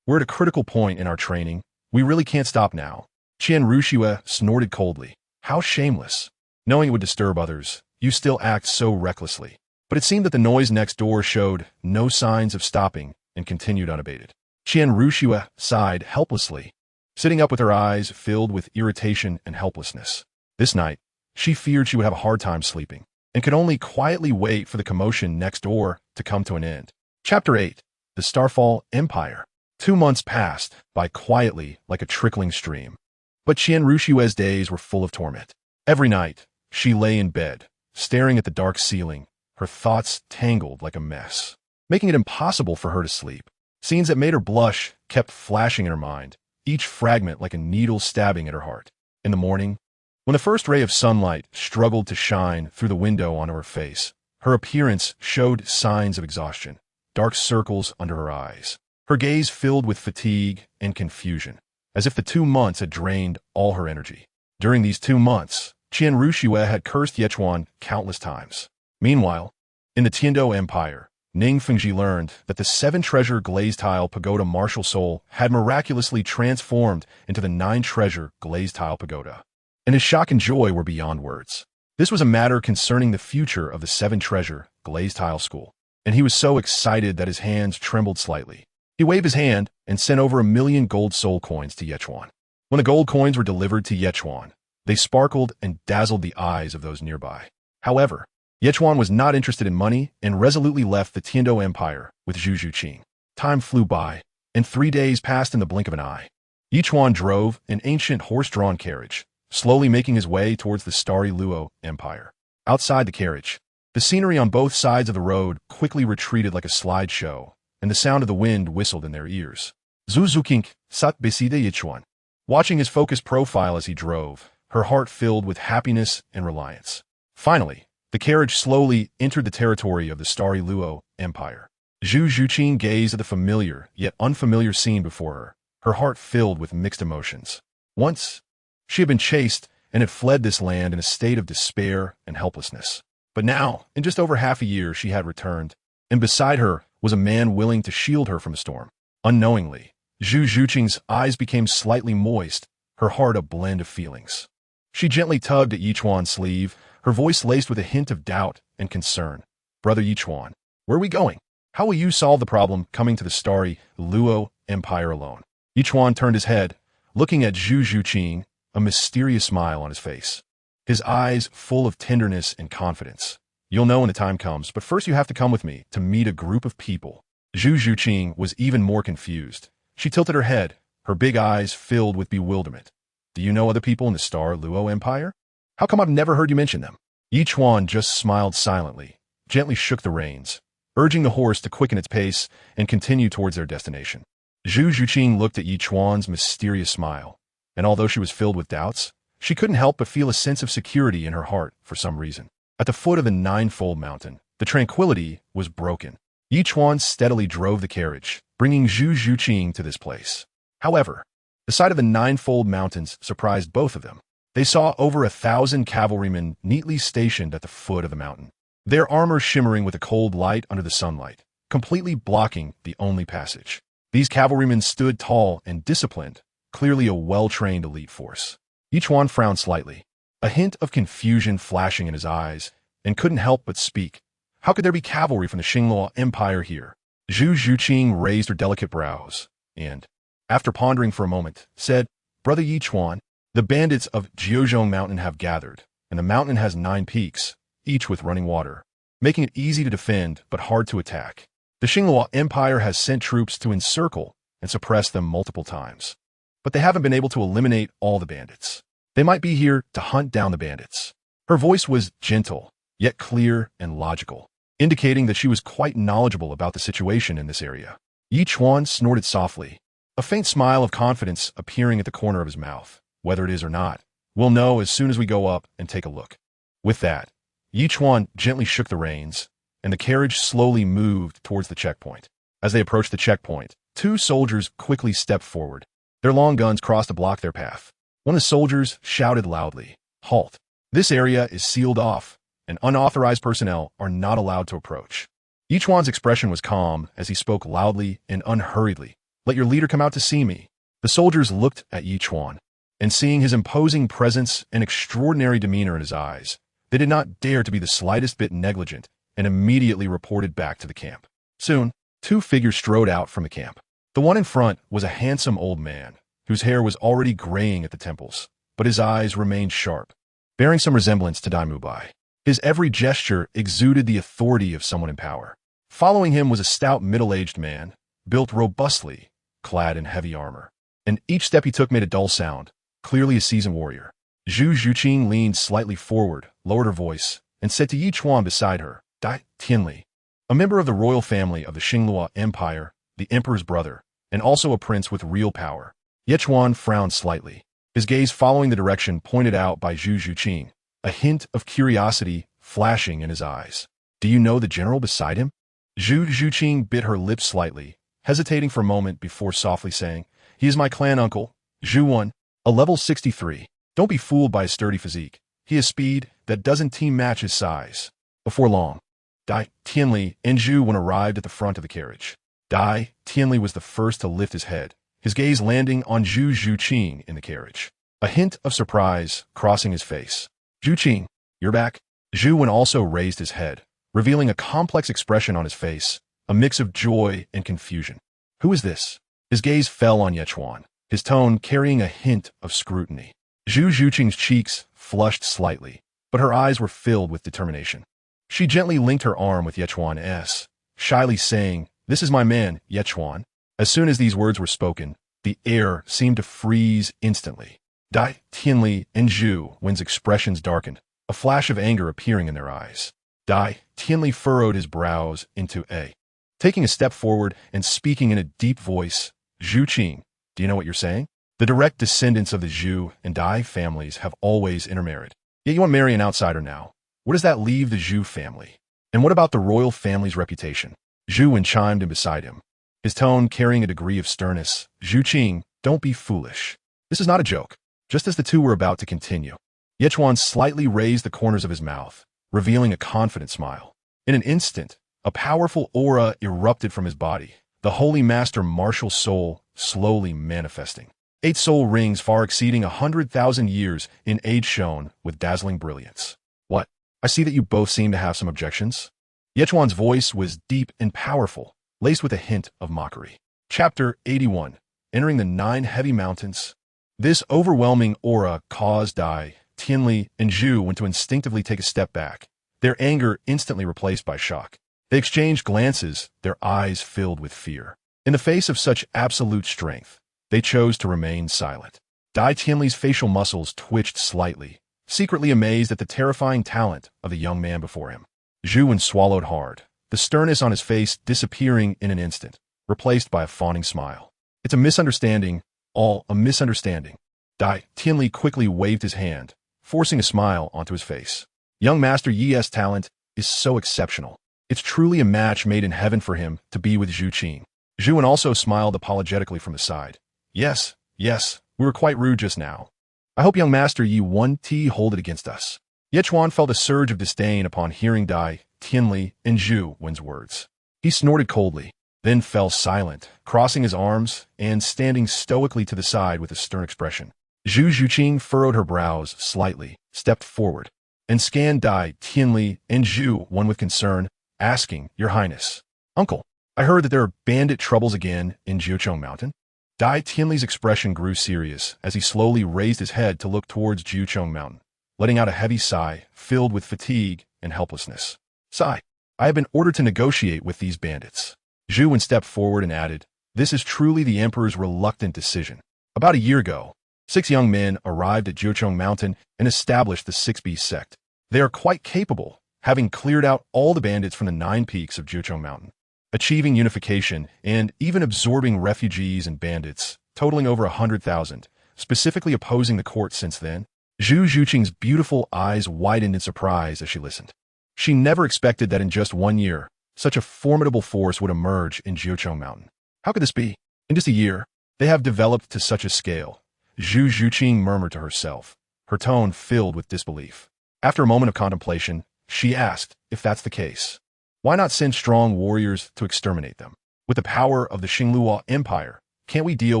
We're at a critical point in our training. We really can't stop now." Qian Ruxue snorted coldly. "How shameless. Knowing it would disturb others, you still act so recklessly." But it seemed that the noise next door showed no signs of stopping and continued unabated. Qian Ruxue sighed helplessly, sitting up with her eyes filled with irritation and helplessness. This night, she feared she would have a hard time sleeping, and could only quietly wait for the commotion next door to come to an end. Chapter 8. The Starfall Empire. 2 months passed by quietly like a trickling stream. But Qian Ruxue's days were full of torment. Every night, she lay in bed, staring at the dark ceiling, her thoughts tangled like a mess, making it impossible for her to sleep. Scenes that made her blush kept flashing in her mind, each fragment like a needle stabbing at her heart. In the morning, when the first ray of sunlight struggled to shine through the window onto her face, her appearance showed signs of exhaustion, dark circles under her eyes. Her gaze filled with fatigue and confusion, as if the 2 months had drained all her energy. During these 2 months, Qian Ruxue had cursed Ichuan countless times. Meanwhile, in the Tiando Empire, Ning Fengji learned that the 7-treasure glazed tile pagoda martial soul had miraculously transformed into the 9-treasure glazed tile pagoda, and his shock and joy were beyond words. This was a matter concerning the future of the 7-treasure glazed tile school, and he was so excited that his hands trembled slightly. He waved his hand and sent over 1,000,000 gold soul coins to Ichuan. When the gold coins were delivered to Ichuan, they sparkled and dazzled the eyes of those nearby. However, Ichuan was not interested in money and resolutely left the Tiando Empire with Zhu Xuching. Time flew by, and 3 days passed in the blink of an eye. Ichuan drove an ancient horse-drawn carriage, slowly making his way towards the starry Luo Empire. Outside the carriage, the scenery on both sides of the road quickly retreated like a slideshow, and the sound of the wind whistled in their ears. Zhu Xuching sat beside Ichuan, watching his focused profile as he drove, her heart filled with happiness and reliance. Finally, the carriage slowly entered the territory of the starry Luo Empire. Zhu Xuching gazed at the familiar yet unfamiliar scene before her, her heart filled with mixed emotions. Once, she had been chased and had fled this land in a state of despair and helplessness. But now, in just over half a year, she had returned, and beside her was a man willing to shield her from the storm. Unknowingly, Zhu Xuching's eyes became slightly moist, her heart a blend of feelings. She gently tugged at Ichuan's sleeve, her voice laced with a hint of doubt and concern. "Brother Ichuan, where are we going? How will you solve the problem coming to the starry Luo Empire alone?" Ichuan turned his head, looking at Zhu Xuching, a mysterious smile on his face, his eyes full of tenderness and confidence. "You'll know when the time comes, but first you have to come with me to meet a group of people." Zhu Xuching was even more confused. She tilted her head, her big eyes filled with bewilderment. "Do you know other people in the Star Luo Empire? How come I've never heard you mention them?" Ichuan just smiled silently, gently shook the reins, urging the horse to quicken its pace and continue towards their destination. Zhu Xuching looked at Ichuan's mysterious smile, and although she was filled with doubts, she couldn't help but feel a sense of security in her heart for some reason. At the foot of the Ninefold Mountain, the tranquility was broken. Ichuan steadily drove the carriage, bringing Zhu Xuching to this place. However, the sight of the Ninefold Mountains surprised both of them. They saw over 1,000 cavalrymen neatly stationed at the foot of the mountain, their armor shimmering with a cold light under the sunlight, completely blocking the only passage. These cavalrymen stood tall and disciplined, clearly a well-trained elite force. Ichuan frowned slightly, a hint of confusion flashing in his eyes, and couldn't help but speak. How could there be cavalry from the Xingluo Empire here? Zhu Xuching raised her delicate brows, and, after pondering for a moment, said, Brother Ichuan, the bandits of Jiuzhong Mountain have gathered, and the mountain has 9 peaks, each with running water, making it easy to defend but hard to attack. The Xingluo Empire has sent troops to encircle and suppress them multiple times, but they haven't been able to eliminate all the bandits. They might be here to hunt down the bandits. Her voice was gentle, yet clear and logical, indicating that she was quite knowledgeable about the situation in this area. Ichuan snorted softly, a faint smile of confidence appearing at the corner of his mouth. Whether it is or not, we'll know as soon as we go up and take a look. With that, Ichuan gently shook the reins, and the carriage slowly moved towards the checkpoint. As they approached the checkpoint, 2 soldiers quickly stepped forward. Their long guns crossed to block their path. One of the soldiers shouted loudly, Halt! This area is sealed off, and unauthorized personnel are not allowed to approach. Ichuan's expression was calm as he spoke loudly and unhurriedly. Let your leader come out to see me. The soldiers looked at Ichuan, and seeing his imposing presence and extraordinary demeanor in his eyes, they did not dare to be the slightest bit negligent and immediately reported back to the camp. Soon, 2 figures strode out from the camp. The one in front was a handsome old man, whose hair was already graying at the temples, but his eyes remained sharp, bearing some resemblance to Dai Mubai. His every gesture exuded the authority of someone in power. Following him was a stout middle-aged man, built robustly, clad in heavy armor, and each step he took made a dull sound, clearly a seasoned warrior. Zhu Xuching leaned slightly forward, lowered her voice, and said to Ichuan beside her, Dai Tianli, a member of the royal family of the Xingluo Empire, the emperor's brother, and also a prince with real power. Ichuan frowned slightly, his gaze following the direction pointed out by Zhu Xuching, a hint of curiosity flashing in his eyes. Do you know the general beside him? Zhu Xuching bit her lips slightly, hesitating for a moment before softly saying, He is my clan uncle, Zhu, a level 63. Don't be fooled by his sturdy physique. He has speed that doesn't team match his size. Before long, Dai Tianli and Zhu arrived at the front of the carriage. Dai Tianli was the first to lift his head, his gaze landing on Zhu Xuching in the carriage, a hint of surprise crossing his face. Xuching, you're back? Zhu also raised his head, revealing a complex expression on his face, a mix of joy and confusion. Who is this? His gaze fell on Ichuan, his tone carrying a hint of scrutiny. Zhu Xuching's cheeks flushed slightly, but her eyes were filled with determination. She gently linked her arm with Ichuan's, shyly saying, This is my man, Ichuan. As soon as these words were spoken, the air seemed to freeze instantly. Dai Tianli and Zhu's expressions darkened, a flash of anger appearing in their eyes. Dai Tianli furrowed his brows into a. Taking a step forward and speaking in a deep voice, Xuching, do you know what you're saying? The direct descendants of the Zhu and Dai families have always intermarried. Yet you want to marry an outsider now. Where does that leave the Zhu family? And what about the royal family's reputation? Zhu chimed in beside him, his tone carrying a degree of sternness. Xuching, don't be foolish. This is not a joke. Just as the two were about to continue, Ichuan slightly raised the corners of his mouth, revealing a confident smile. In an instant, a powerful aura erupted from his body, the holy master martial soul slowly manifesting. 8 soul rings far exceeding 100,000 years in age shone with dazzling brilliance. What? I see that you both seem to have some objections. Ichuan's voice was deep and powerful, laced with a hint of mockery. Chapter 81. Entering the 9 heavy mountains. This overwhelming aura caused Dai, Tianli, and Zhu to instinctively take a step back, their anger instantly replaced by shock. They exchanged glances, their eyes filled with fear. In the face of such absolute strength, they chose to remain silent. Dai Tianli's facial muscles twitched slightly, secretly amazed at the terrifying talent of the young man before him. Zhu swallowed hard, the sternness on his face disappearing in an instant, replaced by a fawning smile. It's a misunderstanding, all a misunderstanding. Dai Tianli quickly waved his hand, forcing a smile onto his face. Young Master Yi's talent is so exceptional. It's truly a match made in heaven for him to be with Xuching. Zhu also smiled apologetically from the side. Yes, we were quite rude just now. I hope young Master Yi won't hold it against us. Ichuan felt a surge of disdain upon hearing Dai, Tianli, and Zhu's words. He snorted coldly, then fell silent, crossing his arms and standing stoically to the side with a stern expression. Zhu Xuching furrowed her brows slightly, stepped forward, and scanned Dai Tianli and Zhu Wan with concern, asking, "Your Highness, Uncle, I heard that there are bandit troubles again in Jiucheng Mountain." Dai Tianli's expression grew serious as he slowly raised his head to look towards Jiucheng Mountain, letting out a heavy sigh filled with fatigue and helplessness. "Sigh, I have been ordered to negotiate with these bandits." Zhu Wan stepped forward and added, "This is truly the Emperor's reluctant decision. About a year ago, 6 young men arrived at Jiucheng Mountain and established the 6B Sect. They are quite capable, having cleared out all the bandits from the 9 peaks of Jiucheng Mountain, achieving unification and even absorbing refugees and bandits, totaling over 100,000, specifically opposing the court since then." Zhu Xuqing's beautiful eyes widened in surprise as she listened. She never expected that in just 1 year, such a formidable force would emerge in Jiucheng Mountain. How could this be? In just a year, they have developed to such a scale. Zhu Xuching murmured to herself, her tone filled with disbelief. After a moment of contemplation, she asked, "If that's the case, why not send strong warriors to exterminate them? With the power of the Xingluo Empire, can't we deal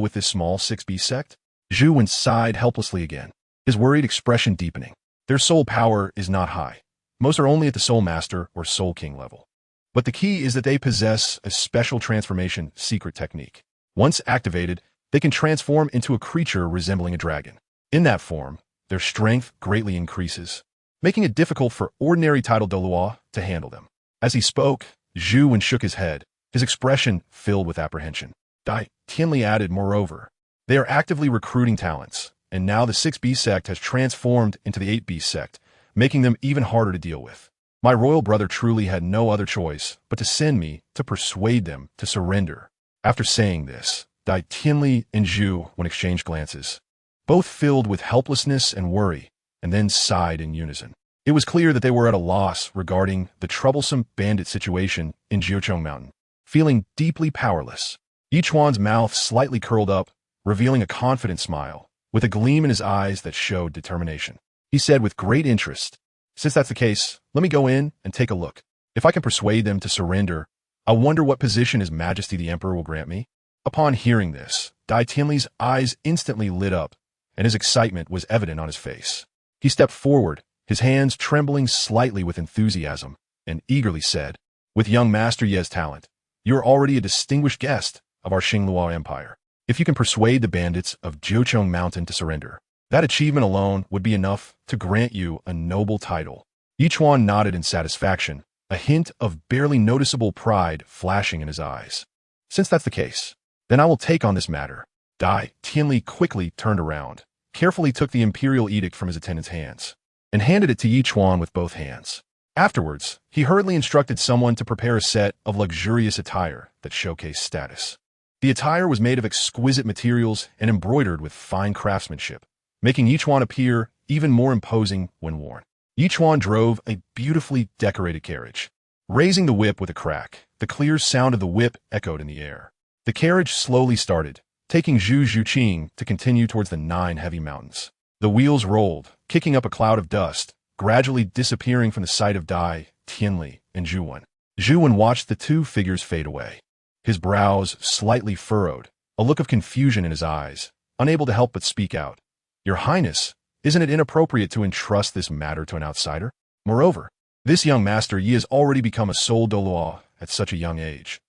with this small 6B sect?" Zhu Wan sighed helplessly again, his worried expression deepening. Their soul power is not high. Most are only at the Soul Master or Soul King level. But the key is that they possess a special transformation secret technique. Once activated, they can transform into a creature resembling a dragon. In that form, their strength greatly increases, making it difficult for ordinary titled Douluo to handle them. As he spoke, Zhu Wan shook his head, his expression filled with apprehension. Dai Tianli added, "Moreover, they are actively recruiting talents, and now the 6B sect has transformed into the 8B sect, making them even harder to deal with. My royal brother truly had no other choice but to send me to persuade them to surrender." After saying this, Dai Tianli and Zhu Wan exchanged glances, both filled with helplessness and worry, and then sighed in unison. It was clear that they were at a loss regarding the troublesome bandit situation in Jiucheng Mountain. Feeling deeply powerless, Ichuan's mouth slightly curled up, revealing a confident smile, with a gleam in his eyes that showed determination. He said with great interest, "Since that's the case, let me go in and take a look. If I can persuade them to surrender, I wonder what position His Majesty the Emperor will grant me." Upon hearing this, Dai Tianli's eyes instantly lit up, and his excitement was evident on his face. He stepped forward, his hands trembling slightly with enthusiasm, and eagerly said, "With young Master Ye's talent, you are already a distinguished guest of our Xingluo Empire. If you can persuade the bandits of Jiucheng Mountain to surrender, that achievement alone would be enough to grant you a noble title." Ichuan nodded in satisfaction, a hint of barely noticeable pride flashing in his eyes. "Since that's the case, then I will take on this matter." Dai Tianli quickly turned around, carefully took the imperial edict from his attendant's hands, and handed it to Ichuan with both hands. Afterwards, he hurriedly instructed someone to prepare a set of luxurious attire that showcased status. The attire was made of exquisite materials and embroidered with fine craftsmanship, making Ichuan appear even more imposing when worn. Ichuan drove a beautifully decorated carriage. Raising the whip with a crack, the clear sound of the whip echoed in the air. The carriage slowly started, taking Zhu Xuching to continue towards the 9 heavy mountains. The wheels rolled, kicking up a cloud of dust, gradually disappearing from the sight of Dai Tianli and Zhu Wan. Zhu Wan watched the 2 figures fade away, his brows slightly furrowed, a look of confusion in his eyes, unable to help but speak out. "Your Highness, isn't it inappropriate to entrust this matter to an outsider? Moreover, this young master Yi has already become a Soul Douluo at such a young age.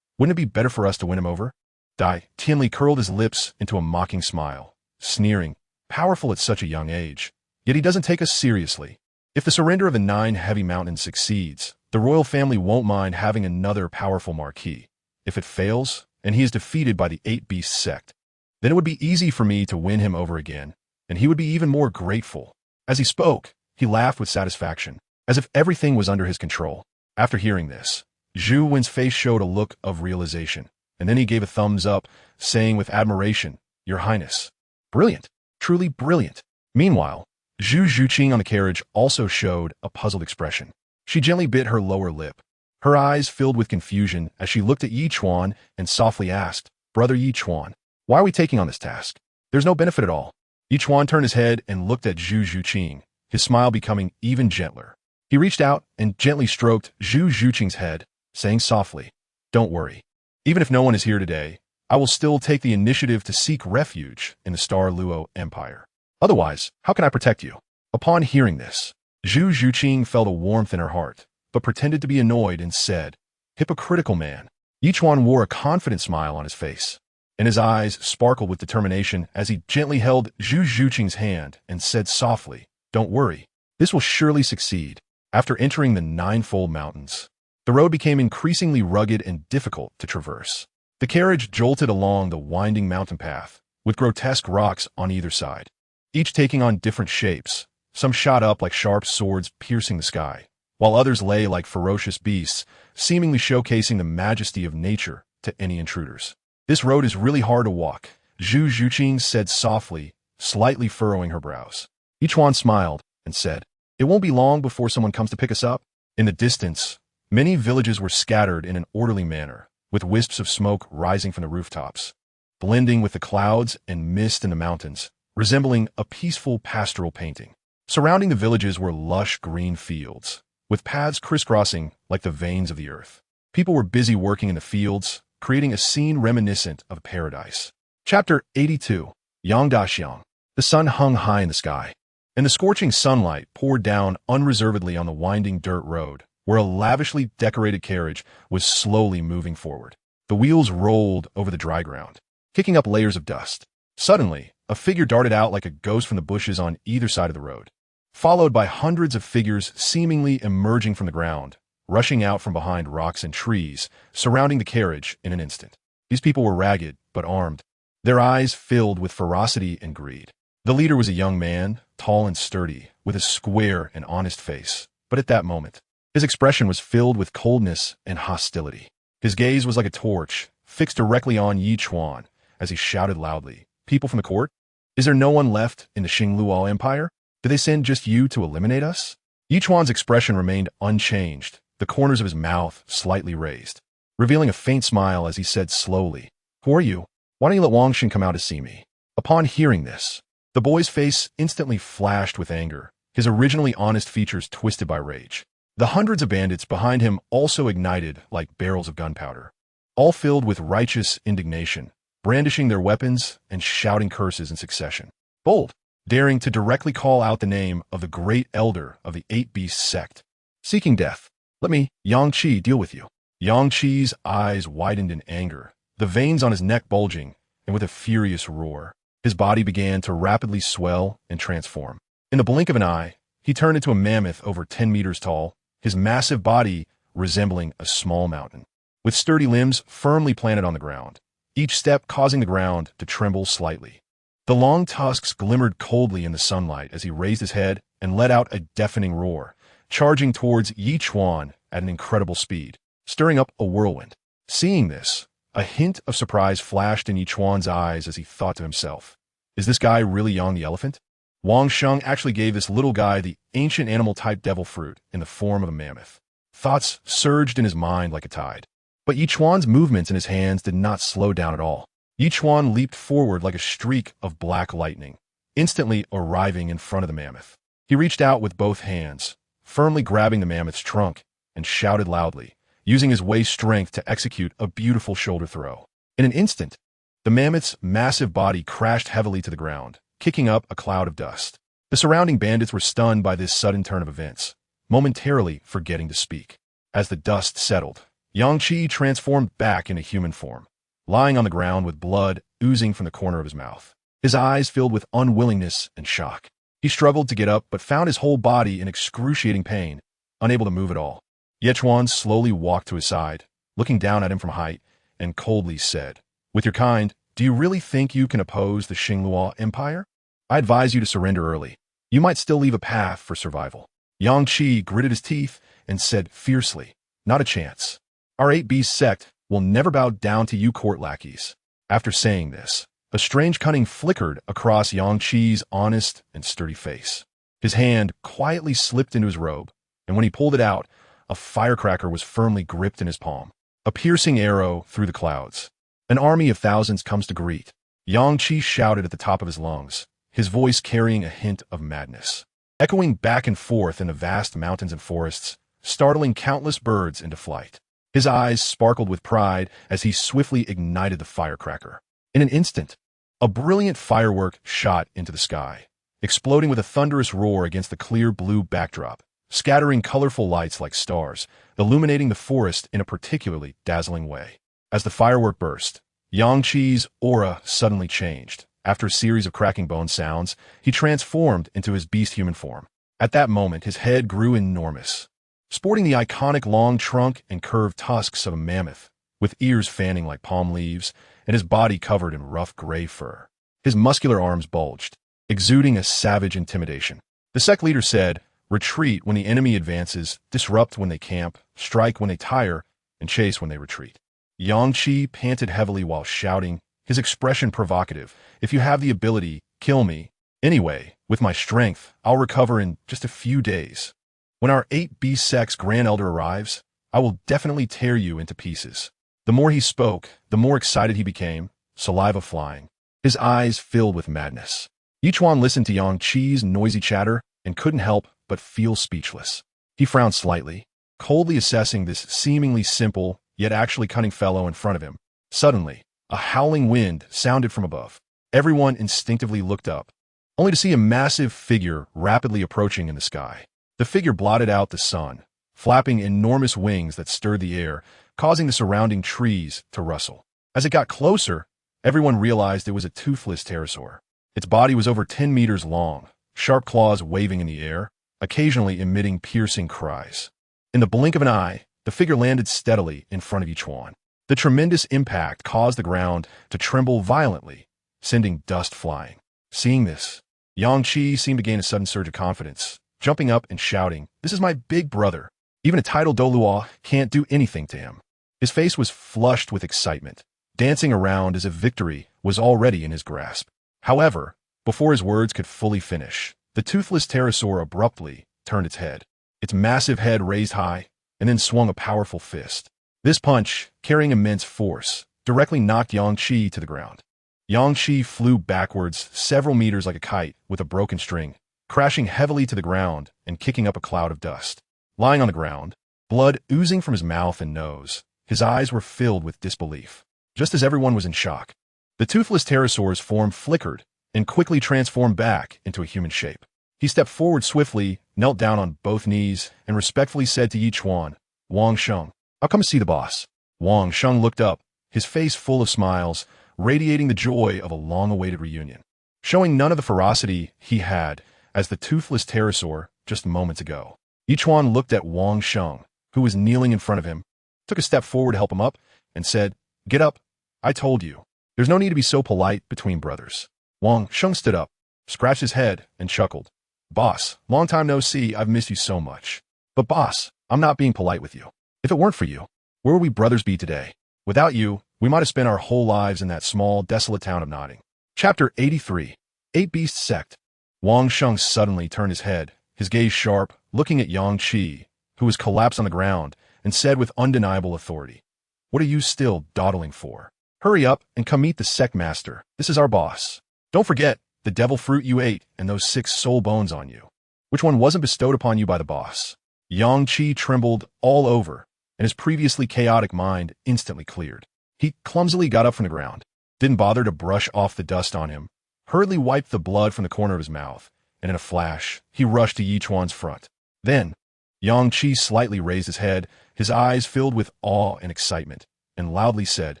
Wouldn't it be better for us to win him over?" Dai Tianli curled his lips into a mocking smile, sneering, "Powerful at such a young age, yet he doesn't take us seriously. If the surrender of the 9 heavy mountains succeeds, the royal family won't mind having another powerful marquis. If it fails, and he is defeated by the 8 Beast Sect, then it would be easy for me to win him over again, and he would be even more grateful." As he spoke, he laughed with satisfaction, as if everything was under his control. After hearing this, Zhu Wan's face showed a look of realization, and then he gave a thumbs up, saying with admiration, "Your Highness, brilliant, truly brilliant." Meanwhile, Zhu Xuching on the carriage also showed a puzzled expression. She gently bit her lower lip, her eyes filled with confusion as she looked at Ichuan and softly asked, "Brother Ichuan, why are we taking on this task? There's no benefit at all." Ichuan turned his head and looked at Zhu Xuching, his smile becoming even gentler. He reached out and gently stroked Zhu Xuching's head, saying softly, "Don't worry. Even if no one is here today, I will still take the initiative to seek refuge in the Star Luo Empire. Otherwise, how can I protect you? Upon hearing this, Zhu Xuching felt a warmth in her heart, but pretended to be annoyed and said, "Hypocritical man." Ichuan wore a confident smile on his face, and his eyes sparkled with determination as he gently held Zhu Xuching's hand and said softly, "Don't worry, this will surely succeed." After entering the Ninefold Mountains, the road became increasingly rugged and difficult to traverse. The carriage jolted along the winding mountain path, with grotesque rocks on either side, each taking on different shapes. Some shot up like sharp swords piercing the sky, while others lay like ferocious beasts, seemingly showcasing the majesty of nature to any intruders. "This road is really hard to walk," Zhu Xuching said softly, slightly furrowing her brows. Ichuan smiled and said, "It won't be long before someone comes to pick us up." In the distance, many villages were scattered in an orderly manner, with wisps of smoke rising from the rooftops, blending with the clouds and mist in the mountains, resembling a peaceful pastoral painting. Surrounding the villages were lush green fields, with paths crisscrossing like the veins of the earth. People were busy working in the fields, creating a scene reminiscent of paradise. Chapter 82. Yangdaxiang. The sun hung high in the sky, and the scorching sunlight poured down unreservedly on the winding dirt road, where a lavishly decorated carriage was slowly moving forward. The wheels rolled over the dry ground, kicking up layers of dust. Suddenly, a figure darted out like a ghost from the bushes on either side of the road, followed by hundreds of figures seemingly emerging from the ground, rushing out from behind rocks and trees, surrounding the carriage in an instant. These people were ragged, but armed, their eyes filled with ferocity and greed. The leader was a young man, tall and sturdy, with a square and honest face, but at that moment, his expression was filled with coldness and hostility. His gaze was like a torch, fixed directly on Ichuan, as he shouted loudly, "People from the court? Is there no one left in the Xingluo Empire? Did they send just you to eliminate us?" Ichuan's expression remained unchanged, the corners of his mouth slightly raised, revealing a faint smile as he said slowly, "Who are you? Why don't you let Wangshin come out to see me?" Upon hearing this, the boy's face instantly flashed with anger, his originally honest features twisted by rage. The hundreds of bandits behind him also ignited like barrels of gunpowder, all filled with righteous indignation, brandishing their weapons and shouting curses in succession. Bold, daring to directly call out the name of the great elder of the Eight-Beast Sect. Seeking death. "Let me, Yang Qi, deal with you." Yang Qi's eyes widened in anger, the veins on his neck bulging, and with a furious roar, his body began to rapidly swell and transform. In the blink of an eye, he turned into a mammoth over 10 meters tall, his massive body resembling a small mountain, with sturdy limbs firmly planted on the ground, each step causing the ground to tremble slightly. The long tusks glimmered coldly in the sunlight as he raised his head and let out a deafening roar, charging towards Ichuan at an incredible speed, stirring up a whirlwind. Seeing this, a hint of surprise flashed in Ichuan's eyes as he thought to himself, "Is this guy really Yang the elephant?" Wang Sheng actually gave this little guy the ancient animal-type devil fruit in the form of a mammoth. Thoughts surged in his mind like a tide. But Ichuan's movements in his hands did not slow down at all. Ichuan leaped forward like a streak of black lightning, instantly arriving in front of the mammoth. He reached out with both hands, firmly grabbing the mammoth's trunk, and shouted loudly, using his waist strength to execute a beautiful shoulder throw. In an instant, the mammoth's massive body crashed heavily to the ground, kicking up a cloud of dust. The surrounding bandits were stunned by this sudden turn of events, momentarily forgetting to speak. As the dust settled, Yang Qi transformed back into human form, lying on the ground with blood oozing from the corner of his mouth, his eyes filled with unwillingness and shock. He struggled to get up but found his whole body in excruciating pain, unable to move at all. Ichuan slowly walked to his side, looking down at him from height, and coldly said, "With your kind, do you really think you can oppose the Xingluo Empire? I advise you to surrender early. You might still leave a path for survival." Yang Qi gritted his teeth and said fiercely, "Not a chance. Our Eight-Beast Sect will never bow down to you court lackeys." After saying this, a strange cunning flickered across Yang Qi's honest and sturdy face. His hand quietly slipped into his robe, and when he pulled it out, a firecracker was firmly gripped in his palm. A piercing arrow through the clouds. "An army of thousands comes to greet," Yang Qi shouted at the top of his lungs, his voice carrying a hint of madness, echoing back and forth in the vast mountains and forests, startling countless birds into flight. His eyes sparkled with pride as he swiftly ignited the firecracker. In an instant, a brilliant firework shot into the sky, exploding with a thunderous roar against the clear blue backdrop, scattering colorful lights like stars, illuminating the forest in a particularly dazzling way. As the firework burst, Yang Qi's aura suddenly changed. After a series of cracking bone sounds, he transformed into his beast-human form. At that moment, his head grew enormous, sporting the iconic long trunk and curved tusks of a mammoth, with ears fanning like palm leaves, and his body covered in rough gray fur. His muscular arms bulged, exuding a savage intimidation. The sect leader said, "Retreat when the enemy advances, disrupt when they camp, strike when they tire, and chase when they retreat." Yang Qi panted heavily while shouting, his expression provocative. "If you have the ability, kill me. Anyway, with my strength, I'll recover in just a few days. When our 8 Sect's Grand Elder arrives, I will definitely tear you into pieces." The more he spoke, the more excited he became, saliva flying, his eyes filled with madness. Ichuan listened to Yang Qi's noisy chatter and couldn't help but feel speechless. He frowned slightly, coldly assessing this seemingly simple, yet actually cunning fellow in front of him. Suddenly, a howling wind sounded from above. Everyone instinctively looked up, only to see a massive figure rapidly approaching in the sky. The figure blotted out the sun, flapping enormous wings that stirred the air, causing the surrounding trees to rustle. As it got closer, everyone realized it was a toothless pterosaur. Its body was over 10 meters long, sharp claws waving in the air, occasionally emitting piercing cries. In the blink of an eye, the figure landed steadily in front of Ichuan. The tremendous impact caused the ground to tremble violently, sending dust flying. Seeing this, Yang Qi seemed to gain a sudden surge of confidence, jumping up and shouting, "This is my big brother. Even a titled Douluo can't do anything to him." His face was flushed with excitement, dancing around as if victory was already in his grasp. However, before his words could fully finish, the toothless pterosaur abruptly turned its head. Its massive head raised high, and then swung a powerful fist. This punch, carrying immense force, directly knocked Yang Qi to the ground. Yang Qi flew backwards several meters like a kite with a broken string, crashing heavily to the ground and kicking up a cloud of dust. Lying on the ground, blood oozing from his mouth and nose, his eyes were filled with disbelief. Just as everyone was in shock, the toothless pterosaur's form flickered and quickly transformed back into a human shape. He stepped forward swiftly, knelt down on both knees, and respectfully said to Ichuan, "Wang Sheng, I'll come to see the boss." Wang Sheng looked up, his face full of smiles, radiating the joy of a long-awaited reunion, showing none of the ferocity he had as the toothless pterosaur just moments ago. Ichuan looked at Wang Sheng, who was kneeling in front of him, took a step forward to help him up, and said, "Get up. I told you. There's no need to be so polite between brothers." Wang Sheng stood up, scratched his head, and chuckled. "Boss, long time no see, I've missed you so much. But boss, I'm not being polite with you. If it weren't for you, where would we brothers be today? Without you, we might have spent our whole lives in that small, desolate town of Notting." Chapter 83. 8 Beast Sect. Wang Sheng suddenly turned his head, his gaze sharp, looking at Yang Qi, who was collapsed on the ground, and said with undeniable authority, "What are you still dawdling for? Hurry up and come meet the sect master. This is our boss. Don't forget the devil fruit you ate and those 6 soul bones on you. Which one wasn't bestowed upon you by the boss?" Yang Qi trembled all over, and his previously chaotic mind instantly cleared. He clumsily got up from the ground, didn't bother to brush off the dust on him, hurriedly wiped the blood from the corner of his mouth, and in a flash, he rushed to Yichuan's front. Then, Yang Qi slightly raised his head, his eyes filled with awe and excitement, and loudly said,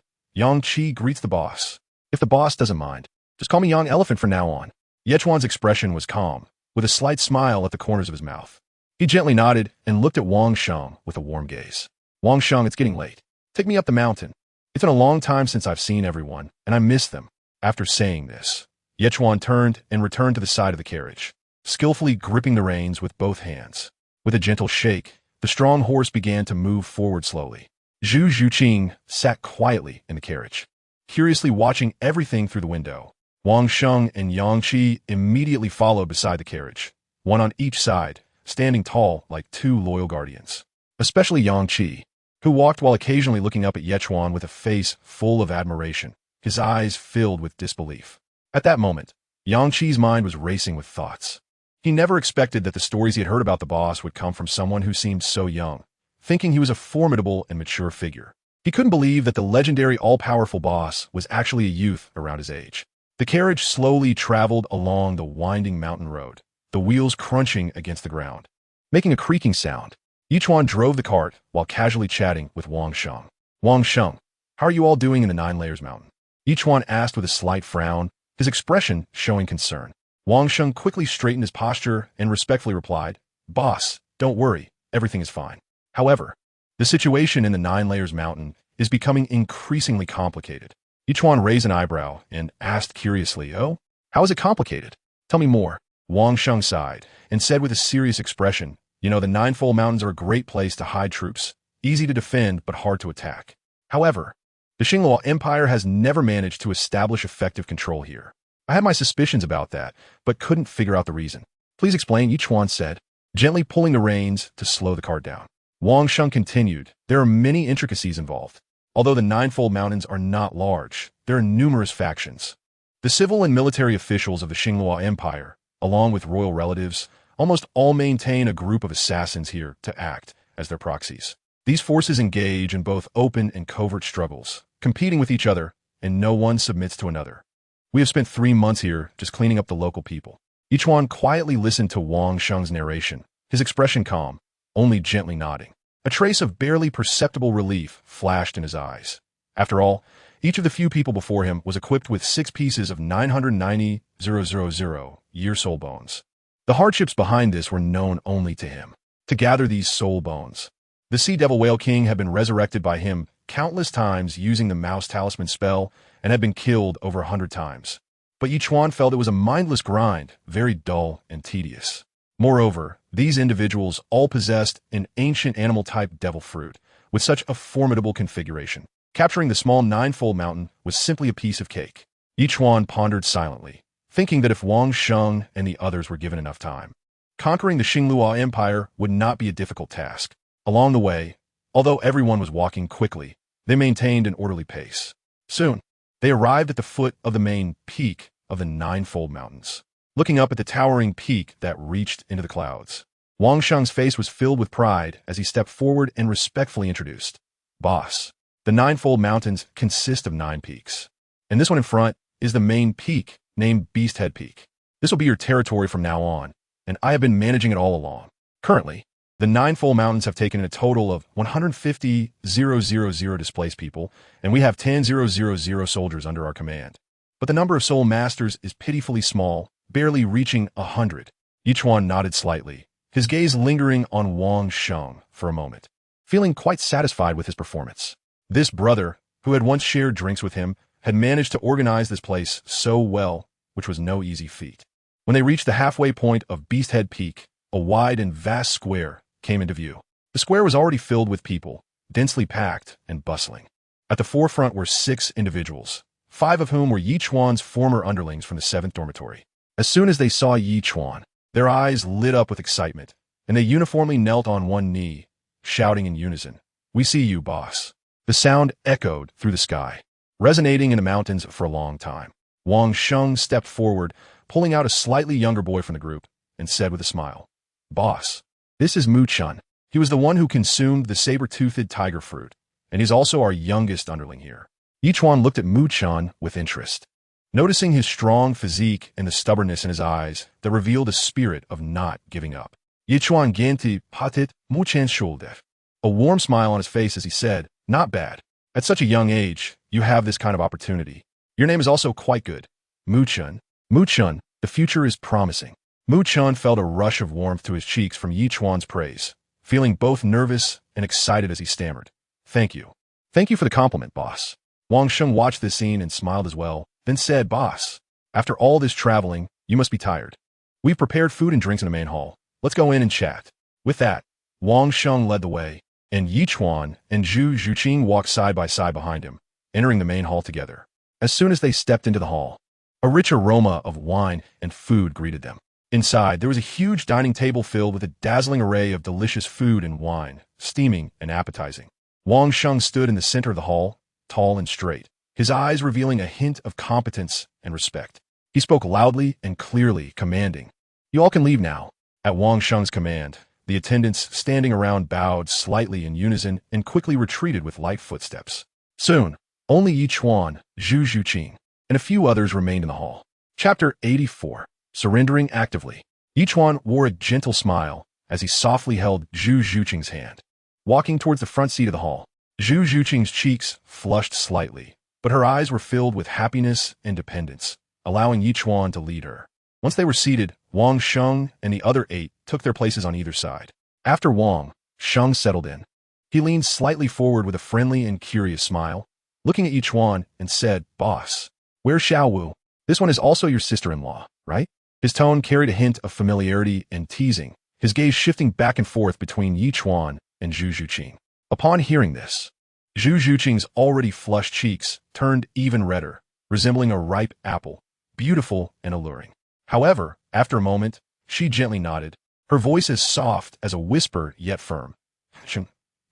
"Yang Qi greets the boss. If the boss doesn't mind, just call me Young Elephant from now on." Yichuan's expression was calm, with a slight smile at the corners of his mouth. He gently nodded and looked at Wang Sheng with a warm gaze. "Wang Sheng, it's getting late. Take me up the mountain. It's been a long time since I've seen everyone, and I miss them." After saying this, Yichuan turned and returned to the side of the carriage, skillfully gripping the reins with both hands. With a gentle shake, the strong horse began to move forward slowly. Zhu Xuching sat quietly in the carriage, curiously watching everything through the window. Wang Sheng and Yang Qi immediately followed beside the carriage, one on each side, standing tall like 2 loyal guardians. Especially Yang Qi, who walked while occasionally looking up at Yichuan with a face full of admiration, his eyes filled with disbelief. At that moment, Yang Qi's mind was racing with thoughts. He never expected that the stories he had heard about the boss would come from someone who seemed so young, thinking he was a formidable and mature figure. He couldn't believe that the legendary all-powerful boss was actually a youth around his age. The carriage slowly traveled along the winding mountain road, the wheels crunching against the ground, making a creaking sound. Ichuan drove the cart while casually chatting with Wang Sheng. Wang Sheng, how are you all doing in the Nine Layers Mountain? Ichuan asked with a slight frown, his expression showing concern. Wang Sheng quickly straightened his posture and respectfully replied, Boss, don't worry, everything is fine. However, the situation in the Nine Layers Mountain is becoming increasingly complicated. Ichuan raised an eyebrow and asked curiously, Oh, how is it complicated? Tell me more. Wang Sheng sighed and said with a serious expression, You know, the Ninefold Mountains are a great place to hide troops, easy to defend but hard to attack. However, the Xinghua Empire has never managed to establish effective control here. I had my suspicions about that, but couldn't figure out the reason. Please explain, Ichuan said, gently pulling the reins to slow the cart down. Wang Sheng continued, There are many intricacies involved. Although the Ninefold Mountains are not large, there are numerous factions. The civil and military officials of the Xinghua Empire, along with royal relatives, almost all maintain a group of assassins here to act as their proxies. These forces engage in both open and covert struggles, competing with each other, and no one submits to another. We have spent 3 months here just cleaning up the local people. Ichuan quietly listened to Wang Sheng's narration, his expression calm, only gently nodding. A trace of barely perceptible relief flashed in his eyes. After all, each of the few people before him was equipped with 6 pieces of 990,000 year soul bones. The hardships behind this were known only to him. To gather these soul bones, the Sea Devil Whale King had been resurrected by him countless times using the Mouse Talisman spell and had been killed over 100 times. But Ichuan felt it was a mindless grind, very dull and tedious. Moreover, these individuals all possessed an ancient animal-type devil fruit with such a formidable configuration. Capturing the small Ninefold Mountain was simply a piece of cake. Ichuan pondered silently, thinking that if Wang Sheng and the others were given enough time, conquering the Xinghua Empire would not be a difficult task. Along the way, although everyone was walking quickly, they maintained an orderly pace. Soon, they arrived at the foot of the main peak of the Ninefold Mountains. Looking up at the towering peak that reached into the clouds, Wang Sheng's face was filled with pride as he stepped forward and respectfully introduced, Boss, the Ninefold Mountains consist of 9 peaks, and this one in front is the main peak named Beasthead Peak. This will be your territory from now on, and I have been managing it all along. Currently, the Ninefold Mountains have taken a total of 150,000 displaced people, and we have 10,000 soldiers under our command. But the number of soul masters is pitifully small, barely reaching 100. Ichuan nodded slightly, his gaze lingering on Wang Sheng for a moment, feeling quite satisfied with his performance. This brother, who had once shared drinks with him, had managed to organize this place so well, which was no easy feat. When they reached the halfway point of Beasthead Peak, a wide and vast square came into view. The square was already filled with people, densely packed and bustling. At the forefront were 6 individuals, 5 of whom were Ichuan's former underlings from the 7th dormitory. As soon as they saw Ichuan, their eyes lit up with excitement, and they uniformly knelt on one knee, shouting in unison, We see you, boss. The sound echoed through the sky, resonating in the mountains for a long time. Wang Sheng stepped forward, pulling out a slightly younger boy from the group, and said with a smile, Boss, this is Ichuan. He was the one who consumed the saber-toothed tiger fruit, and he's also our youngest underling here. Ichuan looked at Ichuan with interest, noticing his strong physique and the stubbornness in his eyes that revealed a spirit of not giving up. Ichuan genti patit Ichuan shuldev. A warm smile on his face as he said, Not bad. At such a young age, you have this kind of opportunity. Your name is also quite good. Ichuan. Ichuan, the future is promising. Ichuan felt a rush of warmth to his cheeks from Ichuan's praise, feeling both nervous and excited as he stammered. Thank you. Thank you for the compliment, boss. Wang Sheng watched this scene and smiled as well, then said, Boss, after all this traveling, you must be tired. We've prepared food and drinks in the main hall. Let's go in and chat. With that, Wang Sheng led the way, and Ichuan and Zhu Xuching walked side by side behind him, entering the main hall together. As soon as they stepped into the hall, a rich aroma of wine and food greeted them. Inside, there was a huge dining table filled with a dazzling array of delicious food and wine, steaming and appetizing. Wang Sheng stood in the center of the hall, tall and straight, his eyes revealing a hint of competence and respect. He spoke loudly and clearly, commanding, You all can leave now. At Wang Sheng's command, the attendants standing around bowed slightly in unison and quickly retreated with light footsteps. Soon, only Ichuan, Zhu Xuching, and a few others remained in the hall. Chapter 84. Surrendering Actively. Ichuan wore a gentle smile as he softly held Zhu Xuching's hand. Walking towards the front seat of the hall, Zhu Xuching's cheeks flushed slightly, but her eyes were filled with happiness and dependence, allowing Ichuan to lead her. Once they were seated, Wang Sheng and the other 8 took their places on either side. After Wang, Sheng settled in. He leaned slightly forward with a friendly and curious smile, looking at Ichuan and said, "Boss, where's Xiao Wu? This one is also your sister-in-law, right?" His tone carried a hint of familiarity and teasing, his gaze shifting back and forth between Ichuan and Zhu Xuching. Upon hearing this, Zhu Xuching's already flushed cheeks turned even redder, resembling a ripe apple, beautiful and alluring. However, after a moment, she gently nodded, her voice as soft as a whisper yet firm.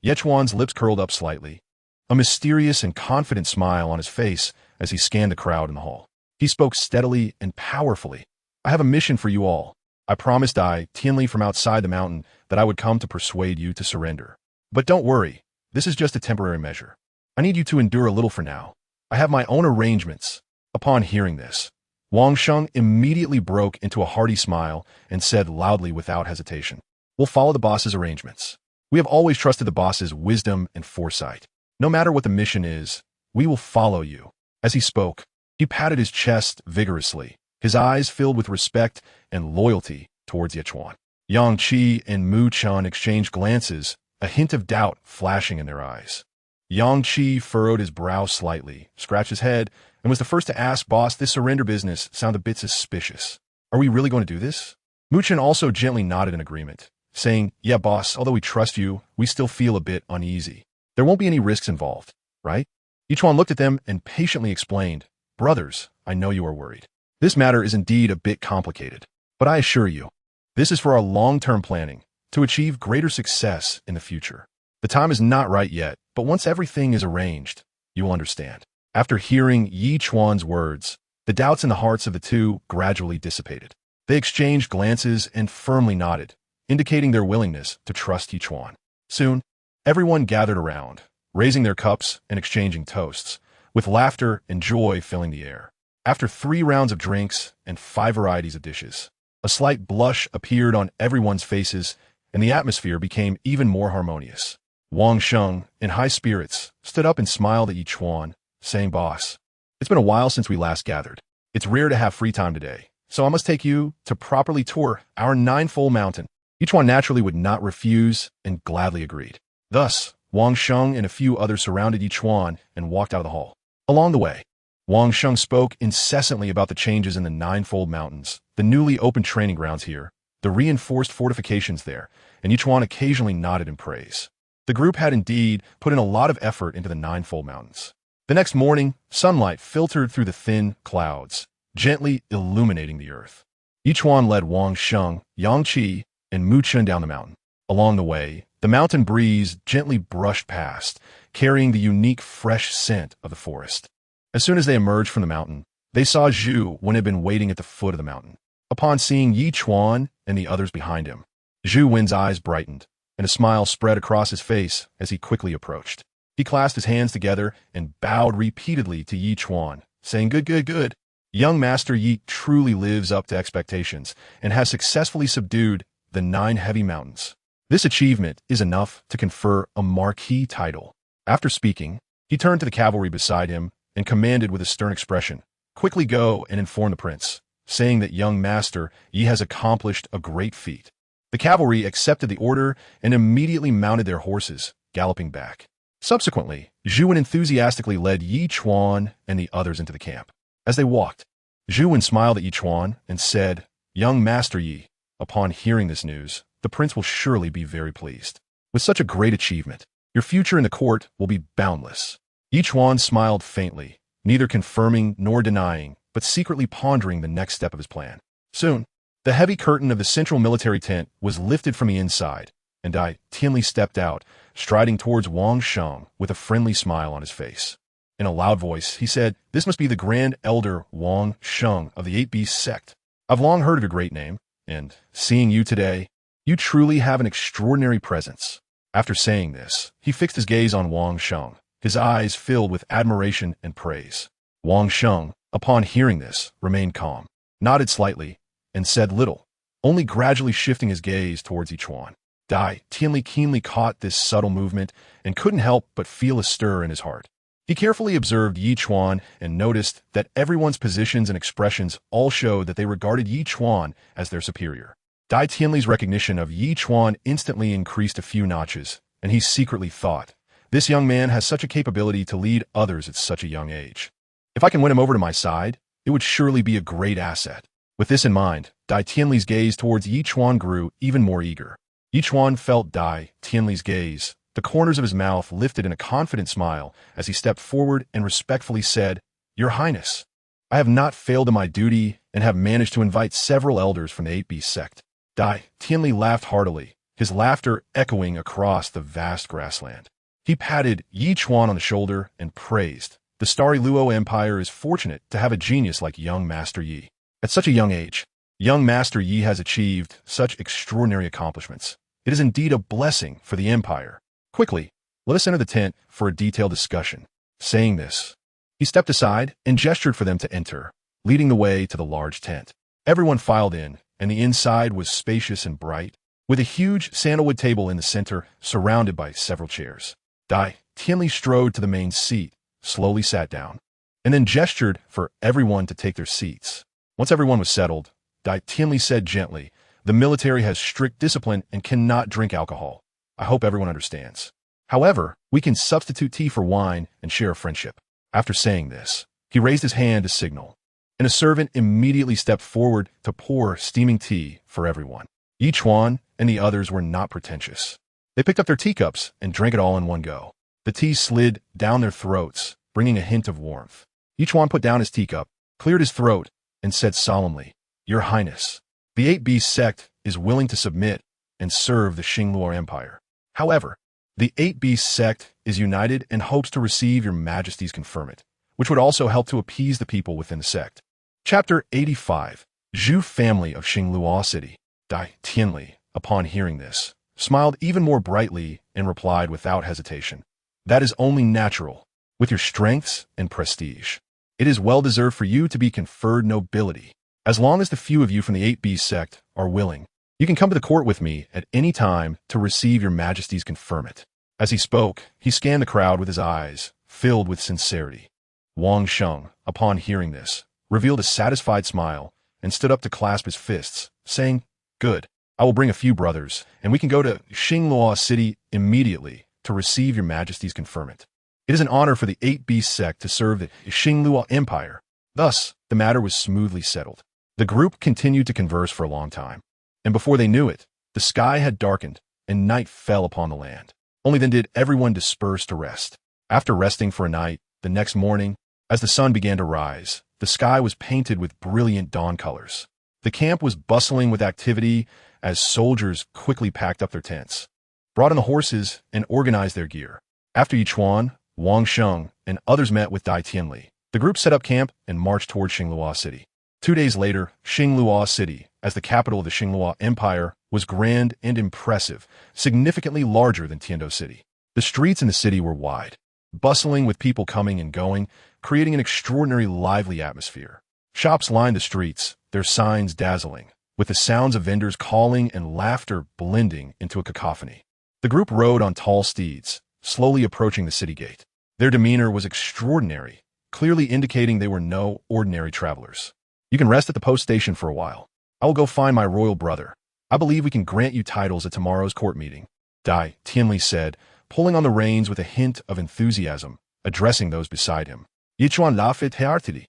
Ichuan's lips curled up slightly, a mysterious and confident smile on his face as he scanned the crowd in the hall. He spoke steadily and powerfully. "I have a mission for you all. I promised Tianli from outside the mountain that I would come to persuade you to surrender. But don't worry, this is just a temporary measure. I need you to endure a little for now. I have my own arrangements." Upon hearing this, Wang Sheng immediately broke into a hearty smile and said loudly without hesitation, "We'll follow the boss's arrangements. We have always trusted the boss's wisdom and foresight. No matter what the mission is, we will follow you." As he spoke, he patted his chest vigorously, his eyes filled with respect and loyalty towards Ichuan. Yang Qi and Mu Chen exchanged glances, a hint of doubt flashing in their eyes. Yang Qi furrowed his brow slightly, scratched his head, and was the first to ask, "Boss, this surrender business sounds a bit suspicious. Are we really going to do this?" Mu Chen also gently nodded in agreement, saying, "Yeah, boss, although we trust you, we still feel a bit uneasy. There won't be any risks involved, right?" Ichuan looked at them and patiently explained, "Brothers, I know you are worried. This matter is indeed a bit complicated, but I assure you, this is for our long-term planning, to achieve greater success in the future. The time is not right yet, but once everything is arranged, you will understand." After hearing Ichuan's words, the doubts in the hearts of the two gradually dissipated. They exchanged glances and firmly nodded, indicating their willingness to trust Ichuan. Soon, everyone gathered around, raising their cups and exchanging toasts, with laughter and joy filling the air. After 3 rounds of drinks and 5 varieties of dishes, a slight blush appeared on everyone's faces, and the atmosphere became even more harmonious. Wang Sheng, in high spirits, stood up and smiled at Ichuan, saying, "Boss, it's been a while since we last gathered. It's rare to have free time today, so I must take you to properly tour our 9-fold mountain." Ichuan naturally would not refuse and gladly agreed. Thus, Wang Sheng and a few others surrounded Ichuan and walked out of the hall. Along the way, Wang Sheng spoke incessantly about the changes in the 9-fold mountains, the newly opened training grounds here, the reinforced fortifications there, and Ichuan occasionally nodded in praise. The group had indeed put in a lot of effort into the 9-fold mountains. The next morning, sunlight filtered through the thin clouds, gently illuminating the earth. Ichuan led Wang Sheng, Yang Qi, and Mu Chen down the mountain. Along the way, the mountain breeze gently brushed past, carrying the unique fresh scent of the forest. As soon as they emerged from the mountain, they saw Zhu Wen had been waiting at the foot of the mountain. Upon seeing Ichuan and the others behind him, Zhu Wen's eyes brightened, and a smile spread across his face as he quickly approached. He clasped his hands together and bowed repeatedly to Ichuan, saying, "Good, good, good. Young Master Yi truly lives up to expectations and has successfully subdued the 9 heavy mountains. This achievement is enough to confer a marquee title." After speaking, he turned to the cavalry beside him and commanded with a stern expression, "Quickly go and inform the prince, saying that young Master Yi has accomplished a great feat." The cavalry accepted the order and immediately mounted their horses, galloping back. Subsequently, Zhu Wen enthusiastically led Ichuan and the others into the camp. As they walked, Zhu Wen smiled at Ichuan and said, "Young Master Yi, upon hearing this news, the prince will surely be very pleased. With such a great achievement, your future in the court will be boundless." Ichuan smiled faintly, neither confirming nor denying, but secretly pondering the next step of his plan. Soon, the heavy curtain of the central military tent was lifted from the inside, and Tianli stepped out, striding towards Wang Sheng with a friendly smile on his face. In a loud voice, he said, "This must be the Grand Elder Wang Sheng of the 8-Beast Sect. I've long heard of your great name, and seeing you today, you truly have an extraordinary presence." After saying this, he fixed his gaze on Wang Sheng, his eyes filled with admiration and praise. Wang Sheng, upon hearing this, remained calm, nodded slightly, and said little, only gradually shifting his gaze towards Ichuan. Dai Tianli keenly caught this subtle movement and couldn't help but feel a stir in his heart. He carefully observed Ichuan and noticed that everyone's positions and expressions all showed that they regarded Ichuan as their superior. Dai Tianli's recognition of Ichuan instantly increased a few notches, and he secretly thought, this young man has such a capability to lead others at such a young age. If I can win him over to my side, it would surely be a great asset. With this in mind, Dai Tianli's gaze towards Ichuan grew even more eager. Ichuan felt Dai Tianli's gaze. The corners of his mouth lifted in a confident smile as he stepped forward and respectfully said, Your Highness, I have not failed in my duty and have managed to invite several elders from the 8 Beast Sect. Dai Tianli laughed heartily, his laughter echoing across the vast grassland. He patted Ichuan on the shoulder and praised, The starry Luo Empire is fortunate to have a genius like young Master Yi. At such a young age, young Master Yi has achieved such extraordinary accomplishments. It is indeed a blessing for the Empire. Quickly, let us enter the tent for a detailed discussion. Saying this, he stepped aside and gestured for them to enter, leading the way to the large tent. Everyone filed in, and the inside was spacious and bright, with a huge sandalwood table in the center surrounded by several chairs. Dai Tianli strode to the main seat, slowly sat down, and then gestured for everyone to take their seats. Once everyone was settled, Dai Tianli said gently, The military has strict discipline and cannot drink alcohol. I hope everyone understands. However, we can substitute tea for wine and share a friendship. After saying this, he raised his hand to signal, and a servant immediately stepped forward to pour steaming tea for everyone. Ichuan and the others were not pretentious. They picked up their teacups and drank it all in one go. The tea slid down their throats, bringing a hint of warmth. Ichuan put down his teacup, cleared his throat, and said solemnly, Your Highness, the 8 Beast Sect is willing to submit and serve the Xingluo Empire. However, the 8 Beast Sect is united and hopes to receive your Majesty's conferment, which would also help to appease the people within the sect. Chapter 85. Zhu Family of Xingluo City. Dai Tianli, upon hearing this, smiled even more brightly and replied without hesitation, That is only natural. With your strengths and prestige, it is well-deserved for you to be conferred nobility. As long as the few of you from the 8 Beast Sect are willing, you can come to the court with me at any time to receive your Majesty's conferment. As he spoke, he scanned the crowd with his eyes, filled with sincerity. Wang Sheng, upon hearing this, revealed a satisfied smile and stood up to clasp his fists, saying, Good, I will bring a few brothers, and we can go to Xingluo City immediately to receive your Majesty's conferment. It is an honor for the 8 Beast Sect to serve the Xingluo Empire. Thus, the matter was smoothly settled. The group continued to converse for a long time, and before they knew it, the sky had darkened and night fell upon the land. Only then did everyone disperse to rest. After resting for a night, the next morning, as the sun began to rise, the sky was painted with brilliant dawn colors. The camp was bustling with activity as soldiers quickly packed up their tents, brought in the horses, and organized their gear. After Ichuan, Wang Sheng, and others met with Dai Tianli, the group set up camp and marched toward Xingluo City. 2 days later, Xingluo City, as the capital of the Xingluo Empire, was grand and impressive, significantly larger than Tiando City. The streets in the city were wide, bustling with people coming and going, creating an extraordinary lively atmosphere. Shops lined the streets, their signs dazzling, with the sounds of vendors calling and laughter blending into a cacophony. The group rode on tall steeds, slowly approaching the city gate. Their demeanor was extraordinary, clearly indicating they were no ordinary travelers. You can rest at the post station for a while. I will go find my royal brother. I believe we can grant you titles at tomorrow's court meeting, Dai Tianli said, pulling on the reins with a hint of enthusiasm, addressing those beside him. Ichuan laughed heartily.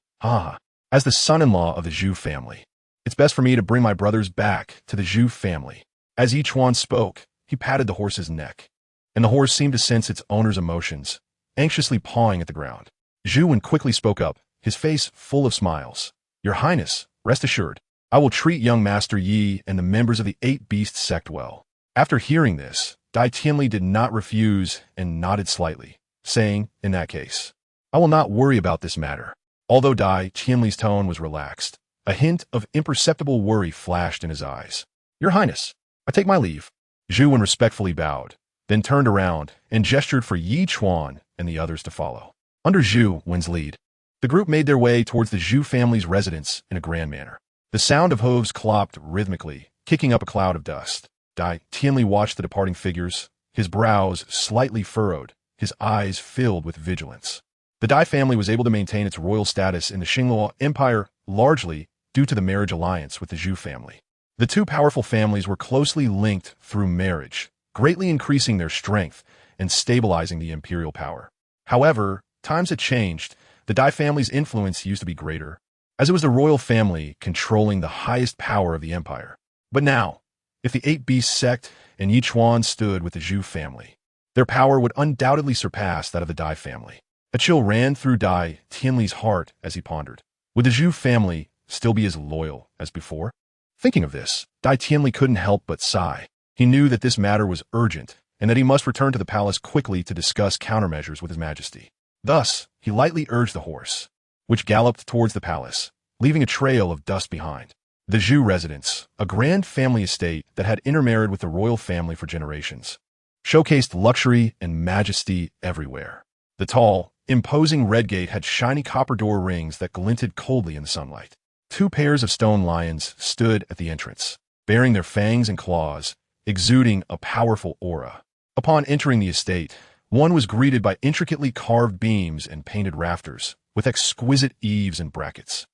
As the son-in-law of the Zhu family, it's best for me to bring my brothers back to the Zhu family. As Ichuan spoke, he patted the horse's neck, and the horse seemed to sense its owner's emotions, anxiously pawing at the ground. Zhu quickly spoke up, his face full of smiles. Your Highness, rest assured, I will treat young Master Yi and the members of the 8 Beast Sect well. After hearing this, Dai Tianli did not refuse and nodded slightly, saying, In that case, I will not worry about this matter. Although Dai Tianli's tone was relaxed, a hint of imperceptible worry flashed in his eyes. Your Highness, I take my leave. Zhu respectfully bowed, then turned around and gestured for Ichuan and the others to follow. Under Zhu Wen's lead, The group made their way towards the Zhu family's residence in a grand manner. The sound of hooves clopped rhythmically, kicking up a cloud of dust. Dai Tianli watched the departing figures, his brows slightly furrowed, his eyes filled with vigilance. The Dai family was able to maintain its royal status in the Xingluo Empire largely due to the marriage alliance with the Zhu family. The two powerful families were closely linked through marriage, greatly increasing their strength and stabilizing the imperial power. However, times had changed. The Dai family's influence used to be greater, as it was the royal family controlling the highest power of the empire. But now, if the Eight Beasts Sect and Ichuan stood with the Zhu family, their power would undoubtedly surpass that of the Dai family. A chill ran through Dai Tianli's heart as he pondered. Would the Zhu family still be as loyal as before? Thinking of this, Dai Tianli couldn't help but sigh. He knew that this matter was urgent and that he must return to the palace quickly to discuss countermeasures with his majesty. Thus, he lightly urged the horse, which galloped towards the palace, leaving a trail of dust behind. The Zhu residence, a grand family estate that had intermarried with the royal family for generations, showcased luxury and majesty everywhere. The tall, imposing red gate had shiny copper door rings that glinted coldly in the sunlight. Two pairs of stone lions stood at the entrance, bearing their fangs and claws, exuding a powerful aura. Upon entering the estate, one was greeted by intricately carved beams and painted rafters, with exquisite eaves and brackets.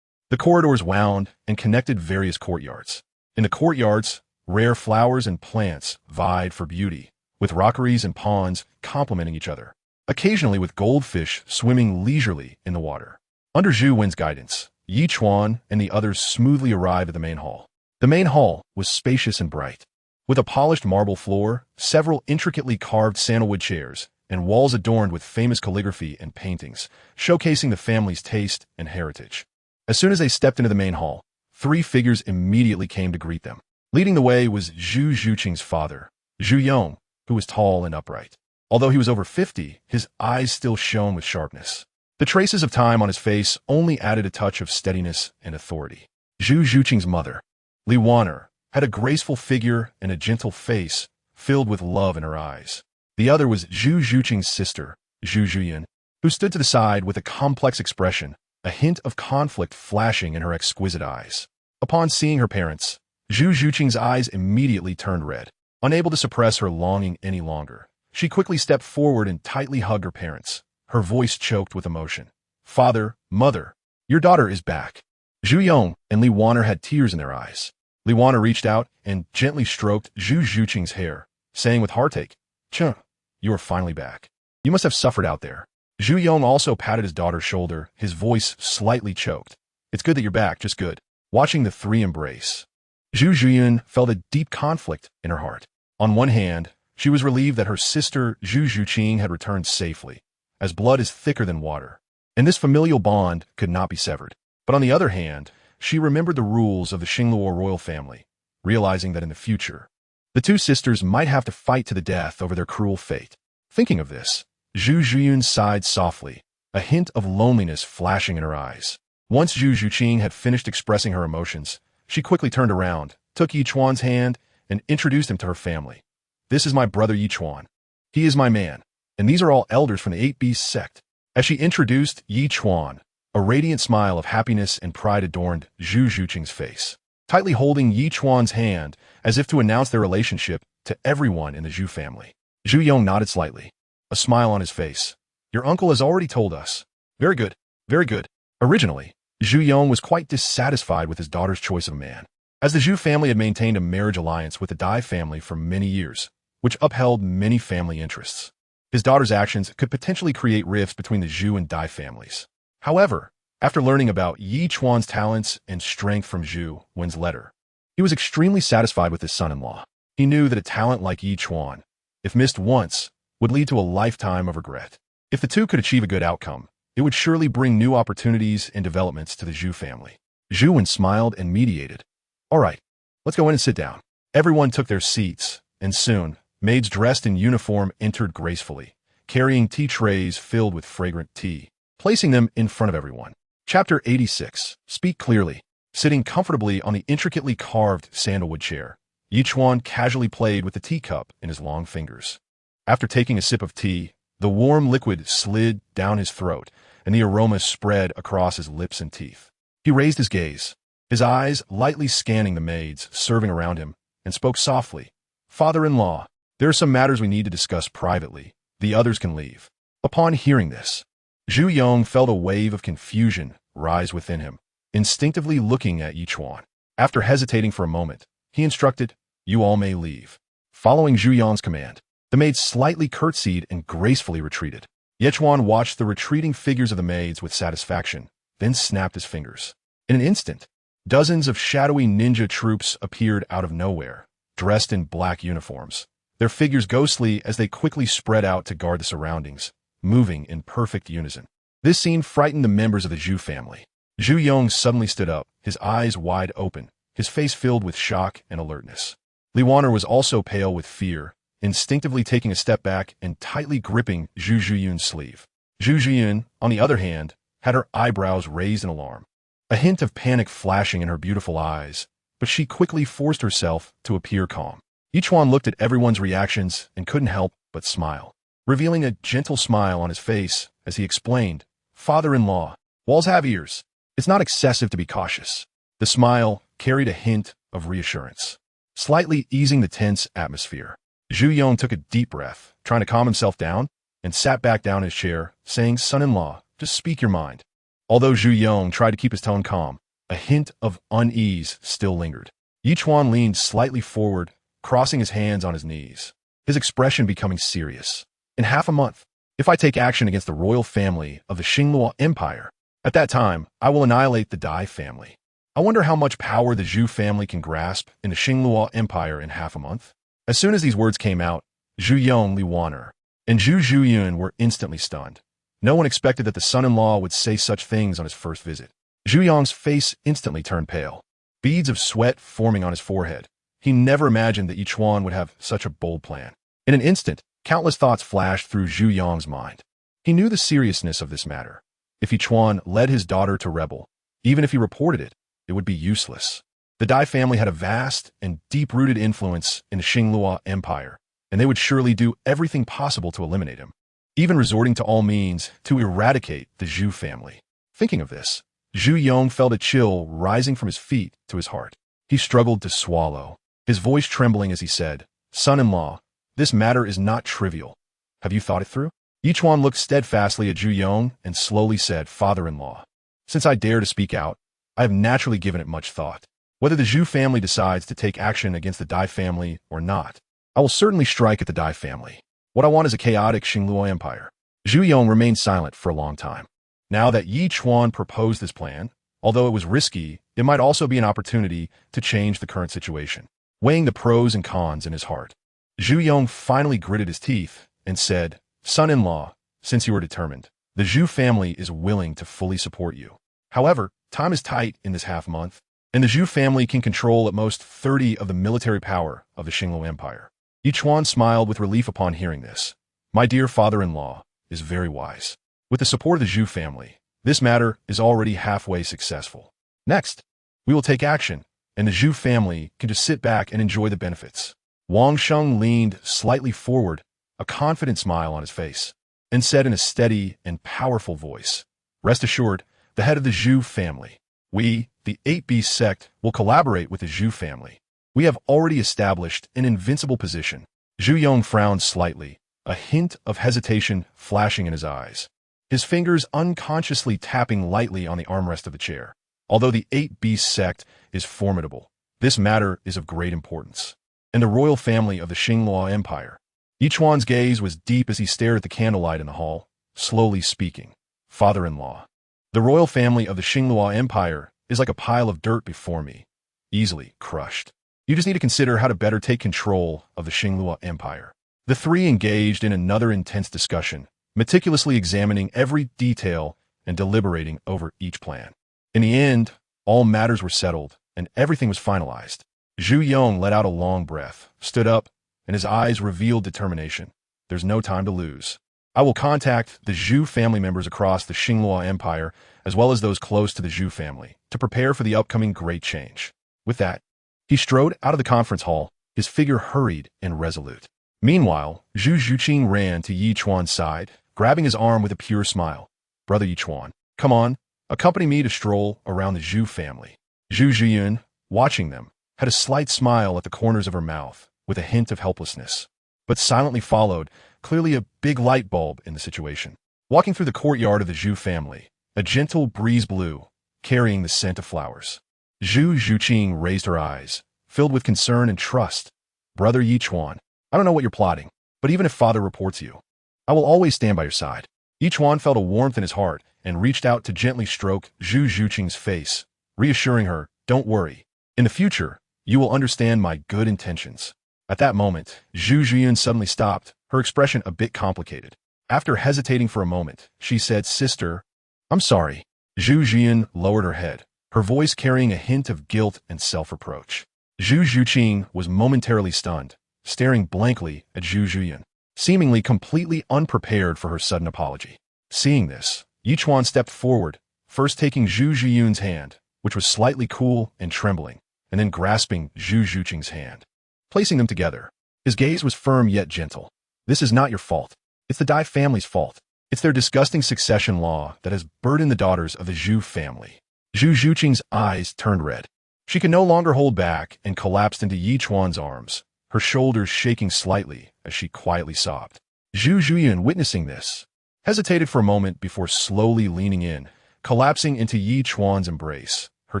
The corridors wound and connected various courtyards. In the courtyards, rare flowers and plants vied for beauty, with rockeries and ponds complementing each other, occasionally with goldfish swimming leisurely in the water. Under Zhu Wen's guidance, Ichuan and the others smoothly arrived at the main hall. The main hall was spacious and bright, with a polished marble floor, several intricately carved sandalwood chairs, and walls adorned with famous calligraphy and paintings, showcasing the family's taste and heritage. As soon as they stepped into the main hall, three figures immediately came to greet them. Leading the way was Zhu Xuching's father, Zhu Yong, who was tall and upright. Although he was over 50, his eyes still shone with sharpness. The traces of time on his face only added a touch of steadiness and authority. Zhu Xuching's mother, Li Waner, had a graceful figure and a gentle face filled with love in her eyes. The other was Zhu Xuching's sister, Zhu Xuyan, who stood to the side with a complex expression, a hint of conflict flashing in her exquisite eyes. Upon seeing her parents, Zhu Xuching's eyes immediately turned red. Unable to suppress her longing any longer, she quickly stepped forward and tightly hugged her parents, her voice choked with emotion. "Father, mother, your daughter is back." Zhu Yong and Li Waner had tears in their eyes. Li Waner reached out and gently stroked Zhu Xuching's hair, saying with heartache, "Chuan, you are finally back. You must have suffered out there." Zhu Yong also patted his daughter's shoulder, his voice slightly choked. "It's good that you're back, just good." Watching the three embrace, Zhu Xuyan felt a deep conflict in her heart. On one hand, she was relieved that her sister Zhu Xuching had returned safely, as blood is thicker than water, and this familial bond could not be severed. But on the other hand, she remembered the rules of the Xingluo royal family, realizing that in the future, the two sisters might have to fight to the death over their cruel fate. Thinking of this, Zhu Xuyan sighed softly, a hint of loneliness flashing in her eyes. Once Zhu Xuching had finished expressing her emotions, she quickly turned around, took Ichuan's hand, and introduced him to her family. "This is my brother Ichuan. He is my man, and these are all elders from the Eight Beasts Sect." As she introduced Ichuan, a radiant smile of happiness and pride adorned Zhu Xuching's face. Tightly holding Ichuan's hand as if to announce their relationship to everyone in the Zhu family, Zhu Yong nodded slightly, a smile on his face. "Your uncle has already told us." "Very good, very good." Originally, Zhu Yong was quite dissatisfied with his daughter's choice of a man, as the Zhu family had maintained a marriage alliance with the Dai family for many years, which upheld many family interests. His daughter's actions could potentially create rifts between the Zhu and Dai families. However, after learning about Yichuan's talents and strength from Zhu Wen's letter, he was extremely satisfied with his son-in-law. He knew that a talent like Ichuan, if missed once, would lead to a lifetime of regret. If the two could achieve a good outcome, it would surely bring new opportunities and developments to the Zhu family. Zhu Wen smiled and mediated. "All right, let's go in and sit down." Everyone took their seats, and soon, maids dressed in uniform entered gracefully, carrying tea trays filled with fragrant tea, placing them in front of everyone. Chapter 86. Speak Clearly. Sitting comfortably on the intricately carved sandalwood chair, Ichuan casually played with the teacup in his long fingers. After taking a sip of tea, The warm liquid slid down his throat, and the aroma spread across his lips and teeth. He raised his gaze, his eyes lightly scanning the maids serving around him, and spoke softly. "Father-in-law, there are some matters we need to discuss privately. The others can leave." Upon hearing this, Zhu Yong felt a wave of confusion rise within him, instinctively looking at Ichuan. After hesitating for a moment, he instructed, "You all may leave." Following Zhu Yong's command, the maids slightly curtsied and gracefully retreated. Ichuan watched the retreating figures of the maids with satisfaction, then snapped his fingers. In an instant, dozens of shadowy ninja troops appeared out of nowhere, dressed in black uniforms, their figures ghostly as they quickly spread out to guard the surroundings, moving in perfect unison. This scene frightened the members of the Zhu family. Zhu Yong suddenly stood up, his eyes wide open, his face filled with shock and alertness. Li Wanner was also pale with fear, instinctively taking a step back and tightly gripping Zhu Zhuyun's sleeve. Zhu Zhuyun, on the other hand, had her eyebrows raised in alarm, a hint of panic flashing in her beautiful eyes, but she quickly forced herself to appear calm. Ichuan looked at everyone's reactions and couldn't help but smile, revealing a gentle smile on his face as he explained, "Father-in-law, walls have ears. It's not excessive to be cautious." The smile carried a hint of reassurance, slightly easing the tense atmosphere. Zhu Yong took a deep breath, trying to calm himself down, and sat back down in his chair, saying, "Son-in-law, just speak your mind." Although Zhu Yong tried to keep his tone calm, a hint of unease still lingered. Ichuan leaned slightly forward, crossing his hands on his knees, his expression becoming serious. "In half a month, if I take action against the royal family of the Xinglua Empire, at that time, I will annihilate the Dai family. I wonder how much power the Zhu family can grasp in the Xinglua Empire in half a month." As soon as these words came out, Zhu Yong, Li Wanner, and Zhu Zhuyun were instantly stunned. No one expected that the son-in-law would say such things on his first visit. Zhu Yong's face instantly turned pale, beads of sweat forming on his forehead. He never imagined that Ichuan would have such a bold plan. In an instant, countless thoughts flashed through Zhu Yong's mind. He knew the seriousness of this matter. If Ichuan led his daughter to rebel, even if he reported it, it would be useless. The Dai family had a vast and deep-rooted influence in the Xinglua Empire, and they would surely do everything possible to eliminate him, even resorting to all means to eradicate the Zhu family. Thinking of this, Zhu Yong felt a chill rising from his feet to his heart. He struggled to swallow, his voice trembling as he said, "Son-in-law, this matter is not trivial. Have you thought it through?" Ichuan looked steadfastly at Zhu Yong and slowly said, "Father-in-law, since I dare to speak out, I have naturally given it much thought. Whether the Zhu family decides to take action against the Dai family or not, I will certainly strike at the Dai family. What I want is a chaotic Xinglua Empire." Zhu Yong remained silent for a long time. Now that Ichuan proposed this plan, although it was risky, it might also be an opportunity to change the current situation. Weighing the pros and cons in his heart, Zhu Yong finally gritted his teeth and said, "Son-in-law, since you are determined, the Zhu family is willing to fully support you. However, time is tight in this half-month, and the Zhu family can control at most 30 of the military power of the Xinglua Empire." Ichuan smiled with relief upon hearing this. "My dear father-in-law is very wise. With the support of the Zhu family, this matter is already halfway successful. Next, we will take action, and the Zhu family can just sit back and enjoy the benefits." Wang Sheng leaned slightly forward, a confident smile on his face, and said in a steady and powerful voice, "Rest assured, the head of the Zhu family, we, the 8-Beast Sect, will collaborate with the Zhu family. We have already established an invincible position." Zhu Yong frowned slightly, a hint of hesitation flashing in his eyes, his fingers unconsciously tapping lightly on the armrest of the chair. Although the 8-Beast Sect is formidable, this matter is of great importance. And the royal family of the Xinglua Empire. Ichuan's gaze was deep as he stared at the candlelight in the hall, slowly speaking, "Father-in-law, the royal family of the Xinglua Empire is like a pile of dirt before me, easily crushed. You just need to consider how to better take control of the Xinglua Empire." The three engaged in another intense discussion, meticulously examining every detail and deliberating over each plan. In the end, all matters were settled, and everything was finalized. Zhu Yong let out a long breath, stood up, and his eyes revealed determination. "There's no time to lose. I will contact the Zhu family members across the Xinglua Empire, as well as those close to the Zhu family, to prepare for the upcoming great change." With that, he strode out of the conference hall, his figure hurried and resolute. Meanwhile, Zhu Xuching ran to Ichuan's side, grabbing his arm with a pure smile. "Brother Ichuan, come on, accompany me to stroll around the Zhu family." Zhu Xuching, watching them, had a slight smile at the corners of her mouth, with a hint of helplessness, but silently followed, clearly a big light bulb in the situation. Walking through the courtyard of the Zhu family, a gentle breeze blew, carrying the scent of flowers. Zhu Xuching raised her eyes, filled with concern and trust. "Brother Ichuan, I don't know what you're plotting, but even if father reports you, I will always stand by your side." Ichuan felt a warmth in his heart and reached out to gently stroke Zhu Xuching's face, reassuring her, "Don't worry. In the future, you will understand my good intentions." At that moment, Zhu Xuching suddenly stopped, her expression a bit complicated. After hesitating for a moment, she said, "Sister, I'm sorry." Zhu Xuching lowered her head, her voice carrying a hint of guilt and self-reproach. Zhu Xuching was momentarily stunned, staring blankly at Zhu Xuching, seemingly completely unprepared for her sudden apology. Seeing this, Ichuan stepped forward, first taking Zhu Xuching's hand, which was slightly cool and trembling, and then grasping Zhu Xuching's hand. Placing them together, his gaze was firm yet gentle. "This is not your fault. It's the Dai family's fault. It's their disgusting succession law that has burdened the daughters of the Zhu family." Zhu Xuching's eyes turned red. She could no longer hold back and collapsed into Ichuan's arms, her shoulders shaking slightly as she quietly sobbed. Zhu Xuching, witnessing this, hesitated for a moment before slowly leaning in, collapsing into Ichuan's embrace, her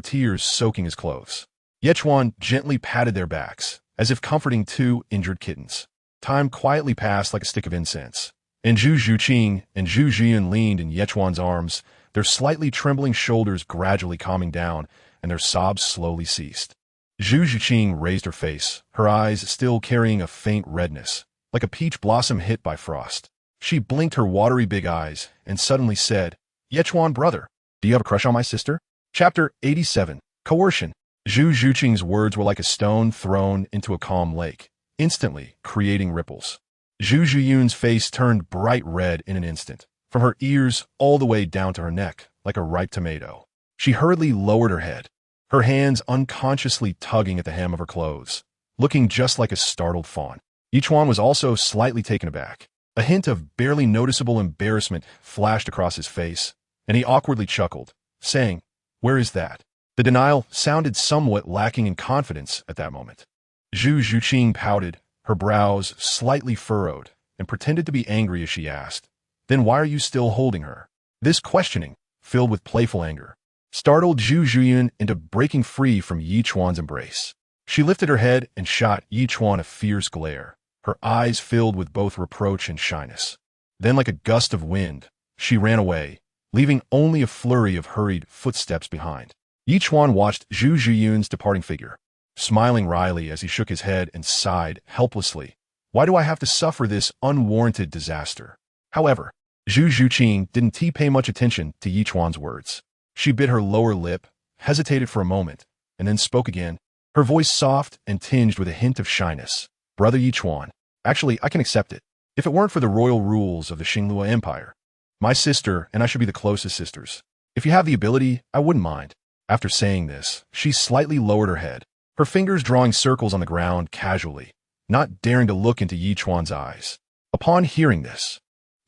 tears soaking his clothes. Ichuan gently patted their backs, as if comforting two injured kittens. Time quietly passed like a stick of incense, and Zhu Xuching and Zhu Xuching leaned in Ichuan's arms, their slightly trembling shoulders gradually calming down, and their sobs slowly ceased. Zhu Xuching raised her face, her eyes still carrying a faint redness, like a peach blossom hit by frost. She blinked her watery big eyes and suddenly said, "Ichuan, brother, do you have a crush on my sister?" Chapter 87. Coercion. Zhu Xuching's words were like a stone thrown into a calm lake, instantly creating ripples. Zhu Xuching's face turned bright red in an instant, from her ears all the way down to her neck, like a ripe tomato. She hurriedly lowered her head, her hands unconsciously tugging at the hem of her clothes, looking just like a startled fawn. Ichuan was also slightly taken aback. A hint of barely noticeable embarrassment flashed across his face, and he awkwardly chuckled, saying, "Where is that?" The denial sounded somewhat lacking in confidence at that moment. Zhu Xuching pouted, her brows slightly furrowed, and pretended to be angry as she asked, "Then why are you still holding her?" This questioning, filled with playful anger, startled Zhu Xuching into breaking free from Ichuan's embrace. She lifted her head and shot Ichuan a fierce glare, her eyes filled with both reproach and shyness. Then, like a gust of wind, she ran away, leaving only a flurry of hurried footsteps behind. Ichuan watched Zhu Xuching's departing figure, smiling wryly as he shook his head and sighed helplessly. "Why do I have to suffer this unwarranted disaster?" However, Zhu Xuching didn't pay much attention to Ichuan's words. She bit her lower lip, hesitated for a moment, and then spoke again, her voice soft and tinged with a hint of shyness. "Brother Ichuan, actually, I can accept it. If it weren't for the royal rules of the Xinglua Empire, my sister and I should be the closest sisters. If you have the ability, I wouldn't mind." After saying this, she slightly lowered her head, her fingers drawing circles on the ground casually, not daring to look into Ichuan's eyes. Upon hearing this,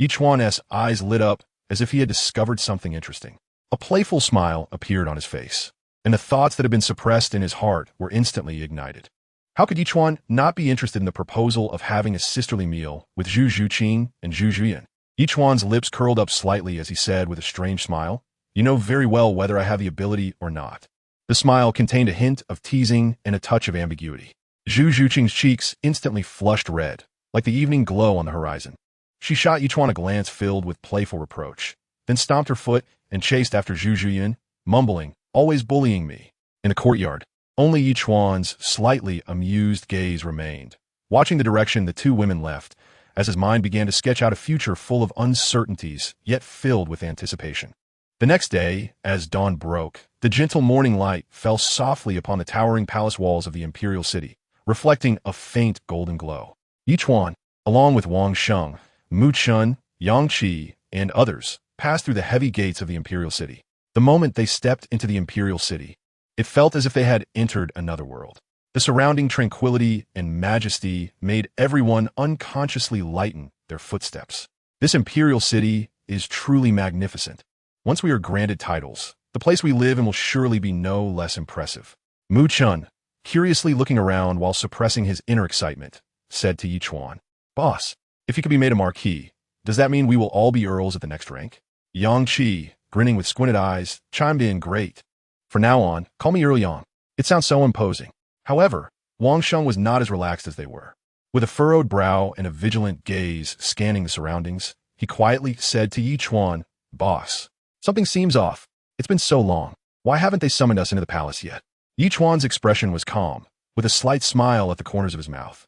Ichuan's eyes lit up as if he had discovered something interesting. A playful smile appeared on his face, and the thoughts that had been suppressed in his heart were instantly ignited. How could Ichuan not be interested in the proposal of having a sisterly meal with Zhu Xuching and Zhu Xuching? Ichuan's lips curled up slightly as he said with a strange smile, "You know very well whether I have the ability or not." The smile contained a hint of teasing and a touch of ambiguity. Zhu Xuching's cheeks instantly flushed red, like the evening glow on the horizon. She shot Ichuan a glance filled with playful reproach, then stomped her foot and chased after Zhu Xuching, mumbling, "Always bullying me." In the courtyard, only Ichuan's slightly amused gaze remained, watching the direction the two women left, as his mind began to sketch out a future full of uncertainties, yet filled with anticipation. The next day, as dawn broke, the gentle morning light fell softly upon the towering palace walls of the imperial city, reflecting a faint golden glow. Ichuan, along with Wang Sheng, Mu Chun, Yang Qi, and others, passed through the heavy gates of the imperial city. The moment they stepped into the imperial city, it felt as if they had entered another world. The surrounding tranquility and majesty made everyone unconsciously lighten their footsteps. This imperial city is truly magnificent. Once we are granted titles, the place we live in will surely be no less impressive. Mu Chun, curiously looking around while suppressing his inner excitement, said to Ichuan, "Boss, if you could be made a marquis, does that mean we will all be earls at the next rank?" Yang Qi, grinning with squinted eyes, chimed in, "Great. From now on, call me Earl Yang. It sounds so imposing." However, Wang Sheng was not as relaxed as they were. With a furrowed brow and a vigilant gaze scanning the surroundings, he quietly said to Ichuan, "Boss, something seems off. It's been so long. Why haven't they summoned us into the palace yet?" Ichuan's expression was calm, with a slight smile at the corners of his mouth,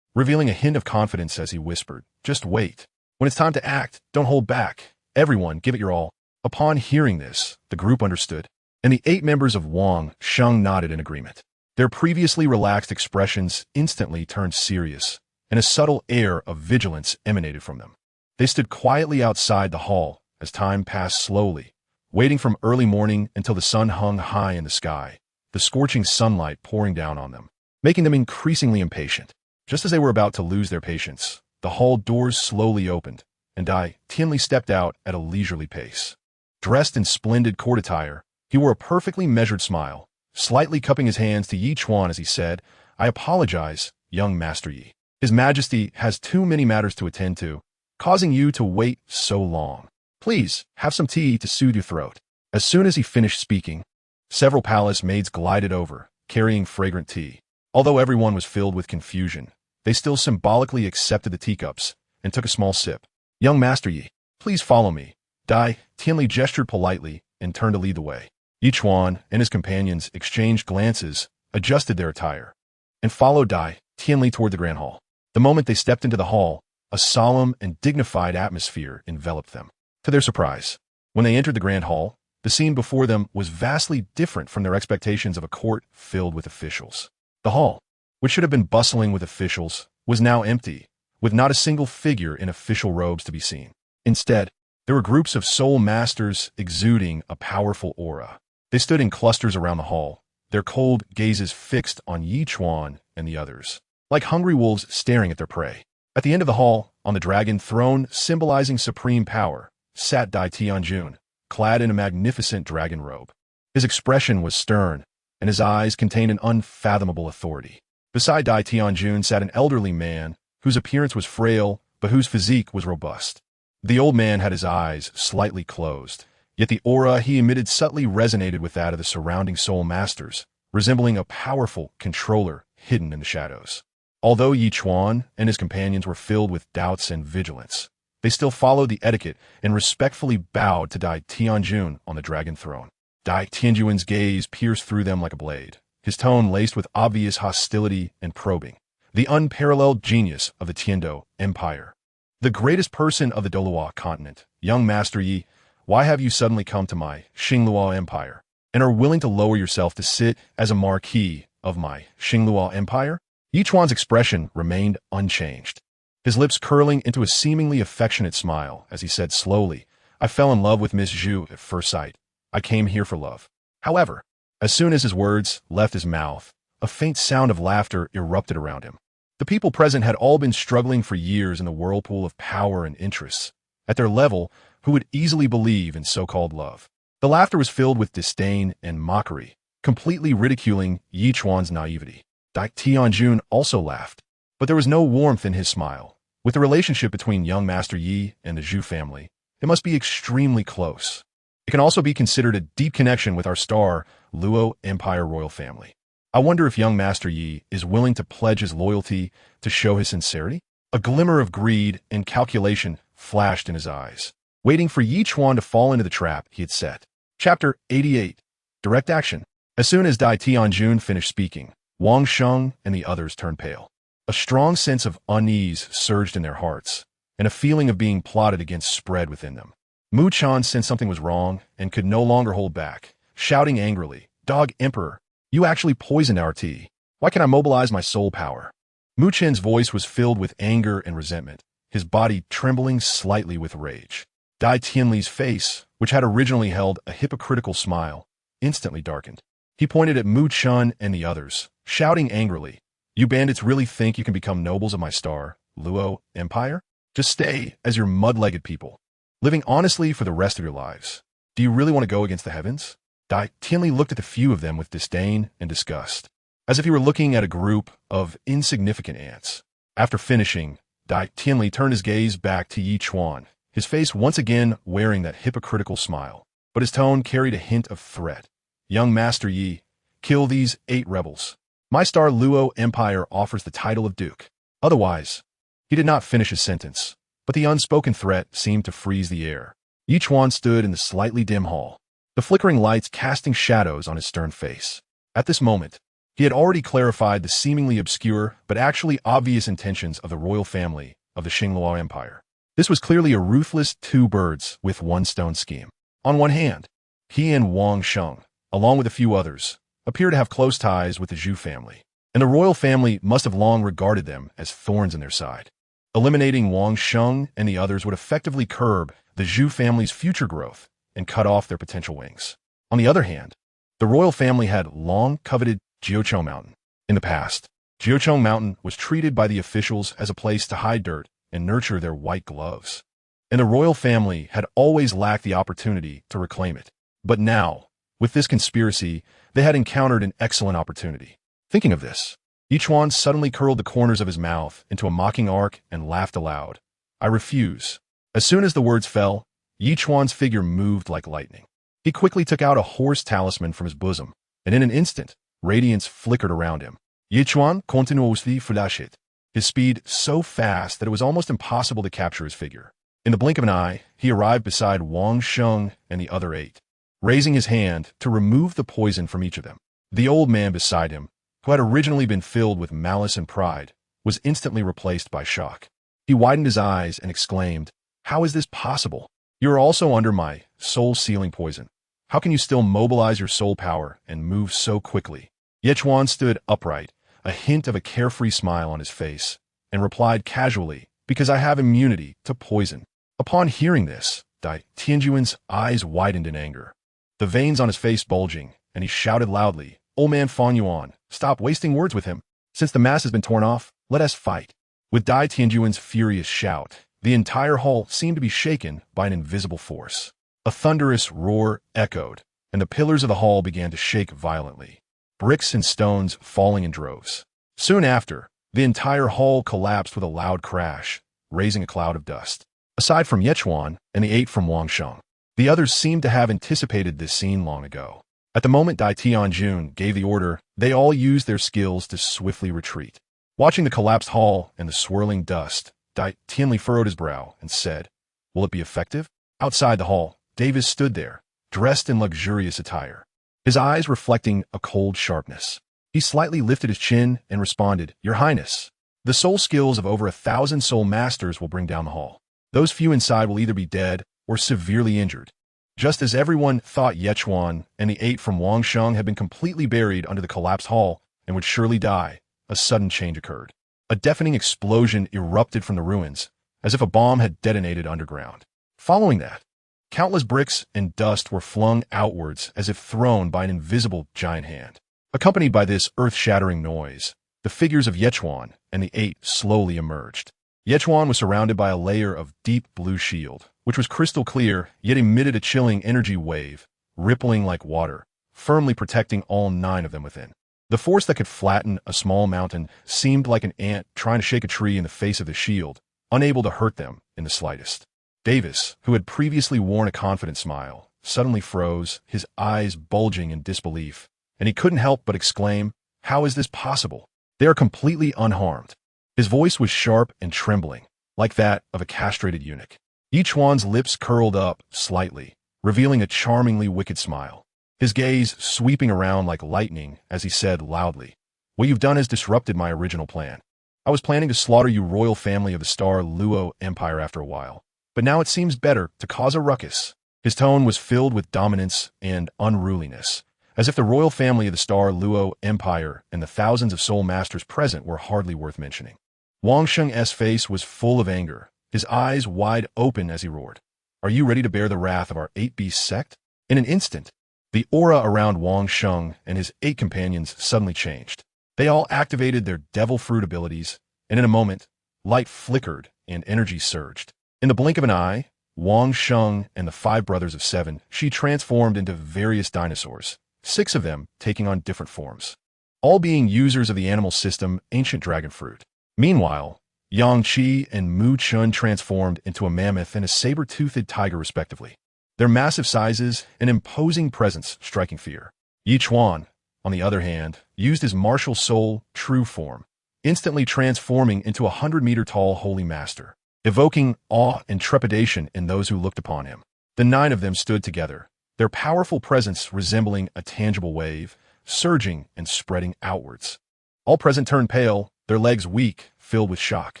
revealing a hint of confidence as he whispered, "Just wait. When it's time to act, don't hold back. Everyone, give it your all." Upon hearing this, the group understood, and the 8 members of Wang Sheng nodded in agreement. Their previously relaxed expressions instantly turned serious, and a subtle air of vigilance emanated from them. They stood quietly outside the hall as time passed slowly, waiting from early morning until the sun hung high in the sky, the scorching sunlight pouring down on them, making them increasingly impatient. Just as they were about to lose their patience, the hall doors slowly opened, and Dai Tianli stepped out at a leisurely pace. Dressed in splendid court attire, he wore a perfectly measured smile, slightly cupping his hands to Yi Chuan as he said, "I apologize, young Master Yi. His Majesty has too many matters to attend to, causing you to wait so long. Please, have some tea to soothe your throat." As soon as he finished speaking, several palace maids glided over, carrying fragrant tea. Although everyone was filled with confusion, they still symbolically accepted the teacups and took a small sip. "Young Master Yi, please follow me." Dai Tianli gestured politely and turned to lead the way. Ichuan and his companions exchanged glances, adjusted their attire, and followed Dai Tianli toward the grand hall. The moment they stepped into the hall, a solemn and dignified atmosphere enveloped them. To their surprise, when they entered the grand hall, the scene before them was vastly different from their expectations of a court filled with officials. The hall, which should have been bustling with officials, was now empty, with not a single figure in official robes to be seen. Instead, there were groups of soul masters exuding a powerful aura. They stood in clusters around the hall, their cold gazes fixed on Ichuan and the others, like hungry wolves staring at their prey. At the end of the hall, on the dragon throne symbolizing supreme power, sat Dai Tianjun, clad in a magnificent dragon robe. His expression was stern, and his eyes contained an unfathomable authority. Beside Dai Tianjun sat an elderly man whose appearance was frail, but whose physique was robust. The old man had his eyes slightly closed, yet the aura he emitted subtly resonated with that of the surrounding soul masters, resembling a powerful controller hidden in the shadows. Although Yi Chuan and his companions were filled with doubts and vigilance, they still followed the etiquette and respectfully bowed to Dai Tianjun on the dragon throne. Dai Tianjun's gaze pierced through them like a blade, his tone laced with obvious hostility and probing. The unparalleled genius of the Tiando Empire. "The greatest person of the Douluo Continent, young Master Yi, why have you suddenly come to my Xingluo Empire, and are willing to lower yourself to sit as a marquis of my Xingluo Empire?" Ichuan's expression remained unchanged, his lips curling into a seemingly affectionate smile as he said slowly, "I fell in love with Miss Zhu at first sight. I came here for love." However, as soon as his words left his mouth, a faint sound of laughter erupted around him. The people present had all been struggling for years in the whirlpool of power and interests. At their level, who would easily believe in so-called love? The laughter was filled with disdain and mockery, completely ridiculing Yi Chuan's naivety. Dai Tianjun also laughed, but there was no warmth in his smile. With the relationship between young Master Yi and the Zhu family, it must be extremely close. It can also be considered a deep connection with our star Luo Empire royal family. I wonder if young Master Yi is willing to pledge his loyalty to show his sincerity? A glimmer of greed and calculation flashed in his eyes, waiting for Yi Chuan to fall into the trap he had set. Chapter 88. Direct Action. As soon as Dai Tianjun finished speaking, Wang Sheng and the others turned pale. A strong sense of unease surged in their hearts, and a feeling of being plotted against spread within them. Mu Chan sensed something was wrong and could no longer hold back, shouting angrily, "Dog Emperor, you actually poisoned our tea. Why can't I mobilize my soul power?" Mu Chen's voice was filled with anger and resentment, his body trembling slightly with rage. Dai Tianli's face, which had originally held a hypocritical smile, instantly darkened. He pointed at Mu Chun and the others, shouting angrily, "You bandits really think you can become nobles of my star, Luo Empire? Just stay as your mud-legged people, living honestly for the rest of your lives. Do you really want to go against the heavens?" Dai Tianli looked at the few of them with disdain and disgust, as if he were looking at a group of insignificant ants. After finishing, Dai Tianli turned his gaze back to Ichuan, his face once again wearing that hypocritical smile, but his tone carried a hint of threat. "Young Master Yi, kill these 8 rebels. My star Luo Empire offers the title of Duke. Otherwise—" He did not finish his sentence, but the unspoken threat seemed to freeze the air. Ichuan stood in the slightly dim hall, the flickering lights casting shadows on his stern face. At this moment, he had already clarified the seemingly obscure but actually obvious intentions of the royal family of the Xingluo Empire. This was clearly a ruthless 2 birds with 1 stone scheme. On one hand, he and Wang Sheng, along with a few others, appear to have close ties with the Zhu family, and the royal family must have long regarded them as thorns in their side. Eliminating Wang Sheng and the others would effectively curb the Zhu family's future growth and cut off their potential wings. On the other hand, the royal family had long coveted Jiucheng Mountain. In the past, Jiucheng Mountain was treated by the officials as a place to hide dirt and nurture their white gloves, and the royal family had always lacked the opportunity to reclaim it. But now, with this conspiracy, they had encountered an excellent opportunity. Thinking of this, Ichuan suddenly curled the corners of his mouth into a mocking arc and laughed aloud. "I refuse." As soon as the words fell, Ichuan's figure moved like lightning. He quickly took out a horse talisman from his bosom, and in an instant, radiance flickered around him. Ichuan continuously flashed, his speed so fast that it was almost impossible to capture his figure. In the blink of an eye, he arrived beside Wang Sheng and the other 8, raising his hand to remove the poison from each of them. The old man beside him, who had originally been filled with malice and pride, was instantly replaced by shock. He widened his eyes and exclaimed, "How is this possible? You are also under my soul-sealing poison. How can you still mobilize your soul power and move so quickly?" Ichuan stood upright, a hint of a carefree smile on his face, and replied casually, "Because I have immunity to poison." Upon hearing this, Dai Tianjuan's eyes widened in anger, the veins on his face bulging, and he shouted loudly, "Old man Fan Yuan, stop wasting words with him. Since the mask has been torn off, let us fight." With Dai Tianjuan's furious shout, the entire hall seemed to be shaken by an invisible force. A thunderous roar echoed, and the pillars of the hall began to shake violently, bricks and stones falling in droves. Soon after, the entire hall collapsed with a loud crash, raising a cloud of dust. Aside from Ichuan and the 8 from Wangsheng, the others seemed to have anticipated this scene long ago. At the moment Dai Tianjun gave the order, they all used their skills to swiftly retreat. Watching the collapsed hall and the swirling dust, Dai Tianli furrowed his brow and said, "Will it be effective?" Outside the hall, Davis stood there, dressed in luxurious attire, his eyes reflecting a cold sharpness. He slightly lifted his chin and responded, "Your Highness, the soul skills of over 1,000 soul masters will bring down the hall. Those few inside will either be dead or severely injured." Just as everyone thought Ichuan and the 8 from Wangsheng had been completely buried under the collapsed hall and would surely die, a sudden change occurred. A deafening explosion erupted from the ruins, as if a bomb had detonated underground. Following that, countless bricks and dust were flung outwards as if thrown by an invisible giant hand. Accompanied by this earth-shattering noise, the figures of Ichuan and the 8 slowly emerged. Ichuan was surrounded by a layer of deep blue shield, which was crystal clear, yet emitted a chilling energy wave, rippling like water, firmly protecting all 9 of them within. The force that could flatten a small mountain seemed like an ant trying to shake a tree in the face of the shield, unable to hurt them in the slightest. Davis, who had previously worn a confident smile, suddenly froze, his eyes bulging in disbelief, and he couldn't help but exclaim, "How is this possible? They are completely unharmed." His voice was sharp and trembling, like that of a castrated eunuch. Ichuan's lips curled up slightly, revealing a charmingly wicked smile, his gaze sweeping around like lightning as he said loudly, "What you've done has disrupted my original plan. I was planning to slaughter you royal family of the star Luo Empire after a while, but now it seems better to cause a ruckus." His tone was filled with dominance and unruliness, as if the royal family of the star Luo Empire and the thousands of soul masters present were hardly worth mentioning. Wangsheng's face was full of anger, his eyes wide open as he roared, "Are you ready to bear the wrath of our 8-beast sect?" In an instant, The aura around Wang Sheng and his 8 companions suddenly changed. They all activated their devil fruit abilities, and in a moment, light flickered and energy surged. In the blink of an eye, Wang Sheng and the 5 brothers of 7, she transformed into various dinosaurs, 6 of them taking on different forms, all being users of the animal system ancient dragon fruit. Meanwhile, Yang Qi and Mu Chun transformed into a mammoth and a saber-toothed tiger respectively, their massive sizes and imposing presence striking fear. Ichuan, on the other hand, used his martial soul true form, instantly transforming into a 100-meter-tall holy master, evoking awe and trepidation in those who looked upon him. The 9 of them stood together, their powerful presence resembling a tangible wave, surging and spreading outwards. All present turned pale, their legs weak, filled with shock.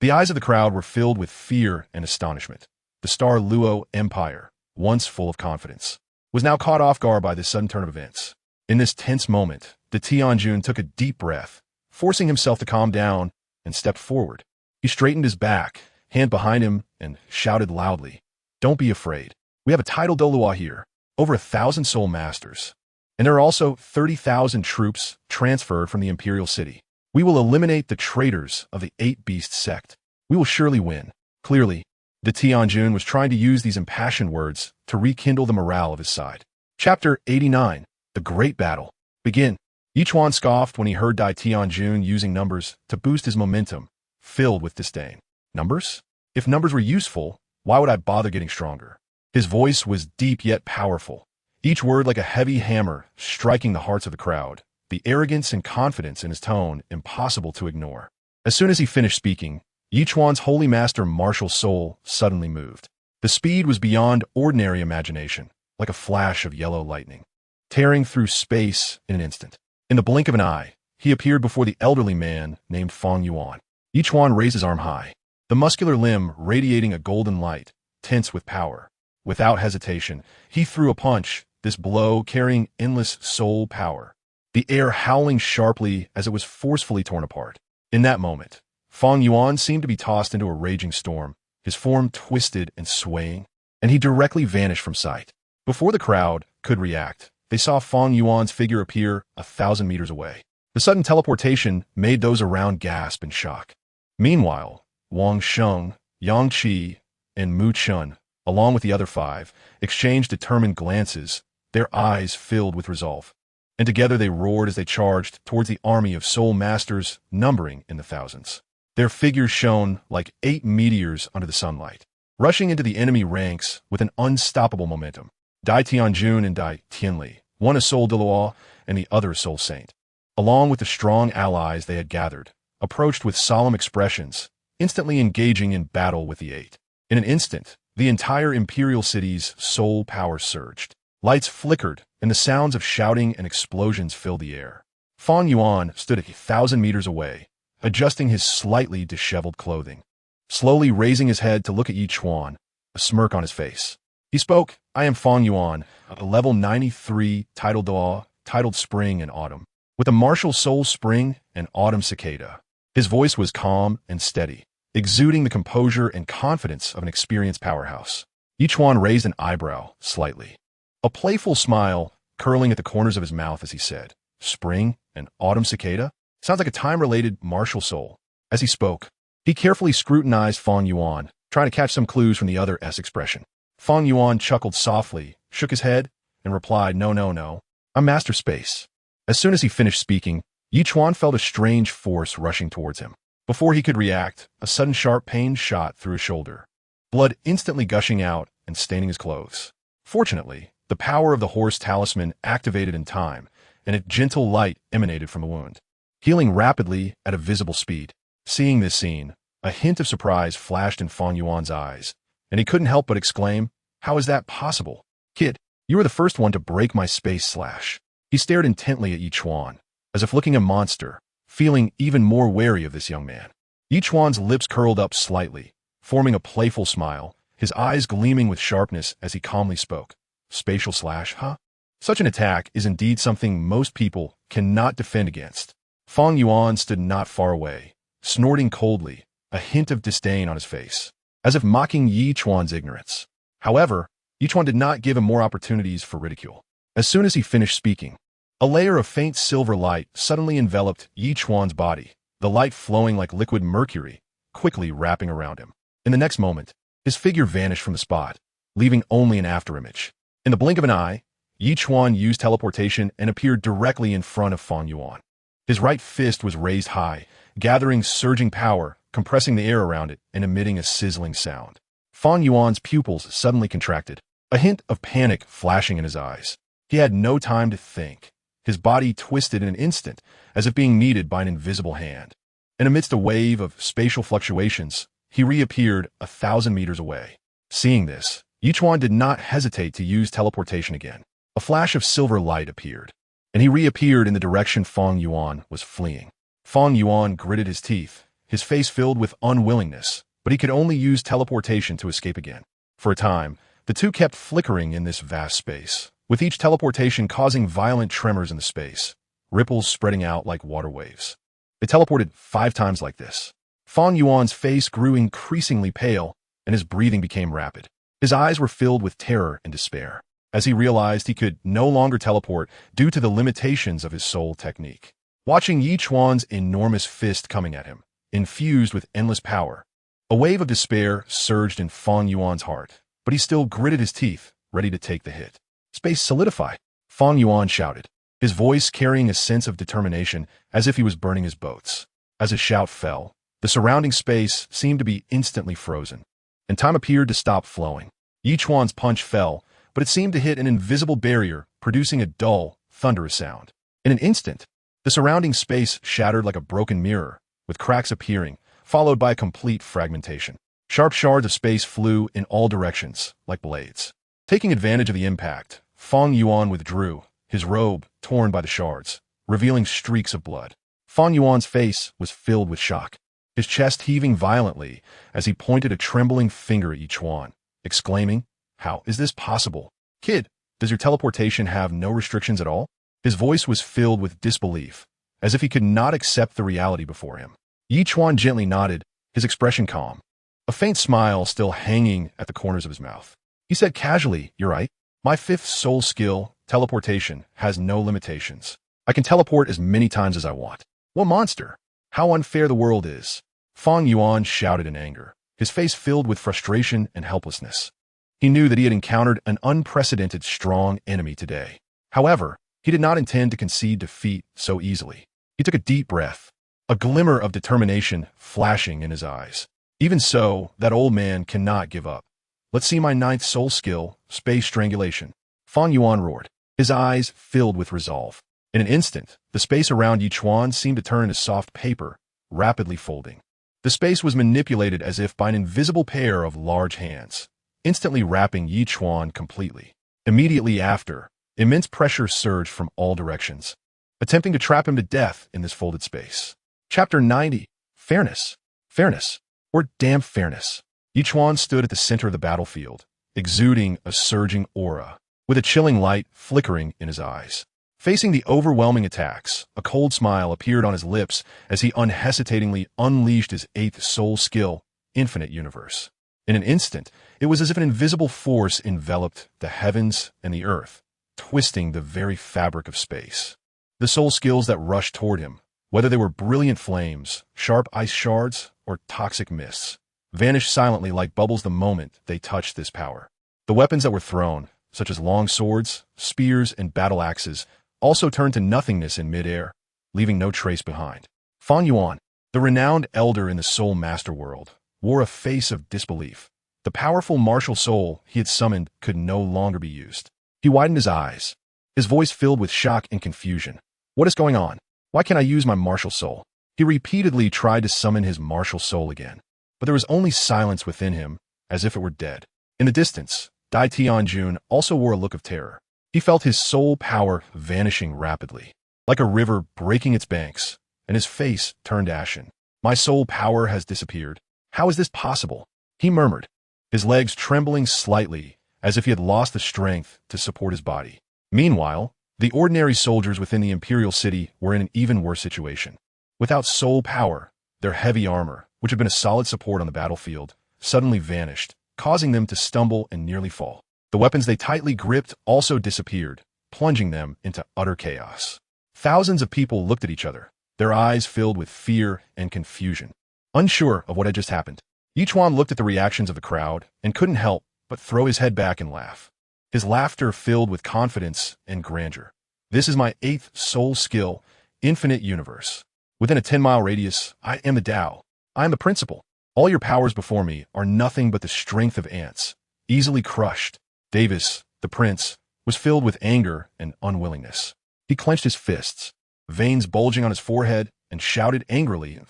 The eyes of the crowd were filled with fear and astonishment. The Star Luo Empire, once full of confidence, was now caught off guard by this sudden turn of events. In this tense moment, the Tianjun took a deep breath, forcing himself to calm down, and stepped forward. He straightened his back, hand behind him, and shouted loudly, "Don't be afraid. We have a title Douluo here, over 1,000 soul masters. And there are also 30,000 troops transferred from the imperial city. We will eliminate the traitors of the 8-beast sect. We will surely win." Clearly, the Tianjun was trying to use these impassioned words to rekindle the morale of his side. Chapter 89. The Great Battle. Begin. Ichuan scoffed when he heard Dai Tianjun using numbers to boost his momentum, filled with disdain. Numbers? If numbers were useful, why would I bother getting stronger? His voice was deep yet powerful, each word like a heavy hammer striking the hearts of the crowd, the arrogance and confidence in his tone impossible to ignore. As soon as he finished speaking, Ichuan's holy master martial soul suddenly moved. The speed was beyond ordinary imagination, like a flash of yellow lightning, tearing through space in an instant. In the blink of an eye, he appeared before the elderly man named Feng Yuan. Ichuan raised his arm high, the muscular limb radiating a golden light, tense with power. Without hesitation, he threw a punch, this blow carrying endless soul power, the air howling sharply as it was forcefully torn apart. In that moment, Feng Yuan seemed to be tossed into a raging storm, his form twisted and swaying, and he directly vanished from sight. Before the crowd could react, they saw Feng Yuan's figure appear 1,000 meters away. The sudden teleportation made those around gasp in shock. Meanwhile, Wang Sheng, Yang Qi, and Mu Chun, along with the other 5, exchanged determined glances, their eyes filled with resolve. And together they roared as they charged towards the army of soul masters numbering in the thousands. Their figures shone like 8 meteors under the sunlight, rushing into the enemy ranks with an unstoppable momentum. Dai Tianjun and Dai Tianli, one a soul Douluo and the other a soul saint, along with the strong allies they had gathered, approached with solemn expressions, instantly engaging in battle with the 8. In an instant, the entire imperial city's soul power surged. Lights flickered, and the sounds of shouting and explosions filled the air. Feng Yuan stood 1,000 meters away, adjusting his slightly disheveled clothing, slowly raising his head to look at Ichuan, a smirk on his face. He spoke, "I am Feng Yuan, a level 93 titled Douluo, titled Spring and Autumn, with a martial soul Spring and Autumn cicada." His voice was calm and steady, exuding the composure and confidence of an experienced powerhouse. Ichuan raised an eyebrow slightly, a playful smile curling at the corners of his mouth as he said, "Spring and Autumn cicada? Sounds like a time-related martial soul." As he spoke, he carefully scrutinized Feng Yuan, trying to catch some clues from the other's expression. Feng Yuan chuckled softly, shook his head, and replied, No. I'm Master Space." As soon as he finished speaking, Ichuan felt a strange force rushing towards him. Before he could react, a sudden sharp pain shot through his shoulder, blood instantly gushing out and staining his clothes. Fortunately, the power of the horse talisman activated in time, and a gentle light emanated from the wound, healing rapidly at a visible speed. Seeing this scene, a hint of surprise flashed in Feng Yuan's eyes, and he couldn't help but exclaim, "How is that possible? Kid, you were the first one to break my space slash." He stared intently at Ichuan, as if looking at a monster, feeling even more wary of this young man. Ichuan's lips curled up slightly, forming a playful smile, his eyes gleaming with sharpness as he calmly spoke. "Spatial slash, huh? Such an attack is indeed something most people cannot defend against." Feng Yuan stood not far away, snorting coldly, a hint of disdain on his face, as if mocking Ichuan's ignorance. However, Ichuan did not give him more opportunities for ridicule. As soon as he finished speaking, a layer of faint silver light suddenly enveloped Ichuan's body, the light flowing like liquid mercury, quickly wrapping around him. In the next moment, his figure vanished from the spot, leaving only an afterimage. In the blink of an eye, Ichuan used teleportation and appeared directly in front of Fang Yuan. His right fist was raised high, gathering surging power, compressing the air around it and emitting a sizzling sound. Fang Yuan's pupils suddenly contracted, a hint of panic flashing in his eyes. He had no time to think. His body twisted in an instant, as if being kneaded by an invisible hand. And amidst a wave of spatial fluctuations, he reappeared 1,000 meters away. Seeing this, Ichuan did not hesitate to use teleportation again. A flash of silver light appeared, and he reappeared in the direction Fang Yuan was fleeing. Fang Yuan gritted his teeth, his face filled with unwillingness, but he could only use teleportation to escape again. For a time, the two kept flickering in this vast space, with each teleportation causing violent tremors in the space, ripples spreading out like water waves. They teleported 5 times like this. Fang Yuan's face grew increasingly pale, and his breathing became rapid. His eyes were filled with terror and despair, as he realized he could no longer teleport due to the limitations of his soul technique. Watching Ichuan's enormous fist coming at him, infused with endless power, a wave of despair surged in Fang Yuan's heart, but he still gritted his teeth, ready to take the hit. "Space solidify!" Fang Yuan shouted, his voice carrying a sense of determination as if he was burning his boats. As his shout fell, the surrounding space seemed to be instantly frozen, and time appeared to stop flowing. Ichuan's punch fell, but it seemed to hit an invisible barrier, producing a dull, thunderous sound. In an instant, the surrounding space shattered like a broken mirror, with cracks appearing, followed by a complete fragmentation. Sharp shards of space flew in all directions, like blades. Taking advantage of the impact, Fang Yuan withdrew, his robe torn by the shards, revealing streaks of blood. Fang Yuan's face was filled with shock, his chest heaving violently as he pointed a trembling finger at Ichuan, exclaiming, "How is this possible? Kid, does your teleportation have no restrictions at all?" His voice was filled with disbelief, as if he could not accept the reality before him. Ichuan gently nodded, his expression calm, a faint smile still hanging at the corners of his mouth. He said casually, "You're right. My 5th soul skill, teleportation, has no limitations. I can teleport as many times as I want." "What monster? How unfair the world is!" Fang Yuan shouted in anger, his face filled with frustration and helplessness. He knew that he had encountered an unprecedented strong enemy today. However, he did not intend to concede defeat so easily. He took a deep breath, a glimmer of determination flashing in his eyes. "Even so, that old man cannot give up. Let's see my 9th soul skill, space strangulation." Fang Yuan roared, his eyes filled with resolve. In an instant, the space around Ichuan seemed to turn to soft paper, rapidly folding. The space was manipulated as if by an invisible pair of large hands, instantly wrapping Ichuan completely. Immediately after, immense pressure surged from all directions, attempting to trap him to death in this folded space. Chapter 90. Fairness. Fairness. Or damn fairness. Ichuan stood at the center of the battlefield, exuding a surging aura, with a chilling light flickering in his eyes. Facing the overwhelming attacks, a cold smile appeared on his lips as he unhesitatingly unleashed his 8th soul skill, Infinite Universe. In an instant, it was as if an invisible force enveloped the heavens and the earth, twisting the very fabric of space. The soul skills that rushed toward him, whether they were brilliant flames, sharp ice shards, or toxic mists, vanished silently like bubbles the moment they touched this power. The weapons that were thrown, such as long swords, spears, and battle axes, also turned to nothingness in midair, leaving no trace behind. Fang Yuan, the renowned elder in the soul master world, wore a face of disbelief. The powerful martial soul he had summoned could no longer be used. He widened his eyes, his voice filled with shock and confusion. "What is going on? Why can't I use my martial soul?" He repeatedly tried to summon his martial soul again, but there was only silence within him, as if it were dead. In the distance, Dai Tianjun also wore a look of terror. He felt his soul power vanishing rapidly, like a river breaking its banks, and his face turned ashen. "My soul power has disappeared. How is this possible?" he murmured, his legs trembling slightly as if he had lost the strength to support his body. Meanwhile, the ordinary soldiers within the imperial city were in an even worse situation. Without soul power, their heavy armor, which had been a solid support on the battlefield, suddenly vanished, causing them to stumble and nearly fall. The weapons they tightly gripped also disappeared, plunging them into utter chaos. Thousands of people looked at each other, their eyes filled with fear and confusion. Unsure of what had just happened, Ichuan looked at the reactions of the crowd and couldn't help but throw his head back and laugh. His laughter filled with confidence and grandeur. This is my 8th soul skill, infinite universe. Within a 10-mile radius, I am the Tao. I am the principle. All your powers before me are nothing but the strength of ants, easily crushed. Davis, the prince, was filled with anger and unwillingness. He clenched his fists, veins bulging on his forehead, and shouted angrily,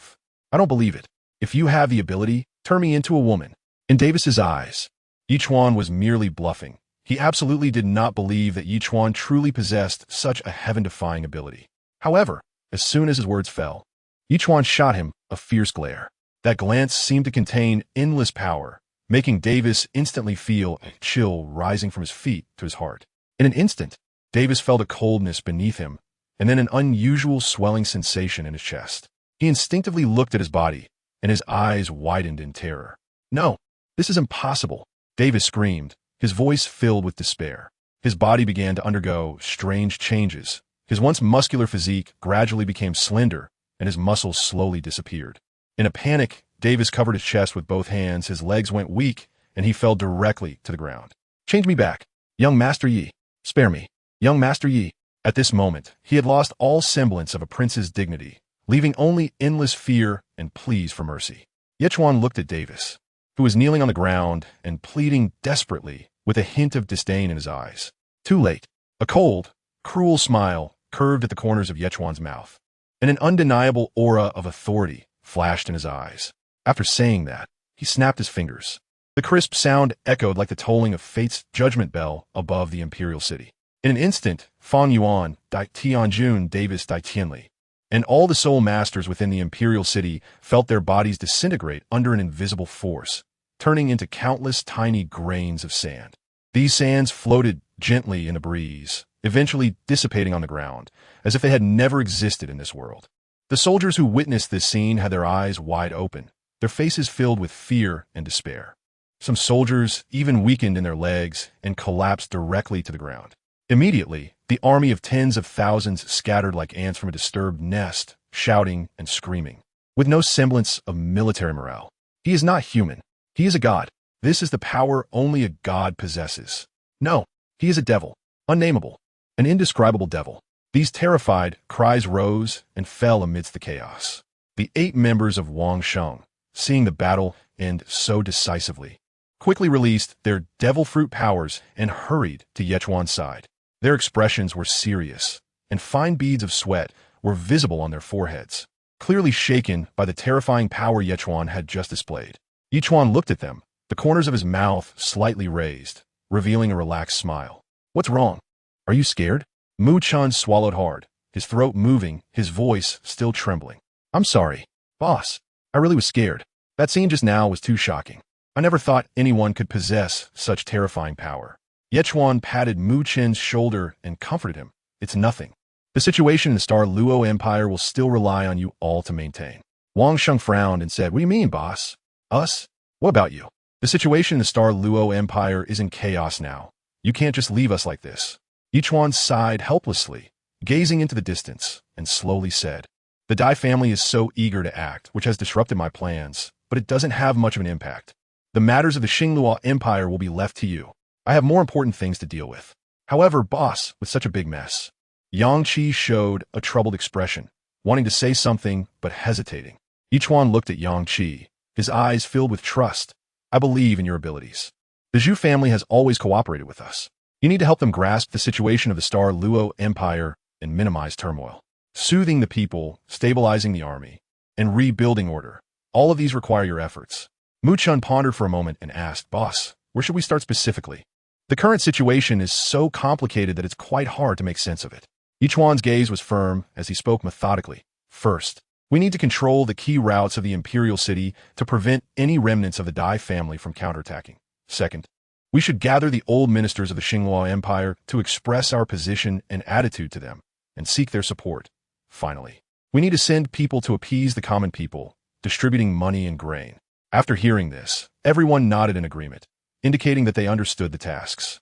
"I don't believe it. If you have the ability, turn me into a woman." In Davis's eyes, Ichuan was merely bluffing. He absolutely did not believe that Ichuan truly possessed such a heaven-defying ability. However, as soon as his words fell, Ichuan shot him a fierce glare. That glance seemed to contain endless power, making Davis instantly feel a chill rising from his feet to his heart. In an instant, Davis felt a coldness beneath him, and then an unusual swelling sensation in his chest. He instinctively looked at his body, and his eyes widened in terror. "No, this is impossible," Davis screamed, his voice filled with despair. His body began to undergo strange changes. His once muscular physique gradually became slender, and his muscles slowly disappeared. In a panic, Davis covered his chest with both hands, his legs went weak, and he fell directly to the ground. "Change me back, young Master Yi. Spare me, young Master Yi." At this moment, he had lost all semblance of a prince's dignity, leaving only endless fear and pleas for mercy. Ichuan looked at Davis, who was kneeling on the ground and pleading desperately with a hint of disdain in his eyes. Too late. A cold, cruel smile curved at the corners of Ichuan's mouth, and an undeniable aura of authority flashed in his eyes. After saying that, he snapped his fingers. The crisp sound echoed like the tolling of fate's judgment bell above the imperial city. In an instant, Fang Yuan, Dai Tianjun, Davis Dai Tianli, and all the soul masters within the imperial city felt their bodies disintegrate under an invisible force, turning into countless tiny grains of sand. These sands floated gently in the breeze, eventually dissipating on the ground, as if they had never existed in this world. The soldiers who witnessed this scene had their eyes wide open, their faces filled with fear and despair. Some soldiers even weakened in their legs and collapsed directly to the ground. Immediately, the army of tens of thousands scattered like ants from a disturbed nest, shouting and screaming, with no semblance of military morale. He is not human. He is a god. This is the power only a god possesses. No, he is a devil, unnameable, an indescribable devil. These terrified cries rose and fell amidst the chaos. The 8 members of Wang Sheng, seeing the battle end so decisively, quickly released their devil fruit powers and hurried to Ichuan's side. Their expressions were serious, and fine beads of sweat were visible on their foreheads, clearly shaken by the terrifying power Ichuan had just displayed. Ichuan looked at them, the corners of his mouth slightly raised, revealing a relaxed smile. "What's wrong? Are you scared?" Mu Chun swallowed hard, his throat moving, his voice still trembling. "I'm sorry, boss. I really was scared. That scene just now was too shocking. I never thought anyone could possess such terrifying power." Ichuan patted Mu Chen's shoulder and comforted him. "It's nothing. The situation in the Star Luo Empire will still rely on you all to maintain." Wang Sheng frowned and said, "What do you mean, boss? Us? What about you? The situation in the Star Luo Empire is in chaos now. You can't just leave us like this." Ichuan sighed helplessly, gazing into the distance, and slowly said, "The Dai family is so eager to act, which has disrupted my plans, but it doesn't have much of an impact. The matters of the Xingluo Empire will be left to you. I have more important things to deal with." "However, boss, with such a big mess." Yang Qi showed a troubled expression, wanting to say something but hesitating. Ichuan looked at Yang Qi, his eyes filled with trust. "I believe in your abilities. The Zhu family has always cooperated with us. You need to help them grasp the situation of the Star Luo Empire and minimize turmoil. Soothing the people, stabilizing the army, and rebuilding order. All of these require your efforts." Mu Chun pondered for a moment and asked, "Boss, where should we start specifically? The current situation is so complicated that it's quite hard to make sense of it." Ichuan's gaze was firm as he spoke methodically. "First, we need to control the key routes of the imperial city to prevent any remnants of the Dai family from counterattacking. Second, we should gather the old ministers of the Xinghua Empire to express our position and attitude to them and seek their support. Finally, we need to send people to appease the common people, distributing money and grain." After hearing this, everyone nodded in agreement, indicating that they understood the tasks.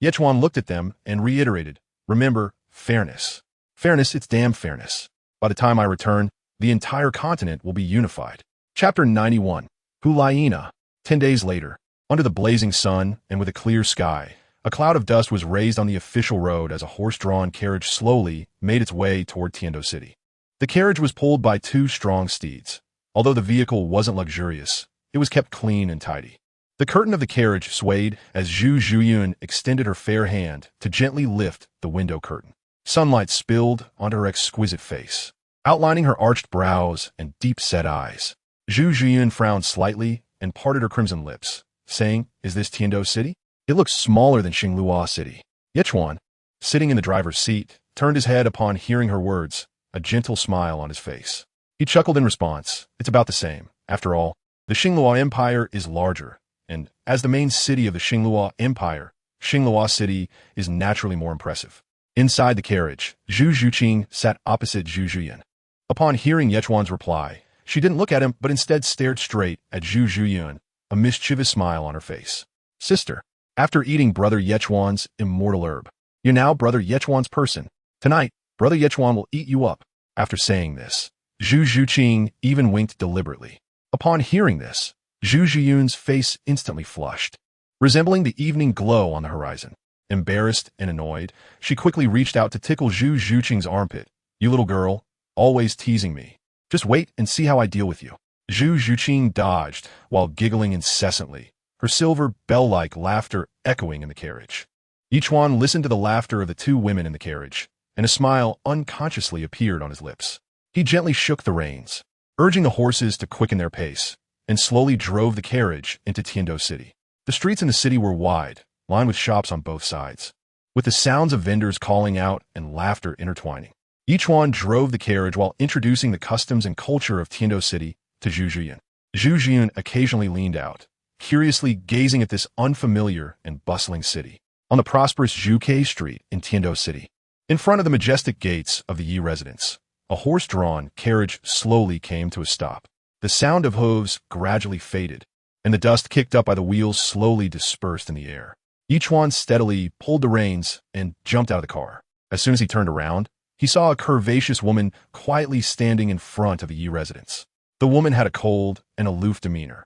Ichuan looked at them and reiterated, Remember, fairness. Fairness, it's damn fairness. By the time I return, the entire continent will be unified. Chapter 91. Hulaina. 10 days later, under the blazing sun and with a clear sky, a cloud of dust was raised on the official road as a horse-drawn carriage slowly made its way toward Tiando City. The carriage was pulled by 2 strong steeds. Although the vehicle wasn't luxurious, it was kept clean and tidy. The curtain of the carriage swayed as Zhu Xuching extended her fair hand to gently lift the window curtain. Sunlight spilled onto her exquisite face, outlining her arched brows and deep-set eyes. Zhu Xuching frowned slightly and parted her crimson lips, saying, "Is this Tiando City? It looks smaller than Xinglua City." Ichuan, sitting in the driver's seat, turned his head upon hearing her words, a gentle smile on his face. He chuckled in response. It's about the same. After all, the Xinglua Empire is larger, and as the main city of the Xinglua Empire, Xinglua City is naturally more impressive. Inside the carriage, Zhu Xuching sat opposite Zhu Xuching. Upon hearing Ichuan's reply, she didn't look at him but instead stared straight at Zhu Xuching, a mischievous smile on her face. "Sister, after eating Brother Ichuan's immortal herb, you're now Brother Ichuan's person. Tonight, Brother Ichuan will eat you up." After saying this, Zhu Xuching even winked deliberately. Upon hearing this, Zhu Xuching's face instantly flushed, resembling the evening glow on the horizon. Embarrassed and annoyed, she quickly reached out to tickle Zhu Xuching's armpit. "You little girl, always teasing me. Just wait and see how I deal with you." Zhu Xuching dodged while giggling incessantly, her silver bell-like laughter echoing in the carriage. Ichuan listened to the laughter of the 2 women in the carriage, and a smile unconsciously appeared on his lips. He gently shook the reins, urging the horses to quicken their pace, and slowly drove the carriage into Tiando City. The streets in the city were wide, lined with shops on both sides, with the sounds of vendors calling out and laughter intertwining. Ichuan drove the carriage while introducing the customs and culture of Tiando City to Zhu Xuching. Zhu Xuching occasionally leaned out, curiously gazing at this unfamiliar and bustling city. On the prosperous Zhuke Street in Tiando City, in front of the majestic gates of the Yi residence, a horse-drawn carriage slowly came to a stop. The sound of hooves gradually faded, and the dust kicked up by the wheels slowly dispersed in the air. Ichuan steadily pulled the reins and jumped out of the car. As soon as he turned around, he saw a curvaceous woman quietly standing in front of the Yi residence. The woman had a cold and aloof demeanor,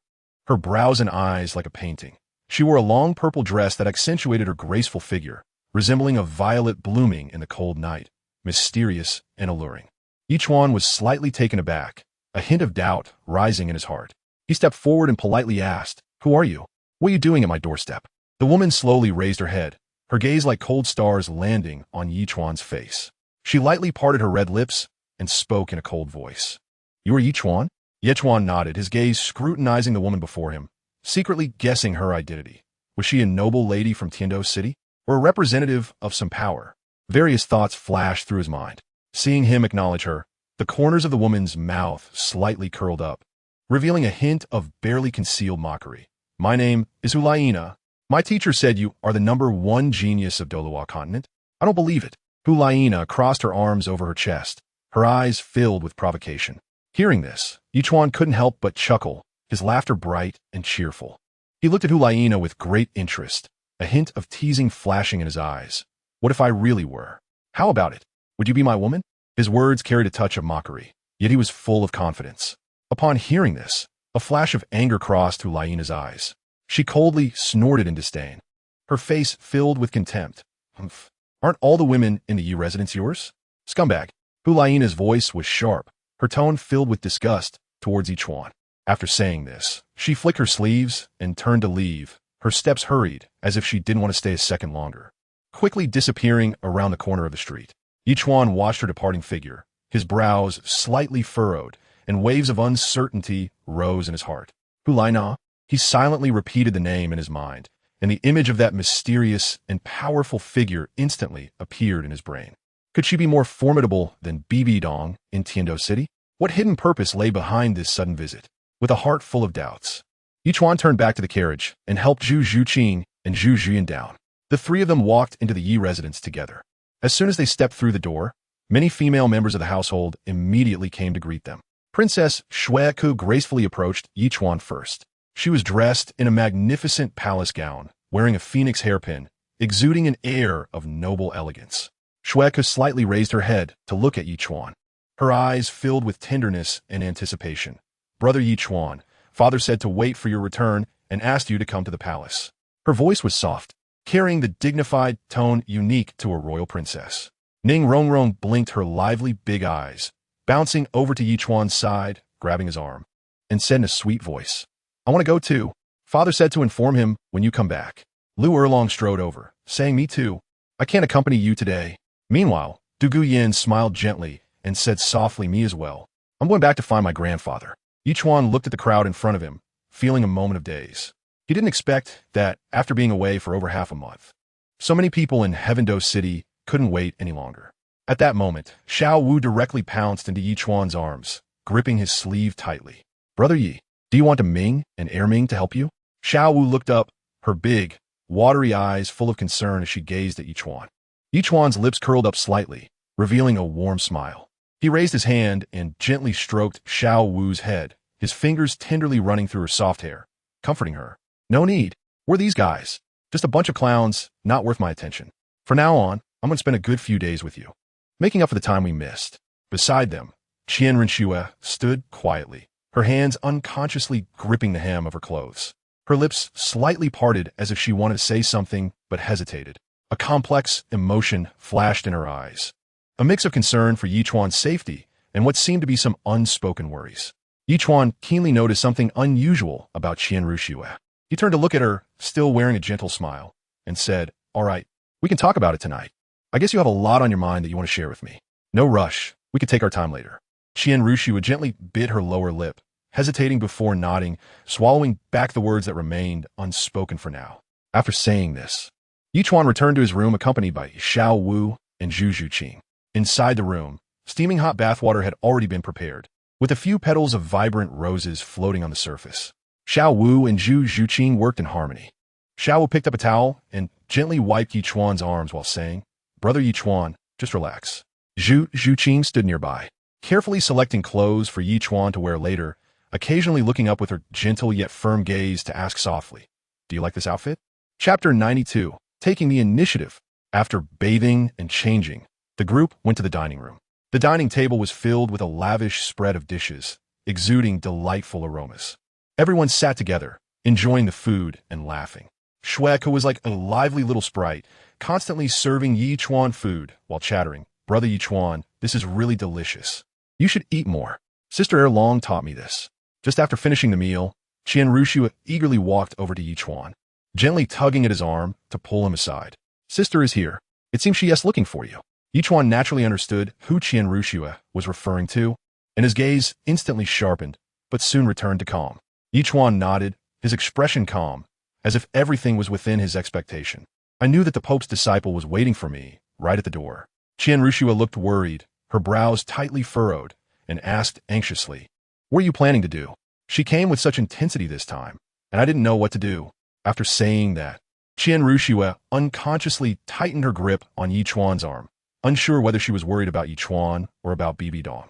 her brows and eyes like a painting. She wore a long purple dress that accentuated her graceful figure, resembling a violet blooming in the cold night, mysterious and alluring. Ichuan was slightly taken aback, a hint of doubt rising in his heart. He stepped forward and politely asked, "Who are you? What are you doing at my doorstep?" The woman slowly raised her head, her gaze like cold stars landing on Ichuan's face. She lightly parted her red lips and spoke in a cold voice. "You are Ichuan?" Ichuan nodded, his gaze scrutinizing the woman before him, secretly guessing her identity. Was she a noble lady from Tiando City, or a representative of some power? Various thoughts flashed through his mind. Seeing him acknowledge her, the corners of the woman's mouth slightly curled up, revealing a hint of barely concealed mockery. "My name is Hulaina. My teacher said you are the #1 genius of Douluo Continent. I don't believe it." Hulaina crossed her arms over her chest, her eyes filled with provocation. Hearing this, Ichuan couldn't help but chuckle, his laughter bright and cheerful. He looked at Hulaina with great interest, a hint of teasing flashing in his eyes. "What if I really were? How about it? Would you be my woman?" His words carried a touch of mockery, yet he was full of confidence. Upon hearing this, a flash of anger crossed Hulaina's eyes. She coldly snorted in disdain, her face filled with contempt. "Humph. Aren't all the women in the Yi residence yours? Scumbag." Hulaina's voice was sharp, her tone filled with disgust towards Ichuan. After saying this, she flicked her sleeves and turned to leave. Her steps hurried, as if she didn't want to stay a second longer, quickly disappearing around the corner of the street. Ichuan watched her departing figure, his brows slightly furrowed, and waves of uncertainty rose in his heart. "Hulaina?" He silently repeated the name in his mind, and the image of that mysterious and powerful figure instantly appeared in his brain. Could she be more formidable than Bibi Dong in Tiando City? What hidden purpose lay behind this sudden visit? With a heart full of doubts, Ichuan turned back to the carriage and helped Zhu Xuching and Zhu Xuching down. The 3 of them walked into the Yi residence together. As soon as they stepped through the door, many female members of the household immediately came to greet them. Princess Shrek gracefully approached Ichuan first. She was dressed in a magnificent palace gown, wearing a phoenix hairpin, exuding an air of noble elegance. Shrek slightly raised her head to look at Ichuan. Her eyes filled with tenderness and anticipation. Brother Ichuan, father said to wait for your return and asked you to come to the palace. Her voice was soft, carrying the dignified tone unique to a royal princess. Ning Rongrong blinked her lively big eyes, bouncing over to Ichuan's side, grabbing his arm, and said in a sweet voice, I want to go too. Father said to inform him when you come back. Lu Erlong strode over, saying me too. I can't accompany you today. Meanwhile, Du Guyan smiled gently and said softly, me as well. I'm going back to find my grandfather. Ichuan looked at the crowd in front of him, feeling a moment of daze. He didn't expect that, after being away for over half a month, so many people in Heavendo City couldn't wait any longer. At that moment, Xiao Wu directly pounced into Ichuan's arms, gripping his sleeve tightly. Brother Yi, do you want a Ming and Air Ming to help you? Xiao Wu looked up, her big, watery eyes full of concern as she gazed at Ichuan. Ichuan's lips curled up slightly, revealing a warm smile. He raised his hand and gently stroked Xiao Wu's head, his fingers tenderly running through her soft hair, comforting her. No need. We're these guys. Just a bunch of clowns, not worth my attention. From now on, I'm going to spend a good few days with you, making up for the time we missed. Beside them, Qian Rinxue stood quietly, her hands unconsciously gripping the hem of her clothes. Her lips slightly parted as if she wanted to say something but hesitated. A complex emotion flashed in her eyes, a mix of concern for Ichuan's safety and what seemed to be some unspoken worries. Ichuan keenly noticed something unusual about Qian Rinxue. He turned to look at her, still wearing a gentle smile, and said, all right, we can talk about it tonight. I guess you have a lot on your mind that you want to share with me. No rush. We could take our time later. Qian Rinxue gently bit her lower lip, hesitating before nodding, swallowing back the words that remained unspoken for now. After saying this, Ichuan returned to his room accompanied by Xiao Wu and Zhu Xuching. Inside the room, steaming hot bathwater had already been prepared, with a few petals of vibrant roses floating on the surface. Xiao Wu and Zhu Xuching worked in harmony. Xiao Wu picked up a towel and gently wiped Ichuan's arms while saying, Brother Ichuan, just relax. Zhu Xuching stood nearby, carefully selecting clothes for Ichuan to wear later, occasionally looking up with her gentle yet firm gaze to ask softly, do you like this outfit? Chapter 92, taking the initiative. After bathing and changing, the group went to the dining room. The dining table was filled with a lavish spread of dishes, exuding delightful aromas. Everyone sat together, enjoying the food and laughing. Shrek, who was like a lively little sprite, constantly serving Ichuan food while chattering, Brother Ichuan, this is really delicious. You should eat more. Sister Erlong taught me this. Just after finishing the meal, Qian Rinxue eagerly walked over to Ichuan, gently tugging at his arm to pull him aside. Sister is here. It seems she is looking for you. Ichuan naturally understood who Qian Rinxue was referring to, and his gaze instantly sharpened, but soon returned to calm. Ichuan nodded, his expression calm, as if everything was within his expectation. I knew that the Pope's disciple was waiting for me, right at the door. Qian Rinxue looked worried, her brows tightly furrowed, and asked anxiously, what are you planning to do? She came with such intensity this time, and I didn't know what to do. After saying that, Qian Rinxue unconsciously tightened her grip on Ichuan's arm, unsure whether she was worried about Ichuan or about Bibi Dong.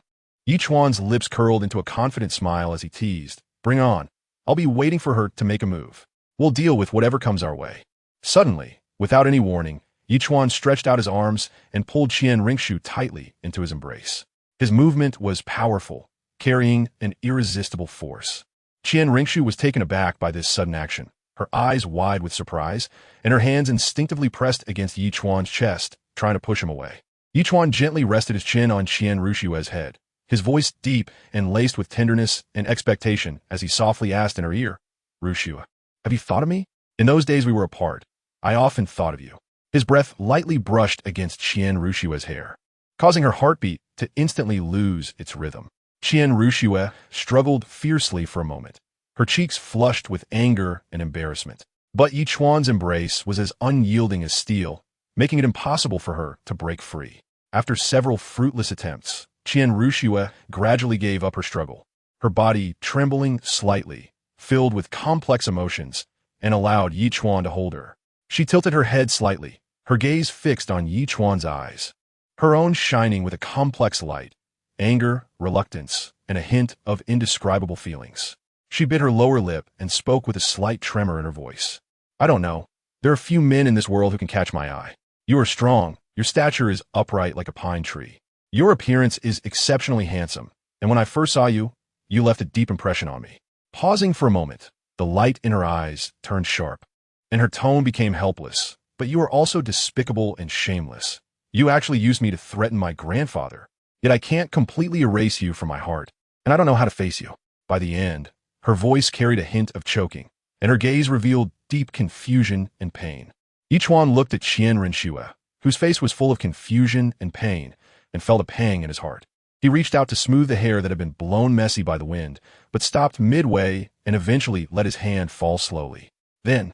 Ichuan's lips curled into a confident smile as he teased, bring on. I'll be waiting for her to make a move. We'll deal with whatever comes our way. Suddenly, without any warning, Ichuan stretched out his arms and pulled Qian Rinxue tightly into his embrace. His movement was powerful, carrying an irresistible force. Qian Rinxue was taken aback by this sudden action, her eyes wide with surprise, and her hands instinctively pressed against Ichuan's chest, trying to push him away. Ichuan gently rested his chin on Qian Rinxue's head, his voice deep and laced with tenderness and expectation as he softly asked in her ear, Rinxue, have you thought of me? In those days we were apart, I often thought of you. His breath lightly brushed against Qian Rinxue's hair, causing her heartbeat to instantly lose its rhythm. Qian Rinxue struggled fiercely for a moment, her cheeks flushed with anger and embarrassment. But Ichuan's embrace was as unyielding as steel, making it impossible for her to break free. After several fruitless attempts, Qian Rinxue gradually gave up her struggle, her body trembling slightly, filled with complex emotions, and allowed Ichuan to hold her. She tilted her head slightly, her gaze fixed on Ichuan's eyes, her own shining with a complex light, anger, reluctance, and a hint of indescribable feelings. She bit her lower lip and spoke with a slight tremor in her voice. I don't know. There are few men in this world who can catch my eye. You are strong, Your stature is upright like a pine tree. Your appearance is exceptionally handsome, and when I first saw you, you left a deep impression on me." Pausing for a moment, the light in her eyes turned sharp, and her tone became helpless. "But you are also despicable and shameless. You actually used me to threaten my grandfather. Yet I can't completely erase you from my heart, and I don't know how to face you." By the end, her voice carried a hint of choking, and her gaze revealed deep confusion and pain. Ichuan looked at Qian Renxue, whose face was full of confusion and pain, and felt a pang in his heart. He reached out to smooth the hair that had been blown messy by the wind, but stopped midway and eventually let his hand fall slowly. Then,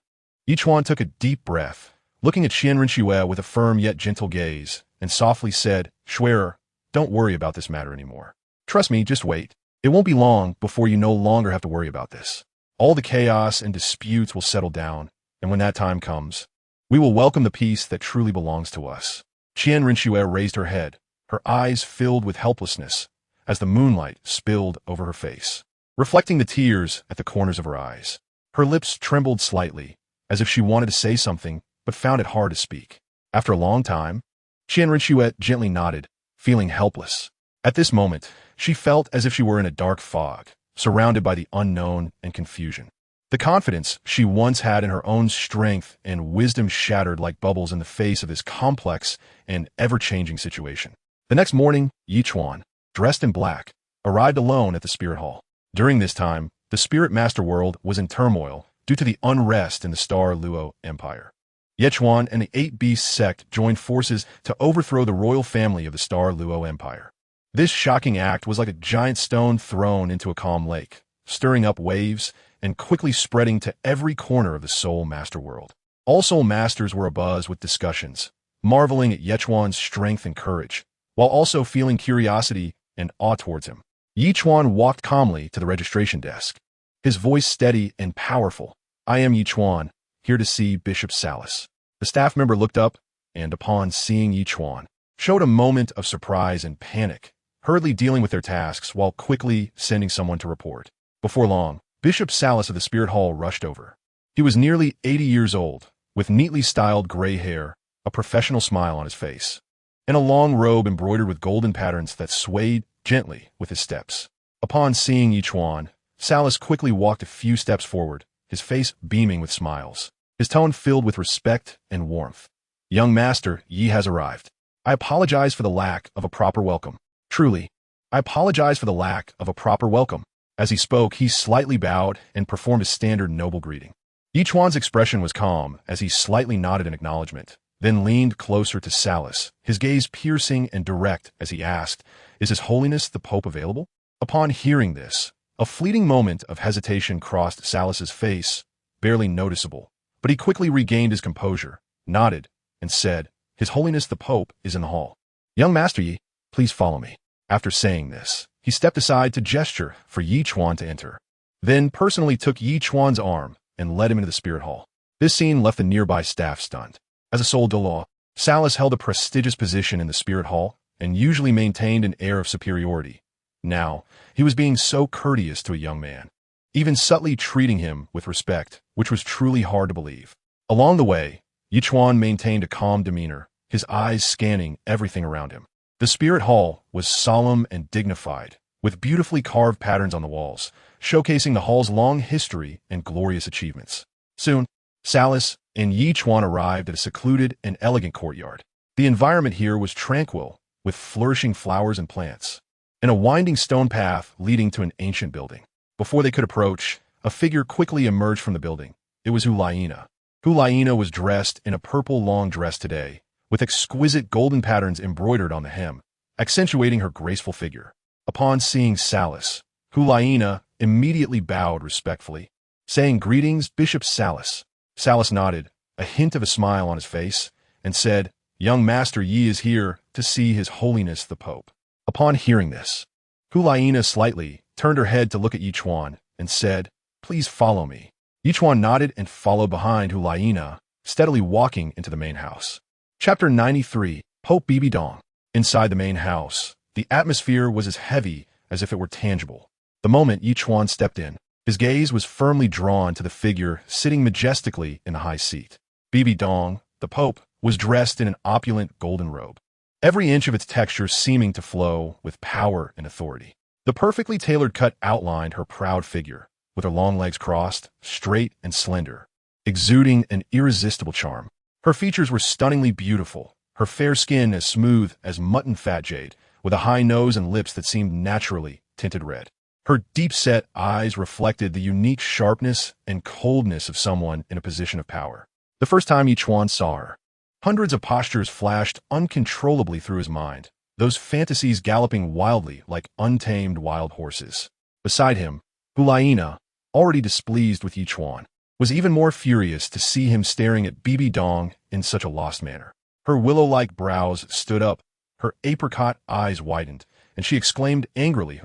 Ichuan took a deep breath, looking at Qian Renxue with a firm yet gentle gaze, and softly said, "Schwerer, don't worry about this matter anymore. Trust me, just wait. It won't be long before you no longer have to worry about this. All the chaos and disputes will settle down, and when that time comes, we will welcome the peace that truly belongs to us." Qian Renxue raised her head, her eyes filled with helplessness, as the moonlight spilled over her face, reflecting the tears at the corners of her eyes. Her lips trembled slightly, as if she wanted to say something, but found it hard to speak. After a long time, Qian Renxue gently nodded, feeling helpless. At this moment, she felt as if she were in a dark fog, surrounded by the unknown and confusion. The confidence she once had in her own strength and wisdom shattered like bubbles in the face of this complex and ever-changing situation. The next morning, Ichuan, dressed in black, arrived alone at the spirit hall. During this time, the spirit master world was in turmoil due to the unrest in the Star Luo Empire. Ichuan and the 8 Beasts Sect joined forces to overthrow the royal family of the Star Luo Empire. This shocking act was like a giant stone thrown into a calm lake, stirring up waves and quickly spreading to every corner of the Soul Master world. All Soul Masters were abuzz with discussions, marveling at Ichuan's strength and courage, while also feeling curiosity and awe towards him. Ichuan walked calmly to the registration desk, his voice steady and powerful. "I am Ichuan, here to see Bishop Salas." The staff member looked up, and upon seeing Ichuan, showed a moment of surprise and panic, hurriedly dealing with their tasks while quickly sending someone to report. Before long, Bishop Salas of the Spirit Hall rushed over. He was nearly 80 years old, with neatly styled gray hair, a professional smile on his face, and a long robe embroidered with golden patterns that swayed gently with his steps. Upon seeing Ichuan, Salas quickly walked a few steps forward, his face beaming with smiles, his tone filled with respect and warmth. "Young master, Yi has arrived. I apologize for the lack of a proper welcome. Truly, I apologize for the lack of a proper welcome." As he spoke, he slightly bowed and performed a standard noble greeting. Ichuan's expression was calm as he slightly nodded in acknowledgement, then leaned closer to Salas, his gaze piercing and direct as he asked, "Is His Holiness the Pope available?" Upon hearing this, a fleeting moment of hesitation crossed Salas's face, barely noticeable, but he quickly regained his composure, nodded, and said, "His Holiness the Pope is in the hall. Young Master Yi, please follow me." After saying this, he stepped aside to gesture for Ichuan to enter, then personally took Ichuan's arm and led him into the spirit hall. This scene left the nearby staff stunned. As a Soul Douluo, Salas held a prestigious position in the spirit hall and usually maintained an air of superiority. Now, he was being so courteous to a young man, even subtly treating him with respect, which was truly hard to believe. Along the way, Ichuan maintained a calm demeanor, his eyes scanning everything around him. The spirit hall was solemn and dignified, with beautifully carved patterns on the walls, showcasing the hall's long history and glorious achievements. Soon, Salas and Ichuan arrived at a secluded and elegant courtyard. The environment here was tranquil, with flourishing flowers and plants, and a winding stone path leading to an ancient building. Before they could approach, a figure quickly emerged from the building. It was Hulaina. Hulaina was dressed in a purple long dress today, with exquisite golden patterns embroidered on the hem, accentuating her graceful figure. Upon seeing Salas, Hulaina immediately bowed respectfully, saying, "Greetings, Bishop Salas." Salas nodded, a hint of a smile on his face, and said, "Young Master Yi is here to see His Holiness the Pope." Upon hearing this, Hulaina slightly turned her head to look at Ichuan and said, "Please follow me." Ichuan nodded and followed behind Hulaina, steadily walking into the main house. Chapter 93, Pope Bibi Dong. Inside the main house, the atmosphere was as heavy as if it were tangible. The moment Ichuan stepped in, his gaze was firmly drawn to the figure sitting majestically in the high seat. Bibi Dong, the Pope, was dressed in an opulent golden robe, every inch of its texture seeming to flow with power and authority. The perfectly tailored cut outlined her proud figure, with her long legs crossed, straight and slender, exuding an irresistible charm. Her features were stunningly beautiful, her fair skin as smooth as mutton fat jade, with a high nose and lips that seemed naturally tinted red. Her deep-set eyes reflected the unique sharpness and coldness of someone in a position of power. The first time Ichuan saw her, hundreds of postures flashed uncontrollably through his mind, those fantasies galloping wildly like untamed wild horses. Beside him, Hulaina, already displeased with Ichuan, was even more furious to see him staring at Bibi Dong in such a lost manner. Her willow-like brows stood up, her apricot eyes widened, and she exclaimed angrily,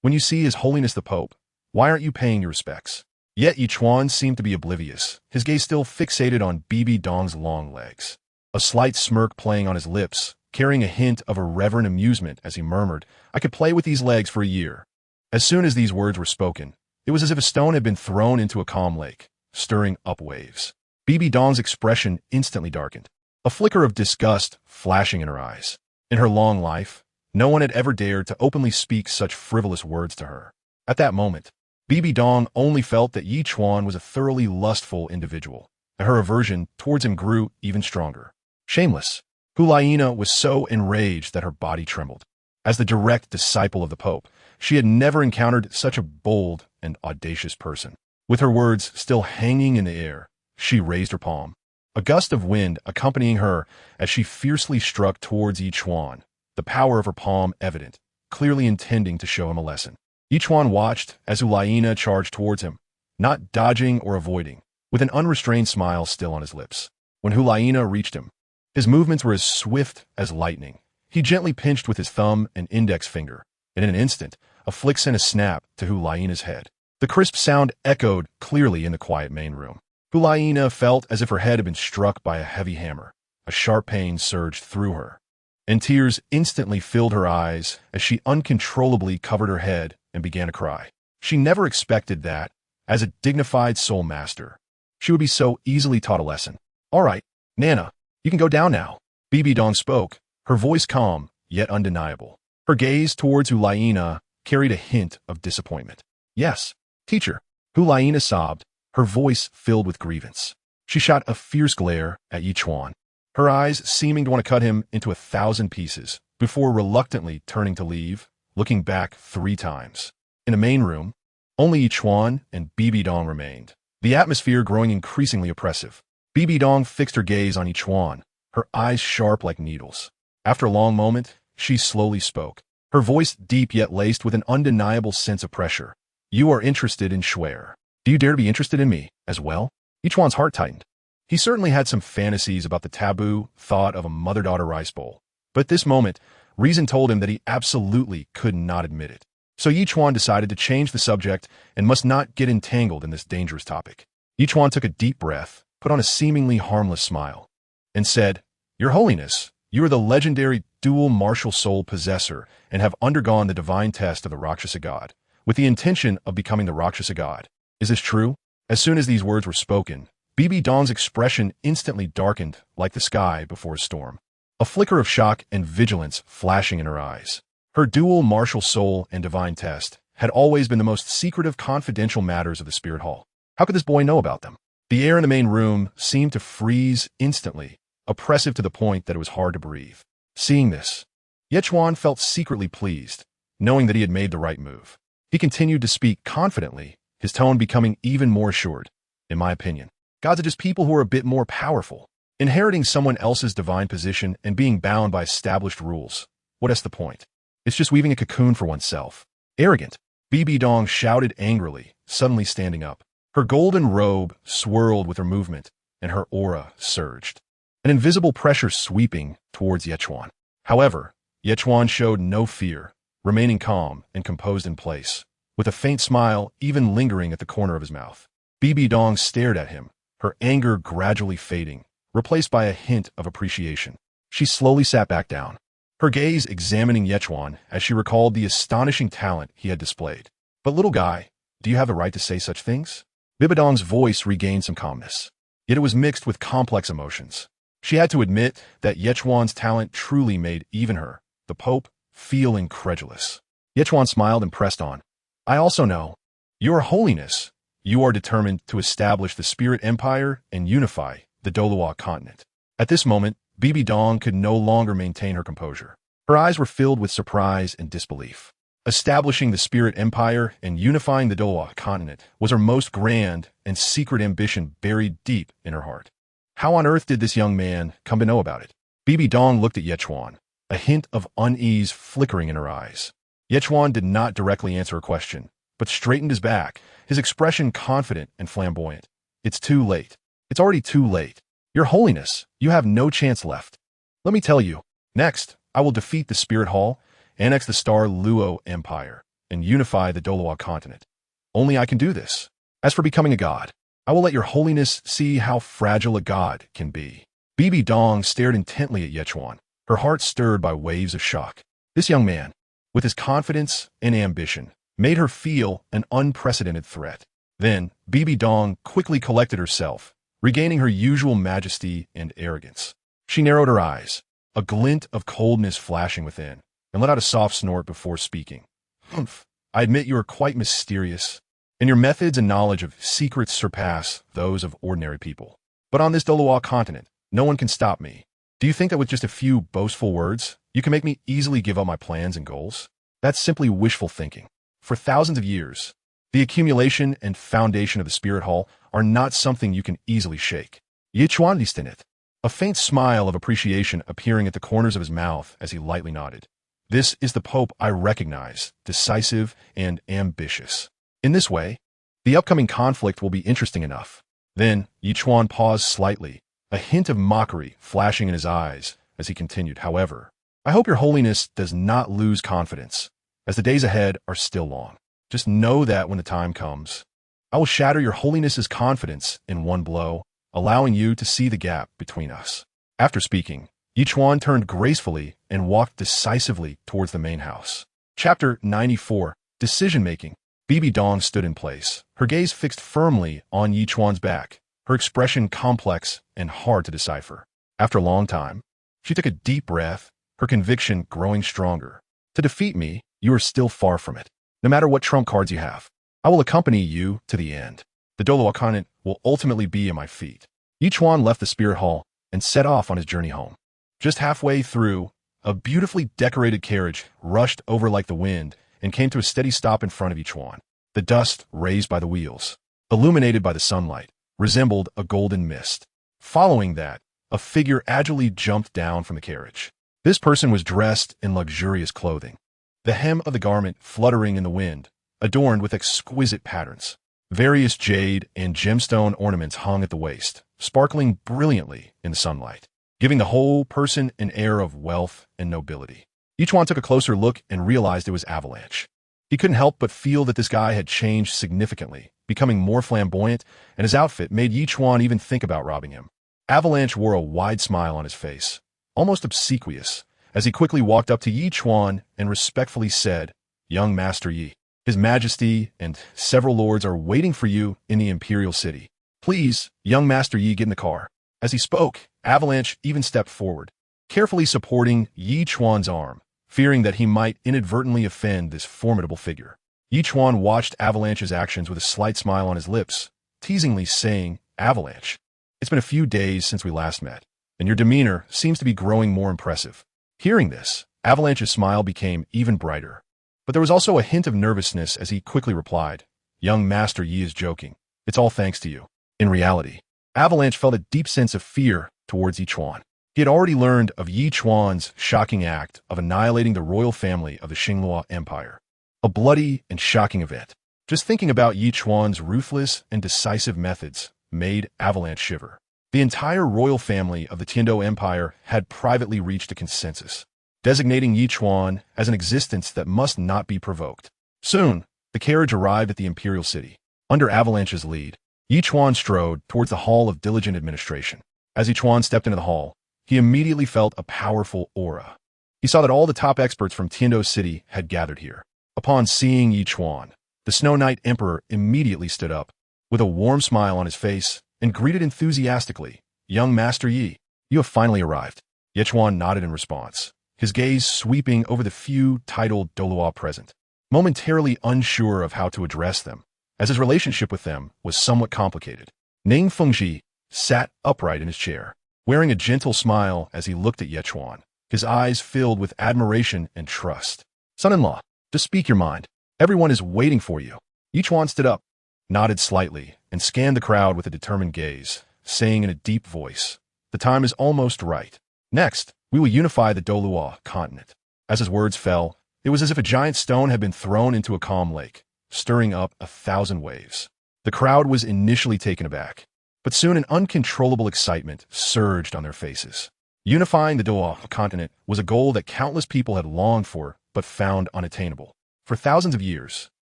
"When you see His Holiness the Pope, why aren't you paying your respects?" Yet Ichuan seemed to be oblivious, his gaze still fixated on Bibi Dong's long legs. A slight smirk playing on his lips, carrying a hint of a reverent amusement as he murmured, "I could play with these legs for a year." As soon as these words were spoken, it was as if a stone had been thrown into a calm lake, stirring up waves. Bibi Dong's expression instantly darkened, a flicker of disgust flashing in her eyes. In her long life, no one had ever dared to openly speak such frivolous words to her. At that moment, Bibi Dong only felt that Ichuan was a thoroughly lustful individual, and her aversion towards him grew even stronger. Shameless, Hulaina was so enraged that her body trembled. As the direct disciple of the Pope, she had never encountered such a bold and audacious person. With her words still hanging in the air, she raised her palm, a gust of wind accompanying her as she fiercely struck towards Ichuan, the power of her palm evident, clearly intending to show him a lesson. Ichuan watched as Hulaina charged towards him, not dodging or avoiding, with an unrestrained smile still on his lips. When Hulaina reached him, his movements were as swift as lightning. He gently pinched with his thumb and index finger, and in an instant, a flick sent a snap to Hulaina's head. The crisp sound echoed clearly in the quiet main room. Hulaina felt as if her head had been struck by a heavy hammer. A sharp pain surged through her, and tears instantly filled her eyes as she uncontrollably covered her head and began to cry. She never expected that, as a dignified soul master, she would be so easily taught a lesson. "All right, Nana, you can go down now." Bibi Dong spoke, her voice calm, yet undeniable. Her gaze towards Hulaina carried a hint of disappointment. "Yes, teacher." Hulaina sobbed, her voice filled with grievance. She shot a fierce glare at Ichuan, her eyes seeming to want to cut him into 1,000 pieces, before reluctantly turning to leave, looking back 3 times. In the main room, only Ichuan and Bibi Dong remained, the atmosphere growing increasingly oppressive. Bibi Dong fixed her gaze on Ichuan, her eyes sharp like needles. After a long moment, she slowly spoke, her voice deep yet laced with an undeniable sense of pressure. "You are interested in Shuer. Do you dare to be interested in me as well?" Ichuan's heart tightened. He certainly had some fantasies about the taboo thought of a mother-daughter rice bowl, but at this moment, reason told him that he absolutely could not admit it. So Ichuan decided to change the subject and must not get entangled in this dangerous topic. Ichuan took a deep breath, put on a seemingly harmless smile, and said, "Your Holiness, you are the legendary dual-martial soul possessor and have undergone the divine test of the Rakshasa god, with the intention of becoming the Rakshasa god. Is this true?" As soon as these words were spoken, Bibi Dong's expression instantly darkened like the sky before a storm, a flicker of shock and vigilance flashing in her eyes. Her dual martial soul and divine test had always been the most secretive confidential matters of the Spirit Hall. How could this boy know about them? The air in the main room seemed to freeze instantly, oppressive to the point that it was hard to breathe. Seeing this, Ichuan felt secretly pleased, knowing that he had made the right move. He continued to speak confidently, his tone becoming even more assured. "In my opinion, gods are just people who are a bit more powerful. Inheriting someone else's divine position and being bound by established rules. What is the point? It's just weaving a cocoon for oneself. Arrogant." Bibi Dong shouted angrily, suddenly standing up. Her golden robe swirled with her movement, and her aura surged, an invisible pressure sweeping towards Ichuan. However, Ichuan showed no fear, remaining calm and composed in place, with a faint smile even lingering at the corner of his mouth. Bibi Dong stared at him, her anger gradually fading, replaced by a hint of appreciation. She slowly sat back down, her gaze examining Ichuan as she recalled the astonishing talent he had displayed. "But little guy, do you have the right to say such things?" Bibi Dong's voice regained some calmness, yet it was mixed with complex emotions. She had to admit that Ichuan's talent truly made even her, the Pope, feel incredulous. Ichuan smiled and pressed on. I also know, Your Holiness, you are determined to establish the Spirit Empire and unify the Douluo Continent. At this moment, Bibi Dong could no longer maintain her composure. Her eyes were filled with surprise and disbelief. Establishing the Spirit Empire and unifying the Douluo Continent was her most grand and secret ambition buried deep in her heart. How on earth did this young man come to know about it? Bibi Dong looked at Ichuan, a hint of unease flickering in her eyes. Ichuan did not directly answer her question, but straightened his back, his expression confident and flamboyant. It's too late. It's already too late. Your Holiness, you have no chance left. Let me tell you, next, I will defeat the Spirit Hall, annex the Star Luo Empire, and unify the Douluo Continent. Only I can do this. As for becoming a god, I will let your Holiness see how fragile a god can be. Bibi Dong stared intently at Ichuan, her heart stirred by waves of shock. This young man, with his confidence and ambition, made her feel an unprecedented threat. Then, Bibi Dong quickly collected herself, regaining her usual majesty and arrogance. She narrowed her eyes, a glint of coldness flashing within, and let out a soft snort before speaking. Humph, I admit you are quite mysterious, and your methods and knowledge of secrets surpass those of ordinary people. But on this Douluo continent, no one can stop me. Do you think that with just a few boastful words, you can make me easily give up my plans and goals? That's simply wishful thinking. For thousands of years, the accumulation and foundation of the Spirit Hall are not something you can easily shake. Ichuan listed it, a faint smile of appreciation appearing at the corners of his mouth as he lightly nodded. This is the Pope I recognize, decisive and ambitious. In this way, the upcoming conflict will be interesting enough. Then, Ichuan paused slightly, a hint of mockery flashing in his eyes as he continued. However, I hope your Holiness does not lose confidence, as the days ahead are still long. Just know that when the time comes, I will shatter your Holiness's confidence in one blow, allowing you to see the gap between us. After speaking, Ichuan turned gracefully and walked decisively towards the main house. Chapter 94, Decision-Making. Bibi Dong stood in place, her gaze fixed firmly on Ichuan's back, her expression complex and hard to decipher. After a long time, she took a deep breath, her conviction growing stronger. To defeat me, you are still far from it. No matter what trump cards you have, I will accompany you to the end. The Douluo Continent will ultimately be at my feet. Ichuan left the Spirit Hall and set off on his journey home. Just halfway through, a beautifully decorated carriage rushed over like the wind and came to a steady stop in front of Ichuan. The dust raised by the wheels, illuminated by the sunlight, resembled a golden mist. Following that, a figure agilely jumped down from the carriage. This person was dressed in luxurious clothing, the hem of the garment fluttering in the wind, adorned with exquisite patterns. Various jade and gemstone ornaments hung at the waist, sparkling brilliantly in the sunlight, giving the whole person an air of wealth and nobility. Ichuan took a closer look and realized it was Avalanche. He couldn't help but feel that this guy had changed significantly, becoming more flamboyant, and his outfit made Ichuan even think about robbing him. Avalanche wore a wide smile on his face, almost obsequious, as he quickly walked up to Ichuan and respectfully said, "Young Master Yi, His Majesty and several lords are waiting for you in the Imperial City. Please, young Master Yi, get in the car." As he spoke, Avalanche even stepped forward, carefully supporting Ichuan's arm, fearing that he might inadvertently offend this formidable figure. Ichuan watched Avalanche's actions with a slight smile on his lips, teasingly saying, "Avalanche, it's been a few days since we last met, and your demeanor seems to be growing more impressive." Hearing this, Avalanche's smile became even brighter. But there was also a hint of nervousness as he quickly replied, "Young Master Yi is joking. It's all thanks to you." In reality, Avalanche felt a deep sense of fear towards Ichuan. He had already learned of Ichuan's shocking act of annihilating the royal family of the Xingluo Empire. A bloody and shocking event. Just thinking about Ichuan's ruthless and decisive methods made Avalanche shiver. The entire royal family of the Tiando Empire had privately reached a consensus, designating Ichuan as an existence that must not be provoked. Soon, the carriage arrived at the Imperial City. Under Avalanche's lead, Ichuan strode towards the Hall of Diligent Administration. As Ichuan stepped into the hall, he immediately felt a powerful aura. He saw that all the top experts from Tiando City had gathered here. Upon seeing Ichuan, the Snow Knight Emperor immediately stood up, with a warm smile on his face, and greeted enthusiastically, "Young Master Yi, You have finally arrived. Ichuan nodded in response, his gaze sweeping over the few titled Douluo present, momentarily unsure of how to address them, as his relationship with them was somewhat complicated. Ning Fengji sat upright in his chair, wearing a gentle smile as he looked at Ichuan, his eyes filled with admiration and trust. Son-in-law, just speak your mind. Everyone is waiting for you. Ichuan stood up, nodded slightly, and scanned the crowd with a determined gaze, saying in a deep voice, "The time is almost right. Next, we will unify the Douluo Continent." As his words fell, it was as if a giant stone had been thrown into a calm lake, stirring up 1,000 waves. The crowd was initially taken aback, but soon an uncontrollable excitement surged on their faces. Unifying the Douluo Continent was a goal that countless people had longed for but found unattainable. For thousands of years,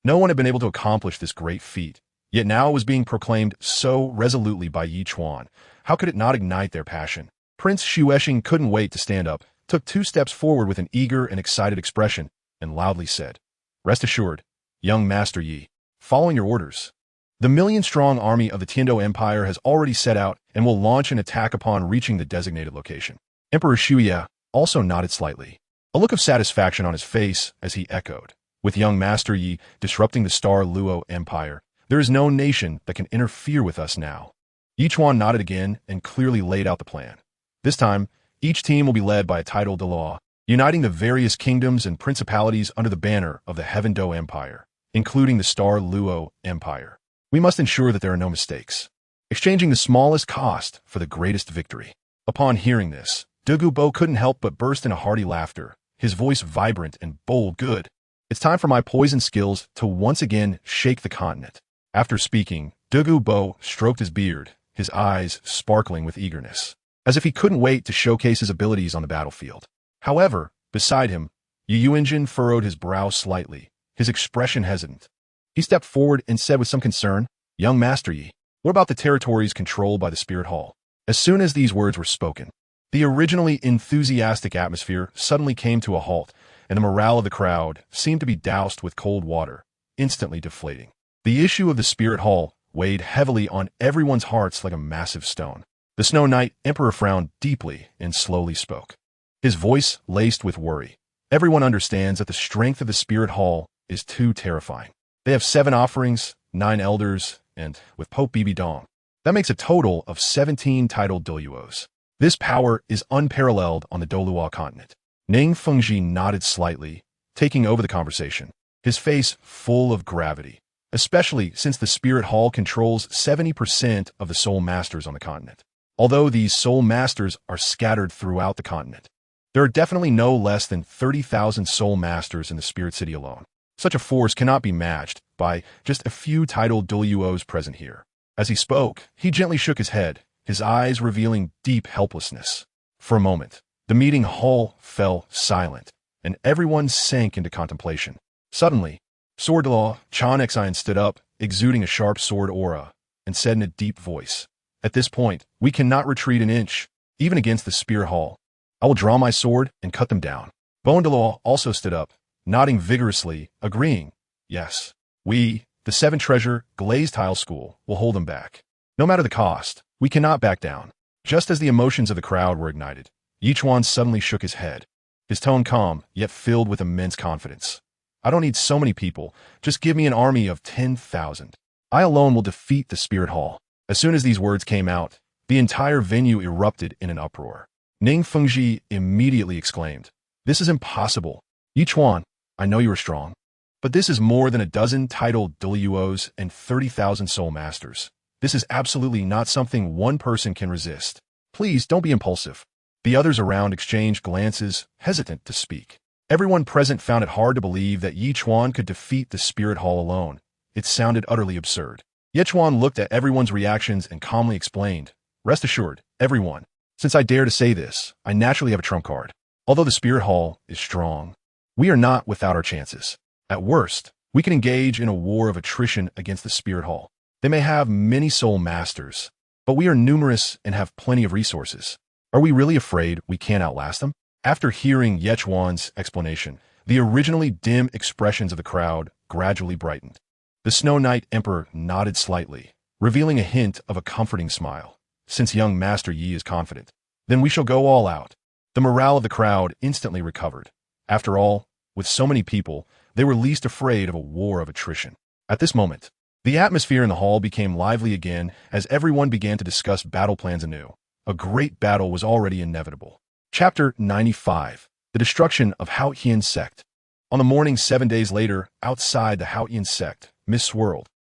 no one had been able to accomplish this great feat, yet now it was being proclaimed so resolutely by Ichuan. How could it not ignite their passion? Prince Zhu Xuching couldn't wait to stand up, took 2 steps forward with an eager and excited expression, and loudly said, "Rest assured, young Master Yi, following your orders, the million-strong army of the Tiando Empire has already set out and will launch an attack upon reaching the designated location." Emperor Shuya also nodded slightly, a look of satisfaction on his face as he echoed, "With young Master Yi disrupting the Star Luo Empire, there is no nation that can interfere with us now." Ichuan nodded again and clearly laid out the plan. This time, each team will be led by a titled Douluo, uniting the various kingdoms and principalities under the banner of the Heaven Do Empire, including the Star Luo Empire. We must ensure that there are no mistakes, exchanging the smallest cost for the greatest victory. Upon hearing this, Douluo couldn't help but burst into hearty laughter, his voice vibrant and bold. "Good. It's time for my poison skills to once again shake the continent." After speaking, Douluo stroked his beard, his eyes sparkling with eagerness, as if he couldn't wait to showcase his abilities on the battlefield. However, beside him, Yuanjin furrowed his brow slightly, his expression hesitant. He stepped forward and said with some concern, "Young Master Yi, what about the territories controlled by the Spirit Hall?" As soon as these words were spoken, the originally enthusiastic atmosphere suddenly came to a halt, and the morale of the crowd seemed to be doused with cold water, instantly deflating. The issue of the Spirit Hall weighed heavily on everyone's hearts like a massive stone. The Snow Knight Emperor frowned deeply and slowly spoke, his voice laced with worry. "Everyone understands that the strength of the Spirit Hall is too terrifying. They have 7 offerings, 9 elders, and, with Pope Bibi Dong, that makes a total of 17 titled Douluos. This power is unparalleled on the Douluo Continent." Ning Fengji nodded slightly, taking over the conversation, his face full of gravity, especially since the Spirit Hall controls 70% of the Soul Masters on the continent. Although these Soul Masters are scattered throughout the continent, there are definitely no less than 30,000 Soul Masters in the Spirit City alone. Such a force cannot be matched by just a few titled Douluos present here. As he spoke, he gently shook his head, his eyes revealing deep helplessness. For a moment, the meeting hall fell silent, and everyone sank into contemplation. Suddenly, Sword Law Chuan Xian stood up, exuding a sharp sword aura, and said in a deep voice, "At this point, we cannot retreat an inch, even against the Spirit Hall. I will draw my sword and cut them down." Bondelaw also stood up, nodding vigorously, agreeing, "Yes, we, the 7 Treasure Glazed Tile School, will hold them back. No matter the cost, we cannot back down." Just as the emotions of the crowd were ignited, Ichuan suddenly shook his head, his tone calm, yet filled with immense confidence. "I don't need so many people, just give me an army of 10,000. I alone will defeat the Spirit Hall." As soon as these words came out, the entire venue erupted in an uproar. Ning Fengji immediately exclaimed, "This is impossible. Ichuan, I know you are strong, but this is more than a dozen titled Douluos and 30,000 Soul Masters. This is absolutely not something one person can resist. Please don't be impulsive." The others around exchanged glances, hesitant to speak. Everyone present found it hard to believe that Ichuan could defeat the Spirit Hall alone. It sounded utterly absurd. Ichuan looked at everyone's reactions and calmly explained, "Rest assured, everyone, since I dare to say this, I naturally have a trump card. Although the Spirit Hall is strong, we are not without our chances. At worst, we can engage in a war of attrition against the Spirit Hall. They may have many Soul Masters, but we are numerous and have plenty of resources. Are we really afraid we can't outlast them?" After hearing Ichuan's explanation, the originally dim expressions of the crowd gradually brightened. The Snow Knight Emperor nodded slightly, revealing a hint of a comforting smile. "Since young Master Yi is confident, Then we shall go all out. The morale of the crowd instantly recovered. After all, with so many people, they were least afraid of a war of attrition. At this moment, the atmosphere in the hall became lively again as everyone began to discuss battle plans anew. A great battle was already inevitable. Chapter 95. The Destruction of Haotian Sect. On the morning 7 days later, outside the Haotian Sect, mist swirled,